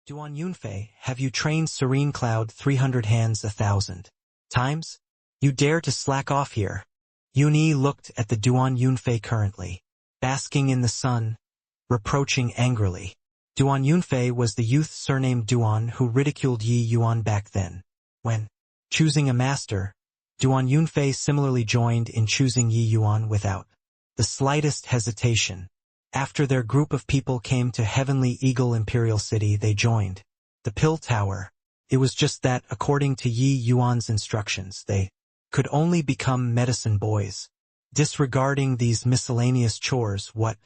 Duan Yunfei, have you trained Serene Cloud 300 hands 1,000 times? You dare to slack off here. Yunyi looked at the Duan Yunfei currently, basking in the sun, reproaching angrily. Duan Yunfei was the youth surnamed Duan who ridiculed Yi Yuan back then. When choosing a master, Duan Yunfei similarly joined in choosing Yi Yuan without the slightest hesitation. After their group of people came to Heavenly Eagle Imperial City, they joined the Pill Tower. It was just that, according to Yi Yuan's instructions, they could only become medicine boys. Disregarding these miscellaneous chores, what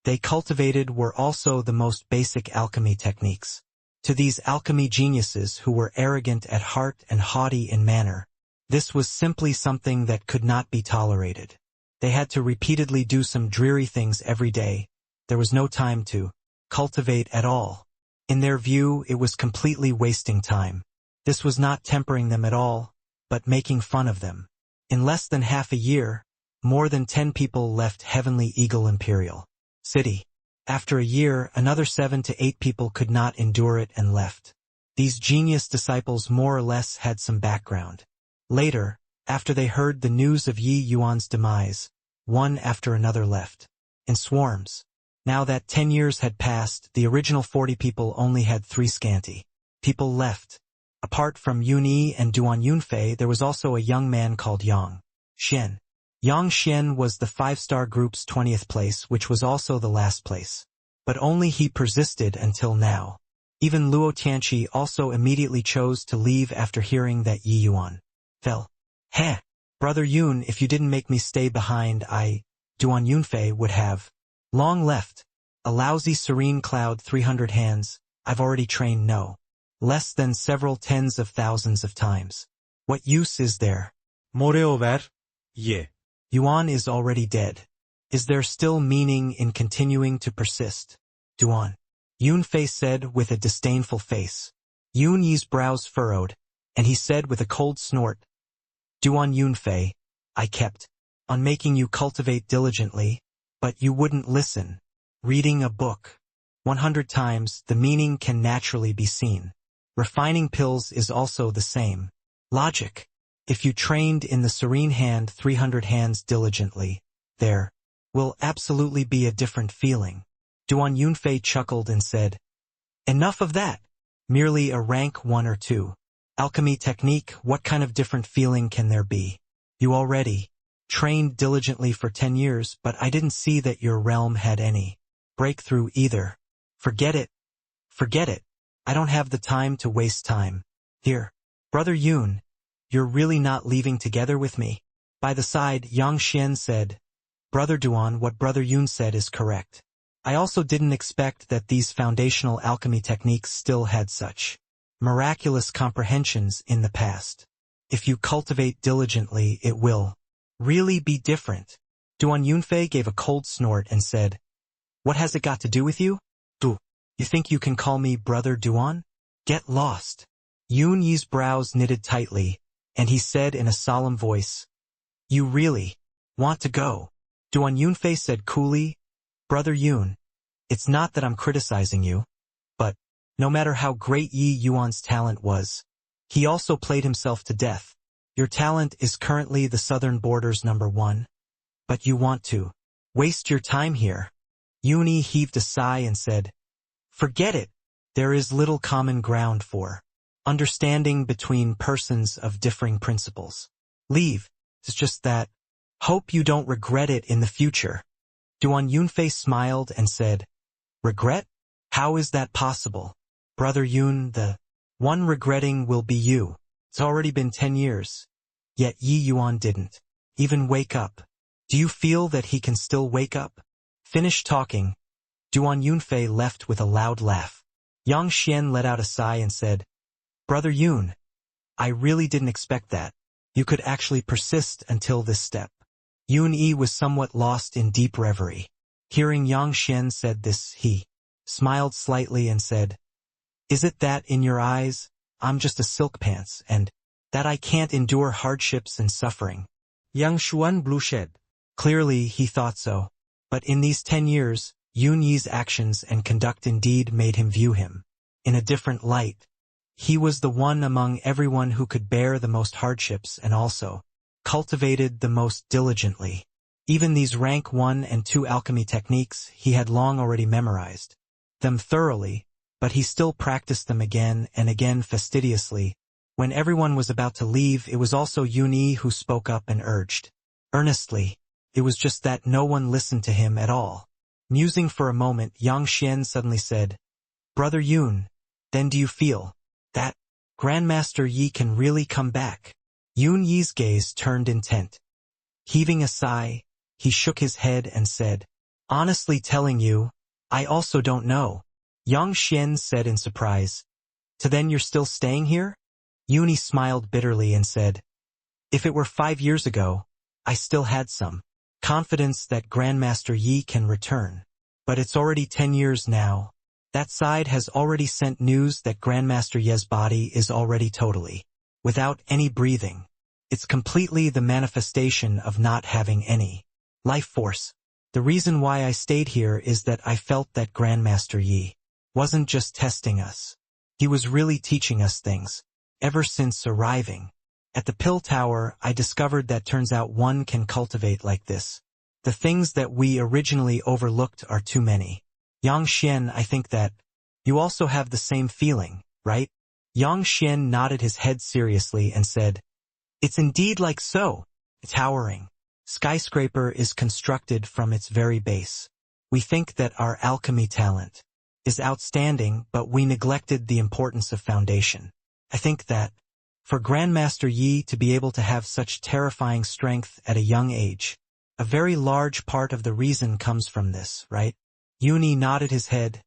they cultivated were also the most basic alchemy techniques. To these alchemy geniuses who were arrogant at heart and haughty in manner, this was simply something that could not be tolerated. They had to repeatedly do some dreary things every day. There was no time to cultivate at all. In their view, it was completely wasting time. This was not tempering them at all, but making fun of them. In less than half a year, more than 10 people left Heavenly Eagle Imperial City. After a year, another 7 to 8 people could not endure it and left. These genius disciples more or less had some background. Later, after they heard the news of Yi Yuan's demise, one after another left. In swarms. Now that 10 years had passed, the original 40 people only had 3 scanty people left. Apart from Yunyi and Duan Yunfei, there was also a young man called Yang Xian. Yang Xian was the 5-star group's 20th place, which was also the last place. But only he persisted until now. Even Luo Tianqi also immediately chose to leave after hearing that Yi Yuan fell. Heh! Brother Yun, if you didn't make me stay behind, Duan Yunfei, would have long left. A lousy Serene Cloud 300 hands, I've already trained no less than several tens of thousands of times. What use is there? Moreover, yeah. Yuan is already dead. Is there still meaning in continuing to persist? Duan Yunfei said with a disdainful face. Yunyi's brows furrowed, and he said with a cold snort, Duan Yunfei, I kept on making you cultivate diligently, but you wouldn't listen. Reading a book 100 times, the meaning can naturally be seen. Refining pills is also the same. Logic. If you trained in the Serene Hand 300 hands diligently, there will absolutely be a different feeling. Duan Yunfei chuckled and said, Enough of that. Merely a rank 1 or 2. Alchemy technique, what kind of different feeling can there be? You already trained diligently for 10 years, but I didn't see that your realm had any breakthrough either. Forget it. Forget it. I don't have the time to waste time. Here. Brother Yun, you're really not leaving together with me? By the side, Yang Xian said, Brother Duan, what Brother Yun said is correct. I also didn't expect that these foundational alchemy techniques still had such miraculous comprehensions in the past. If you cultivate diligently, it will really be different. Duan Yunfei gave a cold snort and said, What has it got to do with you? You think you can call me Brother Duan? Get lost. Yunyi's brows knitted tightly, and he said in a solemn voice, You really want to go? Duan Yunfei said coolly, Brother Yun, it's not that I'm criticizing you, but no matter how great Yi Yuan's talent was, he also played himself to death. Your talent is currently the southern border's #1, but you want to waste your time here. Yunyi heaved a sigh and said, Forget it. There is little common ground for understanding between persons of differing principles. Leave. It's just that. Hope you don't regret it in the future. Duan Yunfei smiled and said, Regret? How is that possible? Brother Yun, the one regretting will be you. It's already been 10 years. Yet Yi Yuan didn't even wake up. Do you feel that he can still wake up? Finish talking. Duan Yunfei left with a loud laugh. Yang Xian let out a sigh and said, Brother Yun, I really didn't expect that. You could actually persist until this step. Yunyi was somewhat lost in deep reverie. Hearing Yang Xian said this, he smiled slightly and said, Is it that in your eyes, I'm just a silk pants, and that I can't endure hardships and suffering? Yang Xuan blushed. Clearly he thought so. But in these 10 years, Yunyi's actions and conduct indeed made him view him in a different light. He was the one among everyone who could bear the most hardships and also cultivated the most diligently. Even these rank 1 and 2 alchemy techniques he had long already memorized them thoroughly, but he still practiced them again and again fastidiously. When everyone was about to leave, it was also Yun who spoke up and urged earnestly. It was just that no one listened to him at all. Musing for a moment, Yang Xian suddenly said, "Brother Yun, then do you feel that Grandmaster Yi can really come back?" Yun Yi's gaze turned intent. Heaving a sigh, he shook his head and said, "Honestly telling you, I also don't know." Yang Xian said in surprise, "So then you're still staying here?" Yuni smiled bitterly and said, "If it were 5 years ago, I still had some confidence that Grandmaster Yi can return. But it's already 10 years now. That side has already sent news that Grandmaster Ye's body is already totally without any breathing. It's completely the manifestation of not having any life force. The reason why I stayed here is that I felt that Grandmaster Yi wasn't just testing us. He was really teaching us things. Ever since arriving at the Pill Tower, I discovered that turns out one can cultivate like this. The things that we originally overlooked are too many." Yang Xian, I think that you also have the same feeling, right? Yang Xian nodded his head seriously and said, "It's indeed like so. A towering skyscraper is constructed from its very base. We think that our alchemy talent is outstanding, but we neglected the importance of foundation. I think that for Grandmaster Yi to be able to have such terrifying strength at a young age, a very large part of the reason comes from this, right?" Yuni nodded his head,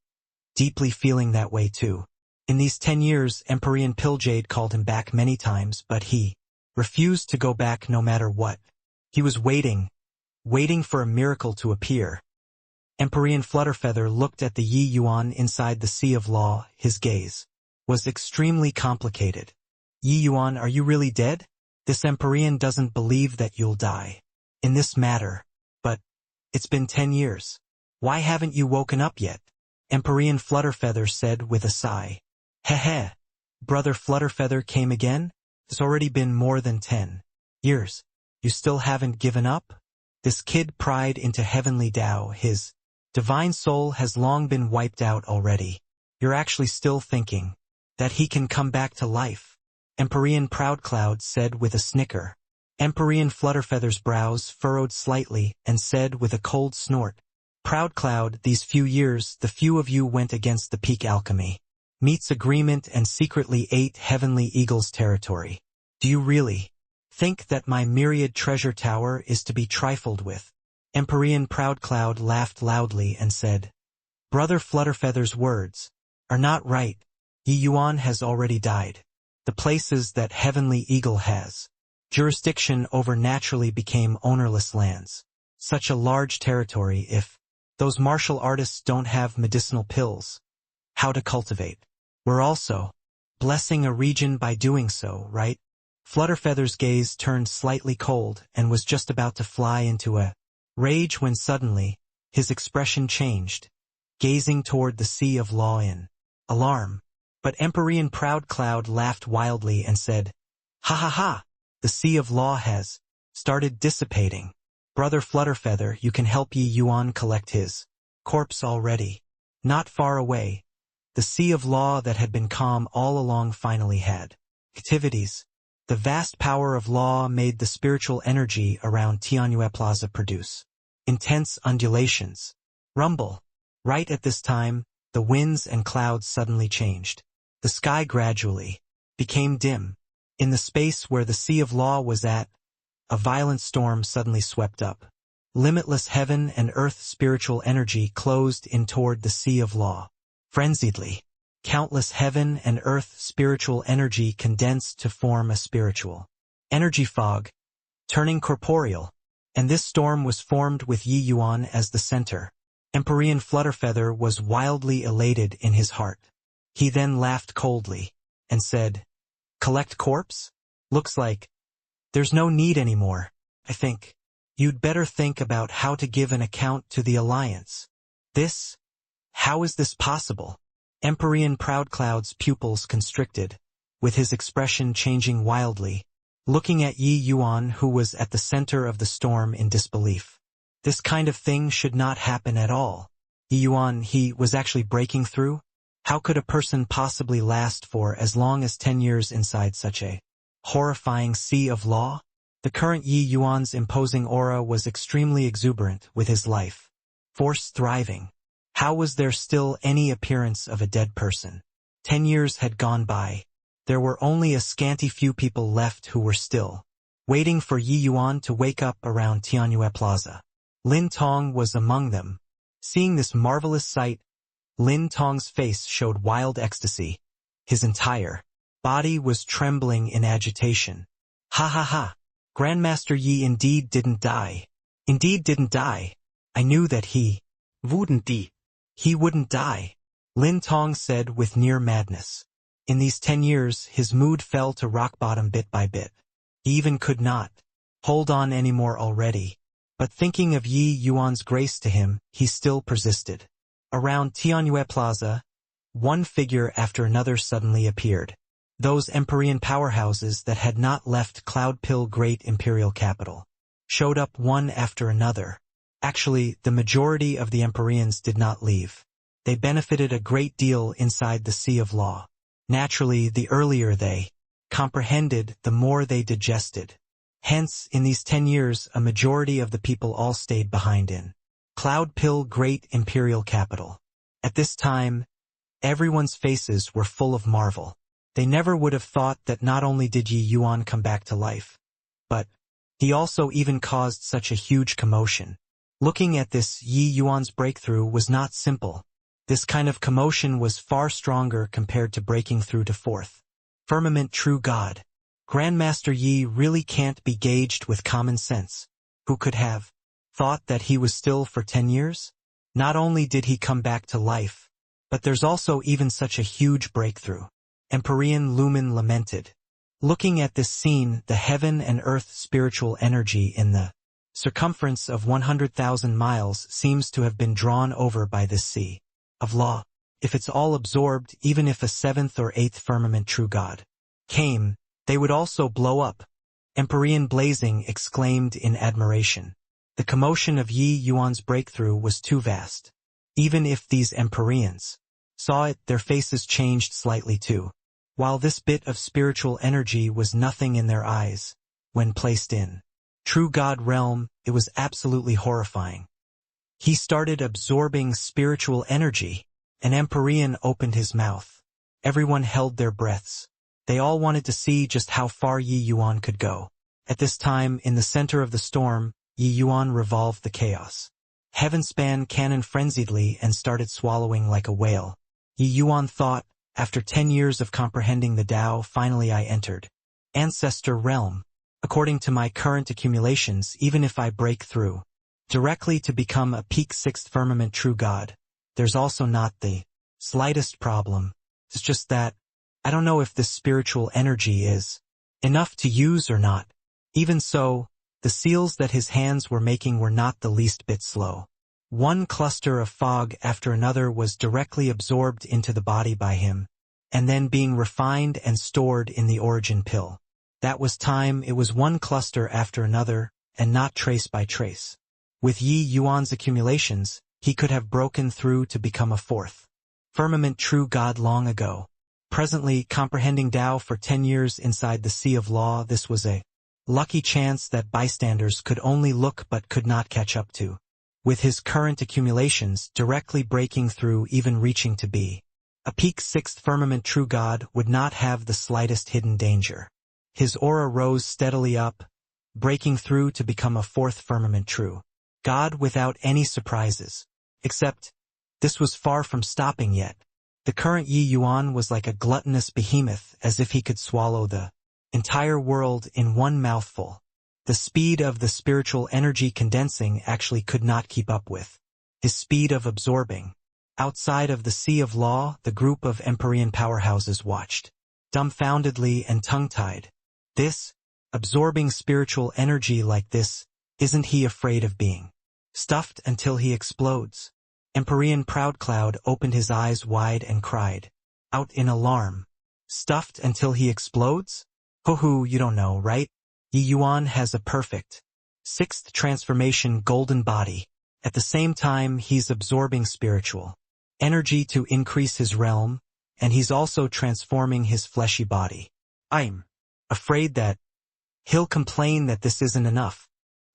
deeply feeling that way too. In these 10 years, Empyrean Pilljade called him back many times, but he refused to go back no matter what. He was waiting for a miracle to appear. Empyrean Flutterfeather looked at the Yi Yuan inside the Sea of Law. His gaze was extremely complicated. "Yi Yuan, are you really dead? This Empyrean doesn't believe that you'll die in this matter. But it's been 10 years. Why haven't you woken up yet?" Empyrean Flutterfeather said with a sigh. "Heh. Brother Flutterfeather came again? It's already been more than 10 years. You still haven't given up?" This kid pried into heavenly Tao. His divine soul has long been wiped out already. You're actually still thinking that he can come back to life? Empyrean Proudcloud said with a snicker. Empyrean Flutterfeather's brows furrowed slightly and said with a cold snort, "Proudcloud, these few years, the few of you went against the peak alchemy meets agreement and secretly ate Heavenly Eagle's territory. Do you really think that my myriad treasure tower is to be trifled with?" Empyrean Proudcloud laughed loudly and said, "Brother Flutterfeather's words are not right. Yi Yuan has already died. The places that Heavenly Eagle has jurisdiction over naturally became ownerless lands. Such a large territory, if those martial artists don't have medicinal pills, how to cultivate? We're also blessing a region by doing so, right?" Flutterfeather's gaze turned slightly cold and was just about to fly into a rage when suddenly his expression changed, gazing toward the Sea of Law in alarm. But Empyrean Proudcloud laughed wildly and said, "Ha ha ha! The Sea of Law has started dissipating. Brother Flutterfeather, you can help Yi Yuan collect his corpse already." Not far away, the Sea of Law that had been calm all along finally had activities. The vast power of law made the spiritual energy around Tianyue Plaza produce intense undulations. Rumble. Right at this time, the winds and clouds suddenly changed. The sky gradually became dim. In the space where the Sea of Law was at, a violent storm suddenly swept up. Limitless heaven and earth spiritual energy closed in toward the Sea of Law. Frenziedly, countless heaven and earth spiritual energy condensed to form a spiritual energy fog, turning corporeal, and this storm was formed with Yi Yuan as the center. Empyrean Flutterfeather was wildly elated in his heart. He then laughed coldly and said, "Collect corpse? Looks like there's no need anymore. I think you'd better think about how to give an account to the Alliance." "This? How is this possible?" Empyrean Proudcloud's pupils constricted, with his expression changing wildly, looking at Yi Yuan, who was at the center of the storm, in disbelief. This kind of thing should not happen at all. Yi Yuan, he was actually breaking through? How could a person possibly last for as long as 10 years inside such a horrifying sea of law? The current Yi Yuan's imposing aura was extremely exuberant, with his life force thriving. How was there still any appearance of a dead person? 10 years had gone by. There were only a scanty few people left who were still waiting for Yi Yuan to wake up around Tianyue Plaza. Lin Tong was among them. Seeing this marvelous sight, Lin Tong's face showed wild ecstasy. His entire body was trembling in agitation. Ha ha ha! Grandmaster Yi indeed didn't die. Indeed didn't die. I knew that he wouldn't die. He wouldn't die, Lin Tong said with near madness. In these 10 years, his mood fell to rock bottom bit by bit. He even could not hold on anymore already. But thinking of Yi Yuan's grace to him, he still persisted. Around Tianyue Plaza, one figure after another suddenly appeared. Those Empyrean powerhouses that had not left Cloudpill Great Imperial Capital showed up one after another. Actually, the majority of the Empyreans did not leave. They benefited a great deal inside the Sea of Law. Naturally, the earlier they comprehended, the more they digested. Hence, in these 10 years, a majority of the people all stayed behind in Cloudpill Great Imperial Capital. At this time, everyone's faces were full of marvel. They never would have thought that not only did Yi Yuan come back to life, but he also even caused such a huge commotion. Looking at this, Yi Yuan's breakthrough was not simple. This kind of commotion was far stronger compared to breaking through to fourth firmament true God. Grandmaster Yi really can't be gauged with common sense. Who could have thought that he was still for 10 years? Not only did he come back to life, but there's also even such a huge breakthrough. Empyrean Lumen lamented. Looking at this scene, the heaven and earth spiritual energy in the circumference of 100,000 miles seems to have been drawn over by this sea of law. If it's all absorbed, even if a 7th or 8th firmament true God came, they would also blow up. Empyrean Blazing exclaimed in admiration. The commotion of Yi Yuan's breakthrough was too vast. Even if these Empyreans saw it, their faces changed slightly too. While this bit of spiritual energy was nothing in their eyes, when placed in True God realm, it was absolutely horrifying. He started absorbing spiritual energy. An Empyrean opened his mouth. Everyone held their breaths. They all wanted to see just how far Yi Yuan could go. At this time, in the center of the storm, Yi Yuan revolved the chaos. Heaven span cannon frenziedly and started swallowing like a whale. Yi Yuan thought, after 10 years of comprehending the Tao, finally I entered Ancestor Realm. According to my current accumulations, even if I break through directly to become a peak 6th firmament true God, there's also not the slightest problem. It's just that I don't know if this spiritual energy is enough to use or not. Even so, the seals that his hands were making were not the least bit slow. One cluster of fog after another was directly absorbed into the body by him, and then being refined and stored in the origin pill. That was time. It was one cluster after another, and not trace by trace. With Yi Yuan's accumulations, he could have broken through to become a 4th firmament true God long ago. Presently, comprehending Tao for 10 years inside the Sea of Law, this was a lucky chance that bystanders could only look but could not catch up to. With his current accumulations, directly breaking through, even reaching to be a peak 6th firmament true God, would not have the slightest hidden danger. His aura rose steadily up, breaking through to become a 4th firmament true God without any surprises. Except, this was far from stopping yet. The current Yi Yuan was like a gluttonous behemoth, as if he could swallow the entire world in one mouthful. The speed of the spiritual energy condensing actually could not keep up with his speed of absorbing. Outside of the Sea of Law, the group of Empyrean powerhouses watched, dumbfoundedly and tongue-tied. This, absorbing spiritual energy like this, isn't he afraid of being stuffed until he explodes? Empyrean Proudcloud opened his eyes wide and cried out in alarm. Stuffed until he explodes? Hoo-hoo, you don't know, right? Yi Yuan has a perfect sixth transformation golden body. At the same time, he's absorbing spiritual energy to increase his realm, and he's also transforming his fleshy body. I'm afraid that he'll complain that this isn't enough.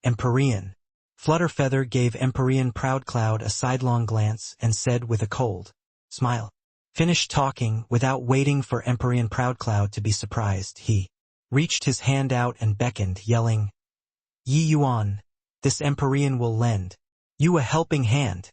Empyrean Flutterfeather gave Empyrean Proudcloud a sidelong glance and said with a cold smile. Finished talking without waiting for Empyrean Proudcloud to be surprised. He reached his hand out and beckoned, yelling, Yi Yuan, this Empyrean will lend you a helping hand.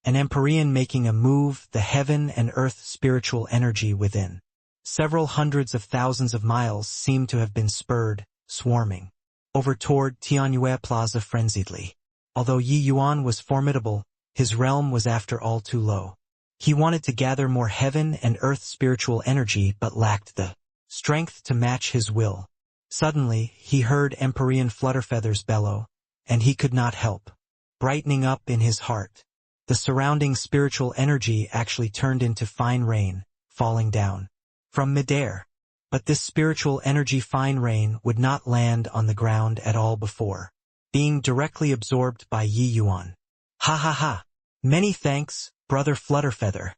An Empyrean making a move, the heaven and earth spiritual energy within several hundreds of thousands of miles seemed to have been spurred, swarming over toward Tianyue Plaza frenziedly. Although Yi Yuan was formidable, his realm was after all too low. He wanted to gather more heaven and earth spiritual energy but lacked the strength to match his will. Suddenly, he heard Empyrean Flutterfeather's bellow, and he could not help brightening up in his heart. The surrounding spiritual energy actually turned into fine rain, falling down from midair. But this spiritual energy fine rain would not land on the ground at all before being directly absorbed by Yi Yuan. Ha ha ha! Many thanks, Brother Flutterfeather,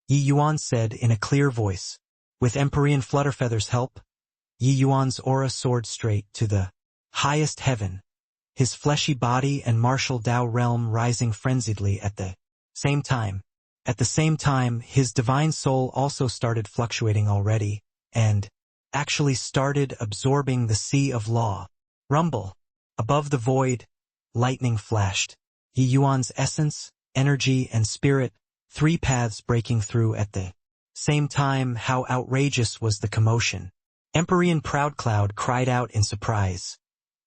Yi Yuan said in a clear voice. With Empyrean Flutterfeather's help, Yi Yuan's aura soared straight to the highest heaven, his fleshy body and martial Dao realm rising frenziedly at the same time. At the same time, his divine soul also started fluctuating already, and actually started absorbing the sea of law. Rumble. Above the void, lightning flashed. Yi Yuan's essence, energy, and spirit, three paths breaking through at the same time. How outrageous was the commotion. Empyrean Proudcloud cried out in surprise.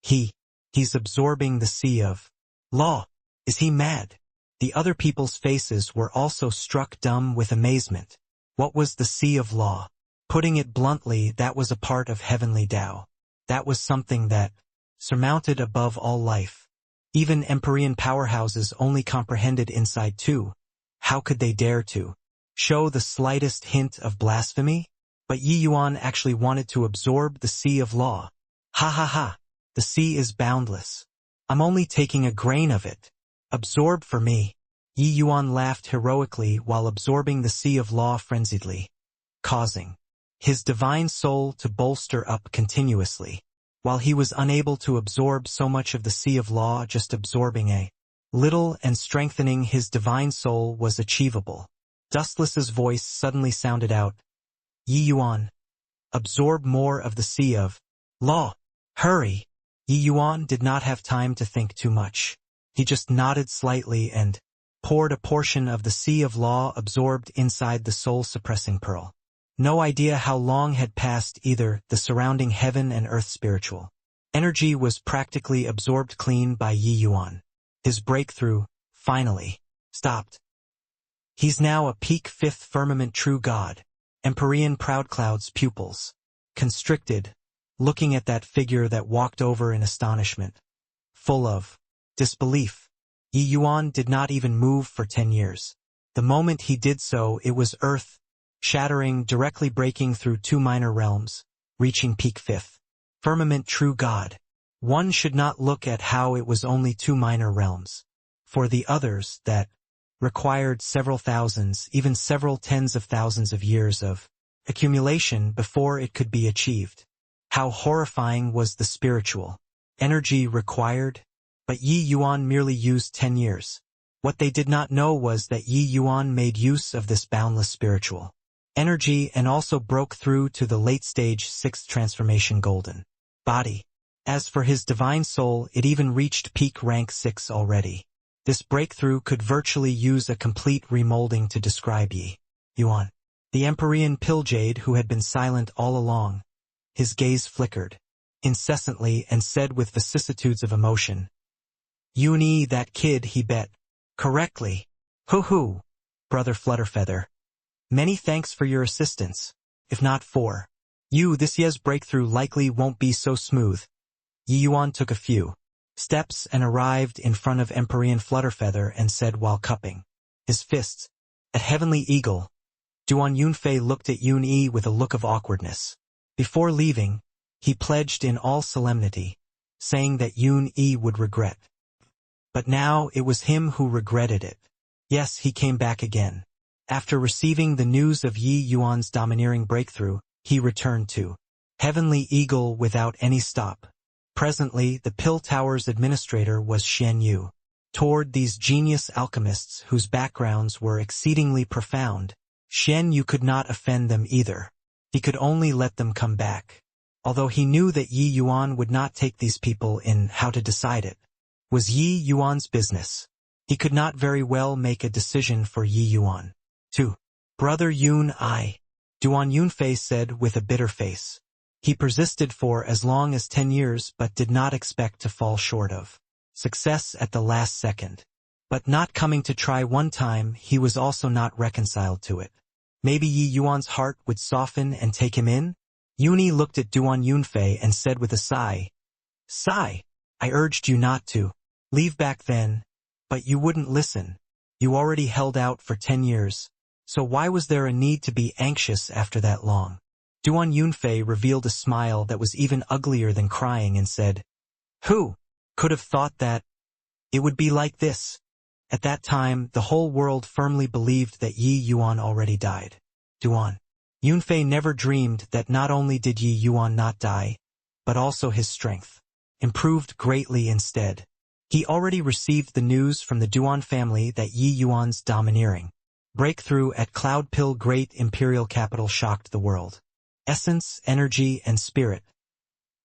He's absorbing the sea of law. Is he mad? The other people's faces were also struck dumb with amazement. What was the sea of law? Putting it bluntly, that was a part of heavenly Tao. That was something that surmounted above all life. Even Empyrean powerhouses only comprehended inside too. How could they dare to show the slightest hint of blasphemy? But Yi Yuan actually wanted to absorb the sea of law. Ha ha ha! The sea is boundless. I'm only taking a grain of it. Absorb for me. Yi Yuan laughed heroically while absorbing the sea of law frenziedly, causing his divine soul to bolster up continuously. While he was unable to absorb so much of the sea of law, just absorbing a little and strengthening his divine soul was achievable. Dustless's voice suddenly sounded out. Yi Yuan, absorb more of the sea of law. Hurry! Yi Yuan did not have time to think too much. He just nodded slightly and poured a portion of the sea of law absorbed inside the soul-suppressing pearl. No idea how long had passed either. The surrounding heaven and earth spiritual energy was practically absorbed clean by Yi Yuan. His breakthrough, finally, stopped. He's now a peak fifth firmament true god. Empyrean Proudcloud's pupils constricted, looking at that figure that walked over in astonishment, full of disbelief. Yi Yuan did not even move for 10 years. The moment he did so, it was earth shattering, directly breaking through two minor realms, reaching peak fifth firmament true god. One should not look at how it was only two minor realms. For the others, that required several thousands, even several tens of thousands of years of accumulation before it could be achieved. How horrifying was the spiritual energy required? But Yi Yuan merely used 10 years. What they did not know was that Yi Yuan made use of this boundless spiritual energy and also broke through to the late-stage sixth transformation golden body. As for his divine soul, it even reached peak rank 6 already. This breakthrough could virtually use a complete remolding to describe Yi Yuan. The Empyrean Pilljade, who had been silent all along, his gaze flickered incessantly and said with vicissitudes of emotion, Uni, that kid, he bet correctly. Hoo-hoo, Brother Flutterfeather. Many thanks for your assistance. If not for you, this year's breakthrough likely won't be so smooth. Yi Yuan took a few steps and arrived in front of Empyrean Flutterfeather and said while cupping his fists. At Heavenly Eagle, Duan Yunfei looked at Yun Yi with a look of awkwardness. Before leaving, he pledged in all solemnity, saying that Yun Yi would regret. But now it was him who regretted it. Yes, he came back again. After receiving the news of Yi Yuan's domineering breakthrough, he returned to Heavenly Eagle without any stop. Presently, the Pill Tower's administrator was Xian Yu. Toward these genius alchemists whose backgrounds were exceedingly profound, Xian Yu could not offend them either. He could only let them come back. Although he knew that Yi Yuan would not take these people in how to decide it was Yi Yuan's business. He could not very well make a decision for Yi Yuan. 2. Brother Yun I. Duan Yunfei said with a bitter face. He persisted for as long as 10 years but did not expect to fall short of success at the last second. But not coming to try one time, he was also not reconciled to it. Maybe Yi Yuan's heart would soften and take him in? Yuni looked at Duan Yunfei and said with a sigh, "Sigh, I urged you not to leave back then, but you wouldn't listen. You already held out for 10 years, so why was there a need to be anxious after that long?" Duan Yunfei revealed a smile that was even uglier than crying and said, "Who could have thought that it would be like this?" At that time, the whole world firmly believed that Yi Yuan already died. Duan Yunfei never dreamed that not only did Yi Yuan not die, but also his strength improved greatly instead. He already received the news from the Duan family that Yi Yuan's domineering breakthrough at Cloud Pill Great Imperial Capital shocked the world. Essence, energy, and spirit.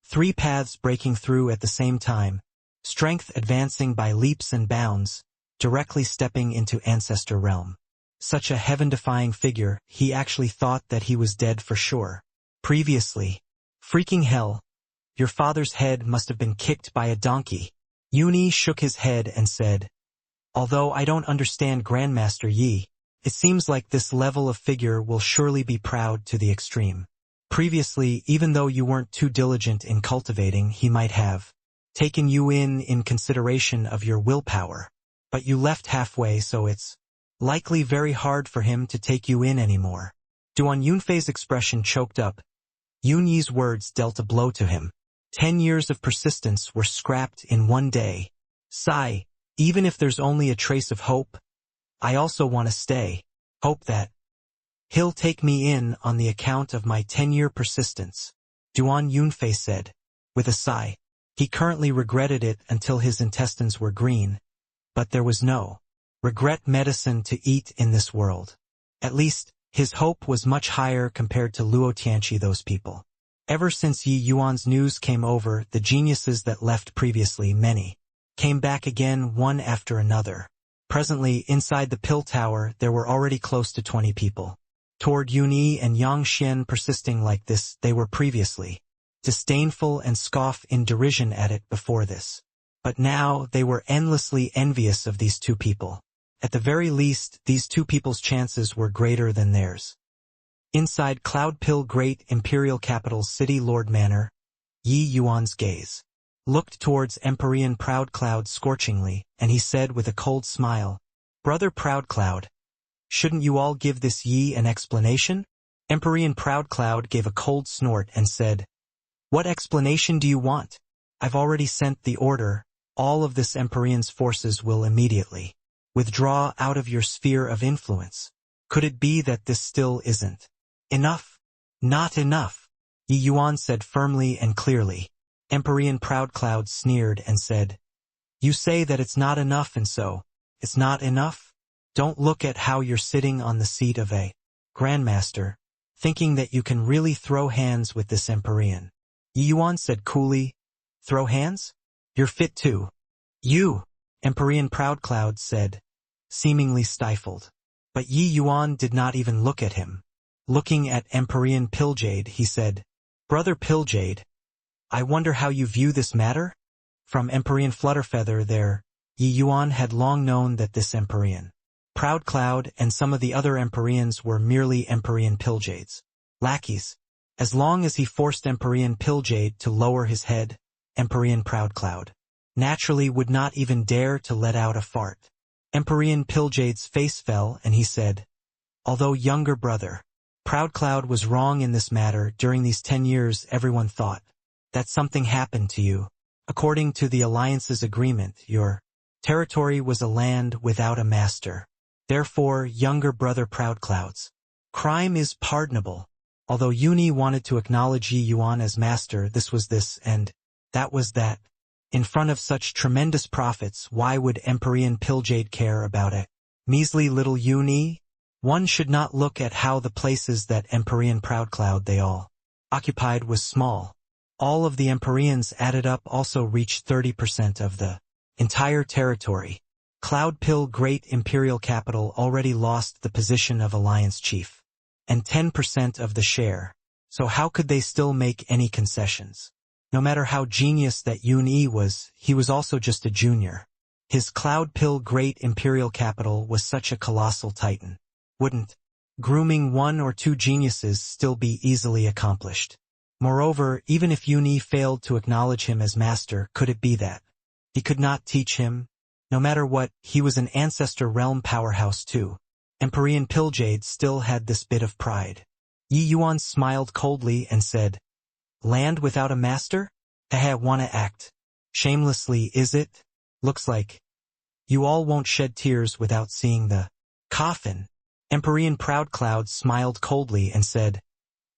3 paths breaking through at the same time, strength advancing by leaps and bounds, directly stepping into ancestor realm. Such a heaven-defying figure, he actually thought that he was dead for sure. Previously, freaking hell, your father's head must have been kicked by a donkey. Yuni shook his head and said, "Although I don't understand Grandmaster Yi, it seems like this level of figure will surely be proud to the extreme. Previously, even though you weren't too diligent in cultivating, he might have taken you in consideration of your willpower. But you left halfway, so it's likely very hard for him to take you in anymore." Duan Yunfei's expression choked up. Yun Yi's words dealt a blow to him. 10 years of persistence were scrapped in one day. Sigh, even if there's only a trace of hope, I also want to stay. Hope that he'll take me in on the account of my 10-year persistence, Duan Yunfei said, with a sigh. He currently regretted it until his intestines were green, but there was no regret medicine to eat in this world. At least, his hope was much higher compared to Luo Tianqi those people. Ever since Yi Yuan's news came over, the geniuses that left previously, many, came back again one after another. Presently, inside the Pill Tower, there were already close to 20 people. Toward Yunyi and Yang Xian persisting like this, they were previously disdainful and scoff in derision at it before this. But now they were endlessly envious of these 2 people. At the very least, these 2 people's chances were greater than theirs. Inside Cloud Pill Great Imperial Capital's City Lord Manor, Yi Yuan's gaze looked towards Empyrean Proud Cloud scorchingly, and he said with a cold smile, "Brother Proud Cloud, shouldn't you all give this Yi an explanation?" Empyrean Proud Cloud gave a cold snort and said, "What explanation do you want? I've already sent the order. All of this Empyrean's forces will immediately withdraw out of your sphere of influence. Could it be that this still isn't enough?" "Not enough," Yi Yuan said firmly and clearly. Empyrean Proud Cloud sneered and said, "You say that it's not enough, and so it's not enough? Don't look at how you're sitting on the seat of a Grandmaster, thinking that you can really throw hands with this Empyrean." Yi Yuan said coolly, "Throw hands? You're fit too." "You," Empyrean Proud Cloud said, seemingly stifled. But Yi Yuan did not even look at him. Looking at Empyrean Pilljade, he said, "Brother Pilljade, I wonder how you view this matter?" From Empyrean Flutterfeather there, Yi Yuan had long known that this Empyrean Proud Cloud and some of the other Empyreans were merely Empyrean Pilljades, lackeys. As long as he forced Empyrean Pilljade to lower his head, Empyrean Proud Cloud naturally would not even dare to let out a fart. Empyrean Piljade's face fell and he said, although younger brother, Proudcloud was wrong in this matter. During these 10 years everyone thought that something happened to you. According to the Alliance's agreement, your territory was a land without a master. Therefore, younger brother Proudcloud's crime is pardonable. Although Uni wanted to acknowledge Yi Yuan as master, this was this and that was that. In front of such tremendous profits, why would Empyrean Piljade care about it? Measly little Uni? One should not look at how the places that Empyrean Proudcloud they all occupied was small. All of the Empyreans added up also reached 30% of the entire territory. Cloudpill, great imperial capital, already lost the position of alliance chief and 10% of the share. So how could they still make any concessions? No matter how genius that Yun-Yi was, he was also just a junior. His Cloudpill, great imperial capital, was such a colossal titan. Wouldn't grooming 1 or 2 geniuses still be easily accomplished? Moreover, even if Yun-Yi failed to acknowledge him as master, could it be that he could not teach him? No matter what, he was an ancestor realm powerhouse too. Empyrean Piljade still had this bit of pride. Yi Yuan smiled coldly and said, land without a master? Haha, wanna act shamelessly, is it? Looks like you all won't shed tears without seeing the coffin. Empyrean Proudcloud smiled coldly and said,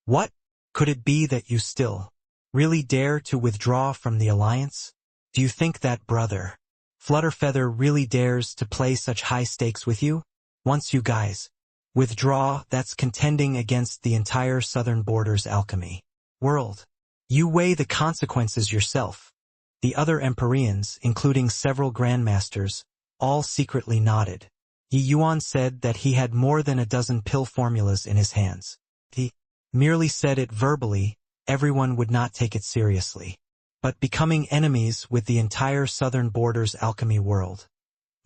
what? Could it be that you still really dare to withdraw from the alliance? Do you think that brother Flutterfeather really dares to play such high stakes with you? Once you guys withdraw, that's contending against the entire southern borders alchemy world. You weigh the consequences yourself. The other Empyreans, including several grandmasters, all secretly nodded. Yi Yuan said that he had more than a dozen pill formulas in his hands. He merely said it verbally, everyone would not take it seriously. But becoming enemies with the entire southern borders alchemy world.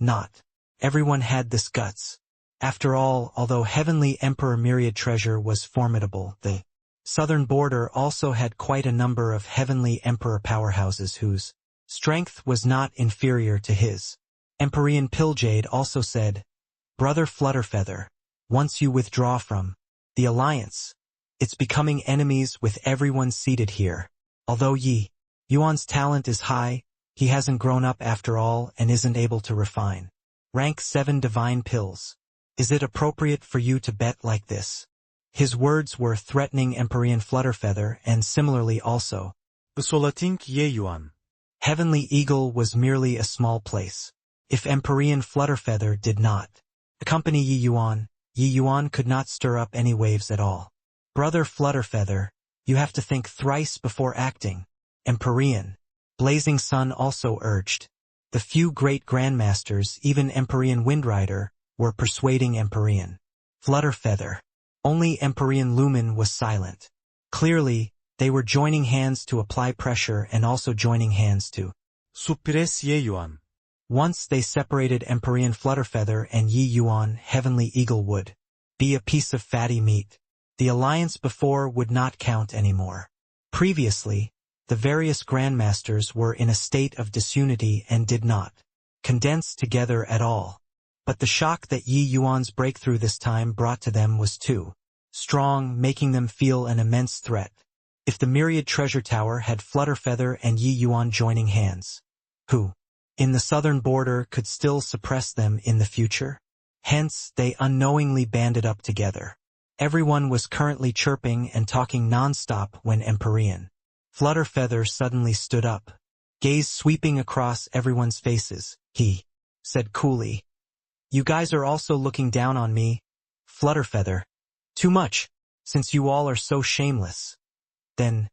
Not everyone had this guts. After all, although Heavenly Emperor Myriad Treasure was formidable, the southern border also had quite a number of Heavenly Emperor powerhouses whose strength was not inferior to his. Empyrean Piljade also said, brother Flutterfeather, once you withdraw from the alliance, it's becoming enemies with everyone seated here. Although Yi Yuan's talent is high, he hasn't grown up after all and isn't able to refine rank 7 divine pills. Is it appropriate for you to bet like this? His words were threatening Empyrean Flutterfeather and similarly also. Usolating Ye Yuan. Heavenly Eagle was merely a small place. If Empyrean Flutterfeather did not accompany Yi Yuan could not stir up any waves at all. Brother Flutterfeather, you have to think thrice before acting. Empyrean Blazing Sun also urged. The few great grandmasters, even Empyrean Windrider, were persuading Empyrean Flutterfeather. Only Empyrean Lumen was silent. Clearly, they were joining hands to apply pressure and also joining hands to suppress Ye Yuan. Once they separated Empyrean Flutterfeather and Yi Yuan, Heavenly Eagle would be a piece of fatty meat. The alliance before would not count anymore. Previously, the various grandmasters were in a state of disunity and did not condense together at all. But the shock that Yi Yuan's breakthrough this time brought to them was too strong, making them feel an immense threat. If the Myriad Treasure Tower had Flutterfeather and Yi Yuan joining hands, who, in the southern border, could still suppress them in the future? Hence, they unknowingly banded up together. Everyone was currently chirping and talking non-stop when Empyrean Flutterfeather suddenly stood up. Gaze sweeping across everyone's faces, he said coolly, you guys are also looking down on me, Flutterfeather. Too much, since you all are so shameless. Then,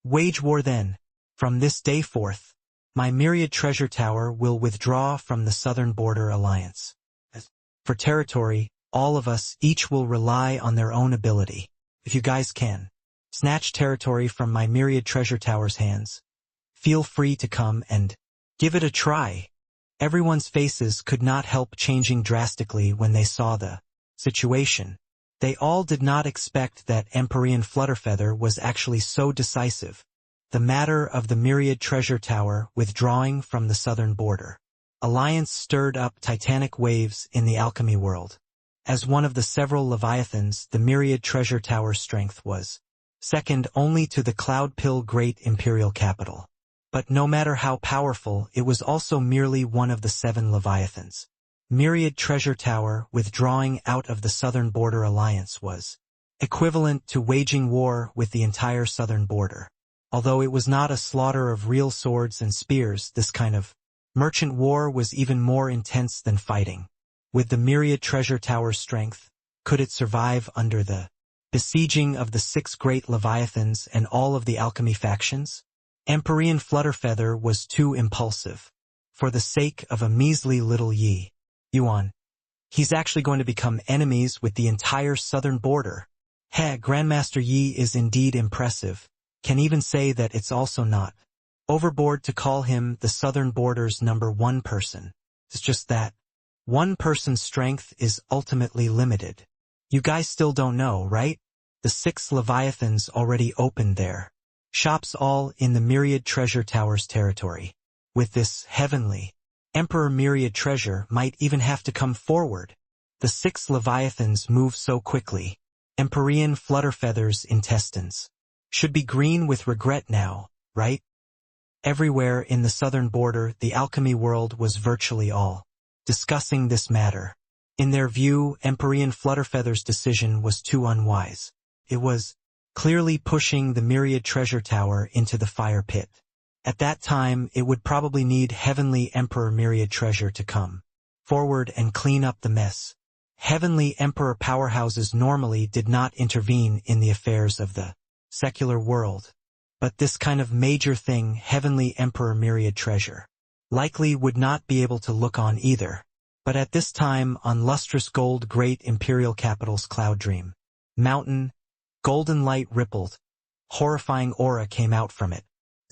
wage war then. From this day forth, my Myriad Treasure Tower will withdraw from the Southern Border Alliance. As for territory, all of us each will rely on their own ability. If you guys can snatch territory from my Myriad Treasure Tower's hands, feel free to come and give it a try. Everyone's faces could not help changing drastically when they saw the situation. They all did not expect that Empyrean Flutterfeather was actually so decisive. The matter of the Myriad Treasure Tower withdrawing from the southern border alliance stirred up titanic waves in the alchemy world. As one of the several leviathans, the myriad treasure tower's strength was second only to the Cloud Pill great imperial capital. But no matter how powerful, it was also merely one of the 7 leviathans. Myriad treasure tower withdrawing out of the southern border alliance was equivalent to waging war with the entire southern border. Although it was not a slaughter of real swords and spears, this kind of merchant war was even more intense than fighting. With the myriad treasure tower's strength, could it survive under the besieging of the 6 great leviathans and all of the alchemy factions? Empyrean Flutterfeather was too impulsive. For the sake of a measly little yuan, he's actually going to become enemies with the entire southern border. Grandmaster Yi is indeed impressive. Can even say that it's also not overboard to call him the southern border's #1 person. It's just that one person's strength is ultimately limited. You guys still don't know, right? The 6 leviathans already opened their shops all in the myriad treasure tower's territory. With this heavenly Emperor myriad treasure might even have to come forward. The 6 leviathans move so quickly. Empyrean Flutterfeather's intestines should be green with regret now, right? Everywhere in the southern border, the alchemy world was virtually all discussing this matter. In their view, Empyrean Flutterfeather's decision was too unwise. It was clearly pushing the myriad treasure tower into the fire pit. At that time, it would probably need Heavenly Emperor myriad treasure to come forward and clean up the mess. Heavenly Emperor powerhouses normally did not intervene in the affairs of the secular world. But this kind of major thing, Heavenly Emperor myriad treasure, likely would not be able to look on either. But at this time, on lustrous gold great imperial capital's cloud dream mountain, golden light rippled. Horrifying aura came out from it.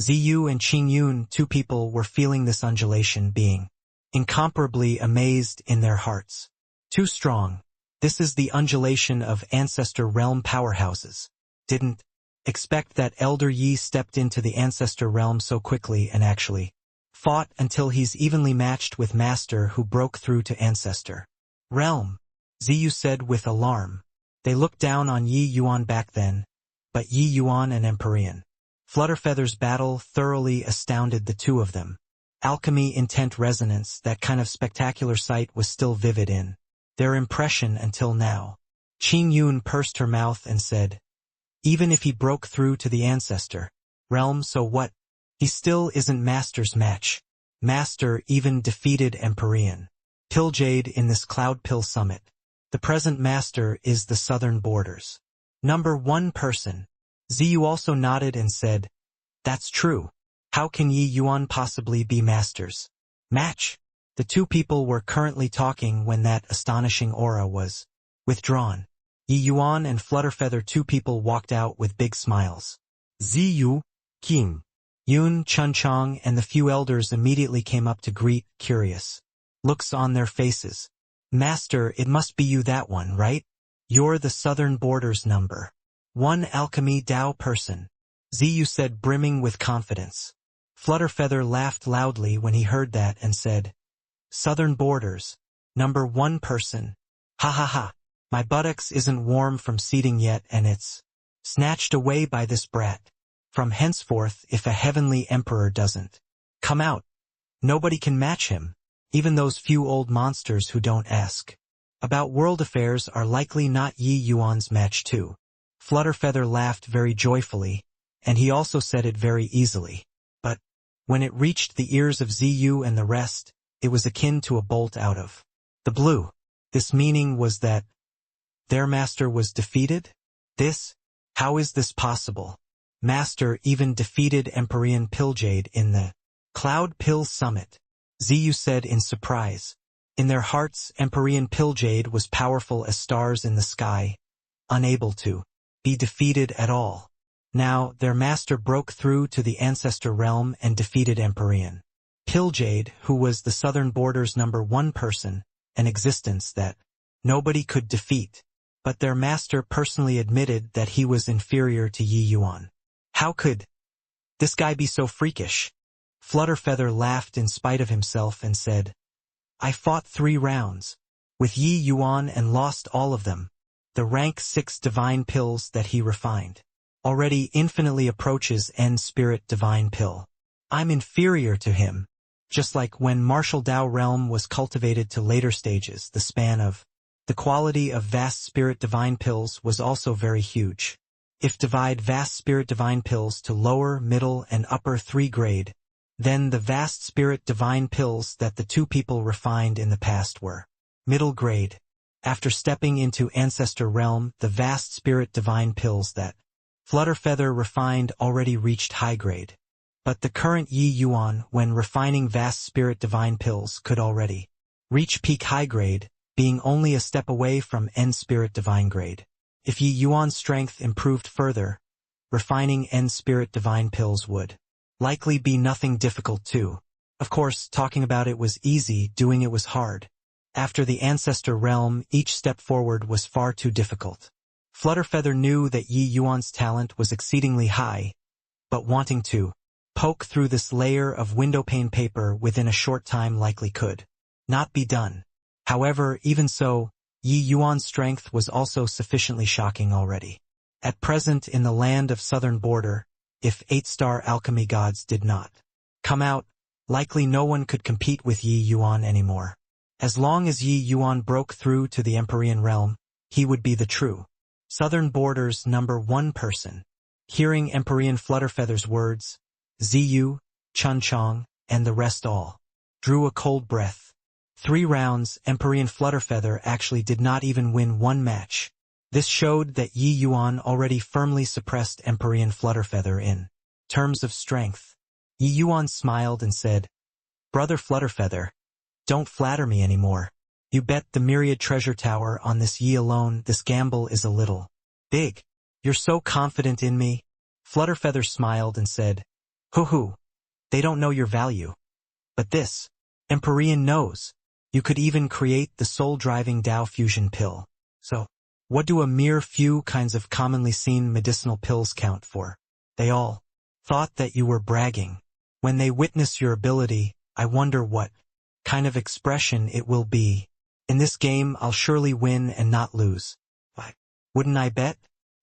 Ziyu and Qing Yun, 2 people, were feeling this undulation, being incomparably amazed in their hearts. Too strong. This is the undulation of ancestor realm powerhouses. Didn't expect that Elder Yi stepped into the ancestor realm so quickly and actually fought until he's evenly matched with Master, who broke through to ancestor realm. Ziyu said with alarm. They looked down on Yi Yuan back then, but Yi Yuan and Empyrean Flutterfeather's battle thoroughly astounded the 2 of them. Alchemy intent resonance, that kind of spectacular sight was still vivid in their impression until now. Qing Yun pursed her mouth and said, even if he broke through to the ancestor realm, so what? He still isn't Master's match. Master even defeated Empyrean Pilljade in this Cloud Pill summit. The present Master is the southern border's #1 person. Ziyu also nodded and said, that's true. How can Yi Yuan possibly be Master's match? The 2 people were currently talking when that astonishing aura was withdrawn. Yi Yuan and Flutterfeather, 2 people, walked out with big smiles. Ziyu, Qing Yun, Chunchong, and the few elders immediately came up to greet, curious looks on their faces. Master, it must be you, that one, right? You're the southern border's #1 alchemy Dao person, Ziyu said, brimming with confidence. Flutterfeather laughed loudly when he heard that and said, southern border's #1 person. Ha ha ha. My buttocks isn't warm from seating yet, and it's snatched away by this brat. From henceforth, if a heavenly emperor doesn't come out, nobody can match him. Even those few old monsters who don't ask about world affairs are likely not Yi Yuan's match too. Flutterfeather laughed very joyfully, and he also said it very easily. But when it reached the ears of Ziyu and the rest, it was akin to a bolt out of the blue. This meaning was that their master was defeated? How is this possible? Master even defeated Empyrean Pilljade in the Cloud Pill Summit, Ziyu said in surprise. In their hearts, Empyrean Pilljade was powerful as stars in the sky, unable to be defeated at all. Now, their master broke through to the ancestor realm and defeated Empyrean Pilljade, who was the southern border's #1 person, an existence that nobody could defeat. But their master personally admitted that he was inferior to Yi Yuan. How could this guy be so freakish? Flutterfeather laughed in spite of himself and said, I fought 3 rounds with Yi Yuan and lost all of them. The rank 6 divine pills that he refined already infinitely approaches N Spirit Divine Pill. I'm inferior to him. Just like when Martial Dao Realm was cultivated to later stages, the span of the quality of Vast Spirit Divine Pills was also very huge. If divide Vast Spirit Divine Pills to lower, middle, and upper 3 grade, then the Vast Spirit Divine Pills that the 2 people refined in the past were middle grade. After stepping into Ancestor Realm, the Vast Spirit Divine Pills that Flutterfeather refined already reached high grade. But the current Yi Yuan, when refining Vast Spirit Divine Pills, could already reach peak high grade, being only a step away from N Spirit Divine grade. If Yi Yuan's strength improved further, refining N Spirit Divine Pills would likely be nothing difficult too. Of course, talking about it was easy, doing it was hard. After the Ancestor Realm, each step forward was far too difficult. Flutterfeather knew that Yi Yuan's talent was exceedingly high, but wanting to poke through this layer of windowpane paper within a short time likely could not be done. However, even so, Yi Yuan's strength was also sufficiently shocking already. At present in the land of Southern Border, if 8-star alchemy gods did not come out, likely no one could compete with Yi Yuan anymore. As long as Yi Yuan broke through to the Empyrean realm, he would be the true Southern Border's #1 person. Hearing Empyrean Flutterfeather's words, Ziyu, Chun Chong, and the rest all drew a cold breath. 3 rounds, Empyrean Flutterfeather actually did not even win 1 match. This showed that Yi Yuan already firmly suppressed Empyrean Flutterfeather in terms of strength. Yi Yuan smiled and said, "Brother Flutterfeather, don't flatter me anymore. You bet the myriad treasure tower on this Yi alone. This gamble is a little big. You're so confident in me." Flutterfeather smiled and said, "Hoo-hoo, they don't know your value. But this Empyrean knows. You could even create the soul-driving Tao fusion pill. So, what do a mere few kinds of commonly seen medicinal pills count for?" They all thought that you were bragging. When they witness your ability, I wonder what kind of expression it will be. In this game, I'll surely win and not lose. Why, wouldn't I bet?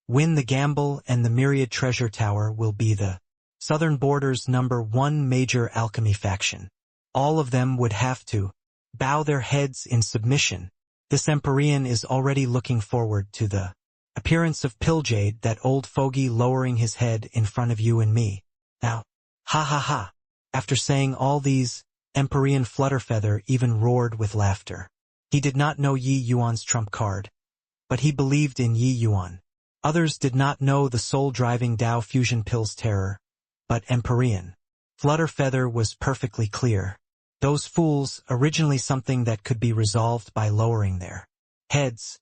Win the gamble and the myriad treasure tower will be the Southern Border's #1 major alchemy faction. All of them would have to bow their heads in submission. This Empyrean is already looking forward to the appearance of Pilljade, that old fogey lowering his head in front of you and me. Now, ha ha ha. After saying all these, Empyrean Flutterfeather even roared with laughter. He did not know Yi Yuan's trump card, but he believed in Yi Yuan. Others did not know the soul-driving Tao fusion pill's terror, but Empyrean Flutterfeather was perfectly clear. Those fools, originally something that could be resolved by lowering their heads,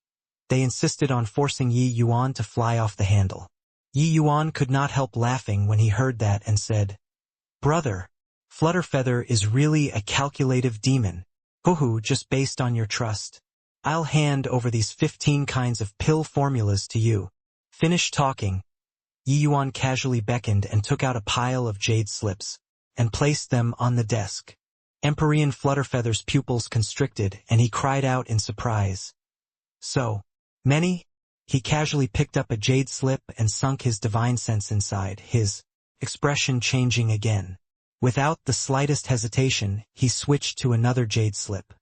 they insisted on forcing Yi Yuan to fly off the handle. Yi Yuan could not help laughing when he heard that and said, "Brother, Flutterfeather is really a calculative demon. Hoo-hoo, just based on your trust. I'll hand over these 15 kinds of pill formulas to you." Finished talking, Yi Yuan casually beckoned and took out a pile of jade slips and placed them on the desk. Empyrean Flutterfeather's pupils constricted and he cried out in surprise. "So many?" He casually picked up a jade slip and sunk his divine sense inside, his expression changing again. Without the slightest hesitation, he switched to another jade slip.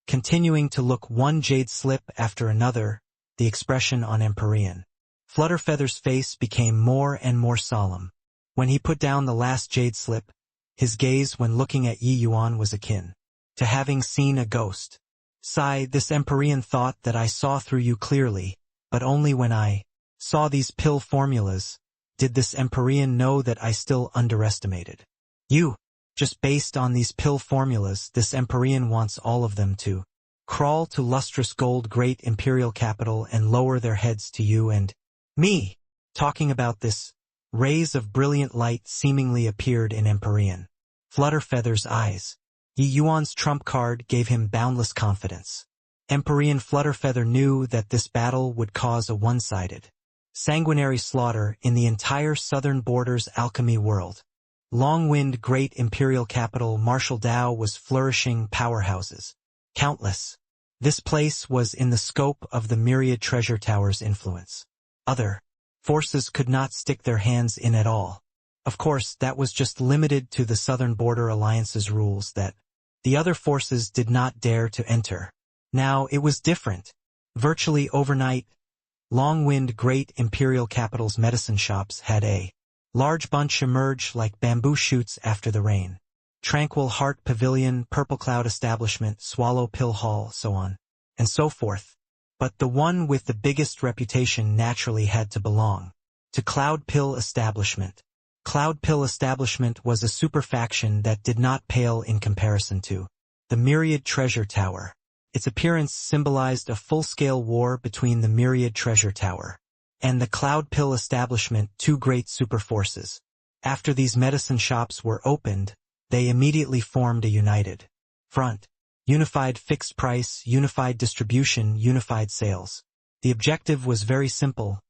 Continuing to look one jade slip after another, the expression on Empyrean Flutterfeather's face became more and more solemn. When he put down the last jade slip, his gaze when looking at Yi Yuan was akin to having seen a ghost. "Sigh, this Empyrean thought that I saw through you clearly, but only when I saw these pill formulas did this Empyrean know that I still underestimated you. Just based on these pill formulas, this Empyrean wants all of them to crawl to lustrous gold great imperial capital and lower their heads to you and me." Talking about this, rays of brilliant light seemingly appeared in Empyrean Flutterfeather's eyes. Yi Yuan's trump card gave him boundless confidence. Empyrean Flutterfeather knew that this battle would cause a one-sided, sanguinary slaughter in the entire Southern Border's alchemy world. Long-wind great imperial capital Martial Dao was flourishing powerhouses. Countless. This place was in the scope of the myriad treasure tower's influence. Other forces could not stick their hands in at all. Of course, that was just limited to the Southern Border Alliance's rules that the other forces did not dare to enter. Now it was different. Virtually overnight, Longwind Great Imperial Capital's medicine shops had a large bunch emerge like bamboo shoots after the rain. Tranquil Heart Pavilion, Purple Cloud Establishment, Swallow Pill Hall, so on and so forth. But the one with the biggest reputation naturally had to belong to Cloud Pill Establishment. Cloud Pill Establishment was a super faction that did not pale in comparison to the Myriad Treasure Tower. Its appearance symbolized a full-scale war between the Myriad Treasure Tower and the Cloud Pill Establishment, two great super forces. After these medicine shops were opened, they immediately formed a united front. Unified fixed price, unified distribution, unified sales. The objective was very simple.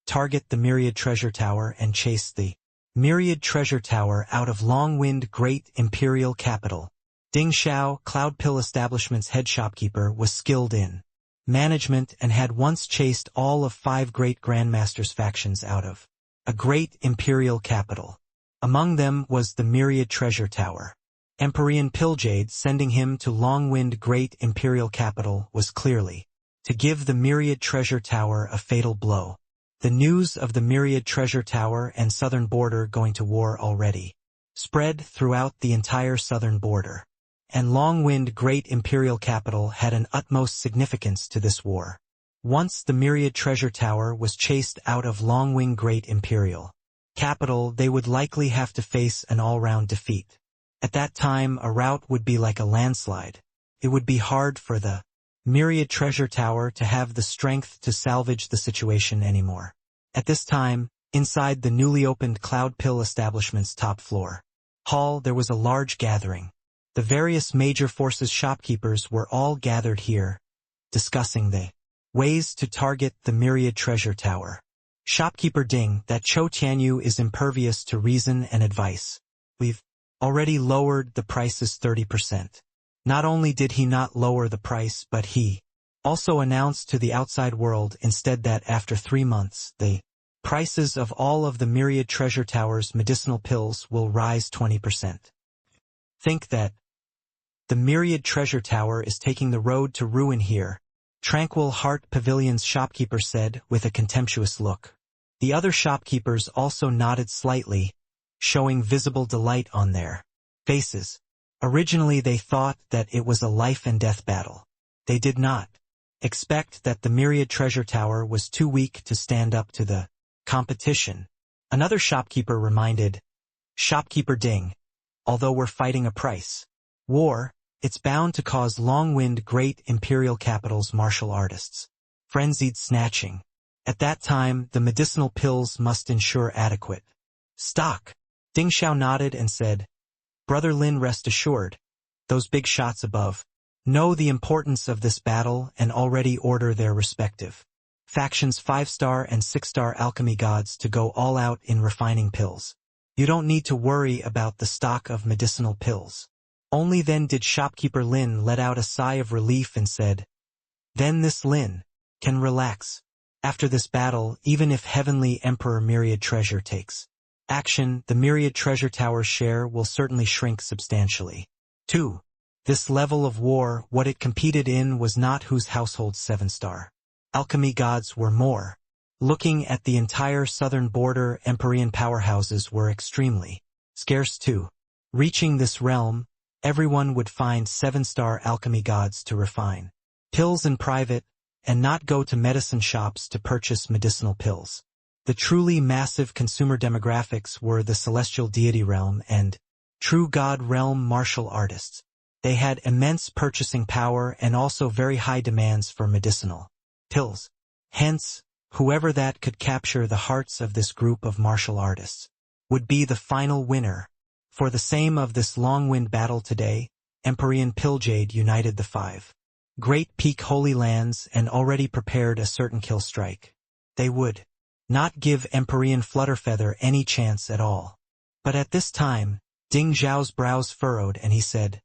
Target the Myriad Treasure Tower and chase the Myriad Treasure Tower out of Longwind Great Imperial Capital. Ding Xiao, Cloud Pill Establishment's head shopkeeper, was skilled in management and had once chased all of 5 great Grandmasters factions out of a great imperial capital. Among them was the Myriad Treasure Tower. Empyrean Pilljade sending him to Longwind Great Imperial Capital was clearly to give the Myriad Treasure Tower a fatal blow. The news of the Myriad Treasure Tower and Southern Border going to war already spread throughout the entire Southern Border, and Longwind Great Imperial Capital had an utmost significance to this war. Once the Myriad Treasure Tower was chased out of Longwind Great Imperial Capital, they would likely have to face an all-round defeat. At that time, a rout would be like a landslide. It would be hard for the Myriad Treasure Tower to have the strength to salvage the situation anymore. At this time, inside the newly opened Cloud Pill Establishment's top floor hall, there was a large gathering. The various major forces shopkeepers were all gathered here, discussing the ways to target the Myriad Treasure Tower. Shopkeeper Ding, that Cho Tianyu is impervious to reason and advice. We've already lowered the prices 30%. Not only did he not lower the price, but he also announced to the outside world instead that after 3 months, the prices of all of the Myriad Treasure Tower's medicinal pills will rise 20%. Think that the Myriad Treasure Tower is taking the road to ruin here, Tranquil Heart Pavilion's shopkeeper said with a contemptuous look. The other shopkeepers also nodded slightly, showing visible delight on their faces. Originally they thought that it was a life-and-death battle. They did not expect that the Myriad Treasure Tower was too weak to stand up to the competition. Another shopkeeper reminded Shopkeeper Ding, although we're fighting a price war, it's bound to cause Longwind Great Imperial Capital's martial artists frenzied snatching. At that time, the medicinal pills must ensure adequate stock. Ding Xiao nodded and said, Brother Lin, rest assured, those big shots above know the importance of this battle and already order their respective factions 5-star and 6-star alchemy gods to go all out in refining pills. You don't need to worry about the stock of medicinal pills. Only then did Shopkeeper Lin let out a sigh of relief and said, Then this Lin can relax. After this battle, even if Heavenly Emperor Myriad Treasure takes action, the Myriad Treasure Tower's share will certainly shrink substantially. 2. This level of war, what it competed in was not whose household's 7-star alchemy gods were more. Looking at the entire southern border, Empyrean powerhouses were extremely scarce too. Reaching this realm, everyone would find 7-star alchemy gods to refine pills in private, and not go to medicine shops to purchase medicinal pills. The truly massive consumer demographics were the celestial deity realm and true god realm martial artists. They had immense purchasing power and also very high demands for medicinal pills. Hence, whoever that could capture the hearts of this group of martial artists would be the final winner. For the same of this Longwind battle today, Empyrean Pilljade united the 5 great peak holy lands and already prepared a certain kill strike. They would not give Empyrean Flutterfeather any chance at all. But at this time, Ding Zhao's brows furrowed and he said,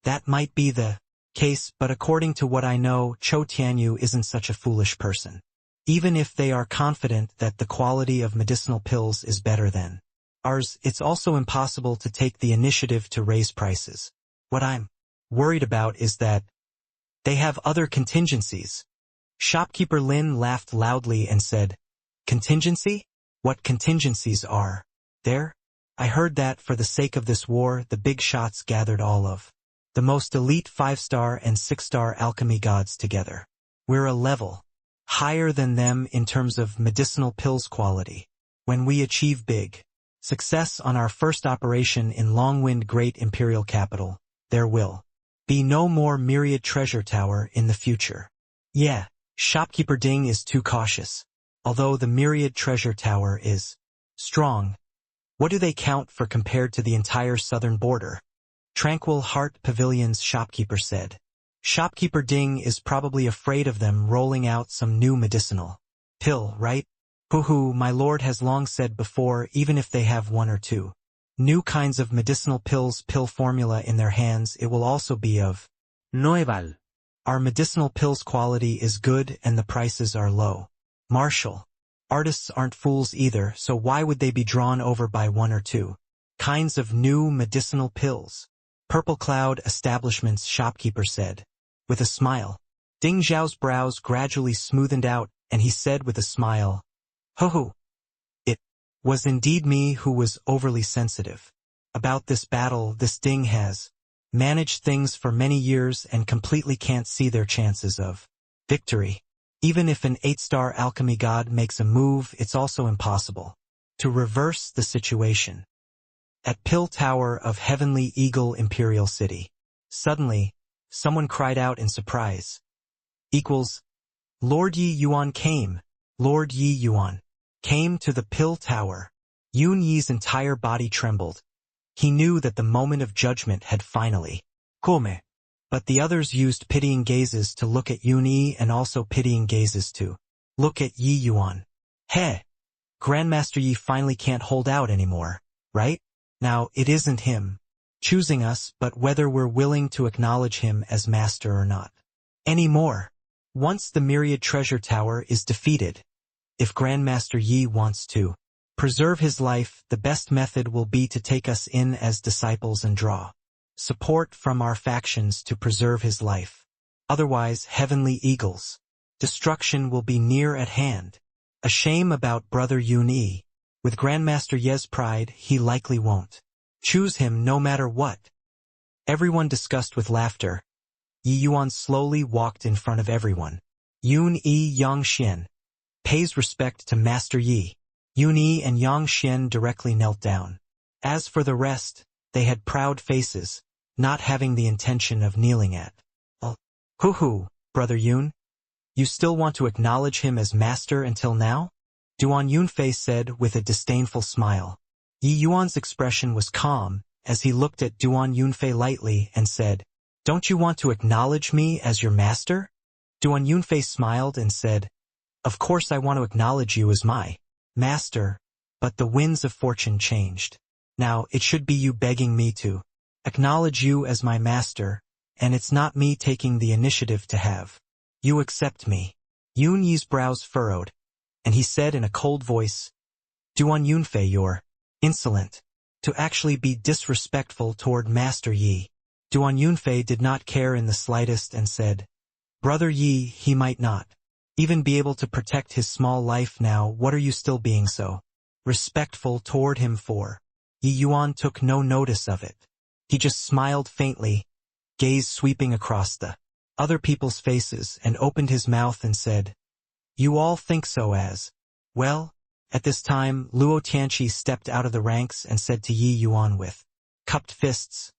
That might be the case, but according to what I know, Cho Tianyu isn't such a foolish person. Even if they are confident that the quality of medicinal pills is better than ours, it's also impossible to take the initiative to raise prices. What I'm worried about is that they have other contingencies. Shopkeeper Lin laughed loudly and said, "Contingency? What contingencies are there? I heard that for the sake of this war, the big shots gathered all of the most elite 5-star and 6-star alchemy gods together. We're a level higher than them in terms of medicinal pills quality. When we achieve big success on our first operation in Longwind Great Imperial Capital, there will be no more Myriad Treasure Tower in the future." Yeah, Shopkeeper Ding is too cautious. Although the Myriad Treasure Tower is strong, what do they count for compared to the entire southern border? Tranquil Heart Pavilion's shopkeeper said. Shopkeeper Ding is probably afraid of them rolling out some new medicinal pill, right? Hoo-hoo, my lord has long said before, even if they have one or two new kinds of medicinal pill formula in their hands, it will also be of Noeval. Our medicinal pills quality is good and the prices are low. Marshall, artists aren't fools either, so why would they be drawn over by one or two kinds of new medicinal pills? Purple Cloud Establishment's shopkeeper said, with a smile. Ding Zhao's brows gradually smoothened out, and he said with a smile, "Ho-ho. It was indeed me who was overly sensitive about this battle. This Ding has managed things for many years and completely can't see their chances of victory. Even if an 8-star alchemy god makes a move, it's also impossible to reverse the situation." At Pill Tower of Heavenly Eagle Imperial City, suddenly, someone cried out in surprise. Lord Yi Yuan came. Lord Yi Yuan came to the Pill Tower. Yun Yi's entire body trembled. He knew that the moment of judgment had finally come. But the others used pitying gazes to look at Yun Yi and also pitying gazes to look at Yi Yuan. Heh! Grandmaster Yi finally can't hold out anymore, right? Now, it isn't him choosing us, but whether we're willing to acknowledge him as master or not. Anymore. Once the Myriad Treasure Tower is defeated, if Grandmaster Yi wants to preserve his life, the best method will be to take us in as disciples and draw support from our factions to preserve his life. Otherwise, Heavenly Eagle's destruction will be near at hand. A shame about Brother Yun Yi. With Grandmaster Ye's pride, he likely won't choose him no matter what. Everyone discussed with laughter. Yi Yuan slowly walked in front of everyone. Yun Yi Yang Xian pays respect to Master Yi. Yun Yi and Yang Xian directly knelt down. As for the rest, they had proud faces, not having the intention of kneeling at all. Hoo-hoo, Brother Yun? You still want to acknowledge him as master until now? Duan Yunfei said with a disdainful smile. Yi Yuan's expression was calm, as he looked at Duan Yunfei lightly and said, "Don't you want to acknowledge me as your master?" Duan Yunfei smiled and said, "Of course I want to acknowledge you as my master, but the winds of fortune changed. Now it should be you begging me to acknowledge you as my master, and it's not me taking the initiative to have you accept me." Yun Yi's brows furrowed, and he said in a cold voice, "Duan Yunfei, you're insolent to actually be disrespectful toward Master Yi." Duan Yunfei did not care in the slightest and said, "Brother Yi, he might not even be able to protect his small life now. What are you still being so respectful toward him for?" Yi Yuan took no notice of it. He just smiled faintly, gaze sweeping across the other people's faces, and opened his mouth and said, "You all think so as well?" At this time, Luo Tianqi stepped out of the ranks and said to Yi Yuan with cupped fists,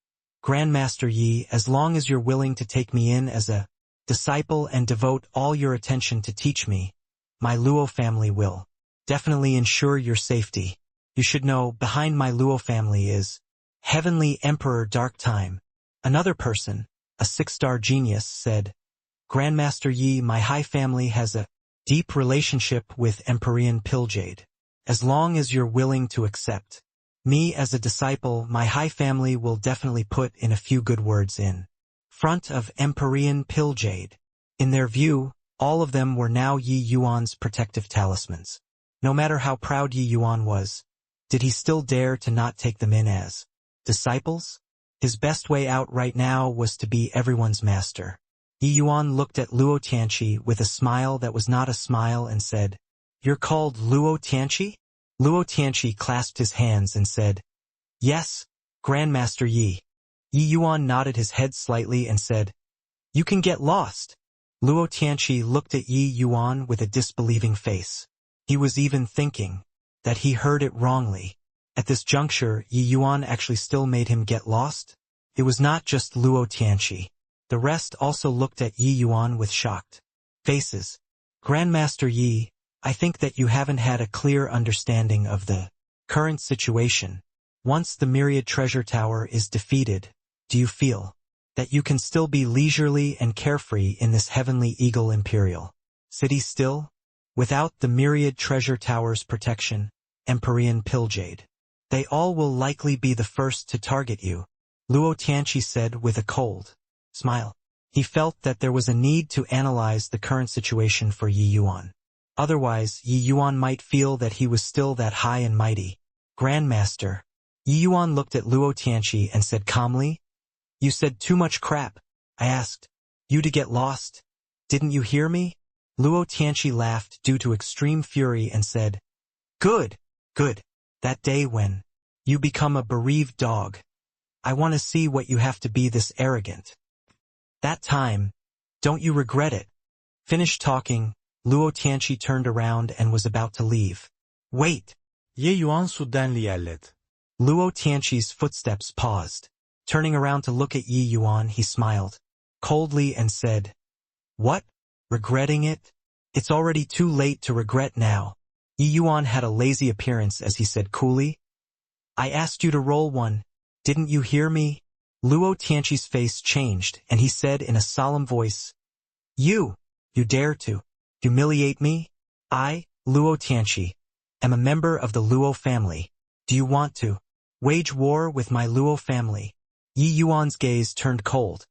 "Grandmaster Yi, as long as you're willing to take me in as a disciple and devote all your attention to teach me, my Luo family will definitely ensure your safety. You should know, behind my Luo family is Heavenly Emperor Dark Time." Another person, a 6-star genius, said, "Grandmaster Yi, my High family has a deep relationship with Empyrean Pilljade. As long as you're willing to accept me as a disciple, my High family will definitely put in a few good words in front of Empyrean Pilljade. In their view, all of them were now Yi Yuan's protective talismans. No matter how proud Yi Yuan was, did he still dare to not take them in as disciples? His best way out right now was to be everyone's master. Yi Yuan looked at Luo Tianqi with a smile that was not a smile and said, "You're called Luo Tianqi?" Luo Tianqi clasped his hands and said, "Yes, Grandmaster Yi." Yi Yuan nodded his head slightly and said, "You can get lost." Luo Tianqi looked at Yi Yuan with a disbelieving face. He was even thinking that he heard it wrongly. At this juncture, Yi Yuan actually still made him get lost? It was not just Luo Tianqi. The rest also looked at Yi Yuan with shocked faces. "Grandmaster Yi, I think that you haven't had a clear understanding of the current situation. Once the Myriad Treasure Tower is defeated, do you feel that you can still be leisurely and carefree in this heavenly Eagle Imperial city still? Without the Myriad Treasure Tower's protection, Empyrean Pilljade, they all will likely be the first to target you," Luo Tianqi said with a cold smile. He felt that there was a need to analyze the current situation for Yi Yuan. Otherwise, Yi Yuan might feel that he was still that high and mighty. "Grandmaster." Yi Yuan looked at Luo Tianqi and said calmly, "You said too much crap. I asked you to get lost. Didn't you hear me?" Luo Tianqi laughed due to extreme fury and said, "Good, good. That day when you become a bereaved dog, I want to see what you have to be this arrogant. That time, don't you regret it?" Finished talking, Luo Tianqi turned around and was about to leave. "Wait!" Ye Yuan suddenly yelled. Luo Tianqi's footsteps paused. Turning around to look at Yi Yuan, he smiled coldly and said, "What? Regretting it? It's already too late to regret now." Yi Yuan had a lazy appearance as he said coolly, "I asked you to roll one. Didn't you hear me?" Luo Tianqi's face changed and he said in a solemn voice, You dare to humiliate me? I, Luo Tianqi, am a member of the Luo family. Do you want to wage war with my Luo family?" Yi Yuan's gaze turned cold.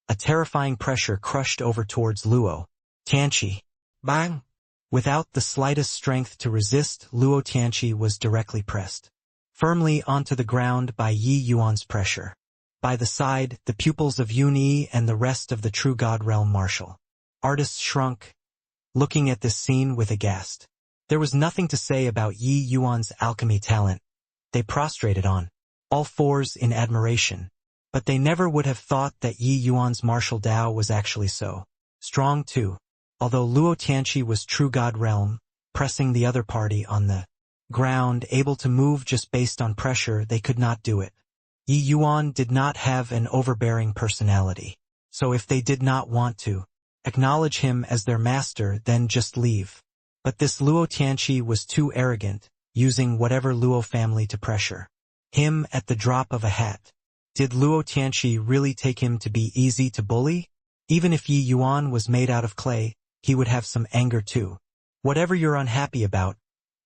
A terrifying pressure crushed over towards Luo Tianqi. Bang! Without the slightest strength to resist, Luo Tianqi was directly pressed firmly onto the ground by Yi Yuan's pressure. By the side, the pupils of Yun Yi and the rest of the True God Realm martial artists shrunk, looking at this scene with aghast. There was nothing to say about Yi Yuan's alchemy talent. They prostrated on all fours in admiration. But they never would have thought that Yi Yuan's martial Tao was actually so strong too. Although Luo Tianqi was True God Realm, pressing the other party on the ground, able to move just based on pressure, they could not do it. Yi Yuan did not have an overbearing personality. So if they did not want to acknowledge him as their master, then just leave. But this Luo Tianqi was too arrogant, using whatever Luo family to pressure him at the drop of a hat. Did Luo Tianqi really take him to be easy to bully? Even if Yi Yuan was made out of clay, he would have some anger too. "Whatever you're unhappy about,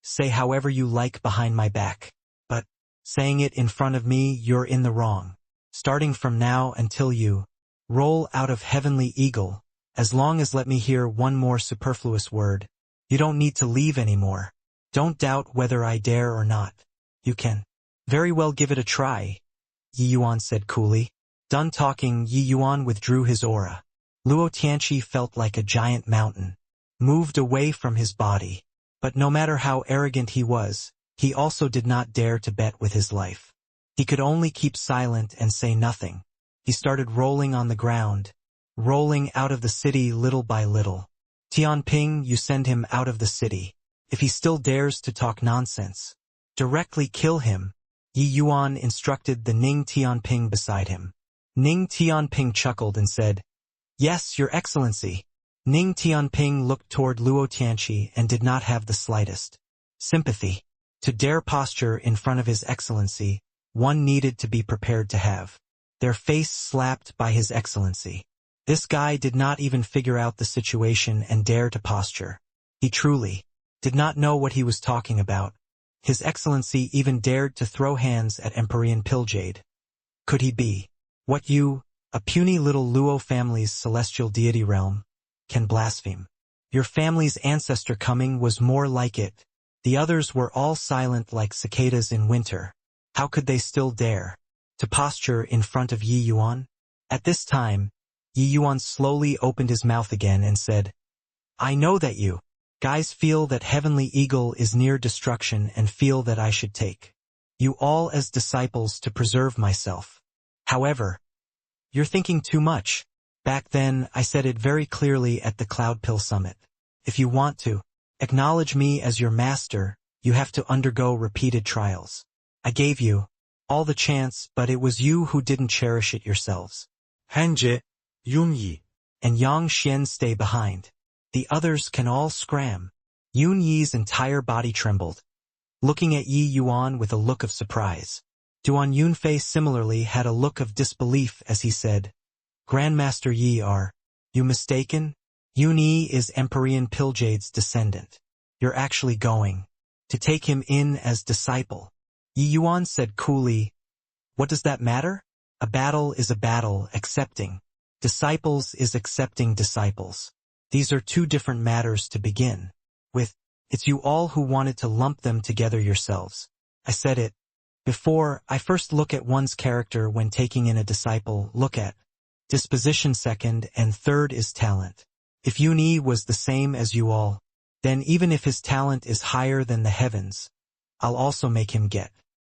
say however you like behind my back. But saying it in front of me, you're in the wrong. Starting from now until you roll out of Heavenly Eagle, as long as let me hear one more superfluous word, you don't need to leave anymore. Don't doubt whether I dare or not. You can very well give it a try," Yi Yuan said coolly. Done talking, Yi Yuan withdrew his aura. Luo Tianqi felt like a giant mountain moved away from his body. But no matter how arrogant he was, he also did not dare to bet with his life. He could only keep silent and say nothing. He started rolling on the ground, rolling out of the city little by little. "Tianping, you send him out of the city. If he still dares to talk nonsense, directly kill him," Yi Yuan instructed the Ning Tianping beside him. Ning Tianping chuckled and said, "Yes, Your Excellency." Ning Tianping looked toward Luo Tianqi and did not have the slightest sympathy. To dare posture in front of His Excellency, one needed to be prepared to have their face slapped by His Excellency. This guy did not even figure out the situation and dare to posture. He truly did not know what he was talking about. His Excellency even dared to throw hands at Empyrean Pilljade. Could he be what you A puny little Luo family's celestial deity realm can blaspheme. Your family's ancestor coming was more like it. The others were all silent like cicadas in winter. How could they still dare to posture in front of Yi Yuan? At this time, Yi Yuan slowly opened his mouth again and said, I know that you guys feel that Heavenly Eagle is near destruction and feel that I should take you all as disciples to preserve myself. However, you're thinking too much. Back then, I said it very clearly at the Cloud Pill Summit. If you want to acknowledge me as your master, you have to undergo repeated trials. I gave you all the chance, but it was you who didn't cherish it yourselves. Hence, Yun-Yi And Yang Xian stay behind. The others can all scram. Yun Yi's entire body trembled, looking at Yi Yuan with a look of surprise. Duan Yunfei similarly had a look of disbelief as he said, Grandmaster Yi, are you mistaken? Yun Yi is Empyrean Piljade's descendant. You're actually going to take him in as disciple. Yi Yuan said coolly, What does that matter? A battle is a battle, accepting disciples is accepting disciples. These are two different matters to begin with. It's you all who wanted to lump them together yourselves. I said it before. I first look at one's character when taking in a disciple, look at disposition second, and third is talent. If Yun Yi was the same as you all, then even if his talent is higher than the heavens, I'll also make him get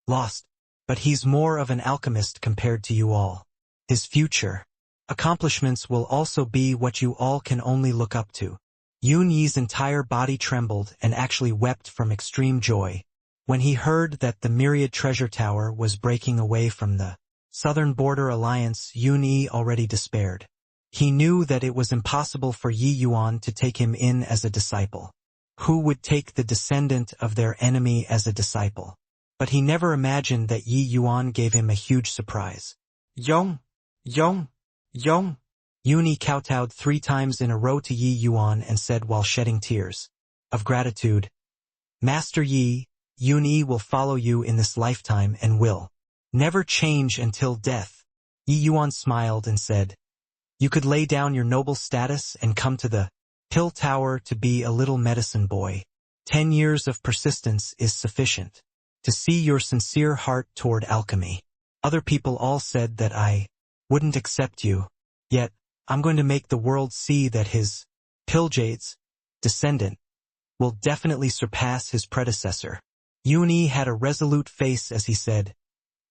lost. But he's more of an alchemist compared to you all. His future accomplishments will also be what you all can only look up to. Yun Yi's entire body trembled and actually wept from extreme joy when he heard that the Myriad Treasure Tower was breaking away from the Southern Border Alliance. Yun Yi already despaired. He knew that it was impossible for Yi Yuan to take him in as a disciple. Who would take the descendant of their enemy as a disciple? But he never imagined that Yi Yuan gave him a huge surprise. Yong! Yong! Yong! Yun Yi kowtowed 3 times in a row to Yi Yuan and said while shedding tears of gratitude, Master Yi, Yun Yi will follow you in this lifetime and will never change until death. Yi Yuan smiled and said, You could lay down your noble status and come to the Pill Tower to be a little medicine boy. 10 years of persistence is sufficient to see your sincere heart toward alchemy. Other people all said that I wouldn't accept you, yet I'm going to make the world see that his Piljade's descendant will definitely surpass his predecessor. Yun Yi had a resolute face as he said,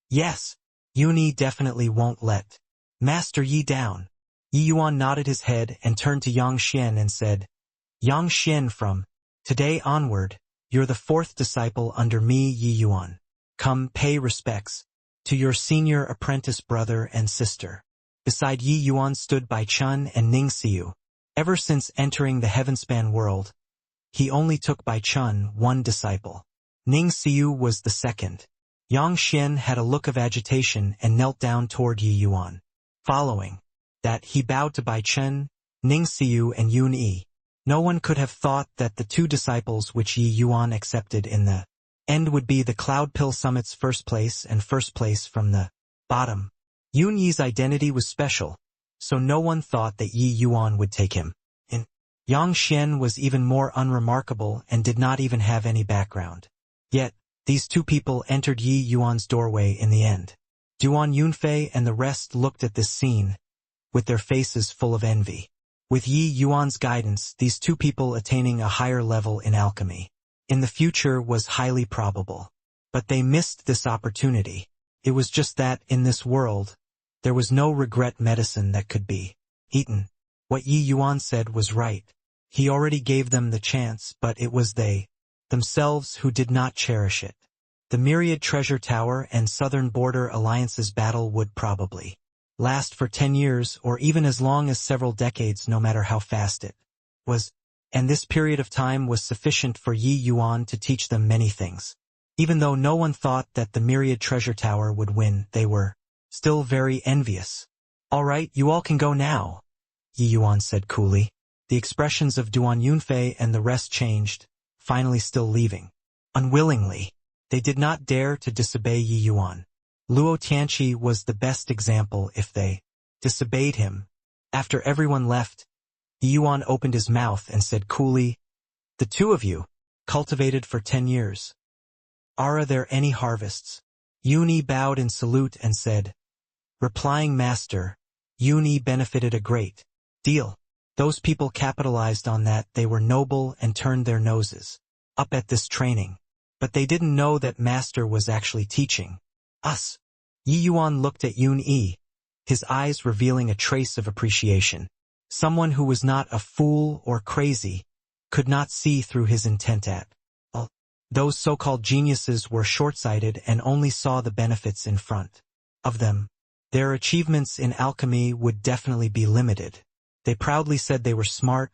Yes, Yun Yi definitely won't let Master Yi down. Yi Yuan nodded his head and turned to Yang Xian and said, Yang Xian, from today onward, you're the 4th disciple under me, Yi Yuan. Come pay respects to your senior apprentice brother and sister. Beside Yi Yuan stood Bai Chun and Ning Xiu. Ever since entering the Heavenspan world, he only took Bai Chun 1 disciple. Ning Xiu was the 2nd. Yang Xian had a look of agitation and knelt down toward Yi Yuan. Following that, he bowed to Bai Chun, Ning Xiu and Yun Yi. No one could have thought that the 2 disciples which Yi Yuan accepted in the end would be the Cloud Pill Summit's first place and first place from the bottom. Yun Yi's identity was special, so no one thought that Yi Yuan would take him in. Yang Xian was even more unremarkable and did not even have any background. Yet, these 2 people entered Yi Yuan's doorway in the end. Duan Yunfei and the rest looked at this scene with their faces full of envy. With Yi Yuan's guidance, these 2 people attaining a higher level in alchemy in the future was highly probable. But they missed this opportunity. It was just that, in this world, there was no regret medicine that could be eaten. What Yi Yuan said was right. He already gave them the chance, but it was they themselves who did not cherish it. The Myriad Treasure Tower and Southern Border Alliance's battle would probably last for 10 years or even as long as several decades, no matter how fast it was. And this period of time was sufficient for Yi Yuan to teach them many things. Even though no one thought that the Myriad Treasure Tower would win, they were still very envious. All right, you all can go now, Yi Yuan said coolly. The expressions of Duan Yunfei and the rest changed, finally still leaving. Unwillingly, they did not dare to disobey Yi Yuan. Luo Tianqi was the best example. If they disobeyed him. After everyone left, Yuan opened his mouth and said coolly, "The two of you, cultivated for 10 years. Are there any harvests?" Yun bowed in salute and said, "Replying master, Yun benefited a great deal. Those people capitalized on that. They were noble and turned their noses up at this training. But they didn't know that master was actually teaching us." Yi Yuan looked at Yun, his eyes revealing a trace of appreciation. Someone who was not a fool or crazy could not see through his intent at all. Those so-called geniuses were short-sighted and only saw the benefits in front of them. Their achievements in alchemy would definitely be limited. They proudly said they were smart,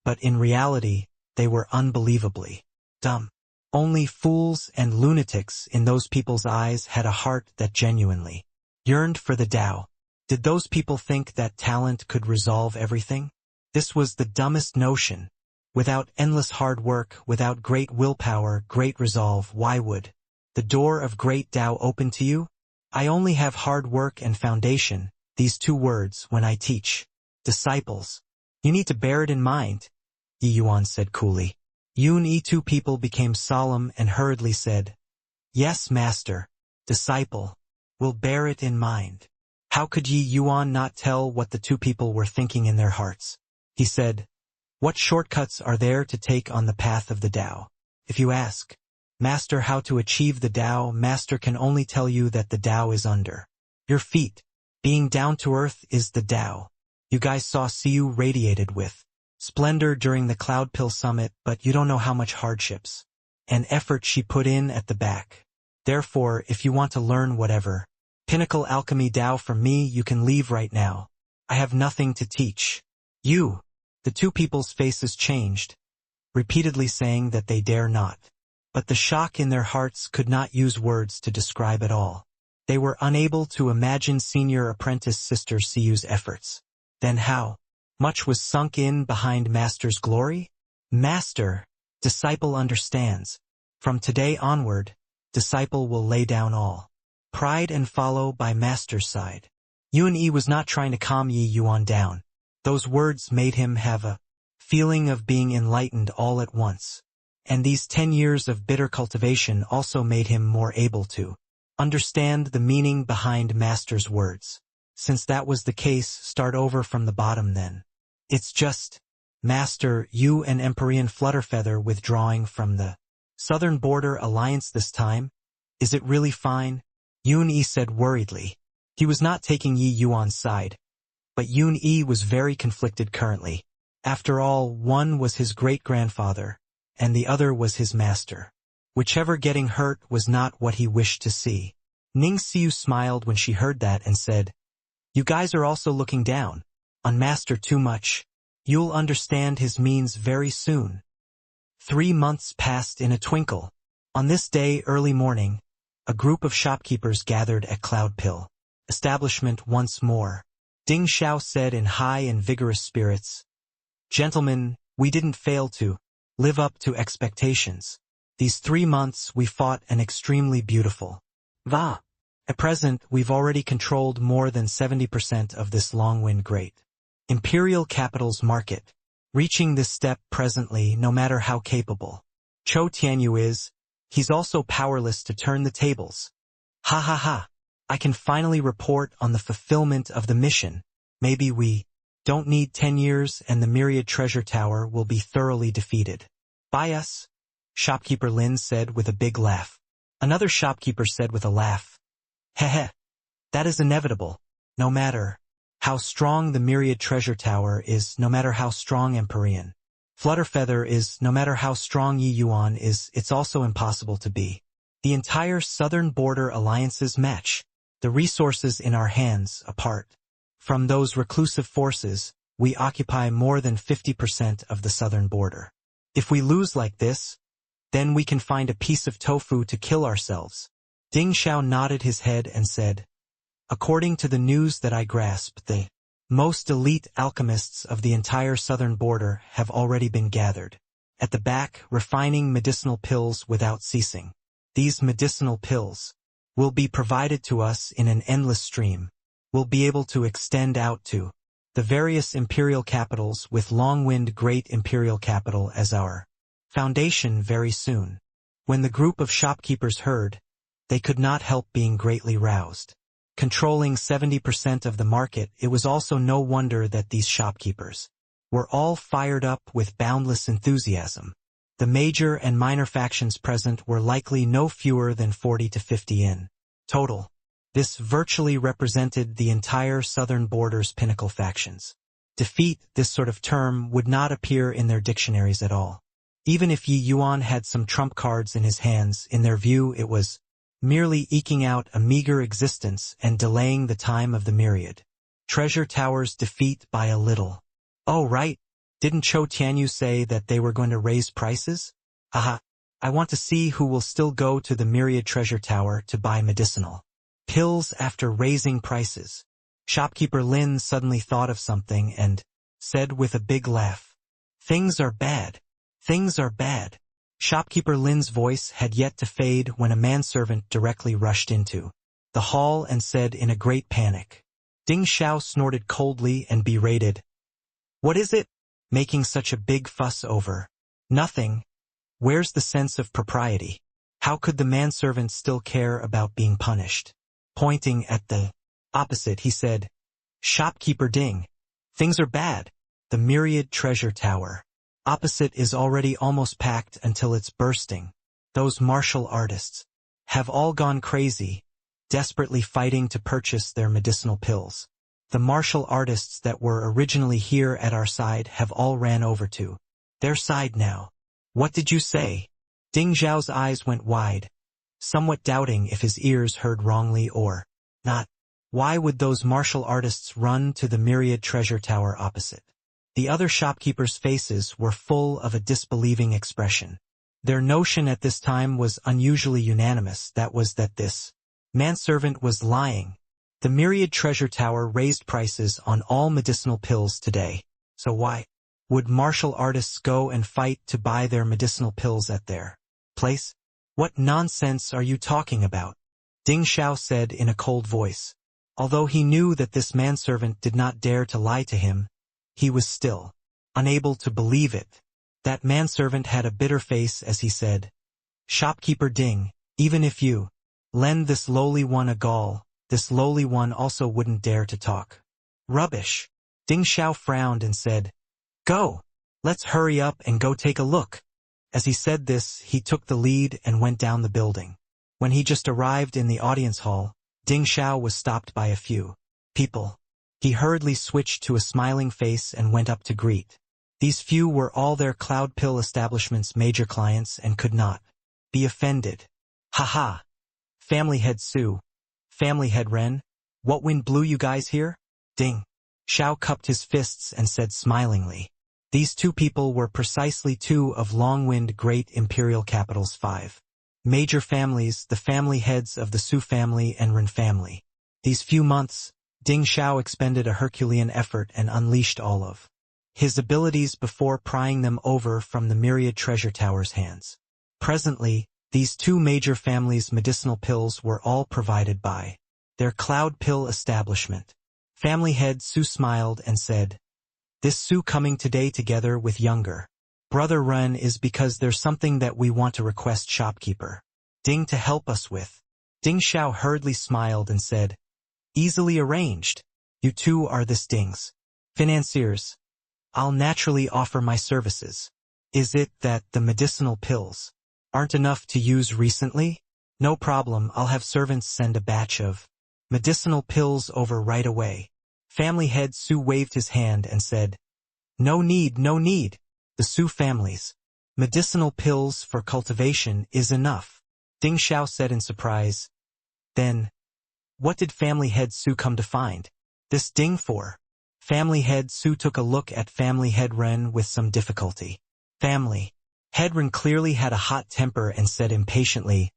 but in reality, they were unbelievably dumb. Only fools and lunatics in those people's eyes had a heart that genuinely yearned for the Tao. Did those people think that talent could resolve everything? This was the dumbest notion. Without endless hard work, without great willpower, great resolve, why would the door of great Tao open to you? I only have hard work and foundation, these two words, when I teach disciples. You need to bear it in mind, Yi Yuan said coolly. Yun two people became solemn and hurriedly said, "Yes, master, disciple, will bear it in mind." How could Yi Yuan not tell what the two people were thinking in their hearts? He said, "What shortcuts are there to take on the path of the Tao? If you ask master how to achieve the Tao, master can only tell you that the Tao is under your feet. Being down to earth is the Tao. You guys saw Siu radiated with splendor during the Cloud Pill Summit, but you don't know how much hardships and effort she put in at the back. Therefore, if you want to learn whatever pinnacle alchemy Tao from me, you can leave right now. I have nothing to teach you." The two people's faces changed, repeatedly saying that they dare not. But the shock in their hearts could not use words to describe at all. They were unable to imagine senior apprentice Sister Siu's efforts. Then how much was sunk in behind Master's glory? Master, disciple understands. From today onward, disciple will lay down all pride and follow by Master's side. Yun was not trying to calm Yi Yuan down. Those words made him have a feeling of being enlightened all at once. And these 10 years of bitter cultivation also made him more able to understand the meaning behind Master's words. Since that was the case, start over from the bottom then. It's just, Master, you and Empyrean Flutterfeather withdrawing from the Southern Border Alliance this time? Is it really fine? Yun said worriedly. He was not taking Yi Yuan's side. But Yun was very conflicted currently. After all, one was his great-grandfather, and the other was his master. Whichever getting hurt was not what he wished to see. Ning Xiu smiled when she heard that and said, "You guys are also looking down on master too much. You'll understand his means very soon." 3 months passed in a twinkle. On this day, early morning, a group of shopkeepers gathered at Cloud Pill establishment once more. Ding Xiao said in high and vigorous spirits, "Gentlemen, we didn't fail to live up to expectations. These 3 months we fought an extremely beautiful va. At present, we've already controlled more than 70% of this Longwind Great Imperial Capital's market. Reaching this step presently, no matter how capable Cho Tianyu is, he's also powerless to turn the tables. Ha ha ha. I can finally report on the fulfillment of the mission. Maybe we don't need 10 years and the Myriad Treasure Tower will be thoroughly defeated by us," Shopkeeper Lin said with a big laugh. Another shopkeeper said with a laugh, "Heh, that is inevitable. No matter how strong the Myriad Treasure Tower is, no matter how strong Empyrean Flutterfeather is, no matter how strong Yi Yuan is, it's also impossible to be the entire Southern Border Alliance's match. The resources in our hands, apart from those reclusive forces, we occupy more than 50% of the southern border. If we lose like this, then we can find a piece of tofu to kill ourselves." Ding Xiao nodded his head and said, "According to the news that I grasped, the most elite alchemists of the entire southern border have already been gathered at the back, refining medicinal pills without ceasing. These medicinal pills will be provided to us in an endless stream. will be able to extend out to the various imperial capitals with Longwind Great Imperial Capital as our foundation very soon. When the group of shopkeepers heard, they could not help being greatly roused. Controlling 70% of the market, it was also no wonder that these shopkeepers were all fired up with boundless enthusiasm. The major and minor factions present were likely no fewer than 40 to 50 in total. This virtually represented the entire southern border's pinnacle factions. Defeat, this sort of term, would not appear in their dictionaries at all. Even if Yi Yuan had some trump cards in his hands, in their view it was merely eking out a meager existence and delaying the time of the myriad treasure towers defeat by a little. Oh right, didn't Chou Tianyu say that they were going to raise prices? Aha, I want to see who will still go to the myriad treasure tower to buy medicinal pills after raising prices. Shopkeeper Lin suddenly thought of something and said with a big laugh, "Things are bad. Things are bad." Shopkeeper Lin's voice had yet to fade when a manservant directly rushed into the hall and said in a great panic. Ding Xiao snorted coldly and berated, "What is it? Making such a big fuss over nothing? Where's the sense of propriety? How could the manservant still care about being punished?" Pointing at the opposite, he said, "Shopkeeper Ding, things are bad. The myriad treasure tower opposite is already almost packed until it's bursting. Those martial artists have all gone crazy, desperately fighting to purchase their medicinal pills. The martial artists that were originally here at our side have all ran over to their side now." "What did you say?" Ding Zhao's eyes went wide, somewhat doubting if his ears heard wrongly or not. Why would those martial artists run to the myriad treasure tower opposite? The other shopkeepers' faces were full of a disbelieving expression. Their notion at this time was unusually unanimous, that was that this manservant was lying. The myriad treasure tower raised prices on all medicinal pills today, so why would martial artists go and fight to buy their medicinal pills at their place? "What nonsense are you talking about?" Ding Xiao said in a cold voice. Although he knew that this manservant did not dare to lie to him, he was still unable to believe it. That manservant had a bitter face as he said, "Shopkeeper Ding, even if you lend this lowly one a gall, this lowly one also wouldn't dare to talk rubbish." Ding Xiao frowned and said, "Go, let's hurry up and go take a look." As he said this, he took the lead and went down the building. When he just arrived in the audience hall, Ding Xiao was stopped by a few people. He hurriedly switched to a smiling face and went up to greet. These few were all their Cloud Pill establishment's major clients and could not be offended. "Ha-ha! Family Head Su, Family Head Ren, what wind blew you guys here?" Ding Xiao cupped his fists and said smilingly. These two people were precisely two of Longwind Great Imperial Capital's 5 major families, the family heads of the Su family and Ren family. These few months, Ding Xiao expended a Herculean effort and unleashed all of his abilities before prying them over from the myriad treasure tower's hands. Presently, these two major families' medicinal pills were all provided by their Cloud Pill establishment. Family head Su smiled and said, "This Su coming today together with younger brother Ren is because there's something that we want to request shopkeeper Ding to help us with." Ding Xiao hurriedly smiled and said, "Easily arranged. You two are this Ding's financiers. I'll naturally offer my services. Is it that the medicinal pills aren't enough to use recently? No problem, I'll have servants send a batch of medicinal pills over right away." Family head Su waved his hand and said, "No need, no need. The Su family's medicinal pills for cultivation is enough." Ding Xiao said in surprise. Then, what did Family Head Su come to find this Ding for? Family Head Su took a look at Family Head Ren with some difficulty. Family Head Ren clearly had a hot temper and said impatiently,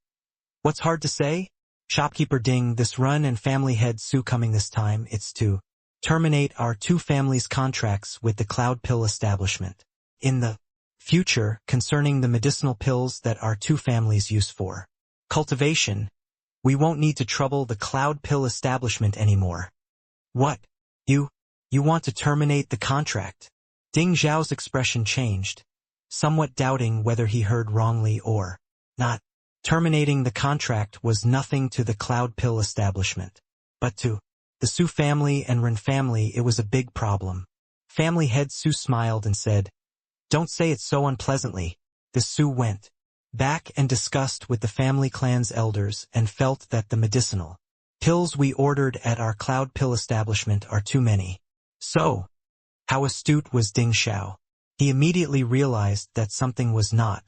"What's hard to say? Shopkeeper Ding, this Ren and Family Head Su coming this time, it's to terminate our two families' contracts with the Cloud Pill establishment. In the future, concerning the medicinal pills that our two families use for cultivation, we won't need to trouble the Cloud Pill establishment anymore. What? You want to terminate the contract? Ding Zhao's expression changed, somewhat doubting whether he heard wrongly or not. Terminating the contract was nothing to the Cloud Pill establishment. But to the Su family and Ren family it was a big problem. Family head Su smiled and said, "Don't say it so unpleasantly." The Su went back and discussed with the family clan's elders and felt that the medicinal pills we ordered at our Cloud Pill establishment are too many. So, how astute was Ding Zhao. He immediately realized that something was not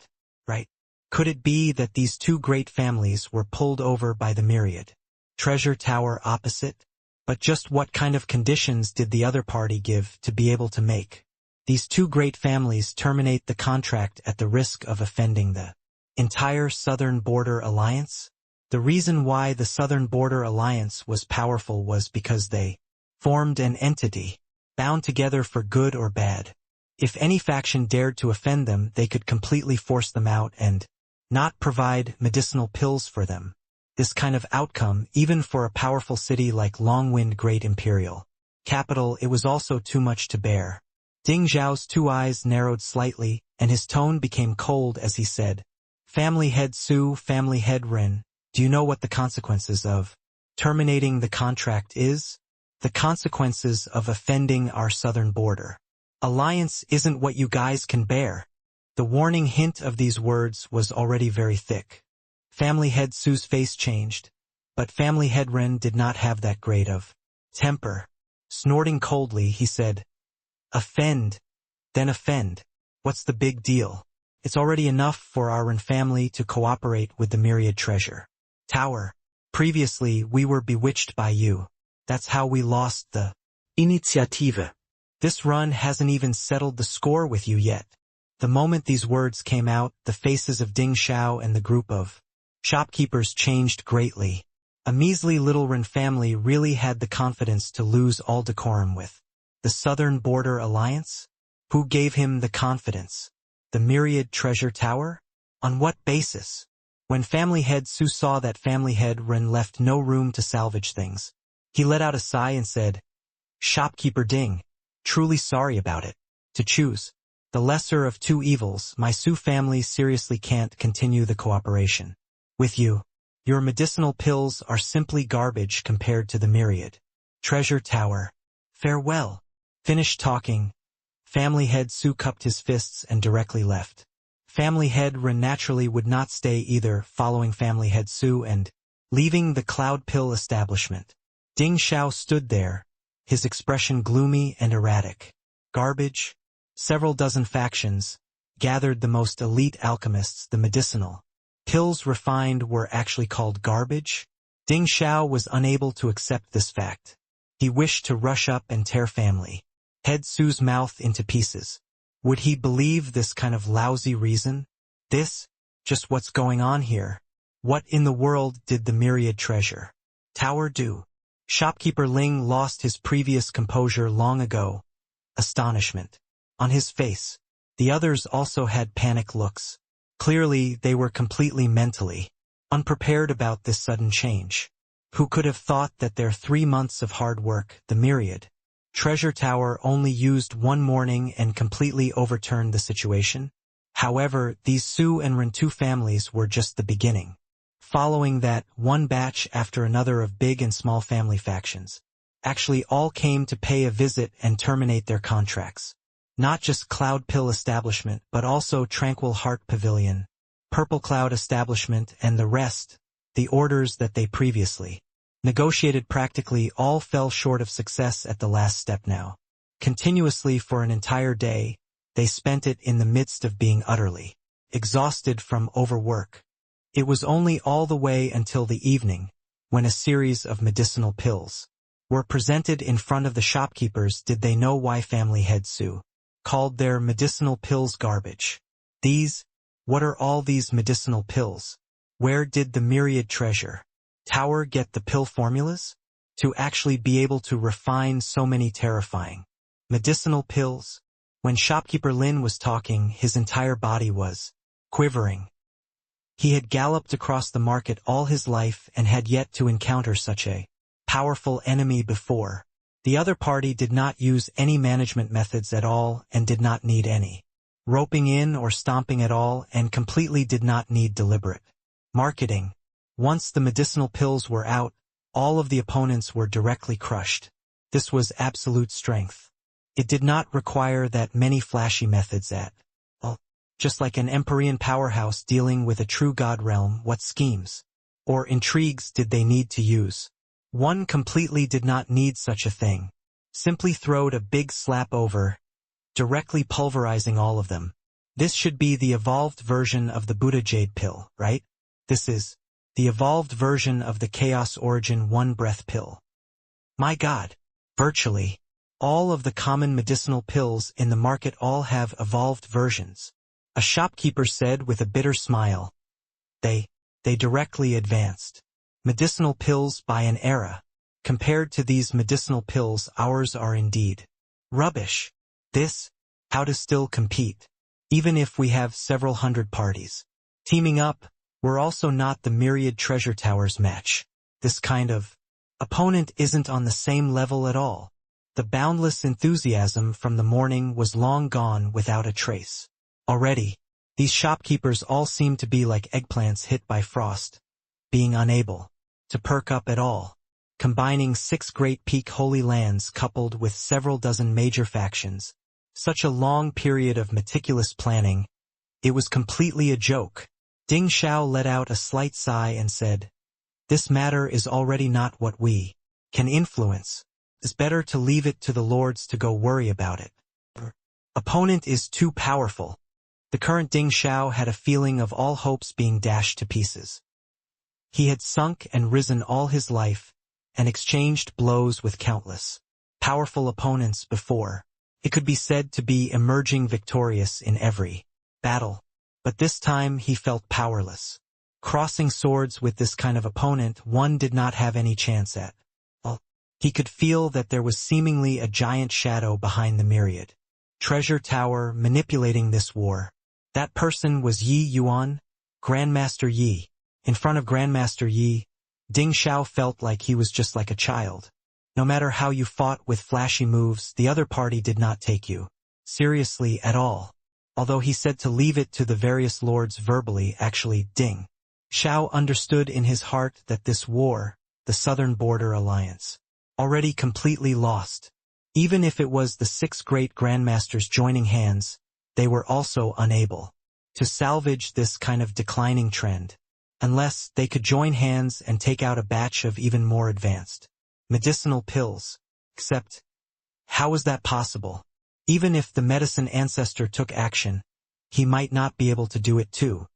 right. Could it be that these two great families were pulled over by the myriad treasure tower opposite? But just what kind of conditions did the other party give to be able to make these two great families terminate the contract at the risk of offending the entire Southern Border Alliance? The reason why the Southern Border Alliance was powerful was because they formed an entity, bound together for good or bad. If any faction dared to offend them, they could completely force them out and not provide medicinal pills for them. This kind of outcome, even for a powerful city like Longwind Great Imperial Capital, it was also too much to bear. Ding Zhao's two eyes narrowed slightly, and his tone became cold as he said, "Family head Su, family head Ren, do you know what the consequences of terminating the contract is? The consequences of offending our southern border alliance isn't what you guys can bear." The warning hint of these words was already very thick. Family head Su's face changed, but family head Ren did not have that grade of temper. Snorting coldly, he said, "Offend, then offend. What's the big deal? It's already enough for our Ren family to cooperate with the myriad treasure tower. Previously, we were bewitched by you. That's how we lost the Initiative. This run hasn't even settled the score with you yet." The moment these words came out, the faces of Ding Zhao and the group of shopkeepers changed greatly. A measly little Ren family really had the confidence to lose all decorum with the Southern Border Alliance? Who gave him the confidence? The Myriad Treasure Tower? On what basis? When family head Su saw that family head Ren left no room to salvage things, he let out a sigh and said, "Shopkeeper Ding, truly sorry about it. To choose the lesser of two evils, my Su family seriously can't continue the cooperation with you. Your medicinal pills are simply garbage compared to the Myriad Treasure Tower. Farewell." Finished talking, family head Su cupped his fists and directly left. Family head Ren naturally would not stay either, following family head Su and leaving the Cloud Pill establishment. Ding Zhao stood there, his expression gloomy and erratic. Garbage? Several dozen factions gathered the most elite alchemists. The medicinal pills refined were actually called garbage? Ding Zhao was unable to accept this fact. He wished to rush up and tear family head Su's mouth into pieces. Would he believe this kind of lousy reason? This? Just what's going on here? What in the world did the Myriad Treasure Tower do? Shopkeeper Ling lost his previous composure long ago. Astonishment on his face. The others also had panic looks. Clearly, they were completely mentally unprepared about this sudden change. Who could have thought that their 3 months of hard work, the Myriad Treasure Tower, only used one morning and completely overturned the situation? However, these Su and Rentu families were just the beginning. Following that, one batch after another of big and small family factions actually all came to pay a visit and terminate their contracts. Not just Cloud Pill Establishment, but also Tranquil Heart Pavilion, Purple Cloud Establishment, and the rest. The orders that they previously negotiated practically all fell short of success at the last step now. Continuously for an entire day, they spent it in the midst of being utterly exhausted from overwork. It was only all the way until the evening, when a series of medicinal pills were presented in front of the shopkeepers, did they know why family head Su called their medicinal pills garbage. What are all these medicinal pills? Where did the Myriad Treasure Tower get the pill formulas? To actually be able to refine so many terrifying medicinal pills? When shopkeeper Lin was talking, his entire body was quivering. He had galloped across the market all his life and had yet to encounter such a powerful enemy before. The other party did not use any management methods at all and did not need any roping in or stomping at all and completely did not need deliberate marketing. Once the medicinal pills were out, all of the opponents were directly crushed. This was absolute strength. It did not require that many flashy methods at all. Just like an Empyrean powerhouse dealing with a true god realm, what schemes or intrigues did they need to use? One completely did not need such a thing. Simply throwed a big slap over, directly pulverizing all of them. This should be the evolved version of the Buddha Jade pill, right? This is the evolved version of the Chaos Origin One Breath pill. My God, virtually all of the common medicinal pills in the market all have evolved versions. A shopkeeper said with a bitter smile. They directly advanced medicinal pills by an era. Compared to these medicinal pills, ours are indeed rubbish. How to still compete? Even if we have several hundred parties teaming up, we're also not the myriad treasure towers match. This kind of opponent isn't on the same level at all. The boundless enthusiasm from the morning was long gone without a trace. Already, these shopkeepers all seemed to be like eggplants hit by frost, being unable to perk up at all. Combining 6 great peak holy lands coupled with several dozen major factions. Such a long period of meticulous planning. It was completely a joke. Ding Xiao let out a slight sigh and said, "This matter is already not what we can influence. It's better to leave it to the lords to go worry about it. Opponent is too powerful." The current Ding Xiao had a feeling of all hopes being dashed to pieces. He had sunk and risen all his life, and exchanged blows with countless powerful opponents before. It could be said to be emerging victorious in every battle. But this time he felt powerless. Crossing swords with this kind of opponent, one did not have any chance at all. He could feel that there was seemingly a giant shadow behind the myriad treasure tower manipulating this war. That person was Yi Yuan, Grandmaster Yi. In front of Grandmaster Yi, Ding Xiao felt like he was just like a child. No matter how you fought with flashy moves, the other party did not take you seriously at all. Although he said to leave it to the various lords verbally, actually Ding Xiao understood in his heart that this war, the Southern Border Alliance, already completely lost. Even if it was the 6 great grandmasters joining hands, they were also unable to salvage this kind of declining trend, unless they could join hands and take out a batch of even more advanced medicinal pills. Except, how was that possible? Even if the medicine ancestor took action, he might not be able to do it too.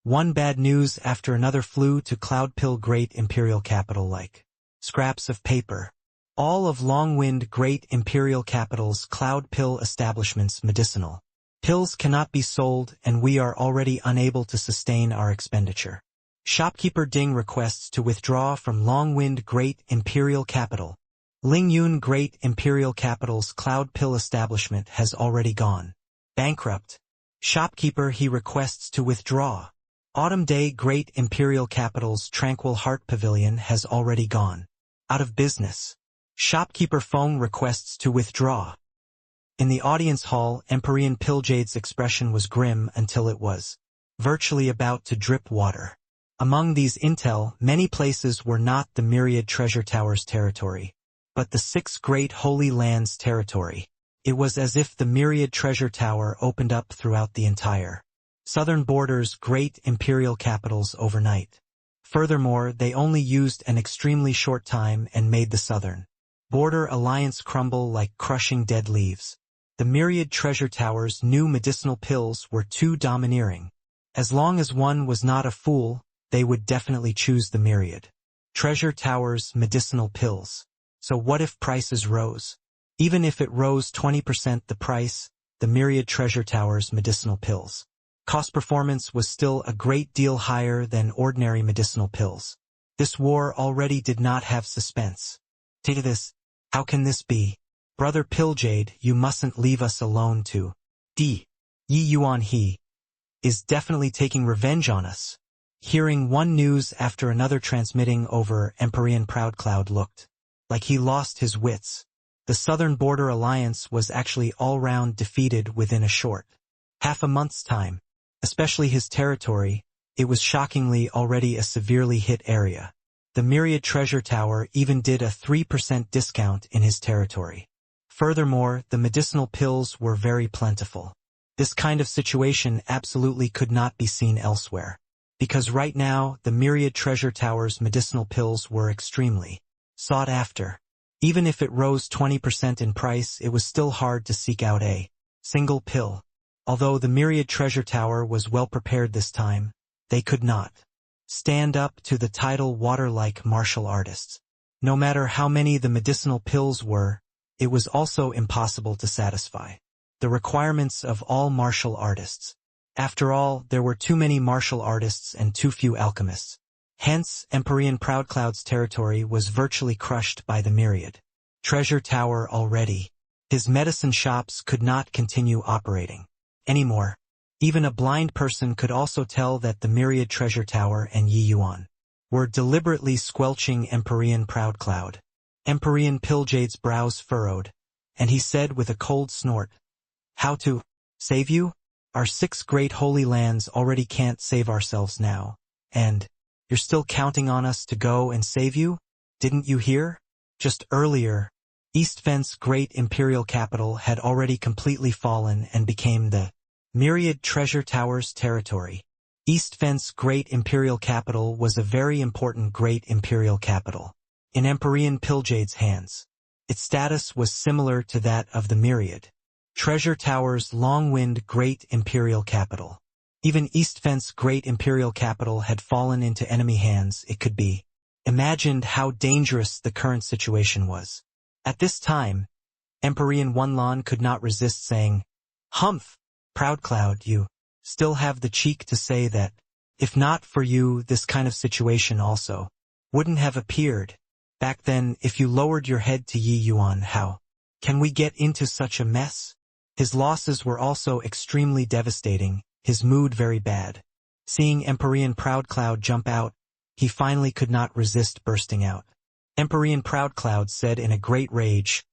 One bad news after another flew to Cloud Pill Great Imperial Capital like scraps of paper. All of Longwind Great Imperial Capital's Cloud Pill establishment's medicinal pills cannot be sold, and we are already unable to sustain our expenditure. Shopkeeper Ding requests to withdraw from Longwind Great Imperial Capital. Lingyun Great Imperial Capital's Cloud Pill establishment has already gone bankrupt. Shopkeeper he requests to withdraw. Autumn Day Great Imperial Capital's Tranquil Heart Pavilion has already gone out of business. Shopkeeper Feng requests to withdraw. In the audience hall, Empyrean Pilljade's expression was grim until it was virtually about to drip water. Among these intel, many places were not the myriad treasure towers territory, but the 6 great holy lands territory. It was as if the myriad treasure tower opened up throughout the entire southern border's great imperial capitals overnight. Furthermore, they only used an extremely short time and made the southern border alliance crumble like crushing dead leaves. The myriad treasure tower's new medicinal pills were too domineering. As long as one was not a fool, they would definitely choose the myriad treasure tower's medicinal pills. So what if prices rose? Even if it rose 20% the price, the myriad treasure tower's medicinal pills cost performance was still a great deal higher than ordinary medicinal pills. This war already did not have suspense. Take this. How can this be? Brother Pilljade, you mustn't leave us alone to Yi Yuan he is definitely taking revenge on us. Hearing one news after another transmitting over Empyrean Proudcloud looked like he lost his wits. The Southern Border Alliance was actually all-round defeated within a short half a month's time. Especially his territory, it was shockingly already a severely hit area. The Myriad Treasure Tower even did a 3% discount in his territory. Furthermore, the medicinal pills were very plentiful. This kind of situation absolutely could not be seen elsewhere. Because right now, the Myriad Treasure Tower's medicinal pills were extremely sought after. Even if it rose 20% in price, it was still hard to seek out a single pill. Although the Myriad Treasure Tower was well prepared this time, they could not stand up to the tidal water-like martial artists. No matter how many the medicinal pills were, it was also impossible to satisfy the requirements of all martial artists. After all, there were too many martial artists and too few alchemists. Hence, Empyrean Proudcloud's territory was virtually crushed by the Myriad Treasure Tower already. His medicine shops could not continue operating anymore. Even a blind person could also tell that the Myriad Treasure Tower and Yi Yuan were deliberately squelching Empyrean Proudcloud. Empyrean Pilljade's brows furrowed, and he said with a cold snort, "How to save you? Our 6 great holy lands already can't save ourselves now, and you're still counting on us to go and save you? Didn't you hear? Just earlier, East Fence great imperial capital had already completely fallen and became the Myriad Treasure Tower's territory. East Fence great imperial capital was a very important great imperial capital in Empyrean Pilljade's hands. Its status was similar to that of the Myriad Treasure Tower's Longwind great imperial capital. Even East Fence great imperial capital had fallen into enemy hands. It could be imagined how dangerous the current situation was. At this time, Empyrean Wanlan could not resist saying, "Humph, Proudcloud, you still have the cheek to say that, if not for you, this kind of situation also wouldn't have appeared. Back then, if you lowered your head to Yi Yuan, how can we get into such a mess?" His losses were also extremely devastating, his mood very bad. Seeing Empyrean Proudcloud jump out, he finally could not resist bursting out. Empyrean Proudcloud said in a great rage,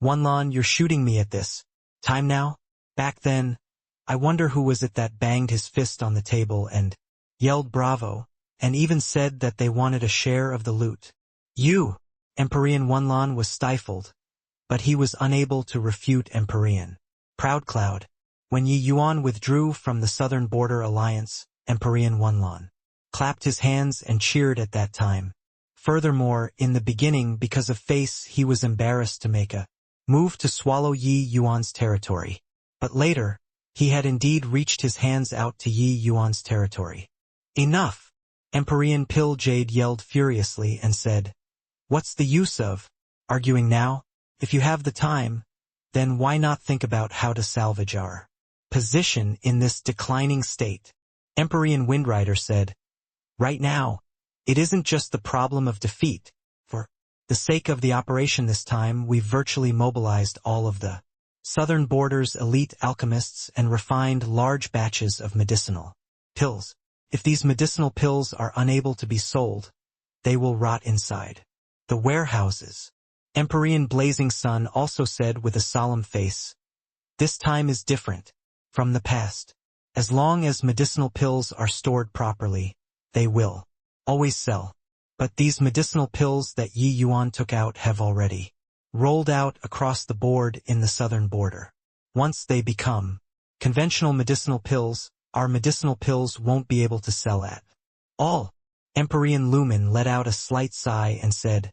"Wanlan, you're shooting me at this time now? Back then, I wonder who was it that banged his fist on the table and yelled bravo, and even said that they wanted a share of the loot. You!" Empyrean Wanlan was stifled, but he was unable to refute Empyrean Proudcloud. When Yi Yuan withdrew from the Southern Border Alliance, Empyrean Wanlan clapped his hands and cheered at that time. Furthermore, in the beginning, because of face, he was embarrassed to make a move to swallow Yi Yuan's territory. But later, he had indeed reached his hands out to Yi Yuan's territory. "Enough!" Empyrean Pilljade yelled furiously and said, "What's the use of arguing now? If you have the time, then why not think about how to salvage our position in this declining state?" Empyrean Windrider said, "Right now, it isn't just the problem of defeat. For the sake of the operation this time, we've virtually mobilized all of the Southern Border's elite alchemists and refined large batches of medicinal pills. If these medicinal pills are unable to be sold, they will rot inside the warehouses." Empyrean Blazing Sun also said with a solemn face, "This time is different from the past. As long as medicinal pills are stored properly, they will always sell. But these medicinal pills that Yi Yuan took out have already rolled out across the board in the Southern Border. Once they become conventional medicinal pills, our medicinal pills won't be able to sell at all." Empyrean Lumen let out a slight sigh and said,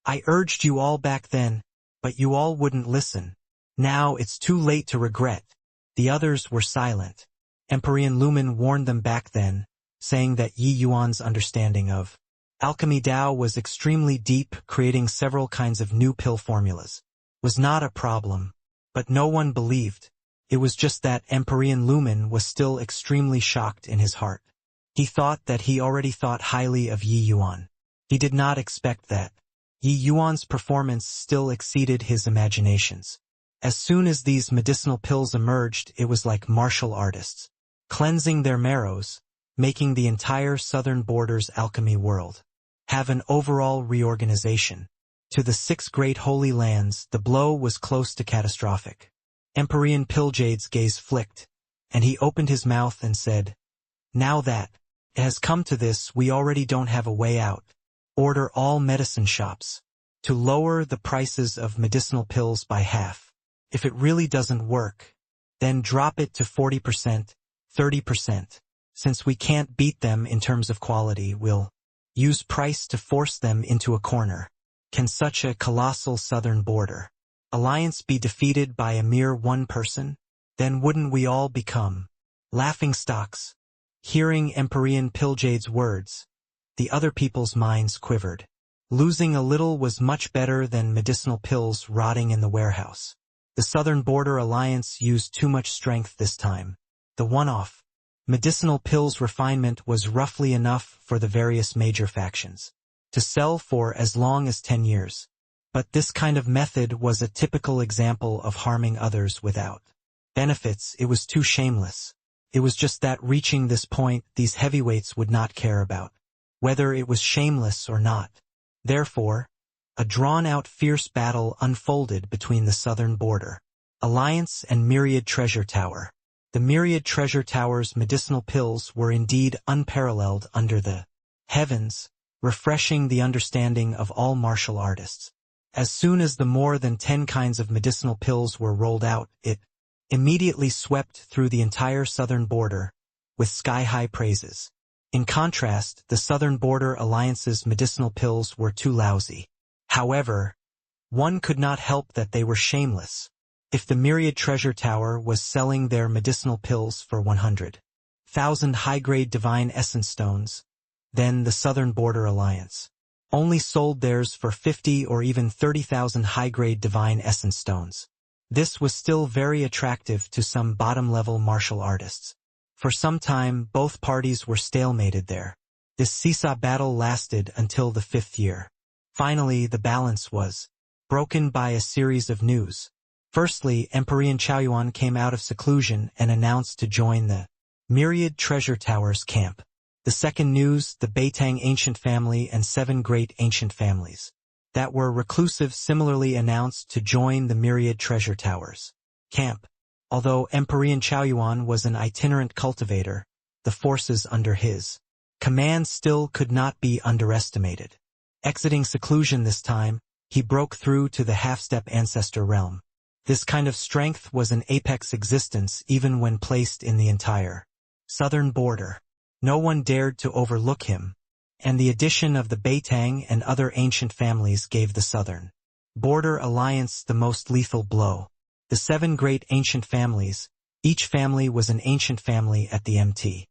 "I urged you all back then, but you all wouldn't listen. Now it's too late to regret." The others were silent. Empyrean Lumen warned them back then, saying that Yi Yuan's understanding of alchemy Dao was extremely deep. Creating several kinds of new pill formulas was not a problem, but no one believed. It was just that Empyrean Lumen was still extremely shocked in his heart. He thought that he already thought highly of Yi Yuan. He did not expect that Yi Yuan's performance still exceeded his imaginations. As soon as these medicinal pills emerged, it was like martial artists cleansing their marrows, making the entire Southern Border's alchemy world have an overall reorganization. To the 6 great holy lands, the blow was close to catastrophic. Empyrean Piljade's gaze flicked, and he opened his mouth and said, "Now that it has come to this, we already don't have a way out. Order all medicine shops to lower the prices of medicinal pills by half. If it really doesn't work, then drop it to 40%, 30%. Since we can't beat them in terms of quality, we'll use price to force them into a corner. Can such a colossal southern border alliance be defeated by a mere one person? Then wouldn't we all become laughingstocks?" Hearing Empyrean Piljade's words, the other people's minds quivered. Losing a little was much better than medicinal pills rotting in the warehouse. The Southern Border Alliance used too much strength this time. The one-off medicinal pills refinement was roughly enough for the various major factions to sell for as long as 10 years. But this kind of method was a typical example of harming others without benefits. It was too shameless. It was just that reaching this point, these heavyweights would not care about whether it was shameless or not. Therefore, a drawn-out fierce battle unfolded between the Southern Border Alliance and Myriad Treasure Tower. The Myriad Treasure Tower's medicinal pills were indeed unparalleled under the heavens, refreshing the understanding of all martial artists. As soon as the more than 10 kinds of medicinal pills were rolled out, it immediately swept through the entire southern border with sky-high praises. In contrast, the Southern Border Alliance's medicinal pills were too lousy. However, one could not help that they were shameless. If the Myriad Treasure Tower was selling their medicinal pills for 100,000 high-grade divine essence stones, then the Southern Border Alliance only sold theirs for 50 or even 30,000 high-grade divine essence stones. This was still very attractive to some bottom-level martial artists. For some time, both parties were stalemated there. This seesaw battle lasted until the 5th year. Finally, the balance was broken by a series of news. Firstly, Empyrean Chaoyuan came out of seclusion and announced to join the Myriad Treasure Tower's camp. The second news, the Beitang ancient family and 7 great ancient families that were reclusive similarly announced to join the Myriad Treasure Tower's camp. Although Empyrean Chaoyuan was an itinerant cultivator, the forces under his command still could not be underestimated. Exiting seclusion this time, he broke through to the half-step ancestor realm. This kind of strength was an apex existence even when placed in the entire southern border. No one dared to overlook him, and the addition of the Beitang and other ancient families gave the Southern Border Alliance the most lethal blow. The 7 great ancient families, each family was an ancient family at the Mt.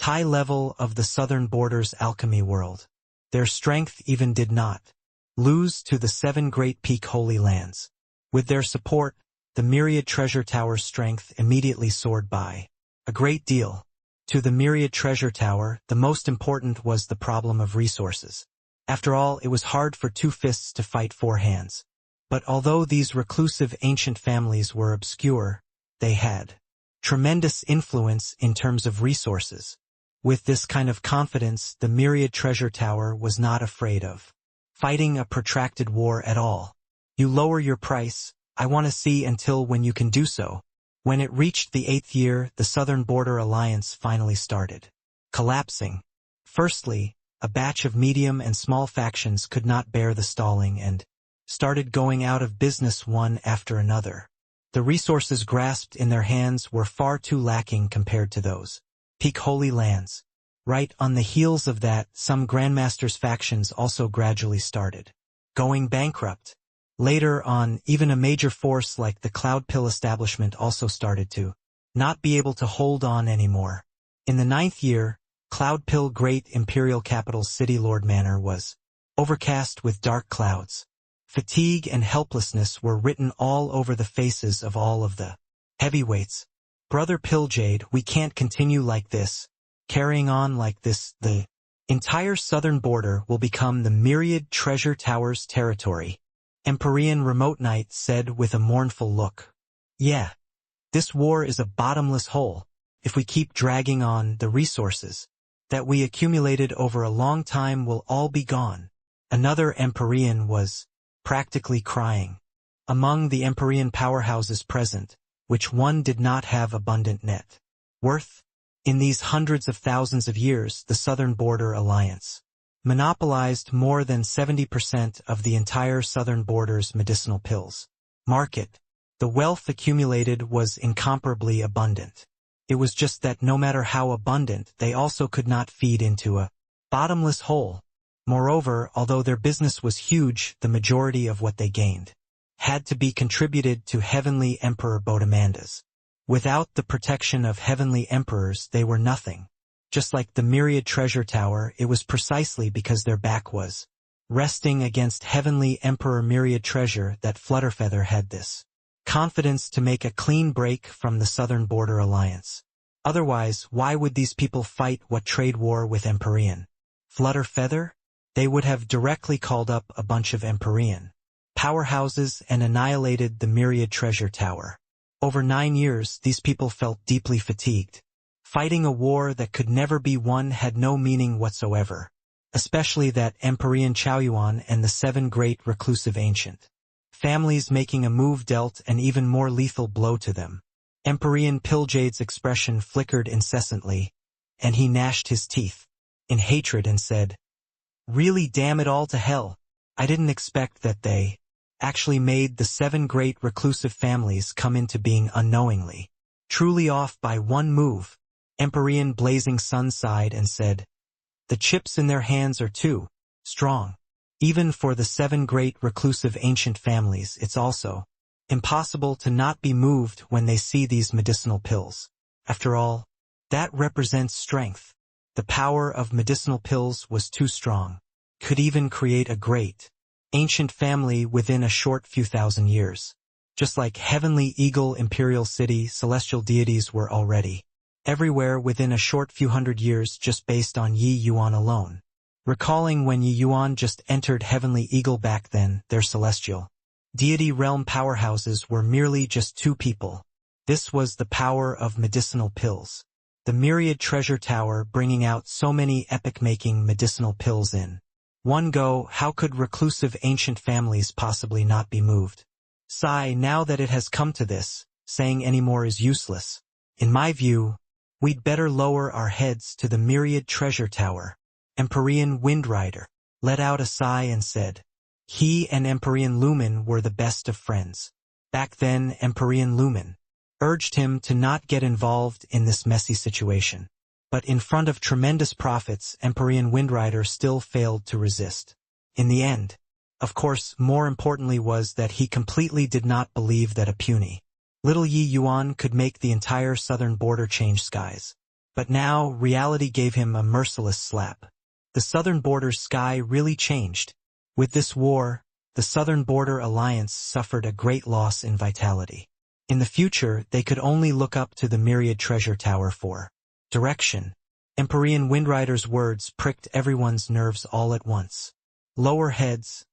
level of the southern border's alchemy world. Their strength even did not lose to the 7 great peak holy lands. With their support, the Myriad Treasure Tower's strength immediately soared by a great deal. To the Myriad Treasure Tower, the most important was the problem of resources. After all, it was hard for 2 fists to fight 4 hands. But although these reclusive ancient families were obscure, they had tremendous influence in terms of resources. With this kind of confidence, the Myriad Treasure Tower was not afraid of fighting a protracted war at all. You lower your price, I want to see until when you can do so. When it reached the 8th year, the Southern Border Alliance finally started collapsing. Firstly, a batch of medium and small factions could not bear the stalling and started going out of business one after another. The resources grasped in their hands were far too lacking compared to those peak holy lands. Right on the heels of that, some Grandmaster's factions also gradually started going bankrupt. Later on, even a major force like the Cloud Pill establishment also started to not be able to hold on anymore. In the 9th year, Cloud Pill Great Imperial Capital's City Lord Manor was overcast with dark clouds. Fatigue and helplessness were written all over the faces of all of the heavyweights. Brother Piljade, we can't continue like this. Carrying on like this, the entire southern border will become the Myriad Treasure Tower's territory. Empyrean Remote Knight said with a mournful look. Yeah, this war is a bottomless hole. If we keep dragging on, the resources that we accumulated over a long time will all be gone. Another Empyrean was practically crying. Among the Empyrean powerhouses present, which one did not have abundant net worth? In these hundreds of thousands of years, the Southern Border Alliance monopolized more than 70% of the entire Southern Border's medicinal pills market. The wealth accumulated was incomparably abundant. It was just that no matter how abundant, they also could not feed into a bottomless hole. Moreover, although their business was huge, the majority of what they gained had to be contributed to Heavenly Emperor Bodemandas. Without the protection of Heavenly Emperors, they were nothing. Just like the Myriad Treasure Tower, it was precisely because their back was resting against Heavenly Emperor Myriad Treasure that Flutterfeather had this confidence to make a clean break from the Southern Border Alliance. Otherwise, why would these people fight what trade war with Empyrean Flutterfeather? They would have directly called up a bunch of Empyrean powerhouses and annihilated the Myriad Treasure Tower. Over 9 years, these people felt deeply fatigued. Fighting a war that could never be won had no meaning whatsoever, especially that Empyrean Chaoyuan and the 7 great reclusive ancient families making a move dealt an even more lethal blow to them. Empyrean Piljade's expression flickered incessantly, and he gnashed his teeth in hatred and said, "Really, damn it all to hell. I didn't expect that they actually made the 7 great reclusive families come into being unknowingly. Truly off by one move." Empyrean Blazing Sun sighed and said, "The chips in their hands are too strong. Even for the 7 great reclusive ancient families, it's also impossible to not be moved when they see these medicinal pills. After all, that represents strength. The power of medicinal pills was too strong. Could even create a great ancient family within a short few thousand years. Just like Heavenly Eagle Imperial City, celestial deities were already everywhere within a short few hundred years just based on Yi Yuan alone. Recalling when Yi Yuan just entered Heavenly Eagle back then, their celestial deity realm powerhouses were merely just 2 people. This was the power of medicinal pills. The Myriad Treasure Tower bringing out so many epic-making medicinal pills in one go. How could reclusive ancient families possibly not be moved? Sigh, now that it has come to this, saying any more is useless. In my view, we'd better lower our heads to the Myriad Treasure Tower. Empyrean Windrider let out a sigh and said, he and Empyrean Lumen were the best of friends. Back then, Empyrean Lumen urged him to not get involved in this messy situation. But in front of tremendous profits, Empyrean Windrider still failed to resist. In the end, of course, more importantly was that he completely did not believe that a puny little Yi Yuan could make the entire southern border change skies. But now, reality gave him a merciless slap. The southern border's sky really changed. With this war, the Southern Border Alliance suffered a great loss in vitality. In the future, they could only look up to the Myriad Treasure Tower for direction. Empyrean Windrider's words pricked everyone's nerves all at once. Lower heads.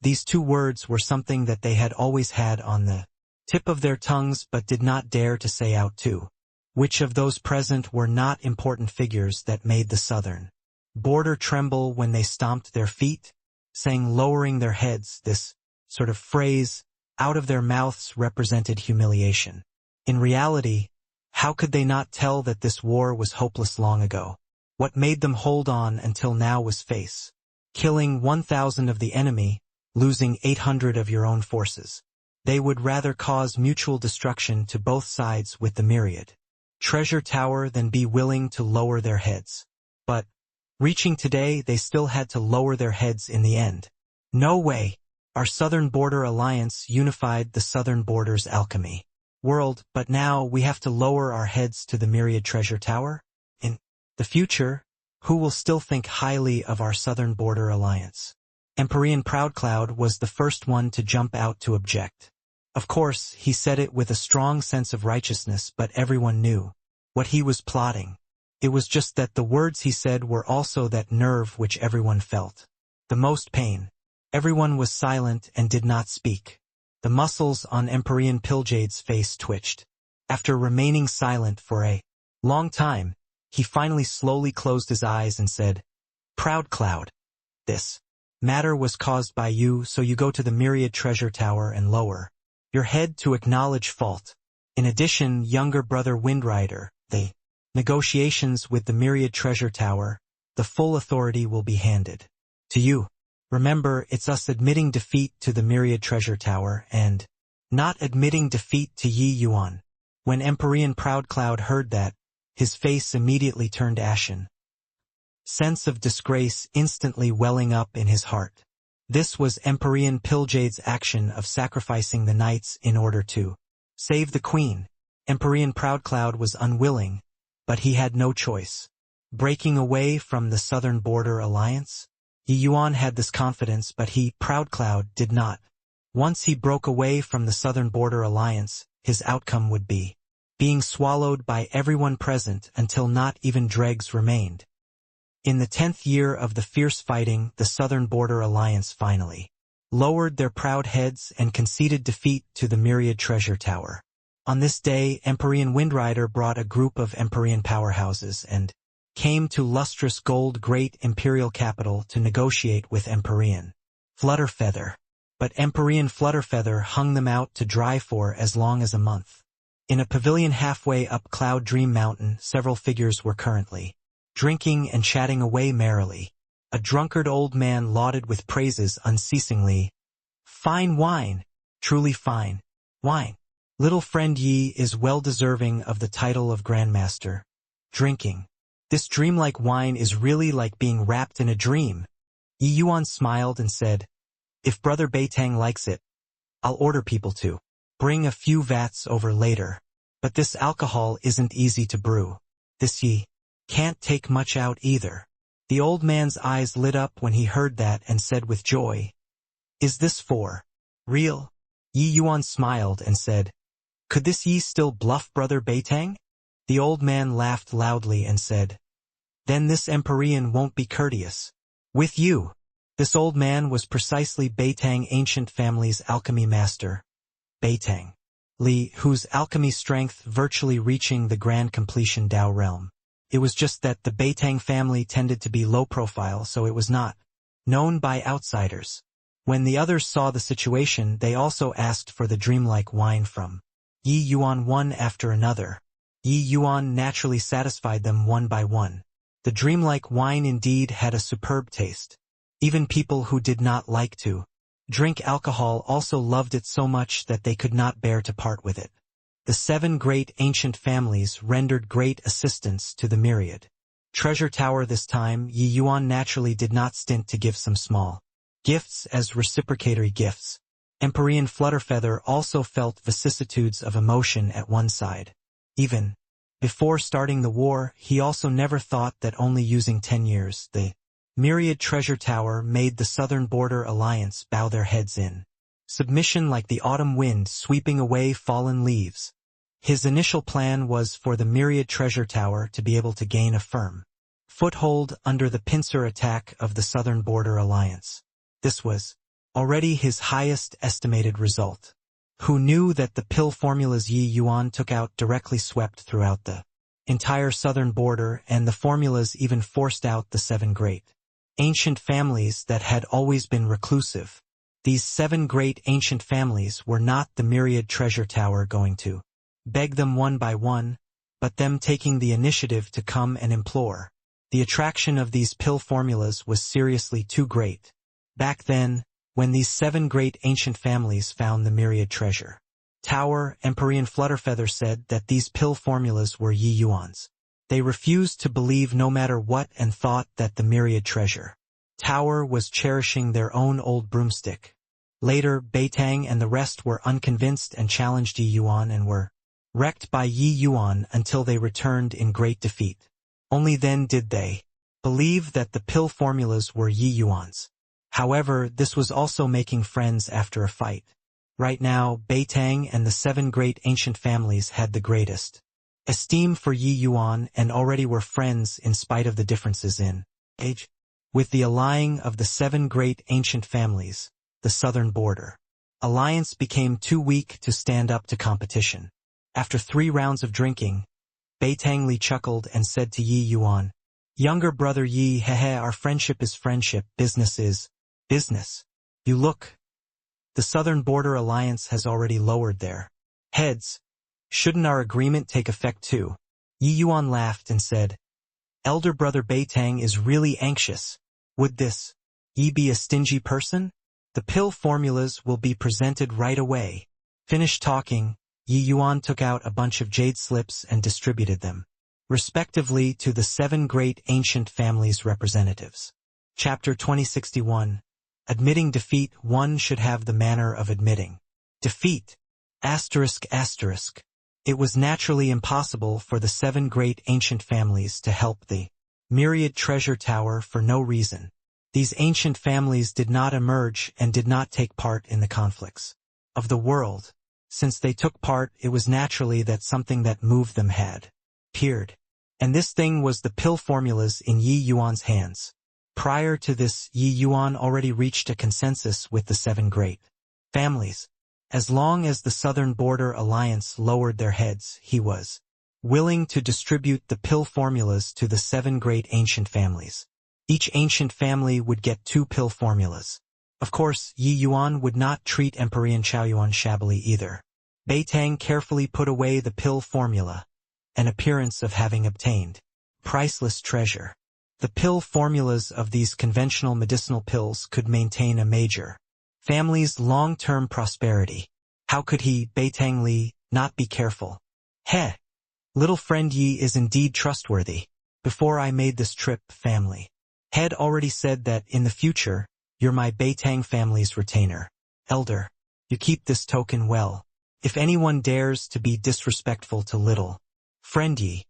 These 2 words were something that they had always had on the tip of their tongues but did not dare to say out to. Which of those present were not important figures that made the southern border tremble when they stomped their feet? Saying lowering their heads, this sort of phrase out of their mouths represented humiliation. In reality, how could they not tell that this war was hopeless long ago? What made them hold on until now was face killing 1,000 of the enemy, losing 800 of your own forces. They would rather cause mutual destruction to both sides with the Myriad Treasure Tower than be willing to lower their heads. But, reaching today, they still had to lower their heads in the end. No way. Our Southern Border Alliance unified the Southern Border's alchemy world, but now we have to lower our heads to the Myriad Treasure Tower? In the future, who will still think highly of our Southern Border Alliance? Empyrean Proudcloud was the first one to jump out to object. Of course, he said it with a strong sense of righteousness, but everyone knew what he was plotting. It was just that the words he said were also that nerve which everyone felt the most pain. Everyone was silent and did not speak. The muscles on Empyrean Piljade's face twitched. After remaining silent for a long time, he finally slowly closed his eyes and said, "Proudcloud, this Matter was caused by you, so you go to the Myriad Treasure Tower and lower your head to acknowledge fault. In addition, younger brother Windrider, the negotiations with the Myriad Treasure Tower, the full authority will be handed to you. Remember, it's us admitting defeat to the Myriad Treasure Tower and not admitting defeat to Yi Yuan. When Empyrean Proudcloud heard that, his face immediately turned ashen. Sense of disgrace instantly welling up in his heart. This was Empyrean Piljade's action of sacrificing the knights in order to save the queen. Empyrean Proudcloud was unwilling, but he had no choice. Breaking away from the Southern Border Alliance? Yi Yuan had this confidence, but he, Proudcloud, did not. Once he broke away from the Southern Border Alliance, his outcome would be being swallowed by everyone present until not even dregs remained. In the 10th year of the fierce fighting, the Southern Border Alliance finally lowered their proud heads and conceded defeat to the Myriad Treasure Tower. On this day, Empyrean Windrider brought a group of Empyrean powerhouses and came to lustrous gold great imperial capital to negotiate with Empyrean Flutterfeather. But Empyrean Flutterfeather hung them out to dry for as long as a month. In a pavilion halfway up Cloud Dream Mountain, several figures were currently drinking and chatting away merrily. A drunkard old man lauded with praises unceasingly. Fine wine, truly fine wine. Little friend Yi is well deserving of the title of Grandmaster. Drinking. This dreamlike wine is really like being wrapped in a dream. Yi Yuan smiled and said, if Brother Beitang likes it, I'll order people to bring a few vats over later. But this alcohol isn't easy to brew. This Yi can't take much out either. The old man's eyes lit up when he heard that and said with joy, is this for real? Yi Yuan smiled and said, could this Yi still bluff Brother Beitang? The old man laughed loudly and said, then this Empyrean won't be courteous with you. This old man was precisely Beitang ancient family's alchemy master, Beitang Li, whose alchemy strength virtually reaching the grand completion Dao realm. It was just that the Beitang family tended to be low profile, so it was not known by outsiders. When the others saw the situation, they also asked for the dreamlike wine from Yi Yuan one after another. Yi Yuan naturally satisfied them one by one. The dreamlike wine indeed had a superb taste. Even people who did not like to drink alcohol also loved it so much that they could not bear to part with it. The 7 great ancient families rendered great assistance to the Myriad Treasure Tower this time. Yi Yuan naturally did not stint to give some small gifts as reciprocatory gifts. Empyrean Flutterfeather also felt vicissitudes of emotion at one side. Even before starting the war, he also never thought that only using 10 years, the Myriad Treasure Tower made the Southern Border Alliance bow their heads in submission like the autumn wind sweeping away fallen leaves. His initial plan was for the Myriad Treasure Tower to be able to gain a firm foothold under the pincer attack of the Southern Border Alliance. This was already his highest estimated result. Who knew that the pill formulas Yi Yuan took out directly swept throughout the entire southern border, and the formulas even forced out the 7 great ancient families that had always been reclusive. These 7 great ancient families were not the Myriad Treasure Tower going to beg them one by one, but them taking the initiative to come and implore. The attraction of these pill formulas was seriously too great. Back then, when these 7 great ancient families found the Myriad Treasure Tower, Empyrean Flutterfeather said that these pill formulas were Yi Yuan's. They refused to believe no matter what and thought that the Myriad Treasure Tower was cherishing their own old broomstick. Later, Beitang and the rest were unconvinced and challenged Yi Yuan and were wrecked by Yi Yuan until they returned in great defeat. Only then did they believe that the pill formulas were Yi Yuan's. However, this was also making friends after a fight. Right now, Beitang and the 7 great ancient families had the greatest esteem for Yi Yuan and already were friends in spite of the differences in age. With the allying of the 7 great ancient families, the Southern Border Alliance became too weak to stand up to competition. After 3 rounds of drinking, Beitang Li chuckled and said to Yi Yuan, "Younger brother Yi, hehe, our friendship is friendship, business is Business. You look. The Southern Border Alliance has already lowered their heads. Shouldn't our agreement take effect too? Yi Yuan laughed and said, Elder Brother Beitang is really anxious. Would this Yi be a stingy person? The pill formulas will be presented right away. Finished talking, Yi Yuan took out a bunch of jade slips and distributed them, respectively, to the 7 great ancient families' representatives. Chapter 2061. Admitting defeat. One should have the manner of admitting defeat. ***. It was naturally impossible for the 7 great ancient families to help the myriad treasure tower for no reason. These ancient families did not emerge and did not take part in the conflicts of the world. Since they took part, it was naturally that something that moved them had appeared. And this thing was the pill formulas in Yi Yuan's hands. Prior to this, Yi Yuan already reached a consensus with the 7 great families. As long as the Southern Border Alliance lowered their heads, he was willing to distribute the pill formulas to the 7 great ancient families. Each ancient family would get 2 pill formulas. Of course, Yi Yuan would not treat Emperor Chaoyuan shabbily either. Beitang carefully put away the pill formula, an appearance of having obtained priceless treasure. The pill formulas of these conventional medicinal pills could maintain a major family's long-term prosperity. How could he, Beitang Li, not be careful? Heh! Little friend Yi is indeed trustworthy. Before I made this trip, family head already said that in the future, you're my Beitang family's retainer. Elder, you keep this token well. If anyone dares to be disrespectful to little friend Yi,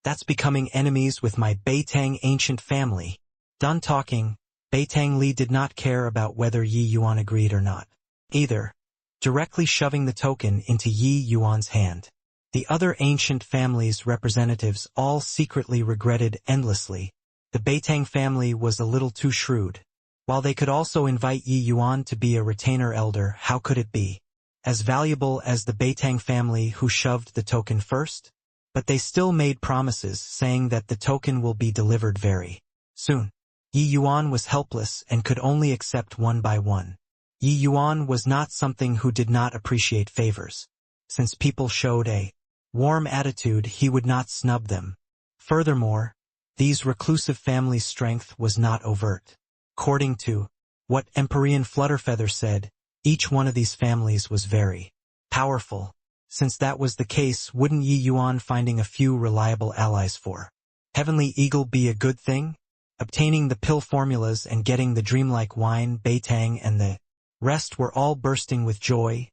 that's becoming enemies with my Beitang ancient family. Done talking, Beitang Li did not care about whether Yi Yuan agreed or not, either, directly shoving the token into Yi Yuan's hand. The other ancient family's representatives all secretly regretted endlessly. The Beitang family was a little too shrewd. While they could also invite Yi Yuan to be a retainer elder, how could it be as valuable as the Beitang family who shoved the token first? But they still made promises, saying that the token will be delivered very soon. Yi Yuan was helpless and could only accept one by one. Yi Yuan was not something who did not appreciate favors. Since people showed a warm attitude, he would not snub them. Furthermore, these reclusive families' strength was not overt. According to what Emperor Flutterfeather said, each one of these families was very powerful. Since that was the case, wouldn't Yi Yuan finding a few reliable allies for Heavenly Eagle be a good thing? Obtaining the pill formulas and getting the dreamlike wine, Beitang and the rest were all bursting with joy,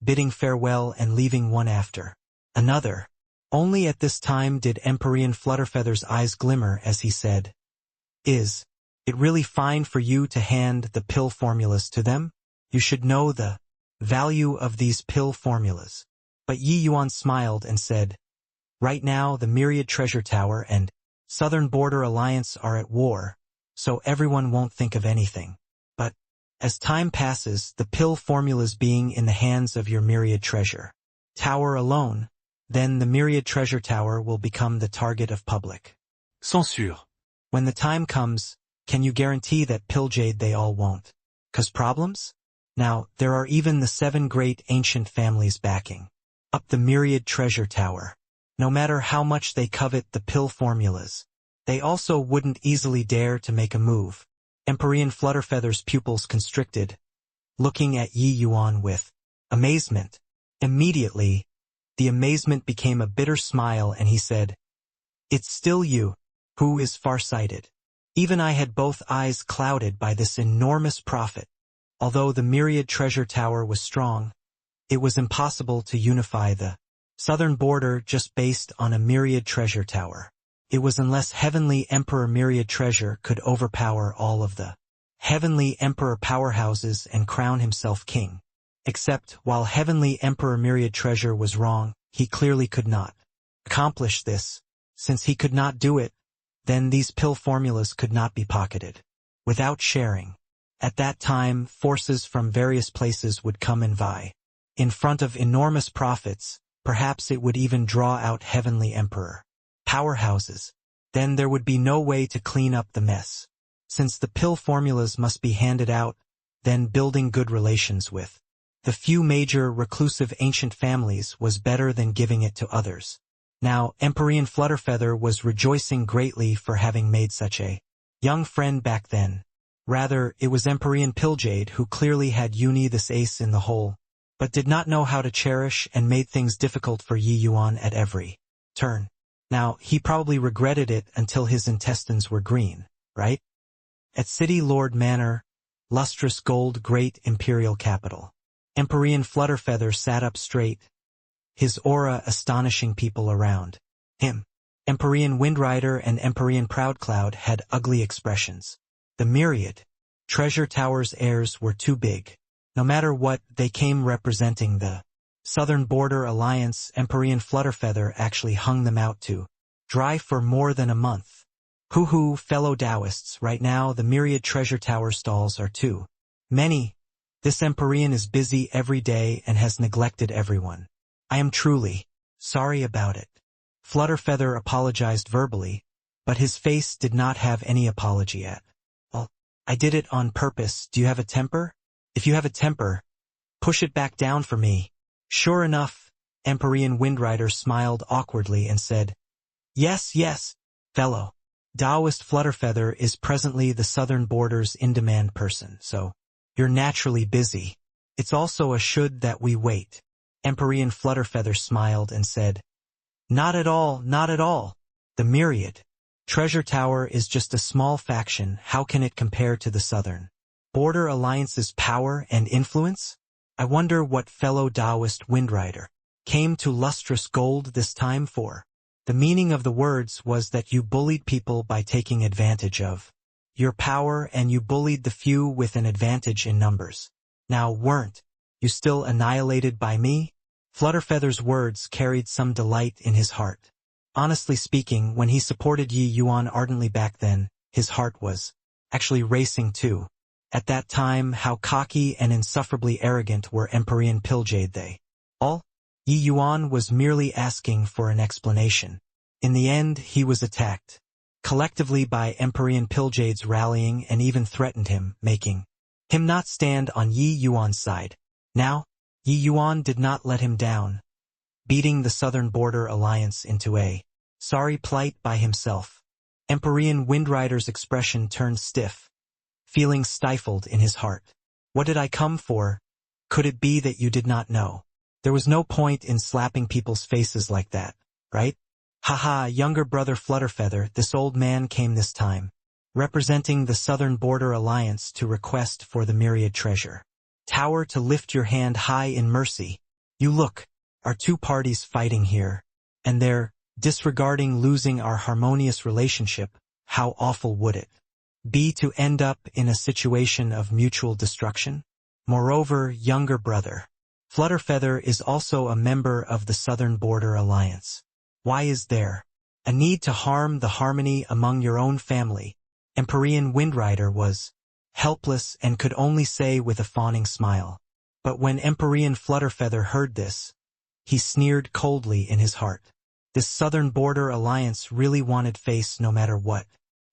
bidding farewell and leaving one after another. Only at this time did Emperor Flutterfeather's eyes glimmer as he said, Is it really fine for you to hand the pill formulas to them? You should know the value of these pill formulas. But Yi Yuan smiled and said, Right now the Myriad Treasure Tower and Southern Border Alliance are at war, so everyone won't think of anything. But as time passes, the pill formulas being in the hands of your Myriad Treasure Tower alone, then the Myriad Treasure Tower will become the target of public censure. When the time comes, can you guarantee that pill jade they all won't cause problems? Now, there are even the 7 great ancient families backing up the Myriad Treasure Tower. No matter how much they covet the pill formulas, they also wouldn't easily dare to make a move. Emperor Flutterfeather's pupils constricted, looking at Yi Yuan with amazement. Immediately, the amazement became a bitter smile and he said, It's still you, who is far-sighted. Even I had both eyes clouded by this enormous profit. Although the Myriad Treasure Tower was strong, it was impossible to unify the southern border just based on a Myriad Treasure Tower. It was unless Heavenly Emperor Myriad Treasure could overpower all of the Heavenly Emperor powerhouses and crown himself king. Except, while Heavenly Emperor Myriad Treasure was wrong, he clearly could not accomplish this. Since he could not do it, then these pill formulas could not be pocketed without sharing. At that time, forces from various places would come and vie. In front of enormous profits, perhaps it would even draw out Heavenly Emperor powerhouses. Then there would be no way to clean up the mess. since the pill formulas must be handed out, then building good relations with the few major reclusive ancient families was better than giving it to others. Now, Empyrean Flutterfeather was rejoicing greatly for having made such a young friend back then. Rather, it was Empyrean Pilljade who clearly had Uni this ace in the hole, but did not know how to cherish and made things difficult for Yi Yuan at every turn. Now, he probably regretted it until his intestines were green, right? At City Lord Manor, lustrous gold great imperial capital, Empyrean Flutterfeather sat up straight, his aura astonishing people around him. Empyrean Windrider and Empyrean Proudcloud had ugly expressions. The myriad treasure tower's heirs were too big. No matter what, they came representing the Southern Border Alliance. Empyrean Flutterfeather actually hung them out to dry for more than a month. Hoo-hoo, fellow Taoists, right now the myriad treasure tower stalls are too many. This Empyrean is busy every day and has neglected everyone. I am truly sorry about it. Flutterfeather apologized verbally, but his face did not have any apology yet. Well, I did it on purpose. Do you have a temper? If you have a temper, push it back down for me. Sure enough, Empyrean Windrider smiled awkwardly and said, Yes, fellow. Taoist Flutterfeather is presently the Southern Border's in-demand person, so you're naturally busy. It's also a should that we wait. Empyrean Flutterfeather smiled and said, Not at all. The myriad treasure tower is just a small faction. How can it compare to the Southern Border Alliance's power and influence? I wonder what fellow Taoist Windrider came to lustrous gold this time for. The meaning of the words was that you bullied people by taking advantage of your power, and you bullied the few with an advantage in numbers. Now, weren't you still annihilated by me? Flutterfeather's words carried some delight in his heart. Honestly speaking, when he supported Yi Yuan ardently back then, his heart was actually racing too. At that time, how cocky and insufferably arrogant were Empyrean Pilljade they all? Yi Yuan was merely asking for an explanation. In the end, he was attacked collectively by Empyrean Pilljade's rallying and even threatened him, making him not stand on Yi Yuan's side. Now, Yi Yuan did not let him down, beating the Southern Border Alliance into a sorry plight by himself. Empyrean Windrider's expression turned stiff, feeling stifled in his heart. What did I come for? Could it be that you did not know? There was no point in slapping people's faces like that, right? Haha, younger brother Flutterfeather, this old man came this time, representing the Southern Border Alliance to request for the myriad treasure tower to lift your hand high in mercy. You look, our two parties fighting here, and they're disregarding losing our harmonious relationship. How awful would it be to end up in a situation of mutual destruction? Moreover, younger brother Flutterfeather is also a member of the Southern Border Alliance. Why is there a need to harm the harmony among your own family? Empyrean Windrider was helpless and could only say with a fawning smile. But when Empyrean Flutterfeather heard this, he sneered coldly in his heart. This Southern Border Alliance really wanted face no matter what.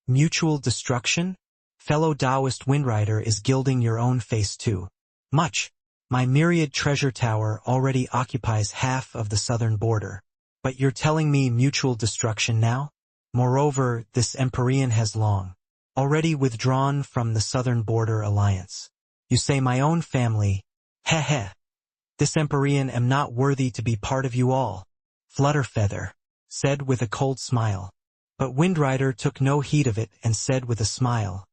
Mutual destruction? Fellow Taoist Windrider is gilding your own face too much. My myriad treasure tower already occupies half of the Southern Border. But you're telling me mutual destruction now? Moreover, this Empyrean has long already withdrawn from the Southern Border Alliance. You say my own family? Heh. This Empyrean am not worthy to be part of you all, Flutterfeather said with a cold smile. But Windrider took no heed of it and said with a smile,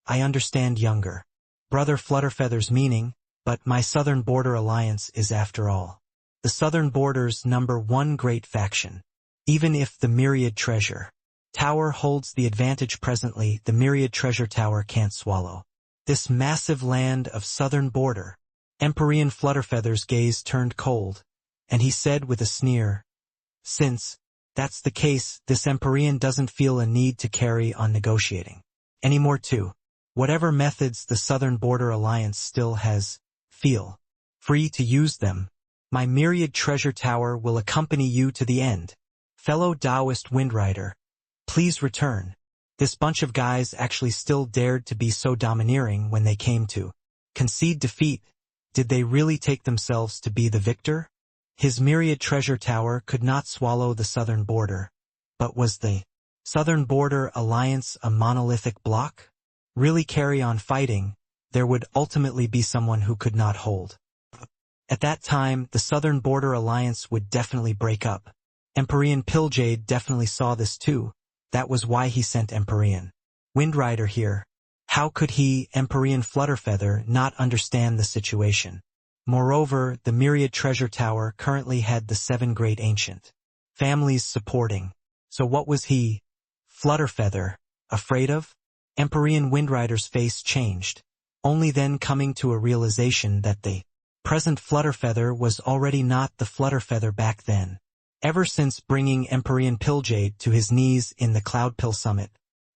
I understand younger brother Flutterfeather's meaning, but my Southern Border Alliance is after all the Southern Border's #1 great faction. Even if the myriad treasure tower holds the advantage presently, the myriad treasure tower can't swallow this massive land of Southern Border. Empyrean Flutterfeather's gaze turned cold, and he said with a sneer, Since that's the case, this Empyrean doesn't feel a need to carry on negotiating anymore too. Whatever methods the Southern Border Alliance still has, feel free to use them. My myriad treasure tower will accompany you to the end. Fellow Taoist Windrider, please return. This bunch of guys actually still dared to be so domineering when they came to concede defeat. Did they really take themselves to be the victor? His myriad treasure tower could not swallow the southern border. But was the Southern Border Alliance a monolithic bloc? Really carry on fighting, there would ultimately be someone who could not hold. At that time, the Southern Border Alliance would definitely break up. Empyrean Pilljade definitely saw this too. That was why he sent Empyrean Windrider here. How could he, Empyrean Flutterfeather, not understand the situation? Moreover, the Myriad Treasure Tower currently had the 7 great ancient families supporting. So what was he, Flutterfeather, afraid of? Empyrean Windrider's face changed, only then coming to a realization that the present Flutterfeather was already not the Flutterfeather back then. Ever since bringing Empyrean Pilljade to his knees in the Cloudpill Summit,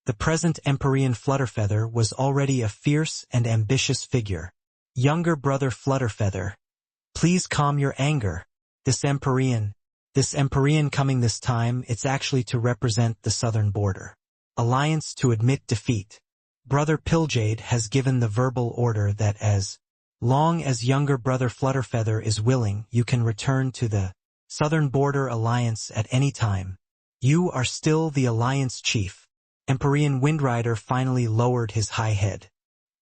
the present Empyrean Flutterfeather was already a fierce and ambitious figure. Younger brother Flutterfeather, please calm your anger. This Empyrean coming this time, it's actually to represent the Southern Border Alliance to admit defeat. Brother Pilljade has given the verbal order that as long as younger brother Flutterfeather is willing, you can return to the Southern Border Alliance at any time. You are still the Alliance chief. Empyrean Windrider finally lowered his high head.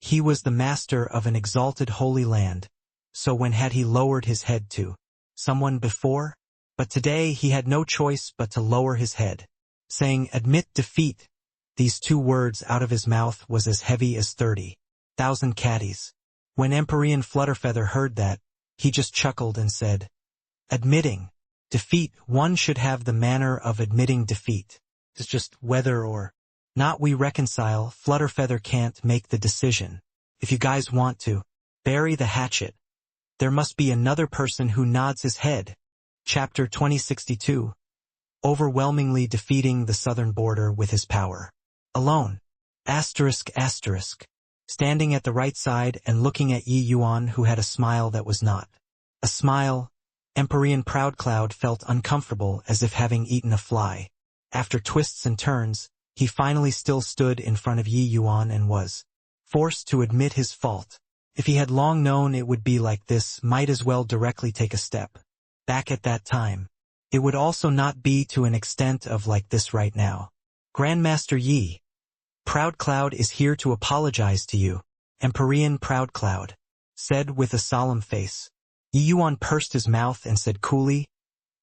He was the master of an exalted holy land, so when had he lowered his head to someone before? But today he had no choice but to lower his head, saying, "Admit defeat." These 2 words out of his mouth was as heavy as 30,000 caddies. When Empyrean Flutterfeather heard that, he just chuckled and said, "Admitting defeat, one should have the manner of admitting defeat. It's just whether or not we reconcile. Flutterfeather can't make the decision. If you guys want to bury the hatchet, there must be another person who nods his head." Chapter 2062. Overwhelmingly defeating the southern border with his power. Alone. Asterisk. Standing at the right side and looking at Yi Yuan, who had a smile that was not a smile, Empyrean Proudcloud felt uncomfortable, as if having eaten a fly. After twists and turns, he finally still stood in front of Yi Yuan and was forced to admit his fault. If he had long known it would be like this, might as well directly take a step back at that time. It would also not be to an extent of like this right now. Grandmaster Yi, Proudcloud is here to apologize to you. Empyrean Proudcloud said with a solemn face. Yi Yuan pursed his mouth and said coolly,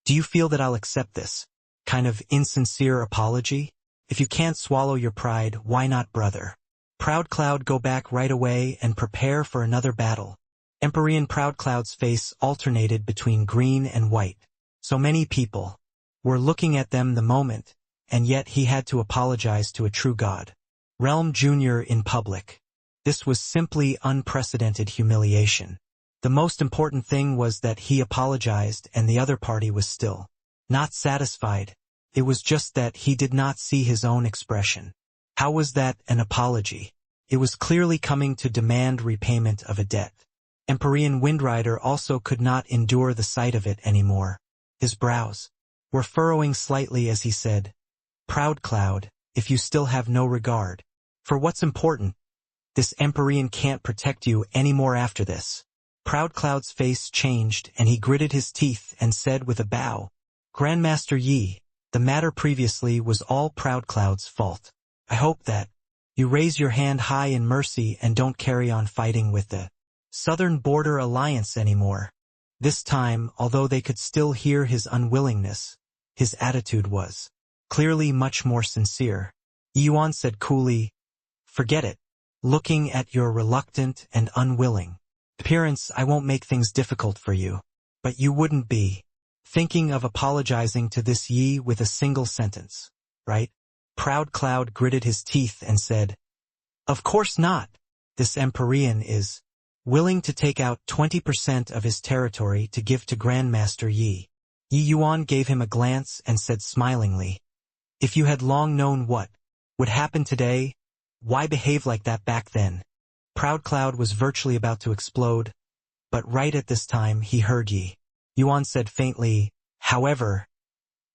"Do you feel that I'll accept this kind of insincere apology? If you can't swallow your pride, why not, brother? Proudcloud, go back right away and prepare for another battle." Empyrean Proudcloud's face alternated between green and white. So many people were looking at them the moment, and yet he had to apologize to a true god. Realm Jr. in public. This was simply unprecedented humiliation. The most important thing was that he apologized and the other party was still not satisfied. It was just that he did not see his own expression. How was that an apology? It was clearly coming to demand repayment of a debt. Empyrean Windrider also could not endure the sight of it anymore. His brows were furrowing slightly as he said, "Proudcloud, if you still have no regard for what's important, this Empyrean can't protect you anymore after this." Proudcloud's face changed and he gritted his teeth and said with a bow, "Grandmaster Yi, the matter previously was all Proudcloud's fault. I hope that you raise your hand high in mercy and don't carry on fighting with the Southern Border Alliance anymore." This time, although they could still hear his unwillingness, his attitude was clearly much more sincere. Yi Yuan said coolly, "Forget it. Looking at your reluctant and unwilling appearance, I won't make things difficult for you. But you wouldn't be thinking of apologizing to this Yi with a single sentence, right?" Proudcloud gritted his teeth and said, "Of course not. This Empyrean is willing to take out 20% of his territory to give to Grandmaster Yi." Yi Yuan gave him a glance and said smilingly, "If you had long known what would happen today, why behave like that back then?" Proudcloud was virtually about to explode, but right at this time he heard Yi Yuan said faintly, "However,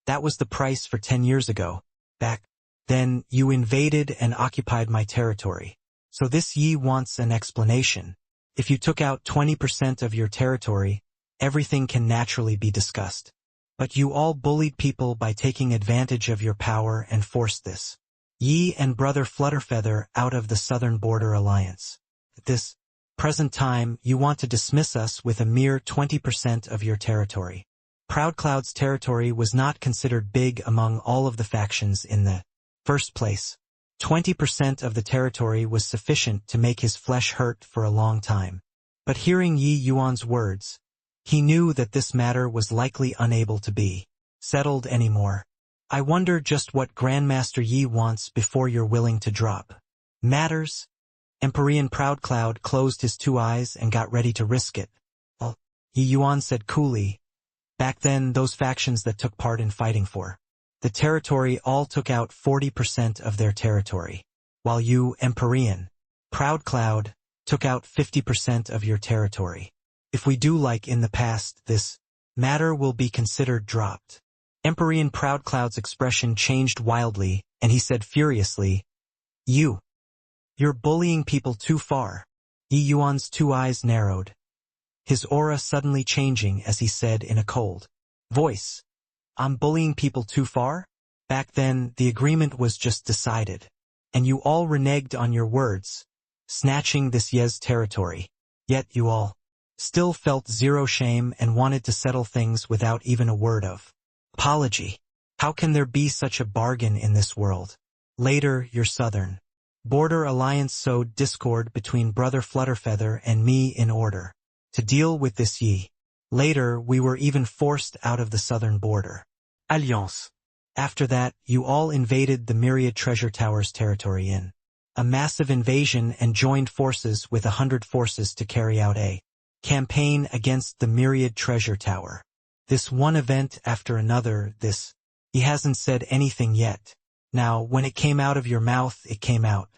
that was the price for 10 years ago. Back Then you invaded and occupied my territory. So this Yi wants an explanation. If you took out 20% of your territory, everything can naturally be discussed. But you all bullied people by taking advantage of your power and forced this Yi and brother Flutterfeather out of the Southern Border Alliance. At this present time, you want to dismiss us with a mere 20% of your territory. Proudcloud's territory was not considered big among all of the factions in the first place. 20% of the territory was sufficient to make his flesh hurt for a long time. But hearing Yi Yuan's words, he knew that this matter was likely unable to be settled anymore. I wonder just what Grandmaster Yi wants before you're willing to drop matters. Empyrean Proudcloud closed his two eyes and got ready to risk it. Well, Yi Yuan said coolly, back then those factions that took part in fighting for the territory all took out 40% of their territory, while you, Empyrean Proudcloud, took out 50% of your territory. If we do like in the past, this matter will be considered dropped. Empyrean Proudcloud's expression changed wildly, and he said furiously, You're bullying people too far. Yi Yuan's two eyes narrowed, his aura suddenly changing as he said in a cold voice, I'm bullying people too far? Back then, the agreement was just decided, and you all reneged on your words, snatching this Ye's territory. Yet you all still felt zero shame and wanted to settle things without even a word of apology. How can there be such a bargain in this world? Later, your Southern Border Alliance sowed discord between Brother Flutterfeather and me in order to deal with this Yi. Later, we were even forced out of the Southern Border Alliance. After that, you all invaded the Myriad Treasure Tower's territory in a massive invasion and joined forces with 100 forces to carry out a campaign against the Myriad Treasure Tower. This one event after another, he hasn't said anything yet. Now, when it came out of your mouth, it came out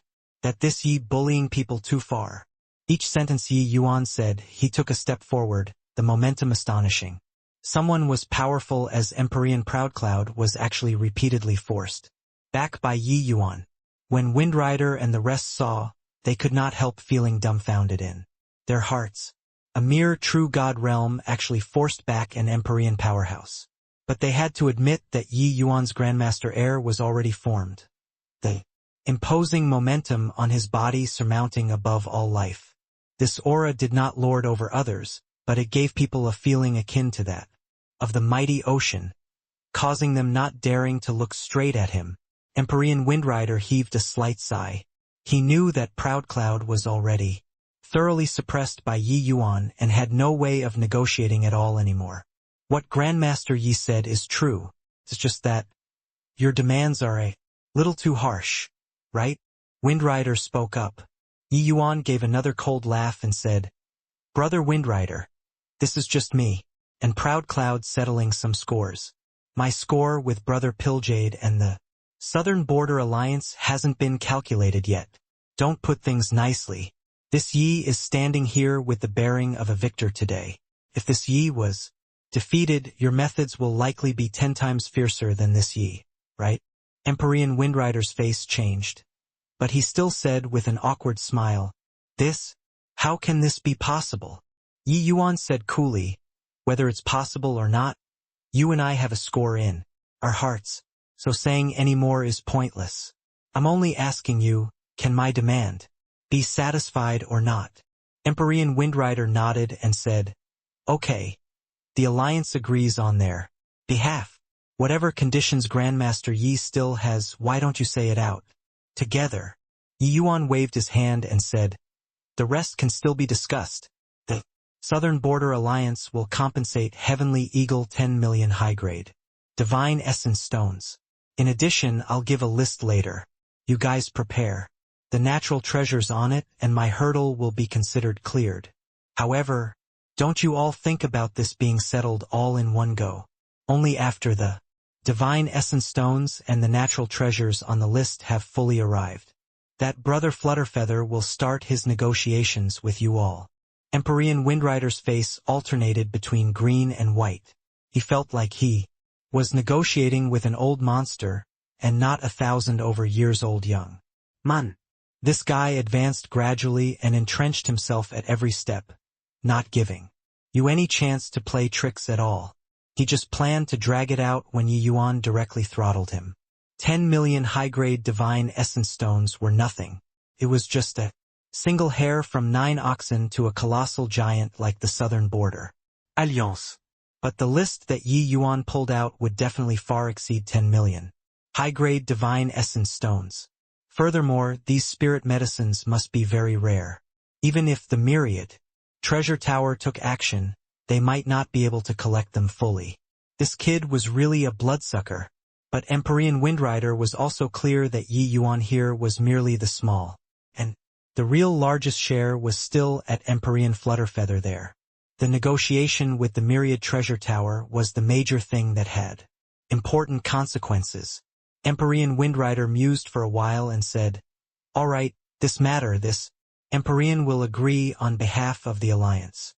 that this Yi bullying people too far. Each sentence Yi Yuan said, he took a step forward, the momentum astonishing. Someone as powerful as Empyrean Proudcloud was actually repeatedly forced back by Yi Yuan. When Windrider and the rest saw, they could not help feeling dumbfounded in their hearts. A mere true god realm actually forced back an Empyrean powerhouse. But they had to admit that Yi Yuan's Grandmaster heir was already formed. The imposing momentum on his body surmounting above all life. This aura did not lord over others, but it gave people a feeling akin to that of the mighty ocean, causing them not daring to look straight at him. Empyrean Windrider heaved a slight sigh. He knew that Proudcloud was already thoroughly suppressed by Yi Yuan and had no way of negotiating at all anymore. What Grandmaster Yi said is true. It's just that your demands are a little too harsh, right? Windrider spoke up. Yi Yuan gave another cold laugh and said, Brother Windrider, this is just me, and Proudcloud settling some scores. My score with Brother Pilljade and the Southern Border Alliance hasn't been calculated yet. Don't put things nicely. This Yi is standing here with the bearing of a victor today. If this Yi was defeated, your methods will likely be 10 times fiercer than this Yi, right? Empyrean Windrider's face changed. But he still said with an awkward smile, how can this be possible? Yi Yuan said coolly, whether it's possible or not, you and I have a score in our hearts, so saying any more is pointless. I'm only asking you, can my demand be satisfied or not? Empyrean Windrider nodded and said, okay. The Alliance agrees on their behalf. Whatever conditions Grandmaster Yi still has, why don't you say it out together? Yi Yuan waved his hand and said, the rest can still be discussed. The Southern Border Alliance will compensate Heavenly Eagle 10 million high-grade Divine Essence stones. In addition, I'll give a list later. You guys prepare. The natural treasures on it, and my hurdle will be considered cleared. However, don't you all think about this being settled all in one go. Only after the Divine Essence stones and the natural treasures on the list have fully arrived. That Brother Flutterfeather will start his negotiations with you all. Empyrean Windrider's face alternated between green and white. He felt like he was negotiating with an old monster, and not 1,000 over years old young. Man. This guy advanced gradually and entrenched himself at every step, not giving you any chance to play tricks at all. He just planned to drag it out when Yi Yuan directly throttled him. 10 million high-grade divine essence stones were nothing. It was just a single hair from 9 oxen to a colossal giant like the southern border. Alliance. But the list that Yi Yuan pulled out would definitely far exceed 10 million high-grade divine essence stones. Furthermore, these spirit medicines must be very rare. Even if the myriad treasure tower took action, they might not be able to collect them fully. This kid was really a bloodsucker. But Empyrean Windrider was also clear that Yi Yuan here was merely the small, and the real largest share was still at Empyrean Flutterfeather there. The negotiation with the Myriad Treasure Tower was the major thing that had important consequences. Empyrean Windrider mused for a while and said, "All right, this Empyrean will agree on behalf of the Alliance."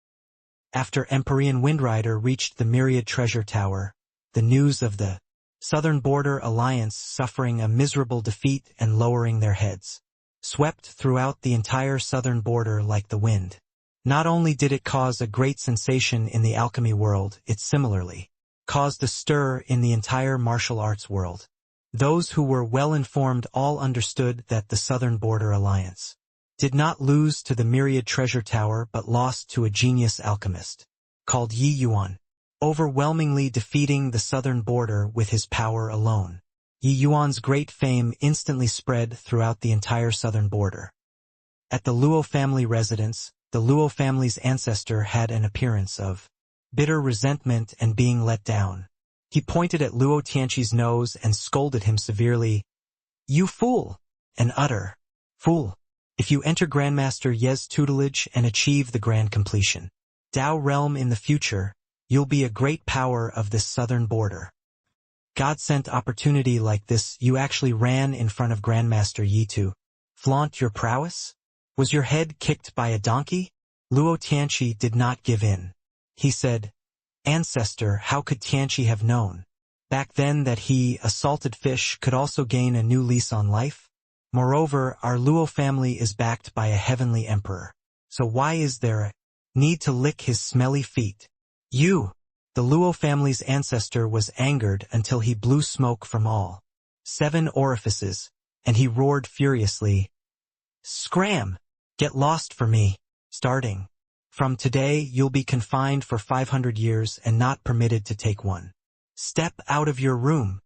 After Empyrean Windrider reached the Myriad Treasure Tower, the news of the Southern Border Alliance suffering a miserable defeat and lowering their heads swept throughout the entire southern border like the wind. Not only did it cause a great sensation in the alchemy world, it similarly caused a stir in the entire martial arts world. Those who were well-informed all understood that the Southern Border Alliance did not lose to the Myriad Treasure Tower but lost to a genius alchemist called Yi Yuan, overwhelmingly defeating the southern border with his power alone. Yi Yuan's great fame instantly spread throughout the entire southern border. At the Luo family residence, the Luo family's ancestor had an appearance of bitter resentment and being let down. He pointed at Luo Tianqi's nose and scolded him severely. "You fool! An utter fool! If you enter Grandmaster Ye's tutelage and achieve the grand completion Dao realm in the future, you'll be a great power of this southern border. God-sent opportunity like this, you actually ran in front of Grandmaster Yi to flaunt your prowess? Was your head kicked by a donkey?" Luo Tianqi did not give in. He said, "Ancestor, how could Tianqi have known back then that he, a salted fish, could also gain a new lease on life? Moreover, our Luo family is backed by a heavenly emperor, so why is there a need to lick his smelly feet? You!" The Luo family's ancestor was angered until he blew smoke from all 7 orifices, and he roared furiously, "Scram! Get lost for me! Starting from today, you'll be confined for 500 years and not permitted to take one step out of your room."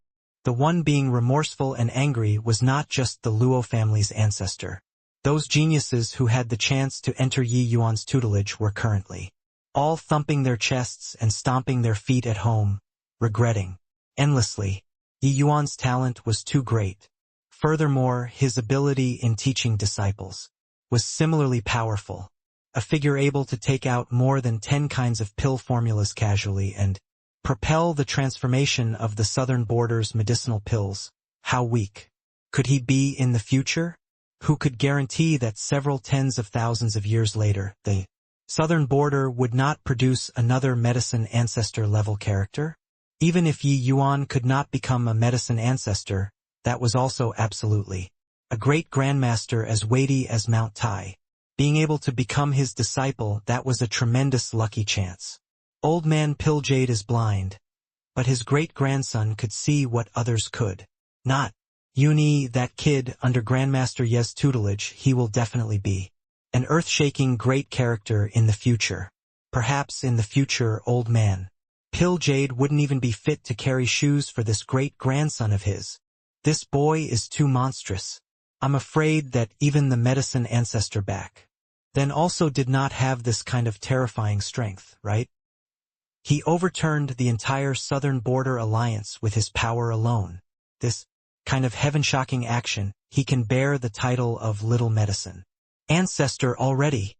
The one being remorseful and angry was not just the Luo family's ancestor. Those geniuses who had the chance to enter Yi Yuan's tutelage were currently all thumping their chests and stomping their feet at home, regretting endlessly. Yi Yuan's talent was too great. Furthermore, his ability in teaching disciples was similarly powerful, a figure able to take out more than 10 kinds of pill formulas casually and propel the transformation of the southern border's medicinal pills. How weak could he be in the future? Who could guarantee that several tens of thousands of years later, the southern border would not produce another medicine ancestor-level character? Even if Yi Yuan could not become a medicine ancestor, that was also absolutely a great grandmaster as weighty as Mount Tai. Being able to become his disciple, that was a tremendous lucky chance. Old man Pilljade is blind, but his great-grandson could see what others could not. Uni, that kid, under Grandmaster Ye's tutelage, he will definitely be an earth-shaking great character in the future. Perhaps in the future, old man Pilljade wouldn't even be fit to carry shoes for this great-grandson of his. This boy is too monstrous. I'm afraid that even the medicine ancestor back then also did not have this kind of terrifying strength, right? He overturned the entire Southern Border Alliance with his power alone. This kind of heaven-shocking action, he can bear the title of Little Medicine Ancestor already.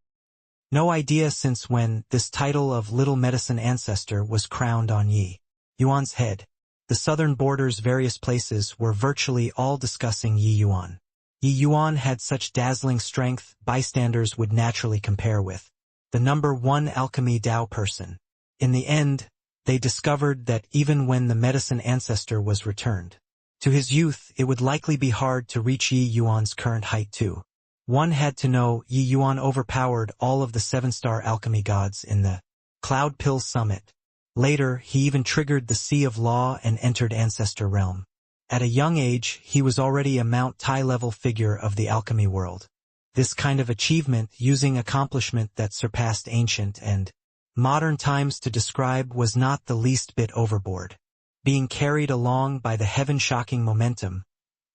No idea since when this title of Little Medicine Ancestor was crowned on Yi Yuan's head. The southern border's various places were virtually all discussing Yi Yuan. Yi Yuan had such dazzling strength, bystanders would naturally compare with the number 1 alchemy Dao person. In the end, they discovered that even when the medicine ancestor was returned, To his youth, it would likely be hard to reach Yi Yuan's current height too. One had to know Yi Yuan overpowered all of the 7-star alchemy gods in the Cloud Pill Summit. Later, he even triggered the Sea of Law and entered Ancestor Realm. At a young age, he was already a Mount Tai-level figure of the alchemy world. This kind of achievement, using accomplishment that surpassed ancient and modern times to describe, was not the least bit overboard. Being carried along by the heaven-shocking momentum,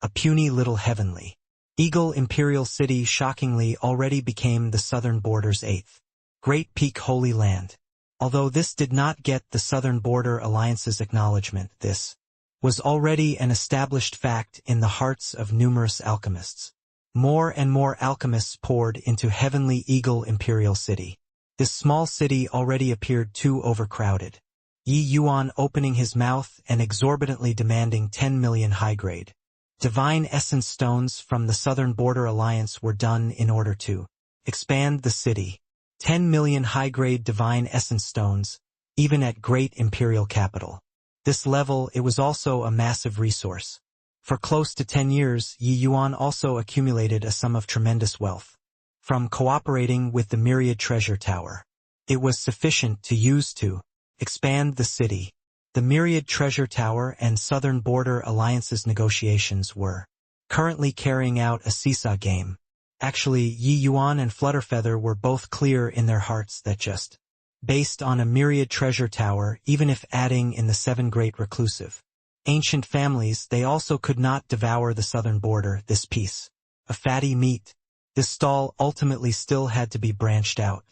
a puny little heavenly Eagle Imperial City shockingly already became the southern border's 8th Great Peak Holy Land. Although this did not get the Southern Border Alliance's acknowledgement, this was already an established fact in the hearts of numerous alchemists. More and more alchemists poured into Heavenly Eagle Imperial City. This small city already appeared too overcrowded. Yi Yuan opening his mouth and exorbitantly demanding 10 million high-grade Divine Essence stones from the Southern Border Alliance were done in order to expand the city. 10 million high-grade Divine Essence stones, even at Great Imperial Capital. This level, it was also a massive resource. For close to 10 years, Yi Yuan also accumulated a sum of tremendous wealth. From cooperating with the Myriad Treasure Tower, it was sufficient to use to expand the city. The Myriad Treasure Tower and Southern Border Alliance's negotiations were currently carrying out a seesaw game. Actually, Yi Yuan and Flutterfeather were both clear in their hearts that just based on a Myriad Treasure Tower, even if adding in the 7 great reclusive ancient families, they also could not devour the southern border, this piece of fatty meat. This stall ultimately still had to be branched out.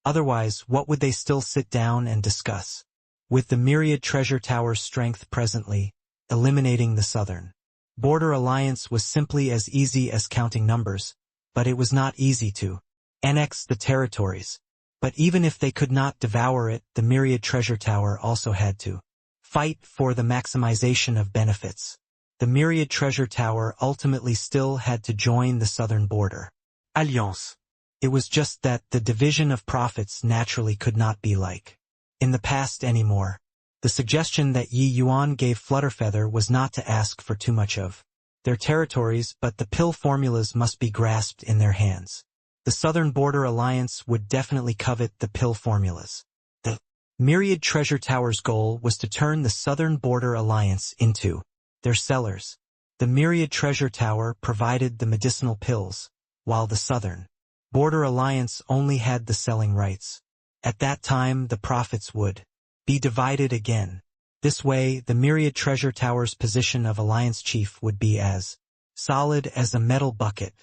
Otherwise, what would they still sit down and discuss? With the Myriad Treasure Tower's strength presently, eliminating the Southern Border Alliance was simply as easy as counting numbers, but it was not easy to annex the territories. But even if they could not devour it, the Myriad Treasure Tower also had to fight for the maximization of benefits. The Myriad Treasure Tower ultimately still had to join the Southern Border Alliance. It was just that the division of profits naturally could not be like in the past anymore. The suggestion that Yi Yuan gave Flutterfeather was not to ask for too much of their territories, but the pill formulas must be grasped in their hands. The Southern Border Alliance would definitely covet the pill formulas. The Myriad Treasure Tower's goal was to turn the Southern Border Alliance into their sellers. The Myriad Treasure Tower provided the medicinal pills, while the Southern Border Alliance only had the selling rights. At that time, the profits would be divided again. This way, the Myriad Treasure Tower's position of Alliance Chief would be as solid as a metal bucket.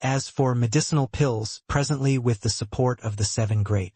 As for medicinal pills, presently with the support of the 7 great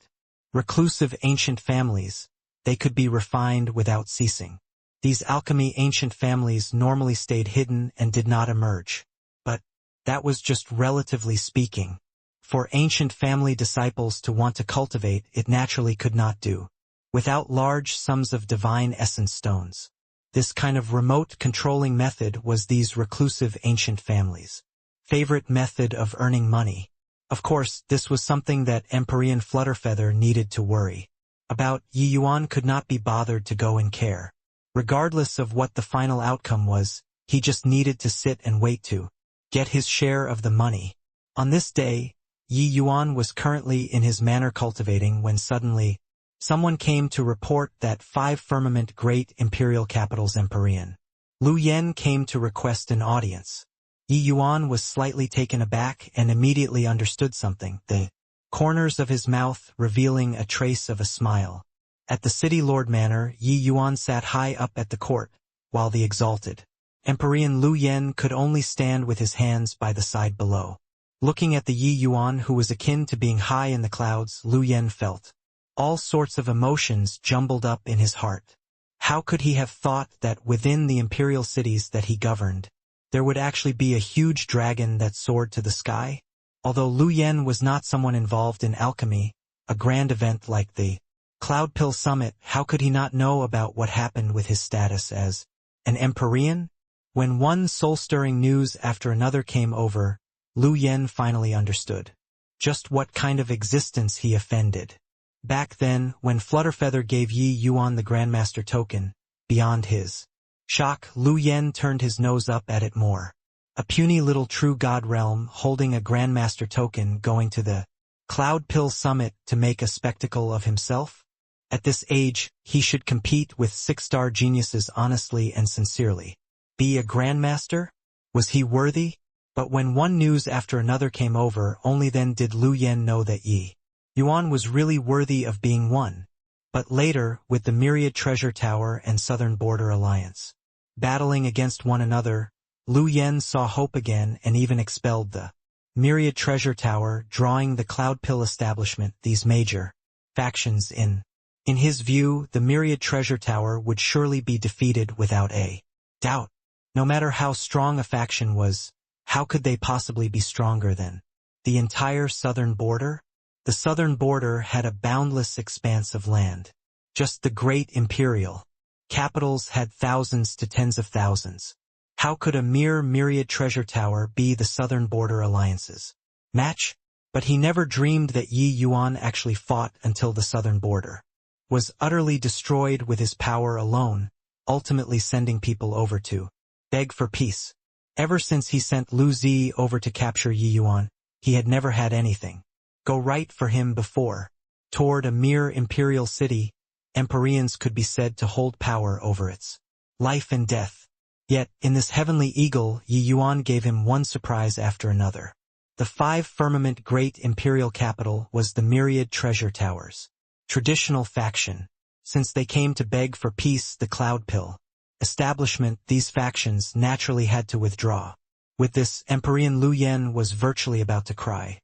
reclusive ancient families, they could be refined without ceasing. These alchemy ancient families normally stayed hidden and did not emerge. But that was just relatively speaking. For ancient family disciples to want to cultivate, it naturally could not do without large sums of divine essence stones. This kind of remote controlling method was these reclusive ancient families' favorite method of earning money. Of course, this was something that Empyrean Flutterfeather needed to worry about. Yi Yuan could not be bothered to go and care. Regardless of what the final outcome was, he just needed to sit and wait to get his share of the money. On this day, Yi Yuan was currently in his manor cultivating when suddenly, someone came to report that 5 firmament great imperial capitals Empyrean Lu Yen came to request an audience. Yi Yuan was slightly taken aback and immediately understood something, the corners of his mouth revealing a trace of a smile. At the City Lord Manor, Yi Yuan sat high up at the court, while the exalted Empyrean Lu Yen could only stand with his hands by the side below. Looking at the Yi Yuan who was akin to being high in the clouds, Lu Yen felt all sorts of emotions jumbled up in his heart. How could he have thought that within the imperial cities that he governed, there would actually be a huge dragon that soared to the sky? Although Lu Yen was not someone involved in alchemy, a grand event like the Cloud Pill Summit, how could he not know about what happened with his status as an Empyrean? When one soul-stirring news after another came over, Lu Yen finally understood just what kind of existence he offended. Back then, when Flutterfeather gave Yi Yuan the Grandmaster token, beyond his Shock, Lu Yen turned his nose up at it more. A puny little true god realm holding a Grandmaster token going to the Cloud Pill Summit to make a spectacle of himself? At this age, he should compete with six-star geniuses honestly and sincerely. Be a Grandmaster? Was he worthy? But when one news after another came over, only then did Lu Yen know that Yi Yuan was really worthy of being one. But later, with the Myriad Treasure Tower and Southern Border Alliance battling against one another, Lu Yen saw hope again and even expelled the Myriad Treasure Tower, drawing the Cloud Pill establishment, these major factions in. In his view, the Myriad Treasure Tower would surely be defeated without a doubt. No matter how strong a faction was, how could they possibly be stronger than the entire southern border? The southern border had a boundless expanse of land. Just the great imperial capitals had thousands to tens of thousands. How could a mere Myriad Treasure Tower be the Southern Border Alliance's match? But he never dreamed that Yi Yuan actually fought until the southern border was utterly destroyed with his power alone, ultimately sending people over to beg for peace. Ever since he sent Lu Zi over to capture Yi Yuan, he had never had anything go right for him before. Toward a mere imperial city, Empyreans could be said to hold power over its life and death. Yet, in this heavenly eagle, Yi Yuan gave him one surprise after another. The 5-firmament great imperial capital was the Myriad Treasure Towers traditional faction. Since they came to beg for peace, the Cloud Pill establishment, these factions naturally had to withdraw. With this, Empyrean Lu Yen was virtually about to cry.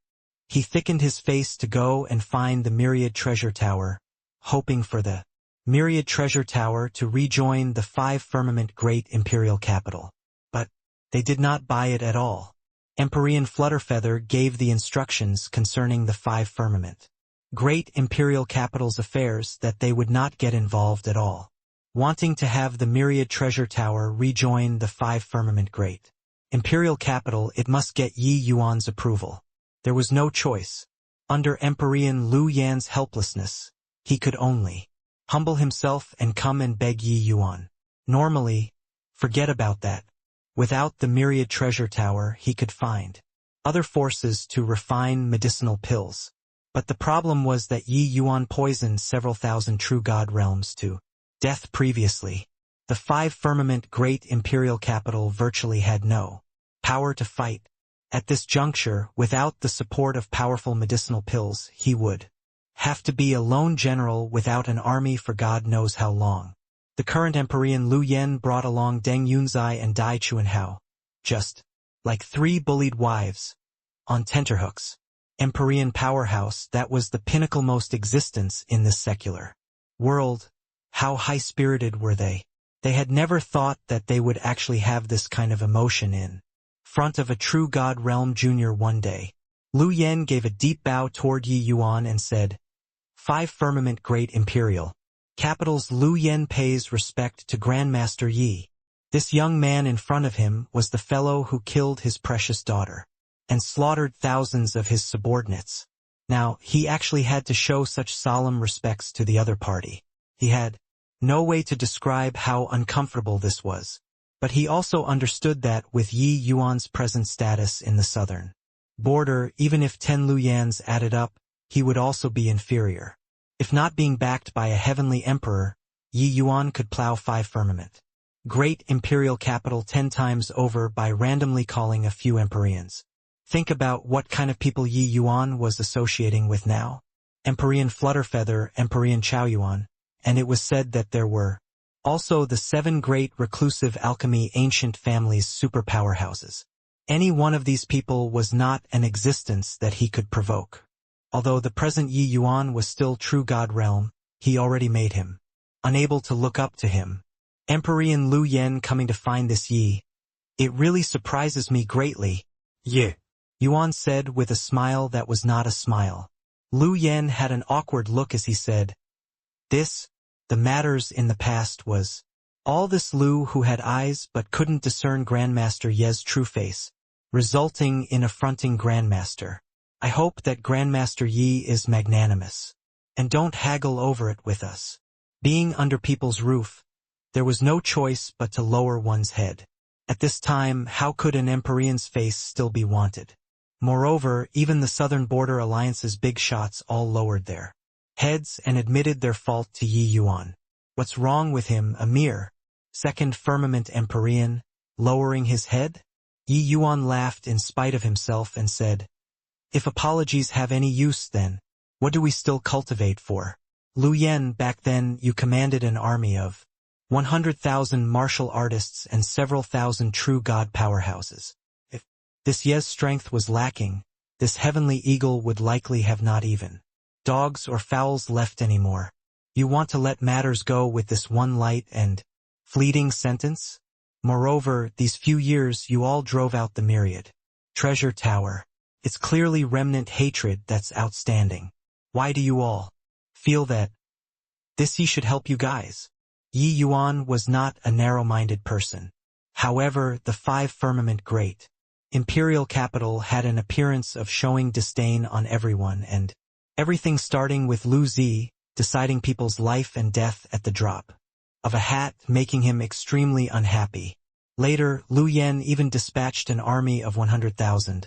He thickened his face to go and find the Myriad Treasure Tower, hoping for the Myriad Treasure Tower to rejoin the 5-firmament great imperial capital. But they did not buy it at all. Empyrean Flutterfeather gave the instructions concerning the 5-firmament great imperial capital's affairs that they would not get involved at all. Wanting to have the Myriad Treasure Tower rejoin the 5-firmament great imperial capital, it must get Yi Yuan's approval. There was no choice. Under Empyrean Lu Yan's helplessness, he could only humble himself and come and beg Yi Yuan. Normally, forget about that. Without the Myriad Treasure Tower, he could find other forces to refine medicinal pills. But the problem was that Yi Yuan poisoned several thousand true god realms to death previously. The 5-firmament great imperial capital virtually had no power to fight. At this juncture, without the support of powerful medicinal pills, he would have to be a lone general without an army for God knows how long. The current Empyrean Lu Yen brought along Deng Yunzai and Dai Chuanhao, just like 3 bullied wives on tenterhooks. Empyrean powerhouse, that was the pinnacle-most existence in this secular world. How high-spirited were they? They had never thought that they would actually have this kind of emotion in front of a true god realm junior one day. Lu Yen gave a deep bow toward Yi Yuan and said, 5-firmament great imperial capitals. Lu Yen pays respect to Grandmaster Yi. This young man in front of him was the fellow who killed his precious daughter and slaughtered thousands of his subordinates. Now, he actually had to show such solemn respects to the other party. He had no way to describe how uncomfortable this was. But he also understood that with Yi Yuan's present status in the southern border, even if 10 Lu Yans added up, he would also be inferior. If not being backed by a heavenly emperor, Yi Yuan could plow 5-firmament great imperial capital 10 times over by randomly calling a few Empyreans. Think about what kind of people Yi Yuan was associating with now. Empyrean Flutterfeather, Empyrean Chaoyuan, and it was said that there were also the 7 great reclusive alchemy ancient families superpower houses. Any one of these people was not an existence that he could provoke. Although the present Yi Yuan was still true god realm, he already made him unable to look up to him. Empyrean Lu Yen coming to find this Yi. It really surprises me greatly. Yeah. Yuan said with a smile that was not a smile. Lu Yen had an awkward look as he said, the matters in the past was all this. Lu who had eyes but couldn't discern Grandmaster Ye's true face, resulting in affronting Grandmaster. I hope that Grandmaster Yi is magnanimous, and don't haggle over it with us. Being under people's roof, There was no choice but to lower one's head. At this time, how could an Empyrean's face still be wanted? Moreover, even the Southern Border Alliance's big shots all lowered their heads and admitted their fault to Yi Yuan. What's wrong with him, a mere second firmament Empyrean, lowering his head? Yi Yuan laughed in spite of himself and said, "If apologies have any use then, what do we still cultivate for? Lu Yen, back then you commanded an army of 100,000 martial artists and several thousand true god powerhouses. If this Ye's strength was lacking, this heavenly eagle would likely have not even dogs or fowls left anymore. You want to let matters go with this one light and fleeting sentence? Moreover, these few years you all drove out the myriad treasure tower. It's clearly remnant hatred that's outstanding. Why do you all feel that this Yi should help you guys?" Yi Yuan was not a narrow-minded person. However, the five firmament great imperial capital had an appearance of showing disdain on everyone and everything, starting with Lu Zi deciding people's life and death at the drop of a hat, making him extremely unhappy. Later, Lu Yen even dispatched an army of 100,000,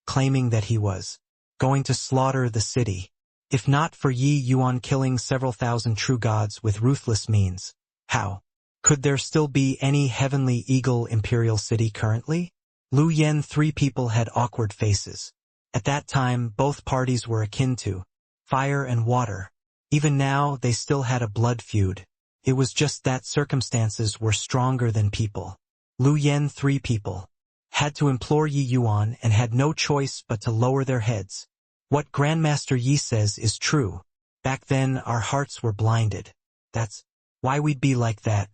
claiming that he was going to slaughter the city. If not for Yi Yuan killing several thousand true gods with ruthless means, how could there still be any heavenly eagle imperial city currently? Lu Yen, three people had awkward faces. At that time, both parties were akin to fire and water. Even now, they still had a blood feud. It was just that circumstances were stronger than people. Lu Yen, three people had to implore Yi Yuan and had no choice but to lower their heads. What Grandmaster Yi says is true. Back then, our hearts were blinded. That's why we'd be like that.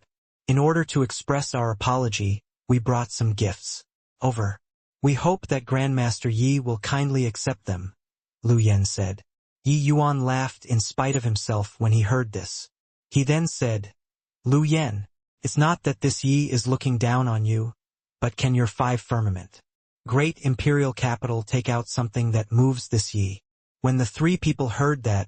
In order to express our apology, we brought some gifts over. We hope that Grandmaster Yi will kindly accept them, Lu Yen said. Yi Yuan laughed in spite of himself when he heard this. He then said, "Lu Yen, it's not that this Yi is looking down on you, but can your five firmament great imperial capital take out something that moves this Yi?" When the three people heard that,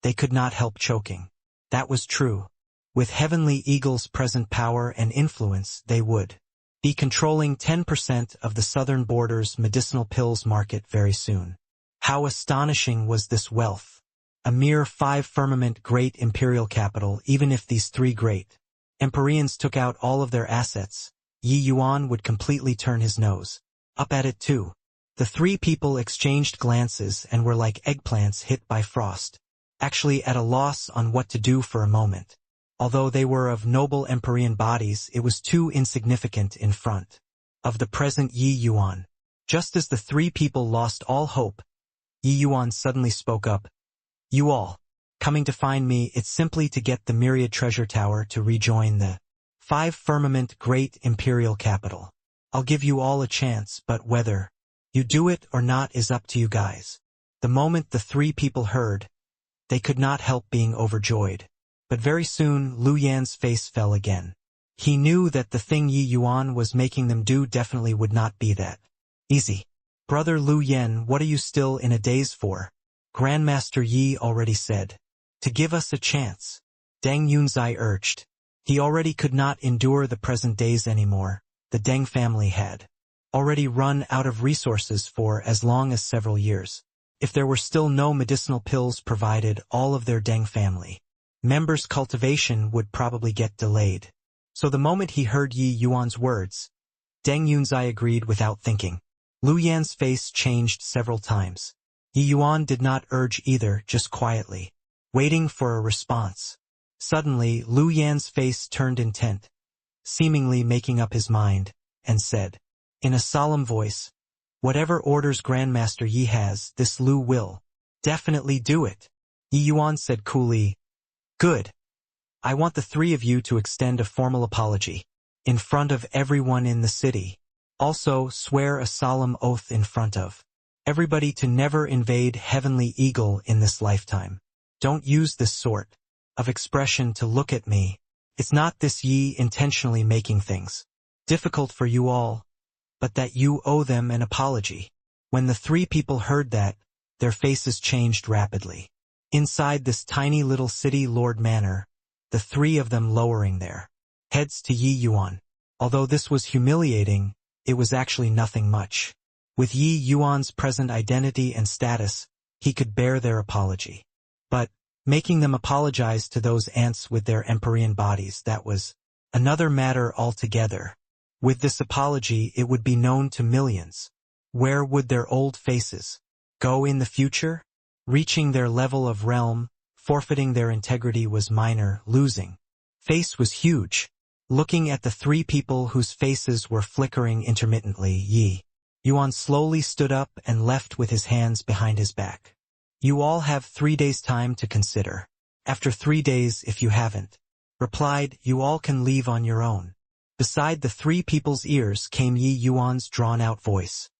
they could not help choking. That was true. With Heavenly Eagle's present power and influence, they would be controlling 10% of the southern border's medicinal pills market very soon. How astonishing was this wealth! A mere five firmament great imperial capital. Even if these three great Empyreans took out all of their assets, Yi Yuan would completely turn his nose up at it too. The three people exchanged glances and were like eggplants hit by frost, actually at a loss on what to do for a moment. Although they were of noble Empyrean bodies, it was too insignificant in front of the present Yi Yuan. Just as the three people lost all hope, Yi Yuan suddenly spoke up. "You all coming to find me, it's simply to get the myriad treasure tower to rejoin the five firmament great imperial capital. I'll give you all a chance, but whether you do it or not is up to you guys." The moment the three people heard, they could not help being overjoyed. But very soon, Lu Yan's face fell again. He knew that the thing Yi Yuan was making them do definitely would not be that easy. "Brother Lu Yan, what are you still in a daze for? Grandmaster Yi already said to give us a chance," Deng Yunzai urged. He already could not endure the present days anymore. The Deng family had already run out of resources for as long as several years. If there were still no medicinal pills provided, all of their Deng family members' cultivation would probably get delayed. So the moment he heard Yi Yuan's words, Deng Yunzai agreed without thinking. Lu Yan's face changed several times. Yi Yuan did not urge either, just quietly waiting for a response. Suddenly, Lu Yan's face turned intent, seemingly making up his mind, and said, in a solemn voice, "Whatever orders Grandmaster Yi has, this Lu will definitely do it." Yi Yuan said coolly, "Good. I want the three of you to extend a formal apology in front of everyone in the city. Also, swear a solemn oath in front of everybody to never invade Heavenly Eagle in this lifetime. Don't use this sort of expression to look at me. It's not this Yi intentionally making things difficult for you all, but that you owe them an apology." When the three people heard that, their faces changed rapidly. Inside this tiny little city lord manor, the three of them lowering their Heads to Yi Yuan. Although this was humiliating, it was actually nothing much. With Yi Yuan's present identity and status, he could bear their apology. But, making them apologize to those ants with their empyrean bodies, that was another matter altogether. With this apology, it would be known to millions. Where would their old faces go in the future? Reaching their level of realm, forfeiting their integrity was minor, losing face was huge. Looking at the three people whose faces were flickering intermittently, Yi Yuan slowly stood up and left with his hands behind his back. You all have 3 days' time to consider. After 3 days, if you haven't replied, you all can leave on your own. Beside the three people's ears came Yi Yuan's drawn-out voice.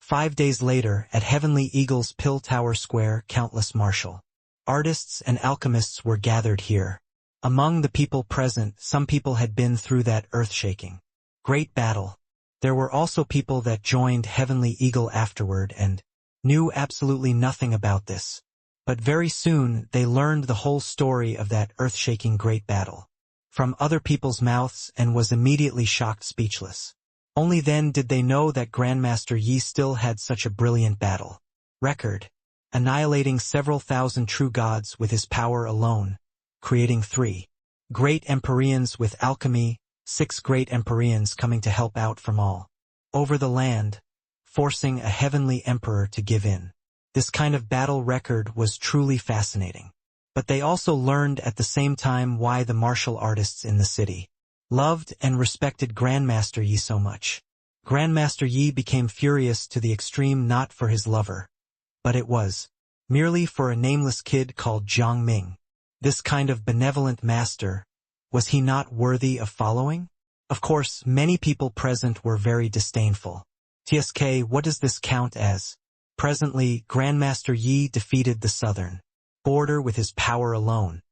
5 days later, at Heavenly Eagle's Pill Tower Square, countless martial artists and alchemists were gathered here. Among the people present, some people had been through that earth-shaking great battle. There were also people that joined Heavenly Eagle afterward and knew absolutely nothing about this. But very soon, they learned the whole story of that earth-shaking great battle from other people's mouths and was immediately shocked speechless. Only then did they know that Grandmaster Yi still had such a brilliant battle record, annihilating several thousand true gods with his power alone, creating 3 great Empyreans with alchemy, 6 great Empyreans coming to help out from all over the land, forcing a heavenly emperor to give in. This kind of battle record was truly fascinating. But they also learned at the same time why the martial artists in the city loved and respected Grandmaster Yi so much. Grandmaster Yi became furious to the extreme, not for his lover, but it was merely for a nameless kid called Jiang Ming. This kind of benevolent master, was he not worthy of following? Of course, many people present were very disdainful. TSK, what does this count as? Presently, Grandmaster Yi defeated the southern border with his power alone.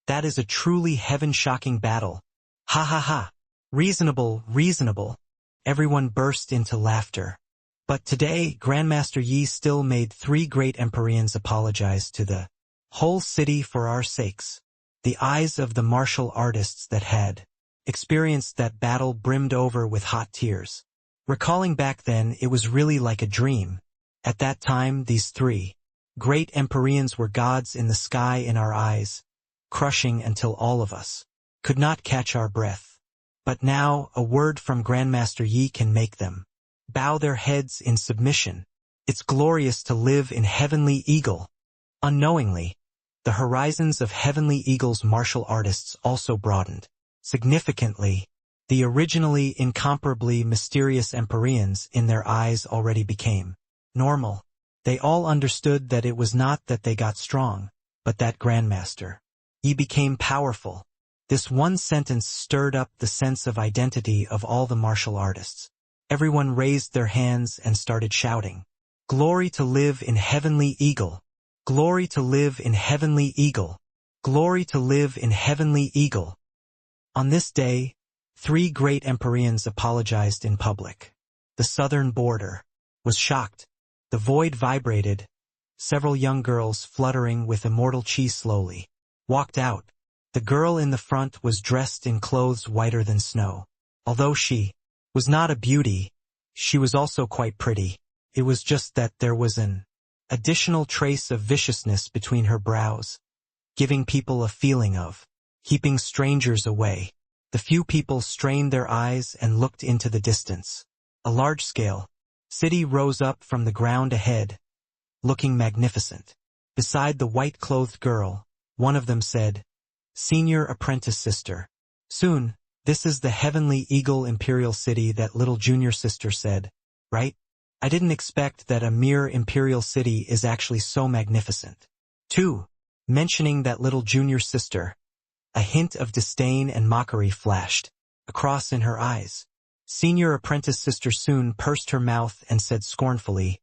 That is a truly heaven-shocking battle. Ha ha ha. Reasonable, reasonable. Everyone burst into laughter. But today, Grandmaster Yi still made 3 great Empyreans apologize to the whole city for our sakes. The eyes of the martial artists that had experienced that battle brimmed over with hot tears. Recalling back then, it was really like a dream. At that time, these 3 great Empyreans were gods in the sky in our eyes, crushing until all of us could not catch our breath. But now, a word from Grandmaster Yi can make them bow their heads in submission. It's glorious to live in Heavenly Eagle. Unknowingly, the horizons of Heavenly Eagle's martial artists also broadened. Significantly, the originally incomparably mysterious Empyreans in their eyes already became normal. They all understood that it was not that they got strong, but that Grandmaster Yi became powerful. This one sentence stirred up the sense of identity of all the martial artists. Everyone raised their hands and started shouting, "Glory to live in Heavenly Eagle! Glory to live in Heavenly Eagle! Glory to live in Heavenly Eagle!" On this day, 3 great Empyreans apologized in public. The southern border was shocked. The void vibrated. Several young girls, fluttering with immortal chi, slowly walked out. The girl in the front was dressed in clothes whiter than snow. Although she was not a beauty, she was also quite pretty. It was just that there was an additional trace of viciousness between her brows, giving people a feeling of keeping strangers away. The few people strained their eyes and looked into the distance. A large-scale city rose up from the ground ahead, looking magnificent. Beside the white-clothed girl, one of them said, "Senior apprentice sister." "Soon, this is the Heavenly Eagle Imperial City," that little junior sister said. "Right? I didn't expect that a mere imperial city is actually so magnificent." 2. Mentioning that little junior sister, a hint of disdain and mockery flashed across in her eyes. Senior apprentice sister soon pursed her mouth and said scornfully,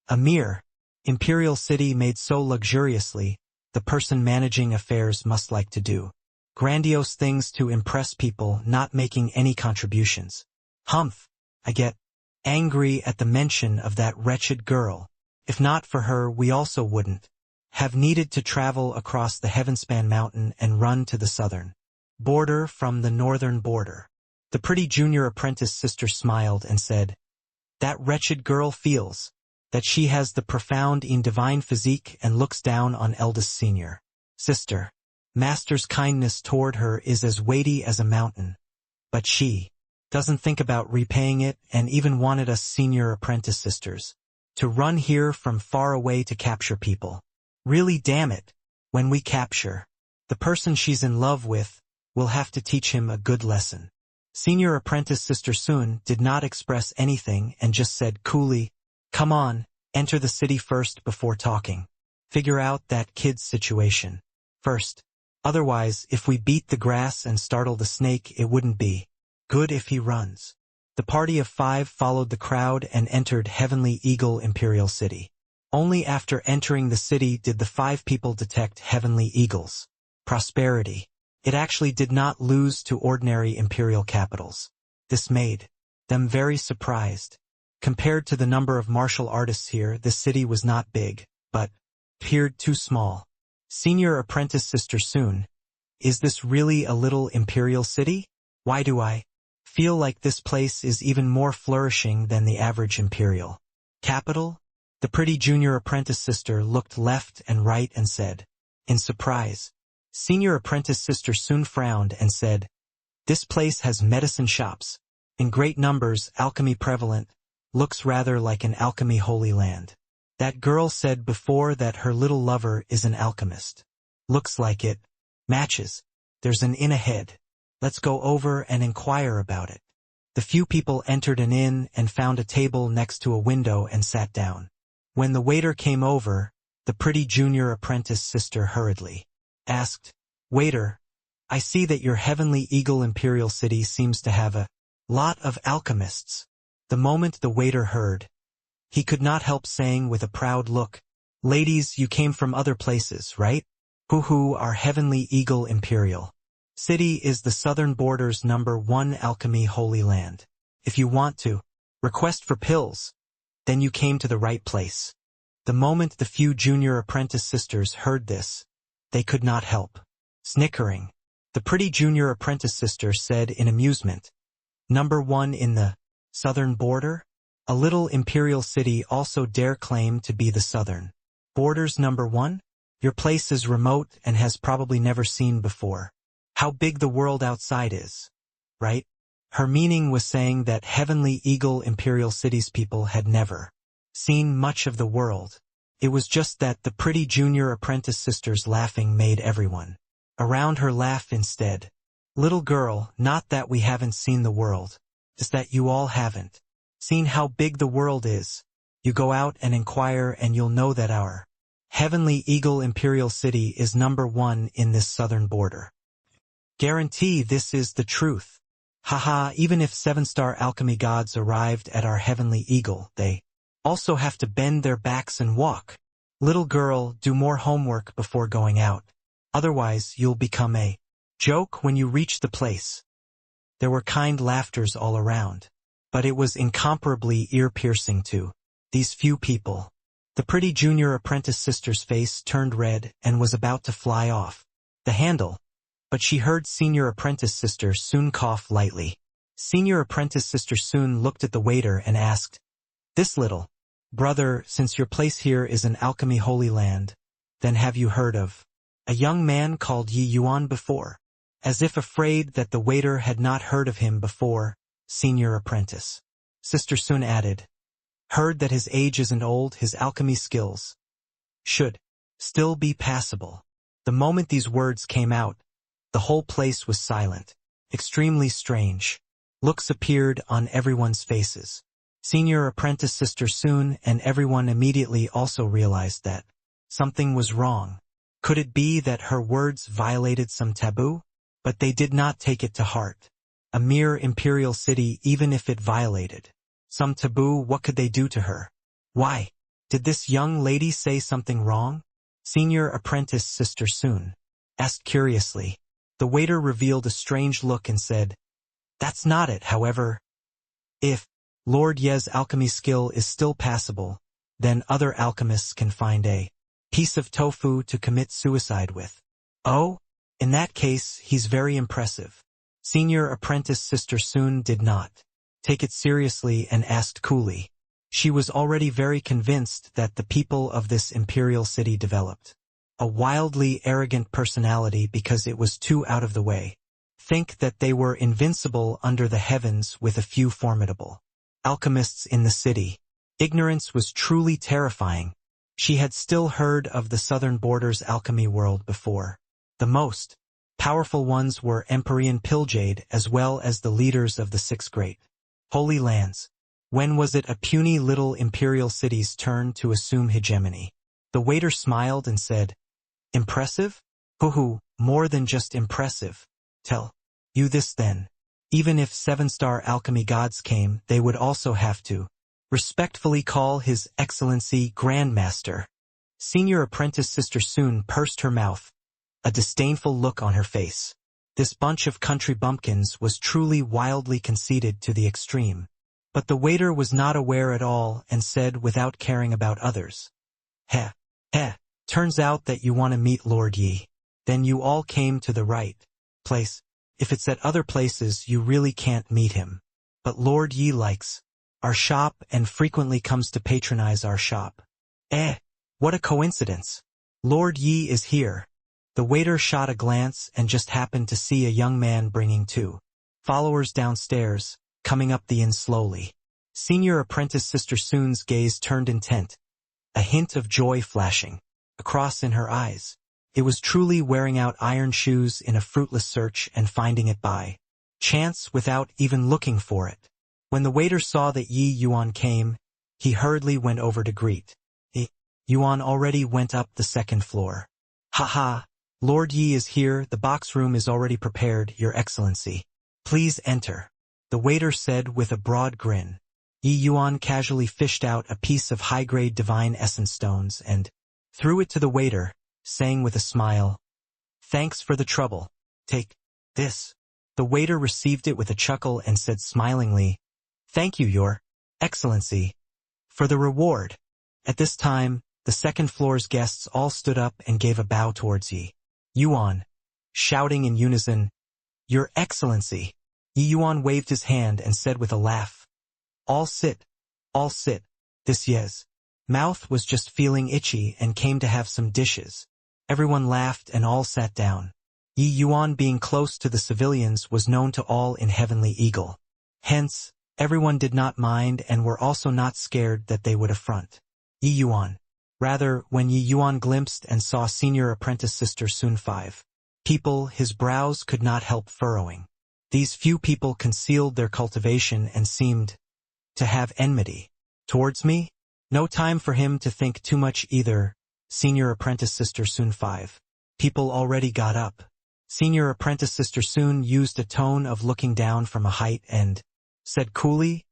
"A mere imperial city made so luxuriously, the person managing affairs must like to do grandiose things to impress people, not making any contributions. Humph, I get angry at the mention of that wretched girl. If not for her, we also wouldn't have needed to travel across the Heavenspan Mountain and run to the southern border from the northern border. The pretty junior apprentice sister smiled and said, that wretched girl feels that she has the profound and divine physique and looks down on eldest senior sister. Master's kindness toward her is as weighty as a mountain, but she doesn't think about repaying it and even wanted us senior apprentice sisters to run here from far away to capture people. Really, damn it, when we capture the person she's in love with, we'll have to teach him a good lesson. Senior apprentice sister Sun did not express anything and just said coolly, come on, enter the city first before talking. Figure out that kid's situation first. Otherwise, if we beat the grass and startle the snake, it wouldn't be good if he runs. The party of 5 followed the crowd and entered Heavenly Eagle Imperial City. Only after entering the city did the 5 people detect Heavenly Eagle's prosperity. It actually did not lose to ordinary imperial capitals. This made them very surprised. Compared to the number of martial artists here, this city was not big, but appeared too small. Senior apprentice sister Sun, is this really a little imperial city? Why do I feel like this place is even more flourishing than the average imperial capital? The pretty junior apprentice sister looked left and right and said, in surprise. Senior apprentice sister Sun frowned and said, this place has medicine shops. In great numbers, alchemy prevalent, looks rather like an alchemy holy land. That girl said before that her little lover is an alchemist. Looks like it matches. There's an inn ahead. Let's go over and inquire about it. The few people entered an inn and found a table next to a window and sat down. When the waiter came over, the pretty junior apprentice sister hurriedly asked, waiter, I see that your Heavenly Eagle Imperial City seems to have a lot of alchemists. The moment the waiter heard, he could not help saying with a proud look, ladies, you came from other places, right? Hoo-hoo, our Heavenly Eagle Imperial City is the southern border's #1 alchemy holy land. If you want to request for pills, then you came to the right place. The moment the few junior apprentice sisters heard this, they could not help snickering. The pretty junior apprentice sister said in amusement, #1 in the southern border? A little imperial city also dare claim to be the southern border's #1? Your place is remote and has probably never seen before how big the world outside is, right? Her meaning was saying that Heavenly Eagle Imperial City's people had never seen much of the world. It was just that the pretty junior apprentice sister's laughing made everyone around her laugh instead. Little girl, not that we haven't seen the world, just that you all haven't seen how big the world is. You go out and inquire and you'll know that our Heavenly Eagle Imperial City is #1 in this southern border. Guarantee this is the truth. Haha, even if 7-star alchemy gods arrived at our Heavenly Eagle, they also have to bend their backs and walk. Little girl, do more homework before going out. Otherwise, you'll become a joke when you reach the place. There were kind laughters all around, but it was incomparably ear-piercing to these few people. The pretty junior apprentice sister's face turned red and was about to fly off the handle, but she heard senior apprentice sister Sun cough lightly. Senior apprentice sister Sun looked at the waiter and asked, this little brother, since your place here is an alchemy holy land, then have you heard of a young man called Yi Yuan before? As if afraid that the waiter had not heard of him before, senior apprentice sister Sun added, heard that his age isn't old, his alchemy skills should still be passable. The moment these words came out, the whole place was silent. Extremely strange looks appeared on everyone's faces. Senior apprentice sister Sun and everyone immediately also realized that something was wrong. Could it be that her words violated some taboo? But they did not take it to heart. A mere imperial city, even if it violated some taboo, what could they do to her? Why? Did this young lady say something wrong? Senior apprentice sister Sun asked curiously. The waiter revealed a strange look and said, that's not it, however. If Lord Ye's alchemy skill is still passable, then other alchemists can find a piece of tofu to commit suicide with. Oh? In that case, he's very impressive. Senior apprentice Sister Sun did not take it seriously and asked coolly. She was already very convinced that the people of this imperial city developed a wildly arrogant personality because it was too out of the way. Think that they were invincible under the heavens with a few formidable alchemists in the city. Ignorance was truly terrifying. She had still heard of the southern borders alchemy world before. The most powerful ones were Empyrean Piljade as well as the leaders of the six great holy lands. When was it a puny little imperial city's turn to assume hegemony? The waiter smiled and said, "Impressive? Hoo-hoo, more than just impressive. Tell you this then. Even if 7-star alchemy gods came, they would also have to respectfully call His Excellency Grandmaster." Senior apprentice Sister Sun pursed her mouth, a disdainful look on her face. This bunch of country bumpkins was truly wildly conceited to the extreme. But the waiter was not aware at all and said without caring about others, "Heh, heh, turns out that you want to meet Lord Yi. Then you all came to the right place. If it's at other places you really can't meet him. But Lord Yi likes our shop and frequently comes to patronize our shop. What a coincidence. Lord Yi is here." The waiter shot a glance and just happened to see a young man bringing 2 followers downstairs, coming up the inn slowly. Senior apprentice Sister Sun's gaze turned intent, a hint of joy flashing across in her eyes. It was truly wearing out iron shoes in a fruitless search and finding it by chance without even looking for it. When the waiter saw that Yi Yuan came, he hurriedly went over to greet. Yuan already went up the 2nd floor. "Ha! Lord Yi is here. The box room is already prepared, Your Excellency. Please enter," the waiter said with a broad grin. Yi Yuan casually fished out a piece of high-grade divine essence stones and threw it to the waiter, saying with a smile, "Thanks for the trouble. Take this." The waiter received it with a chuckle and said smilingly, "Thank you, Your Excellency, for the reward." At this time, the 2nd floor's guests all stood up and gave a bow towards Yi Yuan, shouting in unison, "Your Excellency." Yi Yuan waved his hand and said with a laugh, All sit. This Ye's mouth was just feeling itchy and came to have some dishes." Everyone laughed and all sat down. Yi Yuan being close to the civilians was known to all in Heavenly Eagle. Hence, everyone did not mind and were also not scared that they would affront Yi Yuan. Rather, when Yi Yuan glimpsed and saw Senior Apprentice Sister Sun 5 people, his brows could not help furrowing. These few people concealed their cultivation and seemed to have enmity towards me. No time for him to think too much either. Senior Apprentice Sister Sun 5 people already got up. Senior Apprentice Sister Sun used a tone of looking down from a height and said coolly,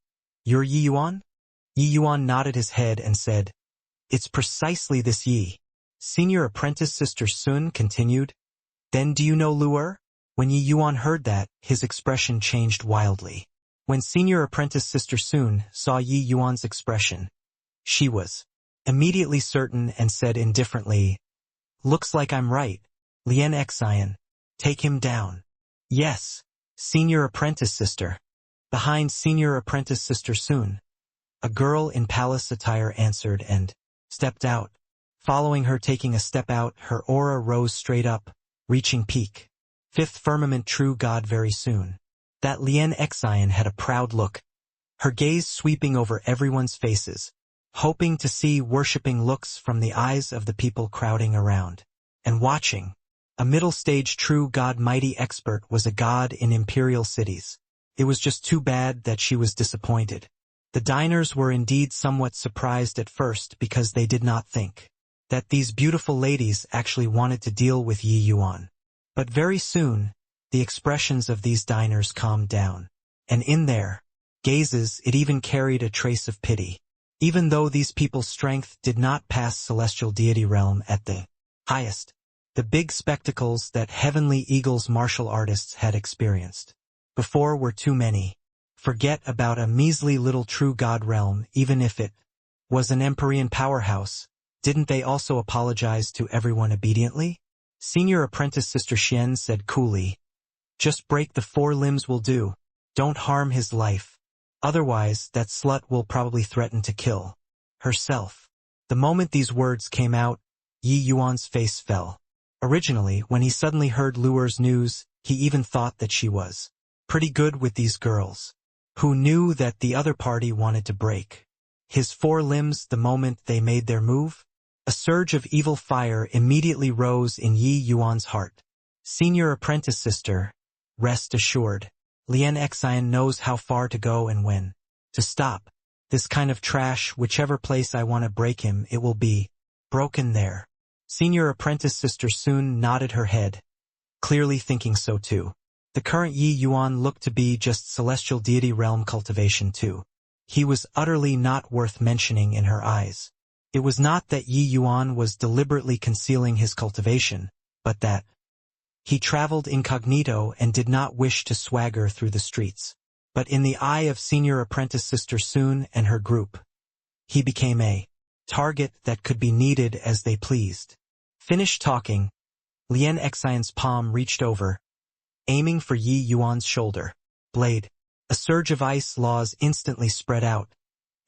"You're Yi Yuan?" Yi Yuan nodded his head and said, "It's precisely this Yi." Senior Apprentice Sister Sun continued, "Then do you know Luer?" When Yi Yuan heard that, his expression changed wildly. When Senior Apprentice Sister Sun saw Yi Yuan's expression, she was immediately certain and said indifferently, "Looks like I'm right. Lien Xian, take him down." "Yes, Senior Apprentice Sister." Behind Senior Apprentice Sister Sun, a girl in palace attire answered and stepped out. Following her taking a step out, her aura rose straight up, reaching peak 5th firmament true God very soon. That Lien Xian had a proud look, her gaze sweeping over everyone's faces, hoping to see worshipping looks from the eyes of the people crowding around and watching. A middle-stage true God mighty expert was a god in imperial cities. It was just too bad that she was disappointed. The diners were indeed somewhat surprised at first because they did not think that these beautiful ladies actually wanted to deal with Yi Yuan. But very soon, the expressions of these diners calmed down, and in their gazes it even carried a trace of pity. Even though these people's strength did not pass celestial deity realm at the highest, the big spectacles that Heavenly Eagle's martial artists had experienced before were too many. Forget about a measly little true God realm. Even if it was an Empyrean powerhouse, didn't they also apologize to everyone obediently? Senior apprentice Sister Xian said coolly. Just break the 4 limbs will do. Don't harm his life. Otherwise, that slut will probably threaten to kill herself. The moment these words came out, Yi Yuan's face fell. Originally, when he suddenly heard Luer's news, he even thought that she was pretty good with these girls. Who knew that the other party wanted to break his 4 limbs the moment they made their move? A surge of evil fire immediately rose in Yi Yuan's heart. Senior apprentice sister, rest assured. Lien Xian knows how far to go and when to stop. This kind of trash, whichever place I want to break him, it will be broken there. Senior apprentice sister soon nodded her head, clearly thinking so too. The current Yi Yuan looked to be just celestial deity realm cultivation too. He was utterly not worth mentioning in her eyes. It was not that Yi Yuan was deliberately concealing his cultivation, but that he traveled incognito and did not wish to swagger through the streets. But in the eye of senior apprentice sister Sun and her group, he became a target that could be kneaded as they pleased. Finished talking, Lien Xian's palm reached over, aiming for Yi Yuan's shoulder blade. A surge of ice laws instantly spread out,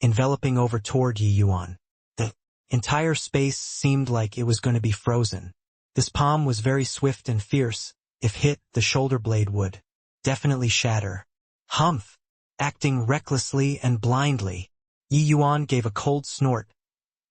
enveloping over toward Yi Yuan. The entire space seemed like it was going to be frozen. This palm was very swift and fierce. If hit, the shoulder blade would definitely shatter. Humph! Acting recklessly and blindly, Yi Yuan gave a cold snort,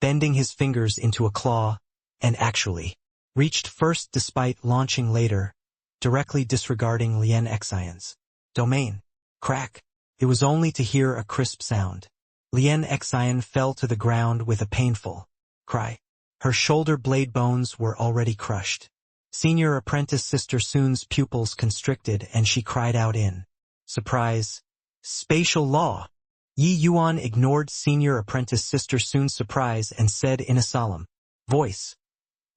bending his fingers into a claw, and actually reached first despite launching later, directly disregarding Lien Xian's domain. Crack! It was only to hear a crisp sound. Lien Xian fell to the ground with a painful cry. Her shoulder blade bones were already crushed. Senior apprentice sister Sun's pupils constricted and she cried out in surprise. Spatial law! Yi Yuan ignored senior apprentice sister Sun's surprise and said in a solemn voice,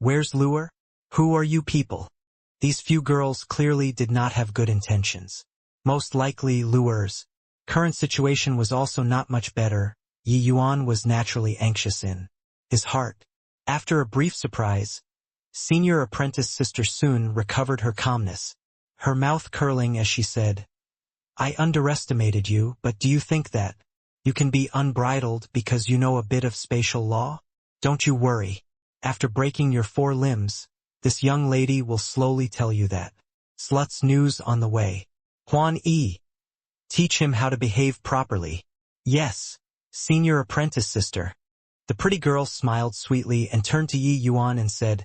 "Where's Luer? Who are you people?" These few girls clearly did not have good intentions. Most likely Luer's current situation was also not much better. Yi Yuan was naturally anxious in his heart. After a brief surprise, senior apprentice sister Sun recovered her calmness, her mouth curling as she said, "I underestimated you, but do you think that you can be unbridled because you know a bit of spatial law? Don't you worry. After breaking your 4 limbs, this young lady will slowly tell you that. Slut's news on the way. Huan Yi. Teach him how to behave properly." "Yes, senior apprentice sister." The pretty girl smiled sweetly and turned to Yi Yuan and said,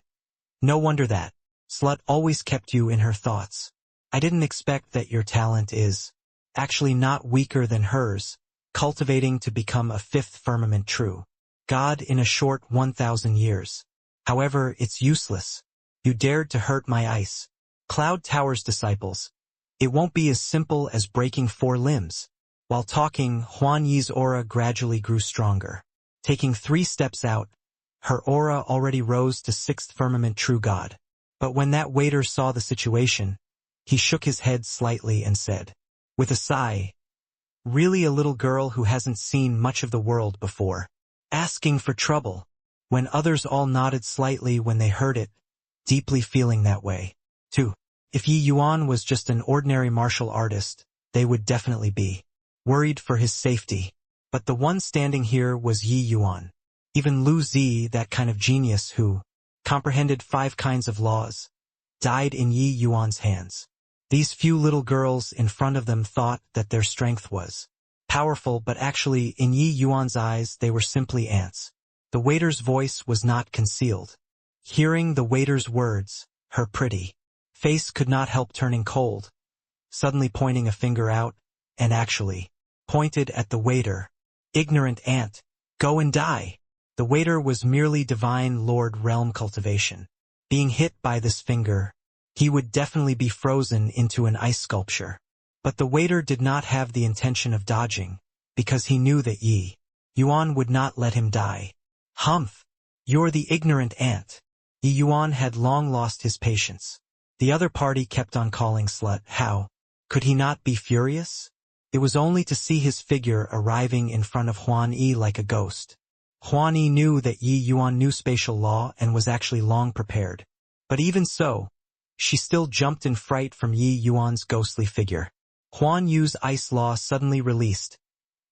"No wonder that slut always kept you in her thoughts. I didn't expect that your talent is actually not weaker than hers, cultivating to become a 5th firmament true God in a short 1,000 years. However, it's useless. You dared to hurt my ice Cloud Tower's disciples. It won't be as simple as breaking 4 limbs." While talking, Huan Yi's aura gradually grew stronger. Taking 3 steps out, her aura already rose to 6th firmament true God. But when that waiter saw the situation, he shook his head slightly and said, with a sigh, "Really a little girl who hasn't seen much of the world before. Asking for trouble." When others all nodded slightly when they heard it, deeply feeling that way, too. If Yi Yuan was just an ordinary martial artist, they would definitely be worried for his safety. But the one standing here was Yi Yuan. Even Lu Zi, that kind of genius who comprehended 5 kinds of laws, died in Yi Yuan's hands. These few little girls in front of them thought that their strength was powerful, but actually in Yi Yuan's eyes they were simply ants. The waiter's voice was not concealed. Hearing the waiter's words, her pretty face could not help turning cold, suddenly pointing a finger out, and actually pointed at the waiter. "Ignorant ant, go and die." The waiter was merely divine lord realm cultivation. Being hit by this finger, he would definitely be frozen into an ice sculpture. But the waiter did not have the intention of dodging, because he knew that Yi Yuan would not let him die. "Humph! You're the ignorant ant." Yi Yuan had long lost his patience. The other party kept on calling slut. How could he not be furious? It was only to see his figure arriving in front of Huan Yi like a ghost. Huan Yi knew that Yi Yuan knew spatial law and was actually long prepared. But even so, she still jumped in fright from Yi Yuan's ghostly figure. Huan Yu's ice law suddenly released,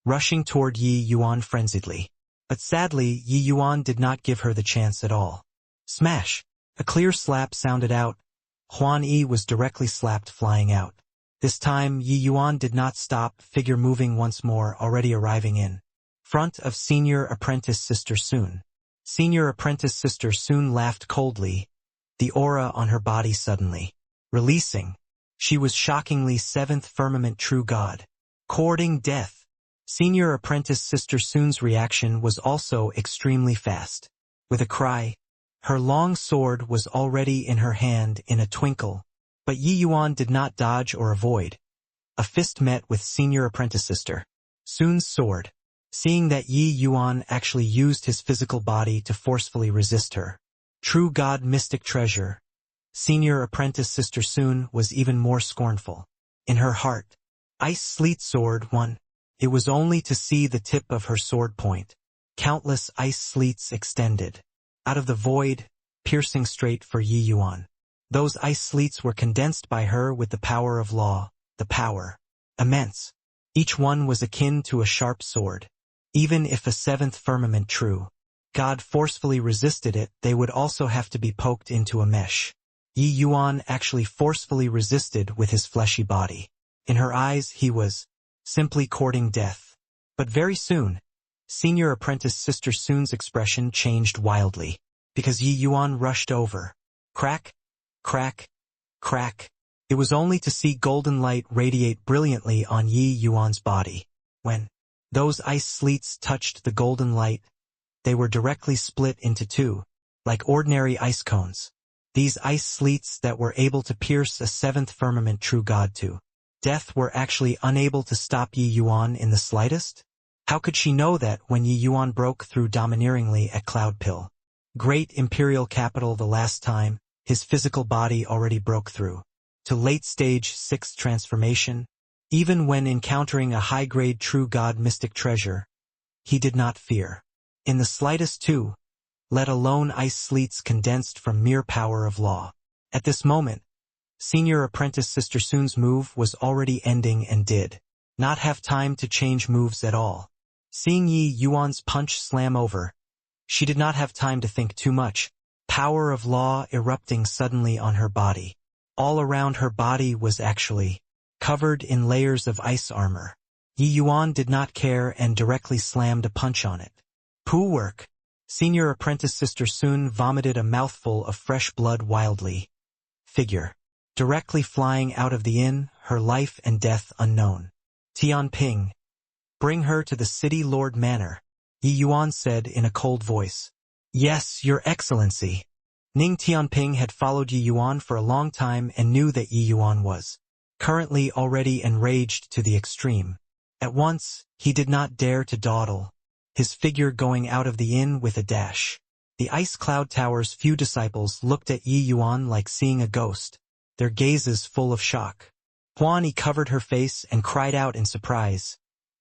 rushing toward Yi Yuan frenziedly. But sadly, Yi Yuan did not give her the chance at all. Smash! A clear slap sounded out. Huan Yi was directly slapped, flying out. This time, Yi Yuan did not stop, figure moving once more, already arriving in front of Senior Apprentice Sister Sun. Senior Apprentice Sister Sun laughed coldly, the aura on her body suddenly releasing. She was shockingly seventh firmament true god, courting death. Senior Apprentice Sister Sun's reaction was also extremely fast. With a cry, her long sword was already in her hand in a twinkle, but Yi Yuan did not dodge or avoid. A fist met with Senior Apprentice Sister Sun's sword. Seeing that Yi Yuan actually used his physical body to forcefully resist her true god mystic treasure, Senior Apprentice Sister Sun was even more scornful. In her heart, Ice Sleet Sword won. It was only to see the tip of her sword point. Countless ice sleets extended out of the void, piercing straight for Yi Yuan. Those ice sleets were condensed by her with the power of law, the power immense. Each one was akin to a sharp sword. Even if a seventh firmament true god forcefully resisted it, they would also have to be poked into a mesh. Yi Yuan actually forcefully resisted with his fleshy body. In her eyes, he was simply courting death. But very soon, Senior Apprentice Sister Sun's expression changed wildly, because Yi Yuan rushed over. Crack, crack, crack. It was only to see golden light radiate brilliantly on Yi Yuan's body. When those ice sleets touched the golden light, they were directly split into two, like ordinary ice cones. These ice sleets that were able to pierce a seventh firmament true god to death were actually unable to stop Yi Yuan in the slightest? How could she know that when Yi Yuan broke through domineeringly at Cloud Pill, great imperial capital the last time, his physical body already broke through to late-stage 6th transformation? Even when encountering a high-grade true god mystic treasure, he did not fear in the slightest too, let alone ice sleets condensed from mere power of law. At this moment, Senior Apprentice Sister Sun's move was already ending and did not have time to change moves at all. Seeing Yi Yuan's punch slam over, she did not have time to think too much. Power of law erupting suddenly on her body. All around her body was actually covered in layers of ice armor. Yi Yuan did not care and directly slammed a punch on it. Poo work. Senior Apprentice Sister Sun vomited a mouthful of fresh blood wildly. Figure. Directly flying out of the inn, her life and death unknown. Tianping. Bring her to the City Lord Manor, Yi Yuan said in a cold voice. Yes, Your Excellency. Ning Tianping had followed Yi Yuan for a long time and knew that Yi Yuan was currently already enraged to the extreme. At once, he did not dare to dawdle, his figure going out of the inn with a dash. The Ice Cloud Tower's few disciples looked at Yi Yuan like seeing a ghost, their gazes full of shock. Huan Yi covered her face and cried out in surprise.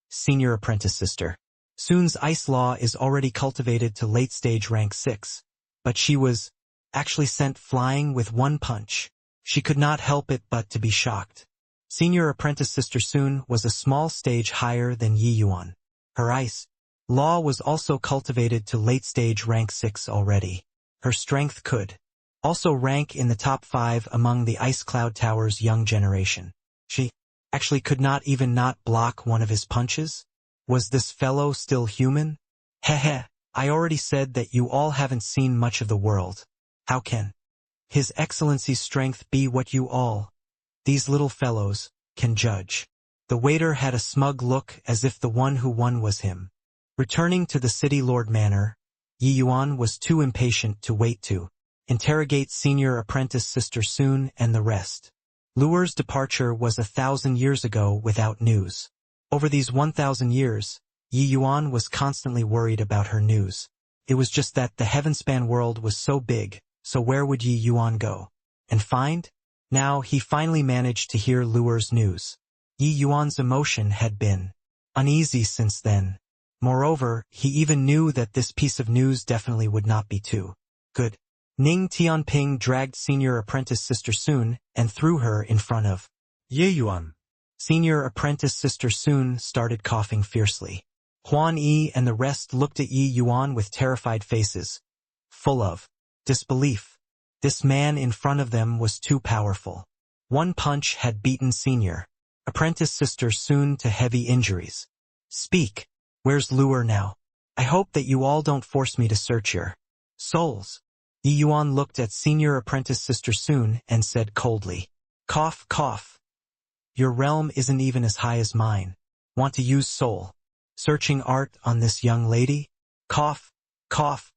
Senior Apprentice Sister Sun's ice law is already cultivated to late-stage rank 6, but she was actually sent flying with one punch. She could not help it but to be shocked. Senior Apprentice Sister Sun was a small stage higher than Yi Yuan. Her ice law was also cultivated to late-stage rank 6 already. Her strength could also rank in the top 5 among the Ice Cloud Tower's young generation. She actually could not even not block one of his punches? Was this fellow still human? Heh, I already said that you all haven't seen much of the world. How can His Excellency's strength be what you all, these little fellows, can judge? The waiter had a smug look as if the one who won was him. Returning to the City Lord Manor, Yi Yuan was too impatient to wait to interrogate Senior Apprentice Sister Sun and the rest. Luer's departure was 1,000 years ago without news. Over these 1,000 years, Yi Yuan was constantly worried about her news. It was just that the Heavenspan world was so big, so where would Yi Yuan go and find? Now he finally managed to hear Luer's news. Yi Yuan's emotion had been uneasy since then. Moreover, he even knew that this piece of news definitely would not be too good Ning Tianping dragged senior apprentice Sister Sun and threw her in front of Ye Yuan. Senior apprentice Sister Sun started coughing fiercely. Huan Yi and the rest looked at Yi Yuan with terrified faces, full of disbelief. This man in front of them was too powerful. One punch had beaten senior apprentice Sister Sun to heavy injuries. Speak. Where's Luer now? I hope that you all don't force me to search your souls. Yi Yuan looked at senior apprentice Sister Sun and said coldly, cough, cough. Your realm isn't even as high as mine. Want to use soul searching art on this young lady? Cough, cough.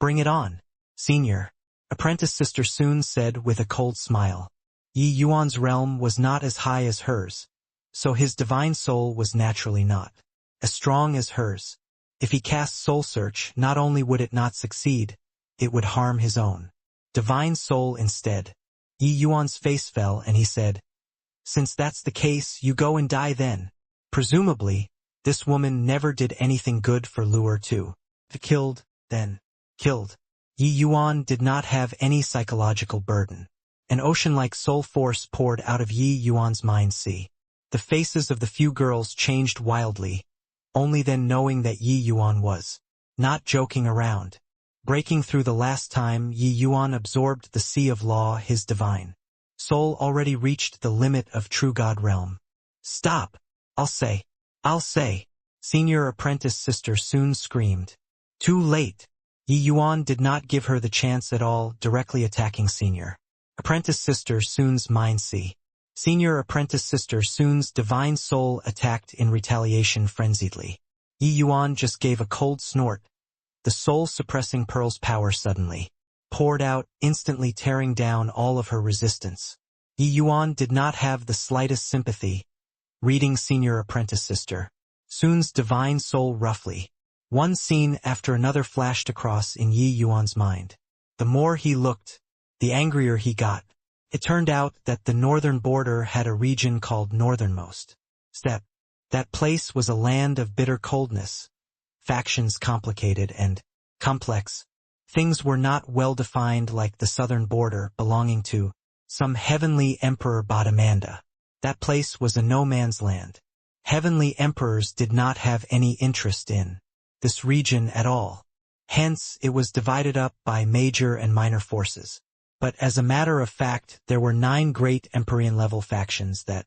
Bring it on. Senior apprentice Sister Sun said with a cold smile. Yi Yuan's realm was not as high as hers, so his divine soul was naturally not as strong as hers. If he cast soul search, not only would it not succeed, it would harm his own divine soul instead. Yi Yuan's face fell and he said, since that's the case, you go and die then. Presumably, this woman never did anything good for Luer too. Killed, then killed. Yi Yuan did not have any psychological burden. An ocean-like soul force poured out of Yi Yuan's mind. The faces of the few girls changed wildly, only then knowing that Yi Yuan was not joking around. Breaking through the last time Yi Yuan absorbed the sea of law, his divine soul already reached the limit of true God realm. Stop! I'll say. Senior apprentice Sister Sun screamed. Too late. Yi Yuan did not give her the chance at all, directly attacking senior apprentice Sister Sun's mind. Senior apprentice Sister Sun's divine soul attacked in retaliation frenziedly. Yi Yuan just gave a cold snort. The soul-suppressing pearl's power suddenly poured out, instantly tearing down all of her resistance. Yi Yuan did not have the slightest sympathy, reading senior apprentice Sister Sun's divine soul roughly. One scene after another flashed across in Yi Yuan's mind. The more he looked, the angrier he got. It turned out that the northern border had a region called Northernmost Steppe. That place was a land of bitter coldness, factions complicated and complex. Things were not well defined like the southern border belonging to some heavenly emperor Badamanda. That place was a no-man's land. Heavenly emperors did not have any interest in this region at all. Hence, it was divided up by major and minor forces. But as a matter of fact, there were 9 great Empyrean-level factions that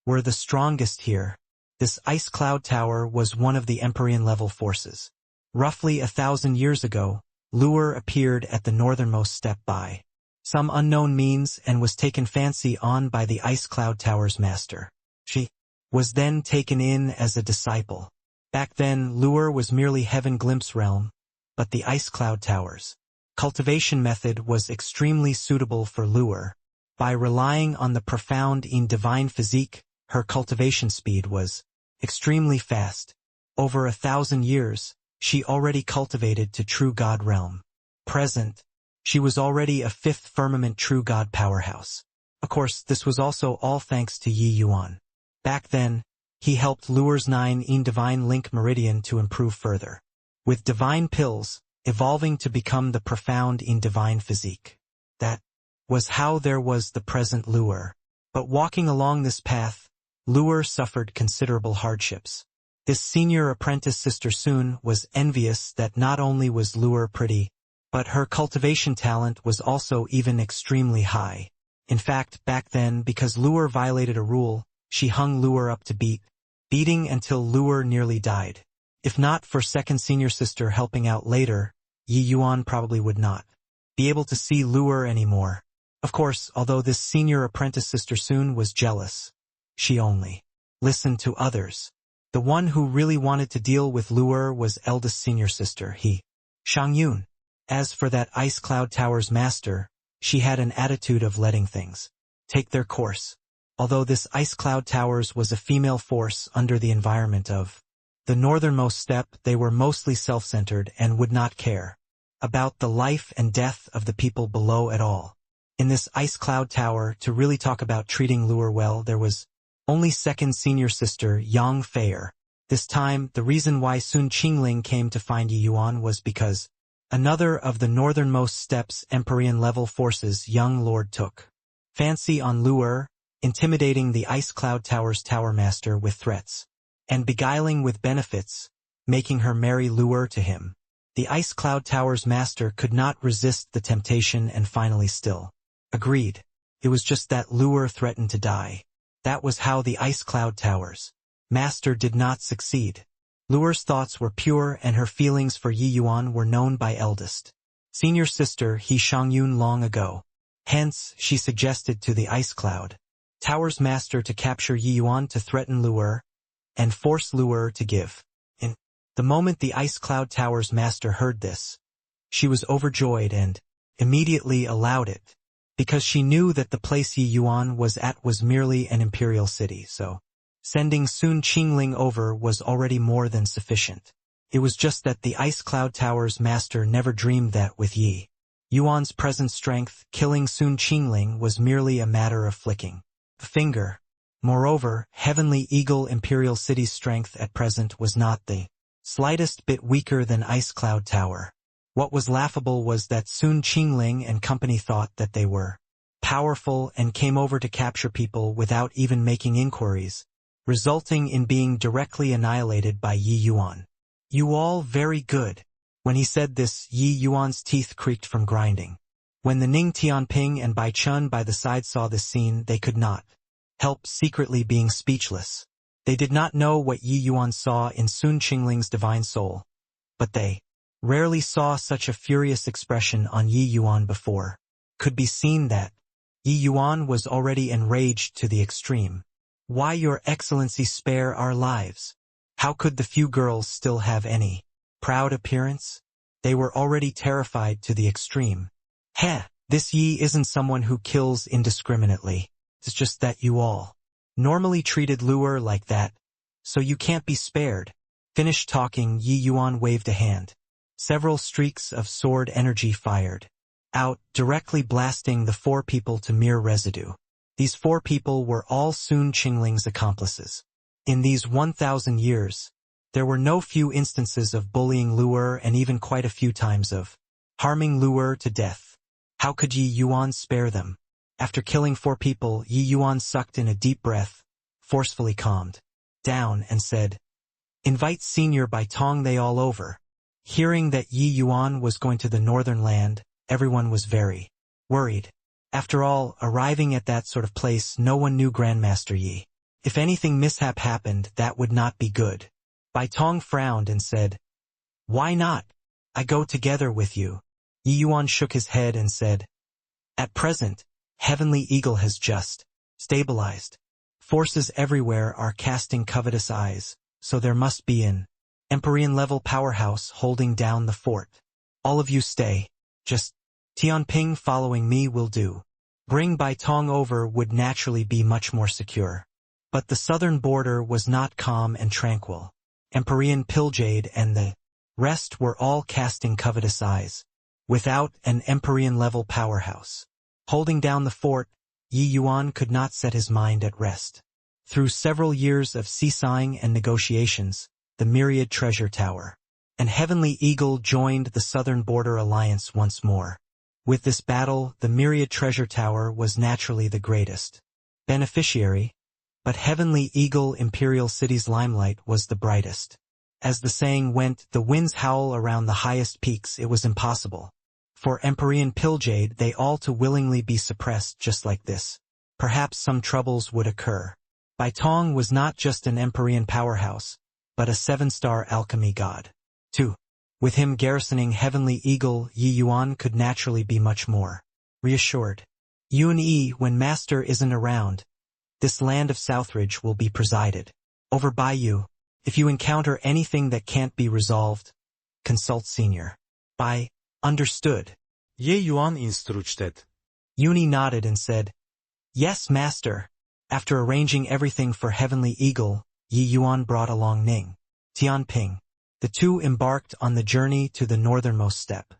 were the strongest here. This ice cloud tower was one of the Empyrean-level forces. Roughly 1,000 years ago, Luer appeared at the northernmost steppe by some unknown means and was taken fancy on by the ice cloud tower's master. She was then taken in as a disciple. Back then, Luer was merely Heaven Glimpse realm, but the ice cloud tower's cultivation method was extremely suitable for Luer. By relying on the profound in divine physique, her cultivation speed was extremely fast. Over 1,000 years, she already cultivated to true God realm. Present, she was already a 5th firmament true God powerhouse. Of course, this was also all thanks to Yi Yuan. Back then, he helped Luer's 9 in divine link meridian to improve further. With divine pills, evolving to become the profound in divine physique. That was how there was the present Luer. But walking along this path, Luer suffered considerable hardships. This senior apprentice Sister Sun was envious that not only was Luer pretty, but her cultivation talent was also even extremely high. In fact, back then, because Luer violated a rule, she hung Luer up to beating until Luer nearly died. If not for second senior sister helping out later, Yi Yuan probably would not be able to see Luer anymore. Of course, although this senior apprentice Sister Sun was jealous, she only listened to others. The one who really wanted to deal with Luer was eldest senior sister, Shang Yun. As for that ice cloud tower's master, she had an attitude of letting things take their course. Although this ice cloud towers was a female force under the environment of the northernmost steppe, they were mostly self-centered and would not care about the life and death of the people below at all. In this ice cloud tower, to really talk about treating Luer well, there was only second senior sister Yang Feier. This time, the reason why Sun Qingling came to find Yi Yuan was because Another of the northernmost steps Empyrean-level forces young Lord took. Fancy on lure, intimidating the Ice Cloud Tower's Tower Master with threats, and beguiling with benefits, making her marry lure to him. The Ice Cloud Tower's master could not resist the temptation and finally still agreed. It was just that lure threatened to die. That was how the Ice Cloud Tower's master did not succeed. Lure's thoughts were pure and her feelings for Yi Yuan were known by eldest senior sister He Shangyun long ago. Hence, she suggested to the Ice Cloud Tower's master to capture Yi Yuan to threaten Lure and force Lure to give in. The moment the Ice Cloud Tower's master heard this, she was overjoyed and immediately allowed it, because she knew that the place Yi Yuan was at was merely an imperial city, so sending Sun Qingling over was already more than sufficient. It was just that the Ice Cloud Tower's master never dreamed that with Yi Yuan's present strength, killing Sun Qingling was merely a matter of flicking a finger. Moreover, Heavenly Eagle Imperial City's strength at present was not the slightest bit weaker than Ice Cloud Tower. What was laughable was that Sun Qingling and company thought that they were powerful and came over to capture people without even making inquiries, resulting in being directly annihilated by Yi Yuan. You all very good. When he said this, Yi Yuan's teeth creaked from grinding. When the Ning Tianping and Bai Chun by the side saw this scene, they could not help secretly being speechless. They did not know what Yi Yuan saw in Sun Qingling's divine soul, but they rarely saw such a furious expression on Yi Yuan before. Could be seen that Yi Yuan was already enraged to the extreme. Why, Your Excellency, spare our lives? How could the few girls still have any proud appearance? They were already terrified to the extreme. Heh, this Yi isn't someone who kills indiscriminately. It's just that you all normally treated Lure like that, so you can't be spared. Finished talking, Yi Yuan waved a hand. Several streaks of sword energy fired out, directly blasting the four people to mere residue. These four people were all Sun Qingling's accomplices. In these 1,000 years, there were no few instances of bullying Lure and even quite a few times of harming Lure to death. How could Yi Yuan spare them? After killing four people, Yi Yuan sucked in a deep breath, forcefully calmed down, and said, "Invite Senior Bai Tong they all over." Hearing that Yi Yuan was going to the northern land, everyone was very worried. After all, arriving at that sort of place, no one knew Grandmaster Yi. If anything mishap happened, that would not be good. Bai Tong frowned and said, "Why not? I go together with you." Yi Yuan shook his head and said, "At present, Heavenly Eagle has just stabilized. Forces everywhere are casting covetous eyes, so there must be an Empyrean-level powerhouse holding down the fort. All of you stay. Just Tianping following me will do. Bring Bai Tong over would naturally be much more secure." But the southern border was not calm and tranquil. Empyrean Pilljade and the rest were all casting covetous eyes. Without an Empyrean-level powerhouse holding down the fort, Yi Yuan could not set his mind at rest. Through several years of seesawing and negotiations, the Myriad Treasure Tower and Heavenly Eagle joined the Southern Border Alliance once more. With this battle, the Myriad Treasure Tower was naturally the greatest beneficiary, but Heavenly Eagle Imperial City's limelight was the brightest. As the saying went, the winds howl around the highest peaks. It was impossible for Empyrean Pilljade they all to willingly be suppressed just like this. Perhaps some troubles would occur. Bai Tong was not just an Empyrean powerhouse, but a 7-star alchemy god, too. With him garrisoning Heavenly Eagle, Yi Yuan could naturally be much more reassured. Yun Yi, when Master isn't around, this land of Southridge will be presided over by you. If you encounter anything that can't be resolved, consult Senior Bai. Understood. Ye Yuan instructed. Yuni nodded and said, "Yes, Master." After arranging everything for Heavenly Eagle, Yi Yuan brought along Ning Tianping. The two embarked on the journey to the northernmost steppe.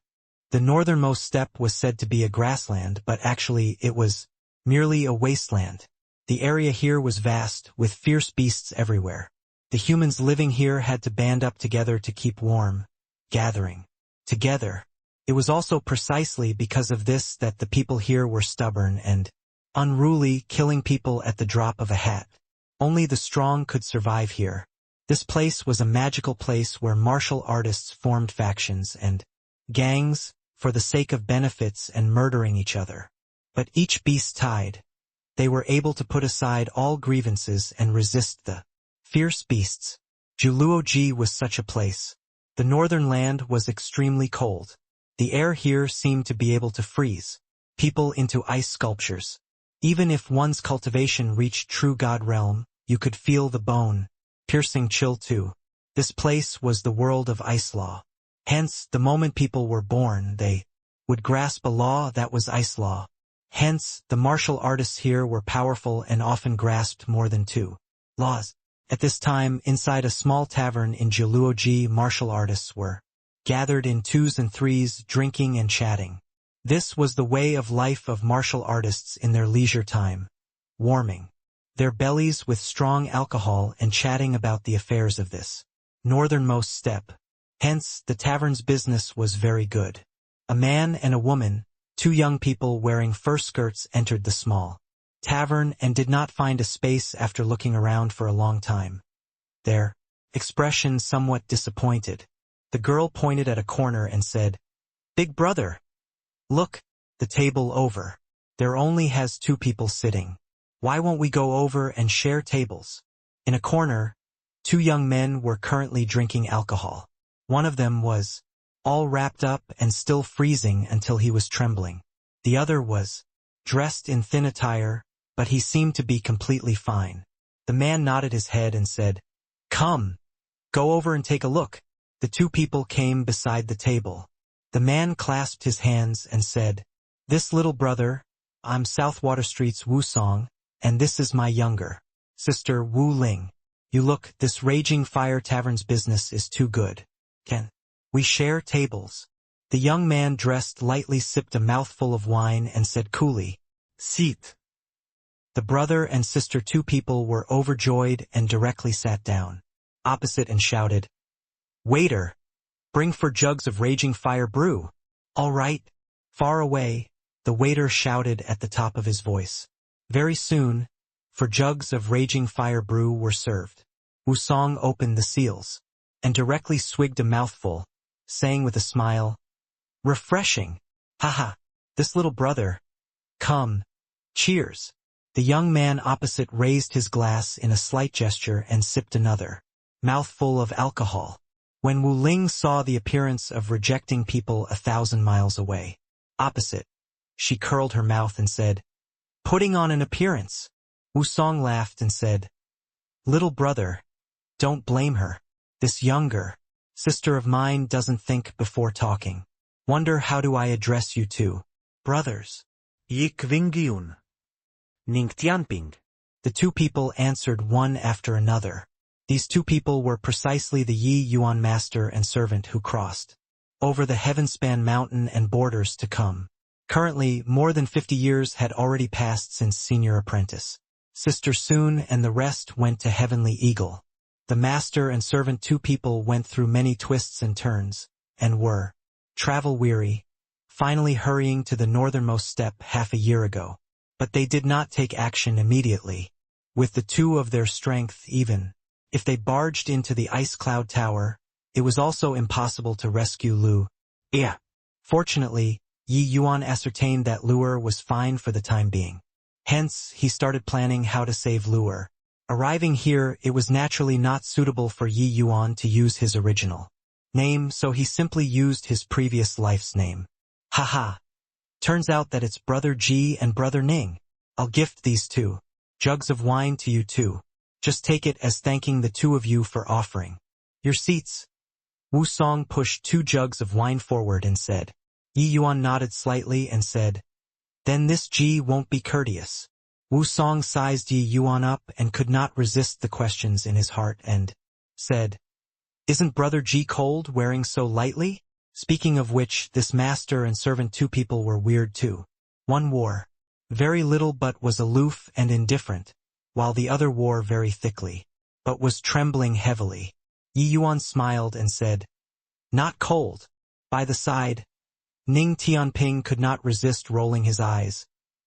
The northernmost steppe was said to be a grassland, but actually it was merely a wasteland. The area here was vast, with fierce beasts everywhere. The humans living here had to band up together to keep warm, gathering together It was also precisely because of this that the people here were stubborn and unruly, killing people at the drop of a hat. Only the strong could survive here. This place was a magical place where martial artists formed factions and gangs for the sake of benefits and murdering each other. But each beast tied, they were able to put aside all grievances and resist the fierce beasts. Juluoji was such a place. The northern land was extremely cold. The air here seemed to be able to freeze people into ice sculptures. Even if one's cultivation reached true god realm, you could feel the bone-piercing chill too. This place was the world of ice law. Hence, the moment people were born, they would grasp a law that was ice law. Hence, the martial artists here were powerful and often grasped more than two laws. At this time, inside a small tavern in Juluoji, martial artists were gathered in twos and threes, drinking and chatting. This was the way of life of martial artists in their leisure time, warming their bellies with strong alcohol and chatting about the affairs of this northernmost steppe. Hence, the tavern's business was very good. A man and a woman, two young people wearing fur skirts, entered the small tavern and did not find a space after looking around for a long time. Their expression somewhat disappointed. The girl pointed at a corner and said, "Big brother, look, the table over. There only has two people sitting. Why won't we go over and share tables?" In a corner, two young men were currently drinking alcohol. One of them was all wrapped up and still freezing until he was trembling. The other was dressed in thin attire, but he seemed to be completely fine. The man nodded his head and said, "Come, go over and take a look." The two people came beside the table. The man clasped his hands and said, "This little brother, I'm South Water Street's Wu Song, and this is my younger sister Wu Ling. You look, this Raging Fire Tavern's business is too good. Can we share tables?" The young man dressed lightly sipped a mouthful of wine and said coolly, "Seat." The brother and sister two people were overjoyed and directly sat down opposite and shouted, "Waiter, bring 4 jugs of Raging Fire brew." "All right." Far away, the waiter shouted at the top of his voice. Very soon, 4 jugs of Raging Fire brew were served. Wu Song opened the seals and directly swigged a mouthful, saying with a smile, "Refreshing. Haha, this little brother. Come, cheers." The young man opposite raised his glass in a slight gesture and sipped another mouthful of alcohol. When Wu Ling saw the appearance of rejecting people 1,000 miles away, opposite, she curled her mouth and said, "Putting on an appearance." Wu Song laughed and said, "Little brother, don't blame her. This younger sister of mine doesn't think before talking. Wonder how do I address you two brothers?" Yik Wingyun. Ning Tianping. The two people answered one after another. These two people were precisely the Yi Yuan master and servant who crossed over the heaven-span mountain and borders to come. Currently, more than 50 years had already passed since senior apprentice Sister Soon and the rest went to Heavenly Eagle. The master and servant two people went through many twists and turns, and were travel-weary, finally hurrying to the northernmost steppe half a year ago. But they did not take action immediately. With the two of their strength, even if they barged into the ice cloud tower, it was also impossible to rescue Lu. Yeah. Fortunately, Yi Yuan ascertained that Lu'er was fine for the time being. Hence, he started planning how to save Lu'er. Arriving here, it was naturally not suitable for Yi Yuan to use his original name, so he simply used his previous life's name. Haha. Turns out that it's Brother Ji and Brother Ning. I'll gift these 2 jugs of wine to you too. Just take it as thanking the two of you for offering your seats. Wu Song pushed 2 jugs of wine forward and said. Yi Yuan nodded slightly and said, "Then this Ji won't be courteous." Wu Song sized Yi Yuan up and could not resist the questions in his heart and said, "Isn't Brother Ji cold wearing so lightly?" Speaking of which, this master and servant two people were weird too. One wore very little but was aloof and indifferent, while the other wore very thickly, but was trembling heavily. Yi Yuan smiled and said, "Not cold. By the side, Ning Tianping could not resist rolling his eyes,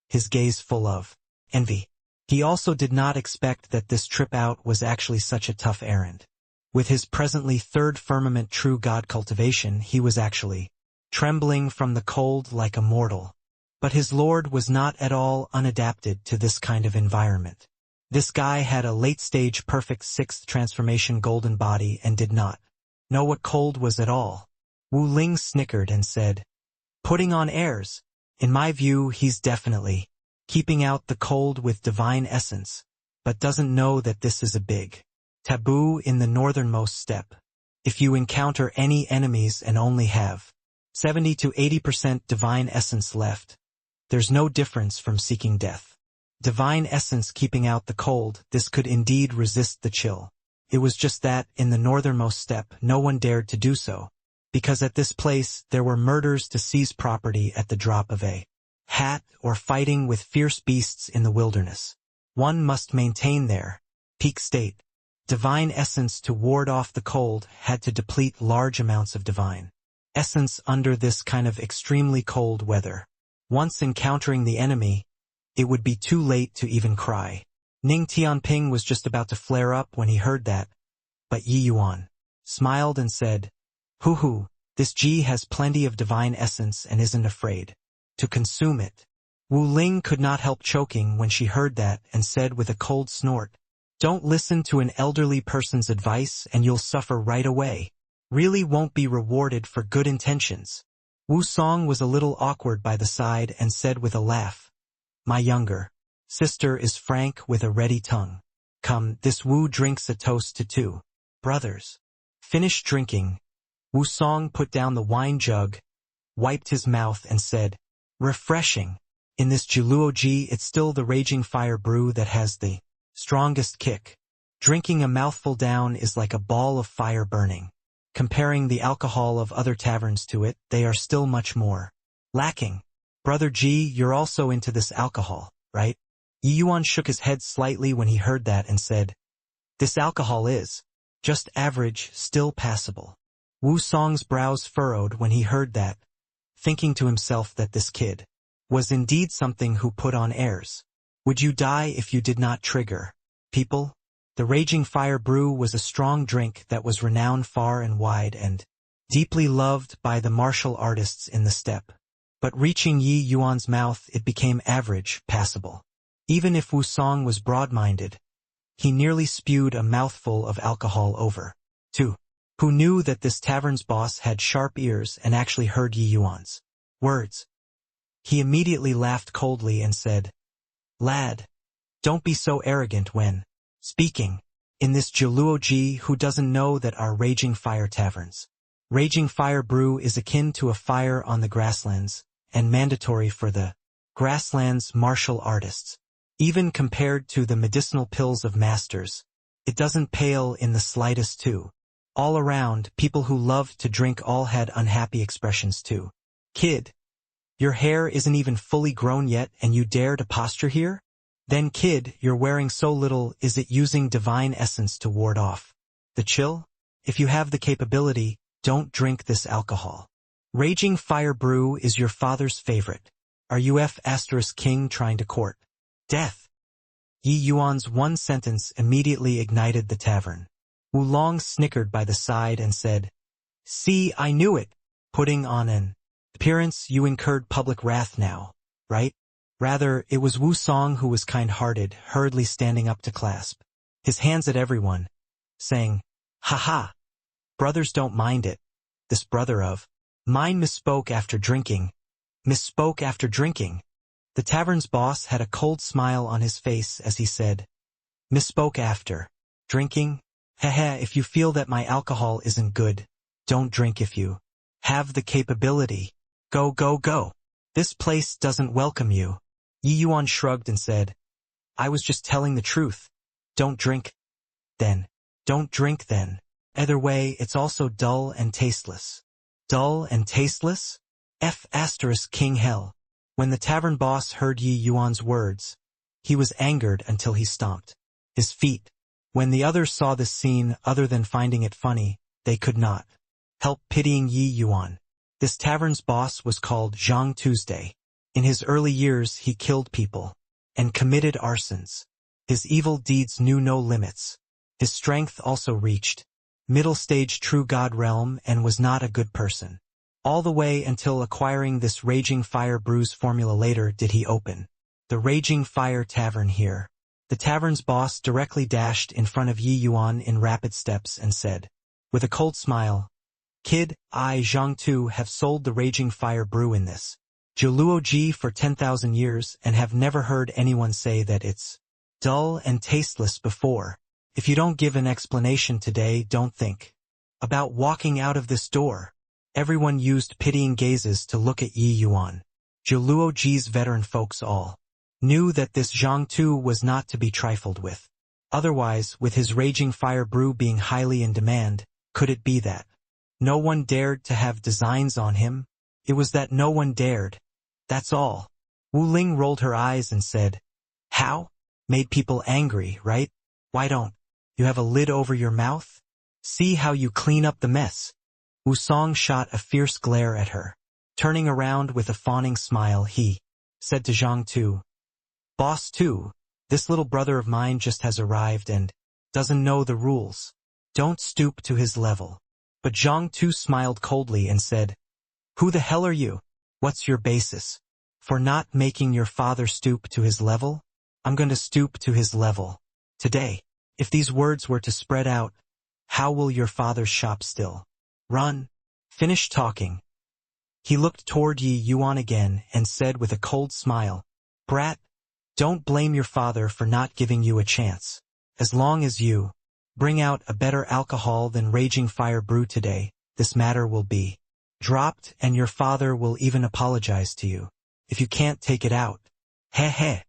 his gaze full of envy. He also did not expect that this trip out was actually such a tough errand. With his presently third firmament true God cultivation, he was actually trembling from the cold like a mortal. But his lord was not at all unadapted to this kind of environment. This guy had a late-stage perfect sixth transformation golden body and did not know what cold was at all. Wu Ling snickered and said, "Putting on airs. In my view, he's definitely keeping out the cold with divine essence, but doesn't know that this is a big taboo in the northernmost steppe. If you encounter any enemies and only have 70 to 80% divine essence left, there's no difference from seeking death. Divine essence keeping out the cold, this could indeed resist the chill. It was just that, in the northernmost steppe, no one dared to do so, because at this place there were murders to seize property at the drop of a hat or fighting with fierce beasts in the wilderness. One must maintain their peak state. Divine essence to ward off the cold had to deplete large amounts of divine essence under this kind of extremely cold weather. Once encountering the enemy, it would be too late to even cry. Ning Tianping was just about to flare up when he heard that, but Yi Yuan smiled and said, "Hoo, this Ji has plenty of divine essence and isn't afraid to consume it." Wu Ling could not help choking when she heard that and said with a cold snort, "Don't listen to an elderly person's advice and you'll suffer right away. Really won't be rewarded for good intentions." Wu Song was a little awkward by the side and said with a laugh, "My younger sister is frank with a ready tongue. Come, this Wu drinks a toast to two brothers." Finished drinking, Wu Song put down the wine jug, wiped his mouth and said, "Refreshing. In this Jiluoji, it's still the raging fire brew that has the strongest kick. Drinking a mouthful down is like a ball of fire burning. Comparing the alcohol of other taverns to it, they are still much more lacking. Brother Ji, you're also into this alcohol, right?" Yi Yuan shook his head slightly when he heard that and said, "This alcohol is just average, still passable." Wu Song's brows furrowed when he heard that, thinking to himself that this kid was indeed something who put on airs. Would you die if you did not trigger people? The raging fire brew was a strong drink that was renowned far and wide and deeply loved by the martial artists in the steppe. But reaching Yi Yuan's mouth, it became average, passable. Even if Wu Song was broad-minded, he nearly spewed a mouthful of alcohol over. Two, who knew that this tavern's boss had sharp ears and actually heard Yi Yuan's words. He immediately laughed coldly and said, "Lad, don't be so arrogant when speaking. In this Jiluoji, who doesn't know that our raging fire taverns? Raging fire brew is akin to a fire on the grasslands, and mandatory for the grasslands martial artists. Even compared to the medicinal pills of masters, it doesn't pale in the slightest too. All around, people who loved to drink all had unhappy expressions too. Kid, your hair isn't even fully grown yet and you dare to posture here? Then kid, you're wearing so little, is it using divine essence to ward off the chill? If you have the capability, don't drink this alcohol. Raging fire brew is your father's favorite. Are you King trying to court death?" Yi Yuan's one sentence immediately ignited the tavern. Wu Long snickered by the side and said, "See, I knew it. Putting on an appearance, you incurred public wrath now, right?" Rather, it was Wu Song who was kind-hearted, hurriedly standing up to clasp his hands at everyone, saying, "Ha! Brothers don't mind it. This brother of mine misspoke after drinking. Misspoke after drinking." The tavern's boss had a cold smile on his face as he said, "Misspoke after drinking? Heh, if you feel that my alcohol isn't good, don't drink. If you have the capability, go. This place doesn't welcome you." Yi Yuan shrugged and said, "I was just telling the truth. Don't drink. Then. Don't drink then. Either way, it's also dull and tasteless." Dull and tasteless? King hell. When the tavern boss heard Yi Yuan's words, he was angered until he stomped his feet. When the others saw this scene, other than finding it funny, they could not help pitying Yi Yuan. This tavern's boss was called Zhang Tuesday. In his early years he killed people and committed arsons. His evil deeds knew no limits. His strength also reached middle-stage true god realm and was not a good person. All the way until acquiring this Raging Fire Brews formula later did he open the Raging Fire Tavern here. The tavern's boss directly dashed in front of Yi Yuan in rapid steps and said, with a cold smile, "Kid, I, Zhang Tu, have sold the Raging Fire Brew in this Jiluoji for 10,000 years and have never heard anyone say that it's dull and tasteless before. If you don't give an explanation today, don't think about walking out of this door." Everyone used pitying gazes to look at Yi Yuan. Jiluoji's veteran folks all knew that this Zhang Tu was not to be trifled with. Otherwise, with his Raging Fire Brew being highly in demand, could it be that no one dared to have designs on him? It was that no one dared. That's all. Wu Ling rolled her eyes and said, "How? Made people angry, right? Why don't you have a lid over your mouth? See how you clean up the mess." Wu Song shot a fierce glare at her. Turning around with a fawning smile, he said to Zhang Tu, "Boss Tu, this little brother of mine just has arrived and doesn't know the rules. Don't stoop to his level." But Zhang Tu smiled coldly and said, "Who the hell are you? What's your basis for not making your father stoop to his level? I'm going to stoop to his level today." If these words were to spread out, how will your father's shop still run? Finish talking. He looked toward Yi Yuan again and said with a cold smile, "Brat, don't blame your father for not giving you a chance. As long as you bring out a better alcohol than Raging Fire Brew today, this matter will be dropped and your father will even apologize to you. If you can't take it out, heh heh."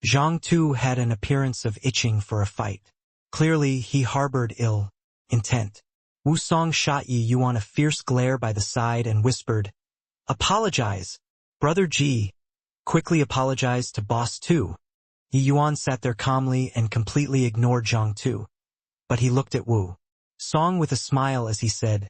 Zhang Tu had an appearance of itching for a fight. Clearly, he harbored ill intent. Wu Song shot Yi Yuan a fierce glare by the side and whispered, "Apologize, Brother Ji." Quickly apologized to Boss Tu. Yi Yuan sat there calmly and completely ignored Zhang Tu. But he looked at Wu Song with a smile as he said,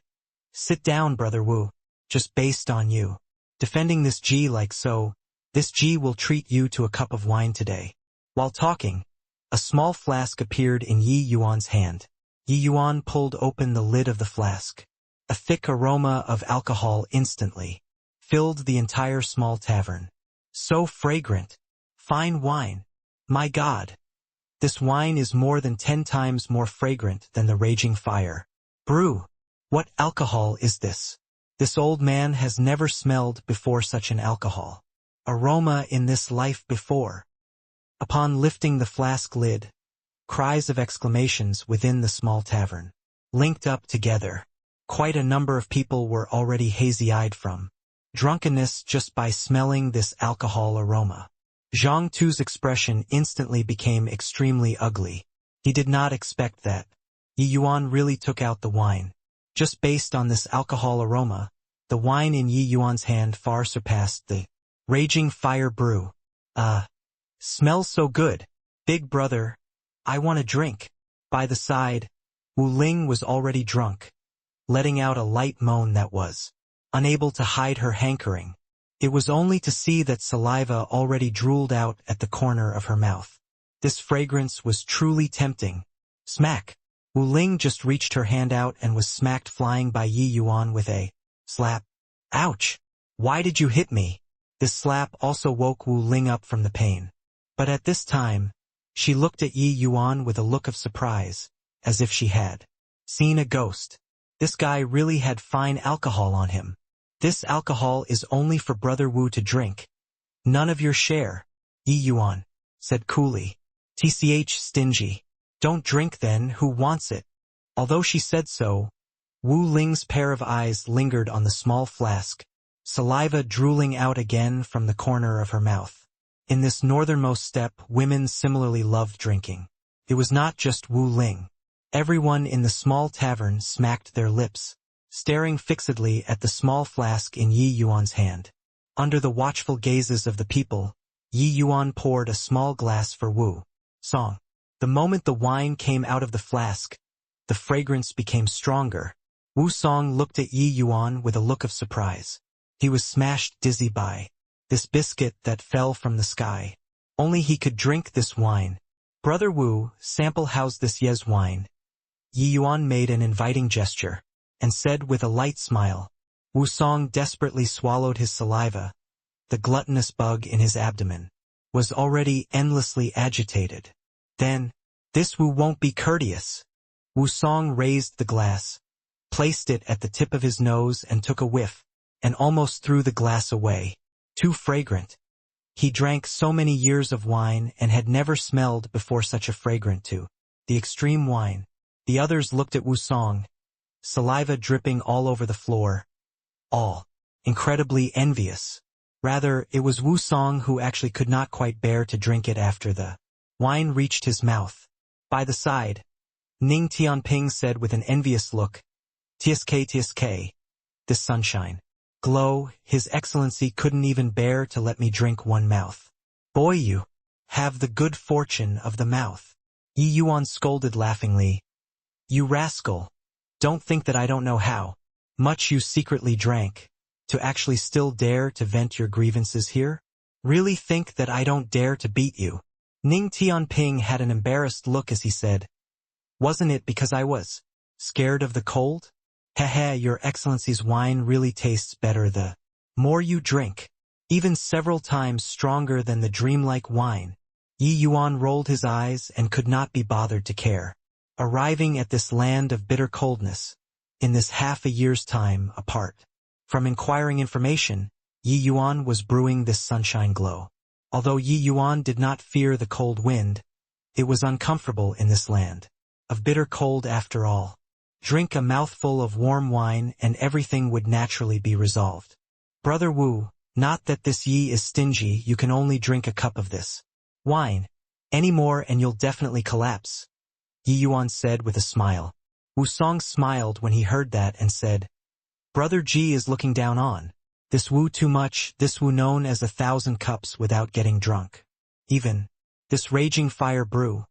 "Sit down, Brother Wu. Just based on you defending this Ji like so, this Ji will treat you to a cup of wine today." While talking, a small flask appeared in Yi Yuan's hand. Yi Yuan pulled open the lid of the flask. A thick aroma of alcohol instantly filled the entire small tavern. So fragrant. Fine wine. My God. This wine is more than 10 times more fragrant than the Raging Fire Brew. What alcohol is this? This old man has never smelled before such an alcohol aroma in this life before. Upon lifting the flask lid, cries of exclamations within the small tavern linked up together. Quite a number of people were already hazy-eyed from drunkenness just by smelling this alcohol aroma. Zhang Tu's expression instantly became extremely ugly. He did not expect that Yi Yuan really took out the wine. Just based on this alcohol aroma, the wine in Yi Yuan's hand far surpassed the Raging Fire Brew. Smells so good. Big brother, I want a drink. By the side, Wu Ling was already drunk, letting out a light moan that was unable to hide her hankering. It was only to see that saliva already drooled out at the corner of her mouth. This fragrance was truly tempting. Smack! Wu Ling just reached her hand out and was smacked flying by Yi Yuan with a slap. Ouch! Why did you hit me? This slap also woke Wu Ling up from the pain. But at this time, she looked at Yi Yuan with a look of surprise, as if she had seen a ghost. This guy really had fine alcohol on him. This alcohol is only for Brother Wu to drink. None of your share, Yi Yuan said coolly. TCH stingy. Don't drink then, who wants it? Although she said so, Wu Ling's pair of eyes lingered on the small flask, saliva drooling out again from the corner of her mouth. In this northernmost steppe, women similarly loved drinking. It was not just Wu Ling. Everyone in the small tavern smacked their lips, staring fixedly at the small flask in Yi Yuan's hand. Under the watchful gazes of the people, Yi Yuan poured a small glass for Wu Song. The moment the wine came out of the flask, the fragrance became stronger. Wu Song looked at Yi Yuan with a look of surprise. He was smashed dizzy by this biscuit that fell from the sky. Only he could drink this wine. Brother Wu, sample how's this Yez wine? Yi Yuan made an inviting gesture, and said with a light smile. Wu Song desperately swallowed his saliva. The gluttonous bug in his abdomen was already endlessly agitated. Then, this Wu won't be courteous. Wu Song raised the glass, placed it at the tip of his nose and took a whiff, and almost threw the glass away. Too fragrant. He drank so many years of wine and had never smelled before such a fragrant too. The extreme wine. The others looked at Wu Song, saliva dripping all over the floor. All incredibly envious. Rather, it was Wu Song who actually could not quite bear to drink it after the wine reached his mouth. By the side, Ning Tianping said with an envious look, TSK, this sunshine. Glow, His Excellency couldn't even bear to let me drink one mouth. Boy, you have the good fortune of the mouth. Yi Yuan scolded laughingly. You rascal. Don't think that I don't know how much you secretly drank, to actually still dare to vent your grievances here? Really think that I don't dare to beat you? Ning Tianping had an embarrassed look as he said, Wasn't it because I was scared of the cold? Heh, Your Excellency's wine really tastes better the more you drink, even several times stronger than the dreamlike wine. Yi Yuan rolled his eyes and could not be bothered to care. Arriving at this land of bitter coldness, in this half a year's time apart from inquiring information, Yi Yuan was brewing this sunshine glow. Although Yi Yuan did not fear the cold wind, it was uncomfortable in this land of bitter cold after all. Drink a mouthful of warm wine and everything would naturally be resolved. Brother Wu, not that this Yi is stingy, you can only drink a cup of this wine. Any more and you'll definitely collapse, Yi Yuan said with a smile. Wu Song smiled when he heard that and said, Brother Ji is looking down on this Wu too much, this Wu known as 1,000 cups without getting drunk. Even this raging fire brew.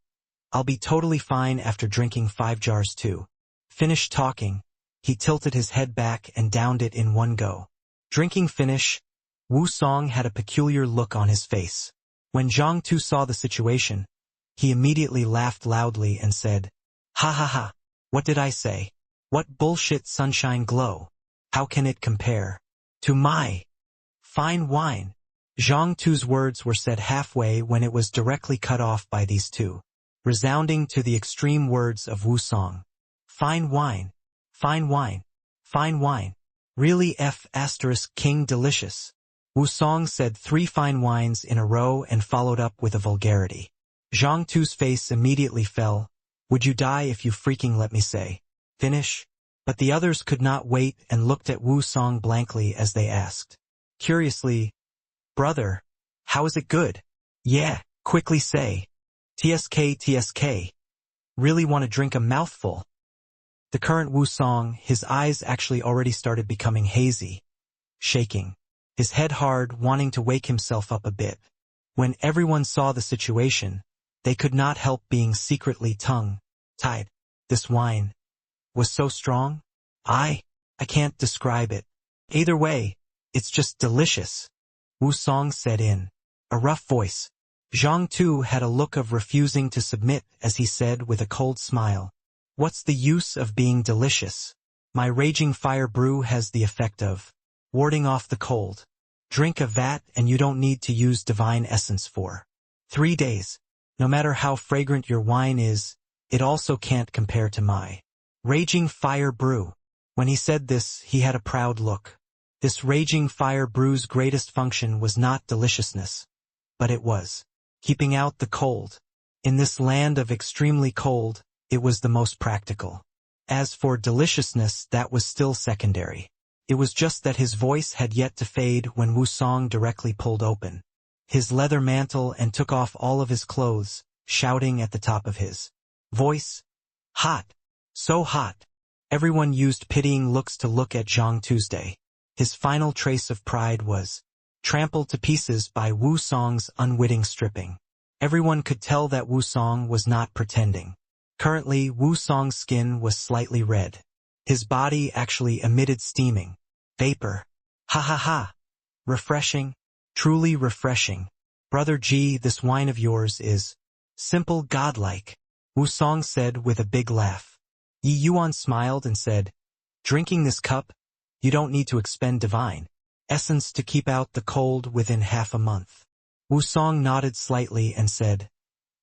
I'll be totally fine after drinking 5 jars too. Finished talking, he tilted his head back and downed it in one go. Drinking finish, Wu Song had a peculiar look on his face. When Zhang Tu saw the situation, he immediately laughed loudly and said, Ha ha ha, what did I say? What bullshit sunshine glow? How can it compare to my fine wine? Zhang Tu's words were said halfway when it was directly cut off by these two, resounding to the extreme words of Wu Song. Fine wine, fine wine, fine wine. Really King delicious. Wu Song said 3 fine wines in a row and followed up with a vulgarity. Zhang Tu's face immediately fell. Would you die if you freaking let me say finish? But the others could not wait and looked at Wu Song blankly as they asked, curiously, Brother, how is it good? Yeah, quickly say. TSK. Really want to drink a mouthful? The current Wu Song, his eyes actually already started becoming hazy, shaking, his head hard, wanting to wake himself up a bit. When everyone saw the situation, they could not help being secretly tongue-tied. This wine was so strong. I can't describe it. Either way, it's just delicious, Wu Song said in a rough voice. Zhang Tu had a look of refusing to submit as he said with a cold smile, What's the use of being delicious? My raging fire brew has the effect of warding off the cold. Drink a vat and you don't need to use divine essence for 3 days. No matter how fragrant your wine is, it also can't compare to my raging fire brew. When he said this, he had a proud look. This raging fire brew's greatest function was not deliciousness, but it was keeping out the cold. In this land of extremely cold, it was the most practical. As for deliciousness, that was still secondary. It was just that his voice had yet to fade when Wu Song directly pulled open his leather mantle and took off all of his clothes, shouting at the top of his voice, Hot! So hot! Everyone used pitying looks to look at Zhang Tuesday. His final trace of pride was trampled to pieces by Wu Song's unwitting stripping. Everyone could tell that Wu Song was not pretending. Currently, Wu Song's skin was slightly red. His body actually emitted steaming vapor. Ha ha ha. Refreshing. Truly refreshing. Brother G, this wine of yours is simple godlike. Wu Song said with a big laugh. Yi Yuan smiled and said, drinking this cup, you don't need to expend divine essence to keep out the cold within half a month. Wu Song nodded slightly and said,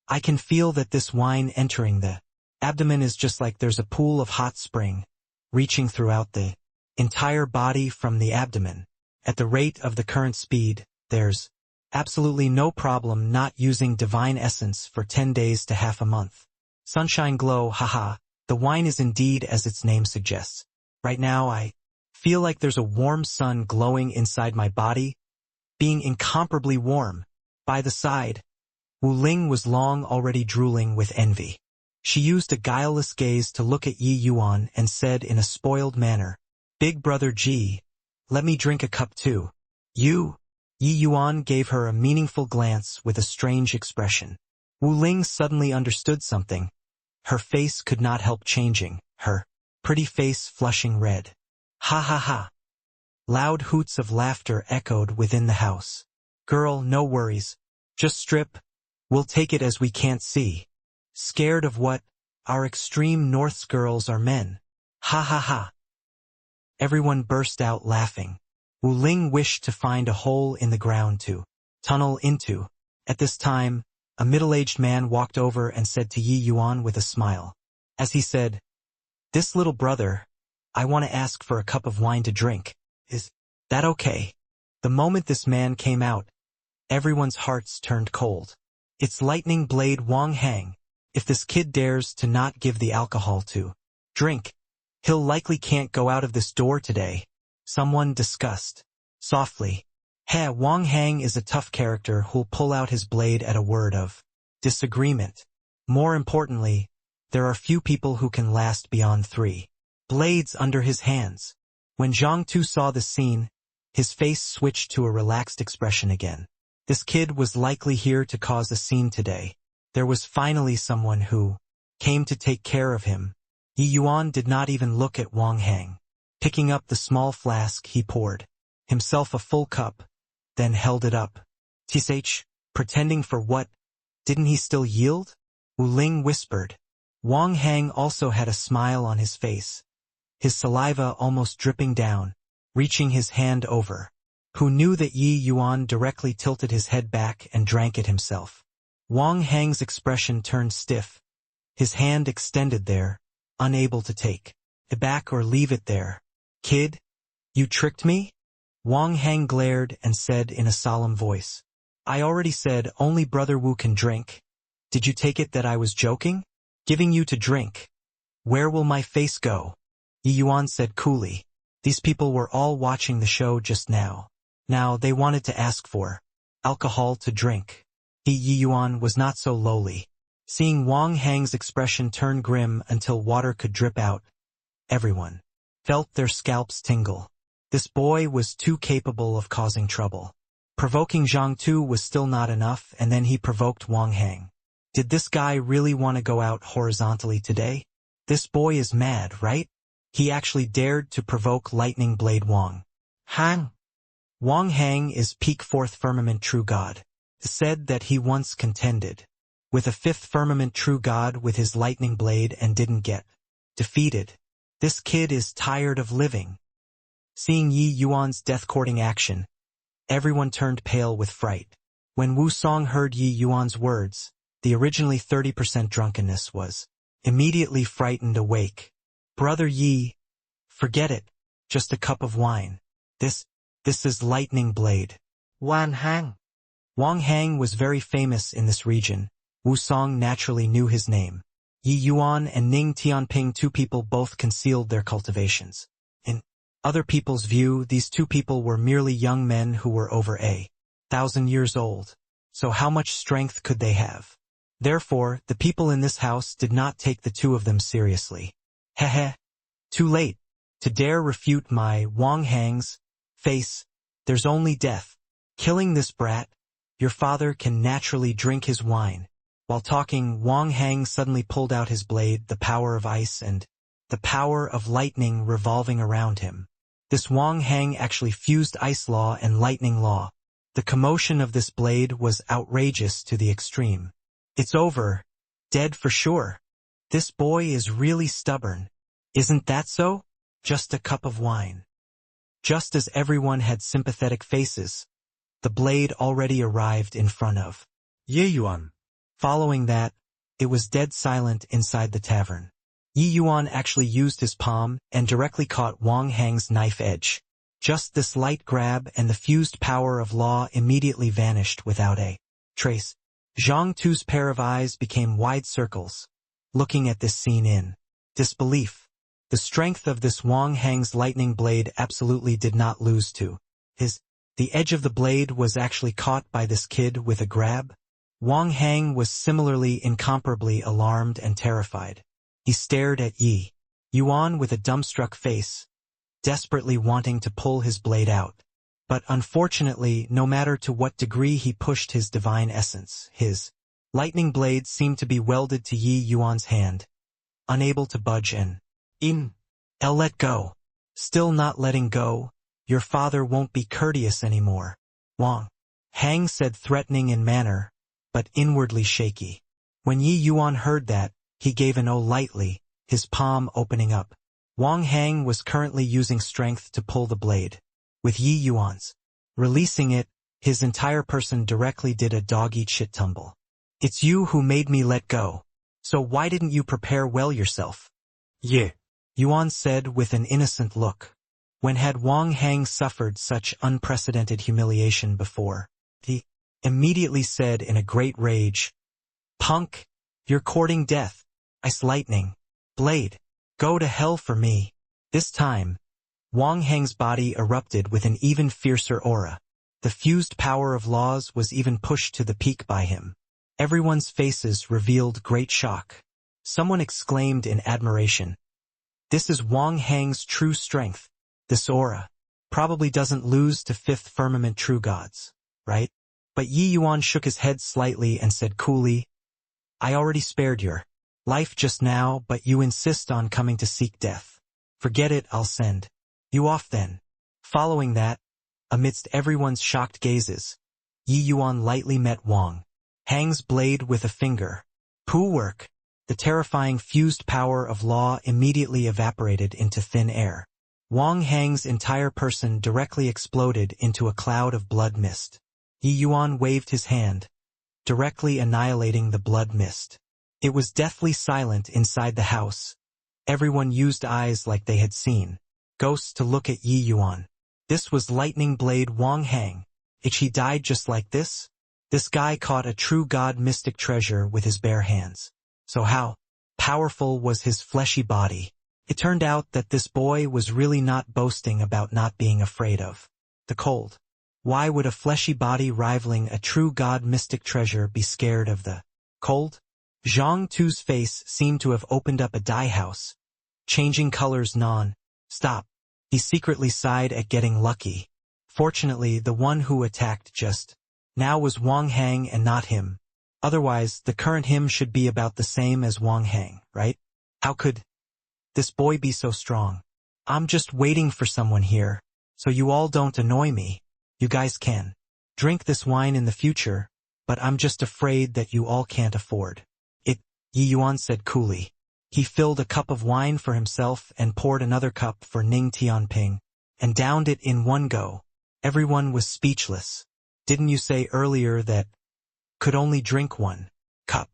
I can feel that this wine entering the abdomen is just like there's a pool of hot spring, reaching throughout the entire body from the abdomen. At the rate of the current speed, there's absolutely no problem not using divine essence for 10 days to half a month. Sunshine glow, haha, the wine is indeed as its name suggests. Right now I feel like there's a warm sun glowing inside my body, being incomparably warm. By the side, Wu Ling was long already drooling with envy. She used a guileless gaze to look at Yi Yuan and said in a spoiled manner, Big brother G, let me drink a cup too. You? Yi Yuan gave her a meaningful glance with a strange expression. Wu Ling suddenly understood something. Her face could not help changing, her pretty face flushing red. Ha ha ha. Loud hoots of laughter echoed within the house. Girl, no worries. Just strip. We'll take it as we can't see. Scared of what? Our extreme North's girls are men. Ha ha ha. Everyone burst out laughing. Wu Ling wished to find a hole in the ground to tunnel into. At this time, a middle-aged man walked over and said to Yi Yuan with a smile. As he said, This little brother, I want to ask for a cup of wine to drink. Is that okay? The moment this man came out, everyone's hearts turned cold. It's Lightning Blade Wang Hang. If this kid dares to not give the alcohol to drink, he'll likely can't go out of this door today. Someone discussed. Softly. Heh, Wang Hang is a tough character who'll pull out his blade at a word of disagreement. More importantly, there are few people who can last beyond 3 blades under his hands. When Zhang Tu saw the scene, his face switched to a relaxed expression again. This kid was likely here to cause a scene today. There was finally someone who came to take care of him. Yi Yuan did not even look at Wang Hang. Picking up the small flask, he poured himself a full cup, then held it up. Tsh, pretending for what? Didn't he still yield? Wu Ling whispered. Wang Hang also had a smile on his face, his saliva almost dripping down, reaching his hand over. Who knew that Yi Yuan directly tilted his head back and drank it himself. Wang Hang's expression turned stiff, his hand extended there, unable to take it back or leave it there. Kid, you tricked me? Wang Hang glared and said in a solemn voice. I already said only Brother Wu can drink. Did you take it that I was joking? Giving you to drink. Where will my face go? Yi Yuan said coolly. These people were all watching the show just now. Now they wanted to ask for alcohol to drink. Yi Yuan was not so lowly. Seeing Wang Hang's expression turn grim until water could drip out, everyone felt their scalps tingle. This boy was too capable of causing trouble. Provoking Zhang Tu was still not enough, and then he provoked Wang Hang. Did this guy really want to go out horizontally today? This boy is mad, right? He actually dared to provoke Lightning Blade Wang Hang. Wang Hang is peak 4th firmament true god. Said that he once contended with a 5th firmament true god with his lightning blade and didn't get defeated. This kid is tired of living. Seeing Yi Yuan's death-courting action, everyone turned pale with fright. When Wu Song heard Yi Yuan's words, the originally 30% drunkenness was immediately frightened awake. Brother Yi, forget it. Just a cup of wine. This is Lightning Blade Wang Hang. Wang Hang was very famous in this region. Wu Song naturally knew his name. Yi Yuan and Ning Tianping, 2 people, both concealed their cultivations. In other people's view, these 2 people were merely young men who were over 1,000 years old. So how much strength could they have? Therefore, the people in this house did not take the 2 of them seriously. Heh. Too late. To dare refute my Wang Hang's face, there's only death. Killing this brat, your father can naturally drink his wine. While talking, Wang Hang suddenly pulled out his blade, the power of ice, and the power of lightning revolving around him. This Wang Hang actually fused ice law and lightning law. The commotion of this blade was outrageous to the extreme. It's over. Dead for sure. This boy is really stubborn. Isn't that so? Just a cup of wine. Just as everyone had sympathetic faces, the blade already arrived in front of Ye Yuan. Following that, it was dead silent inside the tavern. Yi Yuan actually used his palm and directly caught Wang Hang's knife edge. Just this light grab and the fused power of law immediately vanished without a trace. Zhang Tu's pair of eyes became wide circles, looking at this scene in disbelief. The strength of this Wang Hang's lightning blade absolutely did not lose to his. The edge of the blade was actually caught by this kid with a grab. Wang Hang was similarly incomparably alarmed and terrified. He stared at Yi Yuan with a dumbstruck face, desperately wanting to pull his blade out. But unfortunately, no matter to what degree he pushed his divine essence, his lightning blade seemed to be welded to Yi Yuan's hand, unable to budge and I'll let go. Still not letting go. Your father won't be courteous anymore. Wang Hang said, threatening in manner, but inwardly shaky. When Yi Yuan heard that, he gave an "oh" lightly, his palm opening up. Wang Hang was currently using strength to pull the blade. With Yi Yuan's releasing it, his entire person directly did a dog-eat-shit tumble. It's you who made me let go. So why didn't you prepare well yourself? Yeah. Yuan said with an innocent look. When had Wang Hang suffered such unprecedented humiliation before? He immediately said in a great rage, "Punk, you're courting death. Ice lightning. Blade. Go to hell for me." This time, Wang Hang's body erupted with an even fiercer aura. The fused power of laws was even pushed to the peak by him. Everyone's faces revealed great shock. Someone exclaimed in admiration, "This is Wang Hang's true strength. This aura probably doesn't lose to fifth firmament true gods, right?" But Yi Yuan shook his head slightly and said coolly, "I already spared your life just now, but you insist on coming to seek death. Forget it, I'll send you off then." Following that, amidst everyone's shocked gazes, Yi Yuan lightly met Wang Hang's blade with a finger. Poo work. The terrifying fused power of law immediately evaporated into thin air. Wang Hang's entire person directly exploded into a cloud of blood mist. Yi Yuan waved his hand, directly annihilating the blood mist. It was deathly silent inside the house. Everyone used eyes like they had seen ghosts to look at Yi Yuan. This was lightning blade Wang Hang. If he died just like this? This guy caught a true god mystic treasure with his bare hands. So how powerful was his fleshy body? It turned out that this boy was really not boasting about not being afraid of the cold. Why would a fleshy body rivaling a true god mystic treasure be scared of the cold? Zhang Tu's face seemed to have opened up a dye house, changing colors non-stop. He secretly sighed at getting lucky. Fortunately, the one who attacked just now was Wang Hang and not him. Otherwise, the current him should be about the same as Wang Hang, right? How could this boy be so strong? I'm just waiting for someone here, so you all don't annoy me. You guys can drink this wine in the future, but I'm just afraid that you all can't afford it, Yi Yuan said coolly. He filled a cup of wine for himself and poured another cup for Ning Tianping, and downed it in one go. Everyone was speechless. Didn't you say earlier that could only drink one cup?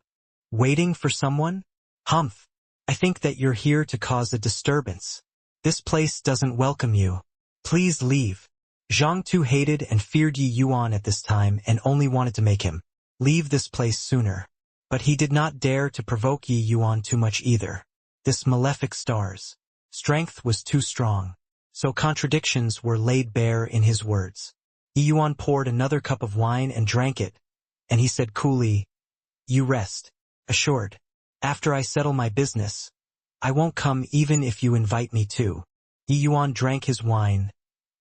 Waiting for someone? Humph. I think that you're here to cause a disturbance. This place doesn't welcome you. Please leave. Zhang Tu hated and feared Yi Yuan at this time and only wanted to make him leave this place sooner. But he did not dare to provoke Yi Yuan too much either. This malefic star's strength was too strong, so contradictions were laid bare in his words. Yi Yuan poured another cup of wine and drank it, and he said coolly, "You rest assured. After I settle my business, I won't come even if you invite me to." Yi Yuan drank his wine.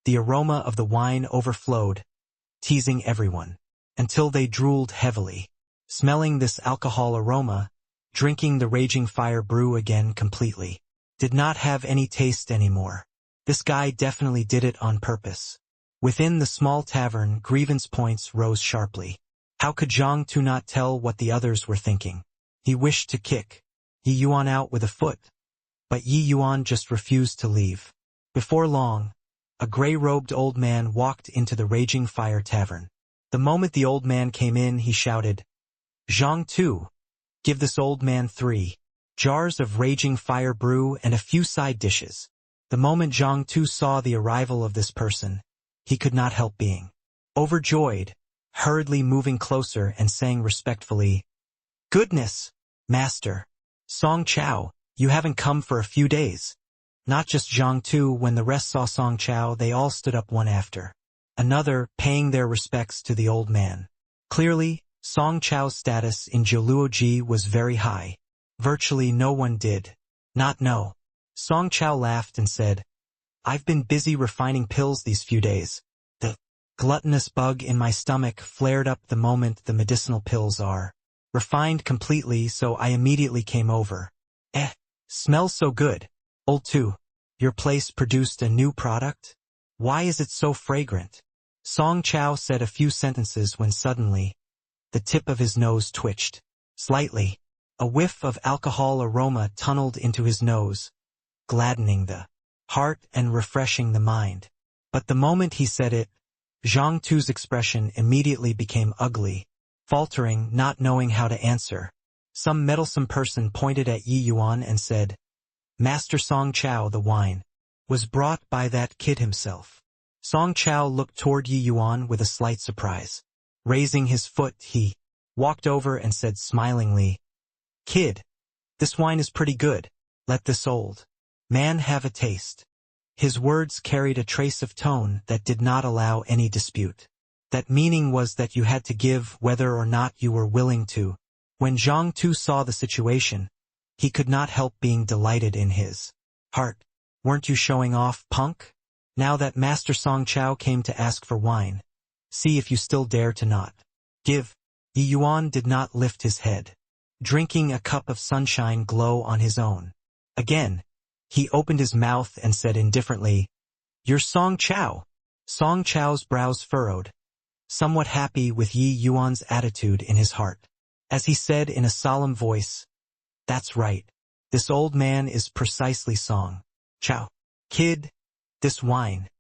The aroma of the wine overflowed, teasing everyone, until they drooled heavily. Smelling this alcohol aroma, drinking the raging fire brew again completely did not have any taste anymore. This guy definitely did it on purpose. Within the small tavern, grievance points rose sharply. How could Zhang Tu not tell what the others were thinking? He wished to kick Yi Yuan out with a foot, but Yi Yuan just refused to leave. Before long, a gray-robed old man walked into the Raging Fire Tavern. The moment the old man came in, he shouted, "Zhang Tu, give this old man 3 jars of Raging Fire brew and a few side dishes." The moment Zhang Tu saw the arrival of this person, he could not help being overjoyed, hurriedly moving closer and saying respectfully, "Goodness, Master Song Chao, you haven't come for a few days." Not just Zhang Tu. When the rest saw Song Chao, they all stood up one after another, paying their respects to the old man. Clearly, Song Chao's status in Jiluoji was very high. Virtually no one did not know. Song Chao laughed and said, "I've been busy refining pills these few days. The gluttonous bug in my stomach flared up the moment the medicinal pills are refined completely, so I immediately came over. Smells so good. Old Tu, your place produced a new product? Why is it so fragrant?" Song Chao said a few sentences when suddenly, the tip of his nose twitched slightly. A whiff of alcohol aroma tunneled into his nose, gladdening the heart and refreshing the mind. But the moment he said it, Zhang Tu's expression immediately became ugly, faltering, not knowing how to answer. Some meddlesome person pointed at Yi Yuan and said, "Master Song Chao, the wine was brought by that kid himself." Song Chao looked toward Yi Yuan with a slight surprise. Raising his foot, he walked over and said smilingly, "Kid, this wine is pretty good. Let this old man have a taste." His words carried a trace of tone that did not allow any dispute. That meaning was that you had to give whether or not you were willing to. When Zhang Tu saw the situation, he could not help being delighted in his heart. "Weren't you showing off, punk? Now that Master Song Chao came to ask for wine, see if you still dare to not give." Yi Yuan did not lift his head, drinking a cup of sunshine glow on his own. Again, he opened his mouth and said indifferently, "You're Song Chao." Song Chao's brows furrowed, somewhat happy with Yi Yuan's attitude in his heart. As he said in a solemn voice, "That's right. This old man is precisely Song Chao. Kid, this wine."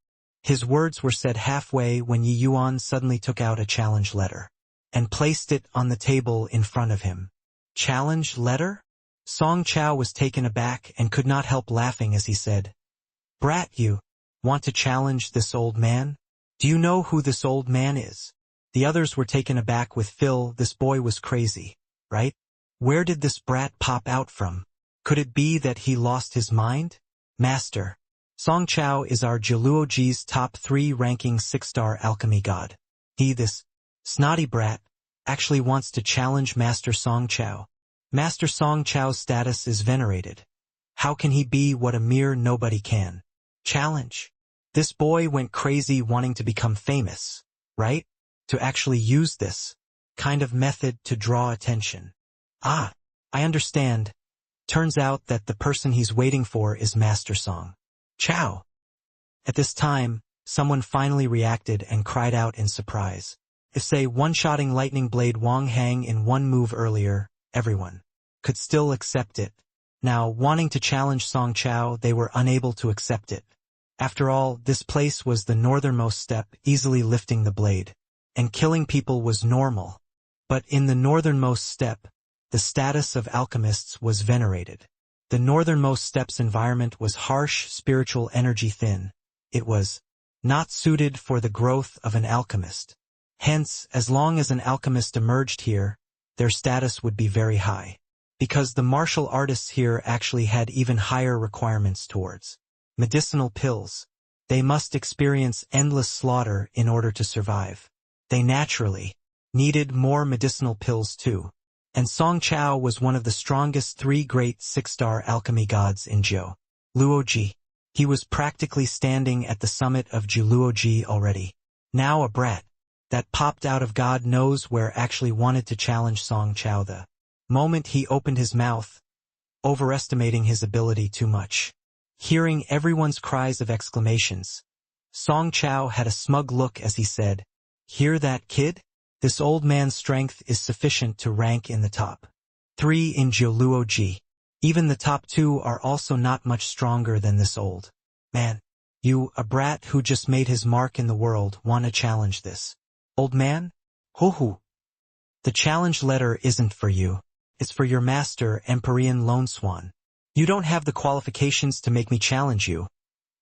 His words were said halfway when Yi Yuan suddenly took out a challenge letter and placed it on the table in front of him. Challenge letter? Song Chao was taken aback and could not help laughing as he said, "Brat, you want to challenge this old man? Do you know who this old man is?" The others were taken aback with Phil. This boy was crazy, right? Where did this brat pop out from? Could it be that he lost his mind? "Master, Song Chao is our Jiluoji's top 3 ranking 6-star alchemy god. He, this snotty brat, actually wants to challenge Master Song Chao. Master Song Chao's status is venerated. How can he be what a mere nobody can challenge?" This boy went crazy wanting to become famous, right? To actually use this kind of method to draw attention. "Ah, I understand. Turns out that the person he's waiting for is Master Song Chao." At this time, someone finally reacted and cried out in surprise. If say one-shotting Lightning Blade Wang Hang in one move earlier, everyone could still accept it. Now, wanting to challenge Song Chao, they were unable to accept it. After all, this place was the northernmost step, easily lifting the blade, and killing people was normal. But in the northernmost step, the status of alchemists was venerated. The northernmost step's environment was harsh, spiritual energy thin. It was not suited for the growth of an alchemist. Hence, as long as an alchemist emerged here, their status would be very high. Because the martial artists here actually had even higher requirements towards medicinal pills. They must experience endless slaughter in order to survive. They naturally needed more medicinal pills too. And Song Chao was one of the strongest 3 great 6-star alchemy gods in Jiluoji. He was practically standing at the summit of Jiluoji already. Now a brat that popped out of God knows where actually wanted to challenge Song Chao. The moment he opened his mouth, overestimating his ability too much. Hearing everyone's cries of exclamations, Song Chao had a smug look as he said, "Hear that, kid? This old man's strength is sufficient to rank in the top 3 in Jiuluoji. Even the top 2 are also not much stronger than this old man. You, a brat who just made his mark in the world, want to challenge this old man? Hoo-hoo. The challenge letter isn't for you. It's for your master, Empyrean Lone Swan. You don't have the qualifications to make me challenge you."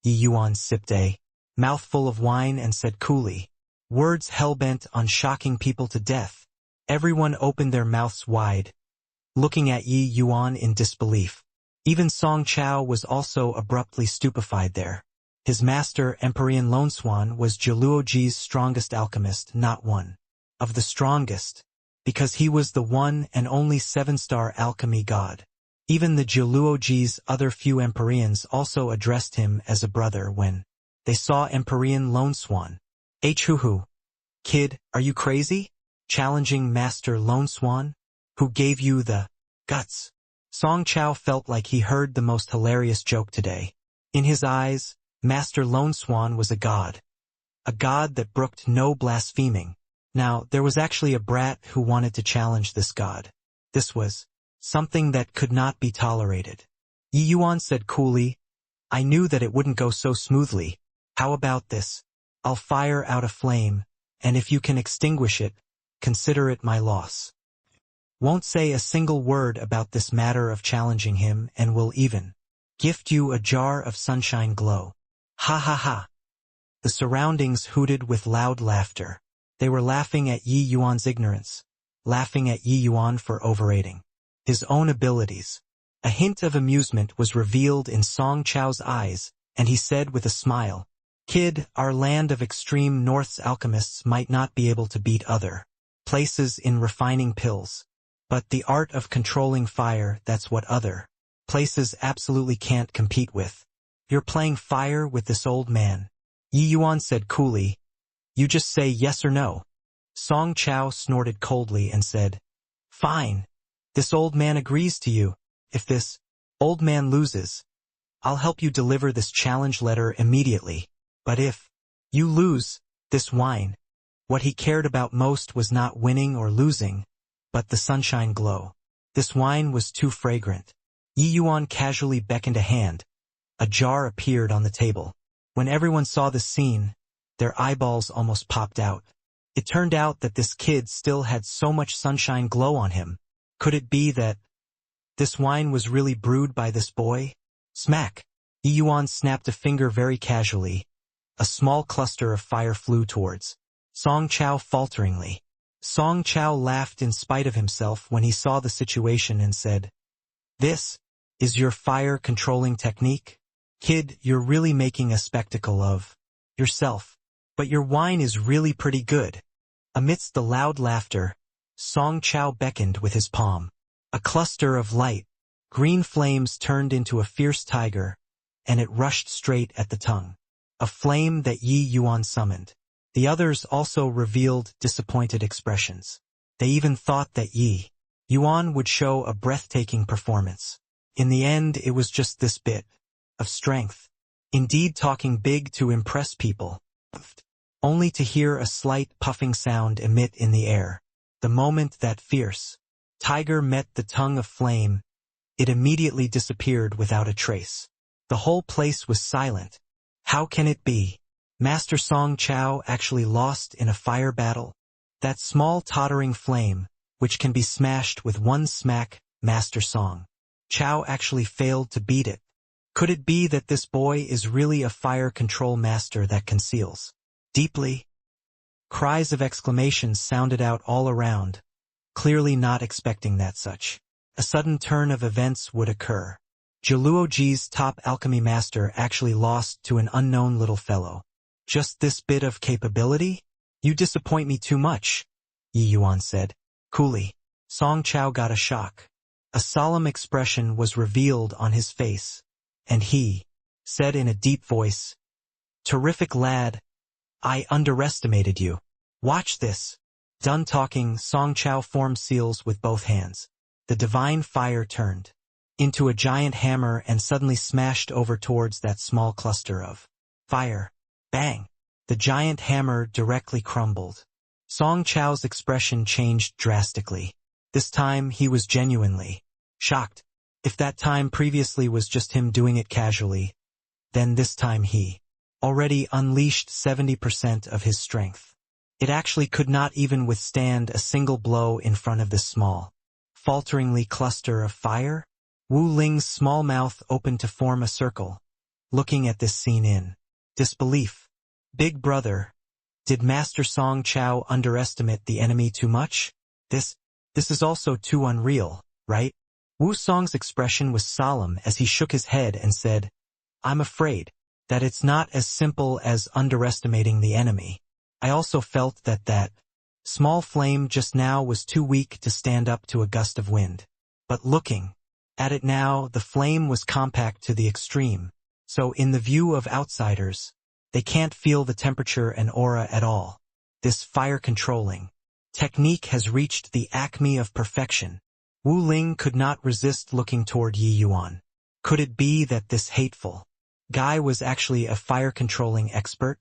Yi Yuan sipped a mouthful of wine and said coolly, words hell-bent on shocking people to death. Everyone opened their mouths wide, looking at Yi Yuan in disbelief. Even Song Chao was also abruptly stupefied there. His master, Empyrean Lone Swan, was Jiuluoji's strongest alchemist, not one of the strongest, because he was the one and only 7-star alchemy god. Even the Jiuluoji's other few Empyreans also addressed him as a brother when they saw Empyrean Lone Swan. Hoo-hoo. Kid, are you crazy? Challenging Master Lone Swan? Who gave you the guts? Song Chao felt like he heard the most hilarious joke today. In his eyes, Master Lone Swan was a god that brooked no blaspheming. Now, there was actually a brat who wanted to challenge this god. This was something that could not be tolerated. Yi Yuan said coolly, "I knew that it wouldn't go so smoothly. How about this? I'll fire out a flame, and if you can extinguish it, consider it my loss. Won't say a single word about this matter of challenging him, and will even gift you a jar of sunshine glow." Ha ha ha. The surroundings hooted with loud laughter. They were laughing at Yi Yuan's ignorance, laughing at Yi Yuan for overrating his own abilities. A hint of amusement was revealed in Song Chao's eyes, and he said with a smile, "Kid, our land of extreme north's alchemists might not be able to beat other places in refining pills, but the art of controlling fire, that's what other places absolutely can't compete with. You're playing fire with this old man." Yi Yuan said coolly, "You just say yes or no." Song Chao snorted coldly and said, "Fine. This old man agrees to you. If this old man loses, I'll help you deliver this challenge letter immediately. But if you lose, this wine." What he cared about most was not winning or losing, but the sunshine glow. This wine was too fragrant. Yi Yuan casually beckoned a hand. A jar appeared on the table. When everyone saw the scene, their eyeballs almost popped out. It turned out that this kid still had so much sunshine glow on him. Could it be that this wine was really brewed by this boy? Smack! Yi Yuan snapped a finger very casually. A small cluster of fire flew towards Song Chao falteringly. Song Chao laughed in spite of himself when he saw the situation and said, "This is your fire-controlling technique? Kid, you're really making a spectacle of yourself. But your wine is really pretty good." Amidst the loud laughter, Song Chao beckoned with his palm. A cluster of light green flames turned into a fierce tiger, and it rushed straight at the tongue. A flame that Yi Yuan summoned. The others also revealed disappointed expressions. They even thought that Yi Yuan would show a breathtaking performance. In the end, it was just this bit of strength. Indeed, talking big to impress people. Only to hear a slight puffing sound emit in the air. The moment that fierce tiger met the tongue of flame, it immediately disappeared without a trace. The whole place was silent. How can it be? Master Song Chao actually lost in a fire battle? That small tottering flame, which can be smashed with one smack, Master Song Chao actually failed to beat it. Could it be that this boy is really a fire control master that conceals deeply? Cries of exclamations sounded out all around, clearly not expecting that such a sudden turn of events would occur. Jiuluoji's top alchemy master actually lost to an unknown little fellow. Just this bit of capability? You disappoint me too much, Yi Yuan said coolly. Song Chao got a shock. A solemn expression was revealed on his face, and he said in a deep voice, "Terrific lad. I underestimated you. Watch this." Done talking, Song Chao formed seals with both hands. The divine fire turned into a giant hammer and suddenly smashed over towards that small cluster of fire. Bang! The giant hammer directly crumbled. Song Chao's expression changed drastically. This time he was genuinely shocked. If that time previously was just him doing it casually, then this time he already unleashed 70% of his strength. It actually could not even withstand a single blow in front of this small, falteringly cluster of fire. Wu Ling's small mouth opened to form a circle, looking at this scene in disbelief. Big brother, did Master Song Chao underestimate the enemy too much? This is also too unreal, right? Wu Song's expression was solemn as he shook his head and said, I'm afraid that it's not as simple as underestimating the enemy. I also felt that small flame just now was too weak to stand up to a gust of wind. But looking at it now, the flame was compact to the extreme, so in the view of outsiders, they can't feel the temperature and aura at all. This fire-controlling technique has reached the acme of perfection. Wu Ling could not resist looking toward Yi Yuan. Could it be that this hateful guy was actually a fire-controlling expert?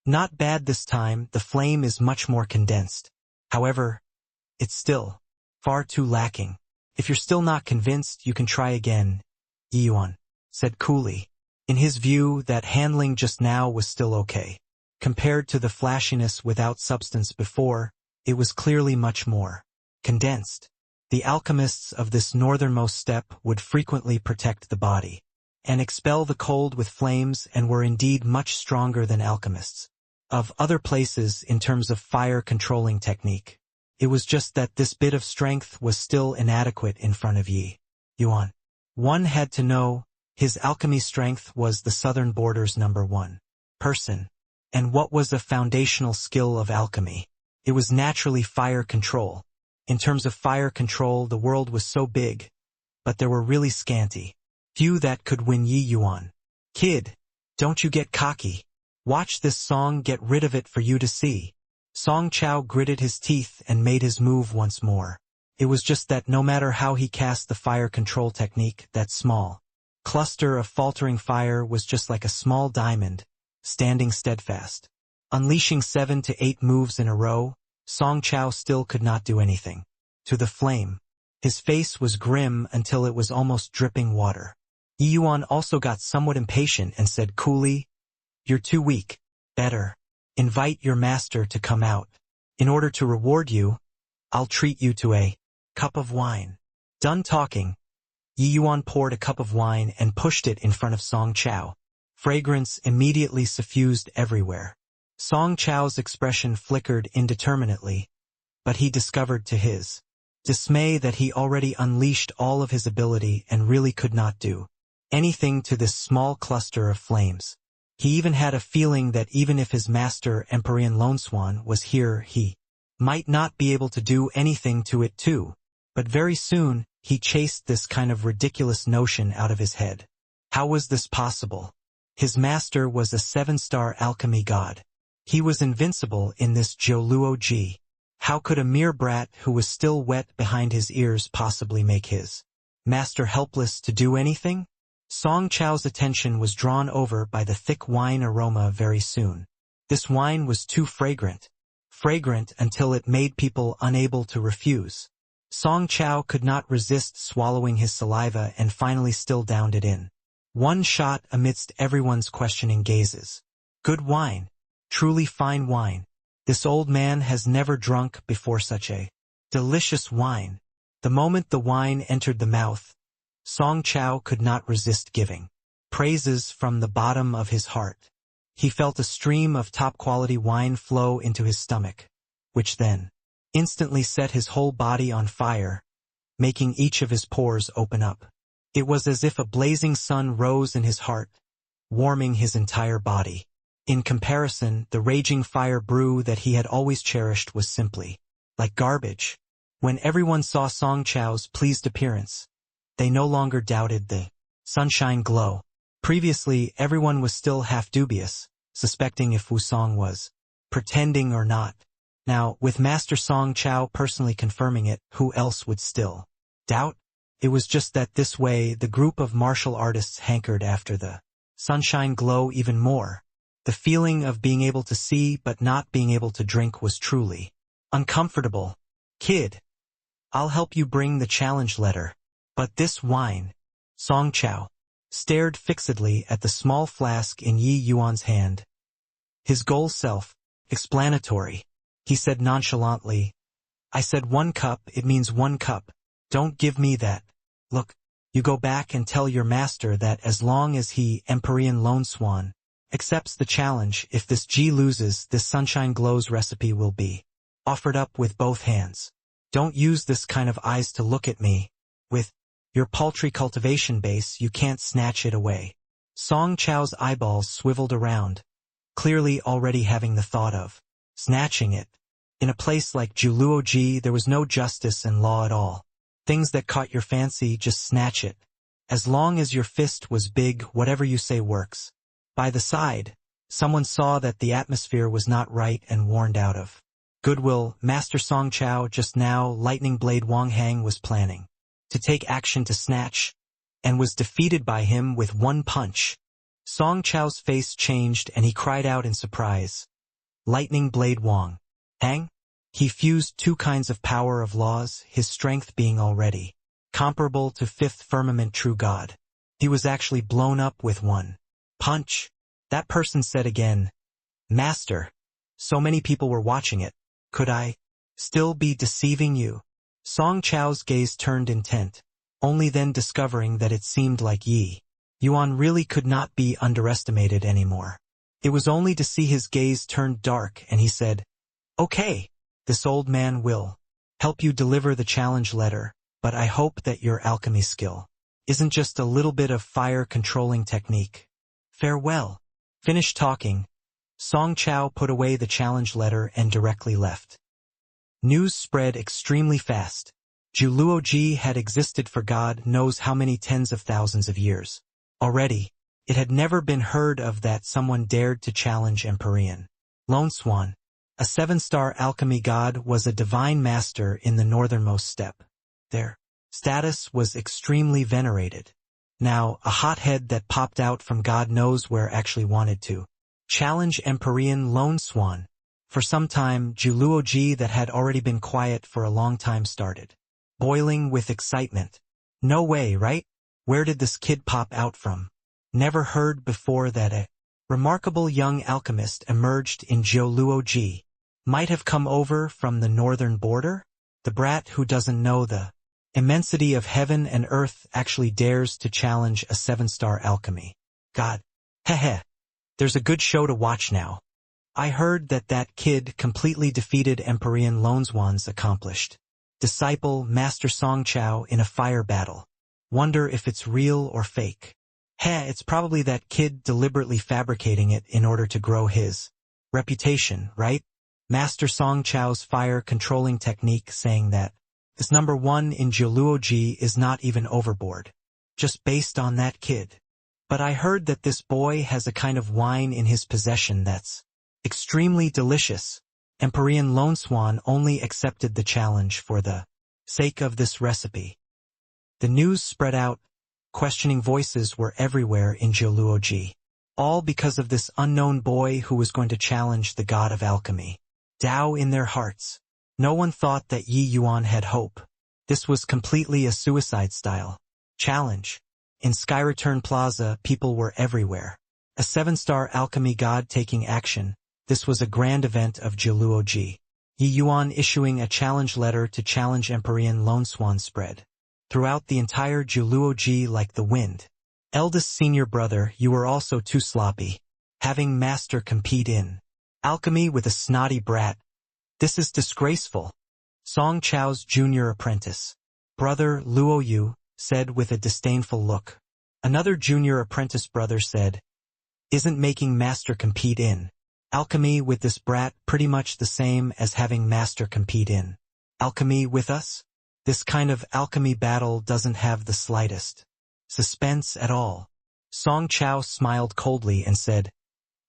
Not bad this time, the flame is much more condensed. However, it's still far too lacking. If you're still not convinced, you can try again, Yi Yuan said coolly. In his view, that handling just now was still okay. Compared to the flashiness without substance before, it was clearly much more condensed. The alchemists of this northernmost steppe would frequently protect the body and expel the cold with flames and were indeed much stronger than alchemists of other places in terms of fire-controlling technique. It was just that this bit of strength was still inadequate in front of Yi Yuan. One had to know his alchemy strength was the southern border's #1 person. And what was a foundational skill of alchemy? It was naturally fire control. In terms of fire control, the world was so big, but there were really scanty few that could win Yi Yuan. Kid, don't you get cocky. Watch this song, get rid of it for you to see. Song Chao gritted his teeth and made his move once more. It was just that no matter how he cast the fire control technique, that small cluster of faltering fire was just like a small diamond, standing steadfast. Unleashing 7 to 8 moves in a row, Song Chao still could not do anything to the flame. His face was grim until it was almost dripping water. Yi Yuan also got somewhat impatient and said coolly, You're too weak. Better invite your master to come out. In order to reward you, I'll treat you to a cup of wine. Done talking, Yi Yuan poured a cup of wine and pushed it in front of Song Chao. Fragrance immediately suffused everywhere. Song Chao's expression flickered indeterminately, but he discovered to his dismay that he already unleashed all of his ability and really could not do anything to this small cluster of flames. He even had a feeling that even if his master Empyrean Loneswan was here, he might not be able to do anything to it too. But very soon, he chased this kind of ridiculous notion out of his head. How was this possible? His master was a 7-star alchemy god. He was invincible in this Jiuluo Ji. How could a mere brat who was still wet behind his ears possibly make his master helpless to do anything? Song Chao's attention was drawn over by the thick wine aroma very soon. This wine was too fragrant until it made people unable to refuse. Song Chao could not resist swallowing his saliva and finally still downed it in one shot amidst everyone's questioning gazes. Good wine. Truly fine wine. This old man has never drunk before such a delicious wine. The moment the wine entered the mouth, Song Chao could not resist giving praises from the bottom of his heart. He felt a stream of top-quality wine flow into his stomach, which then instantly set his whole body on fire, making each of his pores open up. It was as if a blazing sun rose in his heart, warming his entire body. In comparison, the raging fire brew that he had always cherished was simply like garbage. When everyone saw Song Chao's pleased appearance, they no longer doubted the sunshine glow. Previously, everyone was still half dubious, suspecting if Wu Song was pretending or not. Now, with Master Song Chao personally confirming it, who else would still doubt? It was just that this way the group of martial artists hankered after the sunshine glow even more. The feeling of being able to see but not being able to drink was truly uncomfortable. Kid, I'll help you bring the challenge letter. But this wine. Song Chao stared fixedly at the small flask in Yi Yuan's hand. His goal self-explanatory. He said nonchalantly, I said 1 cup, it means 1 cup. Don't give me that. Look, you go back and tell your master that as long as he, Empyrean Lone Swan, accepts the challenge, if this G loses, this Sunshine Glows recipe will be offered up with both hands. Don't use this kind of eyes to look at me. With your paltry cultivation base, you can't snatch it away. Song Chao's eyeballs swiveled around, clearly already having the thought of snatching it. In a place like Juluoji, there was no justice and law at all. Things that caught your fancy, just snatch it. As long as your fist was big, whatever you say works. By the side, someone saw that the atmosphere was not right and warned out of goodwill. Master Song Chao just now, Lightning Blade Wang Hang was planning to take action to snatch, and was defeated by him with 1 punch. Song Chao's face changed and he cried out in surprise. Lightning Blade Wang Hang? He fused 2 kinds of power of laws, his strength being already comparable to 5th firmament true god. He was actually blown up with 1 punch. That person said again, Master, so many people were watching it. Could I still be deceiving you? Song Chao's gaze turned intent, only then discovering that it seemed like Yi Yuan really could not be underestimated anymore. It was only to see his gaze turned dark and he said, Okay, this old man will help you deliver the challenge letter, but I hope that your alchemy skill isn't just a little bit of fire controlling technique. Farewell. Finished talking, Song Chao put away the challenge letter and directly left. News spread extremely fast. Juluoji had existed for God knows how many tens of thousands of years. Already, it had never been heard of that someone dared to challenge Empyrean Lone Swan. A 7-star alchemy god was a divine master in the northernmost steppe. Their status was extremely venerated. Now, a hothead that popped out from God knows where actually wanted to challenge Empyrean Lone Swan. For some time, Juluoji that had already been quiet for a long time started boiling with excitement. No way, right? Where did this kid pop out from? Never heard before that a remarkable young alchemist emerged in Juluoji. Might have come over from the northern border? The brat who doesn't know the immensity of heaven and earth actually dares to challenge a 7-star alchemy god. Heh. There's a good show to watch now. I heard that that kid completely defeated Empyrean Lone Swan's accomplished disciple Master Song Chao in a fire battle. Wonder if it's real or fake. It's probably that kid deliberately fabricating it in order to grow his reputation, right? Master Song Chao's fire controlling technique saying that this number 1 in Juluoji is not even overboard. Just based on that kid. But I heard that this boy has a kind of wine in his possession that's extremely delicious. Empyrean Lone Swan only accepted the challenge for the sake of this recipe. The news spread out. Questioning voices were everywhere in Juluoji. All because of this unknown boy who was going to challenge the god of alchemy. Dao in their hearts. No one thought that Yi Yuan had hope. This was completely a suicide-style challenge. In Skyreturn Plaza, people were everywhere. A 7-star alchemy god taking action. This was a grand event of Juluoji. Yi Yuan issuing a challenge letter to challenge Empyrean Lone Swan spread throughout the entire Juluoji like the wind. Eldest senior brother, you were also too sloppy. Having master compete in alchemy with a snotty brat. This is disgraceful. Song Chao's junior apprentice, brother Luo Yu, said with a disdainful look. Another junior apprentice brother said, Isn't making master compete in alchemy with this brat pretty much the same as having master compete in alchemy with us? This kind of alchemy battle doesn't have the slightest suspense at all. Song Chao smiled coldly and said,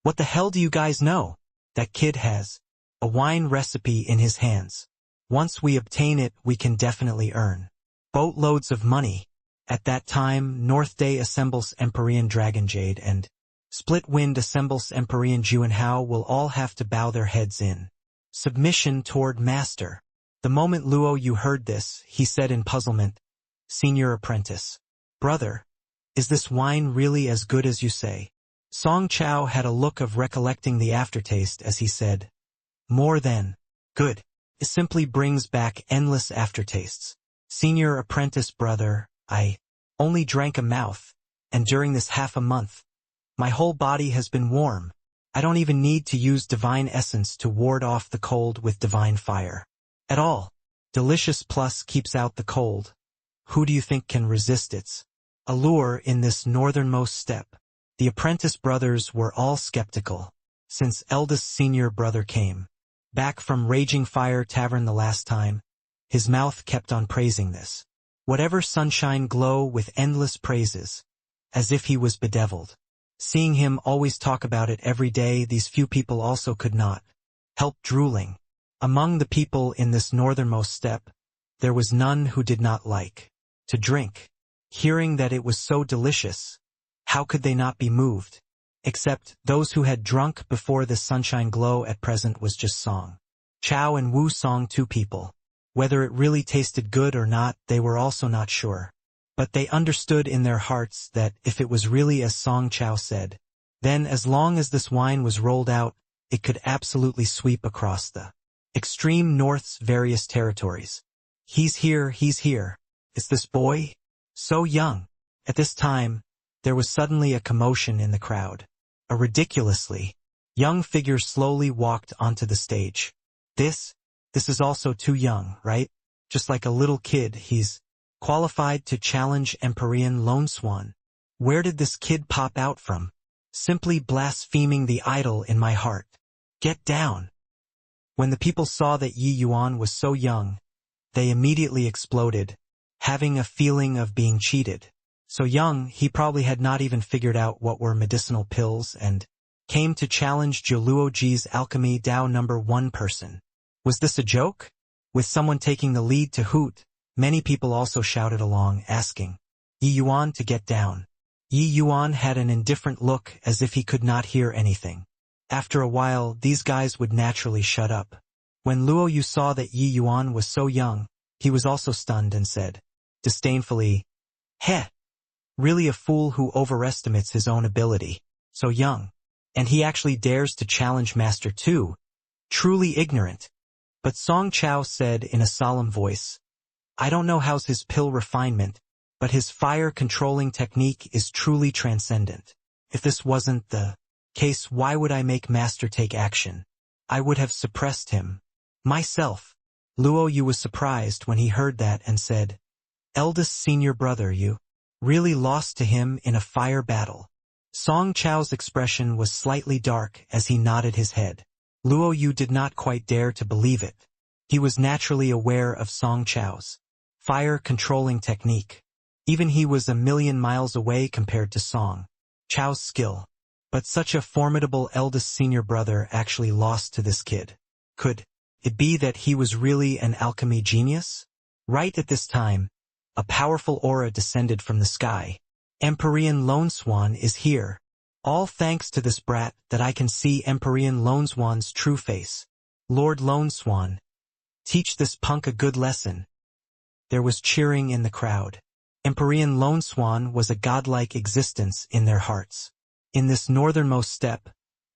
What the hell do you guys know? That kid has a wine recipe in his hands. Once we obtain it, we can definitely earn boatloads of money. At that time, North Day assembles Empyrean Dragon Jade and Split Wind assembles Empyrean Juanhao will all have to bow their heads in submission toward Master. The moment Luo Yu heard this, he said in puzzlement, Senior Apprentice, brother, is this wine really as good as you say? Song Chao had a look of recollecting the aftertaste as he said, more than good. It simply brings back endless aftertastes. Senior Apprentice brother, I only drank a mouth, and during this half a month, my whole body has been warm. I don't even need to use divine essence to ward off the cold with divine fire. At all. Delicious plus keeps out the cold. Who do you think can resist its allure in this northernmost step? The apprentice brothers were all skeptical, since eldest senior brother came back from Raging Fire Tavern the last time. His mouth kept on praising this whatever sunshine glow with endless praises, as if he was bedeviled. Seeing him always talk about it every day, these few people also could not help drooling. Among the people in this northernmost step, there was none who did not like to drink. Hearing that it was so delicious, how could they not be moved? Except those who had drunk before this sunshine glow at present was just Song Chao and Wu Song, two people. Whether it really tasted good or not, they were also not sure. But they understood in their hearts that if it was really as Song Chao said, then as long as this wine was rolled out, it could absolutely sweep across the extreme north's various territories. He's here, he's here. Is this boy? So young. At this time, there was suddenly a commotion in the crowd. A ridiculously young figure slowly walked onto the stage. This is also too young, right? Just like a little kid, he's qualified to challenge Empyrean Lone Swan. Where did this kid pop out from? Simply blaspheming the idol in my heart. Get down. When the people saw that Yi Yuan was so young, they immediately exploded, having a feeling of being cheated. So young, he probably had not even figured out what were medicinal pills and came to challenge Jiluoji's alchemy Dao number 1 person. Was this a joke? With someone taking the lead to hoot, many people also shouted along, asking Yi Yuan to get down. Yi Yuan had an indifferent look as if he could not hear anything. After a while, these guys would naturally shut up. When Luo Yu saw that Yi Yuan was so young, he was also stunned and said disdainfully, Heh! Really a fool who overestimates his own ability. So young. And he actually dares to challenge Master too. Truly ignorant. But Song Chao said in a solemn voice, I don't know how's his pill refinement, but his fire-controlling technique is truly transcendent. If this wasn't the case, why would I make Master take action? I would have suppressed him myself. Luo Yu was surprised when he heard that and said, Eldest senior brother, you really lost to him in a fire battle. Song Chao's expression was slightly dark as he nodded his head. Luo Yu did not quite dare to believe it. He was naturally aware of Song Chao's fire-controlling technique. Even he was a million miles away compared to Song Chao's skill. But such a formidable eldest senior brother actually lost to this kid. Could it be that he was really an alchemy genius? Right at this time, a powerful aura descended from the sky. Empyrean Lone Swan is here. All thanks to this brat that I can see Empyrean Lone Swan's true face. Lord Lone Swan, teach this punk a good lesson. There was cheering in the crowd. Empyrean Lone Swan was a godlike existence in their hearts. In this northernmost step,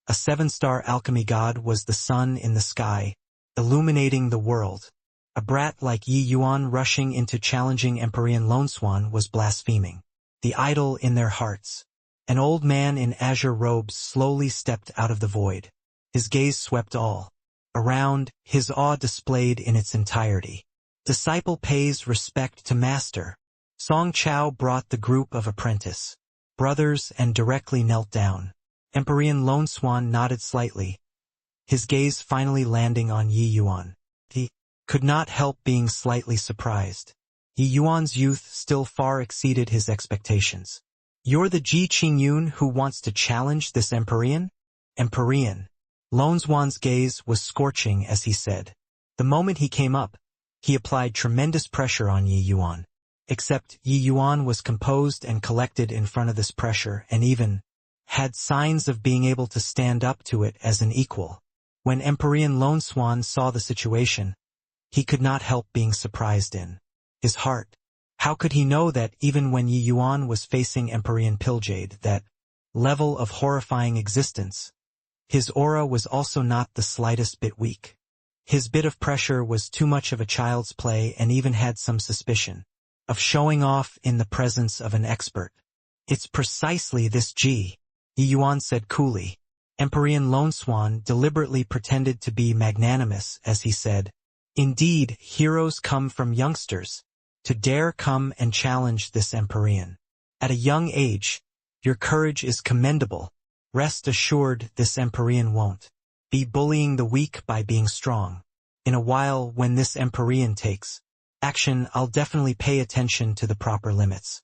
a 7-star alchemy god was the sun in the sky, illuminating the world. A brat like Yi Yuan rushing into challenging Empyrean Lone Swan was blaspheming the idol in their hearts. An old man in azure robes slowly stepped out of the void. His gaze swept all around, his awe displayed in its entirety. Disciple pays respect to master. Song Chao brought the group of apprentice brothers and directly knelt down. Empyrean Lone Swan nodded slightly, his gaze finally landing on Yi Yuan. He could not help being slightly surprised. Yi Yuan's youth still far exceeded his expectations. You're the Ji Qingyun who wants to challenge this Empyrean? Empyrean. Lone Swan's gaze was scorching as he said. The moment he came up, he applied tremendous pressure on Yi Yuan. Except Yi Yuan was composed and collected in front of this pressure and even had signs of being able to stand up to it as an equal. When Empyrean Lone Swan saw the situation, he could not help being surprised in his heart. How could he know that even when Yi Yuan was facing Empyrean Pilljade, that level of horrifying existence, his aura was also not the slightest bit weak. His bit of pressure was too much of a child's play and even had some suspicion of showing off in the presence of an expert. It's precisely this Yi Yuan said coolly. Empyrean Lone Swan deliberately pretended to be magnanimous as he said, "Indeed, heroes come from youngsters. To dare come and challenge this Empyrean. At a young age, your courage is commendable. Rest assured this Empyrean won't be bullying the weak by being strong. In a while when this Empyrean takes action, I'll definitely pay attention to the proper limits."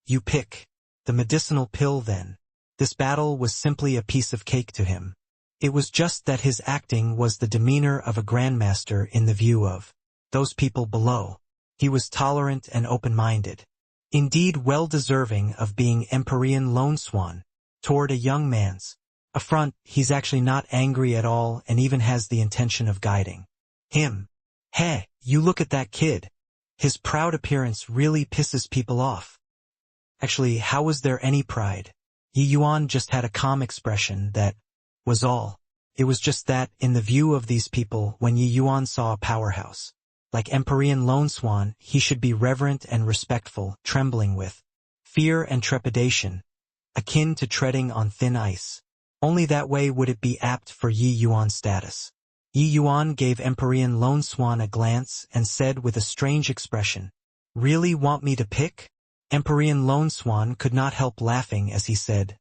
You pick the medicinal pill then. This battle was simply a piece of cake to him. It was just that his acting was the demeanor of a grandmaster in the view of those people below. He was tolerant and open-minded. Indeed well deserving of being Empyrean Lone Swan. Toward a young man's affront, he's actually not angry at all and even has the intention of guiding him. "Hey, you look at that kid. His proud appearance really pisses people off." Actually, how was there any pride? Yi Yuan just had a calm expression, that was all. It was just that, in the view of these people, when Yi Yuan saw a powerhouse like Empyrean Lone Swan, he should be reverent and respectful, trembling with fear and trepidation, akin to treading on thin ice. Only that way would it be apt for Yi Yuan's status. Yi Yuan gave Empyrean Lone Swan a glance and said with a strange expression, "Really want me to pick?" Empyrean Lone Swan could not help laughing as he said,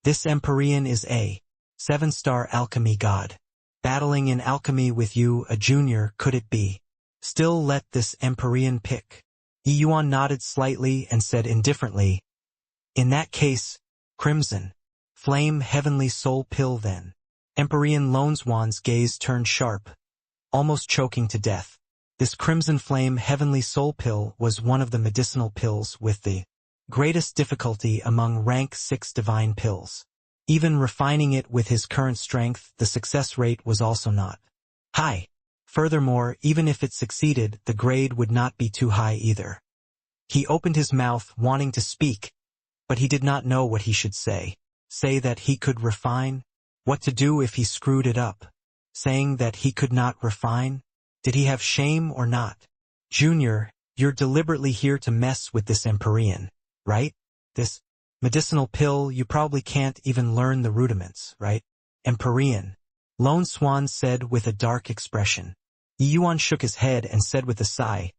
"This Empyrean is a 7-star alchemy god. Battling in alchemy with you, a junior, could it be? Still let this Empyrean pick." Yi Yuan nodded slightly and said indifferently, "In that case, Crimson Flame Heavenly Soul Pill then." Empyrean Lone Swan's gaze turned sharp, almost choking to death. This Crimson Flame Heavenly Soul Pill was one of the medicinal pills with the greatest difficulty among rank 6 divine pills. Even refining it with his current strength, the success rate was also not high. Furthermore, even if it succeeded, the grade would not be too high either. He opened his mouth, wanting to speak, but he did not know what he should say. Say that he could refine? What to do if he screwed it up? Saying that he could not refine? Did he have shame or not? "Junior, you're deliberately here to mess with this Empyrean, right? This medicinal pill, you probably can't even learn the rudiments, right?" "Empyrean," Lone Swan said with a dark expression. Yi Yuan shook his head and said with a sigh,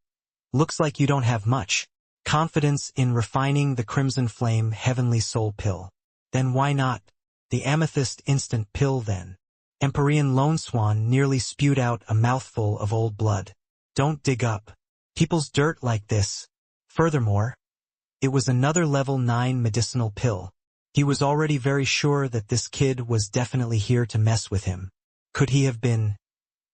"Looks like you don't have much confidence in refining the Crimson Flame Heavenly Soul Pill. Then why not the Amethyst Instant Pill then?" Empyrean Lone Swan nearly spewed out a mouthful of old blood. "Don't dig up people's dirt like this. Furthermore, it was another level 9 medicinal pill. He was already very sure that this kid was definitely here to mess with him. Could he have been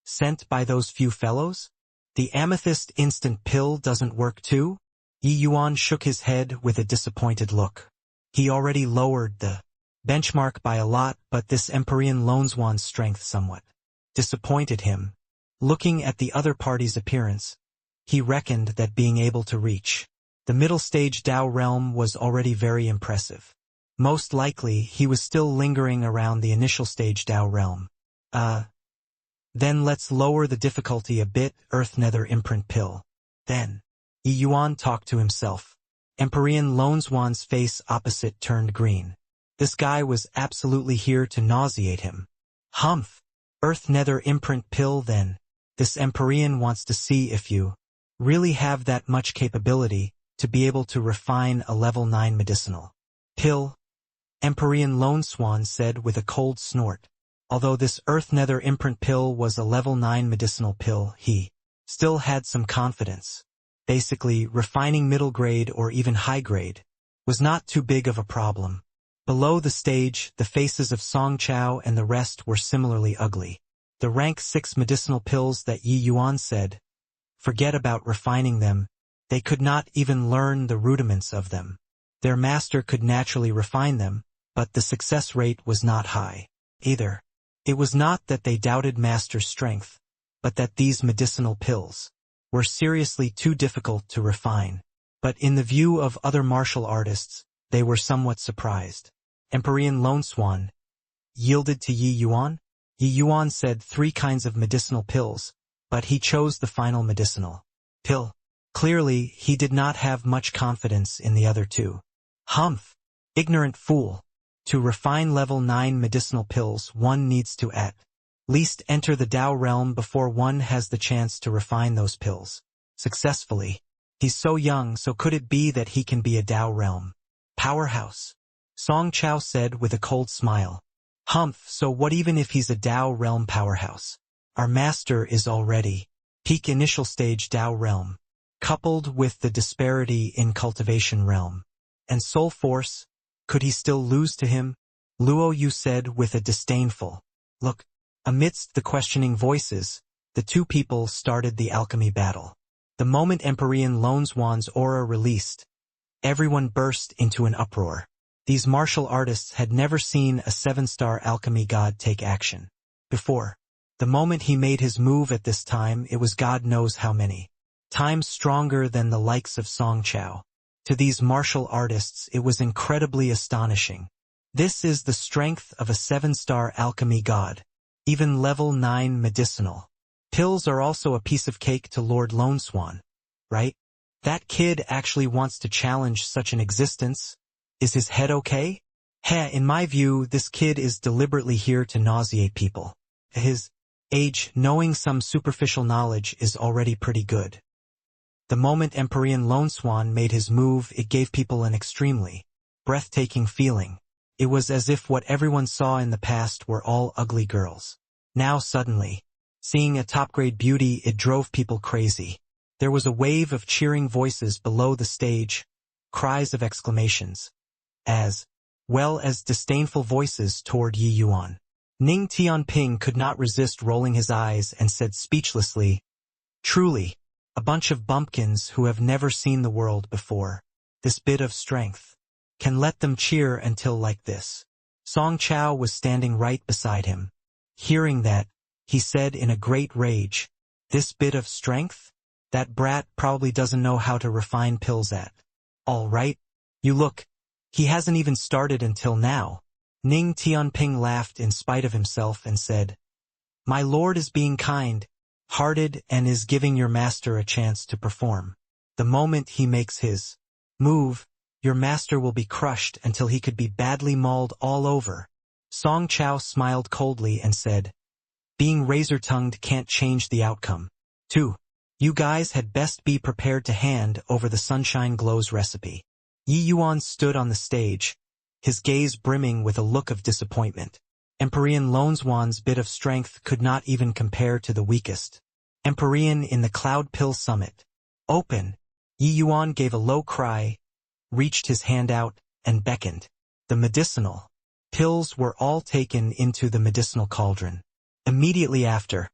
sent by those few fellows? The Amethyst Instant Pill doesn't work too?" Yi Yuan shook his head with a disappointed look. He already lowered the benchmark by a lot, but this Empyrean Lone Swan's strength somewhat disappointed him. Looking at the other party's appearance, he reckoned that being able to reach the middle stage Dao realm was already very impressive. Most likely, he was still lingering around the initial stage Dao realm. Then let's lower the difficulty a bit, Earth Nether Imprint Pill. Then, Yi Yuan talked to himself. Empyrean Lone Swan's face opposite turned green. This guy was absolutely here to nauseate him. Humph! Earth Nether Imprint Pill then. This Empyrean wants to see if you really have that much capability to be able to refine a level 9 medicinal pill. Empyrean Lone Swan said with a cold snort. Although this Earth Nether Imprint Pill was a level 9 medicinal pill, he still had some confidence. Basically, refining middle grade or even high grade was not too big of a problem. Below the stage, the faces of Song Chao and the rest were similarly ugly. The rank 6 medicinal pills that Yi Yuan said, forget about refining them, They could not even learn the rudiments of them. Their master could naturally refine them, but the success rate was not high, either. It was not that they doubted master's strength, but that these medicinal pills were seriously too difficult to refine. But in the view of other martial artists, they were somewhat surprised. Empyrean Lone Swan yielded to Yi Yuan? Yi Yuan said 3 kinds of medicinal pills, but he chose the final medicinal pill. Clearly, he did not have much confidence in the other 2. Humph! Ignorant fool! To refine level 9 medicinal pills, one needs to at least enter the Tao realm before one has the chance to refine those pills successfully. He's so young, so could it be that he can be a Tao realm powerhouse? Song Chao said with a cold smile. Humph, so what even if he's a Tao realm powerhouse? Our master is already peak initial stage Tao realm, coupled with the disparity in cultivation realm and soul force. Could he still lose to him? Luo Yu said with a disdainful look. Amidst the questioning voices, the 2 people started the alchemy battle. The moment Empyrean Lone Swan's aura released, everyone burst into an uproar. These martial artists had never seen a 7-star alchemy god take action before. The moment he made his move at this time, it was God knows how many times stronger than the likes of Song Chao. To these martial artists, it was incredibly astonishing. This is the strength of a 7-star alchemy god. Even level 9 medicinal pills are also a piece of cake to Lord Lone Swan, right? That kid actually wants to challenge such an existence. Is his head okay? In my view, this kid is deliberately here to nauseate people. His age, knowing some superficial knowledge, is already pretty good. The moment Empyrean Lone Swan made his move, it gave people an extremely breathtaking feeling. It was as if what everyone saw in the past were all ugly girls. Now suddenly, seeing a top-grade beauty, it drove people crazy. There was a wave of cheering voices below the stage, cries of exclamations, as well as disdainful voices toward Yi Yuan. Ning Tianping could not resist rolling his eyes and said speechlessly, truly, a bunch of bumpkins who have never seen the world before. This bit of strength can let them cheer until like this. Song Chao was standing right beside him. Hearing that, he said in a great rage, this bit of strength? That brat probably doesn't know how to refine pills at all, right? You look, he hasn't even started until now. Ning Tianping laughed in spite of himself and said, my lord is being kind-hearted and is giving your master a chance to perform. The moment he makes his move, your master will be crushed until he could be badly mauled all over. Song Chao smiled coldly and said, being razor-tongued can't change the outcome. 2. You guys had best be prepared to hand over the Sunshine Glows recipe. Yi Yuan stood on the stage, his gaze brimming with a look of disappointment. Empyrean Lone Swan's bit of strength could not even compare to the weakest Empyrean in the Cloud Pill Summit. Open! Yi Yuan gave a low cry, reached his hand out, and beckoned. The medicinal pills were all taken into the medicinal cauldron. Immediately after,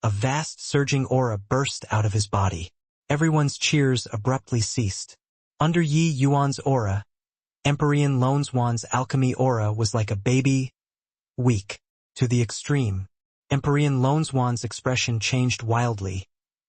a vast surging aura burst out of his body. Everyone's cheers abruptly ceased. Under Yi Yuan's aura, Empyrean Lone Swan's alchemy aura was like a baby, weak to the extreme. Empyrean Lone Swan's expression changed wildly.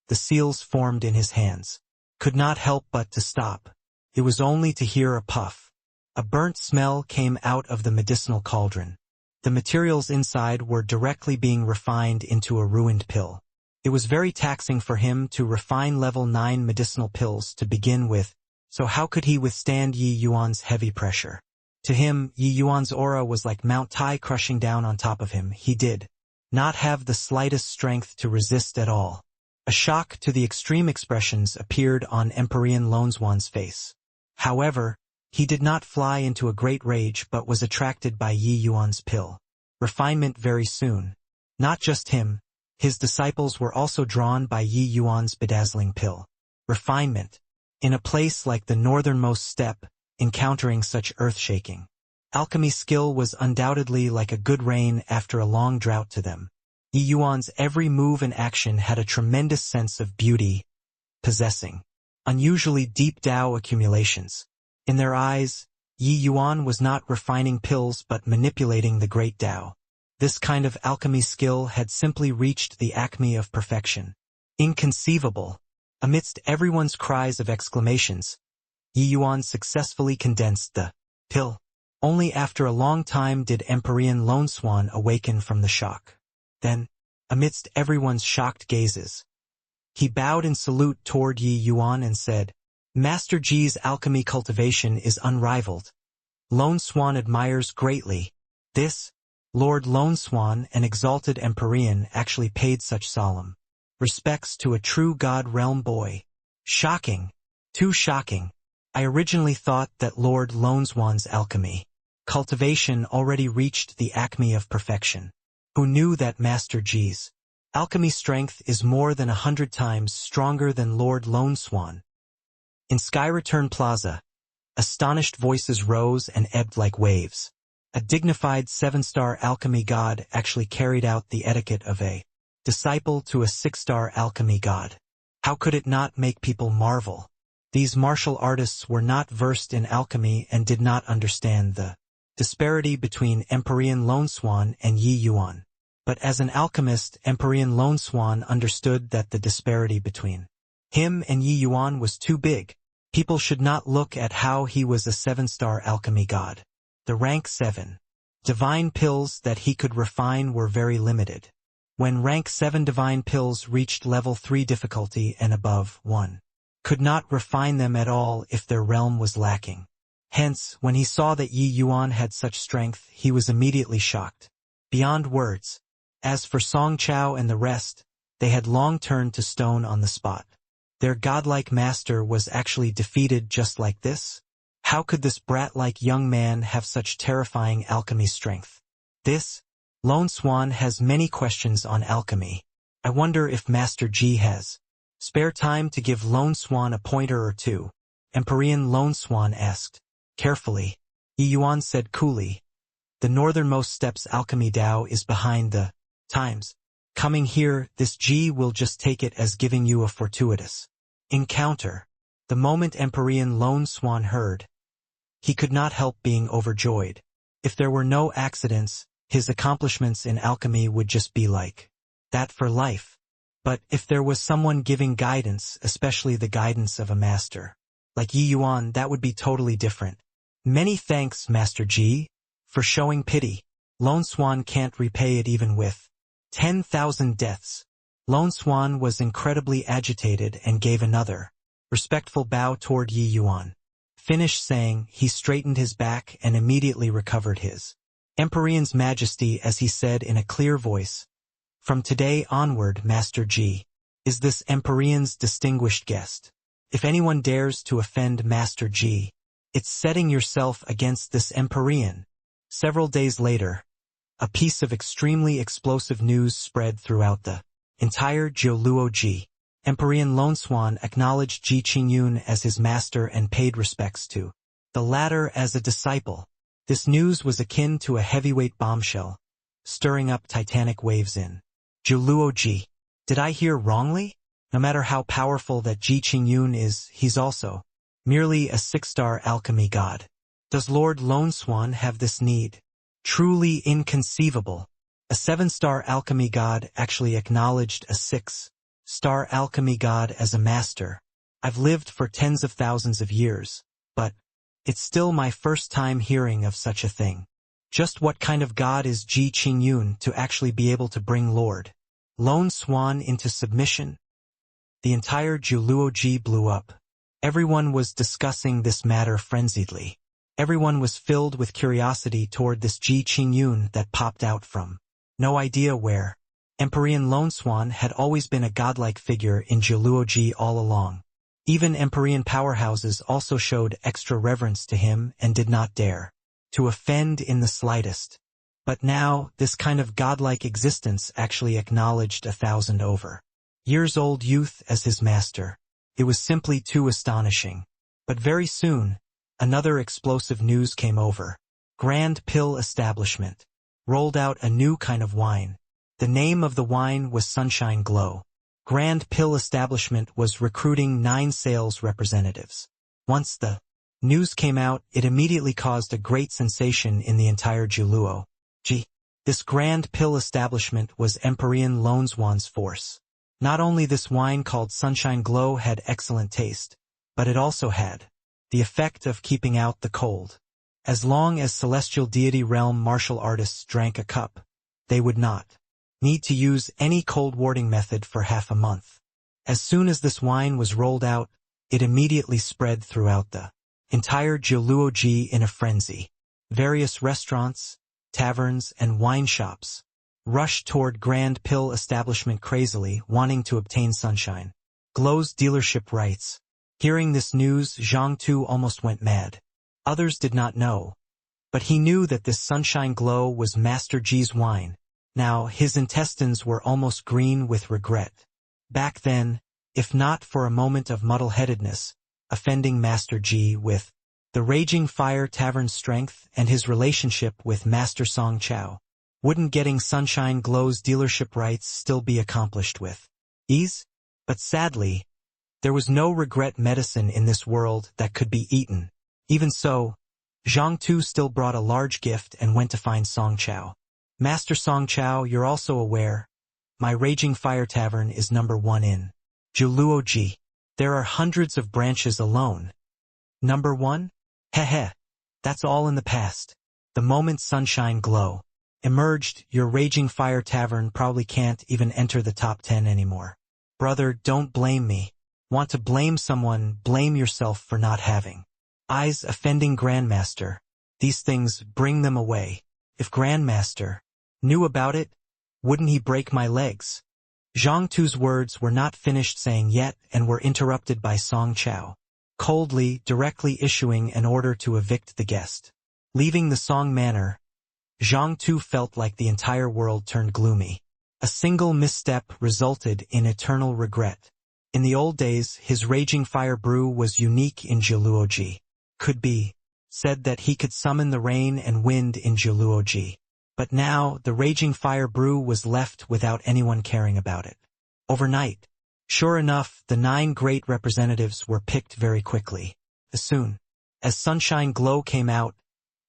The seals formed in his hands. Could not help but to stop. It was only to hear a puff. A burnt smell came out of the medicinal cauldron. The materials inside were directly being refined into a ruined pill. It was very taxing for him to refine level 9 medicinal pills to begin with, so how could he withstand Yi Yuan's heavy pressure? To him, Yi Yuan's aura was like Mount Tai crushing down on top of him. He did not have the slightest strength to resist at all. A shock to the extreme expressions appeared on Empyrean Lone Swan's face. However, he did not fly into a great rage but was attracted by Yi Yuan's pill. Refinement very soon. Not just him, his disciples were also drawn by Yi Yuan's bedazzling pill. Refinement. In a place like the northernmost steppe, encountering such earth-shaking alchemy skill was undoubtedly like a good rain after a long drought to them. Yi Yuan's every move and action had a tremendous sense of beauty, possessing unusually deep Tao accumulations. In their eyes, Yi Yuan was not refining pills but manipulating the great Tao. This kind of alchemy skill had simply reached the acme of perfection. Inconceivable! Amidst everyone's cries of exclamations, Yi Yuan successfully condensed the pill. Only after a long time did Empyrean Lone Swan awaken from the shock. Then, amidst everyone's shocked gazes, he bowed in salute toward Yi Yuan and said, "Master Ji's alchemy cultivation is unrivaled. Lone Swan admires greatly. This, Lord Lone Swan, an exalted Empyrean, actually paid such solemn respects to a true God realm boy. Shocking. Too shocking. I originally thought that Lord Lone Swan's alchemy cultivation already reached the acme of perfection. Who knew that Master Ji's alchemy strength is more than 100 times stronger than Lord Lone Swan?" In Sky Return Plaza, astonished voices rose and ebbed like waves. A dignified 7-star alchemy god actually carried out the etiquette of a disciple to a 6-star alchemy god. How could it not make people marvel? These martial artists were not versed in alchemy and did not understand the disparity between Empyrean Lone Swan and Yi Yuan. But as an alchemist, Empyrean Lone Swan understood that the disparity between him and Yi Yuan was too big. People should not look at how he was a 7-star alchemy god. The rank 7 divine pills that he could refine were very limited. When rank 7 divine pills reached level 3 difficulty and above, one could not refine them at all if their realm was lacking. Hence, when he saw that Yi Yuan had such strength, he was immediately shocked beyond words. As for Song Chao and the rest, they had long turned to stone on the spot. Their godlike master was actually defeated just like this? How could this brat-like young man have such terrifying alchemy strength? This Lone Swan has many questions on alchemy. I wonder if Master Ji has spare time to give Lone Swan a pointer or two. Empyrean Lone Swan asked. Carefully. Yi Yuan said coolly. The northernmost steps alchemy Dao is behind the times. Coming here, this Ji will just take it as giving you a fortuitous encounter. The moment Empyrean Lone Swan heard, he could not help being overjoyed. If there were no accidents, his accomplishments in alchemy would just be like that for life. But if there was someone giving guidance, especially the guidance of a master like Yi Yuan, that would be totally different. Many thanks, Master Ji, for showing pity. Lone Swan can't repay it even with 10,000 deaths. Lone Swan was incredibly agitated and gave another respectful bow toward Yi Yuan. Finished saying, he straightened his back and immediately recovered his Empyrean's majesty as he said in a clear voice, "From today onward, Master Ji is this Empyrean's distinguished guest. If anyone dares to offend Master Ji, it's setting yourself against this Empyrean." Several days later, a piece of extremely explosive news spread throughout the entire Jiuluo Ji. Empyrean Lone Swan acknowledged Ji Qingyun as his master and paid respects to the latter as a disciple. This news was akin to a heavyweight bombshell, stirring up titanic waves in Jiuluo Ji. Did I hear wrongly? No matter how powerful that Ji Qingyun is, he's also merely a 6-star alchemy god. Does Lord Lone Swan have this need? Truly inconceivable. A 7-star alchemy god actually acknowledged a 6-star alchemy god as a master. I've lived for tens of thousands of years, but it's still my first time hearing of such a thing. Just what kind of god is Ji Qingyun to actually be able to bring Lord Lone Swan into submission? The entire Jiuluo Ji blew up. Everyone was discussing this matter frenziedly. Everyone was filled with curiosity toward this Ji Qingyun that popped out from no idea where. Empyrean Lone Swan had always been a godlike figure in Jiuluo Ji all along. Even Empyrean powerhouses also showed extra reverence to him and did not dare to offend in the slightest. But now, this kind of godlike existence actually acknowledged 1,000 over years old youth as his master. It was simply too astonishing. But very soon, another explosive news came over. Grand Pill Establishment rolled out a new kind of wine. The name of the wine was Sunshine Glow. Grand Pill establishment was recruiting 9 sales representatives. Once the news came out, it immediately caused a great sensation in the entire Juluo. This Grand Pill establishment was Empyrean Longswan's force. Not only this wine called Sunshine Glow had excellent taste, but it also had the effect of keeping out the cold. As long as Celestial Deity Realm martial artists drank a cup, they would not need to use any cold warding method for half a month. As soon as this wine was rolled out, it immediately spread throughout the entire Juluoji in a frenzy. Various restaurants, taverns, and wine shops rushed toward Grand Pill establishment crazily, wanting to obtain Sunshine Glow's dealership rights. Hearing this news, Zhang Tu almost went mad. Others did not know, but he knew that this Sunshine Glow was Master Ji's wine. Now his intestines were almost green with regret. Back then, if not for a moment of muddle-headedness, offending Master Ji with the Raging Fire Tavern's strength and his relationship with Master Song Chao, wouldn't getting Sunshine Glow's dealership rights still be accomplished with ease? But sadly, there was no regret medicine in this world that could be eaten. Even so, Zhang Tu still brought a large gift and went to find Song Chao. Master Song Chao, you're also aware, my Raging Fire Tavern is #1 in Juluoji. There are hundreds of branches alone. #1? Heh, that's all in the past. The moment Sunshine Glow emerged, your Raging Fire Tavern probably can't even enter the top 10 anymore. Brother, don't blame me. Want to blame someone, blame yourself for not having eyes. Offending Grandmaster. These things, bring them away. If Grandmaster knew about it, wouldn't he break my legs? Zhang Tu's words were not finished saying yet and were interrupted by Song Chao, coldly, directly issuing an order to evict the guest. Leaving the Song Manor, Zhang Tu felt like the entire world turned gloomy. A single misstep resulted in eternal regret. In the old days, his Raging Fire brew was unique in Juluoji. Could be said that he could summon the rain and wind in Juluoji. But now, the Raging Fire brew was left without anyone caring about it. Overnight, sure enough, the 9 great representatives were picked very quickly. As soon as Sunshine Glow came out,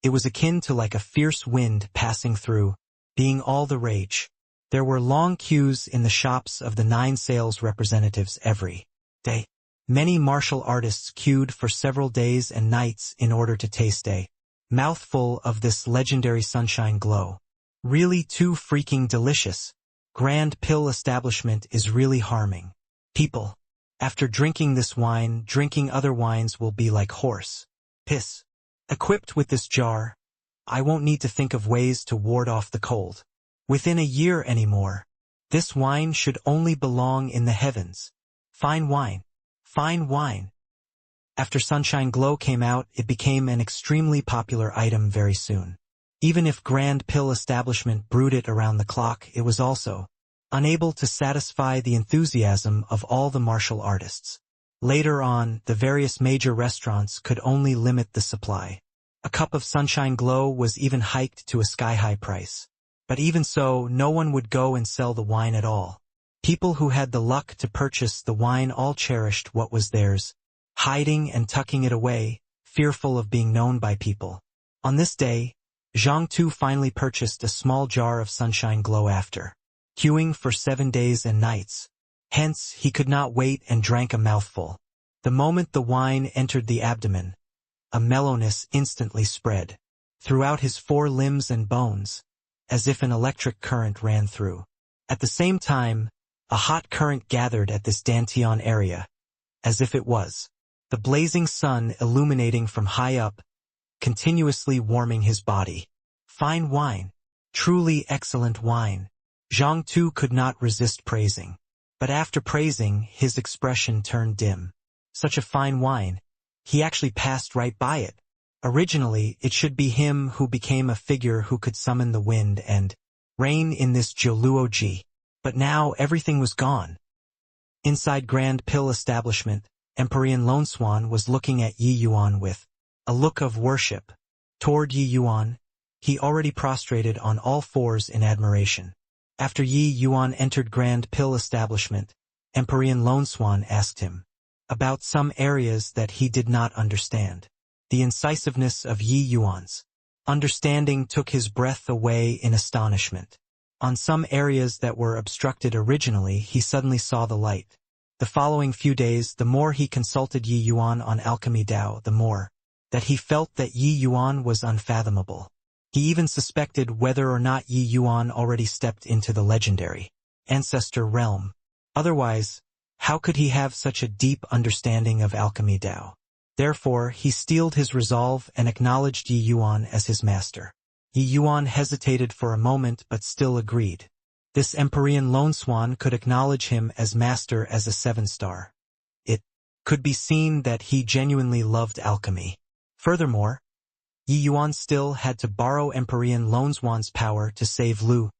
it was akin to like a fierce wind passing through, being all the rage. There were long queues in the shops of the 9 sales representatives every day. Many martial artists queued for several days and nights in order to taste a mouthful of this legendary Sunshine Glow. Really too freaking delicious. Grand Pill establishment is really harming people. After drinking this wine, drinking other wines will be like horse piss. Equipped with this jar, I won't need to think of ways to ward off the cold within a year anymore. This wine should only belong in the heavens. Fine wine. Fine wine. After Sunshine Glow came out, it became an extremely popular item very soon. Even if Grand Pill establishment brewed it around the clock, it was also unable to satisfy the enthusiasm of all the martial artists. Later on, the various major restaurants could only limit the supply. A cup of Sunshine Glow was even hiked to a sky-high price. But even so, no one would go and sell the wine at all. People who had the luck to purchase the wine all cherished what was theirs, hiding and tucking it away, fearful of being known by people. On this day, Zhang Tu finally purchased a small jar of Sunshine Glow after queuing for 7 days and nights. Hence, he could not wait and drank a mouthful. The moment the wine entered the abdomen, a mellowness instantly spread throughout his 4 limbs and bones, as if an electric current ran through. At the same time, a hot current gathered at this Dantian area, as if it was the blazing sun illuminating from high up, continuously warming his body. Fine wine. Truly excellent wine. Zhang Tu could not resist praising. But after praising, his expression turned dim. Such a fine wine. He actually passed right by it. Originally, it should be him who became a figure who could summon the wind and rain in this Juluoji. But now everything was gone. Inside Grand Pill establishment, Empyrean Longswan was looking at Yi Yuan with a look of worship. Toward Yi Yuan, he already prostrated on all 4s in admiration. After Yi Yuan entered Grand Pill establishment, Emperor Lone Swan asked him about some areas that he did not understand. The incisiveness of Yi Yuan's understanding took his breath away in astonishment. On some areas that were obstructed originally, he suddenly saw the light. The following few days, the more he consulted Yi Yuan on alchemy Dao, the more that he felt that Yi Yuan was unfathomable. He even suspected whether or not Yi Yuan already stepped into the legendary ancestor realm. Otherwise, how could he have such a deep understanding of alchemy Dao? Therefore, he steeled his resolve and acknowledged Yi Yuan as his master. Yi Yuan hesitated for a moment but still agreed. This Emperor Lone Swan could acknowledge him as master as a 7-star. It could be seen that he genuinely loved alchemy. Furthermore, Yi Yuan still had to borrow Emperor Lone Swan's power to save Lu.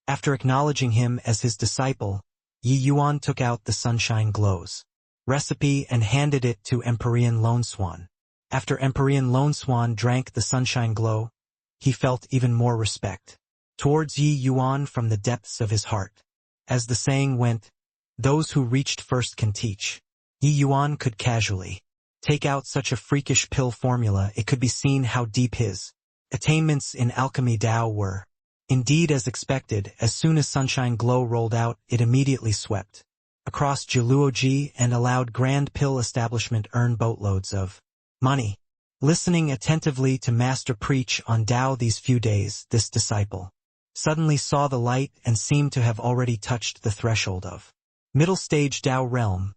After acknowledging him as his disciple, Yi Yuan took out the Sunshine Glow's recipe and handed it to Emperor Lone Swan. After Emperor Lone Swan drank the Sunshine Glow, he felt even more respect towards Yi Yuan from the depths of his heart. As the saying went, those who reached first can teach. Yi Yuan could casually take out such a freakish pill formula. It could be seen how deep his attainments in alchemy Dao were. Indeed, as expected, as soon as Sunshine Glow rolled out, it immediately swept across Jiluoji and allowed Grand Pill Establishment earn boatloads of money. Listening attentively to Master preach on Dao these few days, this disciple suddenly saw the light and seemed to have already touched the threshold of middle stage Dao realm.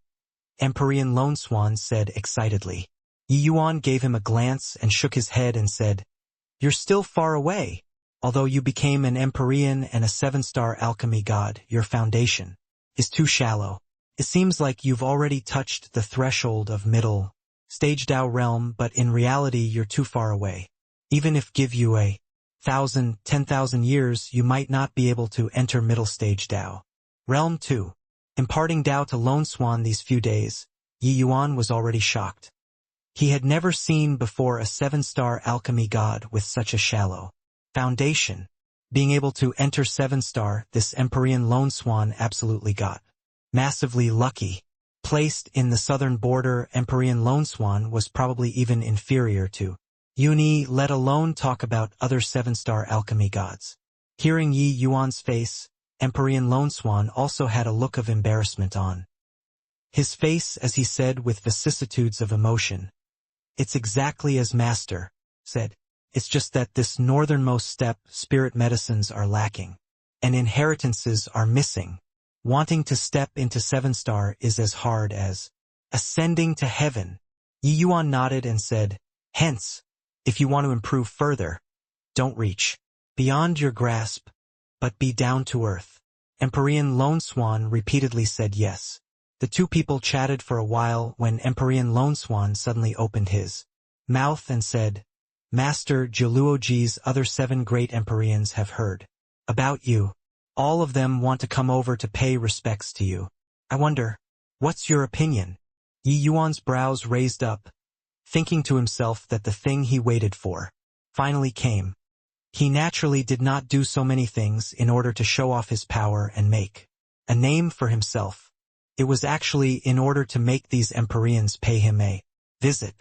Emperor Lone Swan said excitedly. Yi Yuan gave him a glance and shook his head and said, "You're still far away. Although you became an Empyrean and a 7-star alchemy god, your foundation is too shallow. It seems like you've already touched the threshold of middle stage Dao realm, but in reality you're too far away. Even if give you 1,000, 10,000 years, you might not be able to enter middle stage Dao realm too." Imparting Dao to Lone Swan these few days, Yi Yuan was already shocked. He had never seen before a 7-star alchemy god with such a shallow foundation. Being able to enter 7-star, this Emperor Lone Swan absolutely got massively lucky. Placed in the southern border, Emperor Lone Swan was probably even inferior to Uni, let alone talk about other 7-star alchemy gods. Hearing Yi Yuan's face, Emperor Lone Swan also had a look of embarrassment on his face as he said with vicissitudes of emotion, "It's exactly as Master said. It's just that this northernmost step, spirit medicines are lacking, and inheritances are missing. Wanting to step into 7-star is as hard as ascending to heaven." Yi Yuan nodded and said, "Hence, if you want to improve further, don't reach beyond your grasp, but be down to earth." Emperor Lone Swan repeatedly said yes. The two people chatted for a while when Emperor Lone Swan suddenly opened his mouth and said, "Master, Jiluoji's other 7 great Empyreans have heard about you. All of them want to come over to pay respects to you. I wonder, what's your opinion?" Yi Yuan's brows raised up, thinking to himself that the thing he waited for finally came. He naturally did not do so many things in order to show off his power and make a name for himself. It was actually in order to make these Empyreans pay him a visit.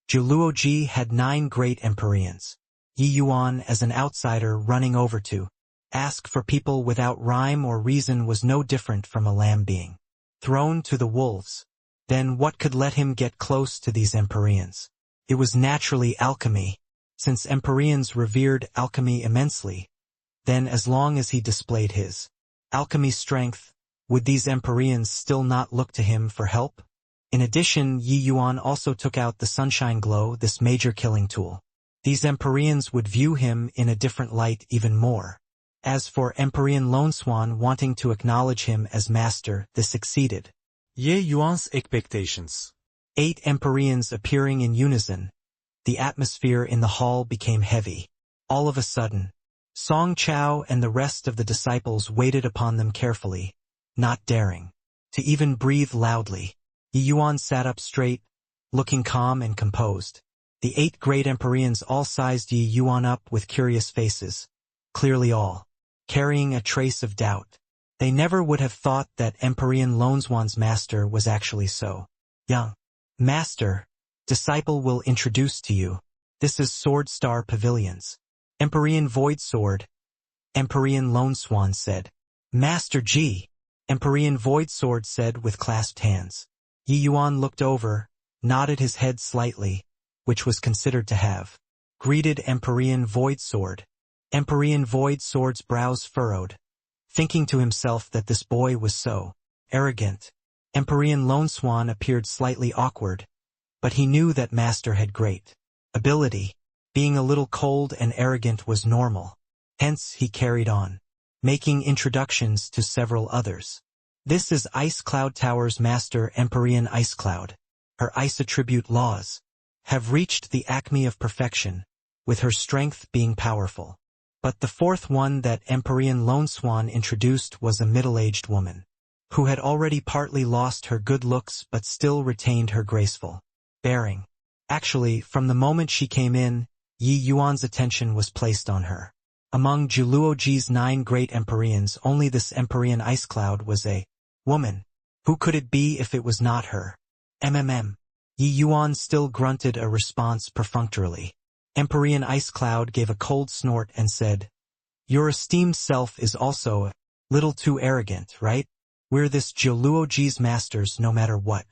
Jiluoji had 9 great Empyreans. Yi Yuan, as an outsider running over to ask for people without rhyme or reason, was no different from a lamb being thrown to the wolves. Then what could let him get close to these Empyreans? It was naturally alchemy. Since Empyreans revered alchemy immensely, then as long as he displayed his alchemy strength, would these Empyreans still not look to him for help? In addition, Yi Yuan also took out the Sunshine Glow, this major killing tool. These Empyreans would view him in a different light even more. As for Emperor Lone Swan wanting to acknowledge him as master, this exceeded Yi Yuan's expectations. 8 Empyreans appearing in unison. The atmosphere in the hall became heavy. All of a sudden, Song Chao and the rest of the disciples waited upon them carefully, not daring to even breathe loudly. Yi Yuan sat up straight, looking calm and composed. The 8 great Empyreans all sized Yi Yuan up with curious faces, clearly all carrying a trace of doubt. They never would have thought that Empyrean Longswan's master was actually so young. Master, disciple will introduce to you. This is Sword Star Pavilions. Empyrean Void Sword. Empyrean Longswan said. Master G. Empyrean Void Sword said with clasped hands. Yi Yuan looked over, nodded his head slightly, which was considered to have greeted Empyrean Void Sword. Empyrean Void Sword's brows furrowed, thinking to himself that this boy was so arrogant. Empyrean Longswan appeared slightly awkward, but he knew that Master had great ability. Being a little cold and arrogant was normal. Hence he carried on, making introductions to several others. This is Ice Cloud Tower's master Empyrean Ice Cloud. Her ice attribute laws have reached the acme of perfection, with her strength being powerful. But the fourth one that Empyrean Longswan introduced was a middle-aged woman, who had already partly lost her good looks but still retained her graceful bearing. Actually, from the moment she came in, Yi Yuan's attention was placed on her. Among Juluoji's 9 great Empyreans, only this Empyrean Ice Cloud was a woman. Who could it be if it was not her? Yi Yuan still grunted a response perfunctorily. Empyrean Ice Cloud gave a cold snort and said, Your esteemed self is also a little too arrogant, right? We're this Juluoji's masters no matter what.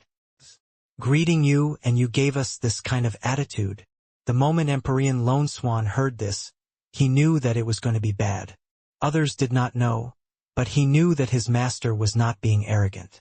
Greeting you, and you gave us this kind of attitude. The moment Empyrean Longswan heard this, he knew that it was going to be bad. Others did not know, but he knew that his master was not being arrogant.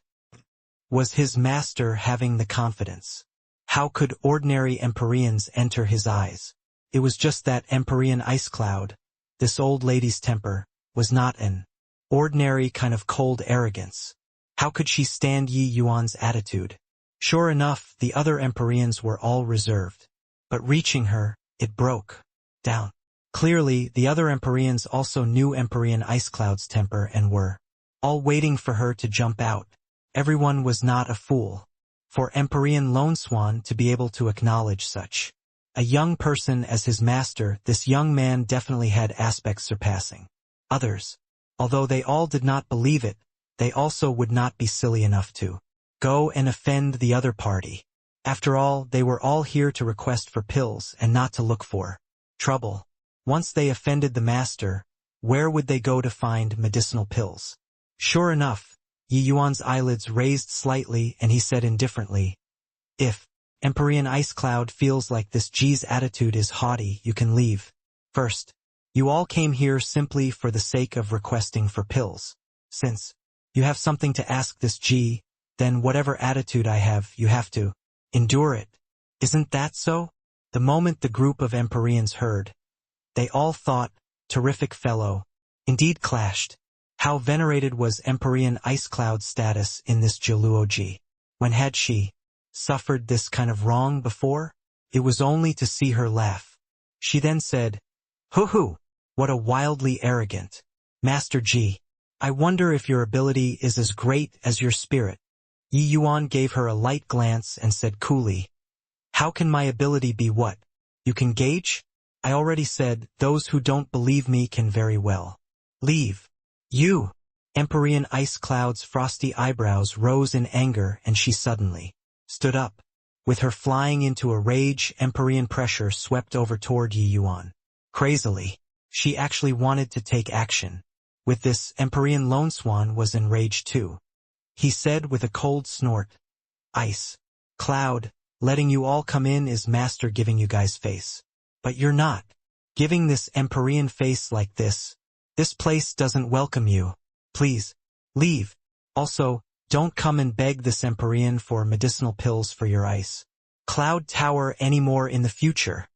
Was his master having the confidence? How could ordinary Empyreans enter his eyes? It was just that Empyrean Ice Cloud, this old lady's temper, was not an ordinary kind of cold arrogance. How could she stand Yi Yuan's attitude? Sure enough, the other Empyreans were all reserved. But reaching her, it broke down. Clearly, the other Empyreans also knew Empyrean Ice Cloud's temper and were all waiting for her to jump out. Everyone was not a fool. For Empyrean Longswan to be able to acknowledge such a young person as his master, this young man definitely had aspects surpassing others. Although they all did not believe it, they also would not be silly enough to go and offend the other party. After all, they were all here to request for pills and not to look for trouble. Once they offended the master, where would they go to find medicinal pills? Sure enough, Yi Yuan's eyelids raised slightly and he said indifferently, If Empyrean Ice Cloud feels like this G's attitude is haughty, you can leave. First, you all came here simply for the sake of requesting for pills. Since you have something to ask this G, then whatever attitude I have, you have to endure it. Isn't that so? The moment the group of Empyreans heard, they all thought, terrific fellow, indeed clashed. How venerated was Empyrean Ice Cloud's status in this Juluoji? When had she suffered this kind of wrong before? It was only to see her laugh. She then said, Hoo-hoo, what a wildly arrogant Master G. I wonder if your ability is as great as your spirit. Yi Yuan gave her a light glance and said coolly, How can my ability be what you can gauge? I already said, those who don't believe me can very well leave. You! Empyrean Ice Cloud's frosty eyebrows rose in anger and she suddenly stood up. With her flying into a rage, Empyrean pressure swept over toward Yi Yuan. Crazily, she actually wanted to take action. With this, Empyrean Longswan was enraged too. He said with a cold snort, Ice Cloud, letting you all come in is master giving you guys face. But you're not giving this Empyrean face like this. This place doesn't welcome you. Please, leave. Also, don't come and beg this Empyrean for medicinal pills for your Ice Cloud Tower anymore in the future.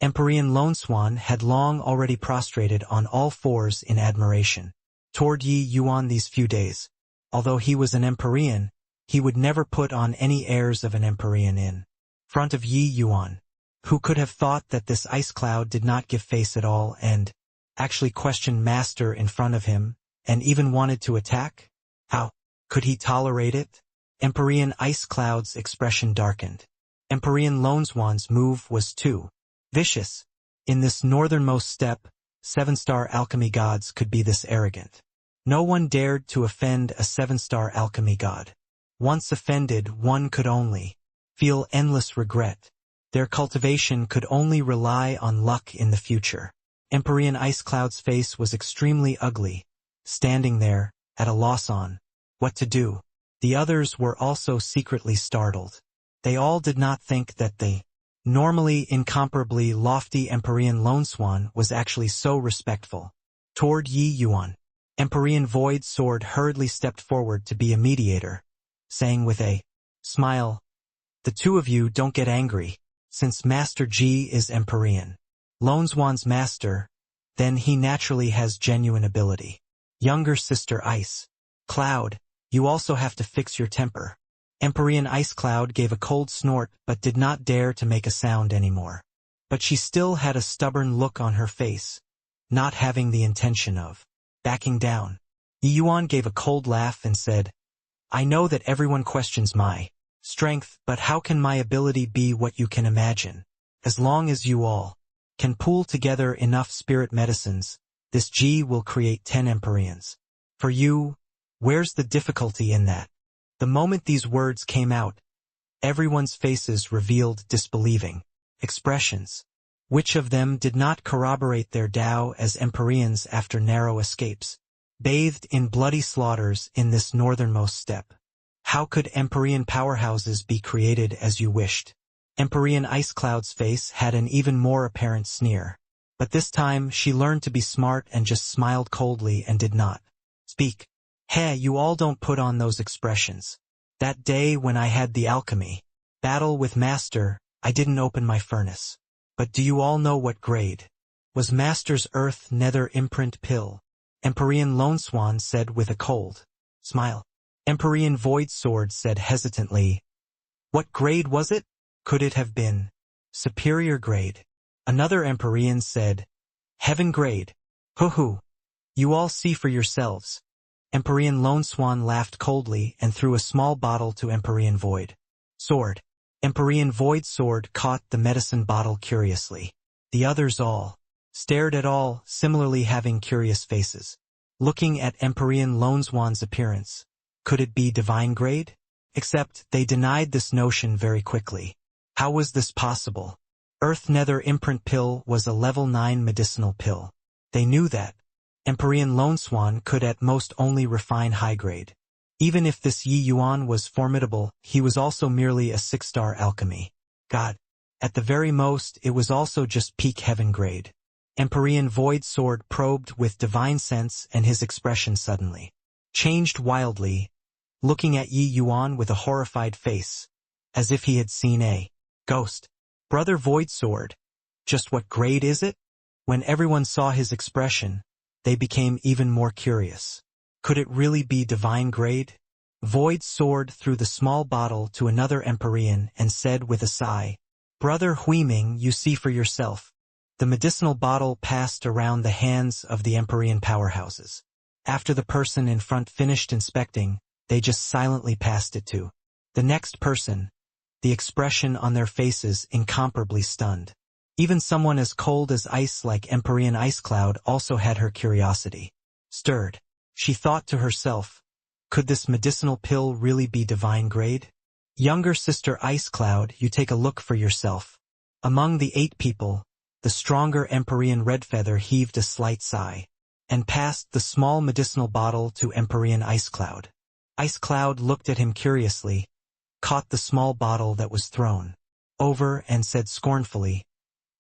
Empyrean Longswan had long already prostrated on all fours in admiration toward Yi Yuan these few days. Although he was an Empyrean, he would never put on any airs of an Empyrean in front of Yi Yuan. Who could have thought that this Ice Cloud did not give face at all and actually questioned Master in front of him, and even wanted to attack? How could he tolerate it? Empyrean Ice Cloud's expression darkened. Empyrean Longswan's move was too vicious. In this northernmost step, 7-star alchemy gods could be this arrogant. No one dared to offend a 7-star alchemy god. Once offended, one could only feel endless regret. Their cultivation could only rely on luck in the future. Empyrean Ice Cloud's face was extremely ugly, standing there, at a loss on what to do. The others were also secretly startled. They all did not think that the normally incomparably lofty Empyrean Lone Swan was actually so respectful toward Yi Yuan. Empyrean Void Sword hurriedly stepped forward to be a mediator, saying with a smile, "The two of you don't get angry, since Master Ji is Empyrean Lone Swan's master, then he naturally has genuine ability. Younger sister Ice Cloud, you also have to fix your temper." Empyrean Ice Cloud gave a cold snort but did not dare to make a sound anymore. But she still had a stubborn look on her face, not having the intention of backing down. Yi Yuan gave a cold laugh and said, "I know that everyone questions my strength, but how can my ability be what you can imagine? As long as you all can pool together enough spirit medicines, this G will create 10 Empyreans. For you, where's the difficulty in that?" The moment these words came out, everyone's faces revealed disbelieving expressions. Which of them did not corroborate their Tao as Empyreans after narrow escapes, bathed in bloody slaughters in this northernmost steppe? How could Empyrean powerhouses be created as you wished? Empyrean Ice Cloud's face had an even more apparent sneer. But this time she learned to be smart and just smiled coldly and did not speak. "Hey, you all don't put on those expressions. That day when I had the alchemy battle with Master, I didn't open my furnace. But do you all know what grade was Master's Earth Nether Imprint Pill?" Empyrean Lone Swan said with a cold smile. Empyrean Void Sword said hesitantly, "What grade was it? Could it have been superior grade?" Another Empyrean said, "Heaven grade. Hoo-hoo. You all see for yourselves." Empyrean Lone Swan laughed coldly and threw a small bottle to Empyrean Void Sword. Empyrean Void Sword caught the medicine bottle curiously. The others all stared at all, similarly having curious faces. Looking at Empyrean Lone Swan's appearance, could it be divine grade? Except they denied this notion very quickly. How was this possible? Earth Nether Imprint Pill was a level 9 medicinal pill. They knew that. Empyrean Lone Swan could at most only refine high grade. Even if this Yi Yuan was formidable, he was also merely a 6-star alchemy god. At the very most, it was also just peak heaven grade. Empyrean Void Sword probed with divine sense and his expression suddenly changed wildly, looking at Yi Yuan with a horrified face, as if he had seen a ghost. "Brother Void Sword, just what grade is it?" When everyone saw his expression, they became even more curious. Could it really be divine grade? Void Sword threw the small bottle to another Empyrean and said with a sigh, "Brother Huiming, you see for yourself." The medicinal bottle passed around the hands of the Empyrean powerhouses. After the person in front finished inspecting, they just silently passed it to the next person, the expression on their faces incomparably stunned. Even someone as cold as ice like Empyrean Ice Cloud also had her curiosity stirred. She thought to herself, could this medicinal pill really be divine grade? Younger sister Ice Cloud, you take a look for yourself. Among the 8 people, the stronger Empyrean Redfeather heaved a slight sigh, and passed the small medicinal bottle to Empyrean Ice Cloud. Ice Cloud looked at him curiously, caught the small bottle that was thrown over and said scornfully,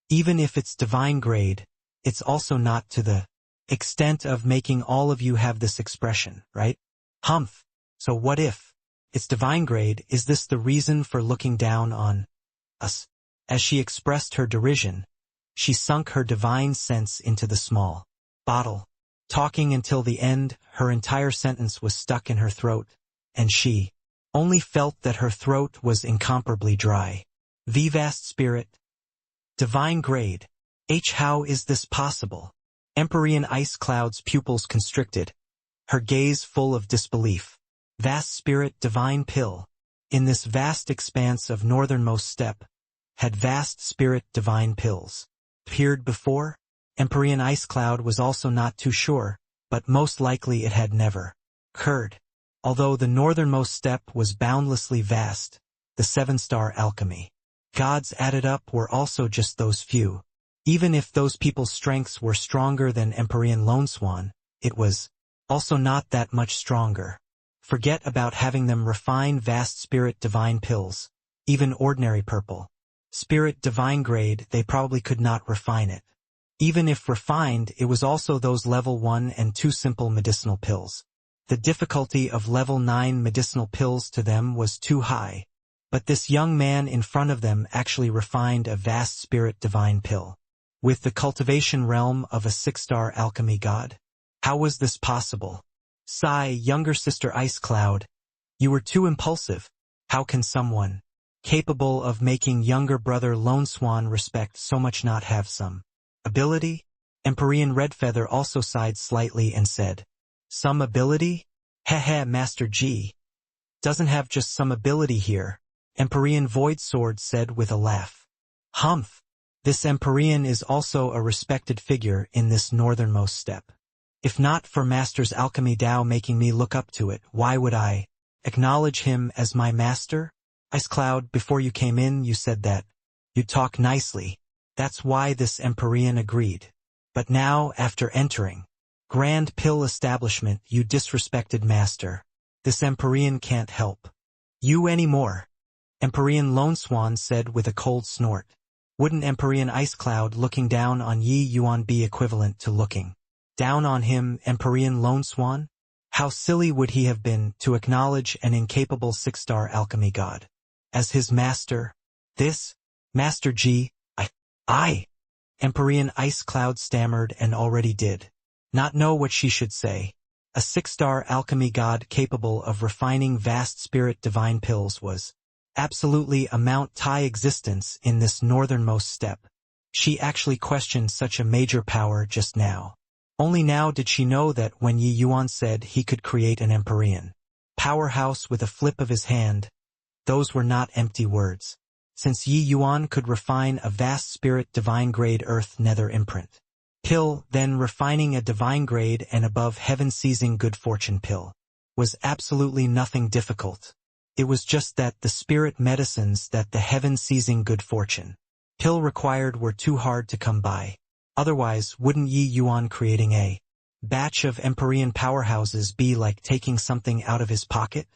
"Even if it's divine grade, it's also not to the extent of making all of you have this expression, right? Humph. So what if it's divine grade? Is this the reason for looking down on us?" As she expressed her derision, she sunk her divine sense into the small bottle. Talking until the end, her entire sentence was stuck in her throat, and she only felt that her throat was incomparably dry. Vast spirit. Divine grade. How is this possible? Empyrean Ice Cloud's pupils constricted, her gaze full of disbelief. Vast spirit divine pill. In this vast expanse of northernmost steppe, had vast spirit divine pills appeared before? Empyrean Ice Cloud was also not too sure, but most likely it had never occurred. Although the northernmost step was boundlessly vast, the seven-star alchemy gods added up were also just those few. Even if those people's strengths were stronger than Empyrean Lone Swan, it was also not that much stronger. Forget about having them refine vast spirit divine pills, even ordinary purple spirit divine grade, they probably could not refine it. Even if refined, it was also those level 1 and 2 simple medicinal pills. The difficulty of level 9 medicinal pills to them was too high. But this young man in front of them actually refined a vast spirit divine pill. With the cultivation realm of a 6-star alchemy god. How was this possible? Sigh, younger sister Ice Cloud. You were too impulsive. How can someone capable of making younger brother Lone Swan respect so much not have some ability? Empyrean Redfeather also sighed slightly and said, some ability? Heh, Master G doesn't have just some ability here. Empyrean Void Sword said with a laugh. Humph. This Empyrean is also a respected figure in this northernmost step. If not for Master's alchemy Tao making me look up to it, why would I acknowledge him as my master? Ice Cloud, before you came in you said that you'd talk nicely. That's why this Empyrean agreed. But now, after entering Grand Pill Establishment, you disrespected Master. This Empyrean can't help you anymore. Empyrean Lone Swan said with a cold snort. Wouldn't Empyrean Ice Cloud looking down on Yi Yuan be equivalent to looking down on him, Empyrean Lone Swan? How silly would he have been to acknowledge an incapable 6-star alchemy god as his master? This, Master G, I, Empyrean Ice Cloud stammered and already did not know what she should say. A 6-star alchemy god capable of refining vast spirit divine pills was absolutely a Mount Tai existence in this northernmost step. She actually questioned such a major power just now. Only now did she know that when Yi Yuan said he could create an Empyrean powerhouse with a flip of his hand, those were not empty words. Since Yi Yuan could refine a vast spirit divine grade earth nether imprint pill, then refining a divine grade and above heaven-seizing good fortune pill was absolutely nothing difficult. It was just that the spirit medicines that the heaven-seizing good fortune pill required were too hard to come by. Otherwise, wouldn't Yi Yuan creating a batch of Empyrean powerhouses be like taking something out of his pocket?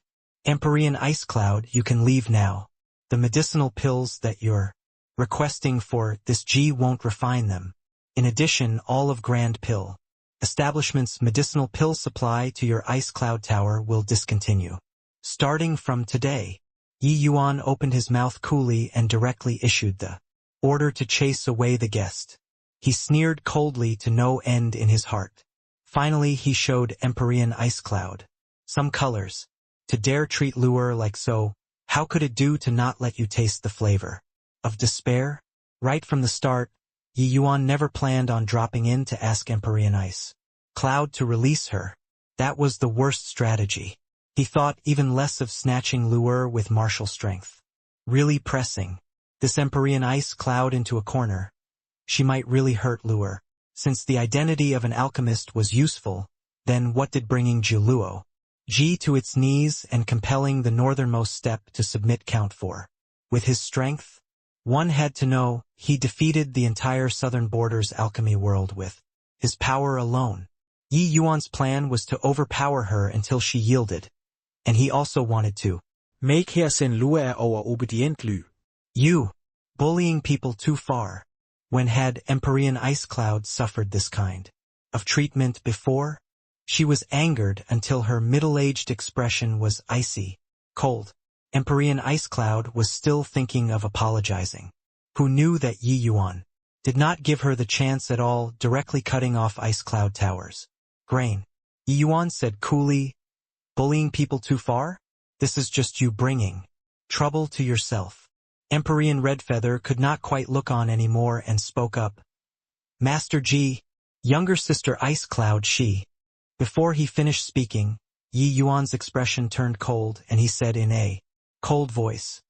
Empyrean Ice Cloud, you can leave now. The medicinal pills that you're requesting for this G won't refine them. In addition, all of Grand Pill Establishment's medicinal pill supply to your Ice Cloud Tower will discontinue. Starting from today. Yi Yuan opened his mouth coolly and directly issued the order to chase away the guest. He sneered coldly to no end in his heart. Finally he showed Empyrean Ice Cloud some colors. To dare treat lure like so, how could it do to not let you taste the flavor of despair? Right from the start, Yi Yuan never planned on dropping in to ask Empyrean Ice Cloud to release her. That was the worst strategy. He thought even less of snatching lure with martial strength. Really pressing this Empyrean Ice Cloud into a corner. She might really hurt lure. Since the identity of an alchemist was useful, then what did bringing Juluo G to its knees and compelling the northernmost step to submit count for? With his strength? One had to know, he defeated the entire southern border's alchemy world with his power alone. Yi Yuan's plan was to overpower her until she yielded. And he also wanted to make her sin lue over obedient ly. You, bullying people too far. When had Empyrean Ice Cloud suffered this kind of treatment before? She was angered until her middle-aged expression was icy, cold. Empyrean Ice Cloud was still thinking of apologizing. Who knew that Yi Yuan did not give her the chance at all, directly cutting off Ice Cloud Towers. Grain. Yi Yuan said coolly, bullying people too far? This is just you bringing trouble to yourself. Empyrean Redfeather could not quite look on anymore and spoke up. Master G, younger sister Ice Cloud she. Before he finished speaking, Yi Yuan's expression turned cold and he said in a cold voice,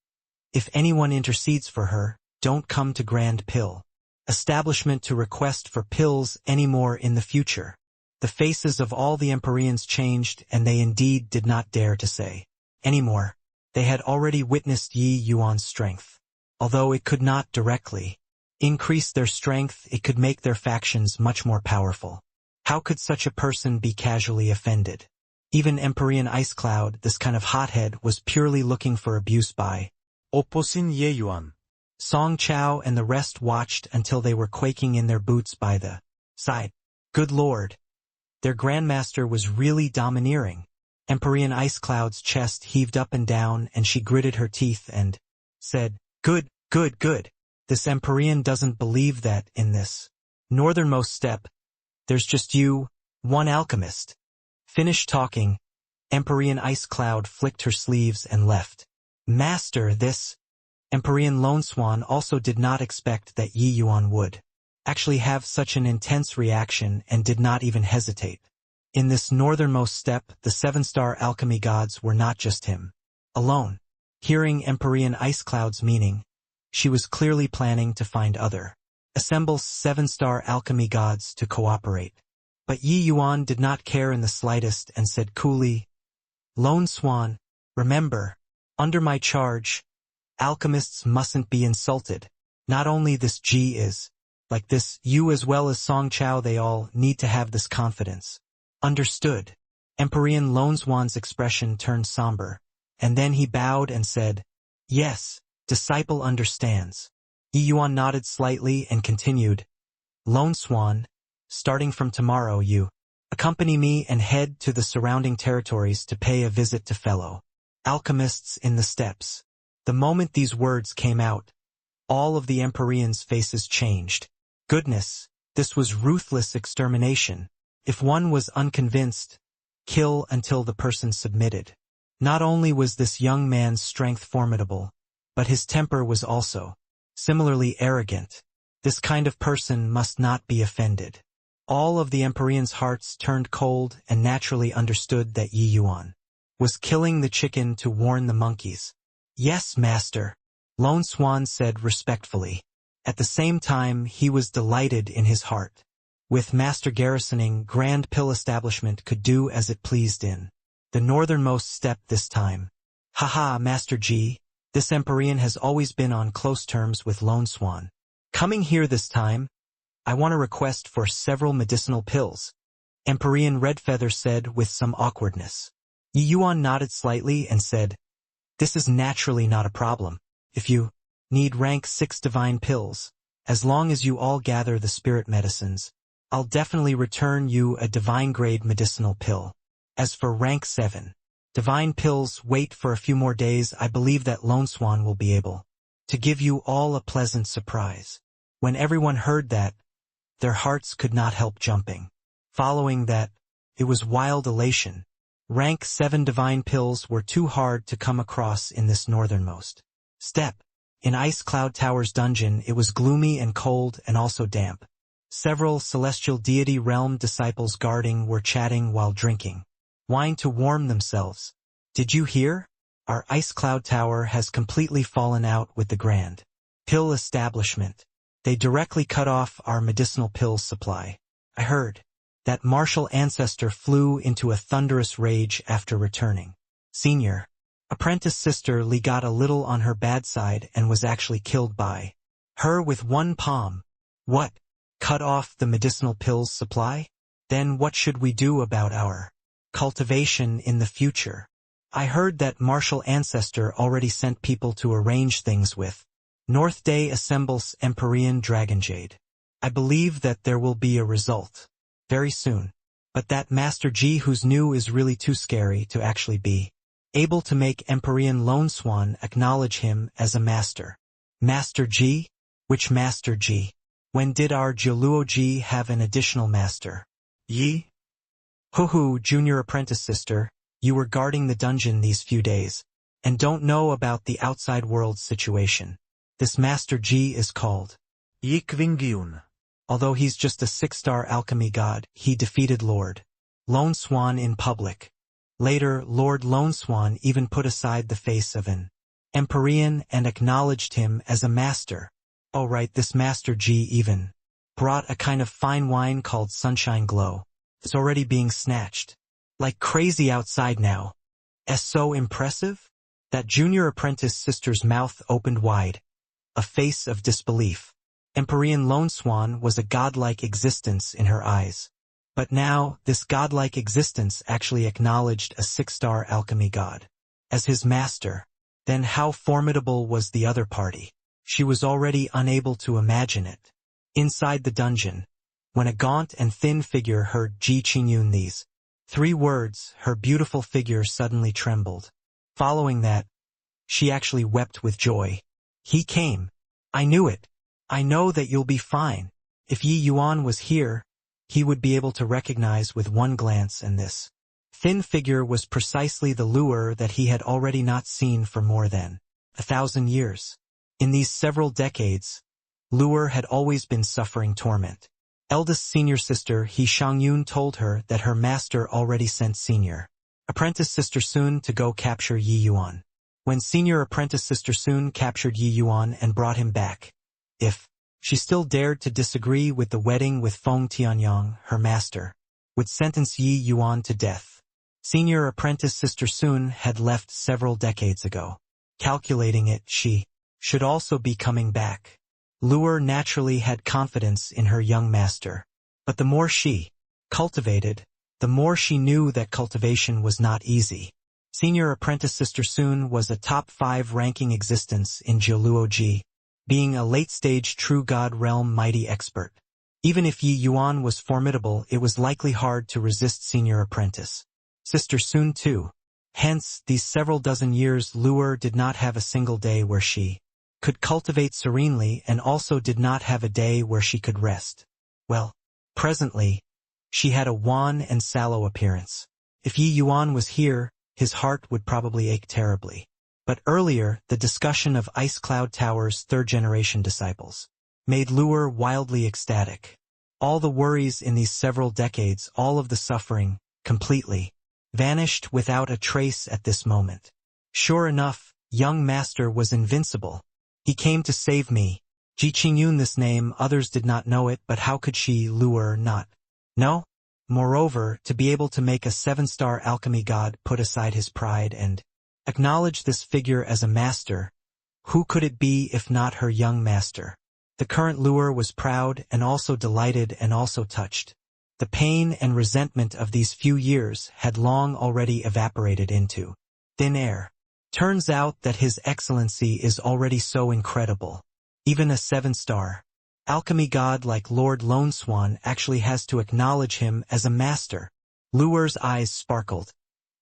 if anyone intercedes for her, don't come to Grand Pill Establishment to request for pills anymore in the future. The faces of all the Empyreans changed, and they indeed did not dare to say anymore. They had already witnessed Yi Yuan's strength. Although it could not directly increase their strength, it could make their factions much more powerful. How could such a person be casually offended? Even Empyrean Ice Cloud, this kind of hothead, was purely looking for abuse by Oposin Ye Yuan. Song Chao and the rest watched until they were quaking in their boots by the side. Good Lord! Their Grandmaster was really domineering. Empyrean Ice Cloud's chest heaved up and down, and she gritted her teeth and said, Good, good, good. This Empyrean doesn't believe that in this northernmost step, there's just you, one alchemist. Finished talking, Empyrean Ice Cloud flicked her sleeves and left. Master, this Empyrean Lone Swan also did not expect that Yi Yuan would actually have such an intense reaction and did not even hesitate. In this northernmost step, the 7-star alchemy gods were not just him alone. Hearing Empyrean Ice Cloud's meaning, she was clearly planning to find other assemble 7-star alchemy gods to cooperate. But Yi Yuan did not care in the slightest and said coolly, Lone Swan, remember, under my charge, alchemists mustn't be insulted. Not only this Ji is like this, you as well as Song Chao, they all need to have this confidence. Understood. Empyrean Lone Swan's expression turned somber, and then he bowed and said, Yes, disciple understands. Yi Yuan nodded slightly and continued, Lone Swan, starting from tomorrow you accompany me and head to the surrounding territories to pay a visit to fellow alchemists in the steppes. The moment these words came out, all of the Empyreans' faces changed. Goodness, this was ruthless extermination. If one was unconvinced, kill until the person submitted. Not only was this young man's strength formidable, but his temper was also similarly arrogant. This kind of person must not be offended. All of the Empyreans' hearts turned cold and naturally understood that Yi Yuan was killing the chicken to warn the monkeys. Yes, master, Lone Swan said respectfully. At the same time, he was delighted in his heart. With master garrisoning, Grand Pill establishment could do as it pleased in the northernmost step this time. Haha, Master G, this Empyrean has always been on close terms with Lone Swan. Coming here this time, I want a request for several medicinal pills, Empyrean Redfeather said with some awkwardness. Yi Yuan nodded slightly and said, This is naturally not a problem. If you need rank 6 divine pills, as long as you all gather the spirit medicines, I'll definitely return you a divine-grade medicinal pill. As for rank 7 divine pills, wait for a few more days. I believe that Lone Swan will be able to give you all a pleasant surprise. When everyone heard that, their hearts could not help jumping. Following that, it was wild elation. Rank 7 divine pills were too hard to come across in this northernmost step. In Ice Cloud Tower's dungeon, it was gloomy and cold and also damp. Several celestial deity realm disciples guarding were chatting while drinking wine to warm themselves. Did you hear? Our Ice Cloud Tower has completely fallen out with the Grand Pill establishment. They directly cut off our medicinal pills supply. I heard that martial ancestor flew into a thunderous rage after returning. Senior apprentice sister Li got a little on her bad side and was actually killed by her with one palm. What? Cut off the medicinal pills supply? Then what should we do about our cultivation in the future? I heard that martial ancestor already sent people to arrange things with North Day assembles Empyrean Dragonjade. I believe that there will be a result very soon. But that Master G who's new is really too scary to actually be able to make Empyrean Lone Swan acknowledge him as a master. Master G? Which Master G? When did our Jiuluo G have an additional master? Yi? Hoo-hoo, junior apprentice sister, you were guarding the dungeon these few days, and don't know about the outside world's situation. This Master G is called Yi Qinggyun. Although he's just a 6-star alchemy god, he defeated Lord Lone Swan in public. Later, Lord Lone Swan even put aside the face of an Empyrean and acknowledged him as a master. Oh right, this Master G even brought a kind of fine wine called Sunshine Glow. It's already being snatched. Like crazy outside now. So impressive? That junior apprentice sister's mouth opened wide, a face of disbelief. Empyrean Lone Swan was a godlike existence in her eyes. But now, this godlike existence actually acknowledged a 6-star alchemy god as his master. Then how formidable was the other party? She was already unable to imagine it. Inside the dungeon, when a gaunt and thin figure heard Ji Qingyun these 3 words, her beautiful figure suddenly trembled. Following that, she actually wept with joy. He came. I knew it. I know that you'll be fine. If Yi Yuan was here, he would be able to recognize with one glance, and this thin figure was precisely the lure that he had already not seen for more than 1,000 years. In these several decades, Lure had always been suffering torment. Eldest senior sister He Shangyun told her that her master already sent senior apprentice sister Sun to go capture Yi Yuan. When senior apprentice sister Sun captured Yi Yuan and brought him back, if she still dared to disagree with the wedding with Feng Tianyang, her master would sentence Yi Yuan to death. Senior apprentice sister Sun had left several decades ago. Calculating it, she should also be coming back. Lure naturally had confidence in her young master. But the more she cultivated, the more she knew that cultivation was not easy. Senior apprentice sister Sun was a top 5 ranking existence in Jiuluoji, being a late-stage true god realm mighty expert. Even if Yi Yuan was formidable, it was likely hard to resist senior apprentice sister Sun too. Hence, these several dozen years Lure did not have a single day where she could cultivate serenely, and also did not have a day where she could rest. Well, presently, she had a wan and sallow appearance. If Yi Yuan was here, his heart would probably ache terribly. But earlier, the discussion of Ice Cloud Tower's 3rd-generation disciples made Lure wildly ecstatic. All the worries in these several decades, all of the suffering, completely vanished without a trace at this moment. Sure enough, young master was invincible. He came to save me. Ji Qingyun, this name, others did not know it, but how could she, Lure, not know? Moreover, to be able to make a 7-star alchemy god put aside his pride and acknowledge this figure as a master, who could it be if not her young master? The current Lure was proud and also delighted and also touched. The pain and resentment of these few years had long already evaporated into thin air. Turns out that His Excellency is already so incredible. Even a 7-star alchemy god like Lord Lone Swan actually has to acknowledge him as a master. Lure's eyes sparkled.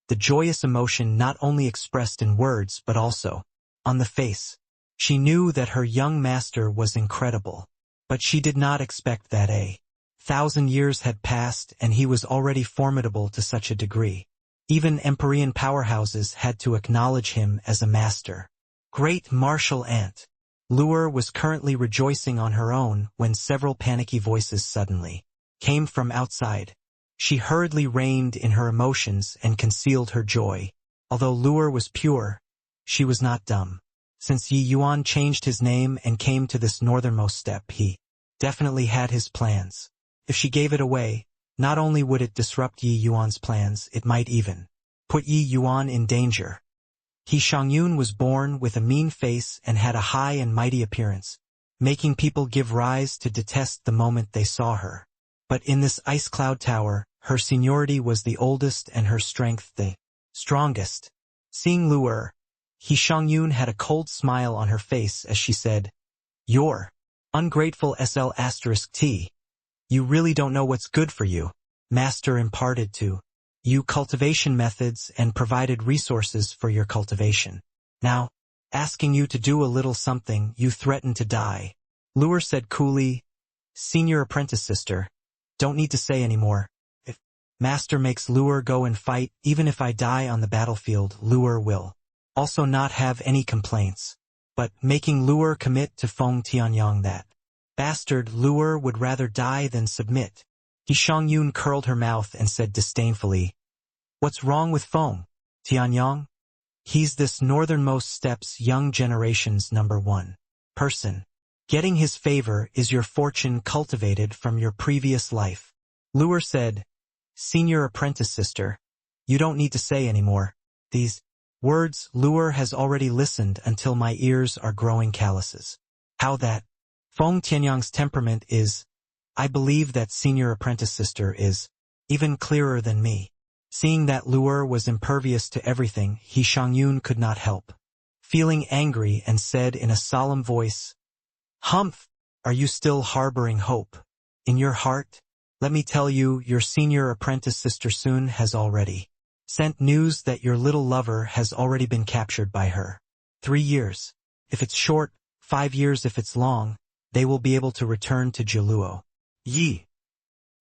The joyous emotion not only expressed in words but also on the face. She knew that her young master was incredible. But she did not expect that 1,000 years had passed and he was already formidable to such a degree. Even Empyrean powerhouses had to acknowledge him as a master. Great martial ant. Lure was currently rejoicing on her own when several panicky voices suddenly came from outside. She hurriedly reined in her emotions and concealed her joy. Although Lure was pure, she was not dumb. Since Yi Yuan changed his name and came to this northernmost step, he definitely had his plans. If she gave it away, not only would it disrupt Yi Yuan's plans, it might even put Yi Yuan in danger. He Shangyun was born with a mean face and had a high and mighty appearance, making people give rise to detest the moment they saw her. But in this Ice Cloud Tower, her seniority was the oldest and her strength the strongest. Seeing Lure, He Shangyun had a cold smile on her face as she said, "You're ungrateful SL*T. You really don't know what's good for you." Master imparted to you cultivation methods and provided resources for your cultivation. Now, asking you to do a little something, you threaten to die. Lure said coolly, "Senior apprentice sister, don't need to say anymore. If Master makes Lure go and fight, even if I die on the battlefield, Lure will also not have any complaints. But making Lure commit to Feng Tianyang, that bastard, Lure would rather die than submit." He Shangyun curled her mouth and said disdainfully, "What's wrong with Feng Tianyang? He's this northernmost steppes young generation's #1 person. Getting his favor is your fortune cultivated from your previous life." Lure said, Senior apprentice sister, you don't need to say anymore. These words, Luer has already listened until my ears are growing calluses. How that Feng Tianyang's temperament is, I believe that senior apprentice sister is, even clearer than me. Seeing that Luer was impervious to everything, He Shangyun could not help feeling angry and said in a solemn voice, Humph, are you still harboring hope in your heart? Let me tell you, your senior apprentice sister Soon has already sent news that your little lover has already been captured by her. 3 years. If it's short, 5 years if it's long, they will be able to return to Jiluo. Yi.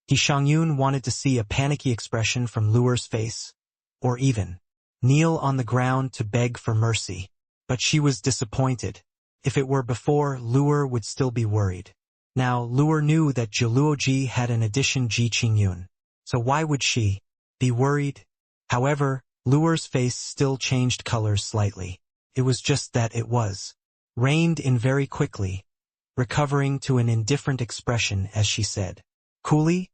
He Shangyun wanted to see a panicky expression from Luer's face, or even kneel on the ground to beg for mercy. But she was disappointed. If it were before, Luer would still be worried. Now, Luer knew that Jiluoji had an addition Ji Qingyun. So why would she be worried? However, Luer's face still changed colors slightly. It was just that it was reined in very quickly, recovering to an indifferent expression as she said, Coolly?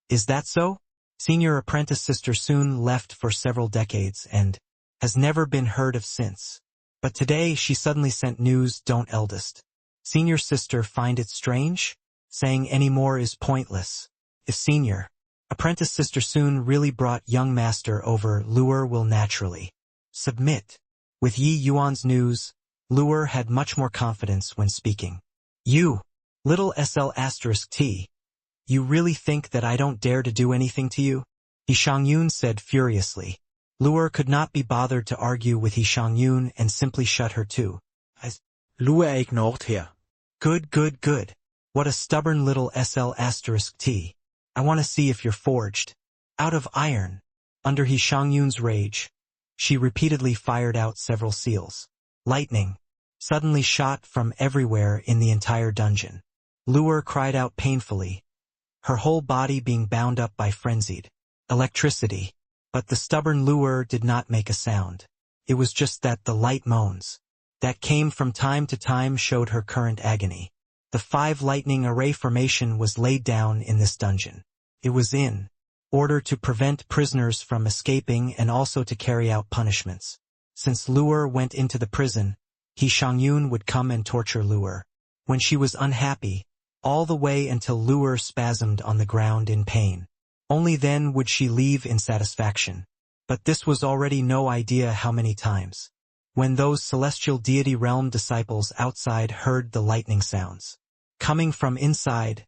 Is that so? Senior apprentice sister Soon left for several decades and has never been heard of since. But today she suddenly sent news, don't eldest senior sister find it strange? Saying any more is pointless. If senior apprentice sister Soon really brought young master over, Luer will naturally submit. With Yi Yuan's news, Luer had much more confidence when speaking. You, little SL*T, you really think that I don't dare to do anything to you? He Shangyun said furiously. Luer could not be bothered to argue with He Shangyun and simply shut her to. Luer ignored her. Good. What a stubborn little SL*T. I want to see if you're forged out of iron. Under He Shangyun's rage, she repeatedly fired out several seals. Lightning suddenly shot from everywhere in the entire dungeon. Luer cried out painfully, her whole body being bound up by frenzied electricity. But the stubborn Luer did not make a sound. It was just that the light moans that came from time to time showed her current agony. The 5 lightning array formation was laid down in this dungeon. It was in order to prevent prisoners from escaping and also to carry out punishments. Since Luer went into the prison, He Shangyun would come and torture Luer. When she was unhappy, all the way until Luer spasmed on the ground in pain. Only then would she leave in satisfaction. But this was already no idea how many times. When those celestial deity realm disciples outside heard the lightning sounds coming from inside,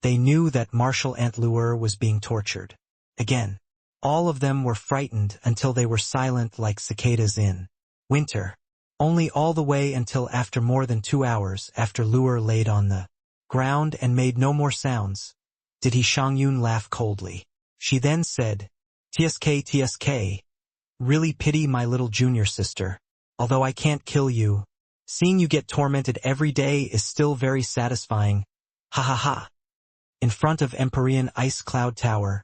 they knew that Martial Ant Luer was being tortured. Again, all of them were frightened until they were silent like cicadas in winter. Only all the way until after more than 2 hours after Luer laid on the ground and made no more sounds, did He Shangyun laugh coldly. She then said, TSK, really pity my little junior sister. Although I can't kill you, seeing you get tormented every day is still very satisfying. Ha ha ha. In front of Empyrean Ice Cloud Tower,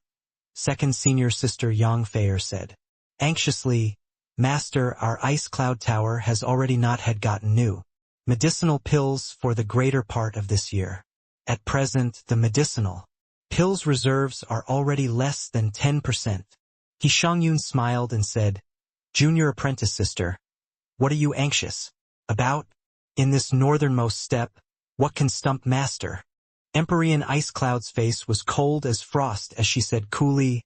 second senior sister Yang Feier said, anxiously, Master, our Ice Cloud Tower has already not had gotten new medicinal pills for the greater part of this year. At present, the medicinal pills reserves are already less than 10%. He Shangyun smiled and said, Junior apprentice sister, what are you anxious about? In this northernmost step, what can stump master? Empyrean Ice Cloud's face was cold as frost as she said coolly,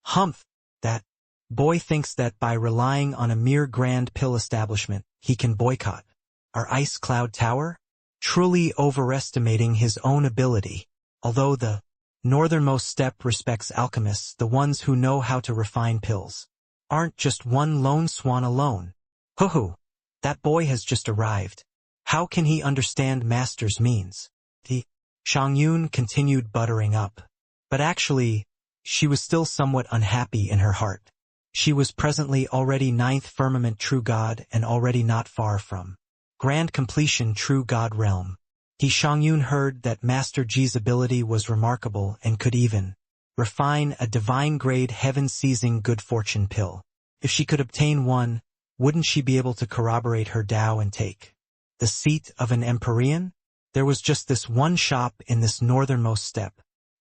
Humph, that boy thinks that by relying on a mere grand pill establishment, he can boycott our Ice Cloud Tower? Truly overestimating his own ability. Although the northernmost step respects alchemists, the ones who know how to refine pills aren't just one lone swan alone. Hoo-hoo, that boy has just arrived. How can he understand master's means? The Shangyun continued buttering up. But actually, she was still somewhat unhappy in her heart. She was presently already 9th firmament true god and already not far from grand completion true god realm. He Shangyun heard that Master Ji's ability was remarkable and could even refine a divine-grade heaven-seizing good fortune pill. If she could obtain one, wouldn't she be able to corroborate her Tao and take the seat of an Empyrean? There was just this one shop in this northernmost step.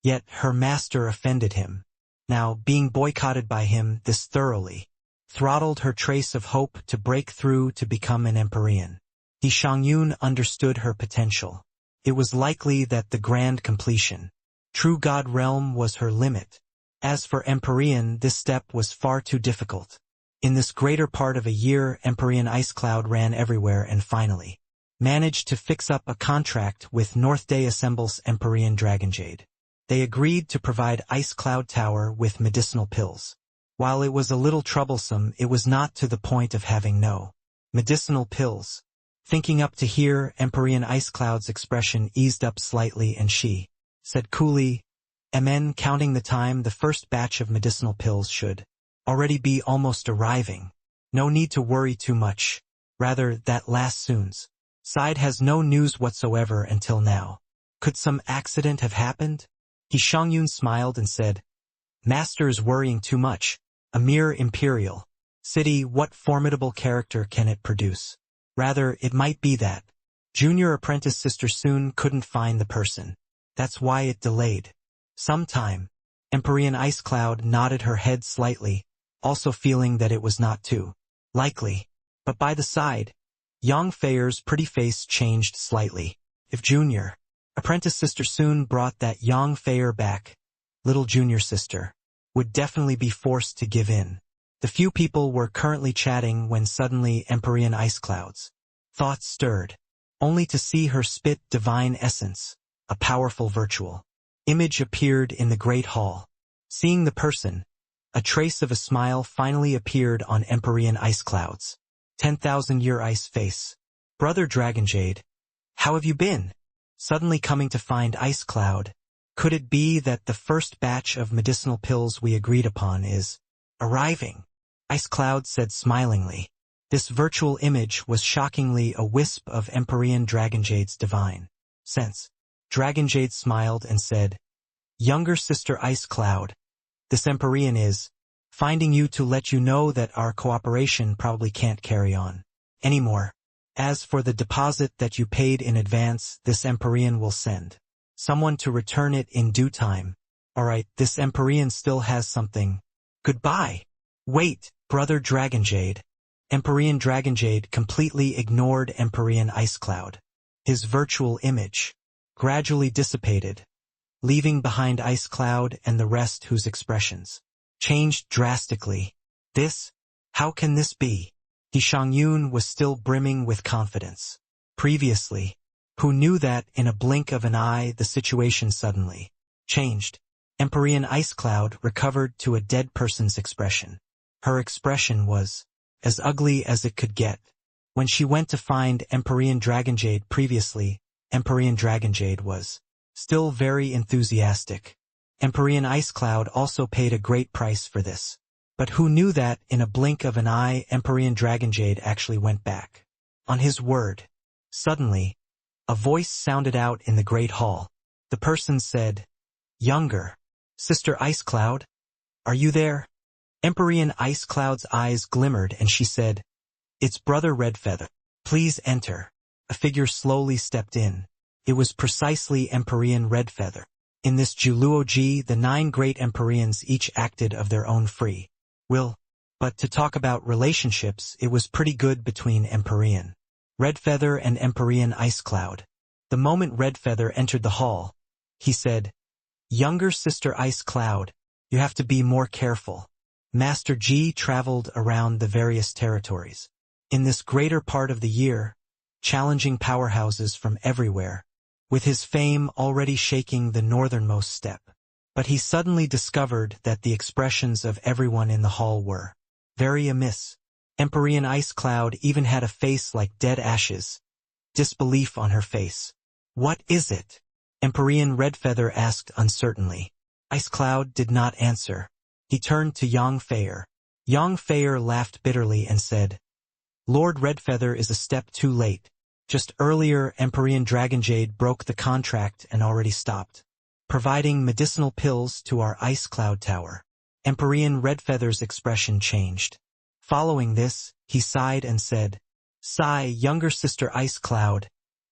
Yet her master offended him. Now, being boycotted by him this thoroughly throttled her trace of hope to break through to become an Empyrean. Di Shangyun understood her potential. It was likely that the grand completion, true God realm, was her limit. As for Empyrean, this step was far too difficult. In this greater part of a year, Empyrean Ice Cloud ran everywhere and finally managed to fix up a contract with North Day Assemble's Empyrean Dragonjade. They agreed to provide Ice Cloud Tower with medicinal pills. While it was a little troublesome, it was not to the point of having no medicinal pills. Thinking up to here, Empyrean Ice Cloud's expression eased up slightly and she said coolly, "MN, counting the time, the first batch of medicinal pills should already be almost arriving. No need to worry too much. Rather, that last soon's side has no news whatsoever until now. Could some accident have happened?" He Shangyun smiled and said, "Master is worrying too much. A mere imperial city, what formidable character can it produce? Rather, it might be that junior apprentice Sister Soon couldn't find the person. That's why it delayed some time." Empyrean Ice Cloud nodded her head slightly, also feeling that it was not too likely. But by the side, Yang Feier's pretty face changed slightly. If junior apprentice Sister Soon brought that Yang Feier back, little junior sister would definitely be forced to give in. The few people were currently chatting when suddenly Empyrean Ice Cloud's thoughts stirred, only to see her spit divine essence. A powerful virtual image appeared in the great hall. Seeing the person, a trace of a smile finally appeared on Empyrean Ice Cloud's 10,000-year ice face. "Brother Dragonjade, how have you been?" Suddenly coming to find Ice Cloud, could it be that the first batch of medicinal pills we agreed upon is arriving? Ice Cloud said smilingly. This virtual image was shockingly a wisp of Empyrean Dragonjade's divine sense. Dragonjade smiled and said, "Younger sister Ice Cloud, this Empyrean is finding you to let you know that our cooperation probably can't carry on anymore. As for the deposit that you paid in advance, this Empyrean will send someone to return it in due time. Alright, this Empyrean still has something. Goodbye." "Wait, Brother Dragonjade." Empyrean Dragonjade completely ignored Empyrean Ice Cloud. His virtual image gradually dissipated, leaving behind Ice Cloud and the rest whose expressions changed drastically. How can this be? He Shangyun was still brimming with confidence. Previously, who knew that in a blink of an eye the situation suddenly changed. Empyrean Ice Cloud recovered to a dead person's expression. Her expression was as ugly as it could get. When she went to find Empyrean Dragonjade previously, Empyrean Dragonjade was still very enthusiastic. Empyrean Ice Cloud also paid a great price for this. But who knew that in a blink of an eye Empyrean Dragonjade actually went back on his word? Suddenly, a voice sounded out in the great hall. The person said, "Younger Sister Ice Cloud, are you there?" Empyrean Ice Cloud's eyes glimmered and she said, "It's Brother Redfeather. Please enter." A figure slowly stepped in. It was precisely Empyrean Redfeather. In this Juluoji, the 9 great Empyreans each acted of their own free will. But to talk about relationships, it was pretty good between Empyrean Redfeather and Empyrean Ice Cloud. The moment Redfeather entered the hall, he said, "Younger Sister Ice Cloud, you have to be more careful." Master Ji traveled around the various territories in this greater part of the year, challenging powerhouses from everywhere, with his fame already shaking the northernmost steppe. But he suddenly discovered that the expressions of everyone in the hall were very amiss. Empyrean Ice Cloud even had a face like dead ashes, disbelief on her face. "What is it?" Empyrean Redfeather asked uncertainly. Ice Cloud did not answer. He turned to Yang Feier. Yang Feier laughed bitterly and said, "Lord Redfeather is a step too late. Just earlier, Empyrean Dragonjade broke the contract and already stopped providing medicinal pills to our Ice Cloud Tower." Empyrean Redfeather's expression changed. Following this, he sighed and said, "Sigh, younger sister Ice Cloud,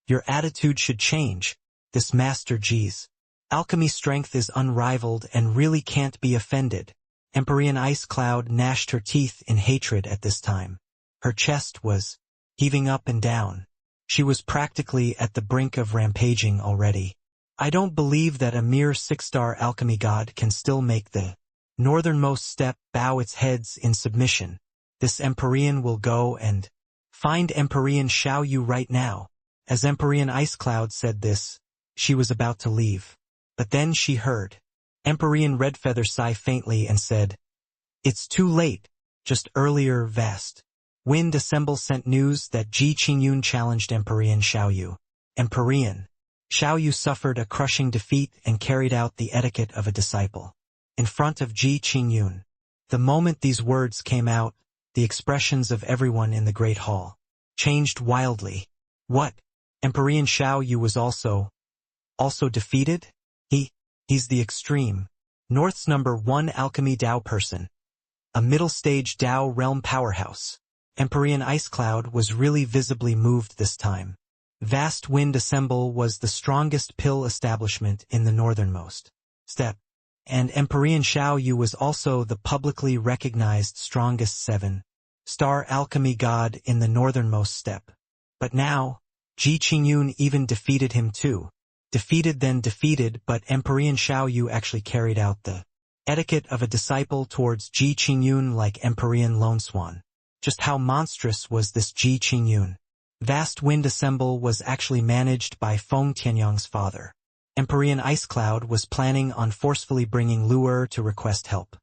your attitude should change. This Master G's Alchemy strength is unrivaled and really can't be offended. Empyrean Ice Cloud gnashed her teeth in hatred at this time. Her chest was heaving up and down. She was practically at the brink of rampaging already. I don't believe that a mere 6-star alchemy god can still make the northernmost step bow its heads in submission. This Empyrean will go and find Empyrean Xiao Yu right now. As Empyrean Ice Cloud said this, she was about to leave. But then she heard Empyrean Redfeather sigh faintly and said, "It's too late." Just earlier, Vast Wind Assemble sent news that Ji Qingyun challenged Empyrean Xiao Yu. Empyrean Xiao Yu suffered a crushing defeat and carried out the etiquette of a disciple in front of Ji Qingyun. The moment these words came out, the expressions of everyone in the Great Hall changed wildly. What? Empyrean Xiao Yu was also defeated? He's the extreme North's #1 alchemy Dao person. A middle-stage Dao realm powerhouse. Empyrean Ice Cloud was really visibly moved this time. Vast Wind Assemble was the strongest pill establishment in the northernmost step, and Empyrean Xiao Yu was also the publicly recognized strongest 7-star alchemy god in the northernmost step. But now, Ji Qingyun even defeated him too. Defeated then defeated, but Empyrean Xiao Yu actually carried out the etiquette of a disciple towards Ji Qingyun like Empyrean Lone Swan. Just how monstrous was this Ji Qingyun? Vast Wind Assemble was actually managed by Feng Tianyang's father. Empyrean Ice Cloud was planning on forcefully bringing Lu'er to request help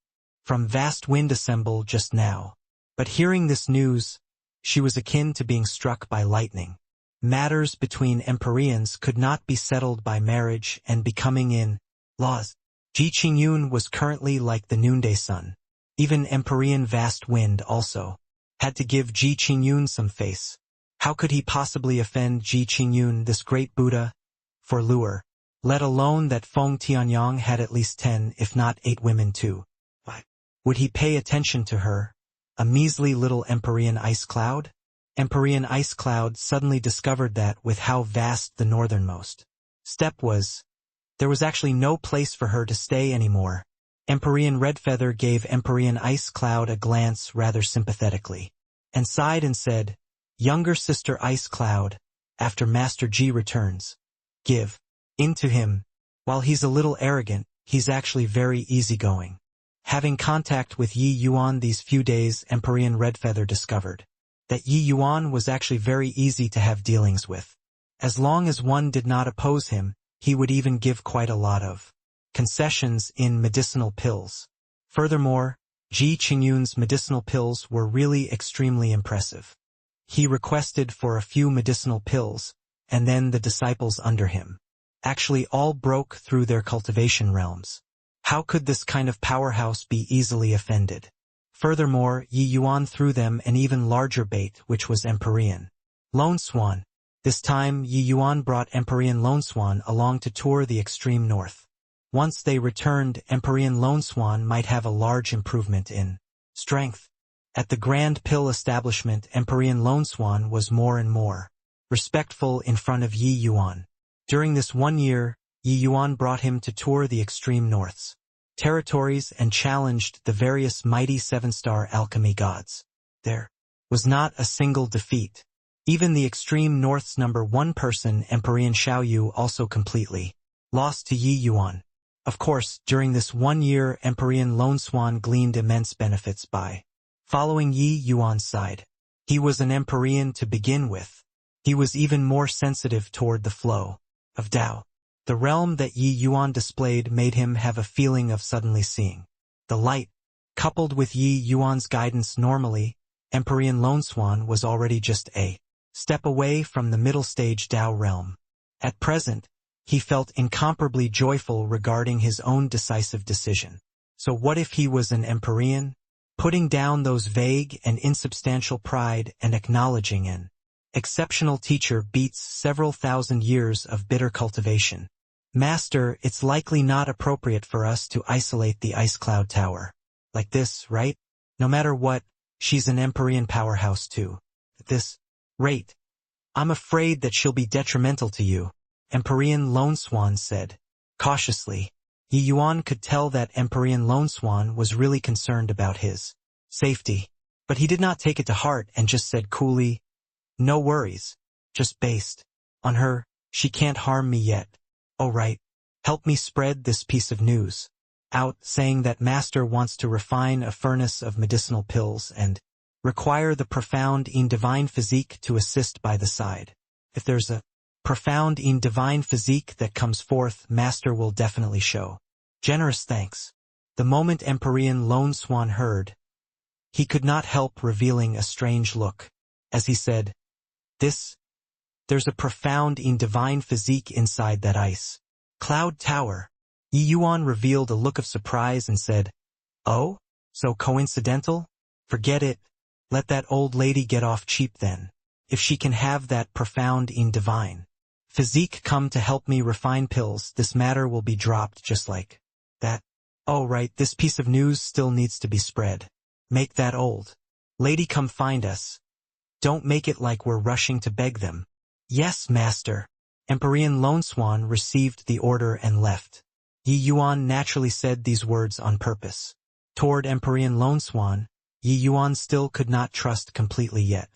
from Vast Wind Assemble just now. But hearing this news, she was akin to being struck by lightning. Matters between Empyreans could not be settled by marriage and becoming in-laws. Ji Qingyun was currently like the noonday sun. Even Empyrean Vast Wind also had to give Ji Qingyun some face. How could he possibly offend Ji Qingyun, this great Buddha, for Lu'er? Let alone that Feng Tianyang had at least 10, if not 8 women too. Why would he pay attention to her, a measly little Empyrean Ice Cloud? Empyrean Ice Cloud suddenly discovered that with how vast the northernmost step was, there was actually no place for her to stay anymore. Empyrean Redfeather gave Empyrean Ice Cloud a glance rather sympathetically, and sighed and said, "Younger sister Ice Cloud, after Master Ji returns, give in to him. While he's a little arrogant, he's actually very easygoing." Having contact with Yi Yuan these few days, Empyrean Redfeather discovered that Yi Yuan was actually very easy to have dealings with. As long as one did not oppose him, he would even give quite a lot of concessions in medicinal pills. Furthermore, Ji Qingyun's medicinal pills were really extremely impressive. He requested for a few medicinal pills, and then the disciples under him actually all broke through their cultivation realms. How could this kind of powerhouse be easily offended? Furthermore, Yi Yuan threw them an even larger bait, which was Empyrean Lone Swan. This time, Yi Yuan brought Empyrean Lone Swan along to tour the extreme north. Once they returned, Empyrean Lone Swan might have a large improvement in strength. At the Grand Pill establishment, Empyrean Lone Swan was more and more respectful in front of Yi Yuan. During this 1 year, Yi Yuan brought him to tour the extreme north's territories and challenged the various mighty 7-star alchemy gods. There was not a single defeat. Even the extreme north's #1 person, Empyrean Xiao Yu, also completely lost to Yi Yuan. Of course, during this 1 year, Empyrean Lone Swan gleaned immense benefits by following Yi Yuan's side. He was an Empyrean to begin with. He was even more sensitive toward the flow of Tao. The realm that Yi Yuan displayed made him have a feeling of suddenly seeing the light. Coupled with Yi Yuan's guidance, normally, Empyrean Lone Swan was already just a step away from the middle stage Tao realm. At present, he felt incomparably joyful regarding his own decisive decision. So what if he was an Empyrean? Putting down those vague and insubstantial pride and acknowledging an exceptional teacher beats several thousand years of bitter cultivation. Master, it's likely not appropriate for us to isolate the Ice Cloud Tower like this, right? No matter what, she's an Empyrean powerhouse too. At this rate, I'm afraid that she'll be detrimental to you, Empyrean Lone Swan said. Cautiously, Yi Yuan could tell that Empyrean Lone Swan was really concerned about his safety. But he did not take it to heart and just said coolly, "No worries. Just based on her, she can't harm me yet. Oh right. Help me spread this piece of news out, saying that Master wants to refine a furnace of medicinal pills and require the profound in divine physique to assist by the side. If there's a profound in divine physique that comes forth, Master will definitely show generous thanks." The moment Empyrean Lone Swan heard, he could not help revealing a strange look, as he said, There's a profound in divine physique inside that ice cloud tower." Yi Yuan revealed a look of surprise and said, "Oh? So coincidental? Forget it. Let that old lady get off cheap then. If she can have that profound in divine physique come to help me refine pills, this matter will be dropped just like that. Oh right, this piece of news still needs to be spread. Make that old lady come find us. Don't make it like we're rushing to beg them." "Yes, Master." Empyrean Lone Swan received the order and left. Yi Yuan naturally said these words on purpose. Toward Empyrean Lone Swan, Yi Yuan still could not trust completely yet.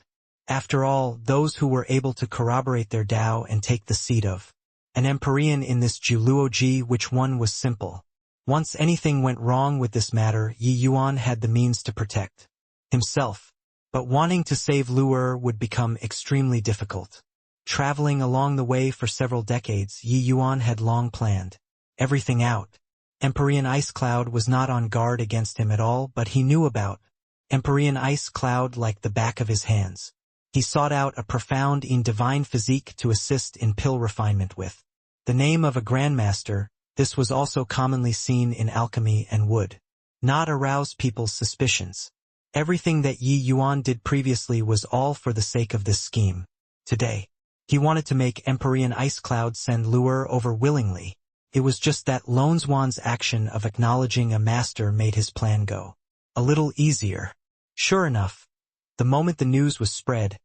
After all, those who were able to corroborate their Tao and take the seat of an Empyrean in this Juluoji, which one was simple. Once anything went wrong with this matter, Yi Yuan had the means to protect himself. But wanting to save Lu'er would become extremely difficult. Traveling along the way for several decades, Yi Yuan had long planned everything out. Empyrean Ice Cloud was not on guard against him at all, but he knew about Empyrean Ice Cloud like the back of his hands. He sought out a profound in divine physique to assist in pill refinement with the name of a grandmaster. This was also commonly seen in alchemy and would not arouse people's suspicions. Everything that Yi Yuan did previously was all for the sake of this scheme. Today, he wanted to make Empyrean Ice Cloud send Lu'er over willingly. It was just that Lone Swan's action of acknowledging a master made his plan go a little easier. Sure enough, the moment the news was spread,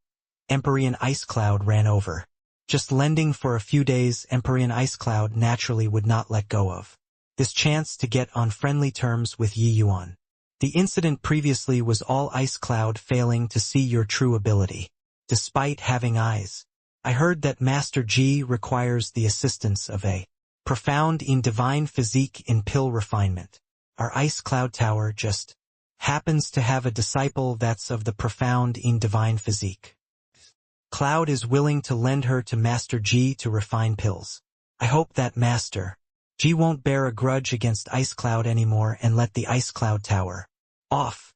Empyrean Ice Cloud ran over. Just lending for a few days, Empyrean Ice Cloud naturally would not let go of this chance to get on friendly terms with Yi Yuan. The incident previously was all Ice Cloud failing to see your true ability, despite having eyes. I heard that Master Ji requires the assistance of a profound in divine physique in pill refinement. Our Ice Cloud Tower just happens to have a disciple that's of the profound in divine physique. Cloud is willing to lend her to Master Ji to refine pills. I hope that Master Ji won't bear a grudge against Ice Cloud anymore and let the Ice Cloud Tower off.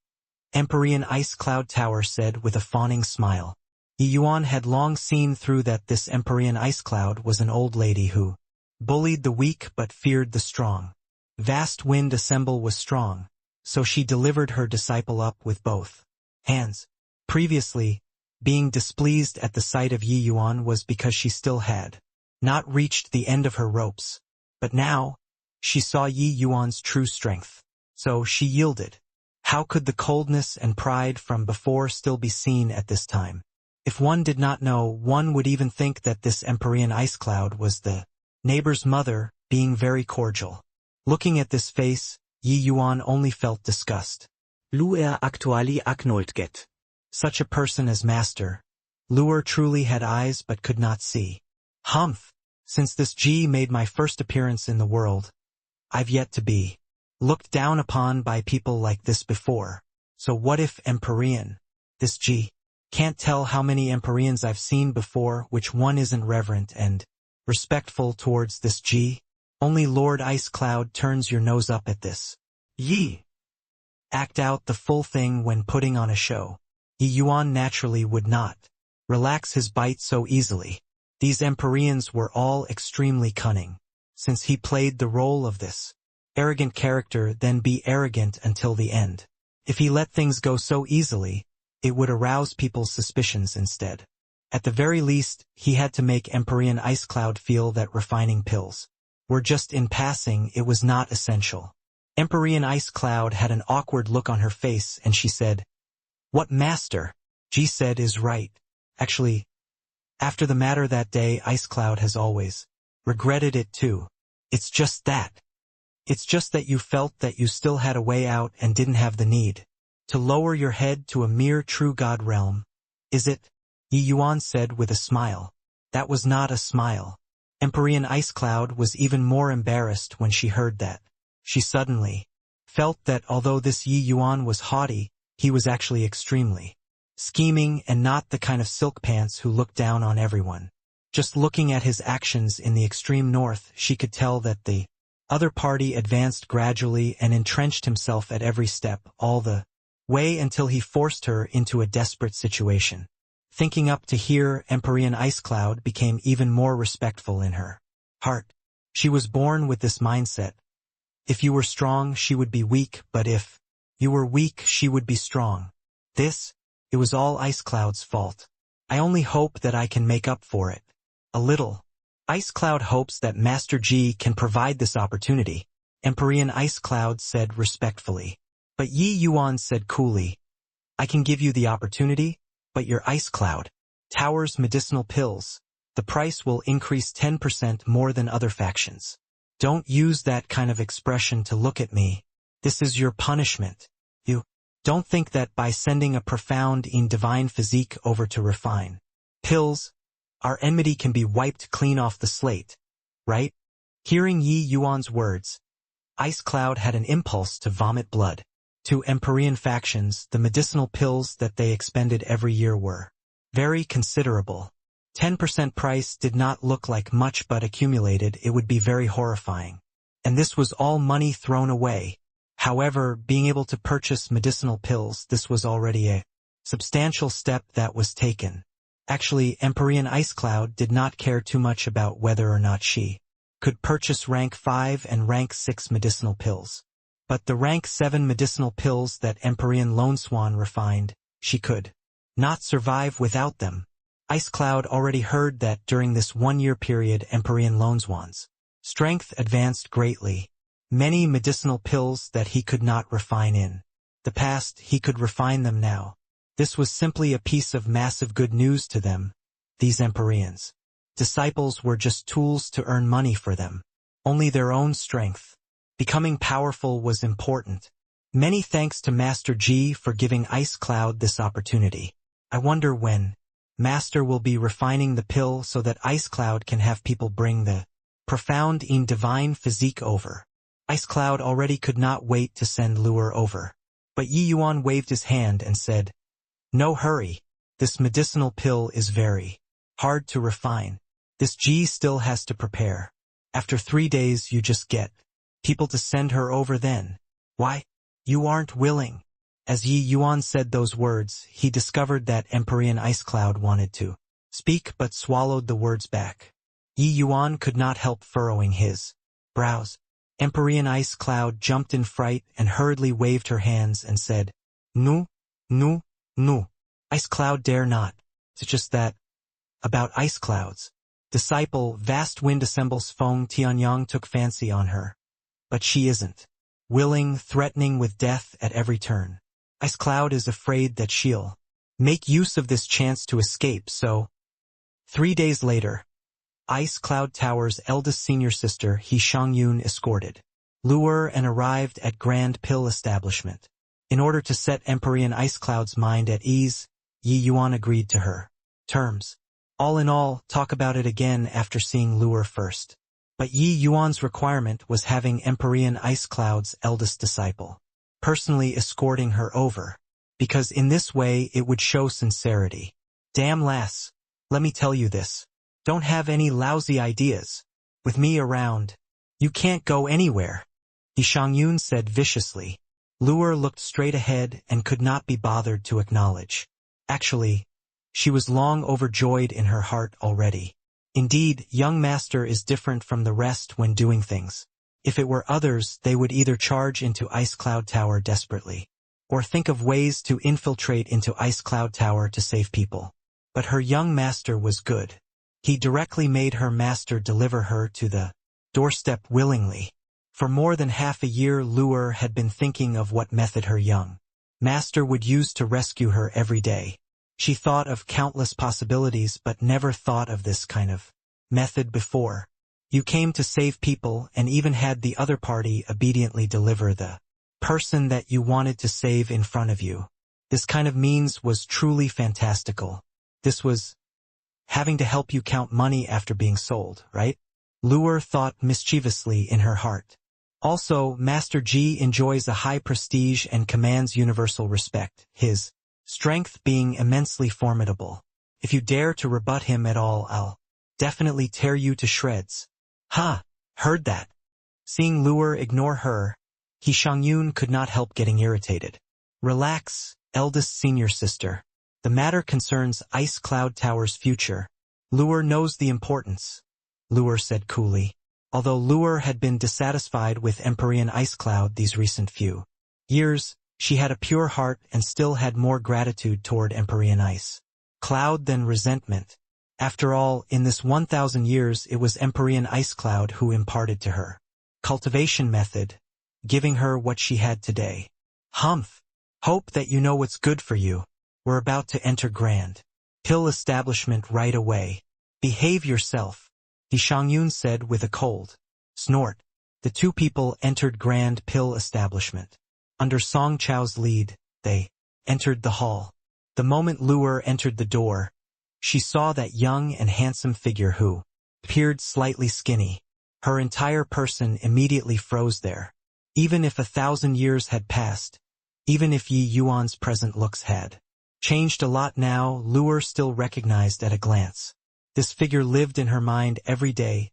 Empyrean Ice Cloud Tower said with a fawning smile. Yi Yuan had long seen through that this Empyrean Ice Cloud was an old lady who bullied the weak but feared the strong. Vast Wind Assemble was strong, so she delivered her disciple up with both hands. Previously, being displeased at the sight of Yi Yuan was because she still had not reached the end of her ropes. But now, she saw Yi Yuan's true strength. So she yielded. How could the coldness and pride from before still be seen at this time? If one did not know, one would even think that this Empyrean Ice Cloud was the neighbor's mother, being very cordial. Looking at this face, Yi Yuan only felt disgust. Lu'er actually acknowledged. Such a person as Master Lu'er truly had eyes but could not see. Humph! Since this Ji made my first appearance in the world, I've yet to be looked down upon by people like this before. So what if Empyrean, this Ji? Can't tell how many Empyreans I've seen before, which one isn't reverent and respectful towards this Ji? Only Lord Ice Cloud turns your nose up at this. Yi! Act out the full thing when putting on a show. Yi Yuan naturally would not relax his bite so easily. These Empyreans were all extremely cunning. Since he played the role of this arrogant character, then be arrogant until the end. If he let things go so easily, it would arouse people's suspicions instead. At the very least, he had to make Empyrean Ice Cloud feel that refining pills were just in passing, it was not essential. Empyrean Ice Cloud had an awkward look on her face and she said, "What Master Ji said is right. Actually, after the matter that day, Ice Cloud has always regretted it too. It's just that. It's just that you felt that you still had a way out and didn't have the need to lower your head to a mere true god realm. Is it? Yi Yuan said with a smile. That was not a smile. Empyrean Ice Cloud was even more embarrassed when she heard that. She suddenly felt that although this Yi Yuan was haughty, he was actually extremely scheming and not the kind of silk pants who looked down on everyone. Just looking at his actions in the extreme north, she could tell that the other party advanced gradually and entrenched himself at every step, all the way until he forced her into a desperate situation. Thinking up to here, Empyrean Ice Cloud became even more respectful in her heart. She was born with this mindset. If you were strong, she would be weak, but if you were weak, she would be strong. It was all Ice Cloud's fault. I only hope that I can make up for it. A little. Ice Cloud hopes that Master Ji can provide this opportunity, Empyrean Ice Cloud said respectfully. But Yi Yuan said coolly, I can give you the opportunity, but your Ice Cloud Tower's medicinal pills, the price will increase 10% more than other factions. Don't use that kind of expression to look at me. This is your punishment. You don't think that by sending a profound and divine physique over to refine pills, our enmity can be wiped clean off the slate, right? Hearing Yi Yuan's words, Ice Cloud had an impulse to vomit blood. To Empyrean factions, the medicinal pills that they expended every year were very considerable. 10% price did not look like much, but accumulated it would be very horrifying. And this was all money thrown away. However, being able to purchase medicinal pills, this was already a substantial step that was taken. Actually, Empyrean Ice Cloud did not care too much about whether or not she could purchase rank 5 and rank 6 medicinal pills. But the rank 7 medicinal pills that Empyrean Lone Swan refined, she could not survive without them. Ice Cloud already heard that during this 1-year period Empyrean Lone Swan's strength advanced greatly. Many medicinal pills that he could not refine in the past, he could refine them now. This was simply a piece of massive good news to them. These Empyreans' disciples were just tools to earn money for them. Only their own strength. Becoming powerful was important. Many thanks to Master Ji for giving Ice Cloud this opportunity. I wonder when Master will be refining the pill so that Ice Cloud can have people bring the profound and divine physique over. Ice Cloud already could not wait to send Lure over. But Yi Yuan waved his hand and said, No hurry. This medicinal pill is very hard to refine. This Ji still has to prepare. After 3 days you just get people to send her over then. Why? You aren't willing. As Yi Yuan said those words, he discovered that Empyrean Ice Cloud wanted to speak but swallowed the words back. Yi Yuan could not help furrowing his brows. Empyrean Ice Cloud jumped in fright and hurriedly waved her hands and said, No. Ice Cloud dare not. It's just that. About Ice Cloud's disciple, Vast Wind Assemble's Feng Tianyang took fancy on her. But she isn't willing, threatening with death at every turn. Ice Cloud is afraid that she'll make use of this chance to escape, so 3 days later, Ice Cloud Tower's eldest senior sister, He Shangyun, escorted Lure and arrived at Grand Pill Establishment. In order to set Empyrean Ice Cloud's mind at ease, Yi Yuan agreed to her terms. All in all, talk about it again after seeing Lure first. But Yi Yuan's requirement was having Empyrean Ice Cloud's eldest disciple personally escorting her over, because in this way it would show sincerity. Damn lass, let me tell you this. Don't have any lousy ideas. With me around, you can't go anywhere. He Shangyun said viciously. Lure looked straight ahead and could not be bothered to acknowledge. Actually, she was long overjoyed in her heart already. Indeed, young master is different from the rest when doing things. If it were others, they would either charge into Ice Cloud Tower desperately, or think of ways to infiltrate into Ice Cloud Tower to save people. But her young master was good. He directly made her master deliver her to the doorstep willingly. For more than half a year Lure had been thinking of what method her young master would use to rescue her every day. She thought of countless possibilities but never thought of this kind of method before. You came to save people and even had the other party obediently deliver the person that you wanted to save in front of you. This kind of means was truly fantastical. This was having to help you count money after being sold, right? Luer thought mischievously in her heart. Also, Master Ji enjoys a high prestige and commands universal respect, his strength being immensely formidable. If you dare to rebut him at all, I'll definitely tear you to shreds. Ha! Heard that. Seeing Luer ignore her, He Shangyun could not help getting irritated. Relax, eldest senior sister. The matter concerns Ice Cloud Tower's future. Luer knows the importance, Luer said coolly. Although Luer had been dissatisfied with Empyrean Ice Cloud these recent few years, she had a pure heart and still had more gratitude toward Empyrean Ice Cloud than resentment. After all, in this 1,000 years it was Empyrean Ice Cloud who imparted to her cultivation method, giving her what she had today. Humph! Hope that you know what's good for you. We're about to enter Grand Pill establishment right away. Behave yourself, He Shangyun said with a cold snort. The two people entered Grand Pill establishment. Under Song Chao's lead, they entered the hall. The moment Luer entered the door, she saw that young and handsome figure who appeared slightly skinny. Her entire person immediately froze there. Even if 1,000 years had passed, even if Yi Yuan's present looks had changed a lot now, Luer still recognized at a glance. This figure lived in her mind every day,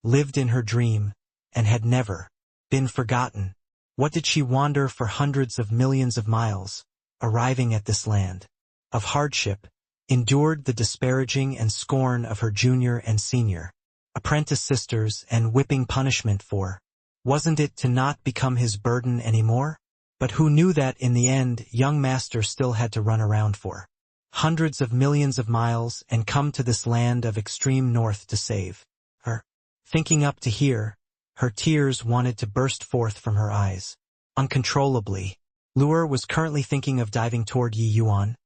lived in her dream, and had never been forgotten. What did she wander for hundreds of millions of miles, arriving at this land of hardship, endured the disparaging and scorn of her junior and senior apprentice sisters and whipping punishment for? Wasn't it to not become his burden anymore? But who knew that in the end, young master still had to run around for hundreds of millions of miles and come to this land of extreme north to save her. Thinking up to here, her tears wanted to burst forth from her eyes uncontrollably. Luer was currently thinking of diving toward Yi Yuan,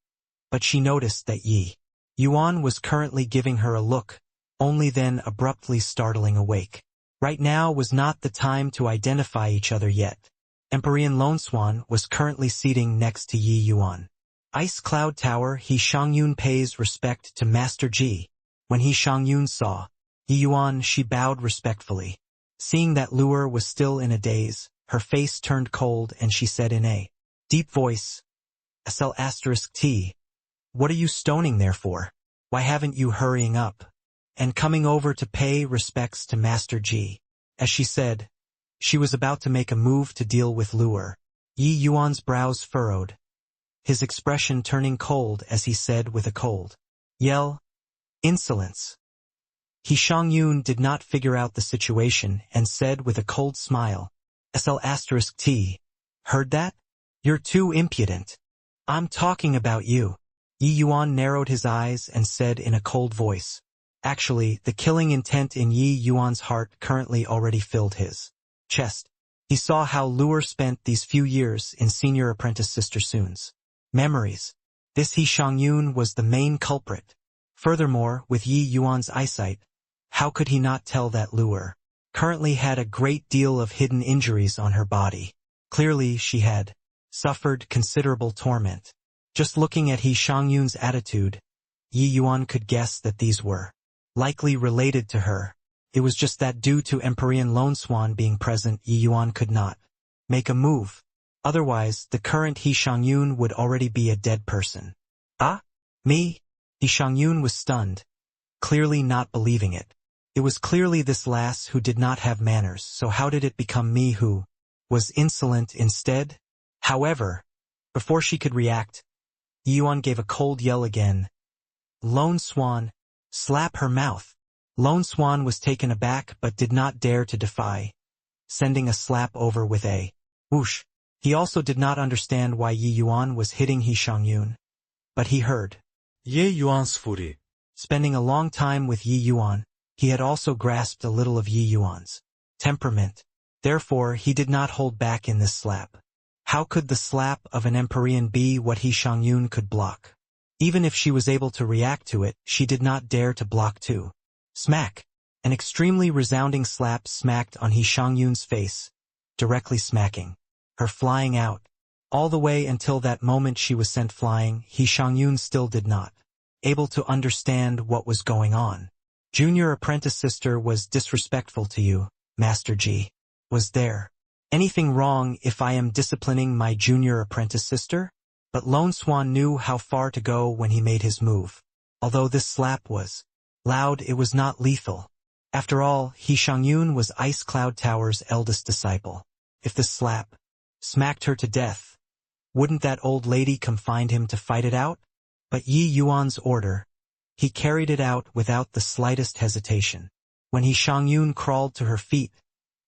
but she noticed that Yi Yuan was currently giving her a look, only then abruptly startling awake. Right now was not the time to identify each other yet. Empyrean Lone Swan was currently seating next to Yi Yuan. Ice Cloud Tower. He Shangyun pays respect to Master Ji. When He Shangyun saw Yi Yuan, she bowed respectfully. Seeing that Luer was still in a daze, her face turned cold and she said in a deep voice, SL*T. What are you stoning there for? Why haven't you hurrying up and coming over to pay respects to Master Ji? As she said, she was about to make a move to deal with Luer. Yi Yuan's brows furrowed, his expression turning cold as he said with a cold yell, insolence. He Shangyun did not figure out the situation and said with a cold smile, SL*T. Heard that? You're too impudent. I'm talking about you. Yi Yuan narrowed his eyes and said in a cold voice. Actually, the killing intent in Yi Yuan's heart currently already filled his chest. He saw how Luer spent these few years in senior apprentice Sister Soon's memories. This He Shangyun was the main culprit. Furthermore, with Yi Yuan's eyesight, how could he not tell that Luer currently had a great deal of hidden injuries on her body? Clearly, she had suffered considerable torment. Just looking at He Shangyun's attitude, Yi Yuan could guess that these were likely related to her. It was just that due to Empyrean Lone Swan being present, Yi Yuan could not make a move. Otherwise, the current He Shangyun would already be a dead person. Ah? Me? He Shangyun was stunned, clearly not believing it. It was clearly this lass who did not have manners, so how did it become me who was insolent instead? However, before she could react, Yi Yuan gave a cold yell again. Lone Swan, slap her mouth. Lone Swan was taken aback but did not dare to defy, sending a slap over with a whoosh. He also did not understand why Yi Yuan was hitting He Shangyun, but he heard Yi Yuan's fury. Spending a long time with Yi Yuan, he had also grasped a little of Yi Yuan's temperament. Therefore, he did not hold back in this slap. How could the slap of an Empyrean be what He Shangyun could block? Even if she was able to react to it, she did not dare to block too. Smack! An extremely resounding slap smacked on He Xiangyun's face, directly smacking her flying out. All the way until that moment she was sent flying, He Xiangyun still did not able to understand what was going on. Junior apprentice sister was disrespectful to you, Master Ji. Was there anything wrong if I am disciplining my junior apprentice sister? But Lone Swan knew how far to go when he made his move. Although this slap was loud, it was not lethal. After all, He Xiangyun was Ice Cloud Tower's eldest disciple. If the slap smacked her to death, wouldn't that old lady come find him to fight it out? But Yi Yuan's order, he carried it out without the slightest hesitation. When He Xiangyun crawled to her feet,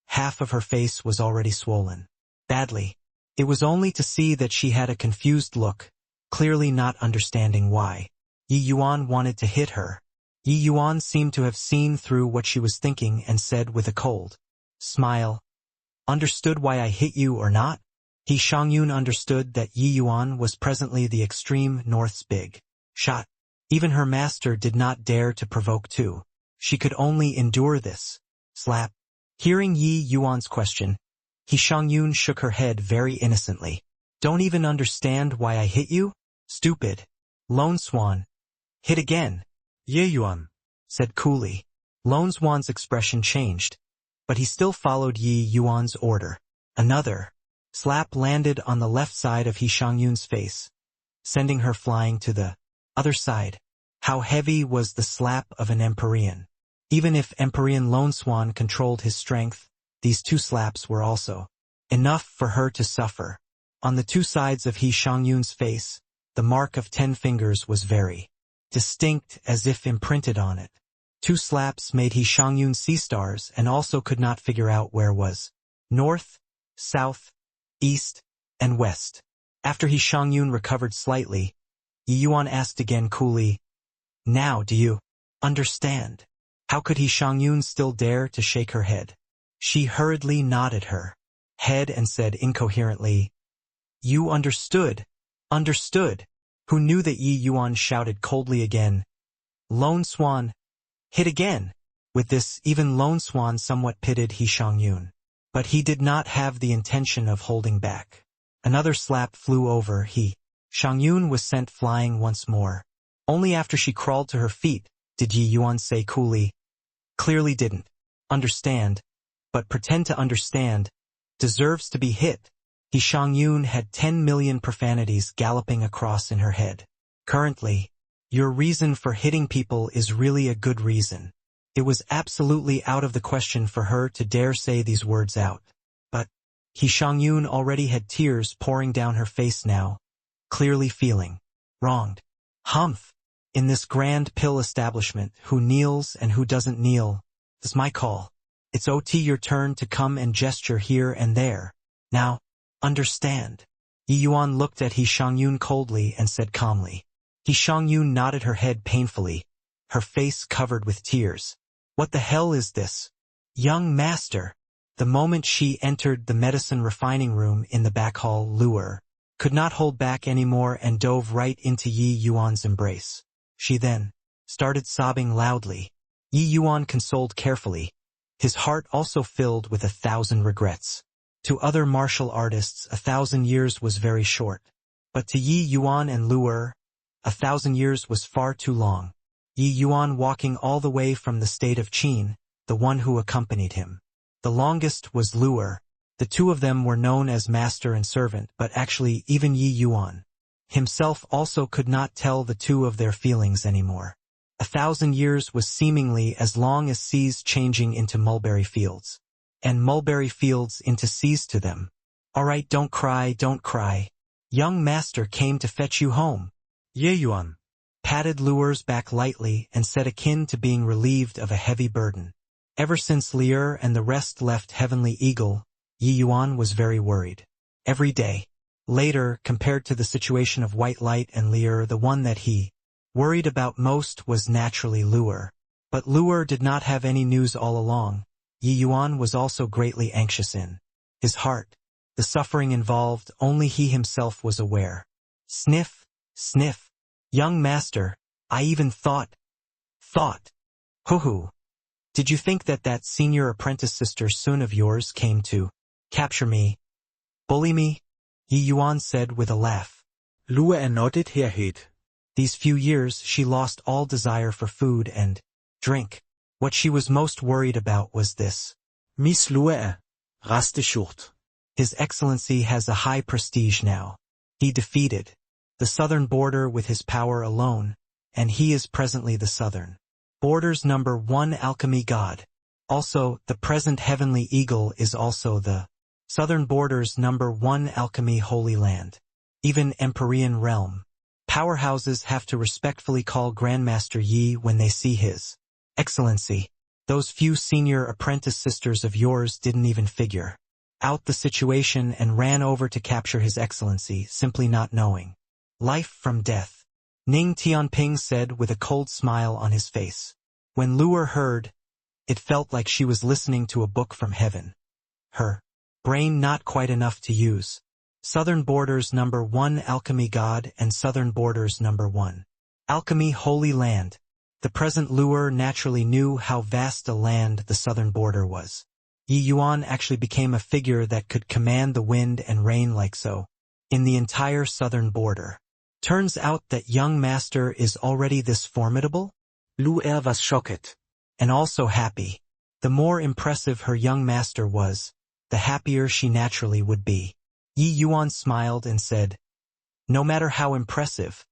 half of her face was already swollen badly. It was only to see that she had a confused look, clearly not understanding why Yi Yuan wanted to hit her. Yi Yuan seemed to have seen through what she was thinking and said with a cold smile, "Understood why I hit you or not?" He Xiangyun understood that Yi Yuan was presently the extreme north's big shot. Even her master did not dare to provoke too. She could only endure this slap. Hearing Yi Yuan's question, He Xiangyun shook her head very innocently. "Don't even understand why I hit you? Stupid." Lone Swan, "Hit again," Ye Yuan said coolly. Lone Swan's expression changed, but he still followed Yi Yuan's order. Another slap landed on the left side of He Xiangyun's face, sending her flying to the other side. How heavy was the slap of an Empyrean? Even if Empyrean Lone Swan controlled his strength, these two slaps were also enough for her to suffer. On the two sides of He Xiangyun's face, the mark of 10 fingers was very distinct, as if imprinted on it. 2 slaps made He Xiangyun see stars and also could not figure out where was north, south, east, and west. After He Xiangyun recovered slightly, Yi Yuan asked again coolly, "Now do you understand?" How could He Xiangyun still dare to shake her head? She hurriedly nodded her head and said incoherently, "You understood." Understood. Who knew that Yi Yuan shouted coldly again, "Lone Swan, hit again." With this, even Lone Swan somewhat pitied He Xiangyun. But he did not have the intention of holding back. Another slap flew over. He Xiangyun was sent flying once more. Only after she crawled to her feet did Yi Yuan say coolly, "Clearly didn't understand, but pretend to understand. Deserves to be hit." He Xiangyun had 10 million profanities galloping across in her head. Currently, your reason for hitting people is really a good reason. It was absolutely out of the question for her to dare say these words out. But He Xiangyun already had tears pouring down her face now, clearly feeling wronged. Humph! In this grand pill establishment, who kneels and who doesn't kneel, is my call. It's OT your turn to come and gesture here and there. Now, understand. Yi Yuan looked at He Xiangyun coldly and said calmly. He Xiangyun nodded her head painfully, her face covered with tears. What the hell is this? Young master. The moment she entered the medicine refining room in the back hall, Luer could not hold back anymore and dove right into Yi Yuan's embrace. She then started sobbing loudly. Yi Yuan consoled carefully, his heart also filled with 1,000 regrets. To other martial artists, 1,000 years was very short. But to Yi Yuan and Luer, 1,000 years was far too long. Yi Yuan walking all the way from the state of Qin, the one who accompanied him. The longest was Luer. The two of them were known as master and servant, but actually even Yi Yuan himself also could not tell the two of their feelings anymore. 1,000 years was seemingly as long as seas changing into mulberry fields, and mulberry fields into seas to them. "All right, don't cry, don't cry. Young master came to fetch you home." Ye Yuan Patted Luer's back lightly and said akin to being relieved of a heavy burden. Ever since Lier and the rest left Heavenly Eagle, Yi Yuan was very worried. Every day. Later, compared to the situation of White Light and Lier, the one that he worried about most was naturally Luer. But Luer did not have any news all along. Yi Yuan was also greatly anxious in his heart. The suffering involved, only he himself was aware. Sniff, sniff. Young master, I even thought. Hoo-hoo. Did you think that that senior apprentice sister Sun of yours came to capture me, bully me? Yi Yuan said with a laugh. Lue nodded her head. These few years she lost all desire for food and drink. What she was most worried about was this. Miss Lue raste short. His Excellency has a high prestige now. He defeated the southern border with his power alone, and he is presently the southern border's #1 alchemy god. Also, the present heavenly eagle is also the southern border's #1 alchemy holy land. Even Empyrean realm powerhouses have to respectfully call Grandmaster Yi when they see his Excellency. Those few senior apprentice sisters of yours didn't even figure out the situation and ran over to capture His Excellency, simply not knowing life from death. Ning Tianping said with a cold smile on his face. When Luer heard, it felt like she was listening to a book from heaven. Her brain not quite enough to use. Southern Border's #1 alchemy god and Southern Border's #1 alchemy holy land. The present Luer naturally knew how vast a land the Southern Border was. Yi Yuan actually became a figure that could command the wind and rain like so in the entire Southern Border. Turns out that young master is already this formidable? Luer was shocked. And also happy. The more impressive her young master was, the happier she naturally would be. Yi Yuan smiled and said, "No matter how impressive,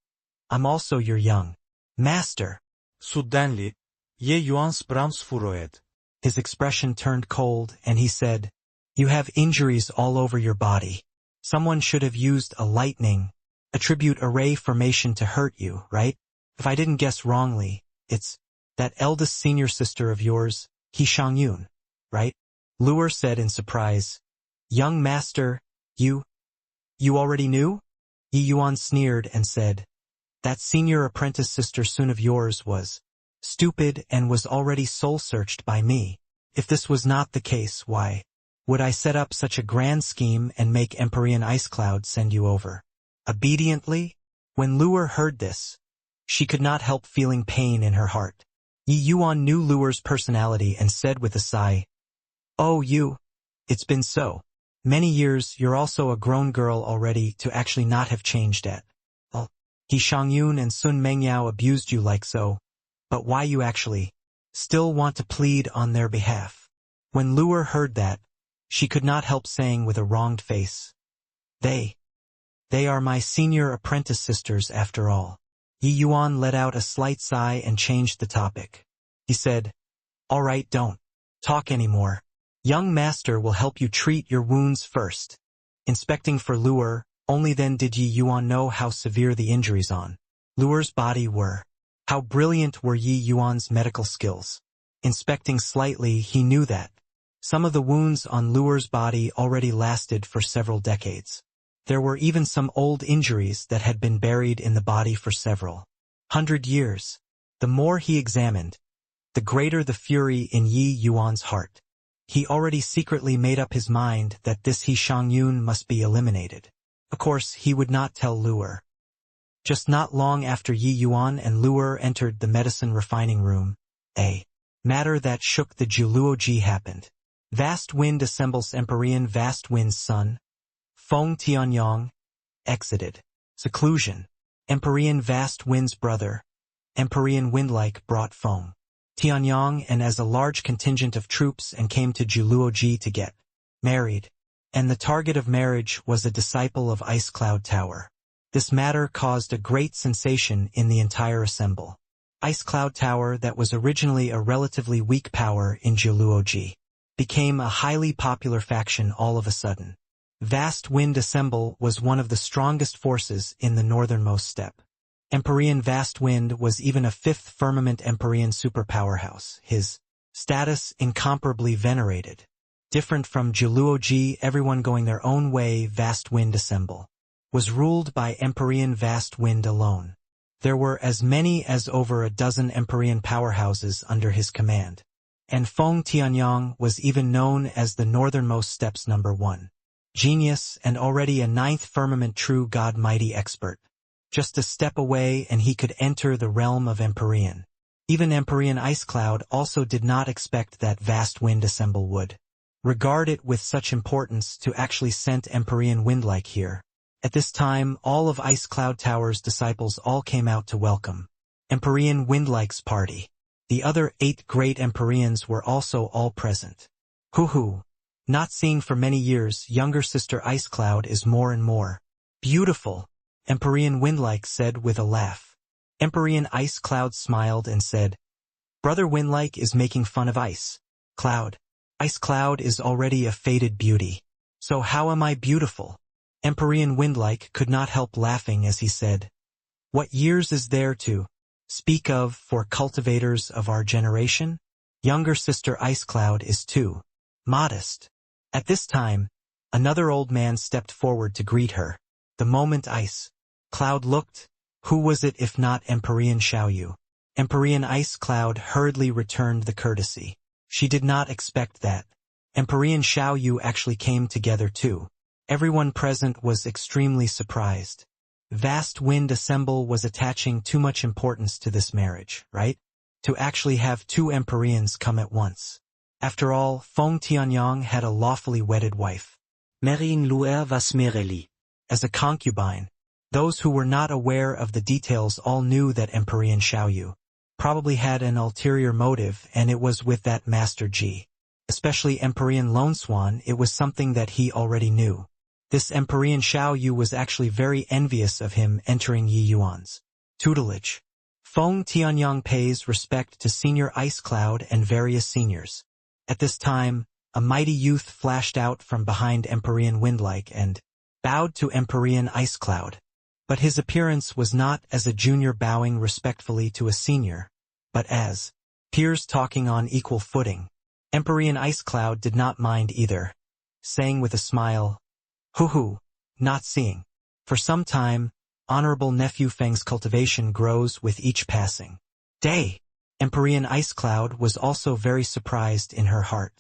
I'm also your young master." Suddenly, Ye Yuan's brows furrowed. His expression turned cold and he said, "You have injuries all over your body. Someone should have used a lightning attribute array formation to hurt you, right? If I didn't guess wrongly, it's that eldest senior sister of yours, He Shangyun, right?" Luer said in surprise, "Young master, you already knew?" Yi Yuan sneered and said, "That senior apprentice sister Sun of yours was stupid and was already soul-searched by me. If this was not the case, why would I set up such a grand scheme and make Empyrean Ice Cloud send you over obediently?" When Luer heard this, she could not help feeling pain in her heart. Yi Yuan knew Luer's personality and said with a sigh, "Oh, it's been so many years, you're also a grown girl already to actually not have changed at all. He Shangyun and Sun Mengyao abused you like so, but why you actually still want to plead on their behalf?" When Luer heard that, she could not help saying with a wronged face, They are my senior apprentice sisters after all." Yi Yuan let out a slight sigh and changed the topic. He said, "All right, don't talk anymore. Young master will help you treat your wounds first." Inspecting for Luer, only then did Yi Yuan know how severe the injuries on Luer's body were. How brilliant were Yi Yuan's medical skills. Inspecting slightly, he knew that some of the wounds on Luer's body already lasted for several decades. There were even some old injuries that had been buried in the body for several hundred years. The more he examined, the greater the fury in Yi Yuan's heart. He already secretly made up his mind that this He Shangyun must be eliminated. Of course, he would not tell Luer. Just not long after Yi Yuan and Luer entered the medicine refining room, a matter that shook the Juluoji happened. Vast wind assembles Empyrean vast wind's son. Feng Tianyang exited. Seclusion. Empyrean vast wind's brother. Empyrean windlike brought Feng Tianyang and as a large contingent of troops and came to Juluoji to get married. And the target of marriage was a disciple of Ice Cloud Tower. This matter caused a great sensation in the entire assemble. Ice Cloud Tower, that was originally a relatively weak power in Juluoji, became a highly popular faction all of a sudden. Vast Wind Assemble was one of the strongest forces in the northernmost steppe. Empyrean Vast Wind was even a fifth firmament Empyrean superpowerhouse, his status incomparably venerated. Different from Juluoji, everyone going their own way, Vast Wind Assemble was ruled by Empyrean Vast Wind alone. There were as many as over a dozen Empyrean powerhouses under his command. And Feng Tianyang was even known as the northernmost steppes #1. Genius and already a ninth firmament true god mighty expert. Just a step away and he could enter the realm of Empyrean. Even Empyrean Ice Cloud also did not expect that vast wind assemble would regard it with such importance to actually send Empyrean Windlike here. At this time, all of Ice Cloud Tower's disciples all came out to welcome Empyrean Windlike's party. The other 8 great Empyreans were also all present. Hoo-hoo. Not seen for many years, younger sister Ice Cloud is more and more beautiful, Empyrean Windlike said with a laugh. Empyrean Ice Cloud smiled and said, Brother Windlike is making fun of Ice Cloud. Ice Cloud is already a faded beauty. So how am I beautiful? Empyrean Windlike could not help laughing as he said, What years is there to speak of for cultivators of our generation? Younger sister Ice Cloud is too modest. At this time, another old man stepped forward to greet her. The moment Ice Cloud looked, who was it if not Empyrean Xiaoyu? Empyrean Ice Cloud hurriedly returned the courtesy. She did not expect that Empyrean Xiaoyu actually came together too. Everyone present was extremely surprised. Vast Wind Assemble was attaching too much importance to this marriage, right? To actually have 2 Empyreans come at once. After all, Feng Tianyang had a lawfully wedded wife. Marrying Luer was merely. As a concubine, those who were not aware of the details all knew that Empyrean Xiaoyu probably had an ulterior motive, and it was with that Master Ji. Especially Empyrean Lone Swan, it was something that he already knew. This Empyrean Xiaoyu was actually very envious of him entering Yi Yuan's tutelage. Feng Tianyang pays respect to Senior Ice Cloud and various seniors. At this time, a mighty youth flashed out from behind Empyrean Windlike and bowed to Empyrean Ice Cloud. But his appearance was not as a junior bowing respectfully to a senior, but as peers talking on equal footing. Empyrean Ice Cloud did not mind either, saying with a smile, Hoo-hoo, not seeing. For some time, Honorable Nephew Feng's cultivation grows with each passing day. Empyrean Ice Cloud was also very surprised in her heart.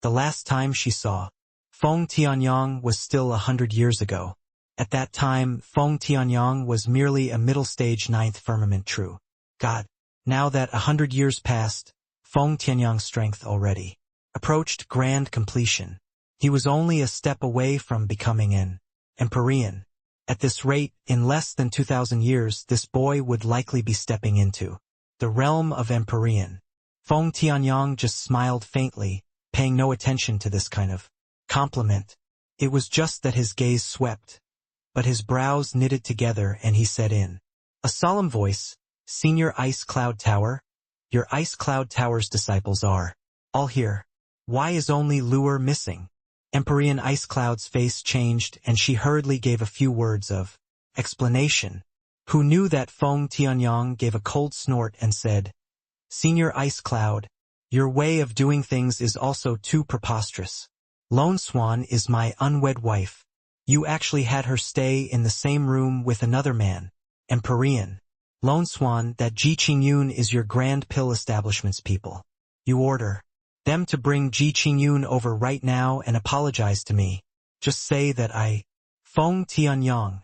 The last time she saw Feng Tianyang was still 100 years ago. At that time, Feng Tianyang was merely a middle-stage 9th firmament true god. Now that 100 years passed, Feng Tianyang's strength already approached grand completion. He was only a step away from becoming an Empyrean. At this rate, in less than 2,000 years, this boy would likely be stepping into the realm of Empyrean. Feng Tianyang just smiled faintly, paying no attention to this kind of compliment. It was just that his gaze swept, but his brows knitted together and he said in a solemn voice, Senior Ice Cloud Tower, your Ice Cloud Tower's disciples are all here. Why is only Luer missing? Empyrean Ice Cloud's face changed and she hurriedly gave a few words of explanation. Who knew that Feng Tianyang gave a cold snort and said, Senior Ice Cloud, your way of doing things is also too preposterous. Lone Swan is my unwed wife. You actually had her stay in the same room with another man, Empyrean. Lone Swan, that Ji Qingyun is your grand pill establishment's people. You order them to bring Ji Qingyun over right now and apologize to me. Just say that I, Feng Tianyang,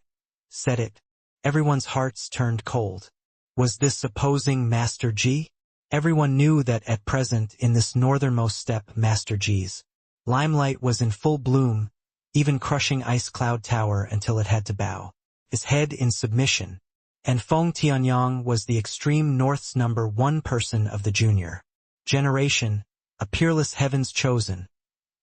said it. Everyone's hearts turned cold. Was this opposing Master Ji? Everyone knew that at present in this northernmost step Master Ji's limelight was in full bloom, even crushing Ice Cloud Tower until it had to bow his head in submission. And Feng Tianyang was the extreme north's #1 person of the junior generation, a peerless heaven's chosen,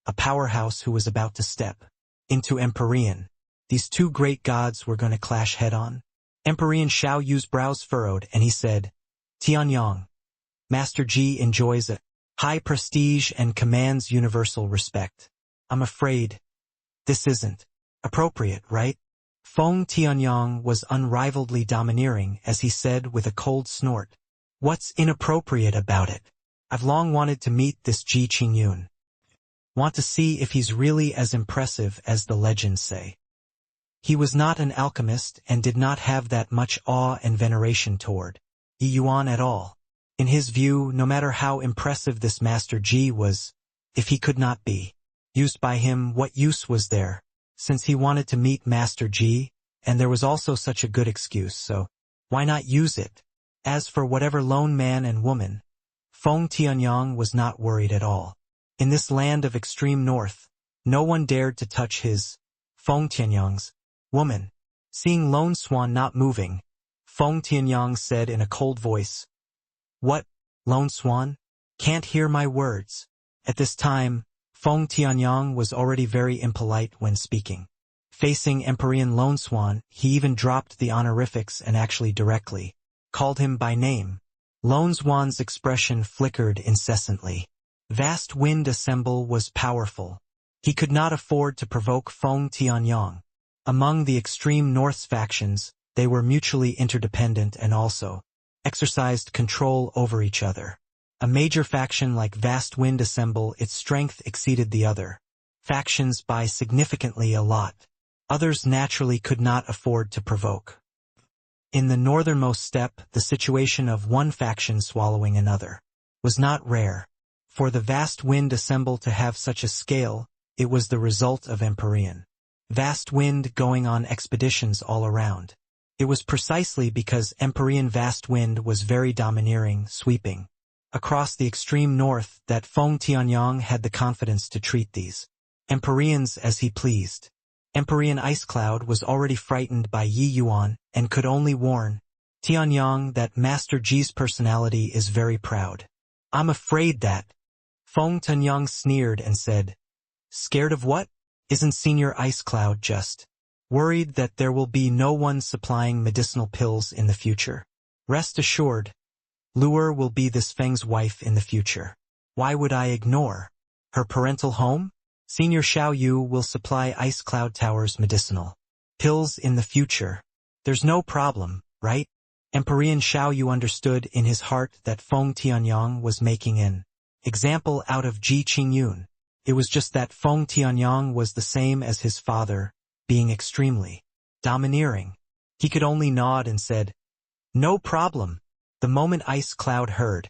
a powerhouse who was about to step into Empyrean. These 2 great gods were going to clash head-on. Empyrean Xiaoyu's brows furrowed and he said, Tianyang, Master Ji enjoys a high prestige and commands universal respect. I'm afraid this isn't appropriate, right? Feng Tianyang was unrivaledly domineering as he said with a cold snort. What's inappropriate about it? I've long wanted to meet this Ji Qingyun. Want to see if he's really as impressive as the legends say. He was not an alchemist and did not have that much awe and veneration toward Yi Yuan at all. In his view, no matter how impressive this Master Ji was, if he could not be used by him, what use was there? Since he wanted to meet Master Ji, and there was also such a good excuse, so why not use it? As for whatever lone man and woman, Feng Tianyang was not worried at all. In this land of extreme north, no one dared to touch his, Feng Tianyang's, woman. Seeing Lone Swan not moving, Feng Tianyang said in a cold voice, "What, Lone Swan? Can't hear my words." At this time, Feng Tianyang was already very impolite when speaking. Facing Emperor Lone Swan, he even dropped the honorifics and actually directly called him by name. Lone Swan's expression flickered incessantly. Vast wind assemble was powerful. He could not afford to provoke Feng Tianyang. Among the extreme North's factions, they were mutually interdependent and also exercised control over each other. A major faction like Vast Wind Assemble, its strength exceeded the other factions by significantly a lot. Others naturally could not afford to provoke. In the northernmost steppe, the situation of one faction swallowing another was not rare. For the Vast Wind Assemble to have such a scale, it was the result of Empyrean Vast Wind going on expeditions all around. It was precisely because Empyrean Vast Wind was very domineering, sweeping across the extreme north, that Feng Tianyang had the confidence to treat these Empyreans as he pleased. Empyrean Ice Cloud was already frightened by Yi Yuan and could only warn Tianyang that Master Ji's personality is very proud. "I'm afraid that..." Feng Tianyang sneered and said, "Scared of what? Isn't Senior Ice Cloud just worried that there will be no one supplying medicinal pills in the future? Rest assured, Luer will be this Feng's wife in the future. Why would I ignore her parental home? Senior Xiao Yu will supply Ice Cloud Tower's medicinal pills in the future. There's no problem, right?" Emperor Xiao Yu understood in his heart that Feng Tianyang was making an example out of Ji Qingyun. It was just that Feng Tianyang was the same as his father, being extremely domineering. He could only nod and said, "No problem." The moment Ice Cloud heard,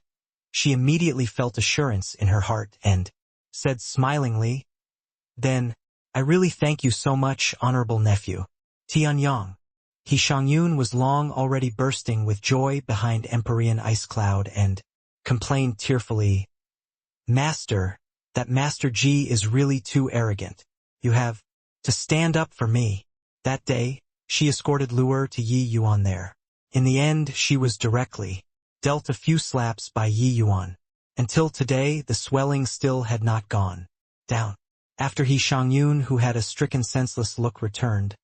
she immediately felt assurance in her heart and said smilingly, "Then, I really thank you so much, honorable nephew. Tianyang." He Shangyun was long already bursting with joy behind Emperor Ice Cloud and complained tearfully, "Master, that Master Ji is really too arrogant. You have to stand up for me." That day, she escorted Luer to Yi Yuan there. In the end, she was directly dealt a few slaps by Yi Yuan. Until today, the swelling still had not gone down. After He Shangyun, who had a stricken senseless look, returned,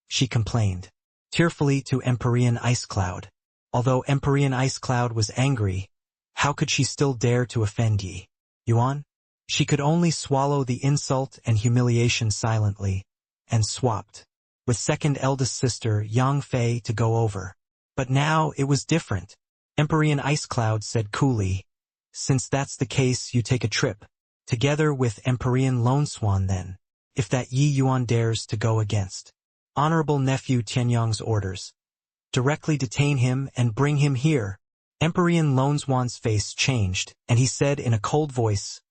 she complained tearfully to Emperor Ice Cloud. Although Emperor Ice Cloud was angry, how could she still dare to offend Yi Yuan? She could only swallow the insult and humiliation silently, and swapped with second eldest sister Yang Fei to go over. But now it was different. Emperor Ice Cloud said coolly, "Since that's the case, you take a trip together with Emperor Lone Swan then, if that Yi Yuan dares to go against honorable nephew Tianyang's orders. Directly detain him and bring him here." Emperor Lone Swan's face changed, and he said in a cold voice,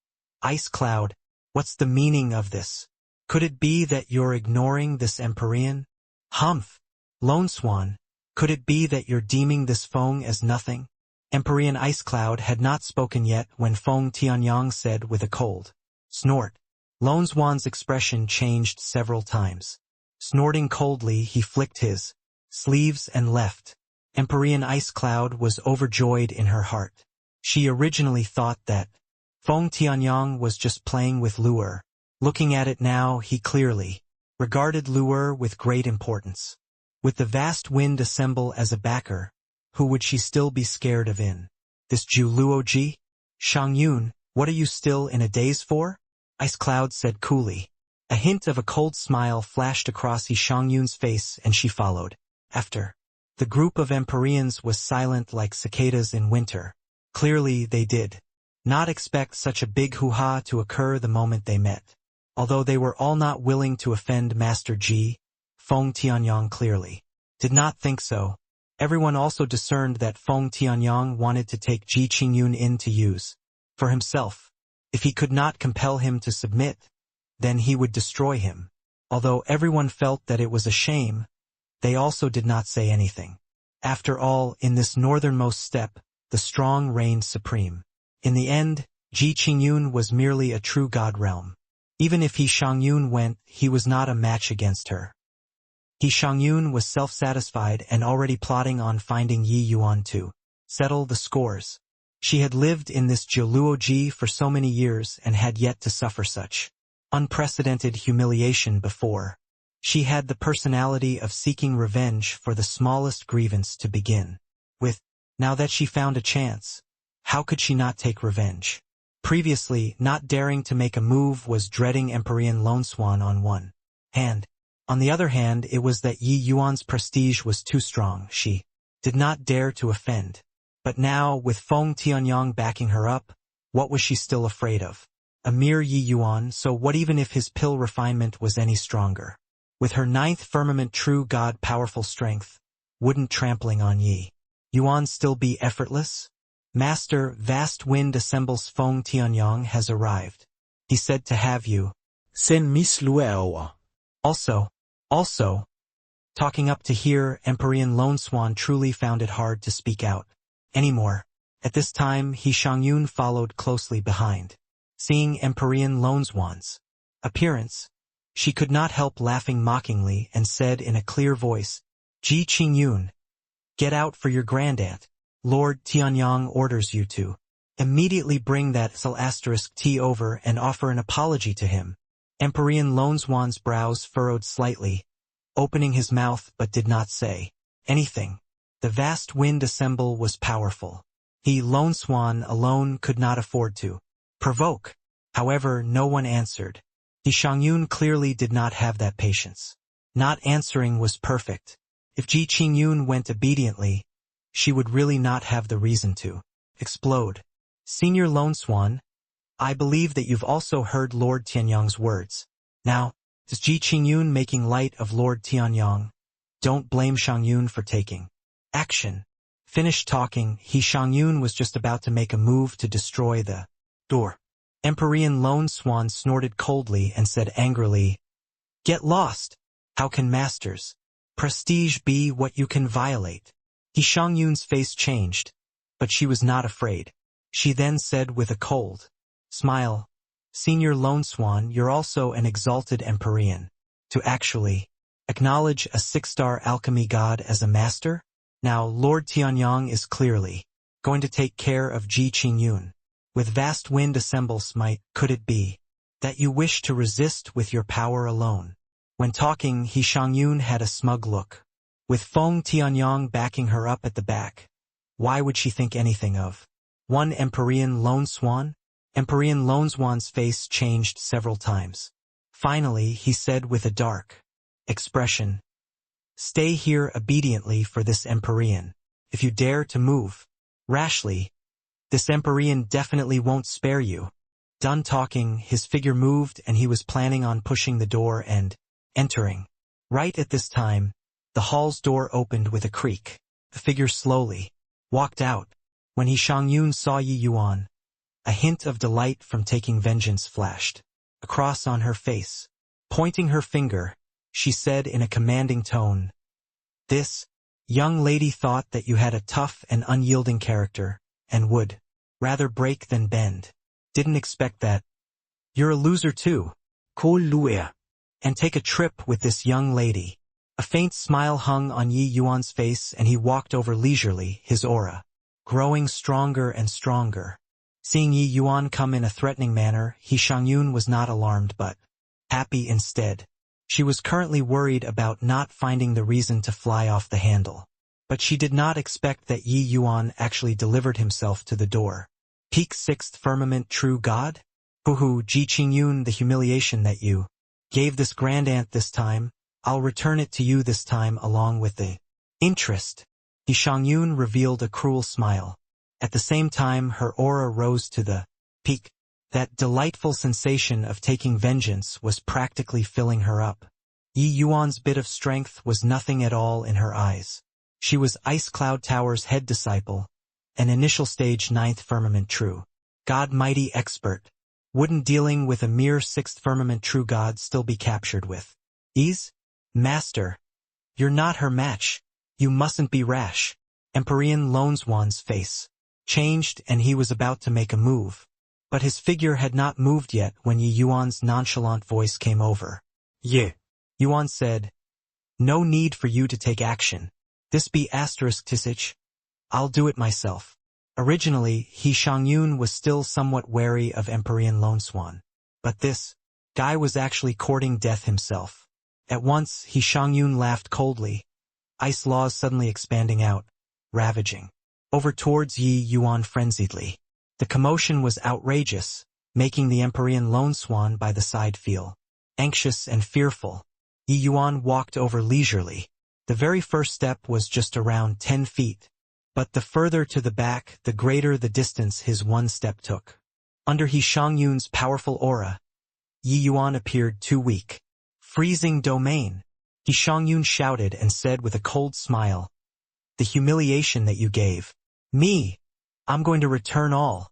"Ice Cloud, what's the meaning of this? Could it be that you're ignoring this Emperor? Humph! Lone Swan, could it be that you're deeming this Feng as nothing?" Emperor Ice Cloud had not spoken yet when Feng Tianyang said with a cold snort. Lone Swan's expression changed several times. Snorting coldly, he flicked his sleeves and left. Emperor Ice Cloud was overjoyed in her heart. She originally thought that Feng Tianyang was just playing with Luer. Looking at it now, he clearly regarded Luer with great importance. With the Vast Wind Assemble as a backer, who would she still be scared of in this Ju Luoji? "Shangyun, what are you still in a daze for?" Ice Cloud said coolly. A hint of a cold smile flashed across He Shangyun's face, and she followed after. The group of Empyreans was silent like cicadas in winter. Clearly they did not expect such a big hoo-ha to occur the moment they met. Although they were all not willing to offend Master Ji, Feng Tianyang clearly did not think so. Everyone also discerned that Feng Tianyang wanted to take Ji Qingyun in to use for himself. If he could not compel him to submit, then he would destroy him. Although everyone felt that it was a shame, they also did not say anything. After all, in this northernmost steppe, the strong reigned supreme. In the end, Ji Qingyun was merely a true god realm. Even if He Shangyun went, he was not a match against her. He Shangyun was self-satisfied and already plotting on finding Yi Yuan to settle the scores. She had lived in this Jiluoji for so many years and had yet to suffer such unprecedented humiliation before. She had the personality of seeking revenge for the smallest grievance to begin with. Now that she found a chance, how could she not take revenge? Previously, not daring to make a move was dreading Empyrean Lone Swan on one hand. On the other hand, it was that Yi Yuan's prestige was too strong. She did not dare to offend. But now, with Feng Tianyang backing her up, what was she still afraid of? A mere Yi Yuan, so what even if his pill refinement was any stronger? With her ninth firmament true god powerful strength, wouldn't trampling on Yi Yuan still be effortless? Master, vast wind assembles Feng Tianyang has arrived. He said to have you Sen Miss Lueoa. Also, talking up to here, Empyrean Lone Swan truly found it hard to speak out anymore. At this time, He Shangyun followed closely behind. Seeing Empyrean Lone Swan's appearance, she could not help laughing mockingly and said in a clear voice, Ji Qingyun, get out for your grandaunt. Lord Tianyang orders you to immediately bring that *T over and offer an apology to him. Empyrean Lone Swan's brows furrowed slightly, opening his mouth but did not say anything. The vast wind assemble was powerful. He, Lone Swan, alone could not afford to provoke. However, no one answered. He Shangyun clearly did not have that patience. Not answering was perfect. If Ji Qingyun went obediently, she would really not have the reason to explode. Senior Lone Swan, I believe that you've also heard Lord Tianyang's words. Now, is Ji Qingyun making light of Lord Tianyang? Don't blame Shangyun for taking action. Finished talking, He Shangyun was just about to make a move to destroy the door. Empyrean Lone Swan snorted coldly and said angrily, get lost. How can masters' prestige be what you can violate? He Shangyun's face changed, but she was not afraid. She then said with a cold smile, Senior Lone Swan, you're also an exalted Empyrean. To actually acknowledge a 6-star alchemy god as a master? Now Lord Tianyang is clearly going to take care of Ji Qingyun. With vast wind assembles might, could it be that you wish to resist with your power alone? When talking, He Shangyun had a smug look. With Feng Tianyang backing her up at the back, why would she think anything of one Empyrean Lone Swan? Empyrean Lone Swan's face changed several times. Finally, he said with a dark expression, stay here obediently for this Empyrean. If you dare to move rashly, this Empyrean definitely won't spare you. Done talking, his figure moved and he was planning on pushing the door and entering. Right at this time, the hall's door opened with a creak. The figure slowly walked out. When He Shangyun saw Yi Yuan, a hint of delight from taking vengeance flashed across on her face. Pointing her finger, she said in a commanding tone, this young lady thought that you had a tough and unyielding character, and would rather break than bend. Didn't expect that. You're a loser too. Call Luea and take a trip with this young lady. A faint smile hung on Yi Yuan's face and he walked over leisurely, his aura growing stronger and stronger. Seeing Yi Yuan come in a threatening manner, He Shangyun was not alarmed but happy instead. She was currently worried about not finding the reason to fly off the handle. But she did not expect that Yi Yuan actually delivered himself to the door. Peak 6th firmament true god? Hoo-hoo, Ji Qingyun, the humiliation that you gave this grandaunt this time, I'll return it to you this time along with the interest. He Shangyun revealed a cruel smile. At the same time her aura rose to the peak. That delightful sensation of taking vengeance was practically filling her up. Yi Yuan's bit of strength was nothing at all in her eyes. She was Ice Cloud Tower's head disciple, an initial stage 9th firmament true god mighty expert. Wouldn't dealing with a mere 6th firmament true god still be captured with ease? Master, you're not her match. You mustn't be rash. Empyrean Longswan's face changed and he was about to make a move. But his figure had not moved yet when Yi Yuan's nonchalant voice came over. Ye. Yuan said, "No need for you to take action. This be asterisk tisich. I'll do it myself." Originally, He Shangyun was still somewhat wary of Empyrean Longswan. But this guy was actually courting death himself. At once, He Shangyun laughed coldly, ice laws suddenly expanding out, ravaging over towards Yi Yuan frenziedly. The commotion was outrageous, making the Empyrean Longswan by the side feel anxious and fearful. Yi Yuan walked over leisurely. The very first step was just around 10 feet. But the further to the back, the greater the distance his one step took. Under He Shangyun's powerful aura, Yi Yuan appeared too weak. "Freezing domain," He Shangyun shouted and said with a cold smile. "The humiliation that you gave me, I'm going to return all."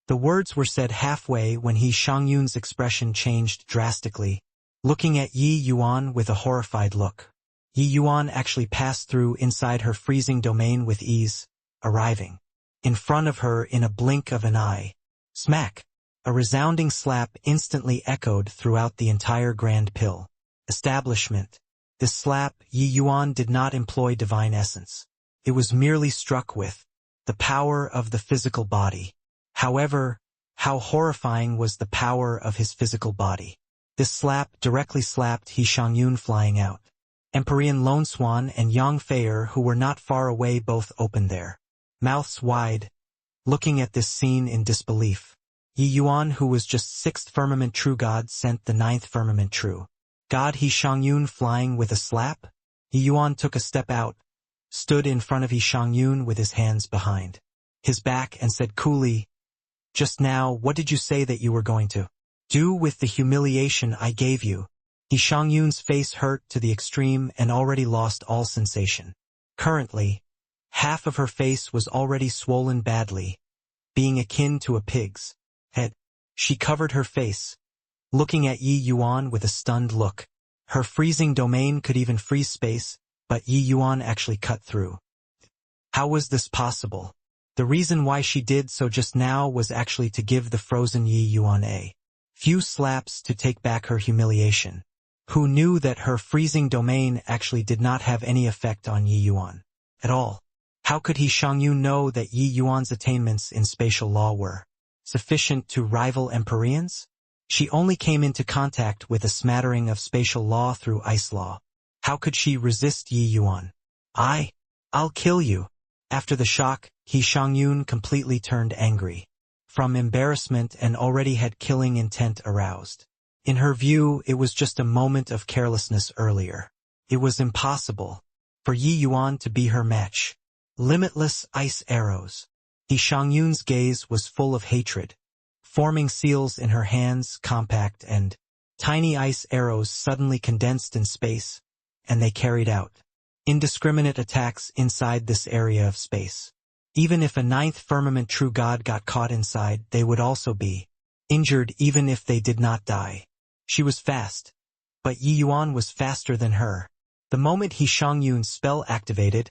The words were said halfway when He Shangyun's expression changed drastically, looking at Yi Yuan with a horrified look. Yi Yuan actually passed through inside her freezing domain with ease, arriving in front of her in a blink of an eye. Smack! A resounding slap instantly echoed throughout the entire Grand Pill establishment. This slap, Yi Yuan did not employ divine essence. It was merely struck with the power of the physical body. However, how horrifying was the power of his physical body. This slap directly slapped He Shangyun flying out. Empyrean Longswan and Yang Feier, who were not far away, both opened their mouths wide, looking at this scene in disbelief. Yi Yuan, who was just 6th Firmament True God, sent the 9th Firmament True God He Shangyun flying with a slap. Yi Yuan took a step out, stood in front of He Shangyun with his hands behind his back and said coolly, "Just now, what did you say that you were going to do with the humiliation I gave you?" He Shangyun's face hurt to the extreme and already lost all sensation. Currently, half of her face was already swollen badly, being akin to a pig's head. She covered her face, looking at Yi Yuan with a stunned look. Her freezing domain could even freeze space, but Yi Yuan actually cut through. How was this possible? The reason why she did so just now was actually to give the frozen Yi Yuan a few slaps to take back her humiliation. Who knew that her freezing domain actually did not have any effect on Yi Yuan at all? How could He Shangyun know that Yi Yuan's attainments in spatial law were sufficient to rival Empyreans? She only came into contact with a smattering of spatial law through ice law. How could she resist Yi Yuan? I'll kill you. After the shock, He Shangyun completely turned angry. From embarrassment and already had killing intent aroused. In her view, it was just a moment of carelessness earlier. It was impossible for Yi Yuan to be her match. Limitless ice arrows. He Shangyun's gaze was full of hatred. Forming seals in her hands, compact and tiny ice arrows suddenly condensed in space, and they carried out indiscriminate attacks inside this area of space. Even if a 9th Firmament True God got caught inside, they would also be injured even if they did not die. She was fast, but Yi Yuan was faster than her. The moment He Shangyun's spell activated,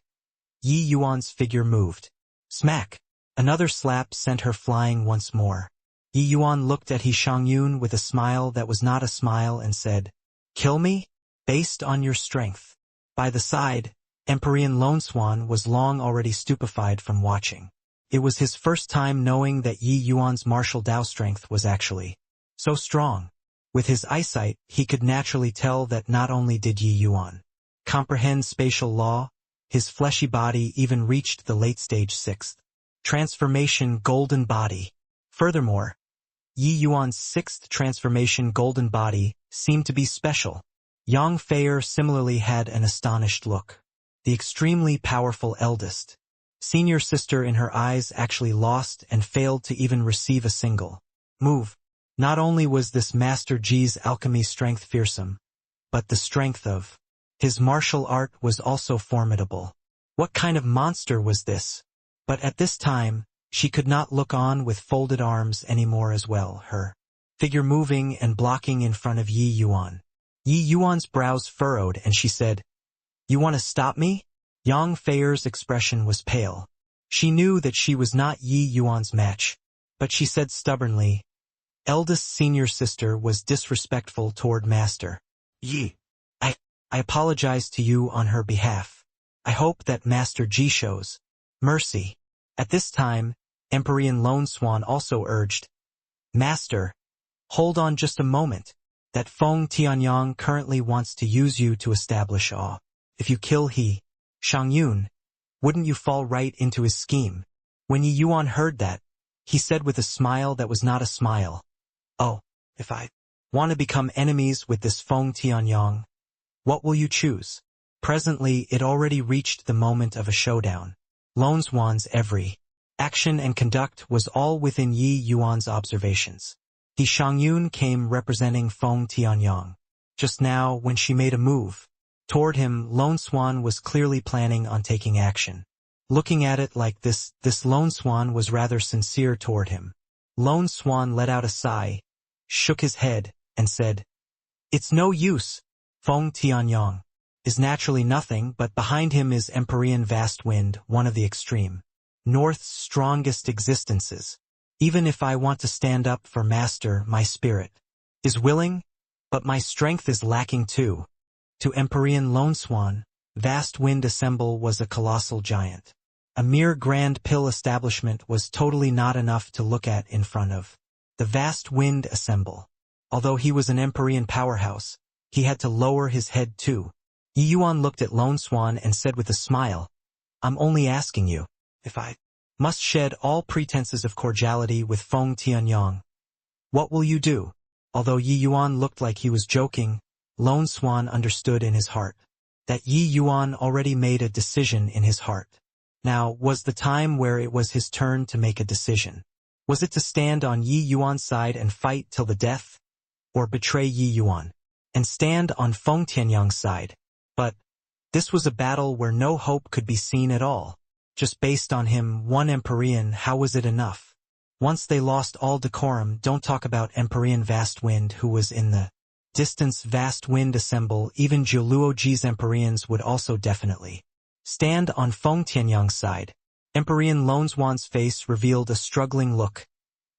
Yi Yuan's figure moved. Smack! Another slap sent her flying once more. Yi Yuan looked at He Shangyun with a smile that was not a smile and said, "Kill me? Based on your strength." By the side, Empyrean Longswan was long already stupefied from watching. It was his first time knowing that Yi Yuan's martial Dao strength was actually so strong. With his eyesight, he could naturally tell that not only did Yi Yuan comprehend spatial law, his fleshy body even reached the late-stage 6th transformation golden body. Furthermore, Yi Yuan's 6th transformation golden body seemed to be special. Yang Feier similarly had an astonished look. The extremely powerful eldest senior sister in her eyes actually lost and failed to even receive a single move. Not only was this Master Ji's alchemy strength fearsome, but the strength of his martial art was also formidable. What kind of monster was this? But at this time, she could not look on with folded arms anymore as well, her figure moving and blocking in front of Yi Yuan. Yi Yuan's brows furrowed and she said, "You want to stop me?" Yang Feier's expression was pale. She knew that she was not Yi Yuan's match, but she said stubbornly, "Eldest senior sister was disrespectful toward master. Yi. I apologize to you on her behalf. I hope that Master Ji shows mercy." At this time, Emperor Lone Swan also urged, "Master, hold on just a moment. That Feng Tianyang currently wants to use you to establish awe. If you kill he, Shangyun, wouldn't you fall right into his scheme?" When Yi Yuan heard that, he said with a smile that was not a smile, "Oh, if I want to become enemies with this Feng Tianyang, what will you choose?" Presently, it already reached the moment of a showdown. Lone Swan's every action and conduct was all within Yi Yuan's observations. He Shangyun came representing Feng Tianyang. Just now, when she made a move toward him, Lone Swan was clearly planning on taking action. Looking at it like this Lone Swan was rather sincere toward him. Lone Swan let out a sigh, shook his head, and said, "It's no use. Feng Tianyang is naturally nothing, but behind him is Empyrean Vast Wind, one of the extreme North's strongest existences. Even if I want to stand up for Master, my spirit is willing, but my strength is lacking too." To Empyrean Lone Swan, Vast Wind Assemble was a colossal giant. A mere grand pill establishment was totally not enough to look at in front of the Vast Wind Assemble. Although he was an Empyrean powerhouse, he had to lower his head too. Yi Yuan looked at Lone Swan and said with a smile, "I'm only asking you, if I must shed all pretenses of cordiality with Feng Tianyang, what will you do?" Although Yi Yuan looked like he was joking, Lone Swan understood in his heart that Yi Yuan already made a decision in his heart. Now was the time where it was his turn to make a decision. Was it to stand on Yi Yuan's side and fight till the death, or betray Yi Yuan and stand on Feng Tianyang's side? But this was a battle where no hope could be seen at all. Just based on him, one Empyrean, how was it enough? Once they lost all decorum, don't talk about Empyrean Vast Wind who was in the distance. Vast Wind Assemble, even Jiuluoji's Empyreans would also definitely stand on Feng Tianyang's side. Empyrean Lone Swan's face revealed a struggling look,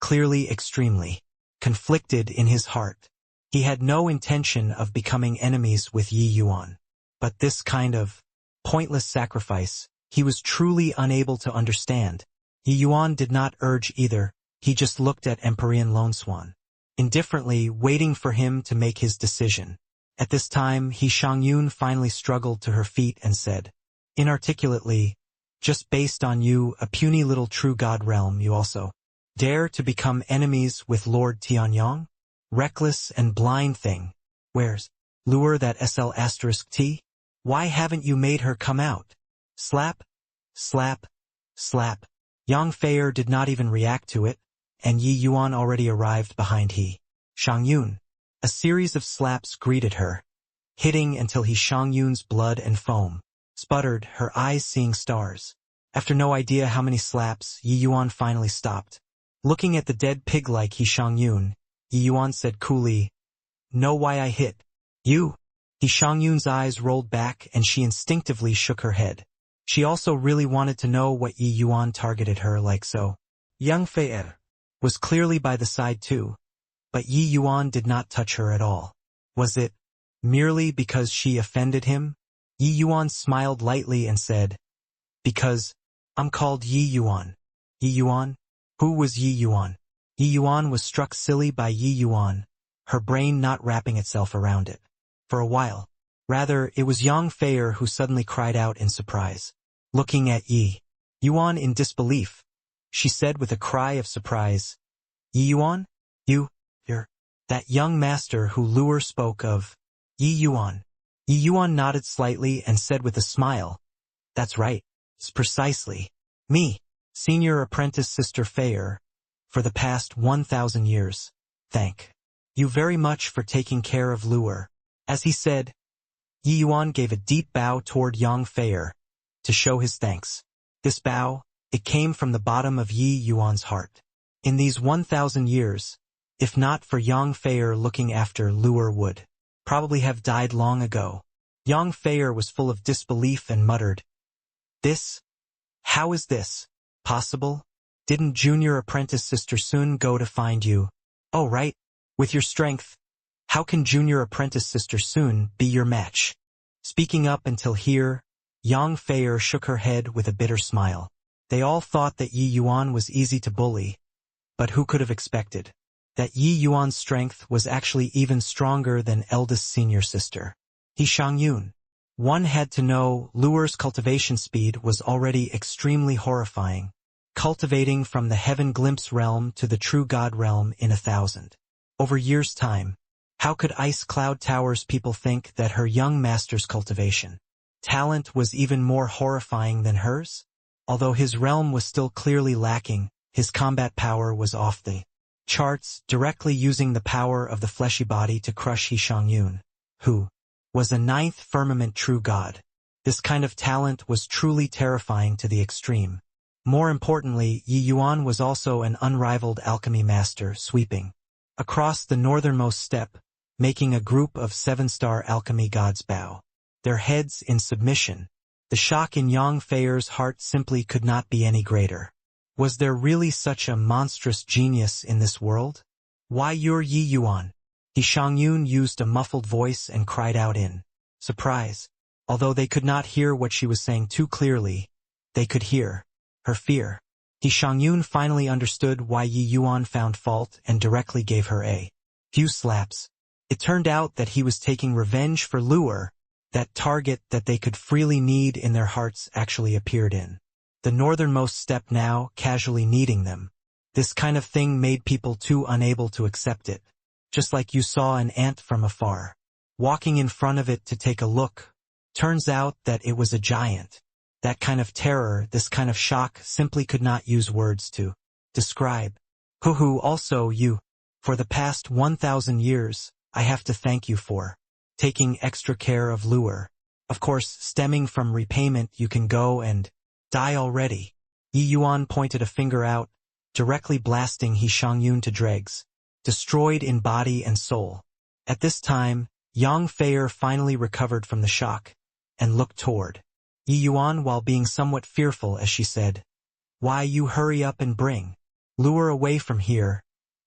clearly extremely conflicted in his heart. He had no intention of becoming enemies with Yi Yuan. But this kind of pointless sacrifice, he was truly unable to understand. Yi Yuan did not urge either, he just looked at Empyrean Lone Swan, indifferently waiting for him to make his decision. At this time, He Shangyun finally struggled to her feet and said, inarticulately, "Just based on you, a puny little true god realm, you also dare to become enemies with Lord Tianyang? Reckless and blind thing. Where's lure that SL*T? Why haven't you made her come out?" Slap, slap, slap. Yang Feier did not even react to it, and Yi Yuan already arrived behind He Shangyun. A series of slaps greeted her, hitting until He Shangyun's blood and foam sputtered, her eyes seeing stars. After no idea how many slaps, Yi Yuan finally stopped. Looking at the dead pig like He Shangyun, Yi Yuan said coolly, "Know why I hit you?" He Shangyun's eyes rolled back and she instinctively shook her head. She also really wanted to know what Yi Yuan targeted her like so. Yang Feier was clearly by the side too, but Yi Yuan did not touch her at all. Was it merely because she offended him? Yi Yuan smiled lightly and said, "Because I'm called Yi Yuan." Yi Yuan? Who was Yi Yuan? Yi Yuan was struck silly by Yi Yuan, her brain not wrapping itself around it. For a while. Rather, it was Yang Feier who suddenly cried out in surprise. Looking at Yi Yuan in disbelief, she said with a cry of surprise, "Yi Yuan? You're that young master who Lure spoke of." Yi Yuan. Yi Yuan nodded slightly and said with a smile, "That's right. It's precisely me, senior apprentice Sister Feier, for the past 1,000 years. Thank you very much for taking care of Lure." As he said, Yi Yuan gave a deep bow toward Yang Feier to show his thanks. This bow, it came from the bottom of Yi Yuan's heart. In these 1,000 years, if not for Yang Feier looking after Lure would probably have died long ago. Yang Feier was full of disbelief and muttered, This? How is this possible? Didn't junior apprentice Sister Sun go to find you? Oh right, with your strength. How can junior apprentice Sister Sun be your match? Speaking up until here, Yang Feier shook her head with a bitter smile. They all thought that Yi Yuan was easy to bully, but who could have expected that Yi Yuan's strength was actually even stronger than eldest senior sister He Shangyun. One had to know Luer's cultivation speed was already extremely horrifying, cultivating from the heaven glimpse realm to the true god realm in 1,000. Over years' time, how could Ice Cloud Tower's people think that her young master's cultivation talent was even more horrifying than hers? Although his realm was still clearly lacking, his combat power was off the charts, directly using the power of the fleshy body to crush He Shangyun, who was a 9th firmament true god. This kind of talent was truly terrifying to the extreme. More importantly, Yi Yuan was also an unrivaled alchemy master, sweeping across the northernmost steppe, making a group of 7-star alchemy gods bow their heads in submission. The shock in Yang Feier's heart simply could not be any greater. Was there really such a monstrous genius in this world? Why, you're Yi Yuan. He Shangyun used a muffled voice and cried out in surprise. Although they could not hear what she was saying too clearly, they could hear her fear. He Shangyun finally understood why Yi Yuan found fault and directly gave her a few slaps. It turned out that he was taking revenge for Luer. That target that they could freely need in their hearts actually appeared in the northernmost steppe now, casually needing them. This kind of thing made people too unable to accept it. Just like you saw an ant from afar, walking in front of it to take a look. Turns out that it was a giant. That kind of terror, this kind of shock, simply could not use words to describe. Also you. For the past 1,000 years, I have to thank you for taking extra care of Luer. Of course, stemming from repayment, you can go and die already. Yi Yuan pointed a finger out, directly blasting He Shangyun to dregs, destroyed in body and soul. At this time, Yang Feier finally recovered from the shock, and looked toward Yi Yuan while being somewhat fearful as she said, "Why, you hurry up and bring Luer away from here,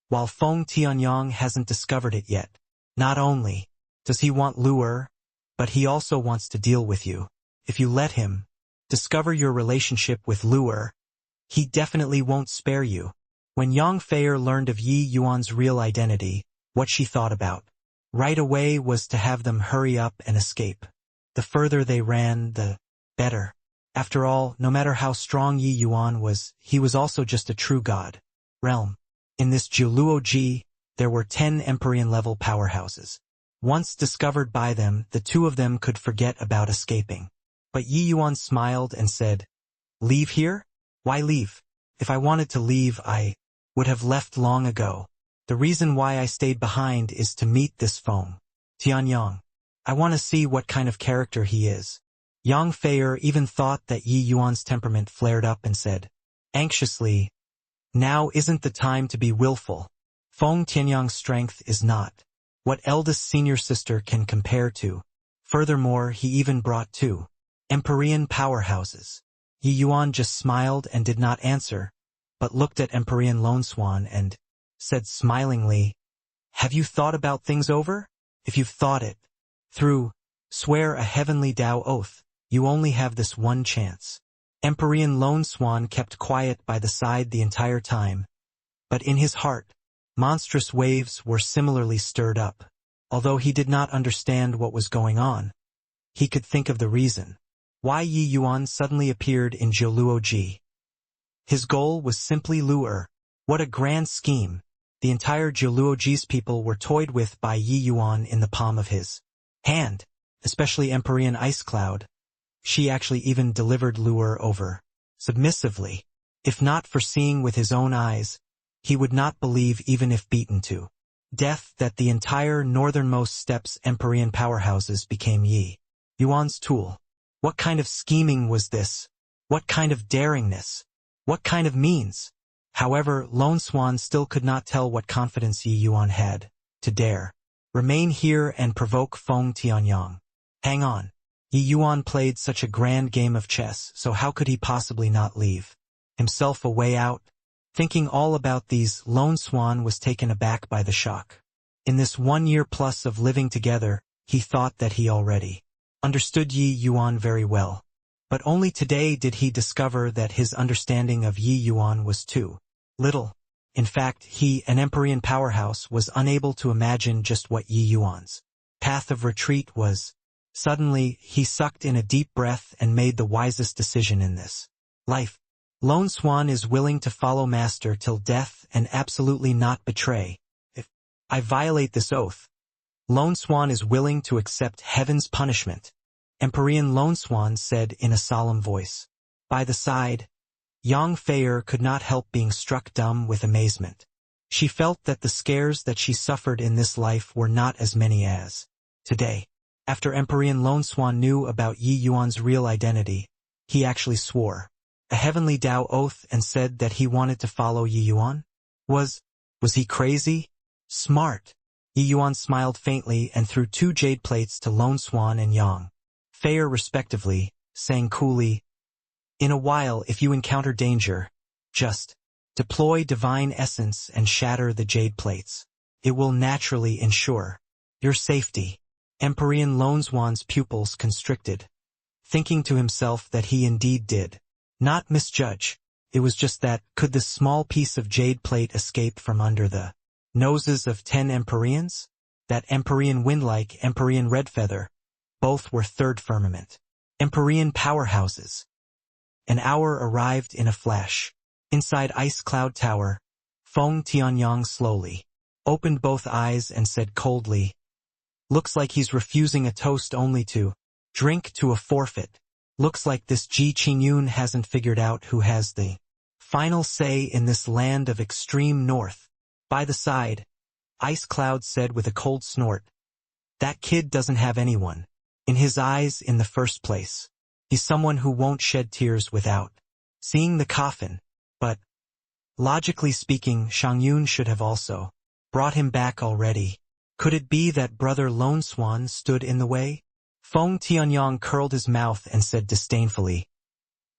while Feng Tianyang hasn't discovered it yet. Not only does he want Luer, but he also wants to deal with you. If you let him discover your relationship with Luer, he definitely won't spare you." When Yang Feier learned of Yi Yuan's real identity, what she thought about right away was to have them hurry up and escape. The further they ran, the better. After all, no matter how strong Yi Yuan was, he was also just a true god realm. In this Jiluoji, there were 10 Empyrean-level powerhouses. Once discovered by them, the two of them could forget about escaping. But Yi Yuan smiled and said, "Leave here? Why leave? If I wanted to leave, I would have left long ago. The reason why I stayed behind is to meet this Feng Tianyang. I want to see what kind of character he is." Yang Feier even thought that Yi Yuan's temperament flared up and said, anxiously, "Now isn't the time to be willful. Feng Tianyang's strength is not what eldest senior sister can compare to. Furthermore, he even brought 2 Empyrean powerhouses." Yi Yuan just smiled and did not answer, but looked at Empyrean Lone Swan and said smilingly, "Have you thought about things over? If you've thought it through, swear a heavenly Tao oath. You only have this one chance." Empyrean Lone Swan kept quiet by the side the entire time, but in his heart, monstrous waves were similarly stirred up. Although he did not understand what was going on, he could think of the reason why Yi Yuan suddenly appeared in Jiluoji. His goal was simply Luer. What a grand scheme. The entire Jiluoji's people were toyed with by Yi Yuan in the palm of his hand, especially Empyrean Ice Cloud. She actually even delivered Luer over submissively. If not for seeing with his own eyes, he would not believe, even if beaten to death, that the entire northernmost steppes Empyrean powerhouses became Yi Yuan's tool. What kind of scheming was this? What kind of daringness? What kind of means? However, Lone Swan still could not tell what confidence Yi Yuan had to dare remain here and provoke Feng Tianyang. "Hang on." Yi Yuan played such a grand game of chess, so how could he possibly not leave himself a way out? Thinking all about these, Lone Swan was taken aback by the shock. In this 1 year plus of living together, he thought that he already understood Yi Yuan very well. But only today did he discover that his understanding of Yi Yuan was too little. In fact, he, an Empyrean powerhouse, was unable to imagine just what Yi Yuan's path of retreat was. Suddenly, he sucked in a deep breath and made the wisest decision in this life. Lone Swan is willing to follow Master till death and absolutely not betray. If I violate this oath, Lone Swan is willing to accept heaven's punishment. Empyrean Lone Swan said in a solemn voice. By the side, Yang Feier could not help being struck dumb with amazement. She felt that the scares that she suffered in this life were not as many as today. After Empyrean Lone Swan knew about Yi Yuan's real identity, he actually swore a heavenly Tao oath and said that he wanted to follow Yi Yuan? Was he crazy? Smart. Yi Yuan smiled faintly and threw 2 jade plates to Lone Swan and Yang Feier respectively, saying coolly, "In a while, if you encounter danger, just deploy divine essence and shatter the jade plates. It will naturally ensure your safety." Empyrean Lone Swan's pupils constricted, thinking to himself that he indeed did not misjudge. It was just that, could this small piece of jade plate escape from under the noses of 10 Empyreans? That Empyrean Windlike, Empyrean Redfeather, both were third firmament Empyrean powerhouses. An hour arrived in a flash. Inside Ice Cloud Tower, Feng Tianyang slowly opened both eyes and said coldly, "Looks like he's refusing a toast only to drink to a forfeit. Looks like this Ji Qingyun hasn't figured out who has the final say in this land of extreme north." By the side, Ice Cloud said with a cold snort, "That kid doesn't have anyone in his eyes in the first place. He's someone who won't shed tears without seeing the coffin. But, logically speaking, Shangyun should have also brought him back already. Could it be that brother Lone Swan stood in the way?" Feng Tianyang curled his mouth and said disdainfully,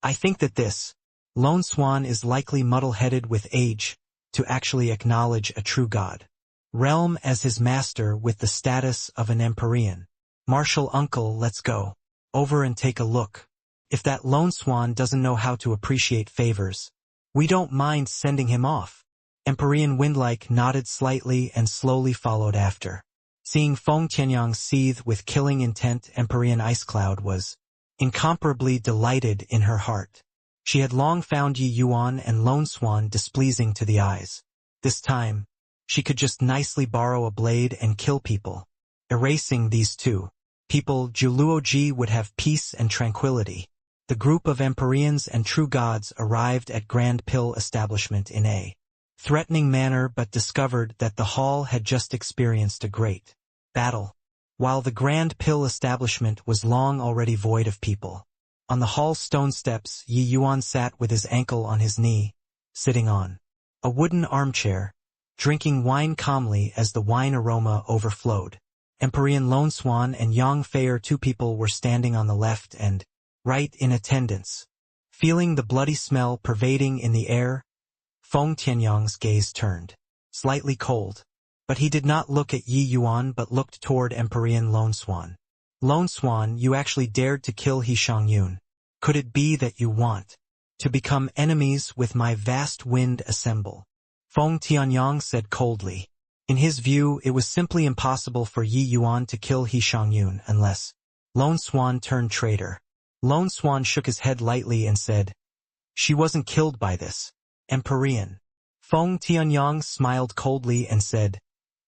"I think that this Lone Swan is likely muddle-headed with age to actually acknowledge a true god realm as his master with the status of an Empyrean. Martial uncle, let's go over and take a look. If that Lone Swan doesn't know how to appreciate favors, we don't mind sending him off." Empyrean Windlike nodded slightly and slowly followed after. Seeing Feng Tianyang seethe with killing intent, Empyrean Ice Cloud was incomparably delighted in her heart. She had long found Yi Yuan and Lone Swan displeasing to the eyes. This time, she could just nicely borrow a blade and kill people. Erasing these two people, Juluoji would have peace and tranquility. The group of Empyreans and true gods arrived at Grand Pill establishment in a threatening manner, but discovered that the hall had just experienced a great battle. While the Grand Pill establishment was long already void of people. On the hall's stone steps, Yi Yuan sat with his ankle on his knee, sitting on a wooden armchair, drinking wine calmly as the wine aroma overflowed. Empyrean Lone Swan and Yang Feier, 2 people, were standing on the left and right in attendance. Feeling the bloody smell pervading in the air, Feng Tianyang's gaze turned slightly cold. But he did not look at Yi Yuan but looked toward Empyrean Lone Swan. "Lone Swan, you actually dared to kill He Shangyun. Could it be that you want to become enemies with my vast wind assemble?" Feng Tianyang said coldly. In his view, it was simply impossible for Yi Yuan to kill He Shangyun unless Lone Swan turned traitor. Lone Swan shook his head lightly and said, "She wasn't killed by this Empyrean." Feng Tianyang smiled coldly and said,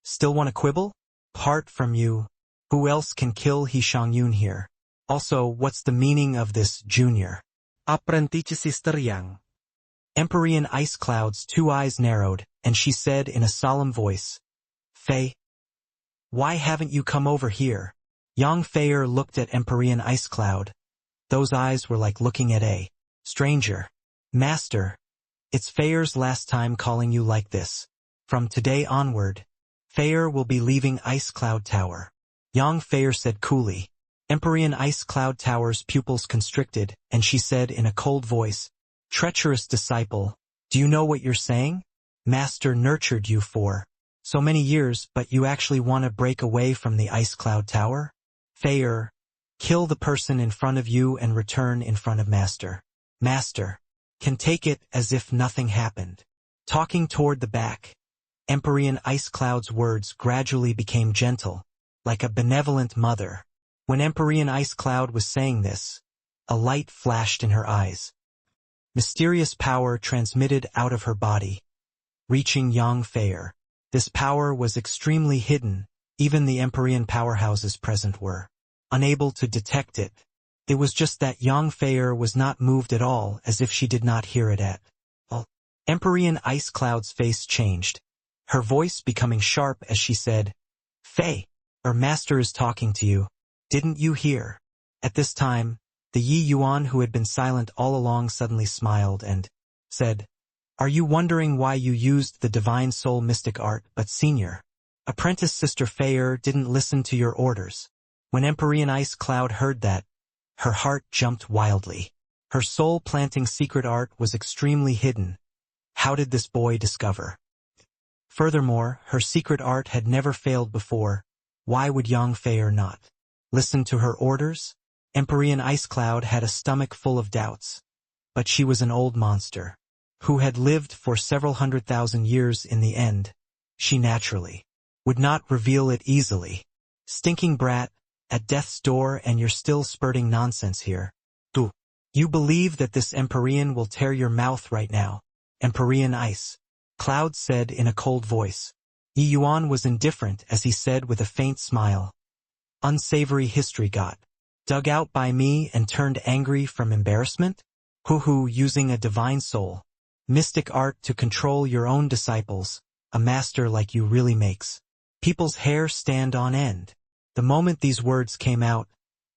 "Still want to quibble? Apart from you, who else can kill He Shangyun here? Also, what's the meaning of this junior apprentice Sister Yang?" Empyrean Ice Cloud's 2 eyes narrowed, and she said in a solemn voice, "Fei, why haven't you come over here?" Yang Feier looked at Empyrean Ice Cloud. Those eyes were like looking at a stranger. "Master, it's Feier's last time calling you like this. From today onward, Feier will be leaving Ice Cloud Tower." Yang Feier said coolly. Empyrean Ice Cloud Tower's pupils constricted, and she said in a cold voice, "Treacherous disciple, do you know what you're saying? Master nurtured you for so many years, but you actually want to break away from the Ice Cloud Tower? Fair, kill the person in front of you and return in front of Master. Master can take it as if nothing happened." Talking toward the back, Empyrean Ice Cloud's words gradually became gentle, like a benevolent mother. When Empyrean Ice Cloud was saying this, a light flashed in her eyes. Mysterious power transmitted out of her body, reaching Yang Feier. This power was extremely hidden, even the Empyrean powerhouses present were unable to detect it. It was just that Yang Feier was not moved at all, as if she did not hear it at all. Empyrean Ice Cloud's face changed, her voice becoming sharp as she said, "Fei, our master is talking to you. Didn't you hear?" At this time, the Yi Yuan, who had been silent all along, suddenly smiled and said, "Are you wondering why you used the divine soul mystic art, but senior apprentice Sister Feier didn't listen to your orders?" When Empyrean Ice Cloud heard that, her heart jumped wildly. Her soul-planting secret art was extremely hidden. How did this boy discover? Furthermore, her secret art had never failed before. Why would Yang Feier not listen to her orders? Empyrean Ice Cloud had a stomach full of doubts. But she was an old monster, who had lived for several 100,000 years. In the end, she naturally would not reveal it easily. "Stinking brat, at death's door, and you're still spurting nonsense here. Do you believe that this Empyrean will tear your mouth right now?" Empyrean Ice Cloud said in a cold voice. Yi Yuan was indifferent as he said with a faint smile, "Unsavory history got dug out by me and turned angry from embarrassment? Hoo-hoo, using a divine soul mystic art to control your own disciples, a master like you really makes people's hair stand on end." The moment these words came out,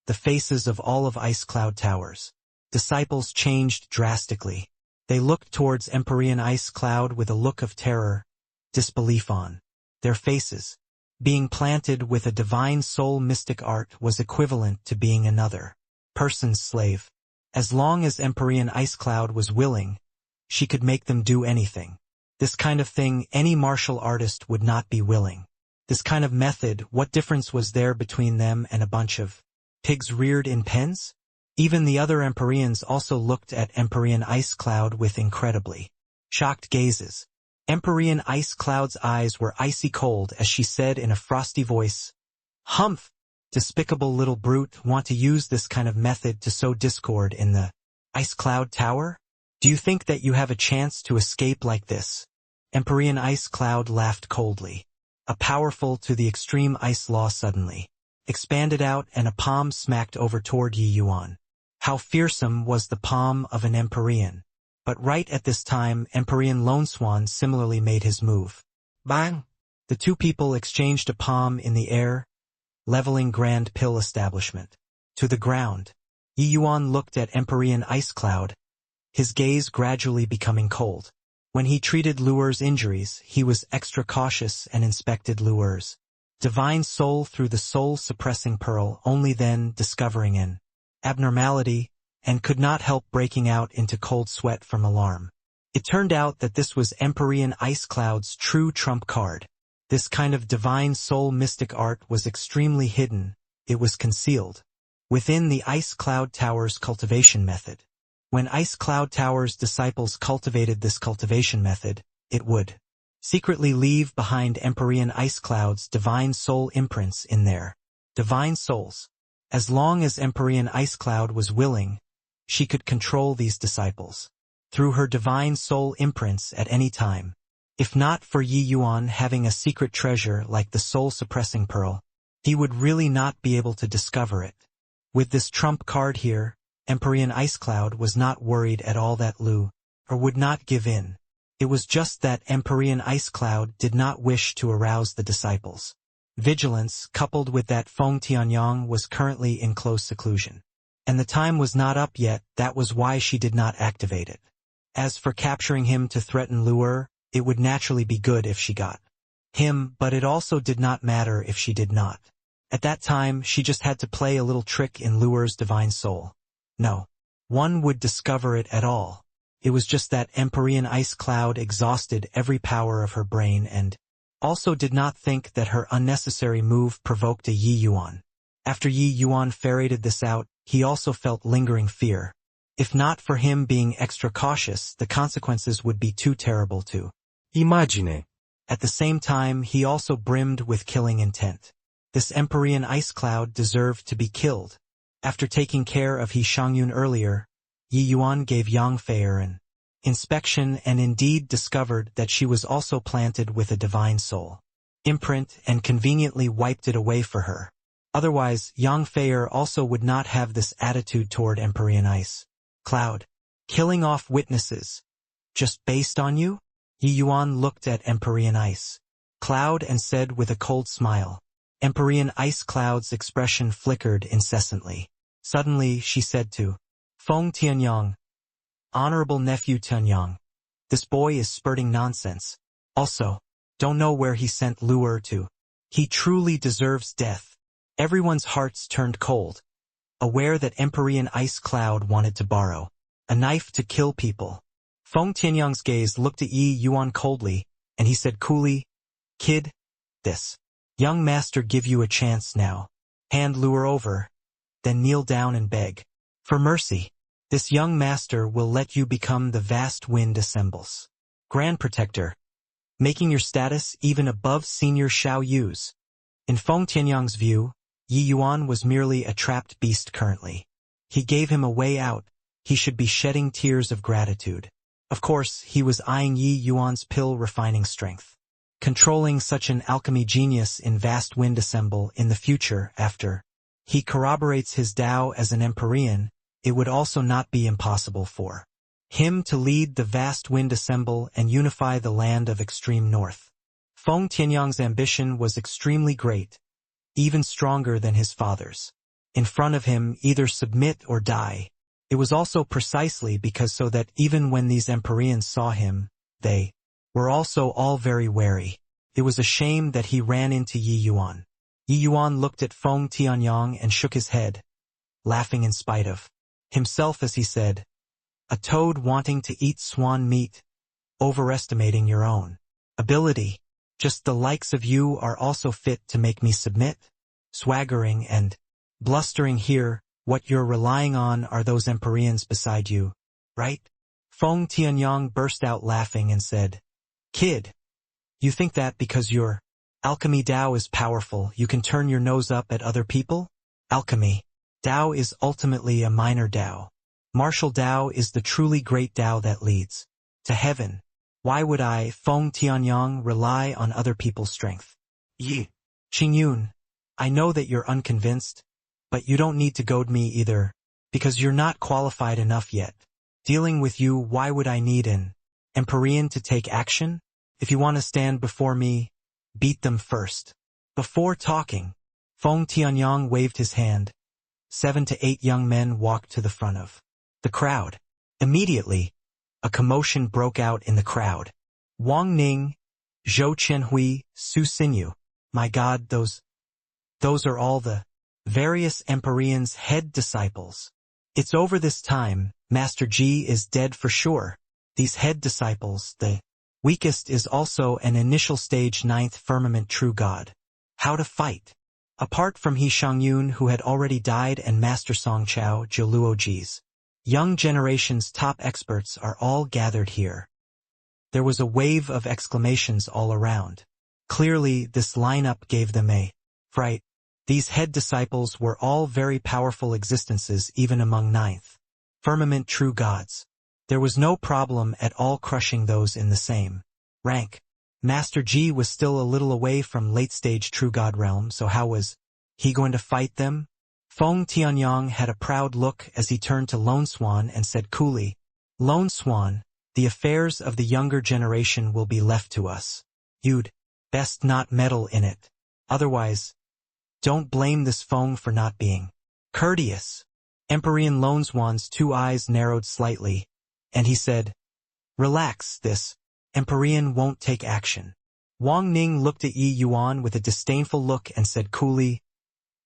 the faces of all of Ice Cloud Tower's disciples changed drastically. They looked towards Empyrean Ice Cloud with a look of terror, disbelief on their faces. Being planted with a divine soul mystic art was equivalent to being another person's slave. As long as Empyrean Ice Cloud was willing, she could make them do anything. This kind of thing any martial artist would not be willing. This kind of method, what difference was there between them and a bunch of pigs reared in pens? Even the other Empyreans also looked at Empyrean Ice Cloud with incredibly shocked gazes. Empyrean Ice Cloud's eyes were icy cold as she said in a frosty voice, "Humph! Despicable little brute, want to use this kind of method to sow discord in the Ice Cloud Tower? Do you think that you have a chance to escape like this?" Empyrean Ice Cloud laughed coldly. A powerful to the extreme ice law suddenly expanded out and a palm smacked over toward Yi Yuan. How fearsome was the palm of an Empyrean. But right at this time, Empyrean Lone Swan similarly made his move. Bang! The two people exchanged a palm in the air, leveling Grand Pill Establishment to the ground. Yi Yuan looked at Empyrean Ice Cloud, his gaze gradually becoming cold. When he treated Luer's injuries, he was extra cautious and inspected Luer's divine soul through the soul-suppressing pearl, only then discovering an abnormality, and could not help breaking out into cold sweat from alarm. It turned out that this was Empyrean Ice Cloud's true trump card. This kind of divine soul mystic art was extremely hidden. It was concealed within the Ice Cloud Tower's cultivation method. When Ice Cloud Tower's disciples cultivated this cultivation method, it would secretly leave behind Empyrean Ice Cloud's divine soul imprints in their divine souls. As long as Empyrean Ice Cloud was willing, she could control these disciples through her divine soul imprints at any time. If not for Yi Yuan having a secret treasure like the soul-suppressing pearl, he would really not be able to discover it. With this trump card here, Empyrean Ice Cloud was not worried at all that Lu would not give in. It was just that Empyrean Ice Cloud did not wish to arouse the disciples. Vigilance, coupled with that Feng Tianyang was currently in close seclusion. And the time was not up yet, that was why she did not activate it. As for capturing him to threaten Luer, it would naturally be good if she got him, but it also did not matter if she did not. At that time, she just had to play a little trick in Luer's divine soul. No one would discover it at all. It was just that Empyrean ice cloud exhausted every power of her brain and also did not think that her unnecessary move provoked a Yi Yuan. After Yi Yuan ferreted this out, he also felt lingering fear. If not for him being extra cautious, the consequences would be too terrible to imagine. At the same time, he also brimmed with killing intent. This Empyrean ice cloud deserved to be killed. After taking care of He Shangyun earlier, Yi Yuan gave Yang Feier an inspection and indeed discovered that she was also planted with a divine soul imprint and conveniently wiped it away for her. Otherwise, Yang Feier also would not have this attitude toward Empyrean ice cloud. Killing off witnesses, just based on you? Yi Yuan looked at Empyrean ice cloud and said with a cold smile. Empyrean ice cloud's expression flickered incessantly. Suddenly, she said to Feng Tianyang, Honorable nephew Tianyang, this boy is spurting nonsense. Also, don't know where he sent Luer to. He truly deserves death. Everyone's hearts turned cold, aware that Empyrean ice cloud wanted to borrow a knife to kill people. Feng Tianyang's gaze looked at Yi Yuan coldly, and he said coolly, Kid, this young master give you a chance now. Hand Luer over, then kneel down and beg for mercy. This young master will let you become the vast wind assembles Grand Protector, making your status even above senior Xiao Yu's. In Feng Tianyang's view, Yi Yuan was merely a trapped beast currently. He gave him a way out. He should be shedding tears of gratitude. Of course, he was eyeing Yi Yuan's pill refining strength. Controlling such an alchemy genius in vast wind assemble in the future after he corroborates his Tao as an Empyrean, it would also not be impossible for him to lead the vast wind assemble and unify the land of extreme north. Feng Tianyang's ambition was extremely great, even stronger than his father's. In front of him, either submit or die. It was also precisely because so that even when these Empyreans saw him, they were also all very wary. It was a shame that he ran into Yi Yuan. Yi Yuan looked at Feng Tianyang and shook his head, laughing in spite of himself as he said, a toad wanting to eat swan meat, overestimating your own ability. Just the likes of you are also fit to make me submit. Swaggering and blustering here, what you're relying on are those Empyreans beside you, right? Feng Tianyang burst out laughing and said, Kid, you think that because your alchemy Tao is powerful, you can turn your nose up at other people? Alchemy Tao is ultimately a minor Tao. Martial Tao is the truly great Tao that leads to heaven. Why would I, Feng Tianyang, rely on other people's strength? Yi Qingyun, I know that you're unconvinced, but you don't need to goad me either, because you're not qualified enough yet. Dealing with you, why would I need an Empyrean to take action? If you want to stand before me, beat them first. Before talking, Feng Tianyang waved his hand. 7 to 8 young men walked to the front of the crowd. Immediately, a commotion broke out in the crowd. Wang Ning, Zhou Qianhui, Su Xinyu. My God, those are all the various Empyreans' head disciples. It's over this time, Master Ji is dead for sure. These head disciples, the weakest is also an initial stage 9th firmament true God. How to fight? Apart from He Shangyun who had already died and Master Song Chao Jiluoji's young generation's top experts are all gathered here. There was a wave of exclamations all around. Clearly, this lineup gave them a fright. These head disciples were all very powerful existences even among 9th firmament true gods. There was no problem at all crushing those in the same rank. Master Ji was still a little away from late-stage true god realm, so how was he going to fight them? Feng Tianyang had a proud look as he turned to Lone Swan and said coolly, Lone Swan, the affairs of the younger generation will be left to us. You'd best not meddle in it. Otherwise, don't blame this Feng for not being courteous. Empyrean Lone Swan's 2 eyes narrowed slightly, and he said, Relax, this Empyrean won't take action. Wang Ning looked at Yi Yuan with a disdainful look and said coolly,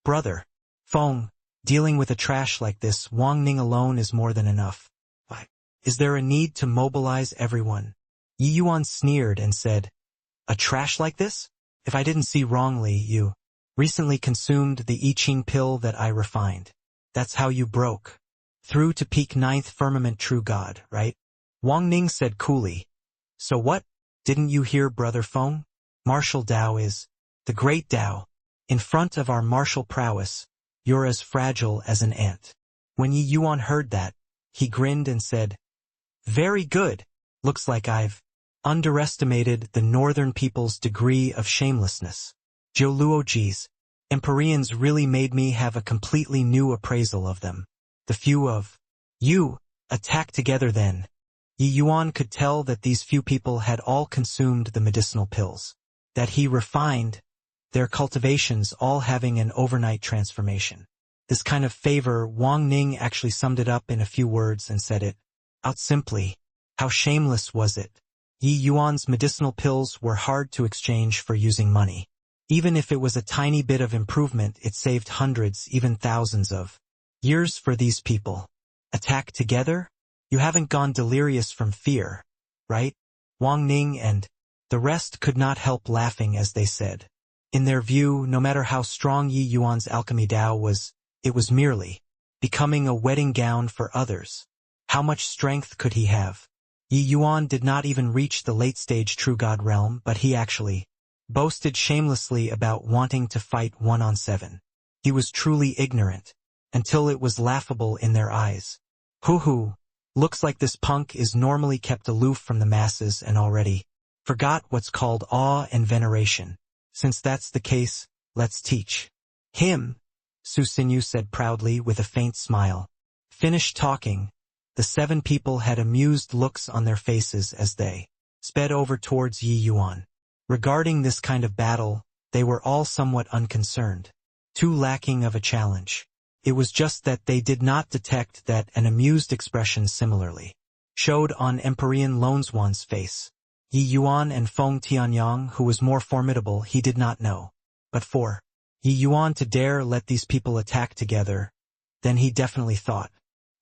Brother Feng, dealing with a trash like this, Wang Ning alone is more than enough. Why? Is there a need to mobilize everyone? Yi Yuan sneered and said, a trash like this? If I didn't see wrongly, you recently consumed the I Ching pill that I refined. That's how you broke through to peak 9th firmament true God, right? Wang Ning said coolly. So what? Didn't you hear, Brother Feng? Martial Tao is the great Tao. In front of our martial prowess, you're as fragile as an ant. When Yi Yuan heard that, he grinned and said, very good. Looks like I've underestimated the northern people's degree of shamelessness. Zhou Luoji's Empyreans really made me have a completely new appraisal of them. The few of you attack together then. Yi Yuan could tell that these few people had all consumed the medicinal pills, that he refined, their cultivations all having an overnight transformation. This kind of favor, Wang Ning actually summed it up in a few words and said it out simply. How shameless was it? Yi Yuan's medicinal pills were hard to exchange for using money. Even if it was a tiny bit of improvement, it saved hundreds, even thousands of years for these people. Attack together? You haven't gone delirious from fear, right? Wang Ning and the rest could not help laughing as they said. In their view, no matter how strong Yi Yuan's alchemy Tao was, it was merely becoming a wedding gown for others. How much strength could he have? Yi Yuan did not even reach the late-stage true God realm, but he actually boasted shamelessly about wanting to fight 1-on-7. He was truly ignorant, until it was laughable in their eyes. Hoo-hoo, looks like this punk is normally kept aloof from the masses and already forgot what's called awe and veneration. Since that's the case, let's teach him, Su Xinyu said proudly with a faint smile. Finished talking, the 7 people had amused looks on their faces as they sped over towards Yi Yuan. Regarding this kind of battle, they were all somewhat unconcerned, too lacking of a challenge. It was just that they did not detect that an amused expression similarly showed on Empyrean Lonzwan's face. Yi Yuan and Feng Tianyang, who was more formidable, he did not know. But for Yi Yuan to dare let these people attack together, then he definitely thought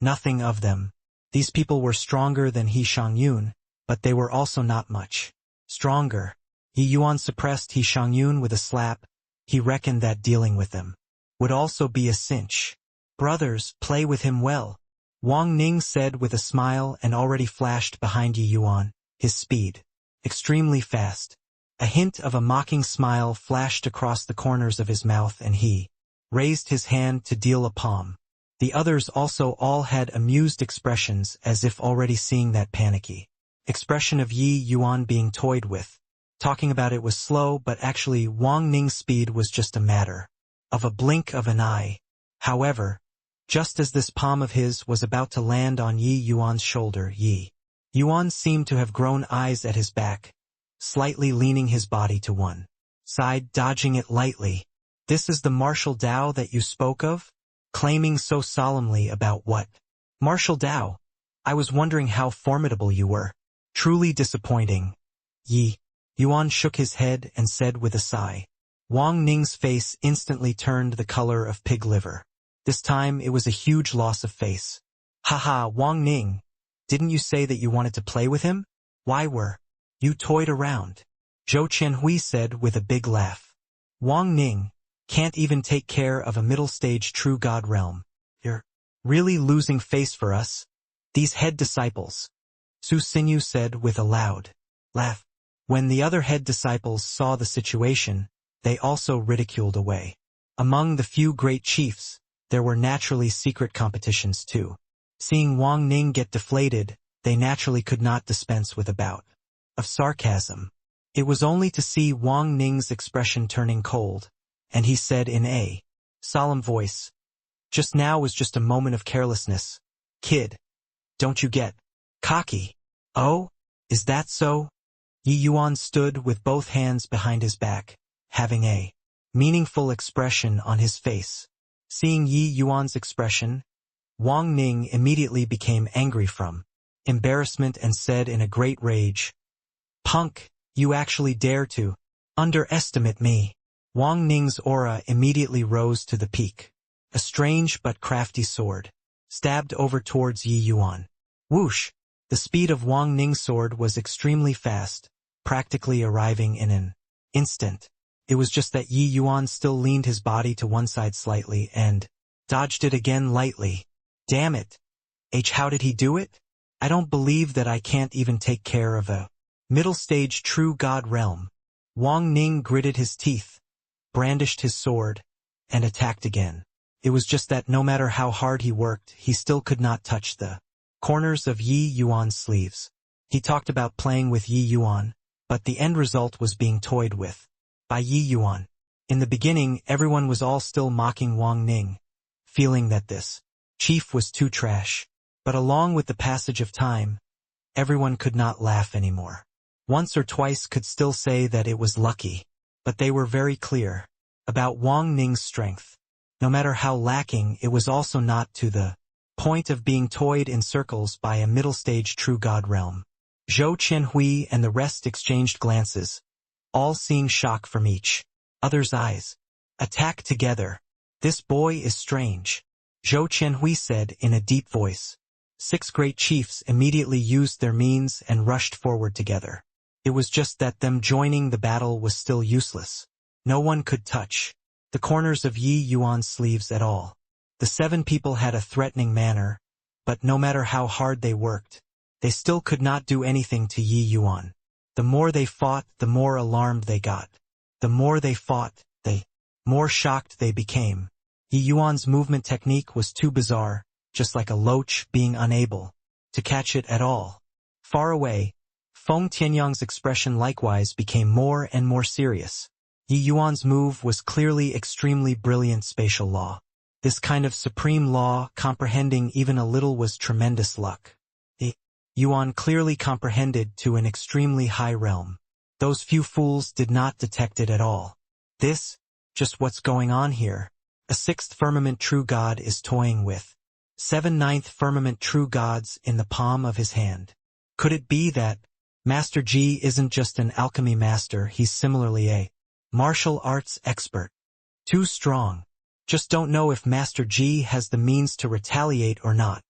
nothing of them. These people were stronger than He Shangyun, but they were also not much stronger. Yi Yuan suppressed He Shangyun with a slap. He reckoned that dealing with them would also be a cinch. Brothers, play with him well, Wang Ning said with a smile and already flashed behind Yi Yuan, his speed extremely fast. A hint of a mocking smile flashed across the corners of his mouth and he raised his hand to deal a palm. The others also all had amused expressions as if already seeing that panicky expression of Yi Yuan being toyed with. Talking about it was slow, but actually Wang Ning's speed was just a matter of a blink of an eye. However, just as this palm of his was about to land on Yi Yuan's shoulder, Yi Yuan seemed to have grown eyes at his back, slightly leaning his body to one side, dodging it lightly. This is the martial Tao that you spoke of? Claiming so solemnly about what? Martial Tao. I was wondering how formidable you were. Truly disappointing. Yi Yuan shook his head and said with a sigh. Wang Ning's face instantly turned the color of pig liver. This time it was a huge loss of face. Haha, Wang Ning. Didn't you say that you wanted to play with him? Why were you toyed around? Zhou Qianhui said with a big laugh. Wang Ning can't even take care of a middle-stage true God realm. You're really losing face for us. These head disciples, Su Xinyu said with a loud laugh. When the other head disciples saw the situation, they also ridiculed away. Among the few great chiefs, there were naturally secret competitions too. Seeing Wang Ning get deflated, they naturally could not dispense with a bout of sarcasm. It was only to see Wang Ning's expression turning cold, and he said in a solemn voice, just now was just a moment of carelessness. Kid, don't you get cocky? Oh, is that so? Yi Yuan stood with both hands behind his back, having a meaningful expression on his face. Seeing Yi Yuan's expression, Wang Ning immediately became angry from embarrassment and said in a great rage, Punk, you actually dare to underestimate me. Wang Ning's aura immediately rose to the peak. A strange but crafty sword stabbed over towards Yi Yuan. Whoosh! The speed of Wang Ning's sword was extremely fast, practically arriving in an instant. It was just that Yi Yuan still leaned his body to one side slightly and dodged it again lightly. Damn it! How did he do it? I don't believe that I can't even take care of a middle stage true god realm. Wang Ning gritted his teeth, brandished his sword, and attacked again. It was just that no matter how hard he worked, he still could not touch the corners of Yi Yuan's sleeves. He talked about playing with Yi Yuan, but the end result was being toyed with by Yi Yuan. In the beginning, everyone was all still mocking Wang Ning, feeling that this chief was too trash. But along with the passage of time, everyone could not laugh anymore. Once or twice could still say that it was lucky, but they were very clear about Wang Ning's strength. No matter how lacking, it was also not to the point of being toyed in circles by a middle-stage true god realm. Zhou Qianhui and the rest exchanged glances, all seeing shock from each other's eyes. Attack together. This boy is strange, Zhou Qianhui said in a deep voice. 6 great chiefs immediately used their means and rushed forward together. It was just that them joining the battle was still useless. No one could touch the corners of Yi Yuan's sleeves at all. The 7 people had a threatening manner, but no matter how hard they worked, they still could not do anything to Yi Yuan. The more they fought, the more alarmed they got. The more they fought, the more shocked they became. Yi Yuan's movement technique was too bizarre, just like a loach being unable to catch it at all. Far away, Feng Tianyang's expression likewise became more and more serious. Yi Yuan's move was clearly extremely brilliant spatial law. This kind of supreme law, comprehending even a little, was tremendous luck. Yi Yuan clearly comprehended to an extremely high realm. Those few fools did not detect it at all. This, just what's going on here. A 6th firmament true god is toying with 7 9th firmament true gods in the palm of his hand. Could it be that Master Ji isn't just an alchemy master, he's similarly a martial arts expert? Too strong. Just don't know if Master Ji has the means to retaliate or not.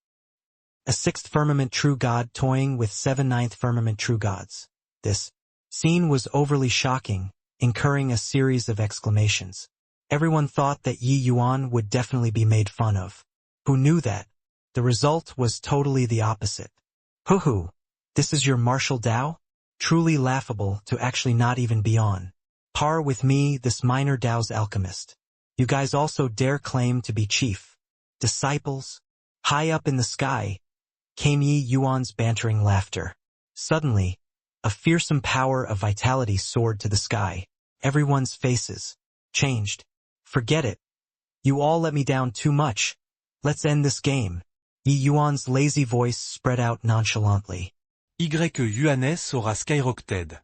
A 6th firmament true god toying with 7 9th firmament true gods. This scene was overly shocking, incurring a series of exclamations. Everyone thought that Yi Yuan would definitely be made fun of. Who knew that? The result was totally the opposite. Hoo-hoo, this is your martial Dao? Truly laughable to actually not even be on par with me, this minor Dao's alchemist. You guys also dare claim to be chief disciples? High up in the sky came Yi Yuan's bantering laughter. Suddenly, a fearsome power of vitality soared to the sky. Everyone's faces changed. Forget it. You all let me down too much. Let's end this game. Yi Yuan's lazy voice spread out nonchalantly. Yuanes aura skyrocketed.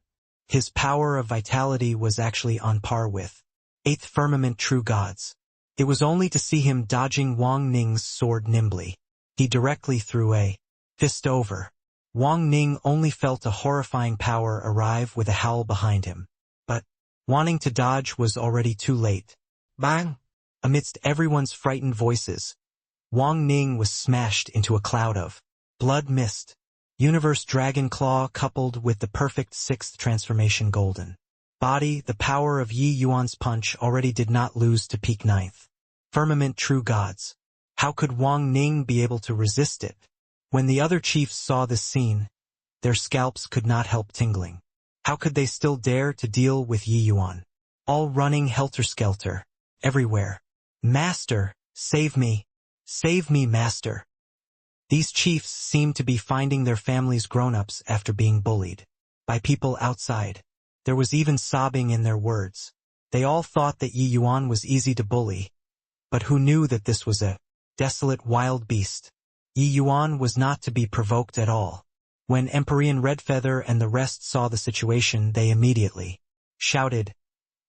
His power of vitality was actually on par with 8th firmament true gods. It was only to see him dodging Wang Ning's sword nimbly. He directly threw a fist over. Wang Ning only felt a horrifying power arrive with a howl behind him. But wanting to dodge was already too late. Bang! Amidst everyone's frightened voices, Wang Ning was smashed into a cloud of blood mist. Universe Dragon Claw coupled with the perfect 6th transformation golden body, the power of Yi Yuan's punch already did not lose to peak 9th firmament true gods. How could Wang Ning be able to resist it? When the other chiefs saw this scene, their scalps could not help tingling. How could they still dare to deal with Yi Yuan? All running helter-skelter, everywhere. Master, save me. Save me, master. These chiefs seemed to be finding their families grown-ups after being bullied by people outside. There was even sobbing in their words. They all thought that Yi Yuan was easy to bully, but who knew that this was a desolate wild beast? Yi Yuan was not to be provoked at all. When Empyrean Redfeather and the rest saw the situation, they immediately shouted,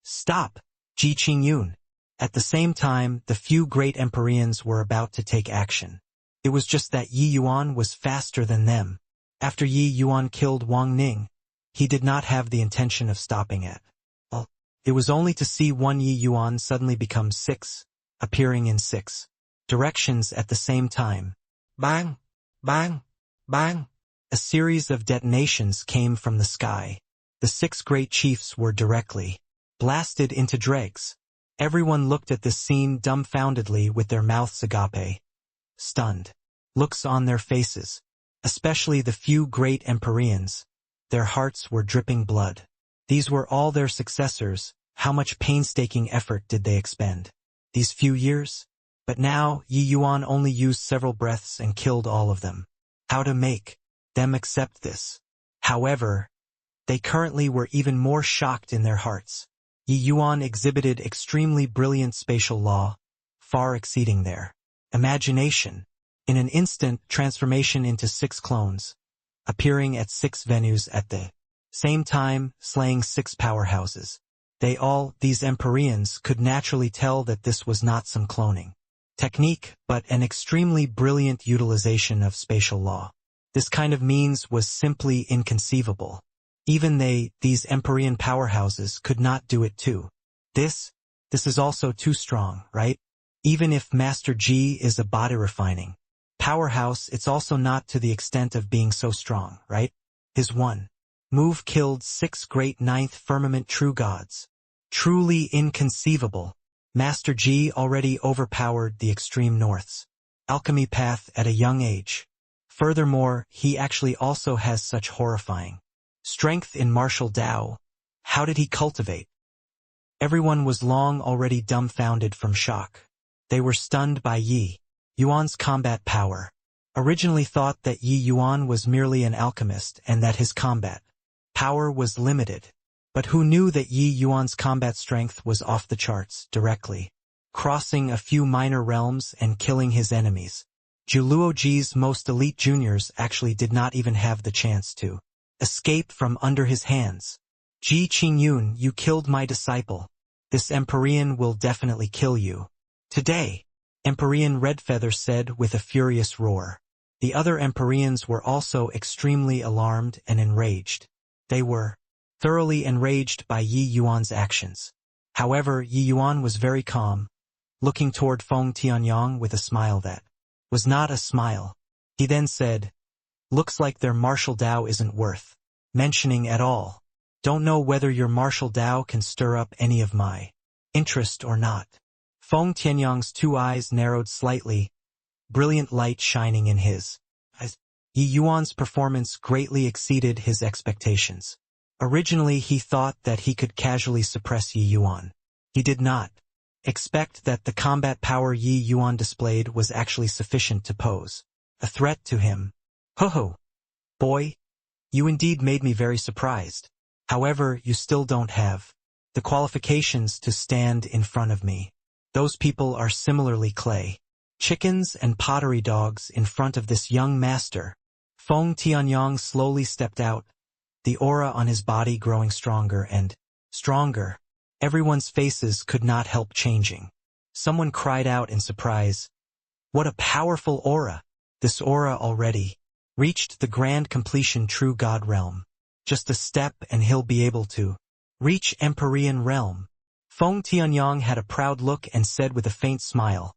"Stop, Ji Qingyun!" At the same time, the few great Empyreans were about to take action. It was just that Yi Yuan was faster than them. After Yi Yuan killed Wang Ning, he did not have the intention of stopping it. Well, It was only to see one Yi Yuan suddenly become 6, appearing in 6 directions at the same time. Bang! Bang! Bang! A series of detonations came from the sky. The 6 great chiefs were directly blasted into dregs. Everyone looked at this scene dumbfoundedly with their mouths agape, stunned looks on their faces, especially the few great Empyreans. Their hearts were dripping blood. These were all their successors. How much painstaking effort did they expend? These few years? But now Yi Yuan only used several breaths and killed all of them. How to make them accept this? However, they currently were even more shocked in their hearts. Yi Yuan exhibited extremely brilliant spatial law, far exceeding their imagination. In an instant, transformation into 6 clones, appearing at 6 venues at the same time, slaying 6 powerhouses. These Empyreans could naturally tell that this was not some cloning technique, but an extremely brilliant utilization of spatial law. This kind of means was simply inconceivable. Even these Empyrean powerhouses could not do it too. This is also too strong, right? Even if Master G is a body refining powerhouse, it's also not to the extent of being so strong, right? His one move killed 6 great 9th firmament true gods. Truly inconceivable. Master G already overpowered the extreme north's alchemy path at a young age. Furthermore, he actually also has such horrifying strength in martial Tao. How did he cultivate? Everyone was long already dumbfounded from shock. They were stunned by Yi Yuan's combat power. Originally thought that Yi Yuan was merely an alchemist and that his combat power was limited. But who knew that Yi Yuan's combat strength was off the charts, directly crossing a few minor realms and killing his enemies. Luoji's most elite juniors actually did not even have the chance to escape from under his hands. Ji Qingyun, you killed my disciple. This Empyrean will definitely kill you today. Empyrean Redfeather said with a furious roar. The other Empyreans were also extremely alarmed and enraged. They were thoroughly enraged by Yi Yuan's actions. However, Yi Yuan was very calm, looking toward Feng Tianyang with a smile that was not a smile. He then said, "Looks like their martial Tao isn't worth mentioning at all. Don't know whether your martial Tao can stir up any of my interest or not." Feng Tianyang's 2 eyes narrowed slightly, brilliant light shining in his eyes. Yi Yuan's performance greatly exceeded his expectations. Originally he thought that he could casually suppress Yi Yuan. He did not expect that the combat power Yi Yuan displayed was actually sufficient to pose a threat to him. Ho-ho! Boy, you indeed made me very surprised. However, you still don't have the qualifications to stand in front of me. Those people are similarly clay chickens and pottery dogs in front of this young master. Feng Tianyang slowly stepped out, the aura on his body growing stronger and stronger. Everyone's faces could not help changing. Someone cried out in surprise, "What a powerful aura!" This aura already reached the grand completion true God realm. Just a step and he'll be able to reach Empyrean realm. Feng Tianyang had a proud look and said with a faint smile,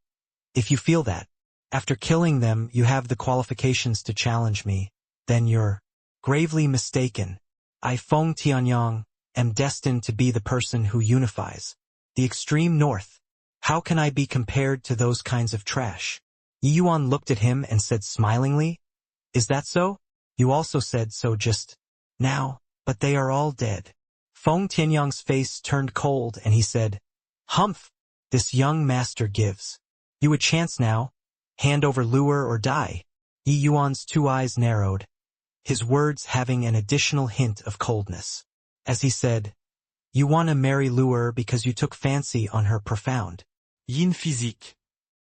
"If you feel that, after killing them you have the qualifications to challenge me, then you're gravely mistaken. I, Feng Tianyang, am destined to be the person who unifies the extreme north. How can I be compared to those kinds of trash?" Yi Yuan looked at him and said smilingly, "Is that so? You also said so just now, but they are all dead." Feng Tianyang's face turned cold and he said, "Humph! This young master gives you a chance now. Hand over lure or die." Yi Yuan's 2 eyes narrowed, his words having an additional hint of coldness. As he said, "You want to marry Lure because you took fancy on her profound yin physique."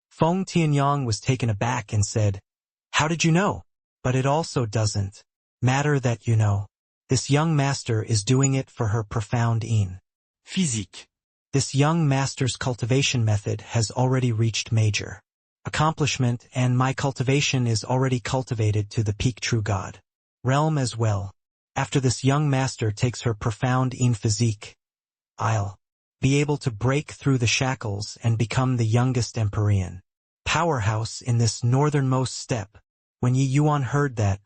Feng Tianyang was taken aback and said, "How did you know?" "But it also doesn't matter that you know. This young master is doing it for her profound yin physique. This young master's cultivation method has already reached major accomplishment, and my cultivation is already cultivated to the peak true God realm as well. After this young master takes her profound yin physique, I'll be able to break through the shackles and become the youngest Empyrean powerhouse in this northernmost steppe. When Yi Yuan heard that,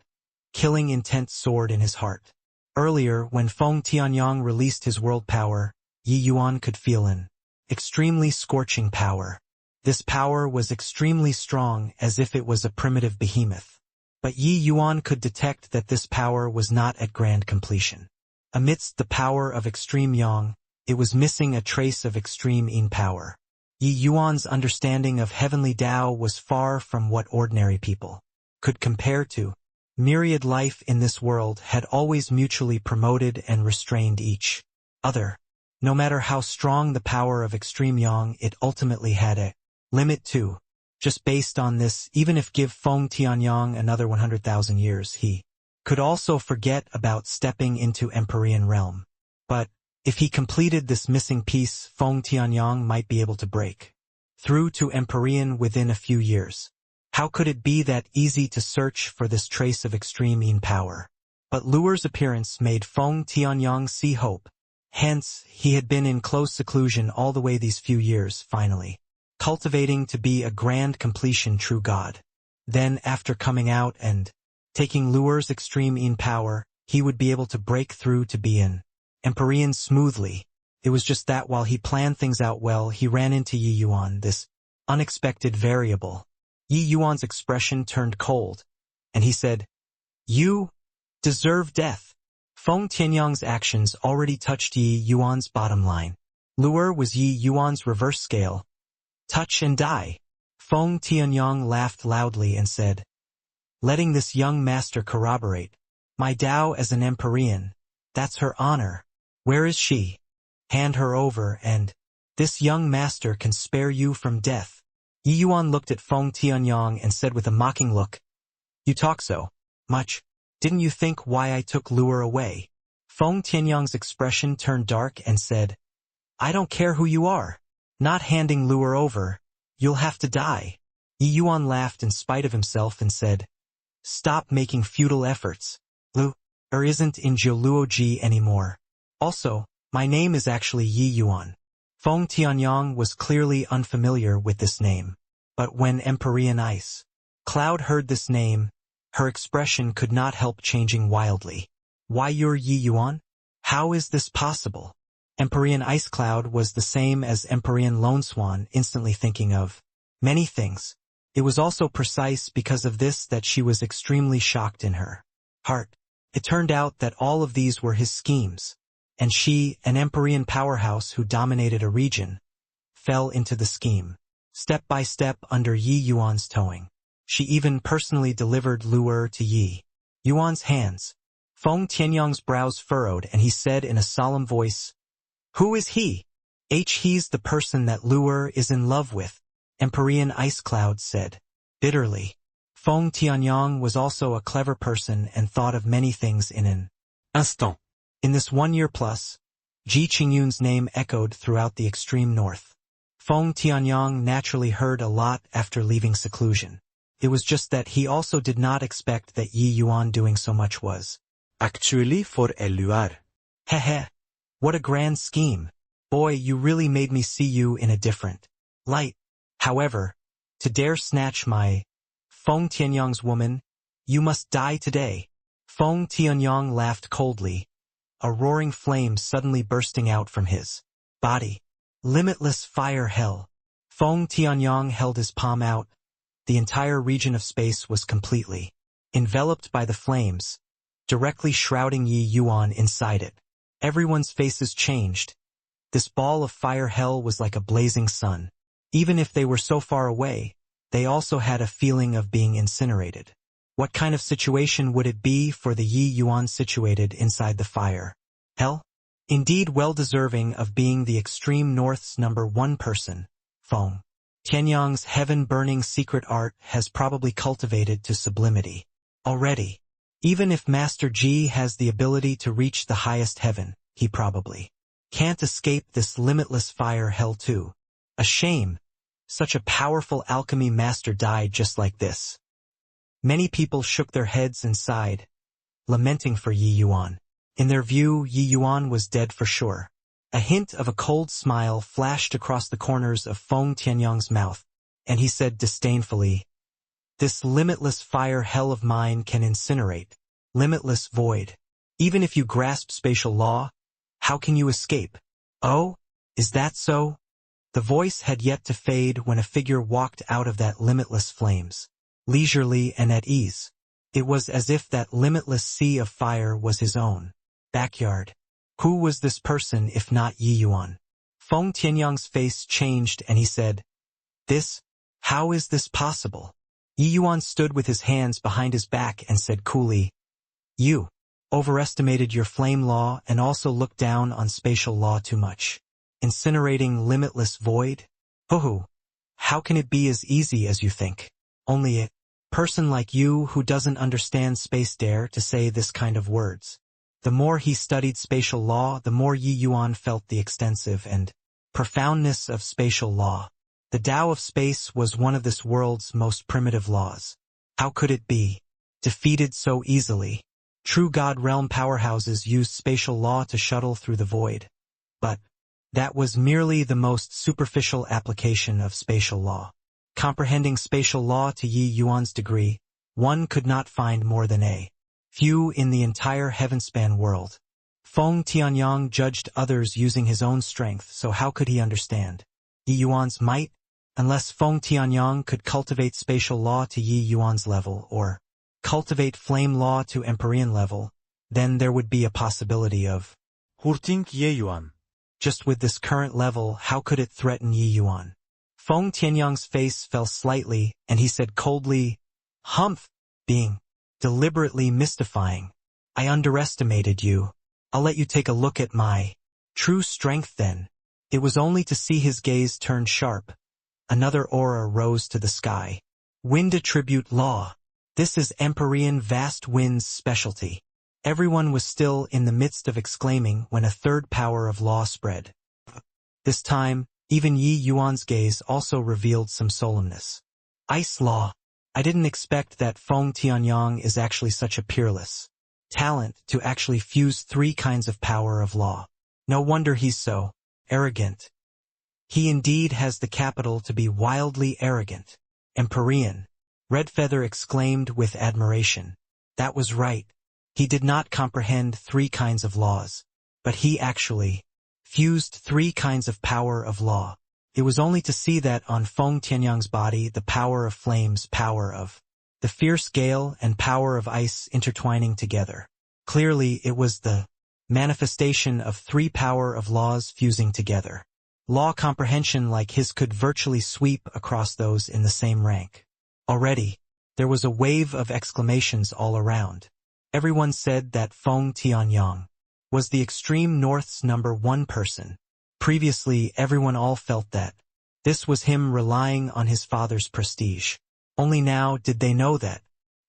killing intent soared in his heart. Earlier, when Feng Tianyang released his world power, Yi Yuan could feel an extremely scorching power. This power was extremely strong, as if it was a primitive behemoth. But Yi Yuan could detect that this power was not at grand completion. Amidst the power of extreme yang, it was missing a trace of extreme yin power. Yi Yuan's understanding of heavenly Tao was far from what ordinary people could compare to. Myriad life in this world had always mutually promoted and restrained each other. No matter how strong the power of extreme yang, it ultimately had a limit too. Just based on this, even if give Feng Tianyang another 100,000 years, he could also forget about stepping into Empyrean realm. But if he completed this missing piece, Feng Tianyang might be able to break through to Empyrean within a few years. How could it be that easy to search for this trace of extreme yin power? But Luer's appearance made Feng Tianyang see hope. Hence, he had been in close seclusion all the way these few years, finally cultivating to be a grand completion true God. Then, after coming out and taking Luer's extreme yin power, he would be able to break through to be an Empyrean smoothly. It was just that while he planned things out well, he ran into Yi Yuan, this unexpected variable. Yi Yuan's expression turned cold, and he said, "You deserve death." Feng Tianyang's actions already touched Yi Yuan's bottom line. Luer was Yi Yuan's reverse scale. Touch and die. Feng Tianyang laughed loudly and said, "Letting this young master corroborate my Tao as an Empyrean, that's her honor. Where is she? Hand her over, and this young master can spare you from death." Yi Yuan looked at Feng Tianyang and said with a mocking look, "You talk so much. Didn't you think why I took Luer away?" Feng Tianyang's expression turned dark and said, "I don't care who you are. Not handing Luer over. You'll have to die." Yi Yuan laughed in spite of himself and said, "Stop making futile efforts. Luer isn't in Jiuluoji anymore. Also, my name is actually Yi Yuan." Feng Tianyang was clearly unfamiliar with this name. But when Empyrean Ice Cloud heard this name, her expression could not help changing wildly. "Why, you're Yi Yuan? How is this possible?" Empyrean Ice Cloud was the same as Empyrean Lone Swan, instantly thinking of many things. It was also precise because of this that she was extremely shocked in her heart. It turned out that all of these were his schemes, and she, an Empyrean powerhouse who dominated a region, fell into the scheme. Step by step under Yi Yuan's towing. She even personally delivered Luer to Yi Yuan's hands. Feng Tianyang's brows furrowed and he said in a solemn voice, "Who is he?" "He's the person that Luer is in love with," Empyrean Ice Cloud said bitterly. Feng Tianyang was also a clever person and thought of many things in an instant. In this 1 year plus, Ji Qingyun's name echoed throughout the extreme north. Feng Tianyang naturally heard a lot after leaving seclusion. It was just that he also did not expect that Yi Yuan doing so much was actually for a luar. Heh. What a grand scheme. Boy, you really made me see you in a different light. However, to dare snatch my Feng Tianyang's woman, you must die today. Feng Tianyang laughed coldly, a roaring flame suddenly bursting out from his body. Limitless fire hell. Feng Tianyang held his palm out. The entire region of space was completely enveloped by the flames, directly shrouding Yi Yuan inside it. Everyone's faces changed. This ball of fire hell was like a blazing sun. Even if they were so far away, they also had a feeling of being incinerated. What kind of situation would it be for the Yi Yuan situated inside the fire hell? Indeed well deserving of being the extreme north's #1 person. Feng Tianyang's heaven-burning secret art has probably cultivated to sublimity already. Even if Master Ji has the ability to reach the highest heaven, he probably can't escape this limitless fire hell too. A shame. Such a powerful alchemy master died just like this. Many people shook their heads and sighed, lamenting for Yi Yuan. In their view, Yi Yuan was dead for sure. A hint of a cold smile flashed across the corners of Feng Tianyang's mouth, and he said disdainfully, "This limitless fire hell of mine can incinerate, limitless void. Even if you grasp spatial law, how can you escape?" "Oh, is that so?" The voice had yet to fade when a figure walked out of that limitless flames, leisurely and at ease. It was as if that limitless sea of fire was his own backyard. Who was this person if not Yi Yuan? Feng Tianyang's face changed and he said, How is this possible?" Yi Yuan stood with his hands behind his back and said coolly, "You overestimated your flame law and also looked down on spatial law too much. Incinerating limitless void? How can it be as easy as you think? Only a person like you who doesn't understand space dare to say this kind of words." The more he studied spatial law, the more Yi Yuan felt the extensive and profoundness of spatial law. The Tao of space was one of this world's most primitive laws. How could it be defeated so easily? True God realm powerhouses used spatial law to shuttle through the void. But that was merely the most superficial application of spatial law. Comprehending spatial law to Yi Yuan's degree, one could not find more than a few in the entire heavenspan world. Feng Tianyang judged others using his own strength, so how could he understand Yi Yuan's might? Unless Feng Tianyang could cultivate spatial law to Yi Yuan's level, or cultivate flame law to Empyrean level, then there would be a possibility of hurting Yi Yuan. Just with this current level, how could it threaten Yi Yuan? Feng Tianyang's face fell slightly, and he said coldly, "Humph, being deliberately mystifying. I underestimated you. I'll let you take a look at my true strength then." It was only to see his gaze turn sharp. Another aura rose to the sky. Wind attribute law. This is Empyrean vast wind's specialty. Everyone was still in the midst of exclaiming when a third power of law spread. This time, even Yi Yuan's gaze also revealed some solemnness. Ice law. I didn't expect that Feng Tianyang is actually such a peerless talent to actually fuse three kinds of power of law. No wonder he's so arrogant. He indeed has the capital to be wildly arrogant. Empyrean. Redfeather exclaimed with admiration. That was right. He did not comprehend three kinds of laws, but he actually fused three kinds of power of law. It was only to see that on Feng Tianyang's body the power of flames, power of the fierce gale, and power of ice intertwining together. Clearly it was the manifestation of three power of laws fusing together. Law comprehension like his could virtually sweep across those in the same rank. Already, there was a wave of exclamations all around. Everyone said that Feng Tianyang was the extreme north's #1 person. Previously, everyone all felt that this was him relying on his father's prestige. Only now did they know that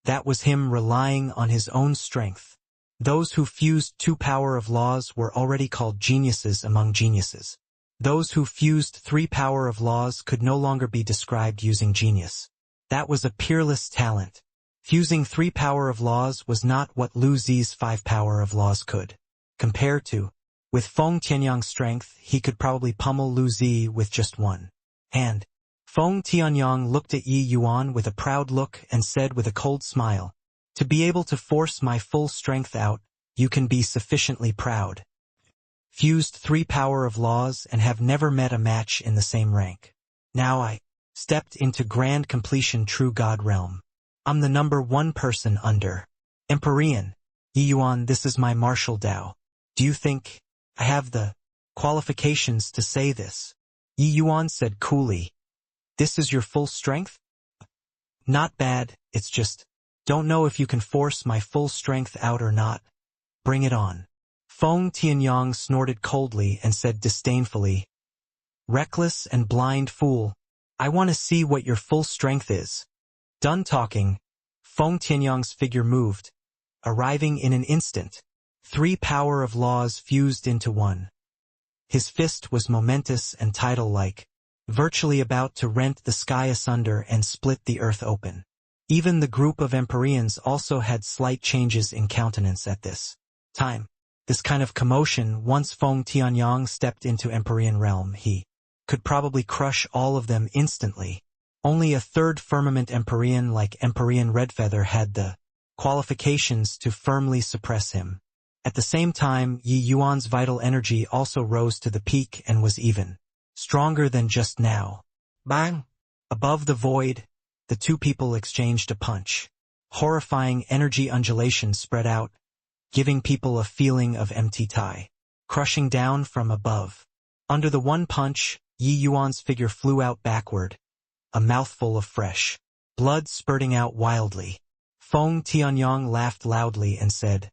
that was him relying on his own strength. Those who fused two power of laws were already called geniuses among geniuses. Those who fused three power of laws could no longer be described using genius. That was a peerless talent. Fusing three power of laws was not what Lu Zi's five power of laws could compare to. With Feng Tianyang's strength, he could probably pummel Lu Zi with just one hand. Feng Tianyang looked at Yi Yuan with a proud look and said with a cold smile, "To be able to force my full strength out, you can be sufficiently proud. Fused three power of laws and have never met a match in the same rank. Now I stepped into grand completion true God realm. I'm the #1 person under Empyrean. Yi Yuan, this is my martial Tao. Do you think I have the qualifications to say this?" Yi Yuan said coolly, "This is your full strength?" "Not bad, it's just, don't know if you can force my full strength out or not. Bring it on." Feng Tianyang snorted coldly and said disdainfully, "Reckless and blind fool, I want to see what your full strength is." Done talking, Feng Tianyang's figure moved, arriving in an instant. Three power of laws fused into one. His fist was momentous and tidal-like, virtually about to rent the sky asunder and split the earth open. Even the group of Empyreans also had slight changes in countenance at this time. This kind of commotion, once Feng Tianyang stepped into Empyrean realm, he could probably crush all of them instantly. Only a third firmament Empyrean like Empyrean Redfeather had the qualifications to firmly suppress him. At the same time, Yi Yuan's vital energy also rose to the peak and was even stronger than just now. Bang! Above the void, the two people exchanged a punch. Horrifying energy undulations spread out, giving people a feeling of empty tie, crushing down from above. Under the one punch, Yi Yuan's figure flew out backward, a mouthful of fresh blood spurting out wildly. Feng Tianyang laughed loudly and said,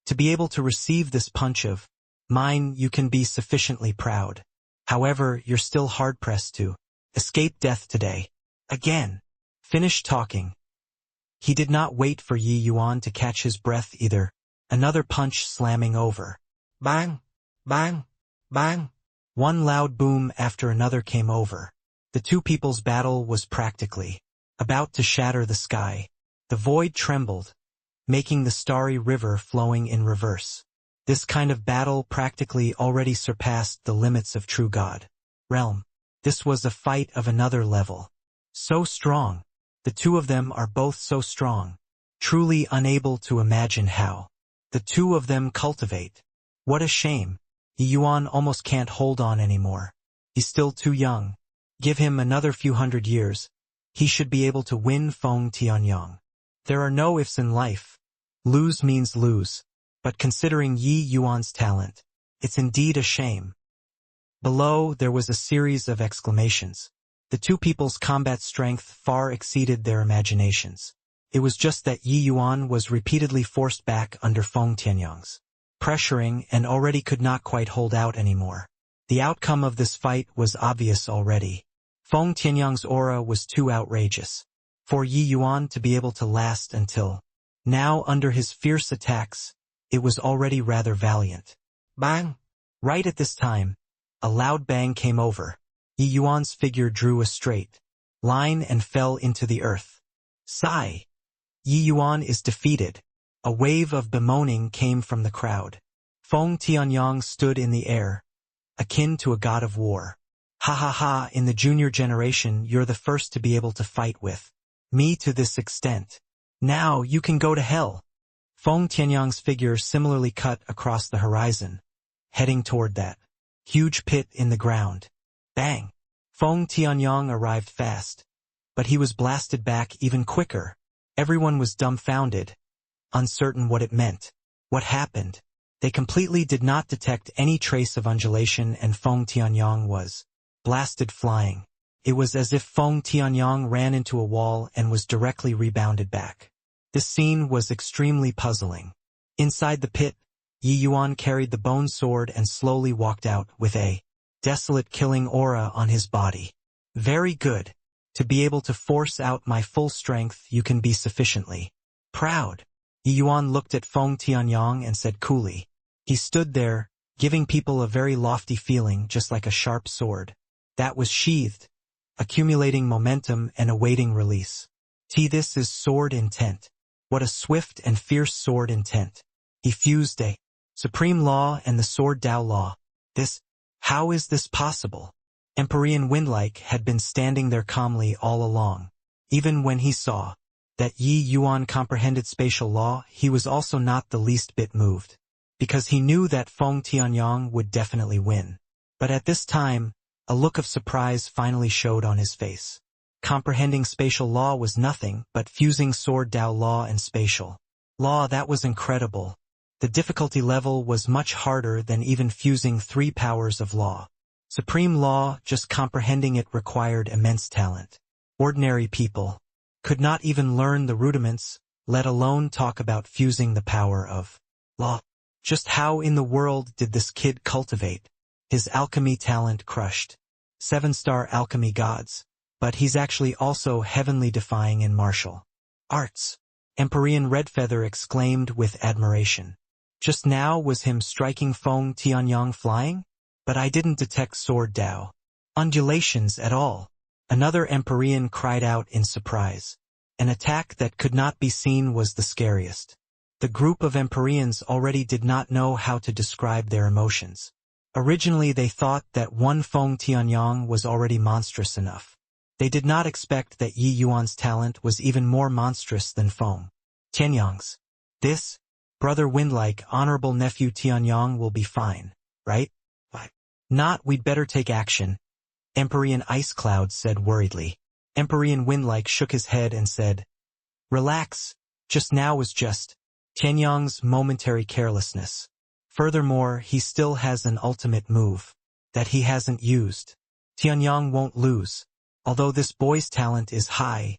"To be able to receive this punch of mine, you can be sufficiently proud. However, you're still hard-pressed to escape death today." Again. Finished talking. He did not wait for Yi Yuan to catch his breath either. Another punch slamming over. Bang! Bang! Bang! One loud boom after another came over. The two people's battle was practically about to shatter the sky. The void trembled, making the starry river flowing in reverse. This kind of battle practically already surpassed the limits of true God realm. This was a fight of another level. So strong. The two of them are both so strong. Truly unable to imagine how the two of them cultivate. What a shame. Yi Yuan almost can't hold on anymore. He's still too young. Give him another few hundred years. He should be able to win Feng Tianyang. There are no ifs in life. Lose means lose. But considering Yi Yuan's talent, it's indeed a shame. Below, there was a series of exclamations. The two people's combat strength far exceeded their imaginations. It was just that Yi Yuan was repeatedly forced back under Feng Tianyang's pressuring and already could not quite hold out anymore. The outcome of this fight was obvious already. Feng Tianyang's aura was too outrageous for Yi Yuan to be able to last until now. Under his fierce attacks, it was already rather valiant. Bang! Right at this time, a loud bang came over. Yi Yuan's figure drew a straight line and fell into the earth. Sigh! Yi Yuan is defeated. A wave of bemoaning came from the crowd. Feng Tianyang stood in the air, akin to a god of war. Ha ha ha, in the junior generation you're the first to be able to fight with me to this extent. Now you can go to hell. Feng Tianyang's figure similarly cut across the horizon, heading toward that huge pit in the ground. Bang! Feng Tianyang arrived fast, but he was blasted back even quicker. Everyone was dumbfounded, uncertain what it meant. What happened? They completely did not detect any trace of undulation, and Feng Tianyang was blasted flying. It was as if Feng Tianyang ran into a wall and was directly rebounded back. This scene was extremely puzzling. Inside the pit, Yi Yuan carried the bone sword and slowly walked out with a desolate killing aura on his body. Very good. To be able to force out my full strength, you can be sufficiently proud. Yi Yuan looked at Feng Tianyang and said coolly. He stood there, giving people a very lofty feeling, just like a sharp sword that was sheathed, accumulating momentum and awaiting release. This is sword intent. What a swift and fierce sword intent. He fused a supreme law and the sword Tao law. How is this possible? Empyrean Windlike had been standing there calmly all along. Even when he saw that Yi Yuan comprehended spatial law, he was also not the least bit moved, because he knew that Feng Tianyang would definitely win. But at this time, a look of surprise finally showed on his face. Comprehending spatial law was nothing but fusing sword Tao law and spatial law. That was incredible. The difficulty level was much harder than even fusing 3 powers of law. Supreme law, just comprehending it required immense talent. Ordinary people could not even learn the rudiments, let alone talk about fusing the power of law. Just how in the world did this kid cultivate his alchemy talent? Crushed 7-star alchemy gods, but he's actually also heavenly defying in martial arts. Empyrean Redfeather exclaimed with admiration. Just now was him striking Feng Tianyang flying? But I didn't detect sword Tao undulations at all. Another Empyrean cried out in surprise. An attack that could not be seen was the scariest. The group of Empyreans already did not know how to describe their emotions. Originally they thought that one Feng Tianyang was already monstrous enough. They did not expect that Yi Yuan's talent was even more monstrous than Feng Tianyang's. This, brother Windlike, honorable nephew Tianyang will be fine, right? Why not? We'd better take action, Empyrean Ice Cloud said worriedly. Empyrean Windlike shook his head and said, relax, just now was just Tianyang's momentary carelessness. Furthermore, he still has an ultimate move that he hasn't used. Tianyang won't lose. Although this boy's talent is high,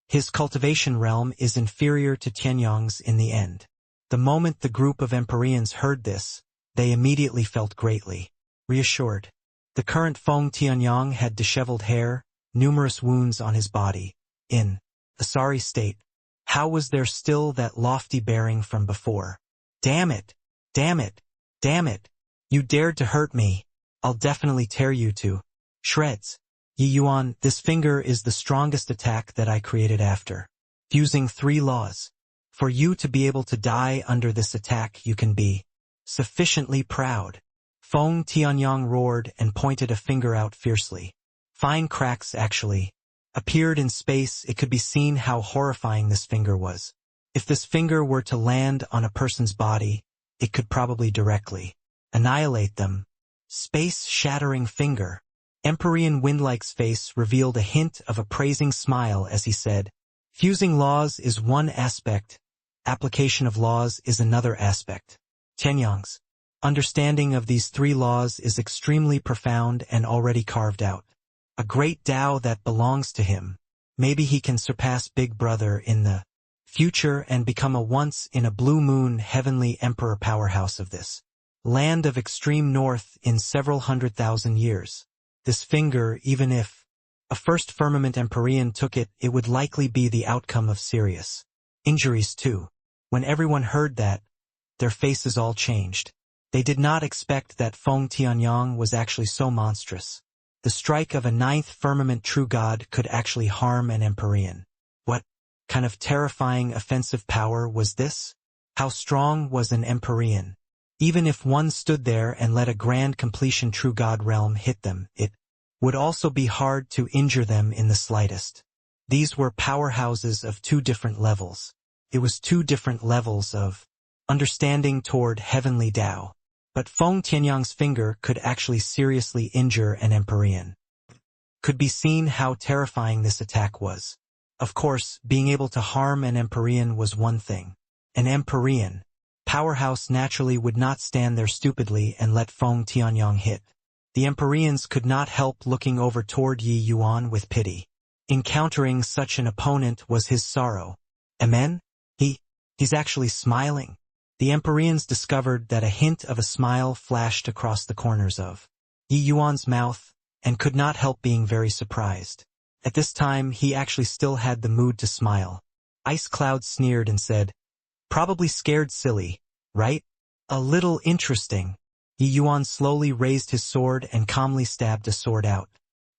his cultivation realm is inferior to Tianyang's in the end. The moment the group of Empyreans heard this, they immediately felt greatly reassured. The current Feng Tianyang had disheveled hair, numerous wounds on his body, in a sorry state. How was there still that lofty bearing from before? Damn it! Damn it! Damn it! You dared to hurt me. I'll definitely tear you to shreds. Yi Yuan, this finger is the strongest attack that I created after fusing 3 laws. For you to be able to die under this attack, you can be sufficiently proud. Feng Tianyang roared and pointed a finger out fiercely. Fine cracks actually appeared in space. It could be seen how horrifying this finger was. If this finger were to land on a person's body, it could probably directly annihilate them. Space-shattering finger. Empyrean Windlike's face revealed a hint of a praising smile as he said, fusing laws is one aspect, application of laws is another aspect. Tianyang's understanding of these 3 laws is extremely profound and already carved out. A great Tao that belongs to him. Maybe he can surpass Big Brother in the future and become a once-in-a-blue-moon heavenly emperor powerhouse of this land of extreme north in several 100,000 years. This finger, even if a first firmament Empyrean took it, it would likely be the outcome of serious injuries too. When everyone heard that, their faces all changed. They did not expect that Feng Tianyang was actually so monstrous. The strike of a 9th firmament true god could actually harm an Empyrean. What kind of terrifying offensive power was this? How strong was an Empyrean? Even if one stood there and let a grand completion true god realm hit them, it would also be hard to injure them in the slightest. These were powerhouses of 2 different levels. It was 2 different levels of understanding toward heavenly Tao. But Feng Tianyang's finger could actually seriously injure an Empyrean. Could be seen how terrifying this attack was. Of course, being able to harm an Empyrean was one thing. An Empyrean powerhouse naturally would not stand there stupidly and let Feng Tianyang hit. The Empyreans could not help looking over toward Yi Yuan with pity. Encountering such an opponent was his sorrow. Amen? He's actually smiling. The Empyreans discovered that a hint of a smile flashed across the corners of Yi Yuan's mouth, and could not help being very surprised. At this time he actually still had the mood to smile. Ice Cloud sneered and said, probably scared silly, right? A little interesting. Yi Yuan slowly raised his sword and calmly stabbed a sword out.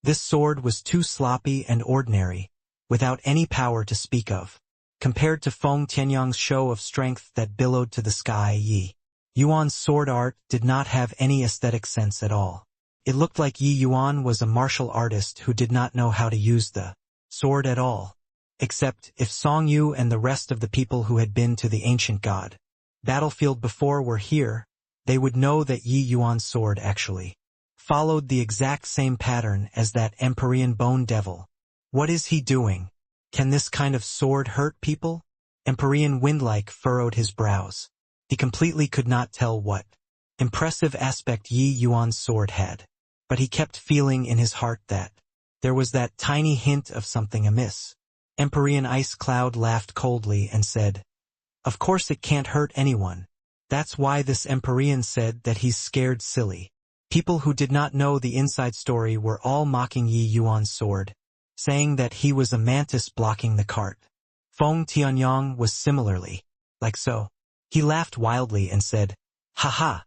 This sword was too sloppy and ordinary, without any power to speak of. Compared to Feng Tianyang's show of strength that billowed to the sky, Yi Yuan's sword art did not have any aesthetic sense at all. It looked like Yi Yuan was a martial artist who did not know how to use the sword at all. Except if Song Yu and the rest of the people who had been to the ancient god battlefield before were here, they would know that Yi Yuan's sword actually followed the exact same pattern as that Empyrean bone devil. What is he doing? Can this kind of sword hurt people? Empyrean Windlike furrowed his brows. He completely could not tell what impressive aspect Yi Yuan's sword had, but he kept feeling in his heart that there was that tiny hint of something amiss. Empyrean Ice Cloud laughed coldly and said, of course it can't hurt anyone. That's why this Empyrean said that he's scared silly. People who did not know the inside story were all mocking Yi Yuan's sword, saying that he was a mantis blocking the cart. Feng Tianyang was similarly like so. He laughed wildly and said, "Ha!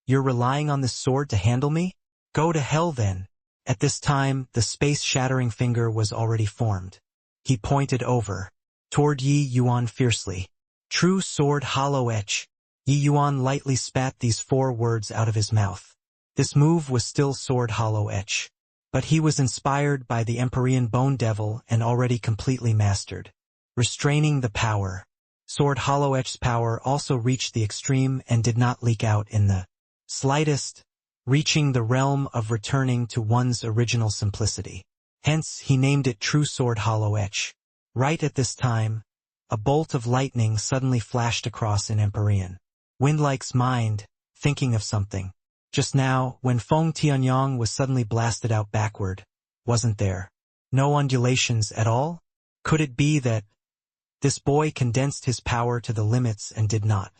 You're relying on this sword to handle me? Go to hell then." At this time, the space-shattering finger was already formed. He pointed over toward Yi Yuan fiercely. True sword hollow etch. Yi Yuan lightly spat these 4 words out of his mouth. This move was still sword hollow etch. But he was inspired by the Empyrean Bone Devil and already completely mastered. Restraining the power. Sword hollow etch's power also reached the extreme and did not leak out in the slightest, reaching the realm of returning to one's original simplicity. Hence, he named it True Sword Hollow Etch. Right at this time, a bolt of lightning suddenly flashed across in Empyrean Windlike's mind, thinking of something. Just now, when Feng Tianyang was suddenly blasted out backward, wasn't there no undulations at all? Could it be that this boy condensed his power to the limits and did not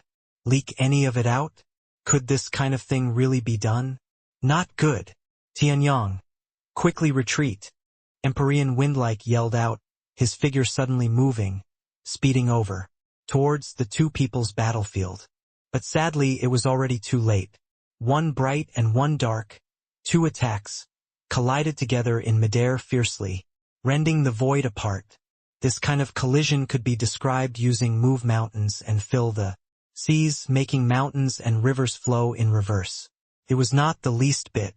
leak any of it out? Could this kind of thing really be done? Not good. Tianyang, quickly retreat. Empyrean Windlike yelled out, his figure suddenly moving, speeding over towards the 2 people's battlefield. But sadly, it was already too late. One bright and one dark, 2 attacks, collided together in midair fiercely, rending the void apart. This kind of collision could be described using move mountains and fill the seas, making mountains and rivers flow in reverse. It was not the least bit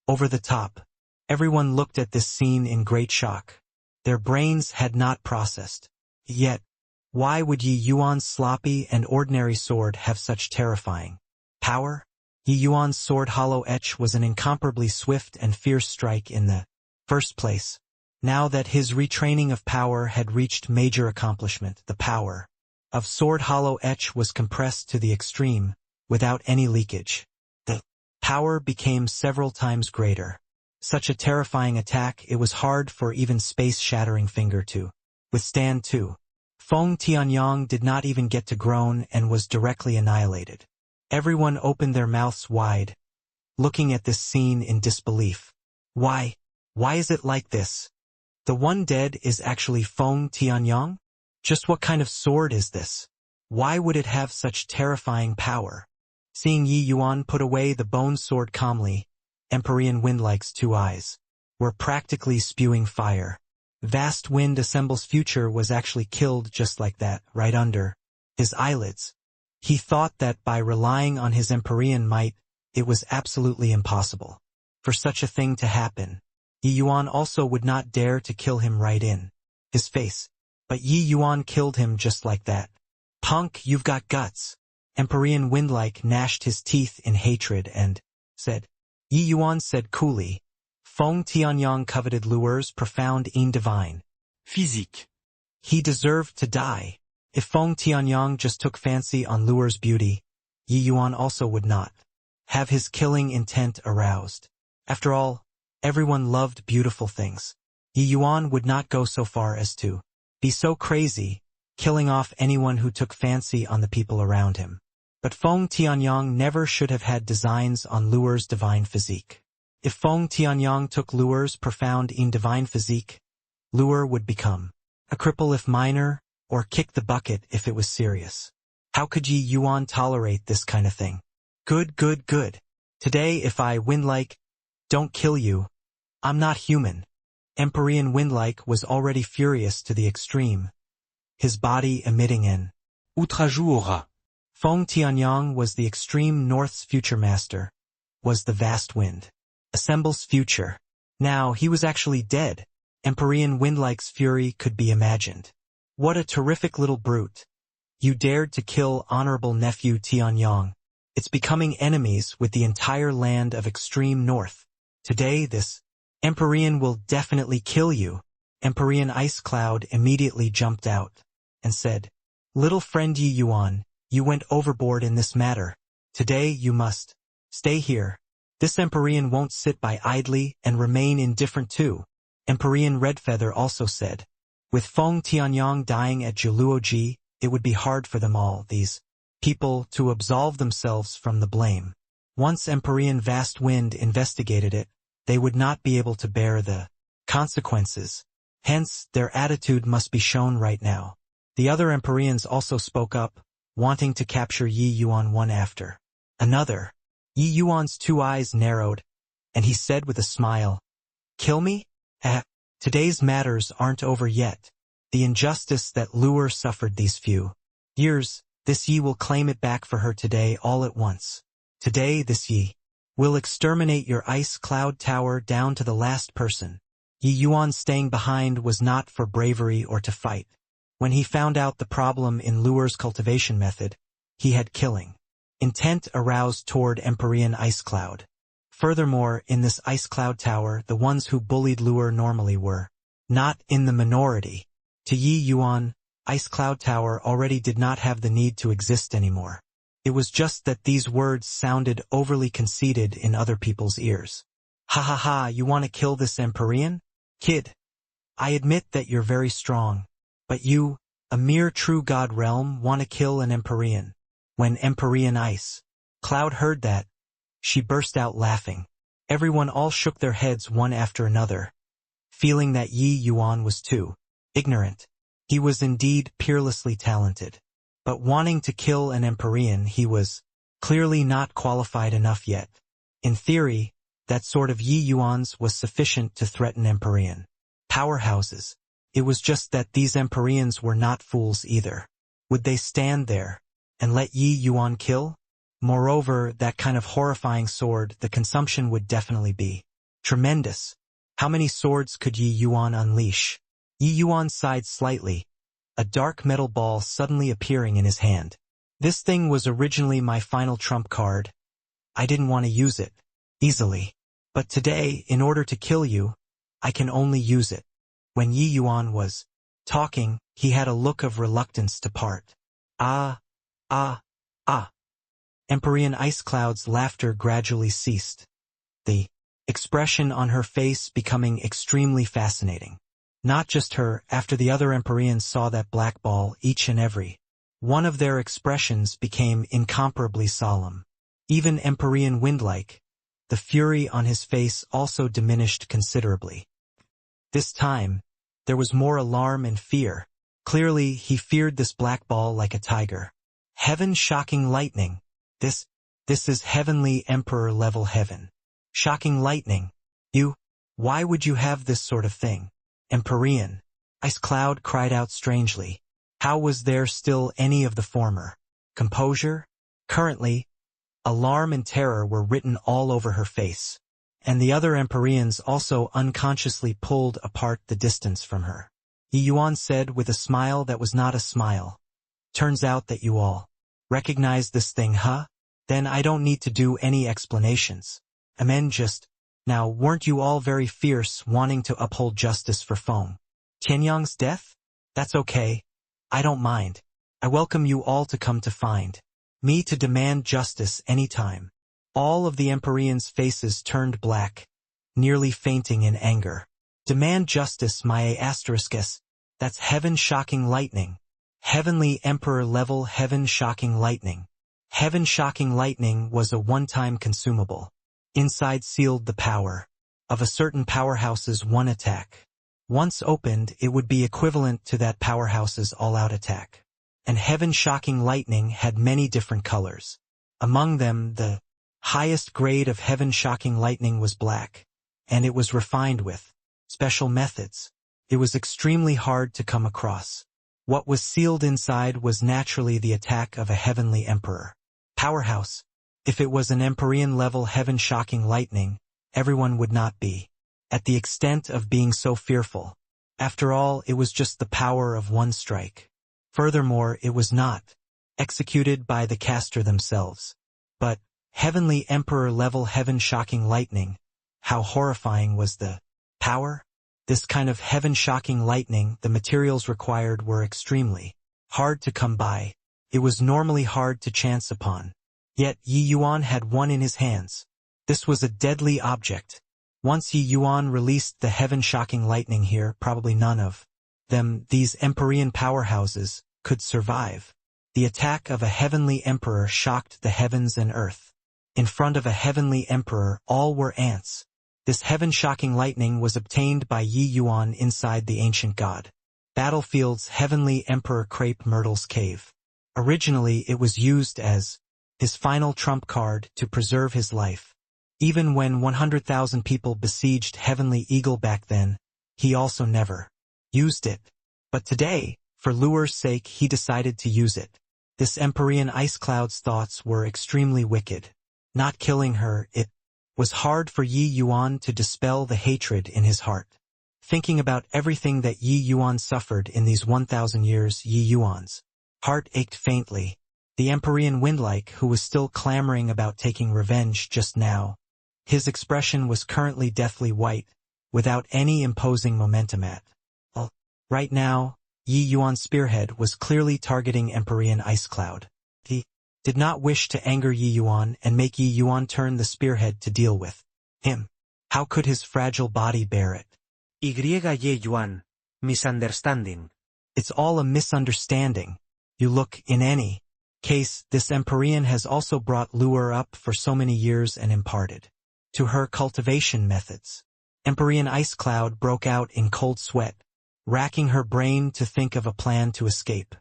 over the top. Everyone looked at this scene in great shock. Their brains had not processed. Yet, why would Yi Yuan's sloppy and ordinary sword have such terrifying power? Yi Yuan's sword hollow etch was an incomparably swift and fierce strike in the first place. Now that his retraining of power had reached major accomplishment, the power of sword hollow etch was compressed to the extreme, without any leakage. The power became several times greater. Such a terrifying attack, it was hard for even space-shattering finger to withstand too. Feng Tianyang did not even get to groan and was directly annihilated. Everyone opened their mouths wide, looking at this scene in disbelief. Why is it like this? The one dead is actually Feng Tianyang? Just what kind of sword is this? Why would it have such terrifying power? Seeing Yi Yuan put away the bone sword calmly, Empyrean Windlike's 2 eyes were practically spewing fire. Vast Wind Assemble's future was actually killed just like that, right under his eyelids. He thought that by relying on his Empyrean might, it was absolutely impossible for such a thing to happen. Yi Yuan also would not dare to kill him right in his face. But Yi Yuan killed him just like that. Punk, you've got guts. Empyrean Windlike gnashed his teeth in hatred and said. Yi Yuan said coolly, Feng Tianyang coveted Luer's profound and divine physique. He deserved to die. If Feng Tianyang just took fancy on Luer's beauty, Yi Yuan also would not have his killing intent aroused. After all, everyone loved beautiful things. Yi Yuan would not go so far as to be so crazy, killing off anyone who took fancy on the people around him. But Feng Tianyang never should have had designs on Luer's divine physique. If Feng Tianyang took Luer's profound and divine physique, Luer would become a cripple if minor, or kick the bucket if it was serious. How could Yi Yuan tolerate this kind of thing? Good. Today if I Windlike don't kill you, I'm not human. Empyrean Windlike was already furious to the extreme, his body emitting an outrage aura. Feng Tianyang was the extreme north's future master, was the vast wind Assemble's future. Now he was actually dead. Empyrean Windlike's fury could be imagined. What a terrific little brute. You dared to kill honorable nephew Tianyang. It's becoming enemies with the entire land of extreme north. Today this Empyrean will definitely kill you. Empyrean Ice Cloud immediately jumped out and said, Little friend Yi Yuan, you went overboard in this matter. Today you must stay here. This Empyrean won't sit by idly and remain indifferent too. Empyrean Redfeather also said, with Feng Tianyang dying at Juluoji, it would be hard for them all, these people, to absolve themselves from the blame. Once Empyrean Vast Wind investigated it, they would not be able to bear the consequences. Hence, their attitude must be shown right now. The other Empyreans also spoke up, wanting to capture Yi Yuan one after another. Yi Yuan's 2 eyes narrowed, and he said with a smile, Kill me? Today's matters aren't over yet. The injustice that Luer suffered these few Years, this Yi will claim it back for her today all at once. Today this Yi will exterminate your ice cloud tower down to the last person. Yi Yuan staying behind was not for bravery or to fight. When he found out the problem in Luer's cultivation method, he had killing intent aroused toward Empyrean Ice Cloud. Furthermore, in this Ice Cloud Tower, the ones who bullied Luer normally were not in the minority. To Yi Yuan, Ice Cloud Tower already did not have the need to exist anymore. It was just that these words sounded overly conceited in other people's ears. Ha ha ha, you want to kill this Empyrean? Kid, I admit that you're very strong, but you, a mere true god realm, want to kill an Empyrean. When Empyrean Ice Cloud heard that, she burst out laughing. Everyone all shook their heads one after another, feeling that Yi Yuan was too ignorant. He was indeed peerlessly talented, but wanting to kill an Empyrean, he was clearly not qualified enough yet. In theory, that sort of Yi Yuan's was sufficient to threaten Empyrean powerhouses. It was just that these Empyreans were not fools either. Would they stand there and let Yi Yuan kill? Moreover, that kind of horrifying sword, the consumption would definitely be tremendous. How many swords could Yi Yuan unleash? Yi Yuan sighed slightly, a dark metal ball suddenly appearing in his hand. This thing was originally my final trump card. I didn't want to use it easily. But today, in order to kill you, I can only use it. When Yi Yuan was talking, he had a look of reluctance to part. Ah. Empyrean Ice Cloud's laughter gradually ceased, the expression on her face becoming extremely fascinating. Not just her, after the other Empyreans saw that black ball, each and every one of their expressions became incomparably solemn. Even Empyrean Windlike, the fury on his face also diminished considerably. This time, there was more alarm and fear. Clearly, he feared this black ball like a tiger. Heaven-shocking lightning. This is heavenly emperor-level heaven. Shocking lightning. Why would you have this sort of thing? Empyrean Ice Cloud cried out strangely. How was there still any of the former composure? Currently, alarm and terror were written all over her face, and the other Empyreans also unconsciously pulled apart the distance from her. Yi Yuan said with a smile that was not a smile. Turns out that you all recognize this thing, huh? Then I don't need to do any explanations. Amen. Now, weren't you all very fierce, wanting to uphold justice for Feng Tianyang's death? That's okay. I don't mind. I welcome you all to come to find me to demand justice anytime. All of the Empyreans' faces turned black, nearly fainting in anger. Demand justice, my asteriskes. That's heaven-shocking lightning. Heavenly Emperor-level heaven-shocking lightning. Heaven-shocking lightning was a one-time consumable. Inside sealed the power of a certain powerhouse's one attack. Once opened, it would be equivalent to that powerhouse's all-out attack. And heaven-shocking lightning had many different colors. Among them, the highest grade of heaven-shocking lightning was black, and it was refined with special methods. It was extremely hard to come across. What was sealed inside was naturally the attack of a heavenly emperor. Powerhouse. If it was an Empyrean-level heaven-shocking lightning, everyone would not be at the extent of being so fearful. After all, it was just the power of one strike. Furthermore, it was not executed by the caster themselves, but heavenly emperor-level heaven-shocking lightning. How horrifying was the power? This kind of heaven-shocking lightning, the materials required were extremely hard to come by. It was normally hard to chance upon. Yet Yi Yuan had one in his hands. This was a deadly object. Once Yi Yuan released the heaven-shocking lightning here, probably none of them, these Empyrean powerhouses, could survive. The attack of a heavenly emperor shocked the heavens and earth. In front of a heavenly emperor, all were ants. This heaven-shocking lightning was obtained by Yi Yuan inside the ancient god Battlefield's heavenly emperor Crepe Myrtle's cave. Originally, it was used as his final trump card to preserve his life. Even when 100,000 people besieged Heavenly Eagle back then, he also never used it. But today, for Luer's sake, he decided to use it. This Empyrean ice cloud's thoughts were extremely wicked. Not killing her, it was hard for Yi Yuan to dispel the hatred in his heart. Thinking about everything that Yi Yuan suffered in these 1,000 years, Yi Yuan's heart ached faintly. The Empyrean Windlike, who was still clamoring about taking revenge just now, his expression was currently deathly white, without any imposing momentum at all. Right now, Yi Yuan's spearhead was clearly targeting Empyrean Ice Cloud. He did not wish to anger Yi Yuan and make Yi Yuan turn the spearhead to deal with him. How could his fragile body bear it? Yi Yuan, misunderstanding. It's all a misunderstanding. You look, in any case, this Empyrean has also brought lure up for so many years and imparted to her cultivation methods. Empyrean Ice Cloud broke out in cold sweat, racking her brain to think of a plan to escape.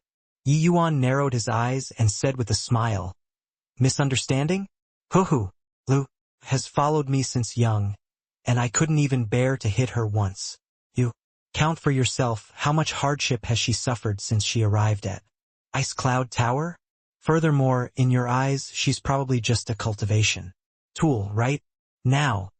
Yi Yuan narrowed his eyes and said with a smile, "Misunderstanding? Hoo-hoo, Lu has followed me since young, and I couldn't even bear to hit her once. You count for yourself how much hardship has she suffered since she arrived at Ice Cloud Tower? Furthermore, in your eyes, she's probably just a cultivation tool, right? Now,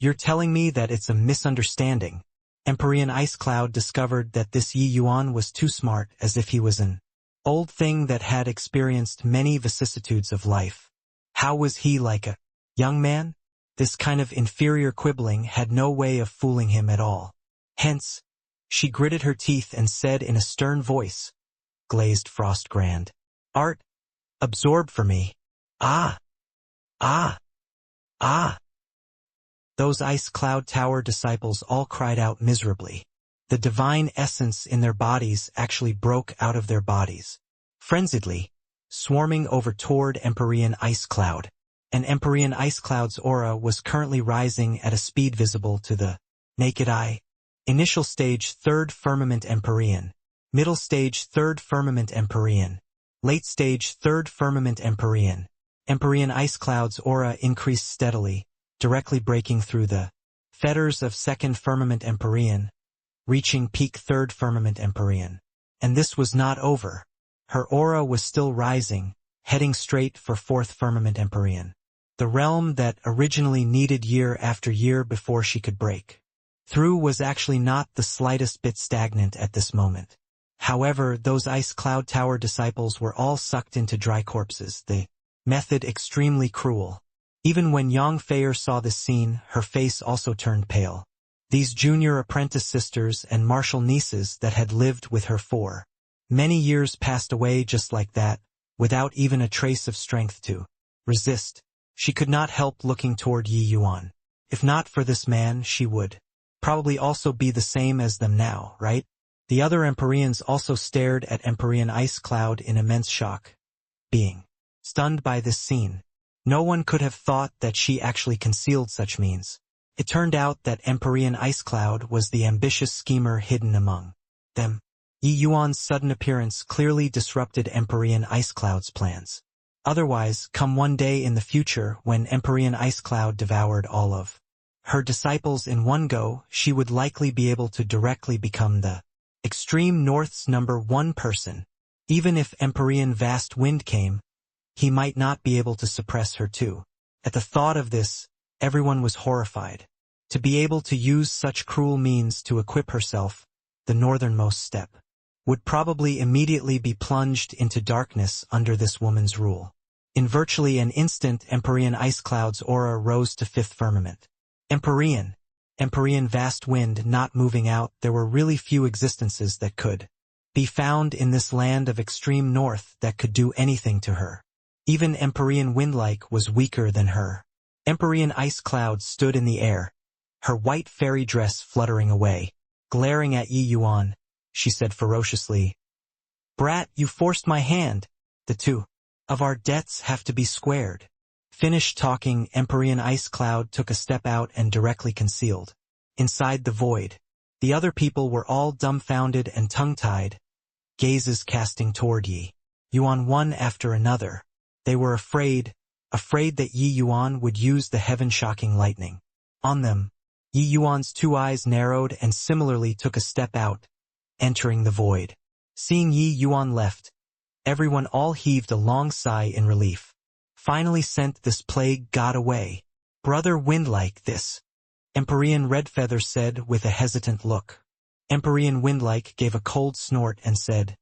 you're telling me that it's a misunderstanding." Empyrean Ice Cloud discovered that this Yi Yuan was too smart, as if he was an old thing that had experienced many vicissitudes of life. How was he like a young man? This kind of inferior quibbling had no way of fooling him at all. Hence, she gritted her teeth and said in a stern voice, "Glazed frost grand. Art, absorb for me." Ah! Ah! Ah! Those Ice Cloud Tower disciples all cried out miserably. The divine essence in their bodies actually broke out of their bodies, frenziedly, swarming over toward Empyrean Ice Cloud. And Empyrean Ice Cloud's aura was currently rising at a speed visible to the naked eye. Initial stage 3rd Firmament Empyrean. Middle stage 3rd Firmament Empyrean. Late stage 3rd Firmament Empyrean. Empyrean Ice Cloud's aura increased steadily, directly breaking through the fetters of 2nd Firmament Empyrean, reaching peak 3rd Firmament Empyrean. And this was not over. Her aura was still rising, heading straight for 4th Firmament Empyrean, the realm that originally needed year after year before she could break through was actually not the slightest bit stagnant at this moment. However, those Ice Cloud Tower disciples were all sucked into dry corpses, the method extremely cruel. Even when Yang Feier saw this scene, her face also turned pale. These junior apprentice sisters and martial nieces that had lived with her for many years passed away just like that, without even a trace of strength to resist. She could not help looking toward Yi Yuan. If not for this man, she would probably also be the same as them now, right? The other Empyreans also stared at Empyrean Ice Cloud in immense shock, being stunned by this scene. No one could have thought that she actually concealed such means. It turned out that Empyrean Ice Cloud was the ambitious schemer hidden among them. Yi Yuan's sudden appearance clearly disrupted Empyrean Ice Cloud's plans. Otherwise, come one day in the future when Empyrean Ice Cloud devoured all of her disciples in one go, she would likely be able to directly become the Extreme North's #1 person. Even if Empyrean Vast Wind came, he might not be able to suppress her too. At the thought of this, everyone was horrified. To be able to use such cruel means to equip herself, the northernmost step, would probably immediately be plunged into darkness under this woman's rule. In virtually an instant, Empyrean Ice Cloud's aura rose to 5th Firmament. Empyrean Vast Wind not moving out, there were really few existences that could be found in this land of extreme north that could do anything to her. Even Empyrean Windlike was weaker than her. Empyrean Ice Cloud stood in the air, her white fairy dress fluttering away. Glaring at Yi Yuan, she said ferociously, "Brat, you forced my hand. The two of our debts have to be squared." Finished talking, Empyrean Ice Cloud took a step out and directly concealed inside the void. The other people were all dumbfounded and tongue-tied, gazes casting toward Yi Yuan one after another. They were afraid that Yi Yuan would use the heaven-shocking lightning on them. Yi Yuan's two eyes narrowed and similarly took a step out, entering the void. Seeing Yi Yuan left, Everyone all heaved a long sigh in relief. Finally sent this plague god away. Brother Windlike this. Empyrean Redfeather said with a hesitant look. Empyrean Windlike gave a cold snort and said,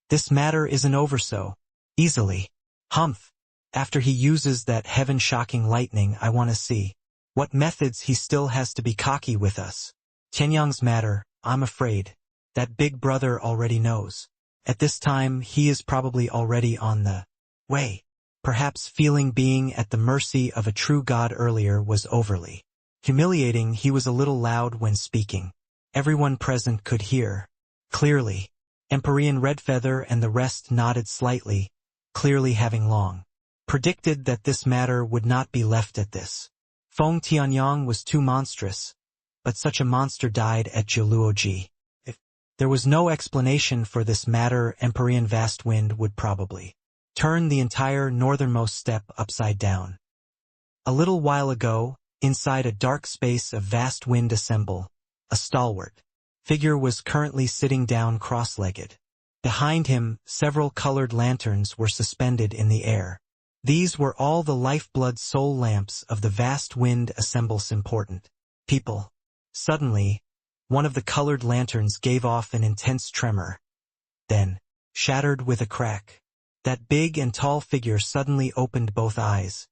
"This matter isn't over so easily. Humph. After he uses that heaven-shocking lightning, I want to see what methods he still has to be cocky with us. Tianyang's matter, I'm afraid, that big brother already knows. At this time, he is probably already on the way." Perhaps feeling being at the mercy of a true god earlier was overly humiliating. He was a little loud when speaking. Everyone present could hear clearly. Empyrean Redfeather and the rest nodded slightly, clearly having long predicted that this matter would not be left at this. Feng Tianyang was too monstrous, but such a monster died at Jiluoji. If there was no explanation for this matter, Empyrean Vast Wind would probably turn the entire northernmost steppe upside down. A little while ago, inside a dark space of Vast Wind Assemble, a stalwart figure was currently sitting down cross-legged. Behind him, several colored lanterns were suspended in the air. These were all the lifeblood soul lamps of the Vast Wind Assemble's important people. Suddenly, one of the colored lanterns gave off an intense tremor. Then, shattered with a crack, that big and tall figure suddenly opened both eyes,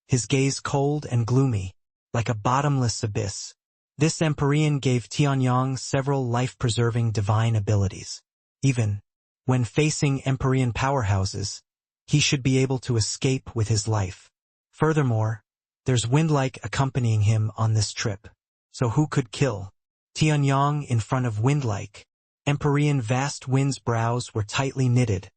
his gaze cold and gloomy, like a bottomless abyss. This Empyrean gave Tianyang several life-preserving divine abilities. Even when facing Empyrean powerhouses, he should be able to escape with his life. Furthermore, there's Windlike accompanying him on this trip. So who could kill Tianyang in front of Windlike? Empyrean Vast Wind's brows were tightly knitted,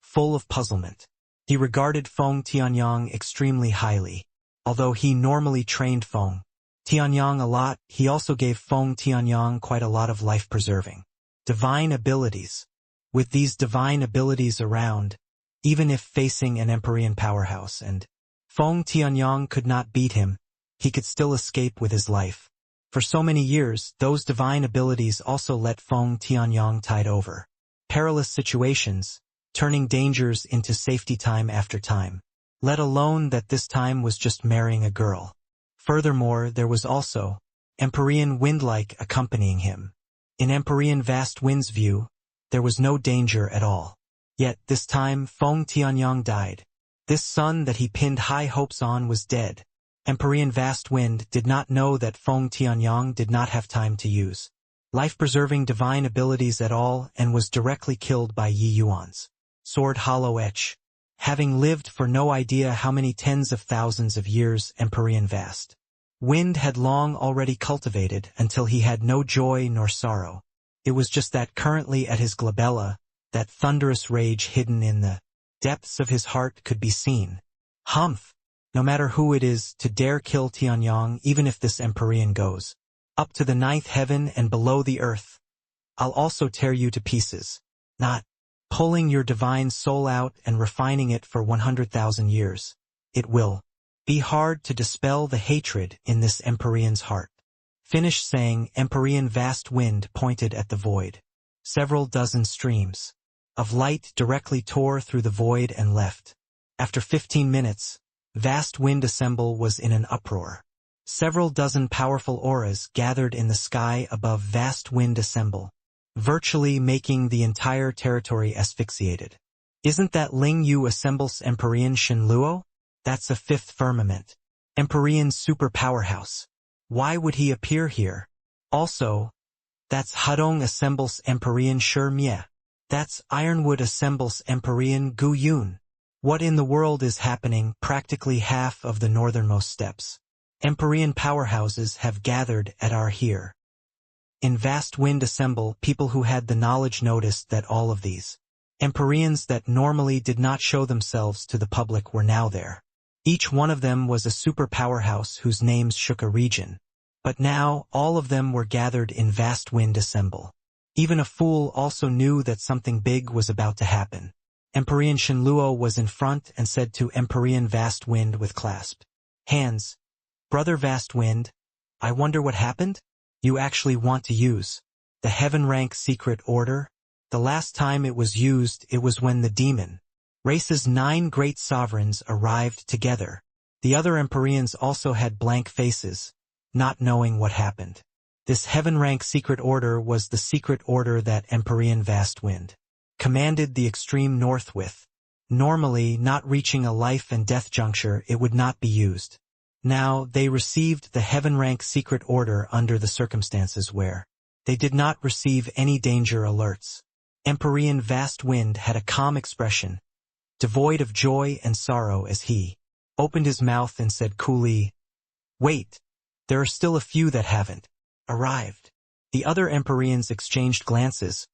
full of puzzlement. He regarded Feng Tianyang extremely highly. Although he normally trained Feng Tianyang a lot, he also gave Feng Tianyang quite a lot of life-preserving divine abilities. With these divine abilities around, even if facing an Empyrean powerhouse and Feng Tianyang could not beat him, he could still escape with his life. For so many years, those divine abilities also let Feng Tianyang tide over perilous situations, turning dangers into safety time after time. Let alone that this time was just marrying a girl. Furthermore, there was also Empyrean Windlike accompanying him. In Empyrean Vast Wind's view, there was no danger at all. Yet, this time, Feng Tianyang died. This son that he pinned high hopes on was dead. Empyrean Vast Wind did not know that Feng Tianyang did not have time to use life-preserving divine abilities at all and was directly killed by Yi Yuan's sword Hollow Etch. Having lived for no idea how many tens of thousands of years, Empyrean Vast Wind had long already cultivated until he had no joy nor sorrow. It was just that currently at his glabella, that thunderous rage hidden in the depths of his heart could be seen. Humph! No matter who it is, to dare kill Tianyang, even if this Empyrean goes up to the ninth heaven and below the earth, I'll also tear you to pieces. Not pulling your divine soul out and refining it for 100,000 years. It will be hard to dispel the hatred in this Empyrean's heart. Finish saying, Empyrean Vast Wind pointed at the void. Several dozen streams of light directly tore through the void and left. After 15 minutes, Vast Wind Assemble was in an uproar. Several dozen powerful auras gathered in the sky above Vast Wind Assemble, virtually making the entire territory asphyxiated. Isn't that Ling Yu Assemble's Empyrean Shenluo? That's a fifth firmament. Empyrean super powerhouse. Why would he appear here? Also, that's Hudong Assemble's Empyrean Shi Mie. That's Ironwood Assemble's Empyrean Gu Yun. What in the world is happening? Practically half of the northernmost steppes Empyrean powerhouses have gathered at our here. In Vast Wind Assemble, people who had the knowledge noticed that all of these Empyreans that normally did not show themselves to the public were now there. Each one of them was a super powerhouse whose names shook a region. But now, all of them were gathered in Vast Wind Assemble. Even a fool also knew that something big was about to happen. Empyrean Shenluo was in front and said to Empyrean Vast Wind with clasped hands, "Brother Vast Wind, I wonder what happened? You actually want to use the heaven rank secret order?" The last time it was used, it was when the demon race's 9 great sovereigns arrived together. The other Empyreans also had blank faces, not knowing what happened. This heaven-rank secret order was the secret order that Empyrean Vast Wind commanded the extreme north with. Normally, not reaching a life and death juncture, it would not be used. Now, they received the heaven-rank secret order under the circumstances where they did not receive any danger alerts. Empyrean Vast Wind had a calm expression, devoid of joy and sorrow as he opened his mouth and said coolly, "Wait, there are still a few that haven't arrived." The other Empyreans exchanged glances,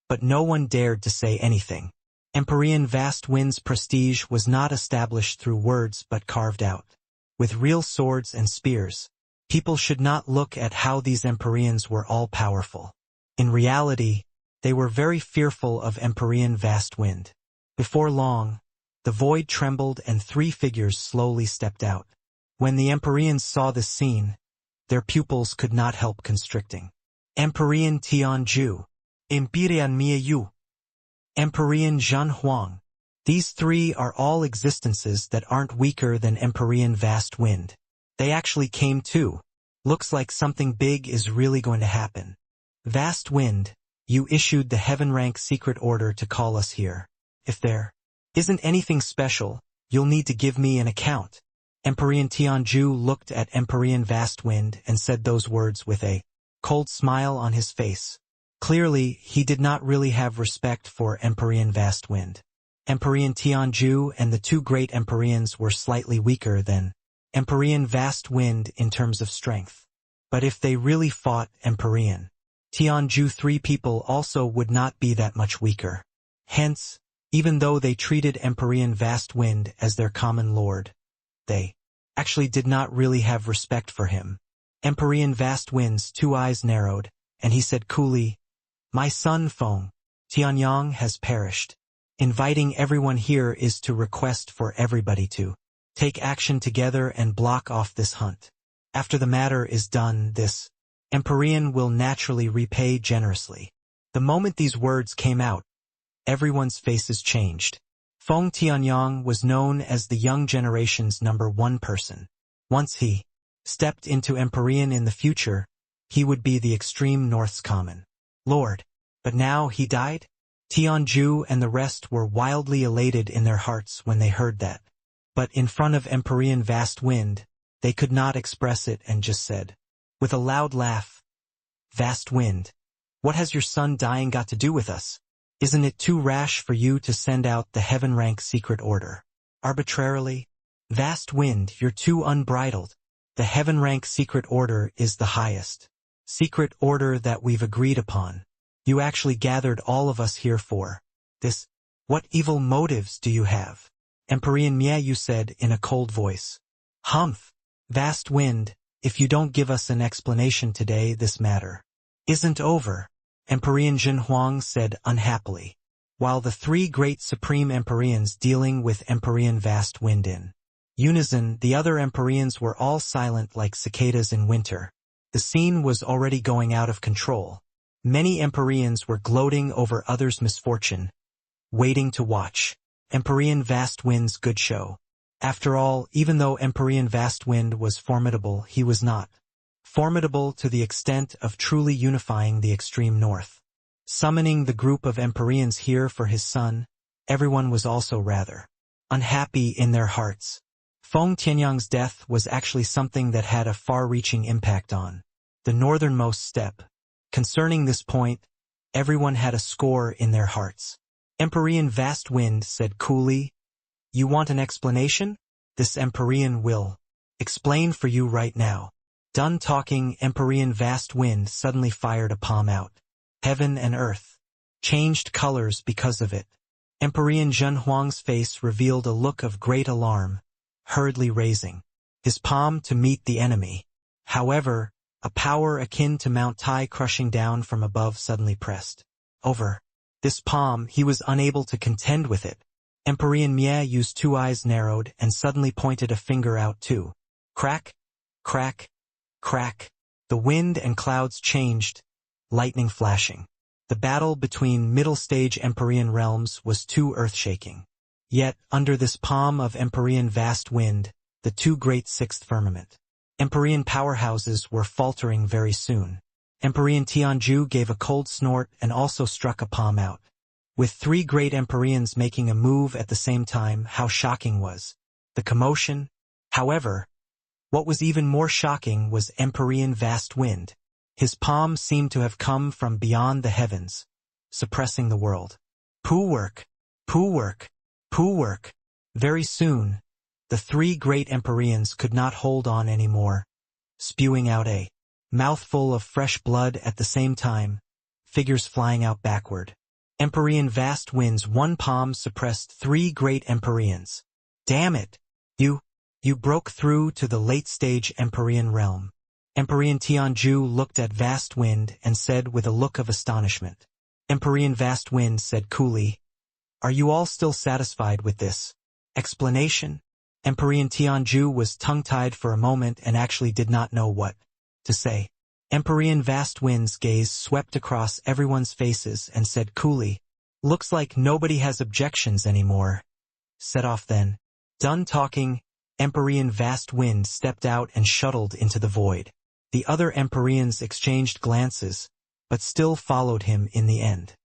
but no one dared to say anything. Empyrean Vast Wind's prestige was not established through words but carved out with real swords and spears. People should not look at how these Empyreans were all-powerful. In reality, they were very fearful of Empyrean Vast Wind. Before long, the void trembled and 3 figures slowly stepped out. When the Empyreans saw this scene, their pupils could not help constricting. Empyrean Tianju, Empyrean Miayu, Empyrean Zhan Huang. These 3 are all existences that aren't weaker than Empyrean Vast Wind. They actually came too. Looks like something big is really going to happen. Vast Wind, you issued the heaven-rank secret order to call us here. If there isn't anything special, you'll need to give me an account. Empyrean Tianju looked at Empyrean Vast Wind and said those words with a cold smile on his face. Clearly, he did not really have respect for Empyrean Vast Wind. Empyrean Tianju and the 2 great Empyreans were slightly weaker than Empyrean Vast Wind in terms of strength. But if they really fought Empyrean Tianju, 3 people also would not be that much weaker. Hence, even though they treated Empyrean Vast Wind as their common lord, they actually did not really have respect for him. Empyrean Vast Wind's 2 eyes narrowed, and he said coolly, "My son Feng Tianyang has perished. Inviting everyone here is to request for everybody to take action together and block off this hunt. After the matter is done, this Empyrean will naturally repay generously." The moment these words came out, everyone's faces changed. Feng Tianyang was known as the young generation's #1 person. Once he stepped into Empyrean in the future, he would be the extreme north's common lord. But now he died? Tianju and the rest were wildly elated in their hearts when they heard that. But in front of Empyrean Vast Wind, they could not express it and just said, with a loud laugh, "Vast Wind, what has your son dying got to do with us? Isn't it too rash for you to send out the heaven-rank secret order arbitrarily? Vast Wind, you're too unbridled. The heaven-rank secret order is the highest secret order that we've agreed upon. You actually gathered all of us here for this. What evil motives do you have?" Empyrean Miayu said in a cold voice. "Humph, Vast Wind, if you don't give us an explanation today, this matter isn't over," Empyrean Zhan Huang said unhappily. While the 3 great supreme Empyreans dealing with Empyrean Vast Wind in unison, the other Empyreans were all silent like cicadas in winter. The scene was already going out of control. Many Empyreans were gloating over others' misfortune, waiting to watch Empyrean Vast Wind's good show. After all, even though Empyrean Vast Wind was formidable, he was not formidable to the extent of truly unifying the extreme north. Summoning the group of Empyreans here for his son, everyone was also rather unhappy in their hearts. Feng Tianyang's death was actually something that had a far-reaching impact on the northernmost steppe. Concerning this point, everyone had a score in their hearts. Empyrean Vast Wind said coolly, "You want an explanation? This Empyrean will explain for you right now." Done talking, Empyrean Vast Wind suddenly fired a palm out. Heaven and earth changed colors because of it. Empyrean Zhan Huang's face revealed a look of great alarm, hurriedly raising his palm to meet the enemy. However, a power akin to Mount Tai crushing down from above suddenly pressed over this palm. He was unable to contend with it. Empyrean Miayu's 2 eyes narrowed and suddenly pointed a finger out too. Crack, crack, crack. The wind and clouds changed, lightning flashing. The battle between middle-stage Empyrean realms was too earth-shaking. Yet, under this palm of Empyrean vast wind, the two great sixth firmament Empyrean powerhouses were faltering very soon. Empyrean Tianju gave a cold snort and also struck a palm out. With three great Empyreans making a move at the same time, how shocking was the commotion? However, what was even more shocking was Empyrean vast wind. His palm seemed to have come from beyond the heavens, suppressing the world. Poo work! Poo work! Poo work! Very soon, the three great Empyreans could not hold on anymore, spewing out a mouthful of fresh blood at the same time, figures flying out backward. Empyrean vast winds one palm suppressed three great Empyreans. Damn it! You broke through to the late-stage Empyrean realm. Empyrean Tianju looked at Vast Wind and said with a look of astonishment. Empyrean Vast Wind said coolly, "Are you all still satisfied with this explanation?" Empyrean Tianju was tongue-tied for a moment and actually did not know what to say. Empyrean Vast Wind's gaze swept across everyone's faces and said coolly, "Looks like nobody has objections anymore." Set off then. Done talking, Empyrean Vast Wind stepped out and shuttled into the void. The other Empyreans exchanged glances, but still followed him in the end.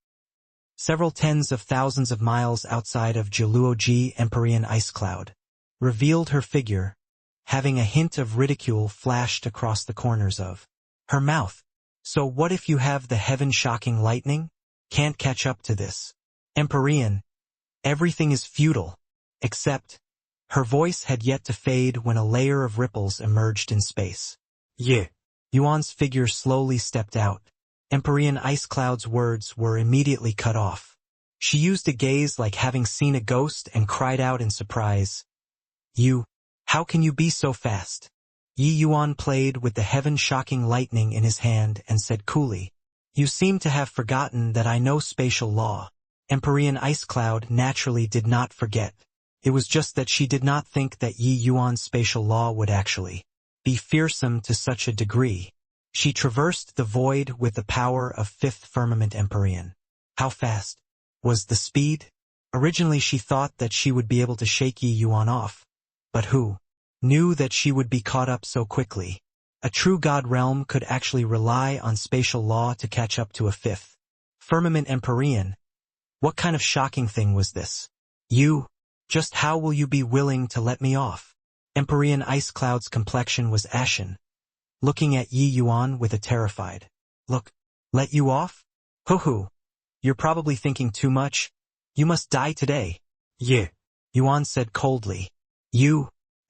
Several tens of thousands of miles outside of Jiluoji, Empyrean ice cloud revealed her figure, having a hint of ridicule flashed across the corners of her mouth. "So what if you have the heaven-shocking lightning? Can't catch up to this. Empyrean, everything is futile, except..." Her voice had yet to fade when a layer of ripples emerged in space. "Yeah." Yuan's figure slowly stepped out. Empyrean Ice Cloud's words were immediately cut off. She used a gaze like having seen a ghost and cried out in surprise. "You, how can you be so fast?" Yi Yuan played with the heaven-shocking lightning in his hand and said coolly, "You seem to have forgotten that I know spatial law." Empyrean Ice Cloud naturally did not forget. It was just that she did not think that Yi Yuan's spatial law would actually be fearsome to such a degree. She traversed the void with the power of fifth firmament Empyrean. How fast was the speed? Originally she thought that she would be able to shake Yi Yuan off. But who knew that she would be caught up so quickly? A true god realm could actually rely on spatial law to catch up to a fifth firmament Empyrean. What kind of shocking thing was this? Just how will you be willing to let me off? Empyrean Ice Cloud's complexion was ashen, looking at Yi Yuan with a terrified look. "Let you off? Hoo-hoo. You're probably thinking too much. You must die today." "Yeah," Yuan said coldly.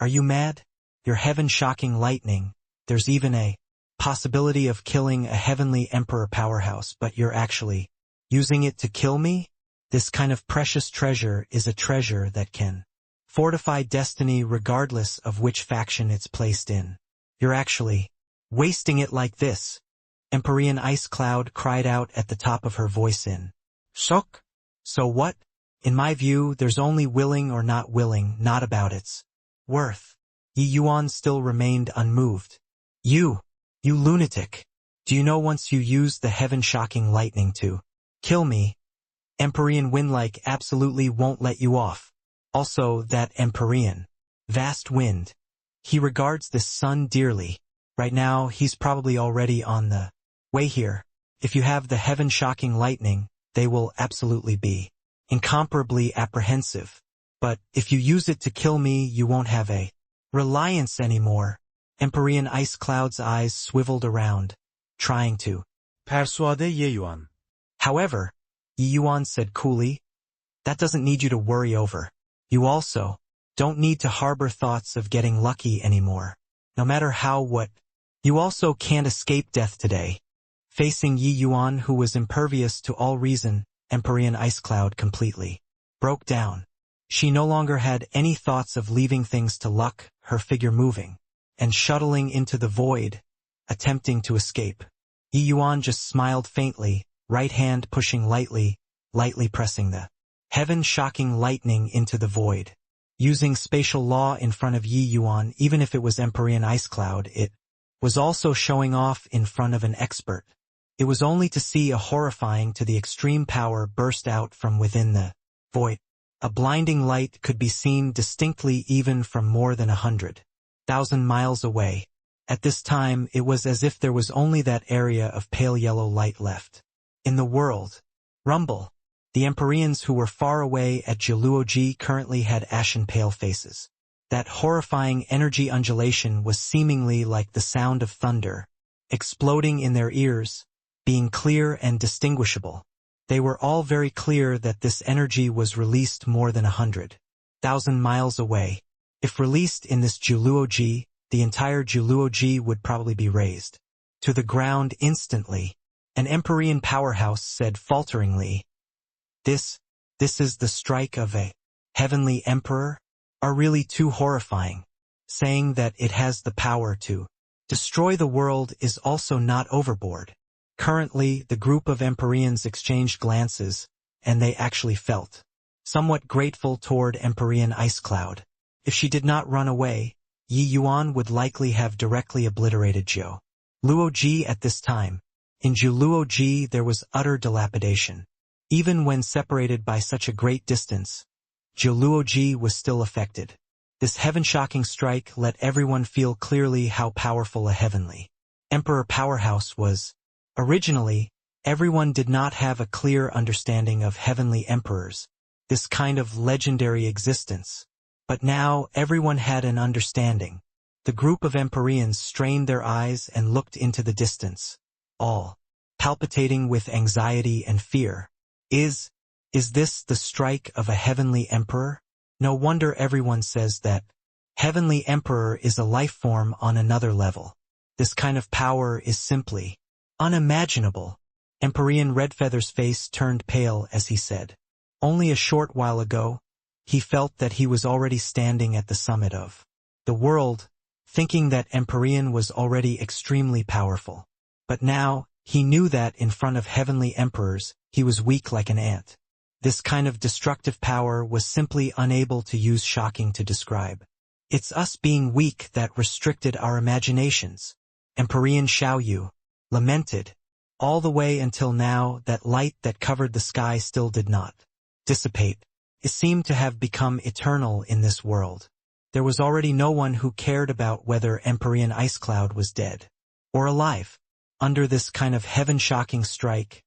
Are you mad? Your heaven-shocking lightning. There's even a possibility of killing a heavenly emperor powerhouse, but you're actually using it to kill me? This kind of precious treasure is a treasure that can fortify destiny regardless of which faction it's placed in. You're actually wasting it like this." Empyrean Ice Cloud cried out at the top of her voice in shock. "So what? In my view, there's only willing or not willing, not about its worth." Yi Yuan still remained unmoved. You lunatic. Do you know once you use the heaven-shocking lightning to kill me, Empyrean Windlike absolutely won't let you off. Also, that Empyrean Vast Wind. He regards this sun dearly. Right now, he's probably already on the way here. If you have the heaven-shocking lightning, they will absolutely be incomparably apprehensive. But if you use it to kill me, you won't have a reliance anymore. Empyrean Ice Cloud's eyes swiveled around, trying to persuade Ye Yuan. However, Yi Yuan said coolly, "That doesn't need you to worry over. You also don't need to harbor thoughts of getting lucky anymore. No matter what. You also can't escape death today." Facing Yi Yuan, who was impervious to all reason, Empyrean Ice Cloud completely broke down. She no longer had any thoughts of leaving things to luck, her figure moving and shuttling into the void, attempting to escape. Yi Yuan just smiled faintly, right hand pushing lightly pressing the heaven-shocking lightning into the void. Using spatial law in front of Yi Yuan, even if it was Empyrean Ice Cloud, it was also showing off in front of an expert. It was only to see a horrifying to the extreme power burst out from within the void. A blinding light could be seen distinctly even from more than 100,000 miles away. At this time it was as if there was only that area of pale yellow light left. In the world. Rumble. The Empyreans who were far away at Jiluoji currently had ashen pale faces. That horrifying energy undulation was seemingly like the sound of thunder, exploding in their ears, being clear and distinguishable. They were all very clear that this energy was released more than 100,000 miles away. If released in this Jiluoji, the entire Jiluoji would probably be razed to the ground instantly. An Empyrean powerhouse said falteringly, This is the strike of a heavenly emperor? Are really too horrifying. Saying that it has the power to destroy the world is also not overboard. Currently, the group of Empyreans exchanged glances, and they actually felt somewhat grateful toward Empyrean Ice Cloud. If she did not run away, Yi Yuan would likely have directly obliterated Zhou Luoji at this time. In Zhou Luoji there was utter dilapidation. Even when separated by such a great distance, Zhou Luoji was still affected. This heaven-shocking strike let everyone feel clearly how powerful a heavenly emperor powerhouse was. Originally, everyone did not have a clear understanding of heavenly emperors, this kind of legendary existence. But now everyone had an understanding. The group of Empyreans strained their eyes and looked into the distance, all palpitating with anxiety and fear. Is this the strike of a heavenly emperor? No wonder everyone says that heavenly emperor is a life form on another level. This kind of power is simply unimaginable. Empyrean Redfeather's face turned pale as he said. Only a short while ago, he felt that he was already standing at the summit of the world, thinking that Empyrean was already extremely powerful. But now, he knew that in front of heavenly emperors, he was weak like an ant. This kind of destructive power was simply unable to use shocking to describe. It's us being weak that restricted our imaginations. Empyrean Xiaoyu lamented. All the way until now, that light that covered the sky still did not dissipate. It seemed to have become eternal in this world. There was already no one who cared about whether Empyrean Ice Cloud was dead or alive. Under this kind of heaven-shocking strike,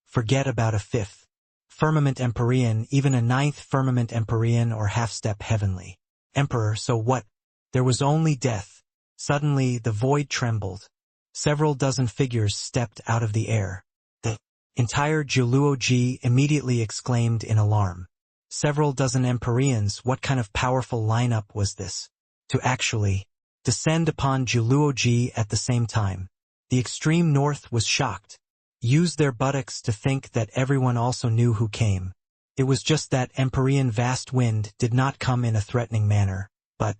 forget about a fifth firmament Empyrean, even a ninth firmament Empyrean or half-step heavenly emperor, so what? There was only death. Suddenly the void trembled. Several dozen figures stepped out of the air. The entire Jiluoji immediately exclaimed in alarm. Several dozen Empyreans, what kind of powerful lineup was this? To actually descend upon Jiluoji at the same time. The extreme north was shocked. Used their buttocks to think that everyone also knew who came. It was just that Empyrean vast wind did not come in a threatening manner, but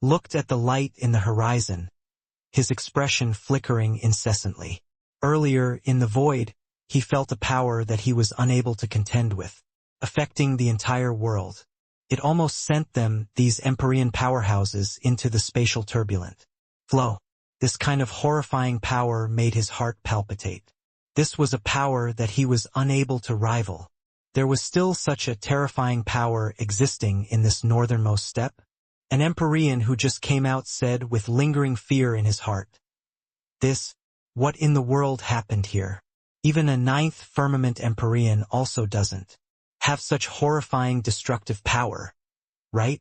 looked at the light in the horizon, his expression flickering incessantly. Earlier, in the void, he felt a power that he was unable to contend with, affecting the entire world. It almost sent them, these Empyrean powerhouses, into the spatial turbulent flow. This kind of horrifying power made his heart palpitate. This was a power that he was unable to rival. There was still such a terrifying power existing in this northernmost steppe. An Empyrean who just came out said with lingering fear in his heart. What in the world happened here? Even a ninth firmament Empyrean also doesn't have such horrifying destructive power, right?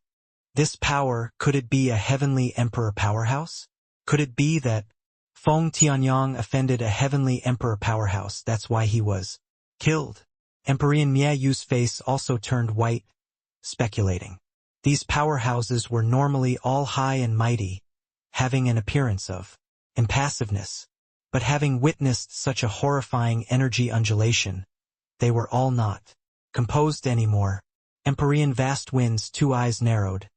This power, could it be a heavenly emperor powerhouse? Could it be that Feng Tianyang offended a heavenly emperor powerhouse, that's why he was killed? Empyrean Miayu's face also turned white, speculating. These powerhouses were normally all high and mighty, having an appearance of impassiveness, but having witnessed such a horrifying energy undulation, they were all not composed anymore. Empyrean Vast Wind's two eyes narrowed,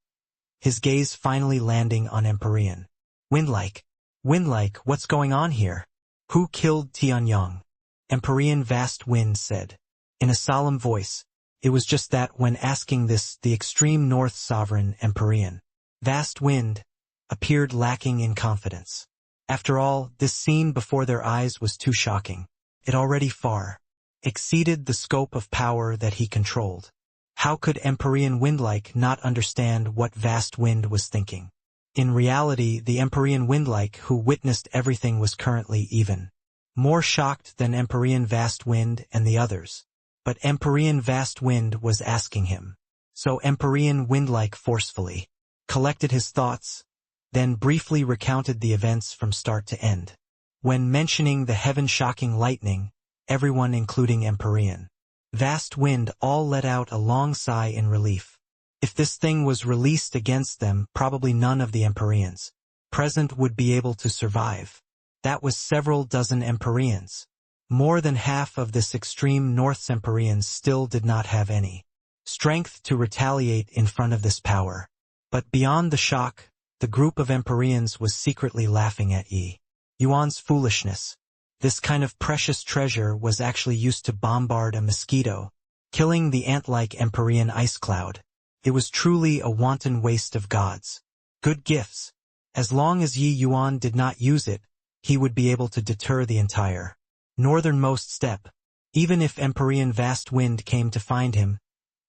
his gaze finally landing on Empyrean Windlike, what's going on here? Who killed Tianyang? Empyrean Vast Wind said, in a solemn voice. It was just that when asking this, the extreme north sovereign Empyrean Vast Wind appeared lacking in confidence. After all, this scene before their eyes was too shocking. It already far exceeded the scope of power that he controlled. How could Empyrean Windlike not understand what Vast Wind was thinking? In reality, the Empyrean Windlike who witnessed everything was currently even more shocked than Empyrean Vast Wind and the others. But Empyrean Vast Wind was asking him. So Empyrean Windlike forcefully collected his thoughts, then briefly recounted the events from start to end. When mentioning the heaven-shocking lightning, everyone including Empyrean Vast Wind all let out a long sigh in relief. If this thing was released against them, probably none of the Empyreans present would be able to survive. That was several dozen Empyreans. More than half of this extreme North's Empyreans still did not have any strength to retaliate in front of this power. But beyond the shock, the group of Empyreans was secretly laughing at Yi Yuan's foolishness. This kind of precious treasure was actually used to bombard a mosquito, killing the ant-like Empyrean ice cloud. It was truly a wanton waste of God's good gifts. As long as Yi Yuan did not use it, he would be able to deter the entire northernmost steppe. Even if Empyrean Vast Wind came to find him,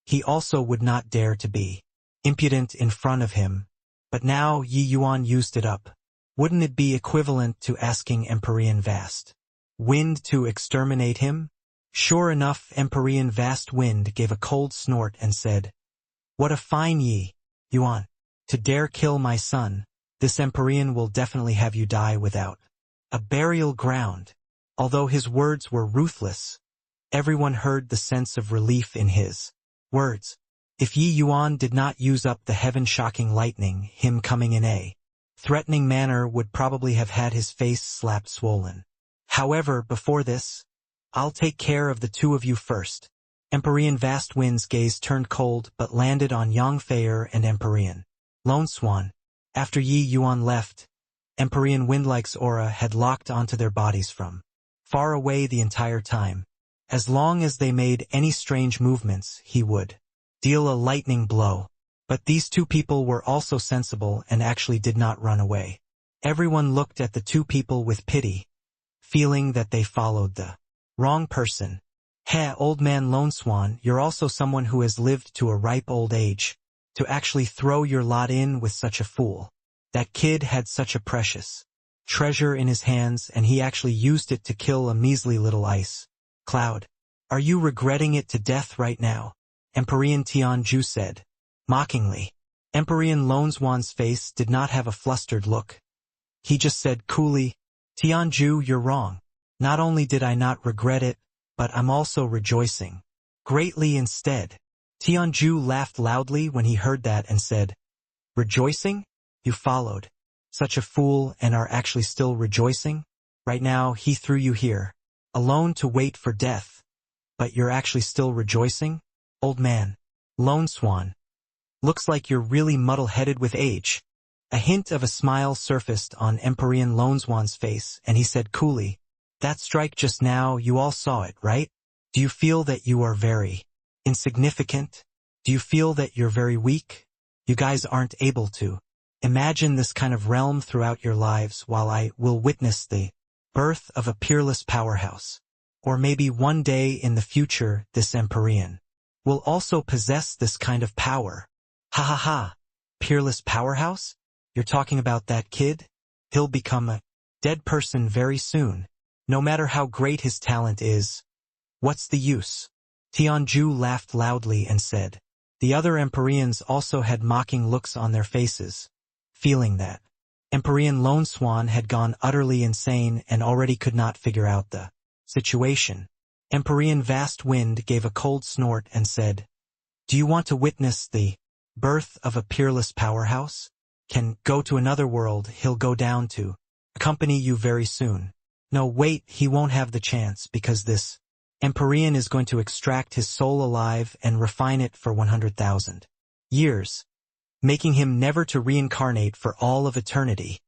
he also would not dare to be impudent in front of him. But now Yi Yuan used it up. Wouldn't it be equivalent to asking Empyrean Vast Wind to exterminate him? Sure enough, Empyrean Vast Wind gave a cold snort and said, "What a fine Yi Yuan! To dare kill my son, this Empyrean will definitely have you die without a burial ground." Although his words were ruthless, everyone heard the sense of relief in his words. If Yi Yuan did not use up the heaven-shocking lightning, him coming in a threatening manner would probably have had his face slapped swollen. However, before this, I'll take care of the two of you first. Empyrean Vast Wind's gaze turned cold but landed on Yang Feier and Empyrean Lone Swan. After Yi Yuan left, Empyrean Windlike's aura had locked onto their bodies from far away the entire time. As long as they made any strange movements, he would deal a lightning blow. But these two people were also sensible and actually did not run away. Everyone looked at the two people with pity, feeling that they followed the wrong person. "Heh, old man Lone Swan, you're also someone who has lived to a ripe old age, to actually throw your lot in with such a fool. That kid had such a precious treasure in his hands and he actually used it to kill a measly little ice cloud. Are you regretting it to death right now?" Empyrean Tianju said, mockingly. Empyrean Lone Swan's face did not have a flustered look. He just said coolly, "Tianju, you're wrong. Not only did I not regret it, but I'm also rejoicing greatly instead." Tianju laughed loudly when he heard that and said, "Rejoicing? You followed such a fool and are actually still rejoicing? Right now he threw you here, alone to wait for death, but you're actually still rejoicing? Old man Lone Swan, looks like you're really muddle-headed with age." A hint of a smile surfaced on Empyrean Lone Swan's face, and he said coolly, "That strike just now, you all saw it, right? Do you feel that you are very insignificant? Do you feel that you're very weak? You guys aren't able to imagine this kind of realm throughout your lives while I will witness the birth of a peerless powerhouse. Or maybe one day in the future this Empyrean will also possess this kind of power. Ha ha ha, peerless powerhouse? You're talking about that kid? He'll become a dead person very soon. No matter how great his talent is, what's the use?" Tianju laughed loudly and said. The other Empyreans also had mocking looks on their faces, feeling that Empyrean Lone Swan had gone utterly insane and already could not figure out the situation. Empyrean Vast Wind gave a cold snort and said, "Do you want to witness the birth of a peerless powerhouse? Can go to another world, he'll go down to accompany you very soon. No, wait, he won't have the chance because this Empyrean is going to extract his soul alive and refine it for 100,000 years, making him never to reincarnate for all of eternity."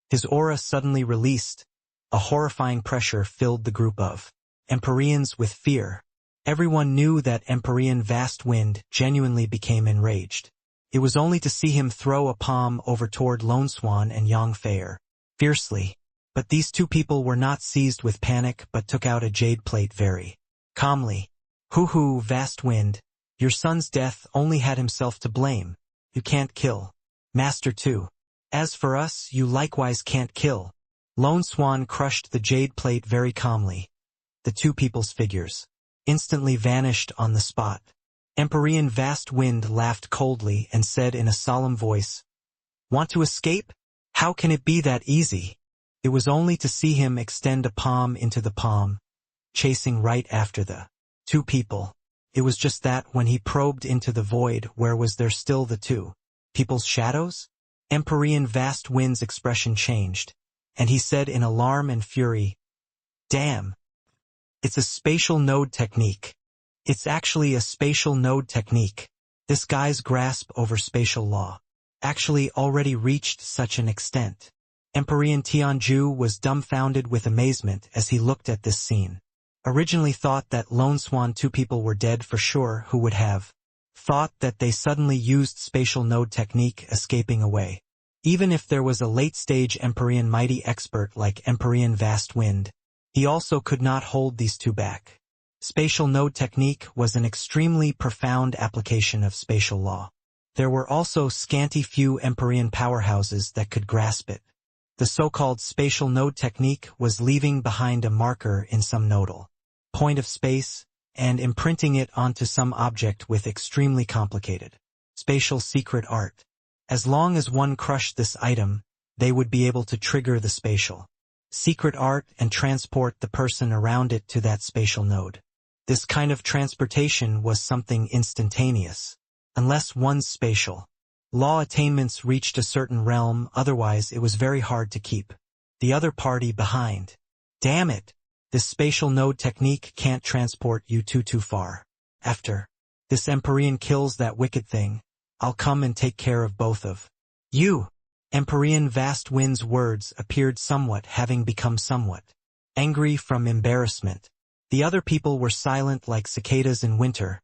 His aura suddenly released. A horrifying pressure filled the group of Empyreans with fear. Everyone knew that Empyrean Vast Wind genuinely became enraged. It was only to see him throw a palm over toward Lone Swan and Yang Feier fiercely. But these two people were not seized with panic but took out a jade plate very calmly. Hoo, vast wind, your son's death only had himself to blame. You can't kill. Master too. As for us, you likewise can't kill. Lone Swan crushed the jade plate very calmly. The two people's figures instantly vanished on the spot. Empyrean Vast Wind laughed coldly and said in a solemn voice, "Want to escape? How can it be that easy?" It was only to see him extend a palm into the palm, chasing right after the two people. It was just that when he probed into the void, where was there still the two people's shadows? Empyrean Vast Wind's expression changed, and he said in alarm and fury, "Damn! It's a spatial node technique. It's actually a spatial node technique. This guy's grasp over spatial law actually already reached such an extent." Empyrean Tianju was dumbfounded with amazement as he looked at this scene. Originally thought that Lone Swan two people were dead for sure, who would have thought that they suddenly used spatial node technique escaping away. Even if there was a late-stage Empyrean mighty expert like Empyrean Vast Wind, he also could not hold these two back. Spatial node technique was an extremely profound application of spatial law. There were also scanty few Empyrean powerhouses that could grasp it. The so-called spatial node technique was leaving behind a marker in some nodal point of space and imprinting it onto some object with extremely complicated spatial secret art. As long as one crushed this item, they would be able to trigger the spatial secret art and transport the person around it to that spatial node. This kind of transportation was something instantaneous. Unless one's spatial law attainments reached a certain realm, otherwise it was very hard to keep the other party behind. Damn it! This spatial node technique can't transport you too far. After this Empyrean kills that wicked thing, I'll come and take care of both of you. Empyrean Vast Wind's words appeared somewhat having become somewhat angry from embarrassment. The other people were silent like cicadas in winter,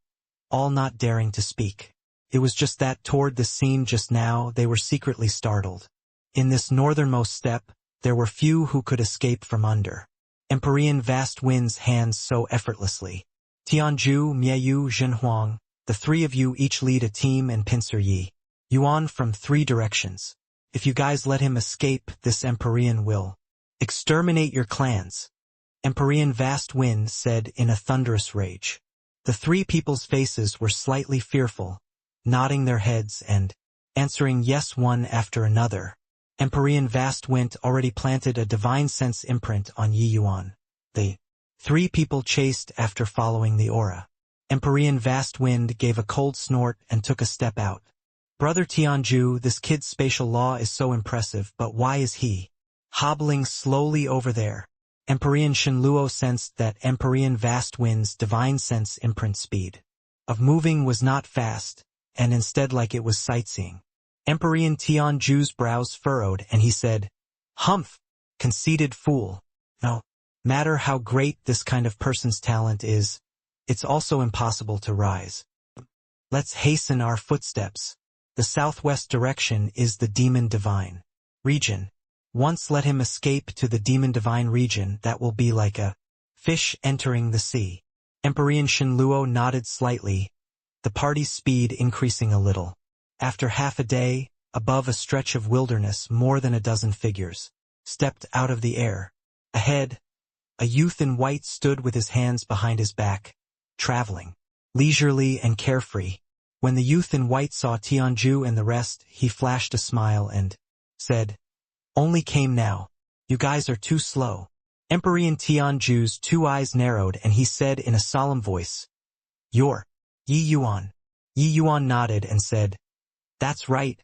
all not daring to speak. It was just that toward this scene just now they were secretly startled. In this northernmost step, there were few who could escape from under Empyrean Vast Wind's hands so effortlessly. Tianju, Miayu, Zhenhuang, the three of you each lead a team and pincer Yi Yuan from 3 directions. If you guys let him escape, this Empyrean will exterminate your clans. Empyrean Vast Wind said in a thunderous rage. The 3 people's faces were slightly fearful, nodding their heads and answering yes one after another. Empyrean Vast Wind already planted a divine sense imprint on Yi Yuan. The 3 people chased after following the aura. Empyrean Vast Wind gave a cold snort and took a step out. Brother Tianju, this kid's spatial law is so impressive, but why is he hobbling slowly over there? Empyrean Shenluo sensed that Empyrean Vast Wind's divine sense imprint speed of moving was not fast, and instead like it was sightseeing. Empyrean Tianju's brows furrowed and he said, "Humph, conceited fool. No matter how great this kind of person's talent is, it's also impossible to rise. Let's hasten our footsteps. The southwest direction is the Demon Divine region. Once let him escape to the Demon Divine region, that will be like a fish entering the sea." Empyrean Shenluo nodded slightly, the party's speed increasing a little. After half a day, above a stretch of wilderness, more than a dozen figures stepped out of the air. Ahead, a youth in white stood with his hands behind his back, traveling leisurely and carefree. When the youth in white saw Tianju and the rest, he flashed a smile and said, "Only came now. You guys are too slow." Empyrean Tianju's 2 eyes narrowed and he said in a solemn voice, "You're Yi Yuan." Yi Yuan nodded and said, "That's right.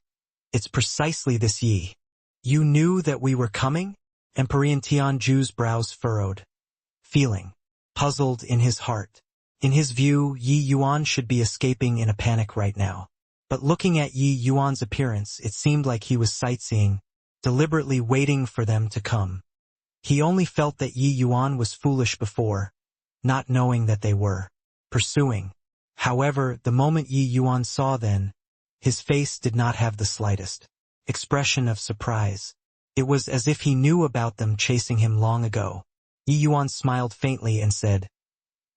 It's precisely this Yi. You knew that we were coming?" Empyrean Tianju's brows furrowed, feeling puzzled in his heart. In his view, Yi Yuan should be escaping in a panic right now. But looking at Yi Yuan's appearance, it seemed like he was sightseeing, deliberately waiting for them to come. He only felt that Yi Yuan was foolish before, not knowing that they were pursuing. However, the moment Yi Yuan saw then, his face did not have the slightest expression of surprise. It was as if he knew about them chasing him long ago. Yi Yuan smiled faintly and said,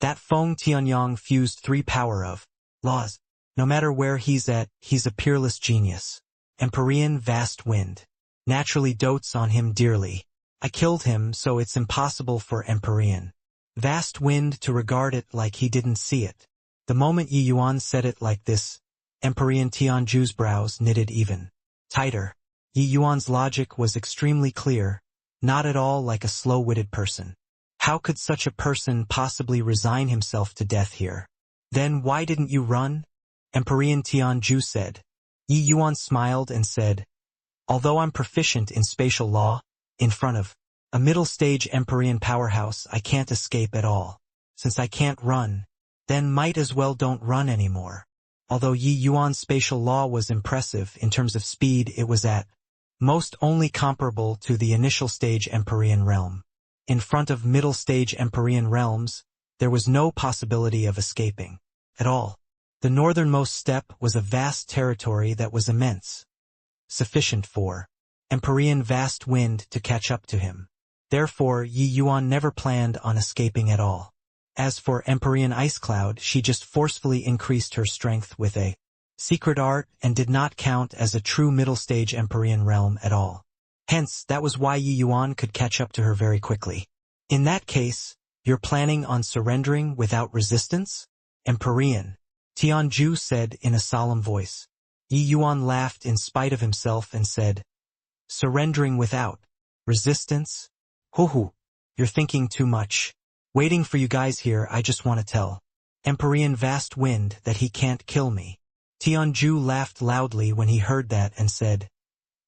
"That Feng Tianyang fused 3 power of laws. No matter where he's at, he's a peerless genius. Empyrean vast wind. Naturally dotes on him dearly. I killed him, so it's impossible for Empyrean vast wind to regard it like he didn't see it." The moment Yi Yuan said it like this, Empyrean Tianju's brows knitted even tighter. Yi Yuan's logic was extremely clear, not at all like a slow-witted person. How could such a person possibly resign himself to death here? "Then why didn't you run?" Empyrean Tianju said. Yi Yuan smiled and said, "Although I'm proficient in spatial law, in front of a middle-stage Empyrean powerhouse I can't escape at all. Since I can't run, then might as well don't run anymore." Although Yi Yuan's spatial law was impressive in terms of speed, it was at most only comparable to the initial stage Empyrean realm. In front of middle-stage Empyrean realms, there was no possibility of escaping at all. The northernmost steppe was a vast territory that was immense, sufficient for Empyrean vast wind to catch up to him. Therefore, Yi Yuan never planned on escaping at all. As for Empyrean ice cloud, she just forcefully increased her strength with a secret art and did not count as a true middle-stage Empyrean realm at all. Hence, that was why Yi Yuan could catch up to her very quickly. "In that case, you're planning on surrendering without resistance?" Empyrean Tianju said in a solemn voice. Yi Yuan laughed in spite of himself and said, "Surrendering without resistance? Hoo-hoo, you're thinking too much. Waiting for you guys here, I just want to tell Empyrean vast wind that he can't kill me." Tianju laughed loudly when he heard that and said,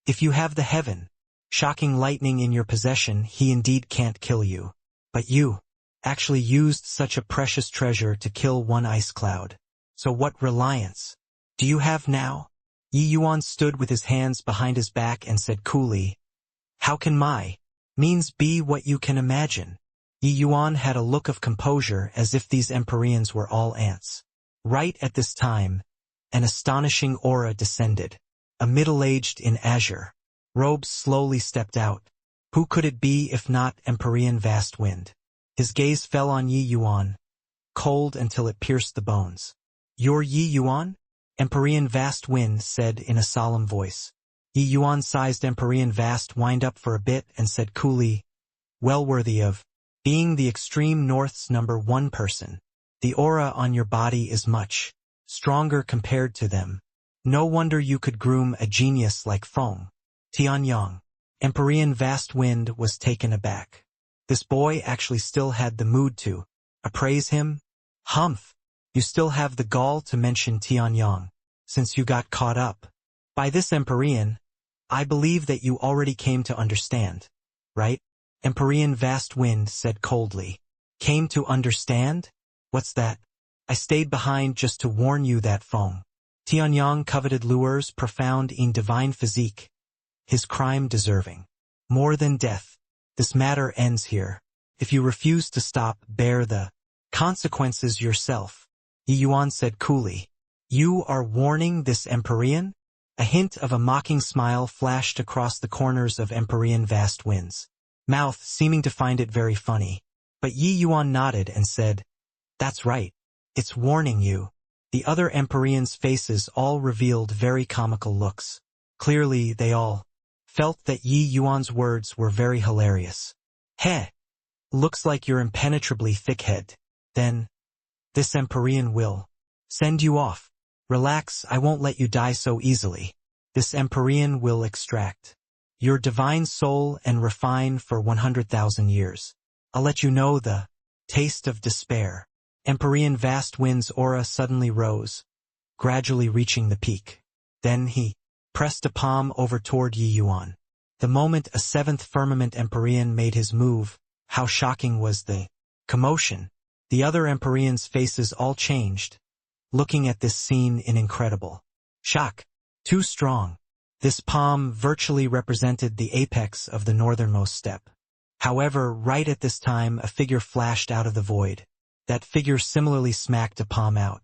"If you have the heaven shocking lightning in your possession, he indeed can't kill you. But you actually used such a precious treasure to kill one ice cloud. So what reliance do you have now?" Yi Yuan stood with his hands behind his back and said coolly, "How can my means be what you can imagine?" Yi Yuan had a look of composure as if these Empyreans were all ants. Right at this time, an astonishing aura descended. A middle-aged in azure robes slowly stepped out. Who could it be if not Empyrean vast wind? His gaze fell on Yi Yuan, cold until it pierced the bones. "You're Yi Yuan?" Empyrean vast wind said in a solemn voice. Yi Yuan sized Empyrean vast wind up for a bit and said coolly, "Well worthy of being the extreme north's #1 person. The aura on your body is much stronger compared to them. No wonder you could groom a genius like Feng Tianyang." Empyrean vast wind was taken aback. This boy actually still had the mood to appraise him. "Humph, you still have the gall to mention Tianyang, since you got caught up by this Empyrean. I believe that you already came to understand, right?" Empyrean vast wind said coldly. "Came to understand? What's that?" "I stayed behind just to warn you that Feng Tianyang coveted lures profound in divine physique. His crime deserving more than death. This matter ends here. If you refuse to stop, bear the consequences yourself." Yi Yuan said coolly. "You are warning this Empyrean?" A hint of a mocking smile flashed across the corners of Empyrean vast wind's mouth, seeming to find it very funny. But Yi Yuan nodded and said, "That's right. It's warning you." The other Empyreans' faces all revealed very comical looks. Clearly, they all felt that Yi Yuan's words were very hilarious. "Heh, looks like you're impenetrably thick-headed. Then, this Empyrean will send you off. Relax, I won't let you die so easily. This Empyrean will extract your divine soul and refine for 100,000 years. I'll let you know the taste of despair." Empyrean vast wind's aura suddenly rose, gradually reaching the peak. Then he pressed a palm over toward Yi Yuan. The moment a 7th firmament Empyrean made his move, how shocking was the commotion. The other Empyreans' faces all changed, looking at this scene in incredible shock. Too strong. This palm virtually represented the apex of the northernmost steppe. However, right at this time a figure flashed out of the void. That figure similarly smacked a palm out.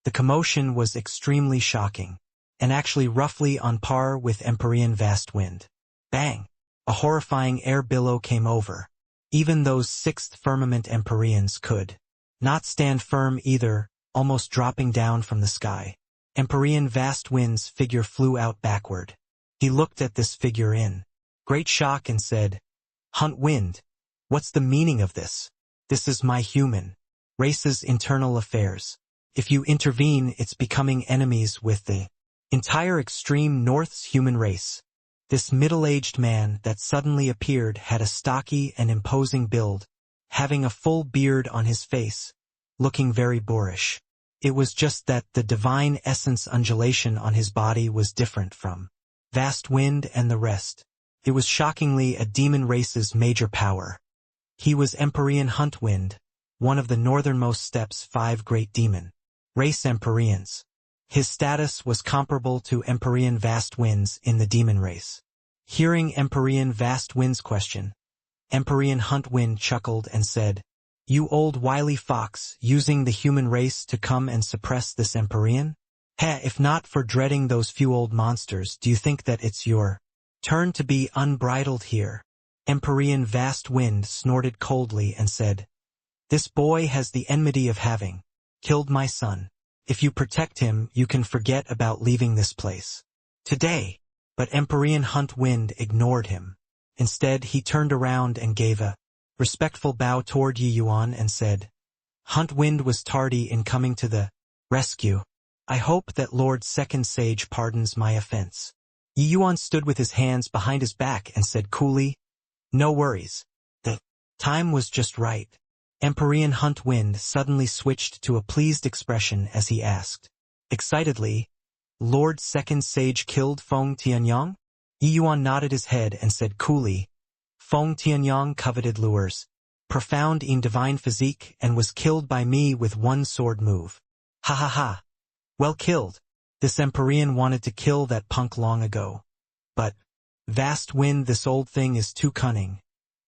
The commotion was extremely shocking, and actually roughly on par with Empyrean vast wind. Bang! A horrifying air billow came over. Even those sixth firmament Empyreans could not stand firm either, almost dropping down from the sky. Empyrean vast wind's figure flew out backward. He looked at this figure in great shock and said, "Hunt Wind, what's the meaning of this? This is my human race's internal affairs. If you intervene, it's becoming enemies with the entire extreme North's human race." This middle-aged man that suddenly appeared had a stocky and imposing build, having a full beard on his face, looking very boorish. It was just that the divine essence undulation on his body was different from Vast Wind and the rest. It was shockingly a demon race's major power. He was Empyrean Huntwind, one of the northernmost steppes 5 great demon race Empyreans. His status was comparable to Empyrean Vast Winds in the demon race. Hearing Empyrean Vast Wind's question, Empyrean Huntwind chuckled and said, "You old wily fox, using the human race to come and suppress this Empyrean? If not for dreading those few old monsters, do you think that it's your turn to be unbridled here?" Empyrean Vast Wind snorted coldly and said, "This boy has the enmity of having killed my son. If you protect him, you can forget about leaving this place today." But Empyrean Huntwind ignored him. Instead, he turned around and gave a respectful bow toward Yi Yuan and said, "Huntwind was tardy in coming to the rescue. I hope that Lord Second Sage pardons my offense." Yi Yuan stood with his hands behind his back and said coolly, "No worries. The time was just right." Empyrean Huntwind suddenly switched to a pleased expression as he asked, excitedly, "Lord Second Sage killed Feng Tianyang?" Yi Yuan nodded his head and said coolly, "Feng Tianyang coveted lures, profound in divine physique, and was killed by me with one sword move. Ha ha ha. Well killed. This Empyrean wanted to kill that punk long ago. But, Vast Wind, this old thing is too cunning,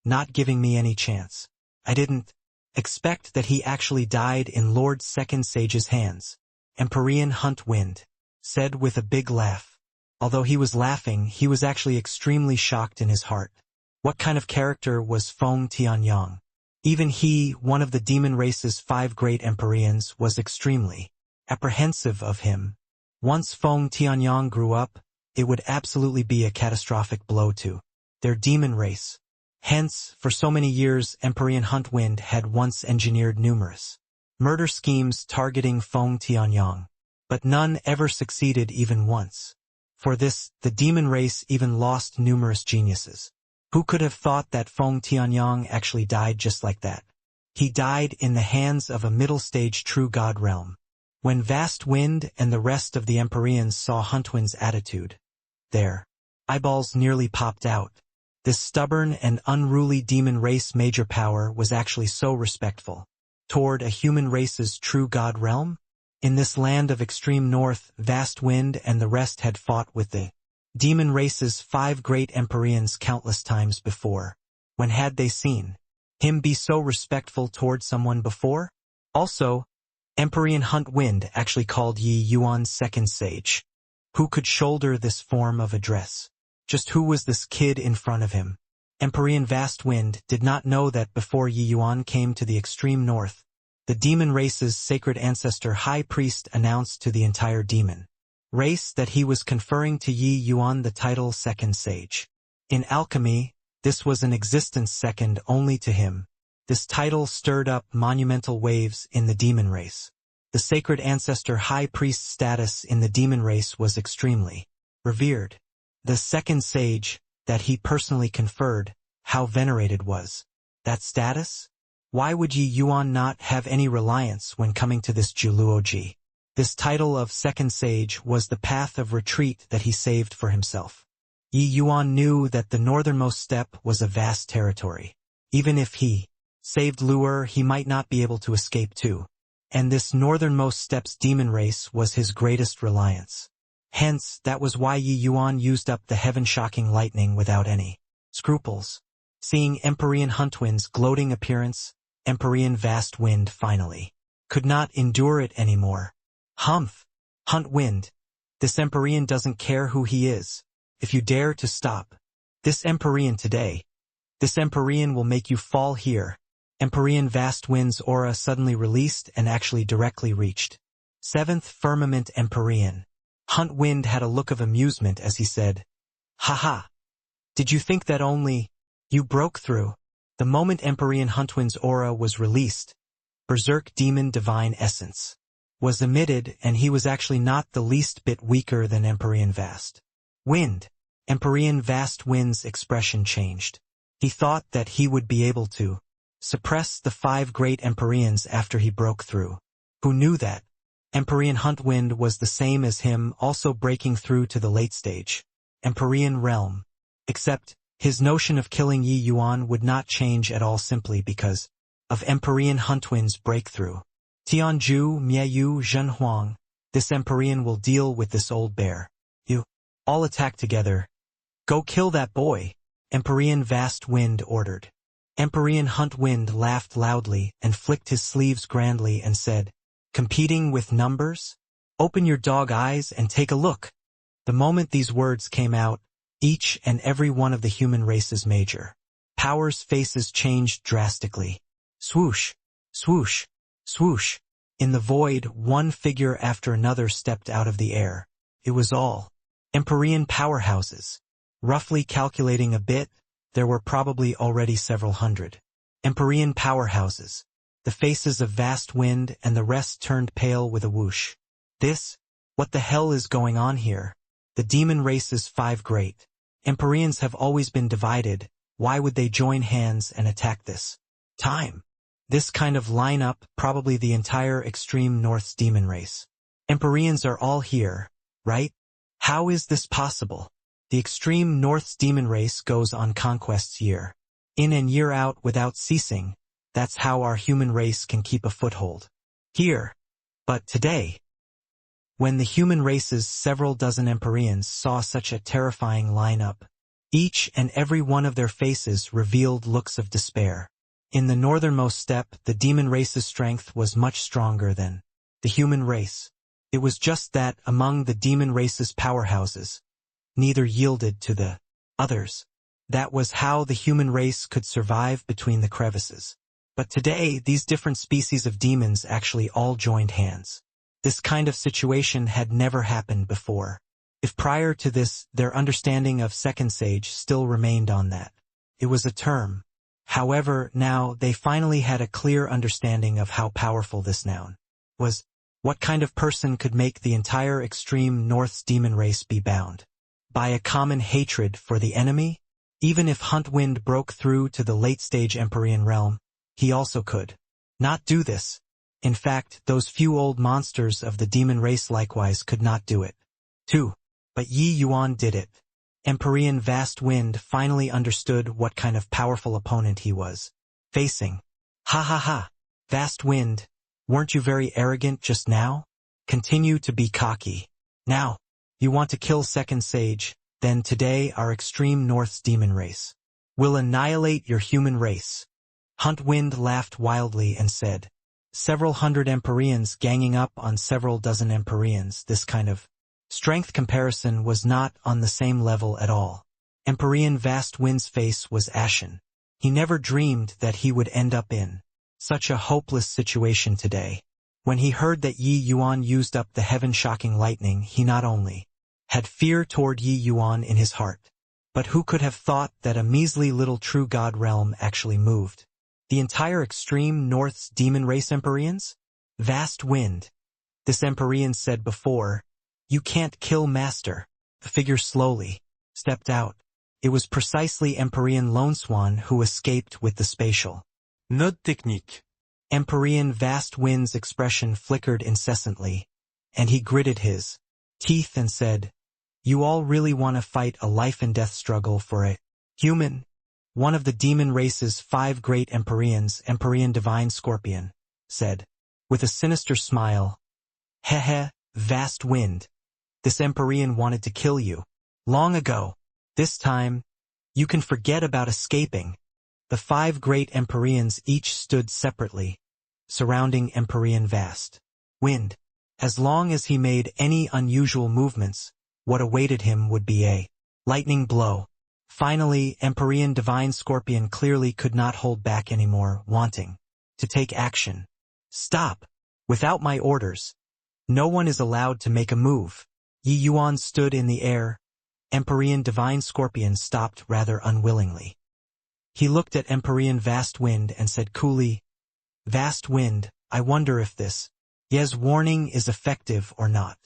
not giving me any chance. I didn't expect that he actually died in Lord Second Sage's hands." Empyrean Huntwind said with a big laugh. Although he was laughing, he was actually extremely shocked in his heart. What kind of character was Feng Tianyang? Even he, one of the demon race's 5 great Empyreans, was extremely apprehensive of him. Once Feng Tianyang grew up, it would absolutely be a catastrophic blow to their demon race. Hence, for so many years, Empyrean Huntwind had once engineered numerous murder schemes targeting Feng Tianyang, but none ever succeeded even once. For this, the demon race even lost numerous geniuses. Who could have thought that Feng Tianyang actually died just like that? He died in the hands of a middle-stage true god realm. When Vast Wind and the rest of the Empyreans saw Huntwind's attitude, their eyeballs nearly popped out. This stubborn and unruly demon race major power was actually so respectful toward a human race's true god realm? In this land of extreme north, Vast Wind and the rest had fought with the demon race's 5 great Empyreans countless times before. When had they seen him be so respectful toward someone before? Also, Empyrean Huntwind actually called Yi Yuan Second Sage. Who could shoulder this form of address? Just who was this kid in front of him? Empyrean Vast Wind did not know that before Yi Yuan came to the extreme north, the demon race's sacred ancestor high priest announced to the entire demon race that he was conferring to Yi Yuan the title Second Sage. In alchemy, this was an existence second only to him. This title stirred up monumental waves in the demon race. The sacred ancestor high priest status in the demon race was extremely revered. The Second Sage that he personally conferred, how venerated was that status? Why would Yi Yuan not have any reliance when coming to this Juluoji? This title of Second Sage was the path of retreat that he saved for himself. Yi Yuan knew that the northernmost steppe was a vast territory. Even if he saved Luer, he might not be able to escape too. And this northernmost steppe's demon race was his greatest reliance. Hence, that was why Yi Yuan used up the heaven-shocking lightning without any scruples. Seeing Empyrean Huntwind's gloating appearance, Empyrean Vast Wind finally could not endure it anymore. Humph! Huntwind! This Empyrean doesn't care who he is. If you dare to stop This Empyrean today. This Empyrean will make you fall here. Empyrean vast wind's aura suddenly released and actually directly reached. 7th Firmament Empyrean. Hunt Wind had a look of amusement as he said, "Haha. Did you think that only you broke through?" The moment Empyrean Huntwind's aura was released, Berserk Demon Divine Essence was emitted, and he was actually not the least bit weaker than Empyrean Vast Wind. Empyrean Vast Wind's expression changed. He thought that he would be able to suppress the 5 great Empyreans after he broke through. Who knew that? Empyrean Huntwind was the same as him, also breaking through to the late stage Empyrean realm. Except, his notion of killing Yi Yuan would not change at all simply because of Empyrean Huntwind's breakthrough. Tianju Miayu Zhenhuang. This Empyrean will deal with this old bear. You all attack together. Go kill that boy. Empyrean Vast Wind ordered. Empyrean Huntwind laughed loudly and flicked his sleeves grandly and said, "Competing with numbers? Open your dog eyes and take a look." The moment these words came out, each and every one of the human race's major powers' faces changed drastically. Swoosh, swoosh, swoosh. In the void, one figure after another stepped out of the air. It was all Empyrean powerhouses. Roughly calculating a bit, there were probably already several hundred Empyrean powerhouses. The faces of Vast Wind and the rest turned pale with a whoosh. What the hell is going on here? The demon race's 5 great Empyreans have always been divided. Why would they join hands and attack this time? This kind of lineup, probably the entire extreme North's demon race. Empyreans are all here, right? How is this possible? The extreme North's demon race goes on conquests year in and year out without ceasing. That's how our human race can keep a foothold here. But today, when the human race's several dozen Empyreans saw such a terrifying lineup, each and every one of their faces revealed looks of despair. In the northernmost steppe, the demon race's strength was much stronger than the human race. It was just that among the demon race's powerhouses, neither yielded to the others. That was how the human race could survive between the crevices. But today, these different species of demons actually all joined hands. This kind of situation had never happened before. If prior to this, their understanding of Second Sage still remained on that. It was a term. However, now they finally had a clear understanding of how powerful this noun was. What kind of person could make the entire extreme North's demon race be bound by a common hatred for the enemy? Even if Huntwind broke through to the late-stage Empyrean realm, he also could not do this. In fact, those few old monsters of the demon race likewise could not do it, too. But Yi Yuan did it. Empyrean Vast Wind finally understood what kind of powerful opponent he was facing. Ha ha ha. Vast Wind, weren't you very arrogant just now? Continue to be cocky. Now, you want to kill Second Sage, then today our extreme North's demon race will annihilate your human race. Huntwind laughed wildly and said, "Several hundred Empyreans ganging up on several dozen Empyreans, this kind of strength comparison was not on the same level at all." Empyrean Vast Wind's face was ashen. He never dreamed that he would end up in such a hopeless situation today. When he heard that Yi Yuan used up the heaven-shocking lightning, he not only had fear toward Yi Yuan in his heart, but who could have thought that a measly little true god realm actually moved the entire extreme North's demon race Empyreans? Vast Wind. This Empyrean said before, "You can't kill Master." The figure slowly stepped out. It was precisely Empyrean Lone Swan who escaped with the spatial Node technique. Empyrean Vast Wind's expression flickered incessantly, and he gritted his teeth and said, "You all really want to fight a life-and-death struggle for a human?" One of the demon race's 5 great Empyreans, Empyrean Divine Scorpion, said, with a sinister smile, "Heh, Vast Wind. This Empyrean wanted to kill you long ago. This time, you can forget about escaping." The 5 great Empyreans each stood separately, surrounding Empyrean Vast Wind. As long as he made any unusual movements, what awaited him would be a lightning blow. Finally, Empyrean Divine Scorpion clearly could not hold back anymore, wanting to take action. Stop! Without my orders, no one is allowed to make a move. Yi Yuan stood in the air. Empyrean Divine Scorpion stopped rather unwillingly. He looked at Empyrean Vast Wind and said coolly, Vast Wind, I wonder if this Ye's warning is effective or not.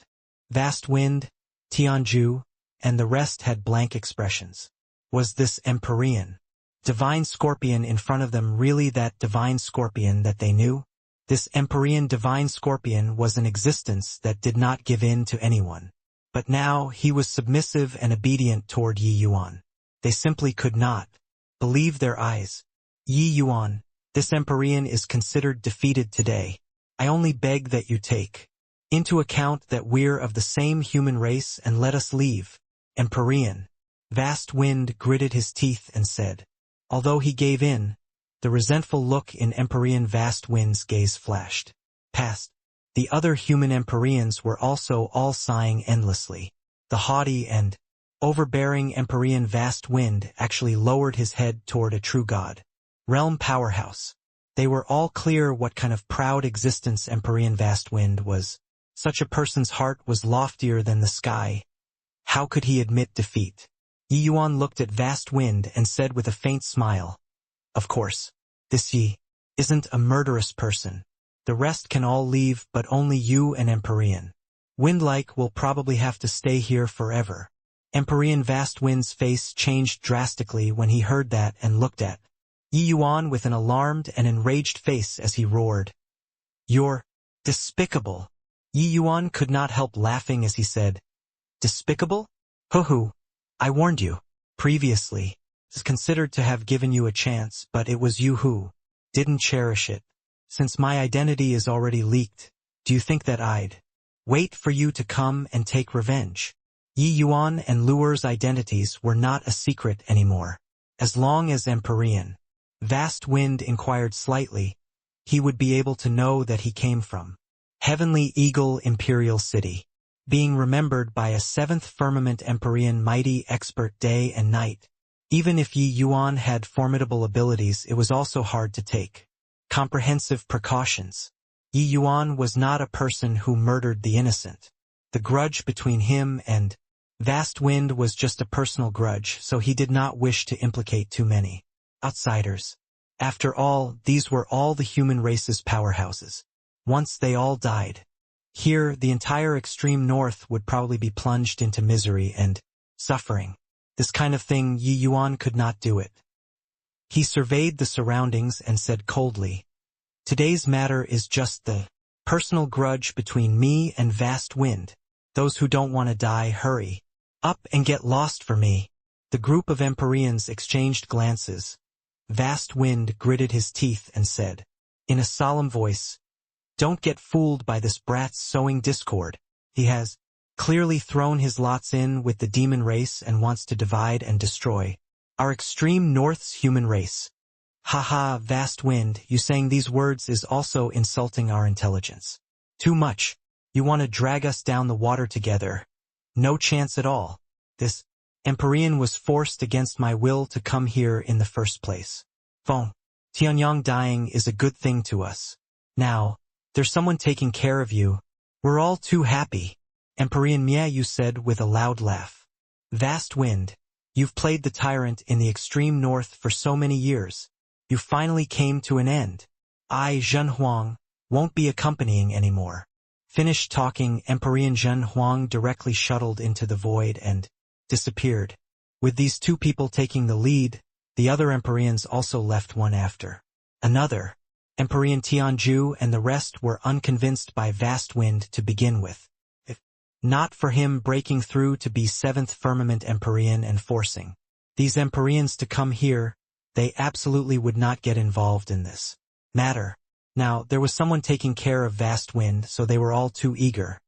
Vast Wind, Tianju, and the rest had blank expressions. Was this Empyrean Divine Scorpion in front of them really that Divine Scorpion that they knew? This Empyrean Divine Scorpion was an existence that did not give in to anyone. But now he was submissive and obedient toward Yi Yuan. They simply could not believe their eyes. Yi Yuan, this Empyrean is considered defeated today. I only beg that you take into account that we're of the same human race and let us leave. Empyrean Vast Wind gritted his teeth and said. Although he gave in, the resentful look in Empyrean Vast Wind's gaze flashed past. The other human Empyreans were also all sighing endlessly. The haughty and overbearing Empyrean Vast Wind actually lowered his head toward a true god. Realm powerhouse. They were all clear what kind of proud existence Empyrean Vast Wind was. Such a person's heart was loftier than the sky. How could he admit defeat? Yi Yuan looked at Vast Wind and said with a faint smile, Of course, this Yi isn't a murderous person. The rest can all leave, but only you and Empyrean Windlike will probably have to stay here forever. Empyrean Vast Wind's face changed drastically when he heard that and looked at Yi Yuan with an alarmed and enraged face as he roared. You're despicable. Yi Yuan could not help laughing as he said, Despicable? Hoo-hoo. I warned you. Previously, it's considered to have given you a chance, but it was you who didn't cherish it. Since my identity is already leaked, do you think that I'd wait for you to come and take revenge? Yi Yuan and Luer's identities were not a secret anymore. As long as Empyrean Vast Wind inquired slightly, he would be able to know that he came from Heavenly Eagle Imperial City, being remembered by a seventh firmament Empyrean mighty expert day and night. Even if Yi Yuan had formidable abilities, it was also hard to take comprehensive precautions. Yi Yuan was not a person who murdered the innocent. The grudge between him and Vast Wind was just a personal grudge, so he did not wish to implicate too many outsiders. After all, these were all the human race's powerhouses. Once they all died, here the entire extreme north would probably be plunged into misery and suffering. This kind of thing, Yi Yuan could not do it. He surveyed the surroundings and said coldly, Today's matter is just the personal grudge between me and Vast Wind. Those who don't want to die, hurry up and get lost for me. The group of Empyreans exchanged glances. Vast Wind gritted his teeth and said, in a solemn voice, Don't get fooled by this brat's sowing discord. He has clearly thrown his lots in with the demon race and wants to divide and destroy our extreme north's human race. Haha, Vast Wind, you saying these words is also insulting our intelligence. Too much. You want to drag us down the water together. No chance at all. This Empyrean was forced against my will to come here in the first place. Feng, Tianyang dying is a good thing to us. Now, there's someone taking care of you. We're all too happy. Empyrean Miayu said with a loud laugh. Vast Wind, you've played the tyrant in the extreme north for so many years. You finally came to an end. I, Zhen Huang, won't be accompanying anymore. Finished talking, Empyrean Zhen Huang directly shuttled into the void and disappeared. With these two people taking the lead, the other Empyreans also left one after another. Empyrean Tianju and the rest were unconvinced by Vast Wind to begin with. If not for him breaking through to be seventh firmament Empyrean and forcing these Empyreans to come here, they absolutely would not get involved in this matter. Now, there was someone taking care of Vast Wind, so they were all too eager.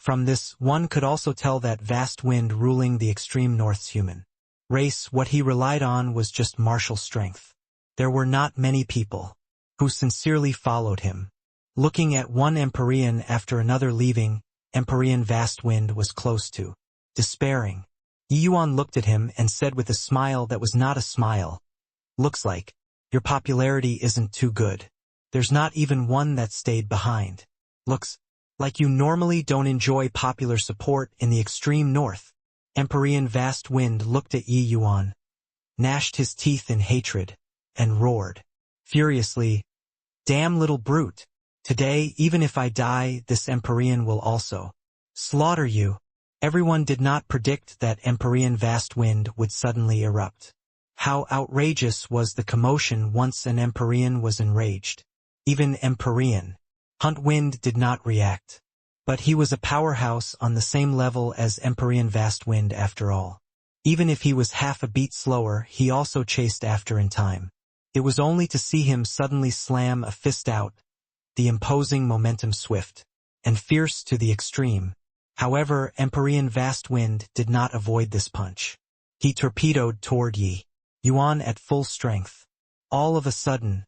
From this, one could also tell that Vast Wind ruling the extreme north's human race, what he relied on was just martial strength. There were not many people who sincerely followed him. Looking at one Empyrean after another leaving, Empyrean Vast Wind was close to despairing. Yi Yuan looked at him and said with a smile that was not a smile, "Looks like your popularity isn't too good. There's not even one that stayed behind. Looks like you normally don't enjoy popular support in the extreme north." Empyrean Vast Wind looked at Yi Yuan, gnashed his teeth in hatred, and roared furiously, "Damn little brute! Today, even if I die, this Empyrean will also slaughter you." Everyone did not predict that Empyrean Vast Wind would suddenly erupt. How outrageous was the commotion once an Empyrean was enraged. Even Empyrean Hunt Wind did not react. But he was a powerhouse on the same level as Empyrean Vast Wind after all. Even if he was half a beat slower, he also chased after in time. It was only to see him suddenly slam a fist out, the imposing momentum swift and fierce to the extreme. However, Empyrean Vast Wind did not avoid this punch. He torpedoed toward Yi Yuan at full strength. All of a sudden,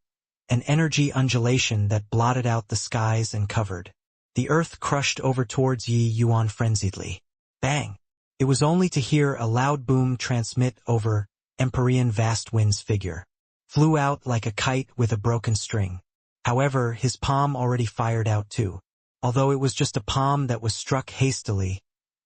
an energy undulation that blotted out the skies and covered the earth crushed over towards Yi Yuan frenziedly. Bang! It was only to hear a loud boom transmit over Empyrean Vast Wind's figure. Flew out like a kite with a broken string. However, his palm already fired out too. Although it was just a palm that was struck hastily,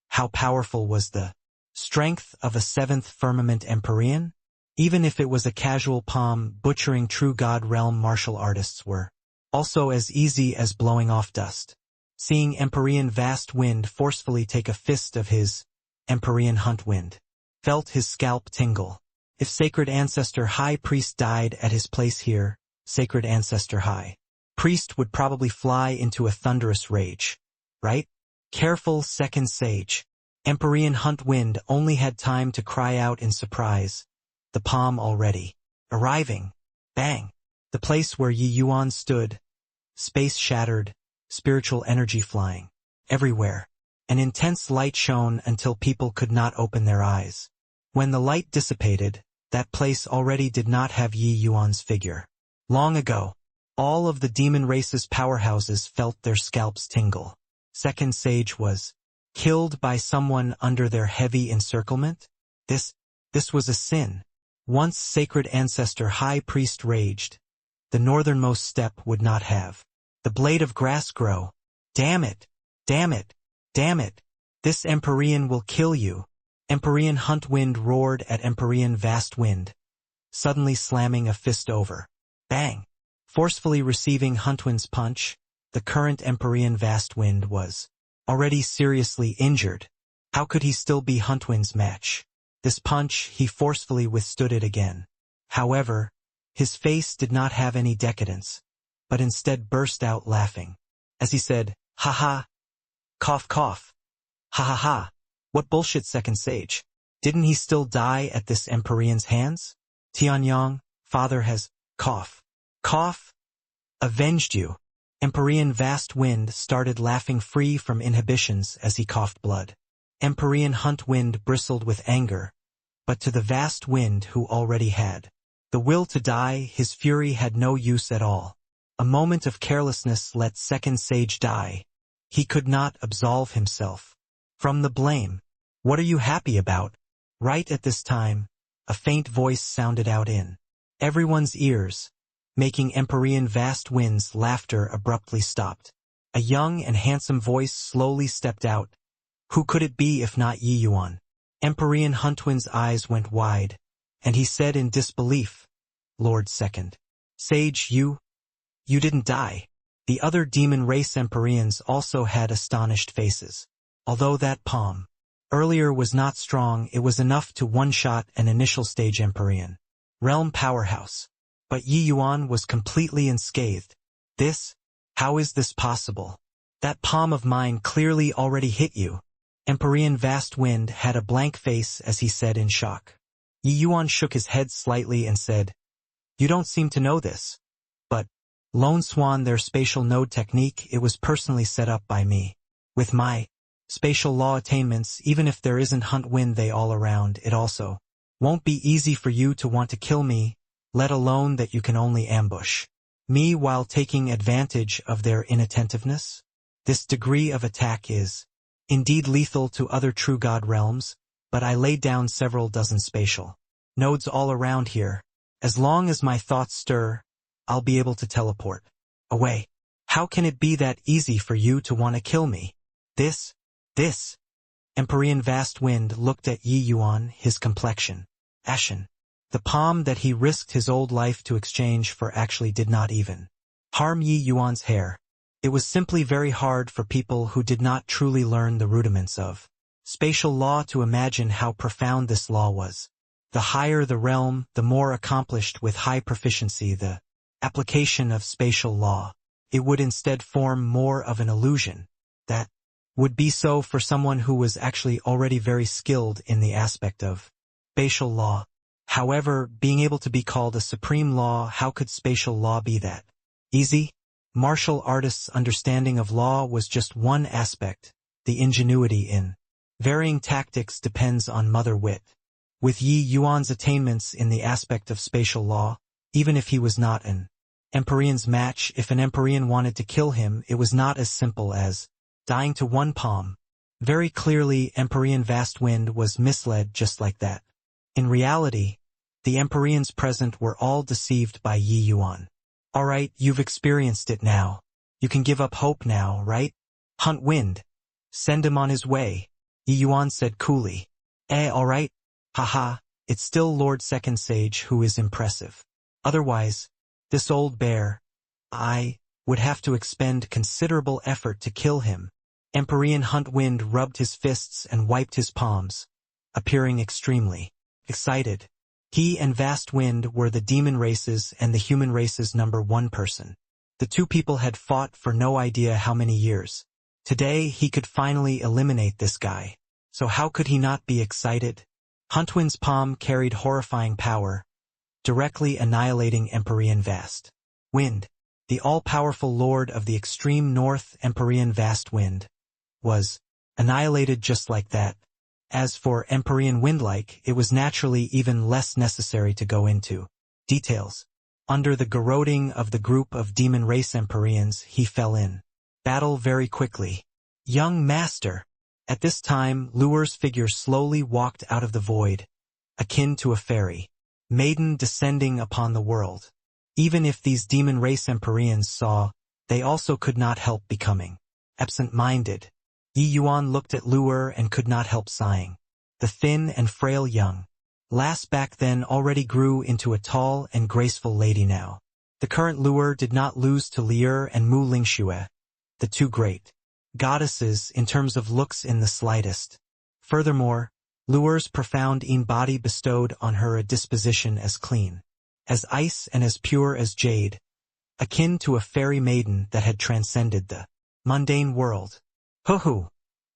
how powerful was the strength of a seventh firmament Empyrean? Even if it was a casual palm, butchering true god realm martial artists were also as easy as blowing off dust. Seeing Empyrean Vast Wind forcefully take a fist of his Empyrean Hunt Wind, felt his scalp tingle. If Sacred Ancestor High Priest died at his place here, Sacred Ancestor High Priest would probably fly into a thunderous rage. Right? Careful, Second Sage. Empyrean Hunt Wind only had time to cry out in surprise. The palm already arriving. Bang! The place where Yi Yuan stood. Space shattered, spiritual energy flying everywhere. An intense light shone until people could not open their eyes. When the light dissipated, that place already did not have Yi Yuan's figure. Long ago, all of the demon race's powerhouses felt their scalps tingle. Second Sage was killed by someone under their heavy encirclement? This was a sin. Once Sacred Ancestor High Priest raged, the northernmost step would not have the blade of grass grow. Damn it! Damn it! Damn it! This Empyrean will kill you. Empyrean Hunt Wind roared at Empyrean Vast Wind, suddenly slamming a fist over. Bang! Forcefully receiving Huntwind's punch, the current Empyrean Vast Wind was already seriously injured. How could he still be Huntwind's match? This punch, he forcefully withstood it again. However, his face did not have any decadence, but instead burst out laughing. As he said, "Ha ha! Cough cough! Ha ha ha! What bullshit, Second Sage? Didn't he still die at this Empyrean's hands? Tianyang, father has, cough, cough, avenged you." Empyrean Vast Wind started laughing free from inhibitions as he coughed blood. Empyrean Hunt Wind bristled with anger, but to the Vast Wind who already had the will to die, his fury had no use at all. A moment of carelessness let Second Sage die. He could not absolve himself from the blame. "What are you happy about?" Right at this time, a faint voice sounded out in everyone's ears, making Empyrean Vast Wind's laughter abruptly stopped. A young and handsome voice slowly stepped out. Who could it be if not Yi Yuan? Empyrean Huntwind's eyes went wide, and he said in disbelief, "Lord Second Sage, you didn't die." The other demon race Empyreans also had astonished faces. Although that palm earlier was not strong, it was enough to one-shot an initial stage Empyrean realm powerhouse. But Yi Yuan was completely unscathed. How is this possible? That palm of mine clearly already hit you. Empyrean Vast Wind had a blank face as he said in shock. Yi Yuan shook his head slightly and said, "You don't seem to know this. But Lone Swan, their spatial node technique, it was personally set up by me. With my spatial law attainments, even if there isn't Hunt Wind they all around, it also won't be easy for you to want to kill me, let alone that you can only ambush me while taking advantage of their inattentiveness. This degree of attack is indeed lethal to other true god realms, but I laid down several dozen spatial nodes all around here. As long as my thoughts stir, I'll be able to teleport away. How can it be that easy for you to want to kill me? This. Empyrean Vast Wind looked at Yi Yuan, his complexion ashen. The palm that he risked his old life to exchange for actually did not even harm Yi Yuan's hair. It was simply very hard for people who did not truly learn the rudiments of spatial law to imagine how profound this law was. The higher the realm, the more accomplished with high proficiency the application of spatial law. It would instead form more of an illusion that would be so for someone who was actually already very skilled in the aspect of spatial law. However, being able to be called a supreme law, how could spatial law be that easy? Martial artists' understanding of law was just one aspect. The ingenuity in varying tactics depends on mother wit. With Yi Yuan's attainments in the aspect of spatial law, even if he was not an Empyrean's match, if an Empyrean wanted to kill him, it was not as simple as dying to one palm. Very clearly, Empyrean Vast Wind was misled just like that. In reality, the Empyreans present were all deceived by Yi Yuan. Alright, you've experienced it now. You can give up hope now, right? Hunt Wind. Send him on his way. Yi Yuan said coolly. Alright? Haha, it's still Lord Second Sage who is impressive. Otherwise, this old bear, I would have to expend considerable effort to kill him. Empyrean Hunt Wind rubbed his fists and wiped his palms, appearing extremely excited. He and Vast Wind were the demon races and the human race's #1 person. The two people had fought for no idea how many years. Today he could finally eliminate this guy. So how could he not be excited? Huntwind's palm carried horrifying power, directly annihilating Empyrean Vast Wind. The all-powerful lord of the extreme north, Empyrean Vast Wind, was annihilated just like that. As for Empyrean Windlike, it was naturally even less necessary to go into details. Under the garroting of the group of demon race Empyreans, he fell in battle very quickly. Young master. At this time, Luer's figure slowly walked out of the void, akin to a fairy maiden descending upon the world. Even if these demon race Empyreans saw, they also could not help becoming absent-minded. Yi Yuan looked at Luer and could not help sighing. The thin and frail young lass back then already grew into a tall and graceful lady now. The current Luer did not lose to Lier and Mu Lingxue, the two great goddesses in terms of looks in the slightest. Furthermore, Luer's profound body bestowed on her a disposition as clean as ice and as pure as jade, akin to a fairy maiden that had transcended the mundane world. Hoo-hoo!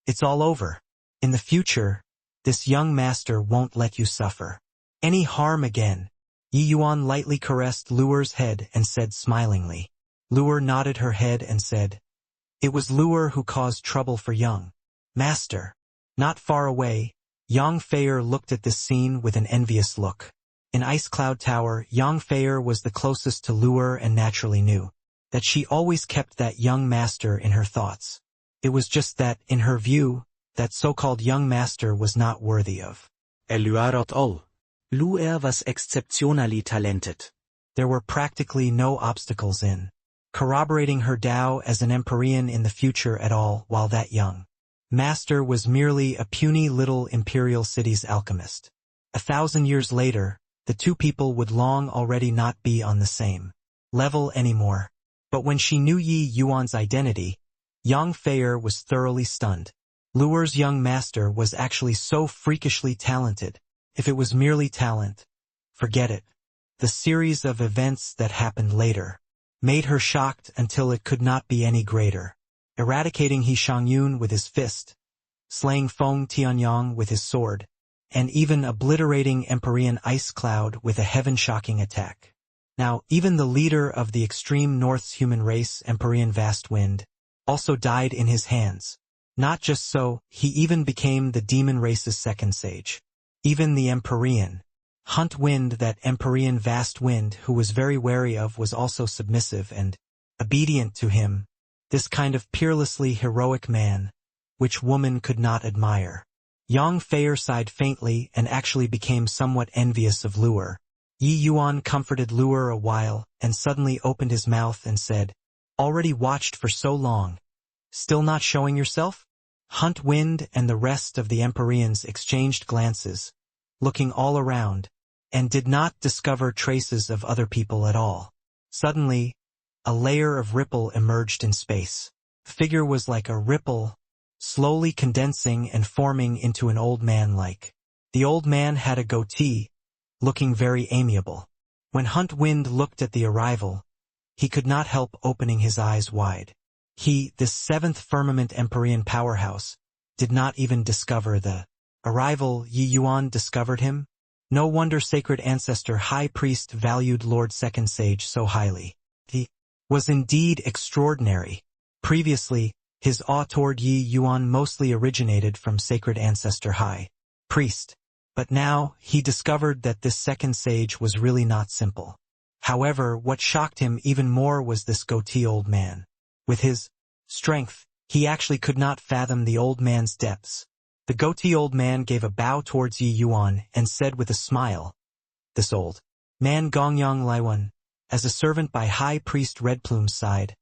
It's all over. In the future, this young master won't let you suffer any harm again. Yi Yuan lightly caressed Luer's head and said smilingly. Luer nodded her head and said, "It was Luer who caused trouble for young master." Not far away, Yang Feier looked at this scene with an envious look. In Ice Cloud Tower, Yang Feier was the closest to Luer and naturally knew that she always kept that young master in her thoughts. It was just that, in her view, that so-called young master was not worthy of Luer at all. Luer was exceptionally talented. There were practically no obstacles in corroborating her Tao as an Empyrean in the future at all, while that young master was merely a puny little imperial city's alchemist. 1,000 years later, the two people would long already not be on the same level anymore. But when she knew Yi Yuan's identity, Yang Feier was thoroughly stunned. Luer's young master was actually so freakishly talented. If it was merely talent, forget it. The series of events that happened later made her shocked until it could not be any greater. Eradicating He Shangyun with his fist, slaying Feng Tianyang with his sword, and even obliterating Empyrean Ice Cloud with a heaven-shocking attack. Now, even the leader of the extreme north's human race, Empyrean Vast Wind, also died in his hands. Not just so, he even became the demon race's second sage. Even the Empyrean Hunt Wind, that Empyrean Vast Wind who was very wary of, was also submissive and obedient to him. This kind of peerlessly heroic man, which woman could not admire. Yang Feier sighed faintly and actually became somewhat envious of Luer. Yi Yuan comforted Luer a while and suddenly opened his mouth and said, "Already watched for so long. Still not showing yourself?" Hunt Wind and the rest of the Empyreans exchanged glances, looking all around, and did not discover traces of other people at all. Suddenly, a layer of ripple emerged in space. The figure was like a ripple, slowly condensing and forming into an old man. The old man had a goatee, looking very amiable. When Hunt Wind looked at the arrival, he could not help opening his eyes wide. He, this seventh firmament Empyrean powerhouse, did not even discover the arrival. Yi Yuan discovered him. No wonder Sacred Ancestor High Priest valued Lord Second Sage so highly. He was indeed extraordinary. Previously, his awe toward Yi Yuan mostly originated from Sacred Ancestor High Priest. But now, he discovered that this second sage was really not simple. However, what shocked him even more was this goatee old man. With his strength, he actually could not fathom the old man's depths. The goatee old man gave a bow towards Yi Yuan and said with a smile, "This old man Gongyang Laiwan, as a servant by High Priest Redplume's side,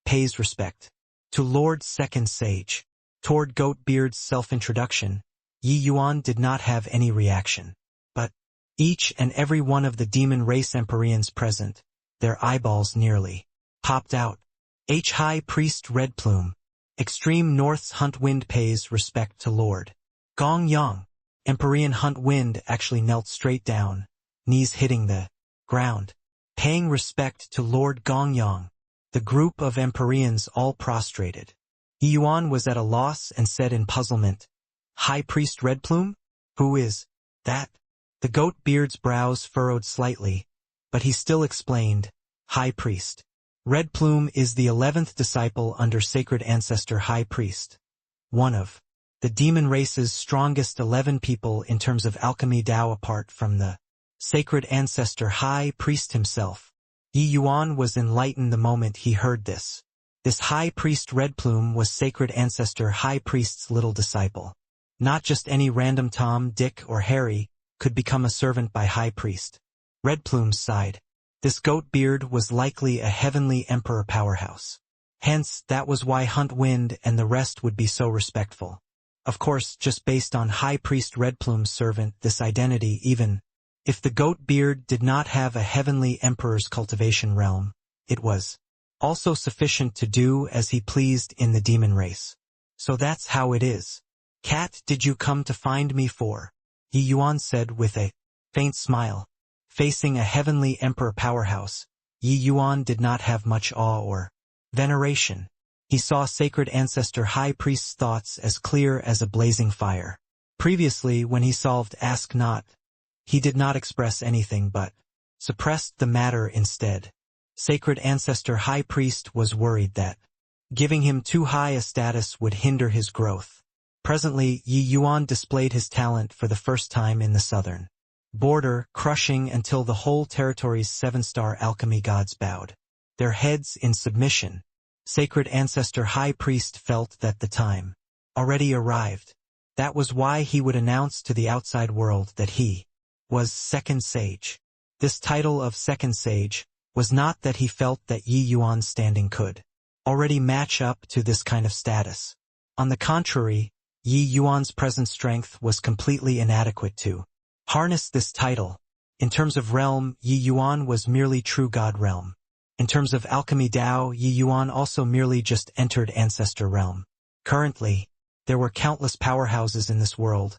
pays respect to Lord Second Sage." Toward Goatbeard's self-introduction, Yi Yuan did not have any reaction. But each and every one of the demon race Empyreans present, their eyeballs nearly popped out. High Priest Redplume, Extreme North's Hunt Wind pays respect to Lord Gongyang. Empyrean Hunt Wind actually knelt straight down, knees hitting the ground, paying respect to Lord Gongyang. The group of Empyreans all prostrated. Yi Yuan was at a loss and said in puzzlement, "High Priest Redplume? Who is that?" The Goatbeard's brows furrowed slightly, but he still explained, "High Priest Redplume is the 11th disciple under Sacred Ancestor High Priest. One of the demon race's strongest 11 people in terms of alchemy Dao apart from the Sacred Ancestor High Priest himself." Yi Yuan was enlightened the moment he heard this. This High Priest Redplume was Sacred Ancestor High Priest's little disciple. Not just any random Tom, Dick, or Harry could become a servant by High Priest Redplume's side. This Goatbeard was likely a heavenly emperor powerhouse. Hence, that was why Hunt Wind and the rest would be so respectful. Of course, just based on High Priest Redplume's servant, this identity, even if the Goatbeard did not have a heavenly emperor's cultivation realm, it was also sufficient to do as he pleased in the demon race. So that's how it is. "Cat, did you come to find me for?" Yi Yuan said with a faint smile. Facing a heavenly emperor powerhouse, Yi Yuan did not have much awe or veneration. He saw Sacred Ancestor High Priest's thoughts as clear as a blazing fire. Previously, when he solved Ask Not, he did not express anything but suppressed the matter instead. Sacred Ancestor High Priest was worried that giving him too high a status would hinder his growth. Presently, Yi Yuan displayed his talent for the first time in the southern border, crushing until the whole territory's 7-star alchemy gods bowed their heads in submission. Sacred Ancestor High Priest felt that the time already arrived. That was why he would announce to the outside world that he was Second Sage. This title of Second Sage was not that he felt that Yi Yuan's standing could already match up to this kind of status. On the contrary, Yi Yuan's present strength was completely inadequate to harness this title. In terms of realm, Yi Yuan was merely true God realm. In terms of alchemy Dao, Yi Yuan also merely just entered Ancestor realm. Currently, there were countless powerhouses in this world,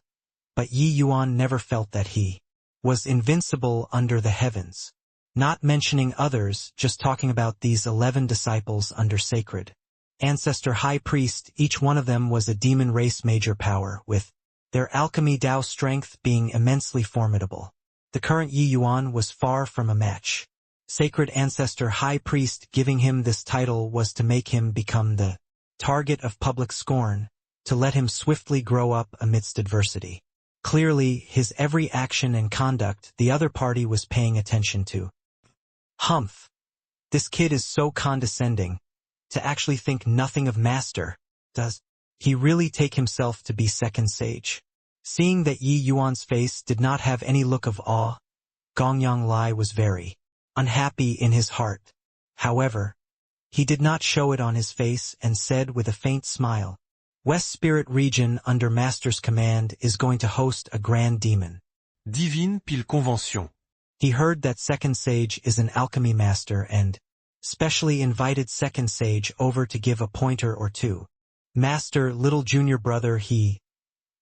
but Yi Yuan never felt that he was invincible under the heavens. Not mentioning others, just talking about these 11 disciples under Sacred Ancestor High Priest, each one of them was a demon race major power, with their alchemy Dao strength being immensely formidable. The current Yi Yuan was far from a match. Sacred Ancestor High Priest giving him this title was to make him become the target of public scorn, to let him swiftly grow up amidst adversity. Clearly, his every action and conduct the other party was paying attention to. Humph. This kid is so condescending. To actually think nothing of Master. Does he really take himself to be Second Sage? Seeing that Yi Yuan's face did not have any look of awe, Gongyang Lai was very unhappy in his heart. However, he did not show it on his face and said with a faint smile, West Spirit Region under Master's command is going to host a grand demon. Divine pile convention. He heard that Second Sage is an alchemy master and specially invited Second Sage over to give a pointer or two. Master, little junior brother, he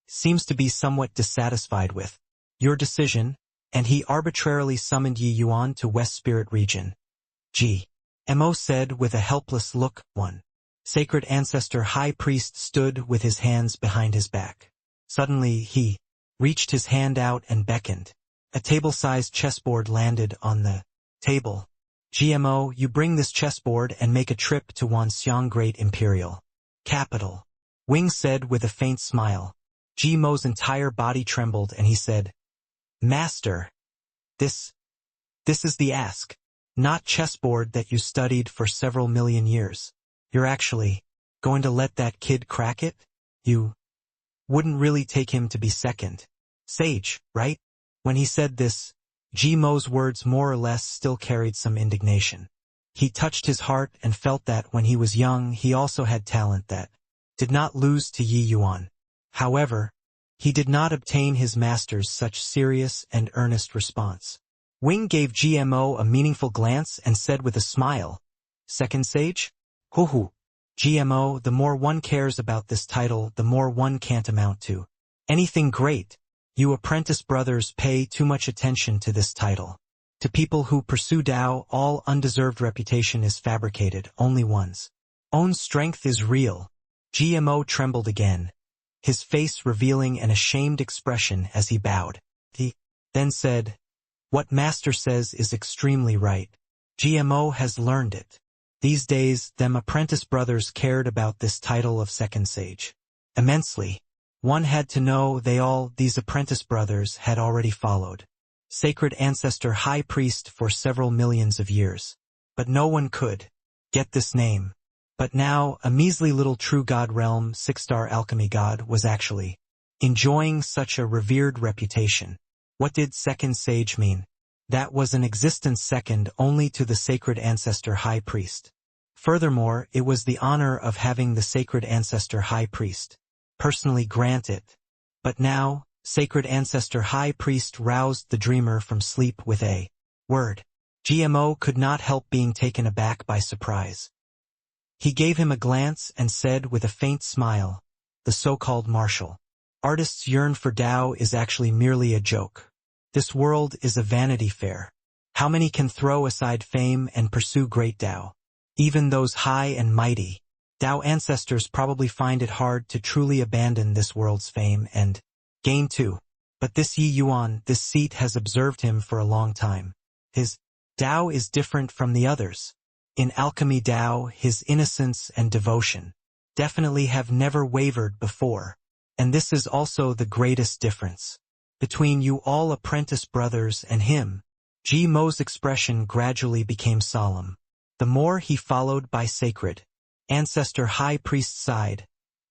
seems to be somewhat dissatisfied with your decision, and he arbitrarily summoned Yi Yuan to West Spirit Region. Mo said with a helpless look. One sacred ancestor high priest stood with his hands behind his back. Suddenly he reached his hand out and beckoned. A table-sized chessboard landed on the table. GMO, you bring this chessboard and make a trip to Wanxiang Great Imperial Capital. Wing said with a faint smile. GMO's entire body trembled and he said, Master, this is the ask. Not chessboard that you studied for several million years. You're actually going to let that kid crack it? You wouldn't really take him to be second sage, right? When he said this, GMO's words more or less still carried some indignation. He touched his heart and felt that when he was young he also had talent that did not lose to Yi Yuan. However, he did not obtain his master's such serious and earnest response. Wing gave GMO a meaningful glance and said with a smile, Second Sage? Hoo-hoo. GMO, the more one cares about this title, the more one can't amount to anything great. You apprentice brothers pay too much attention to this title. To people who pursue Tao, all undeserved reputation is fabricated, only one's own strength is real. GMO trembled again, his face revealing an ashamed expression as he bowed. He then said, What Master says is extremely right. GMO has learned it. These days, them apprentice brothers cared about this title of Second Sage immensely. One had to know these apprentice brothers had already followed sacred ancestor high priest for several millions of years. But no one could get this name. But now, a measly little true god realm 6-star alchemy god was actually enjoying such a revered reputation. What did Second Sage mean? That was an existence second only to the sacred ancestor high priest. Furthermore, it was the honor of having the sacred ancestor high priest personally grant it. But now, sacred ancestor high priest roused the dreamer from sleep with a word. GMO could not help being taken aback by surprise. He gave him a glance and said with a faint smile, the so-called martial artists yearn for Tao is actually merely a joke. This world is a vanity fair. How many can throw aside fame and pursue great Tao? Even those high and mighty Tao ancestors probably find it hard to truly abandon this world's fame and gain too. But this Yi Yuan, this seat has observed him for a long time. His Tao is different from the others. In alchemy Tao, his innocence and devotion definitely have never wavered before. And this is also the greatest difference between you all apprentice brothers and him. GMO's expression gradually became solemn. The more he followed by sacred ancestor high priest's side,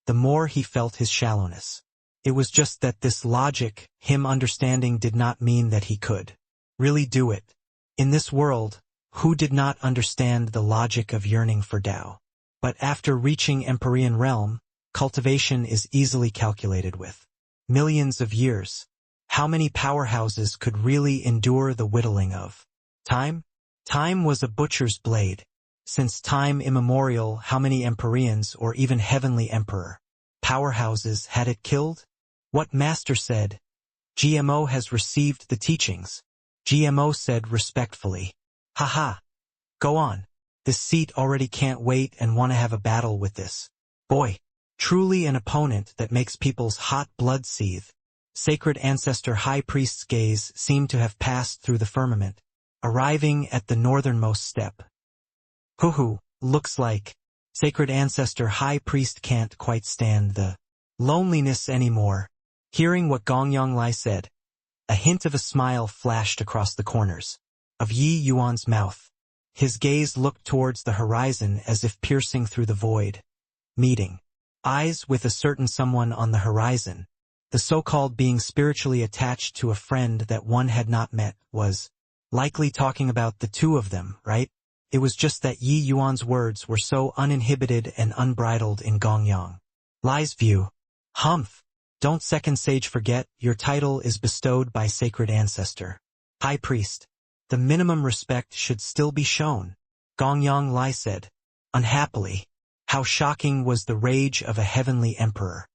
the more he felt his shallowness. It was just that this logic, him understanding, did not mean that he could really do it. In this world, who did not understand the logic of yearning for Tao? But after reaching Empyrean realm, cultivation is easily calculated with millions of years. How many powerhouses could really endure the whittling of time? Time was a butcher's blade. Since time immemorial, how many Empyreans or even heavenly emperor powerhouses had it killed? What Master said, GMO has received the teachings. GMO said respectfully, Haha. Go on. This seat already can't wait and want to have a battle with this boy. Truly an opponent that makes people's hot blood seethe. Sacred ancestor high priest's gaze seemed to have passed through the firmament, arriving at the northernmost step. Hoo-hoo, looks like sacred ancestor high priest can't quite stand the loneliness anymore. Hearing what Gongyang Lai said, a hint of a smile flashed across the corners of Yi Yuan's mouth. His gaze looked towards the horizon as if piercing through the void. Meeting eyes with a certain someone on the horizon, The so-called being spiritually attached to a friend that one had not met was likely talking about the two of them, right? It was just that Yi Yuan's words were so uninhibited and unbridled in Gongyang Lai's view. Humph! Don't second sage forget, your title is bestowed by sacred ancestor. High priest. The minimum respect should still be shown. Gongyang Lai said. Unhappily. How shocking was the rage of a heavenly emperor.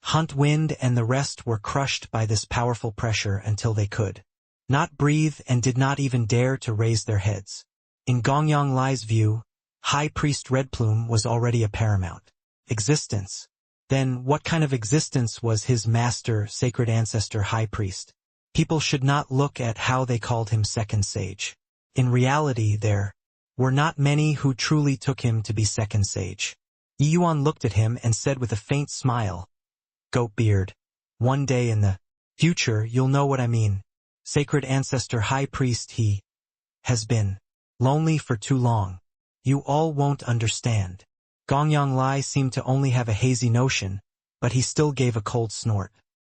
Hunt Wind and the rest were crushed by this powerful pressure until they could not breathe and did not even dare to raise their heads. In Gongyang Lai's view, High Priest Redplume was already a paramount existence. Then what kind of existence was his master, sacred ancestor High Priest? People should not look at how they called him second sage. In reality, there were not many who truly took him to be second sage. Yi Yuan looked at him and said with a faint smile, Goatbeard, one day in the future you'll know what I mean. Sacred ancestor High Priest, he has been lonely for too long. You all won't understand. Gongyang Lai seemed to only have a hazy notion, but he still gave a cold snort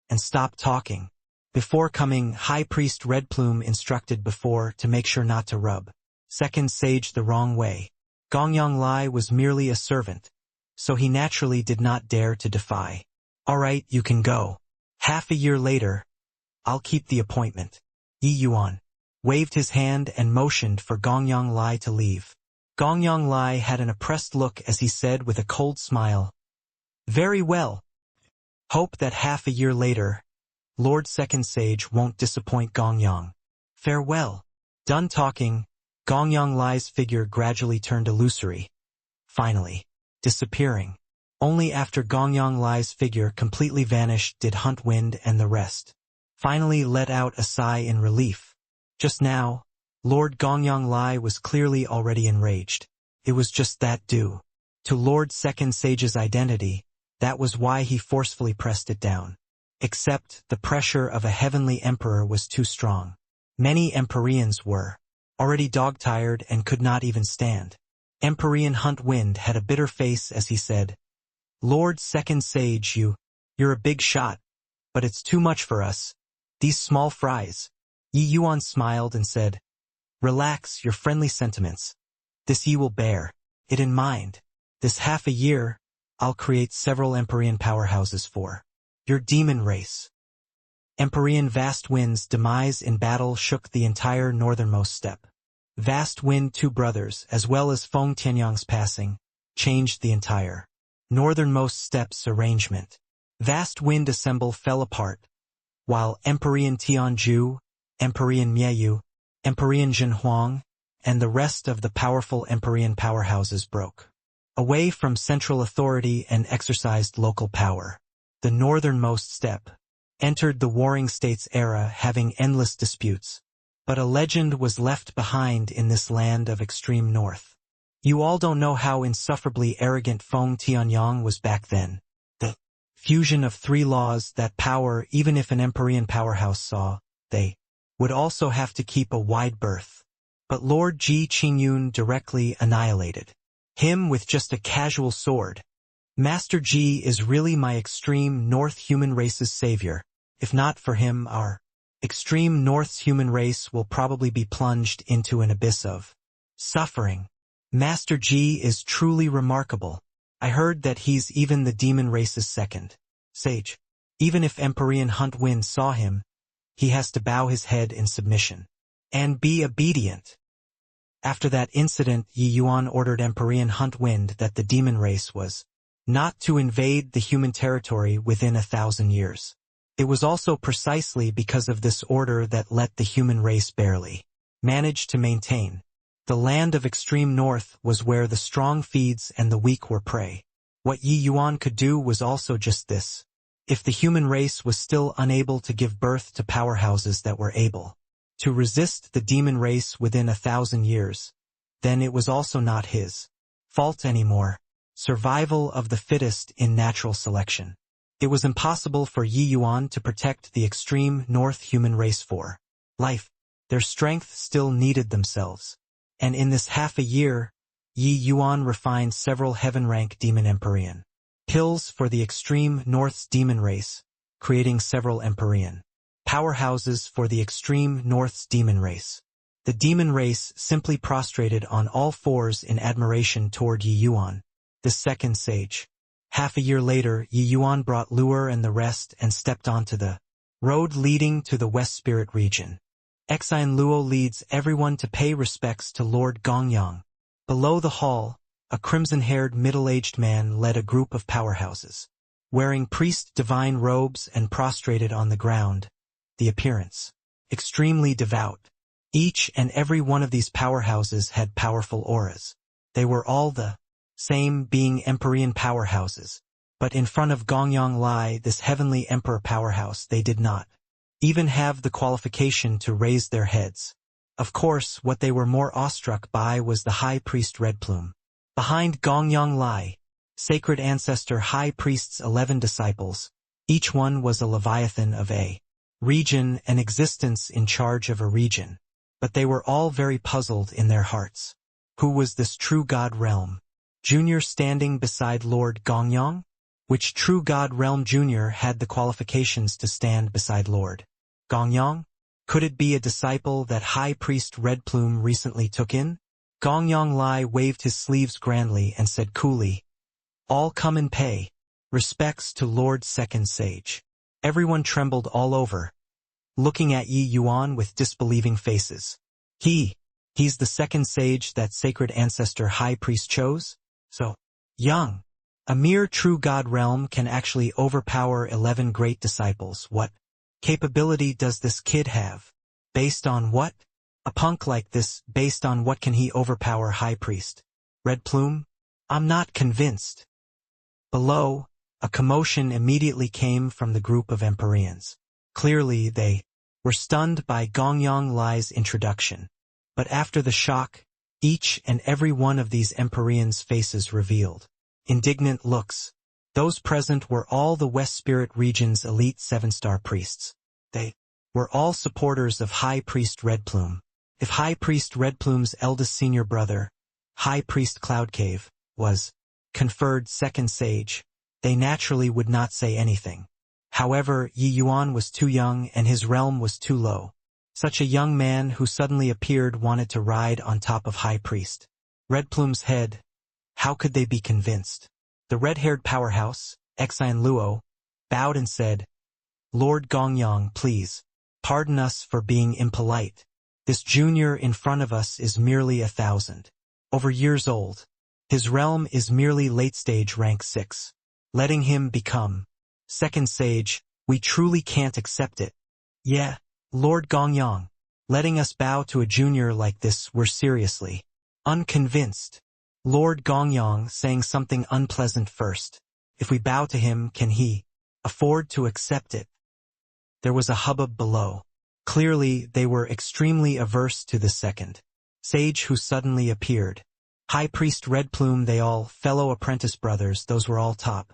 and stopped talking. Before coming, High Priest Redplume instructed before to make sure not to rub second sage the wrong way. Gongyang Lai was merely a servant, so he naturally did not dare to defy. All right, you can go. Half a year later, I'll keep the appointment. Yi Yuan waved his hand and motioned for Gongyang Lai to leave. Gongyang Lai had an oppressed look as he said with a cold smile, Very well. Hope that half a year later, Lord Second Sage won't disappoint Gongyang. Farewell. Done talking, Gongyang Lai's figure gradually turned illusory, finally disappearing. Only after Gongyang Lai's figure completely vanished did Hunt Wind and the rest finally let out a sigh in relief. Just now, Lord Gongyang Lai was clearly already enraged. It was just that due to Lord Second Sage's identity, that was why he forcefully pressed it down. Except the pressure of a heavenly emperor was too strong. Many Empyreans were already dog-tired and could not even stand. Empyrean Hunt Wind had a bitter face as he said, Lord Second Sage, you're a big shot, but it's too much for us. These small fries. Yi Yuan smiled and said, Relax your friendly sentiments. This ye will bear it in mind. This half a year, I'll create several Empyrean powerhouses for your demon race. Empyrean Vast Wind's demise in battle shook the entire northernmost steppe. Vast Wind Two Brothers, as well as Feng Tianyang's passing, changed the entire northernmost steppe's arrangement. Vast Wind Assemble fell apart, while Empyrean Tianju, Empyrean Mieyu, Empyrean Jinhuang, and the rest of the powerful Empyrean powerhouses broke away from central authority and exercised local power. The northernmost steppe entered the Warring States era having endless disputes, but a legend was left behind in this land of extreme north. You all don't know how insufferably arrogant Feng Tianyang was back then. The fusion of three laws that power, even if an Empyrean powerhouse saw, they would also have to keep a wide berth. But Lord Ji Qingyun directly annihilated him with just a casual sword. Master Ji is really my extreme north human race's savior. If not for him, our extreme north's human race will probably be plunged into an abyss of suffering. Master Ji is truly remarkable. I heard that he's even the demon race's second sage. Even if Empyrean Hunt Wind saw him, he has to bow his head in submission and be obedient. After that incident, Yi Yuan ordered Empyrean Hunt Wind that the demon race was not to invade the human territory within 1,000 years. It was also precisely because of this order that let the human race barely manage to maintain. The land of extreme north was where the strong feeds and the weak were prey. What Yi Yuan could do was also just this. If the human race was still unable to give birth to powerhouses that were able to resist the demon race within 1,000 years, then it was also not his fault anymore. Survival of the fittest in natural selection. It was impossible for Yi Yuan to protect the extreme north human race for life. Their strength still needed themselves. And in this half a year, Yi Yuan refined several heaven-rank demon Empyrean pills for the extreme north's demon race, creating several Empyrean powerhouses for the extreme North's demon race. The demon race simply prostrated on all fours in admiration toward Yi Yuan, the second sage. Half a year later, Yi Yuan brought Luer and the rest and stepped onto the road leading to the West Spirit region. Xian Luo leads everyone to pay respects to Lord Gongyang. Below the hall, a crimson-haired middle-aged man led a group of powerhouses, wearing priest-divine robes and prostrated on the ground, the appearance extremely devout. Each and every one of these powerhouses had powerful auras. They were all the same, being Empyrean powerhouses, but in front of Gongyang Lai, this heavenly emperor powerhouse, they did not even have the qualification to raise their heads. Of course, what they were more awestruck by was the high priest Red Plume. Behind Gongyang Lai, sacred ancestor high priest's 11 disciples, each one was a leviathan of a region, an existence in charge of a region. But they were all very puzzled in their hearts. Who was this true God realm Junior standing beside Lord Gongyang? Which true God realm Junior had the qualifications to stand beside Lord Gongyang? Could it be a disciple that High Priest Red Plume recently took in? Gongyang Lai waved his sleeves grandly and said coolly, "All come and pay respects to Lord Second Sage." Everyone trembled all over, looking at Yi Yuan with disbelieving faces. He's the second sage that sacred ancestor high priest chose? So young. A mere true God realm can actually overpower 11 great disciples. What capability does this kid have? Based on what? A punk like this, based on what can he overpower high priest Red Plume? I'm not convinced. Below, a commotion immediately came from the group of Empyreans. Clearly they were stunned by Gongyang Lai's introduction. But after the shock, each and every one of these Empyreans' faces revealed indignant looks. Those present were all the West Spirit region's elite 7-star priests. They were all supporters of High Priest Red Plume. If High Priest Red Plume's eldest senior brother, High Priest Cloudcave, was conferred second sage, they naturally would not say anything. However, Yi Yuan was too young and his realm was too low. Such a young man who suddenly appeared wanted to ride on top of High Priest Red Plume's head. How could they be convinced? The red-haired powerhouse, Xian Luo, bowed and said, "Lord Gongyang, please, pardon us for being impolite. This junior in front of us is merely 1,000 over years old. His realm is merely late-stage rank 6. Letting him become second sage, we truly can't accept it. Yeah, Lord Gongyang, letting us bow to a junior like this, we're seriously unconvinced." Lord Gongyang saying something unpleasant first. If we bow to him, can he afford to accept it? There was a hubbub below. Clearly, they were extremely averse to the second sage who suddenly appeared. High Priest Red Plume, they all fellow apprentice brothers, those were all top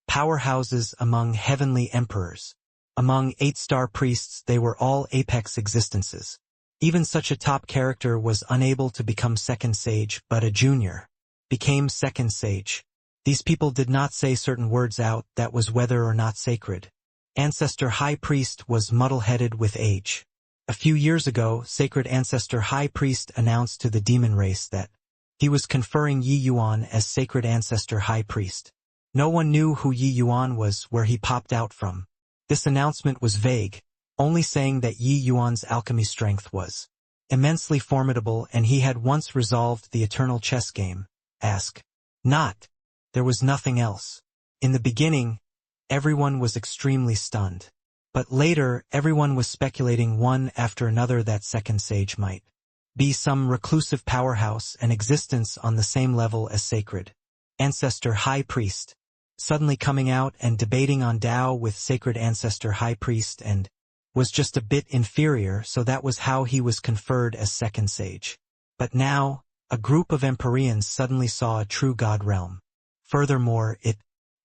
powerhouses among heavenly emperors. Among 8-star priests, they were all apex existences. Even such a top character was unable to become second sage, but a junior became second sage. These people did not say certain words out, that was whether or not sacred ancestor high priest was muddle-headed with age. A few years ago, sacred ancestor high priest announced to the demon race that he was conferring Yi Yuan as sacred ancestor high priest. No one knew who Yi Yuan was, where he popped out from. This announcement was vague, only saying that Yi Yuan's alchemy strength was immensely formidable and he had once resolved the eternal chess game. Ask not. There was nothing else. In the beginning, everyone was extremely stunned. But later, everyone was speculating one after another that second sage might be some reclusive powerhouse, an existence on the same level as sacred ancestor high priest, suddenly coming out and debating on Tao with sacred ancestor high priest and was just a bit inferior, so that was how he was conferred as second sage. But now, a group of Empyreans suddenly saw a true God realm. Furthermore, it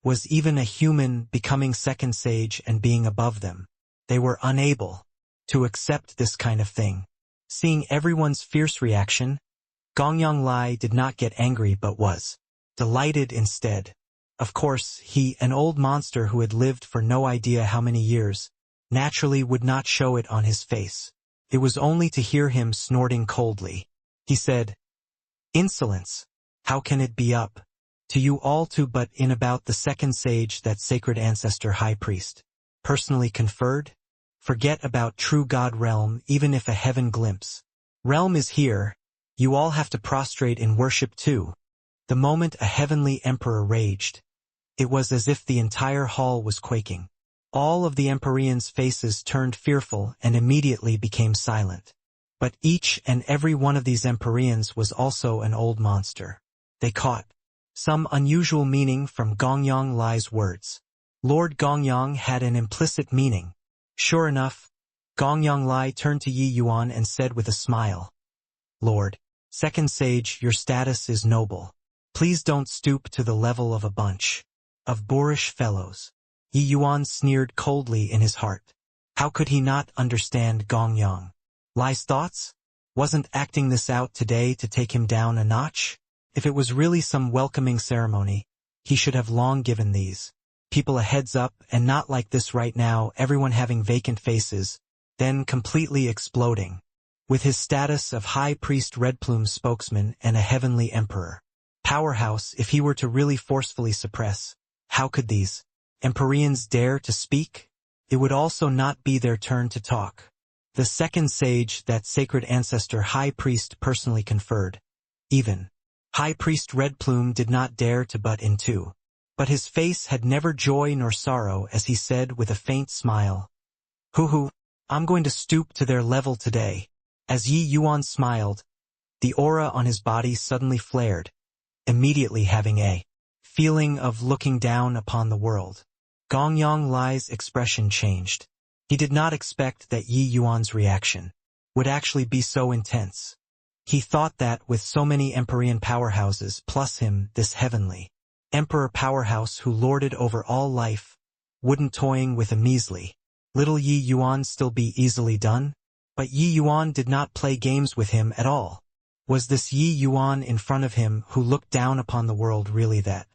was even a human becoming second sage and being above them. They were unable to accept this kind of thing. Seeing everyone's fierce reaction, Gongyang Lai did not get angry but was delighted instead. Of course, he, an old monster who had lived for no idea how many years, naturally would not show it on his face. It was only to hear him snorting coldly. He said, "Insolence! How can it be up to you all to but in about the second sage that sacred ancestor high priest personally conferred? Forget about true God realm even if a heaven glimpse. Realm is here, you all have to prostrate in worship too." The moment a heavenly emperor raged, it was as if the entire hall was quaking. All of the Empyreans' faces turned fearful and immediately became silent. But each and every one of these Empyreans was also an old monster. They caught some unusual meaning from Gongyang Lai's words. Lord Gongyang had an implicit meaning. Sure enough, Gongyang Lai turned to Yi Yuan and said with a smile, "Lord, second sage, your status is noble. Please don't stoop to the level of a bunch of boorish fellows." Yi Yuan sneered coldly in his heart. How could he not understand Gongyang Lai's thoughts? Wasn't acting this out today to take him down a notch? If it was really some welcoming ceremony, he should have long given these people a heads up and not like this right now, everyone having vacant faces, then completely exploding. With his status of High Priest Red Plume's spokesman and a heavenly emperor powerhouse, if he were to really forcefully suppress, how could these Empyreans dare to speak? It would also not be their turn to talk. The second sage that sacred ancestor High Priest personally conferred. Even High Priest Red Plume did not dare to butt in too. But his face had never joy nor sorrow as he said with a faint smile, "Hoo, I'm going to stoop to their level today." As Yi Yuan smiled, the aura on his body suddenly flared, immediately having a feeling of looking down upon the world. Gongyang Lai's expression changed. He did not expect that Yi Yuan's reaction would actually be so intense. He thought that with so many Empyrean powerhouses plus him, this heavenly emperor powerhouse who lorded over all life, wouldn't toying with a measly little Yi Yuan still be easily done? But Yi Yuan did not play games with him at all. Was this Yi Yuan in front of him who looked down upon the world really that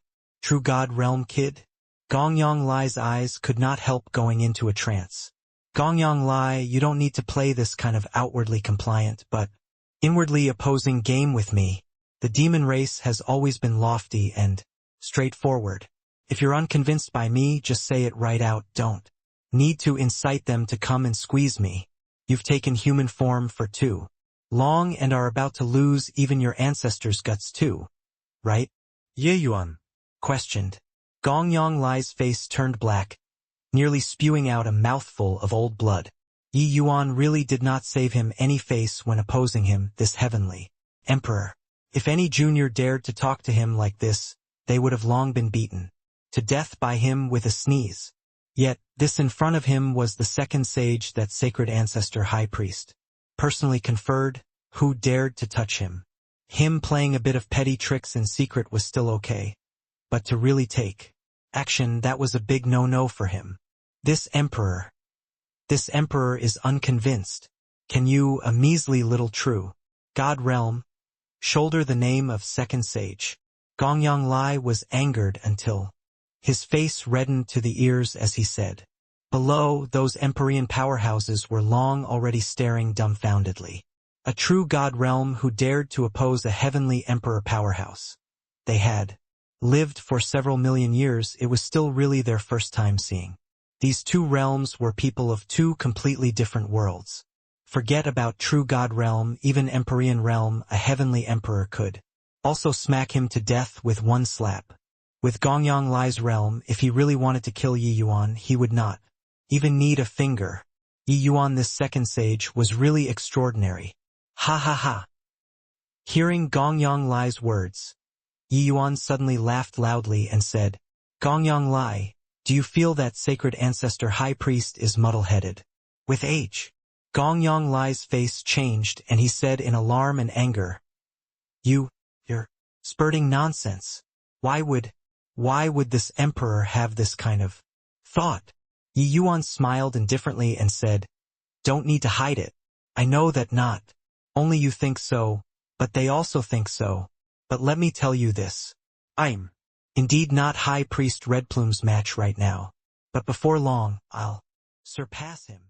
true God realm kid? Gongyang Lai's eyes could not help going into a trance. Gongyang Lai, you don't need to play this kind of outwardly compliant but inwardly opposing game with me. The demon race has always been lofty and straightforward. If you're unconvinced by me, just say it right out. Don't need to incite them to come and squeeze me. You've taken human form for too long and are about to lose even your ancestors' guts too, right? Ye Yuan Questioned. Gongyang Lai's face turned black, nearly spewing out a mouthful of old blood. Yi Yuan really did not save him any face when opposing him, this heavenly emperor. If any junior dared to talk to him like this, they would have long been beaten to death by him with a sneeze. Yet, this in front of him was the second sage that sacred ancestor High Priest personally conferred, who dared to touch him. Him playing a bit of petty tricks in secret was still okay. But to really take action, that was a big no-no for him. This emperor is unconvinced. Can you, a measly little true God realm, shoulder the name of second sage? Gongyang Lai was angered until his face reddened to the ears as he said. Below, those Empyrean powerhouses were long already staring dumbfoundedly. A true God realm who dared to oppose a heavenly emperor powerhouse. They had lived for several million years, it was still really their first time seeing. These two realms were people of two completely different worlds. Forget about true God realm, even Empyrean realm, a heavenly emperor could also smack him to death with one slap. With Gongyang Lai's realm, if he really wanted to kill Yi Yuan, he would not even need a finger. Yi Yuan, this second sage, was really extraordinary. Ha ha ha. Hearing Gongyang Lai's words, Yi Yuan suddenly laughed loudly and said, Gongyang Lai, do you feel that sacred ancestor High Priest is muddle-headed with age? Gongyang Lai's face changed and he said in alarm and anger, You're spurting nonsense. Why would this emperor have this kind of thought? Yi Yuan smiled indifferently and said, Don't need to hide it. I know that not only you think so, but they also think so. But let me tell you this. I'm Indeed not High Priest Redplume's match right now, but before long, I'll surpass him.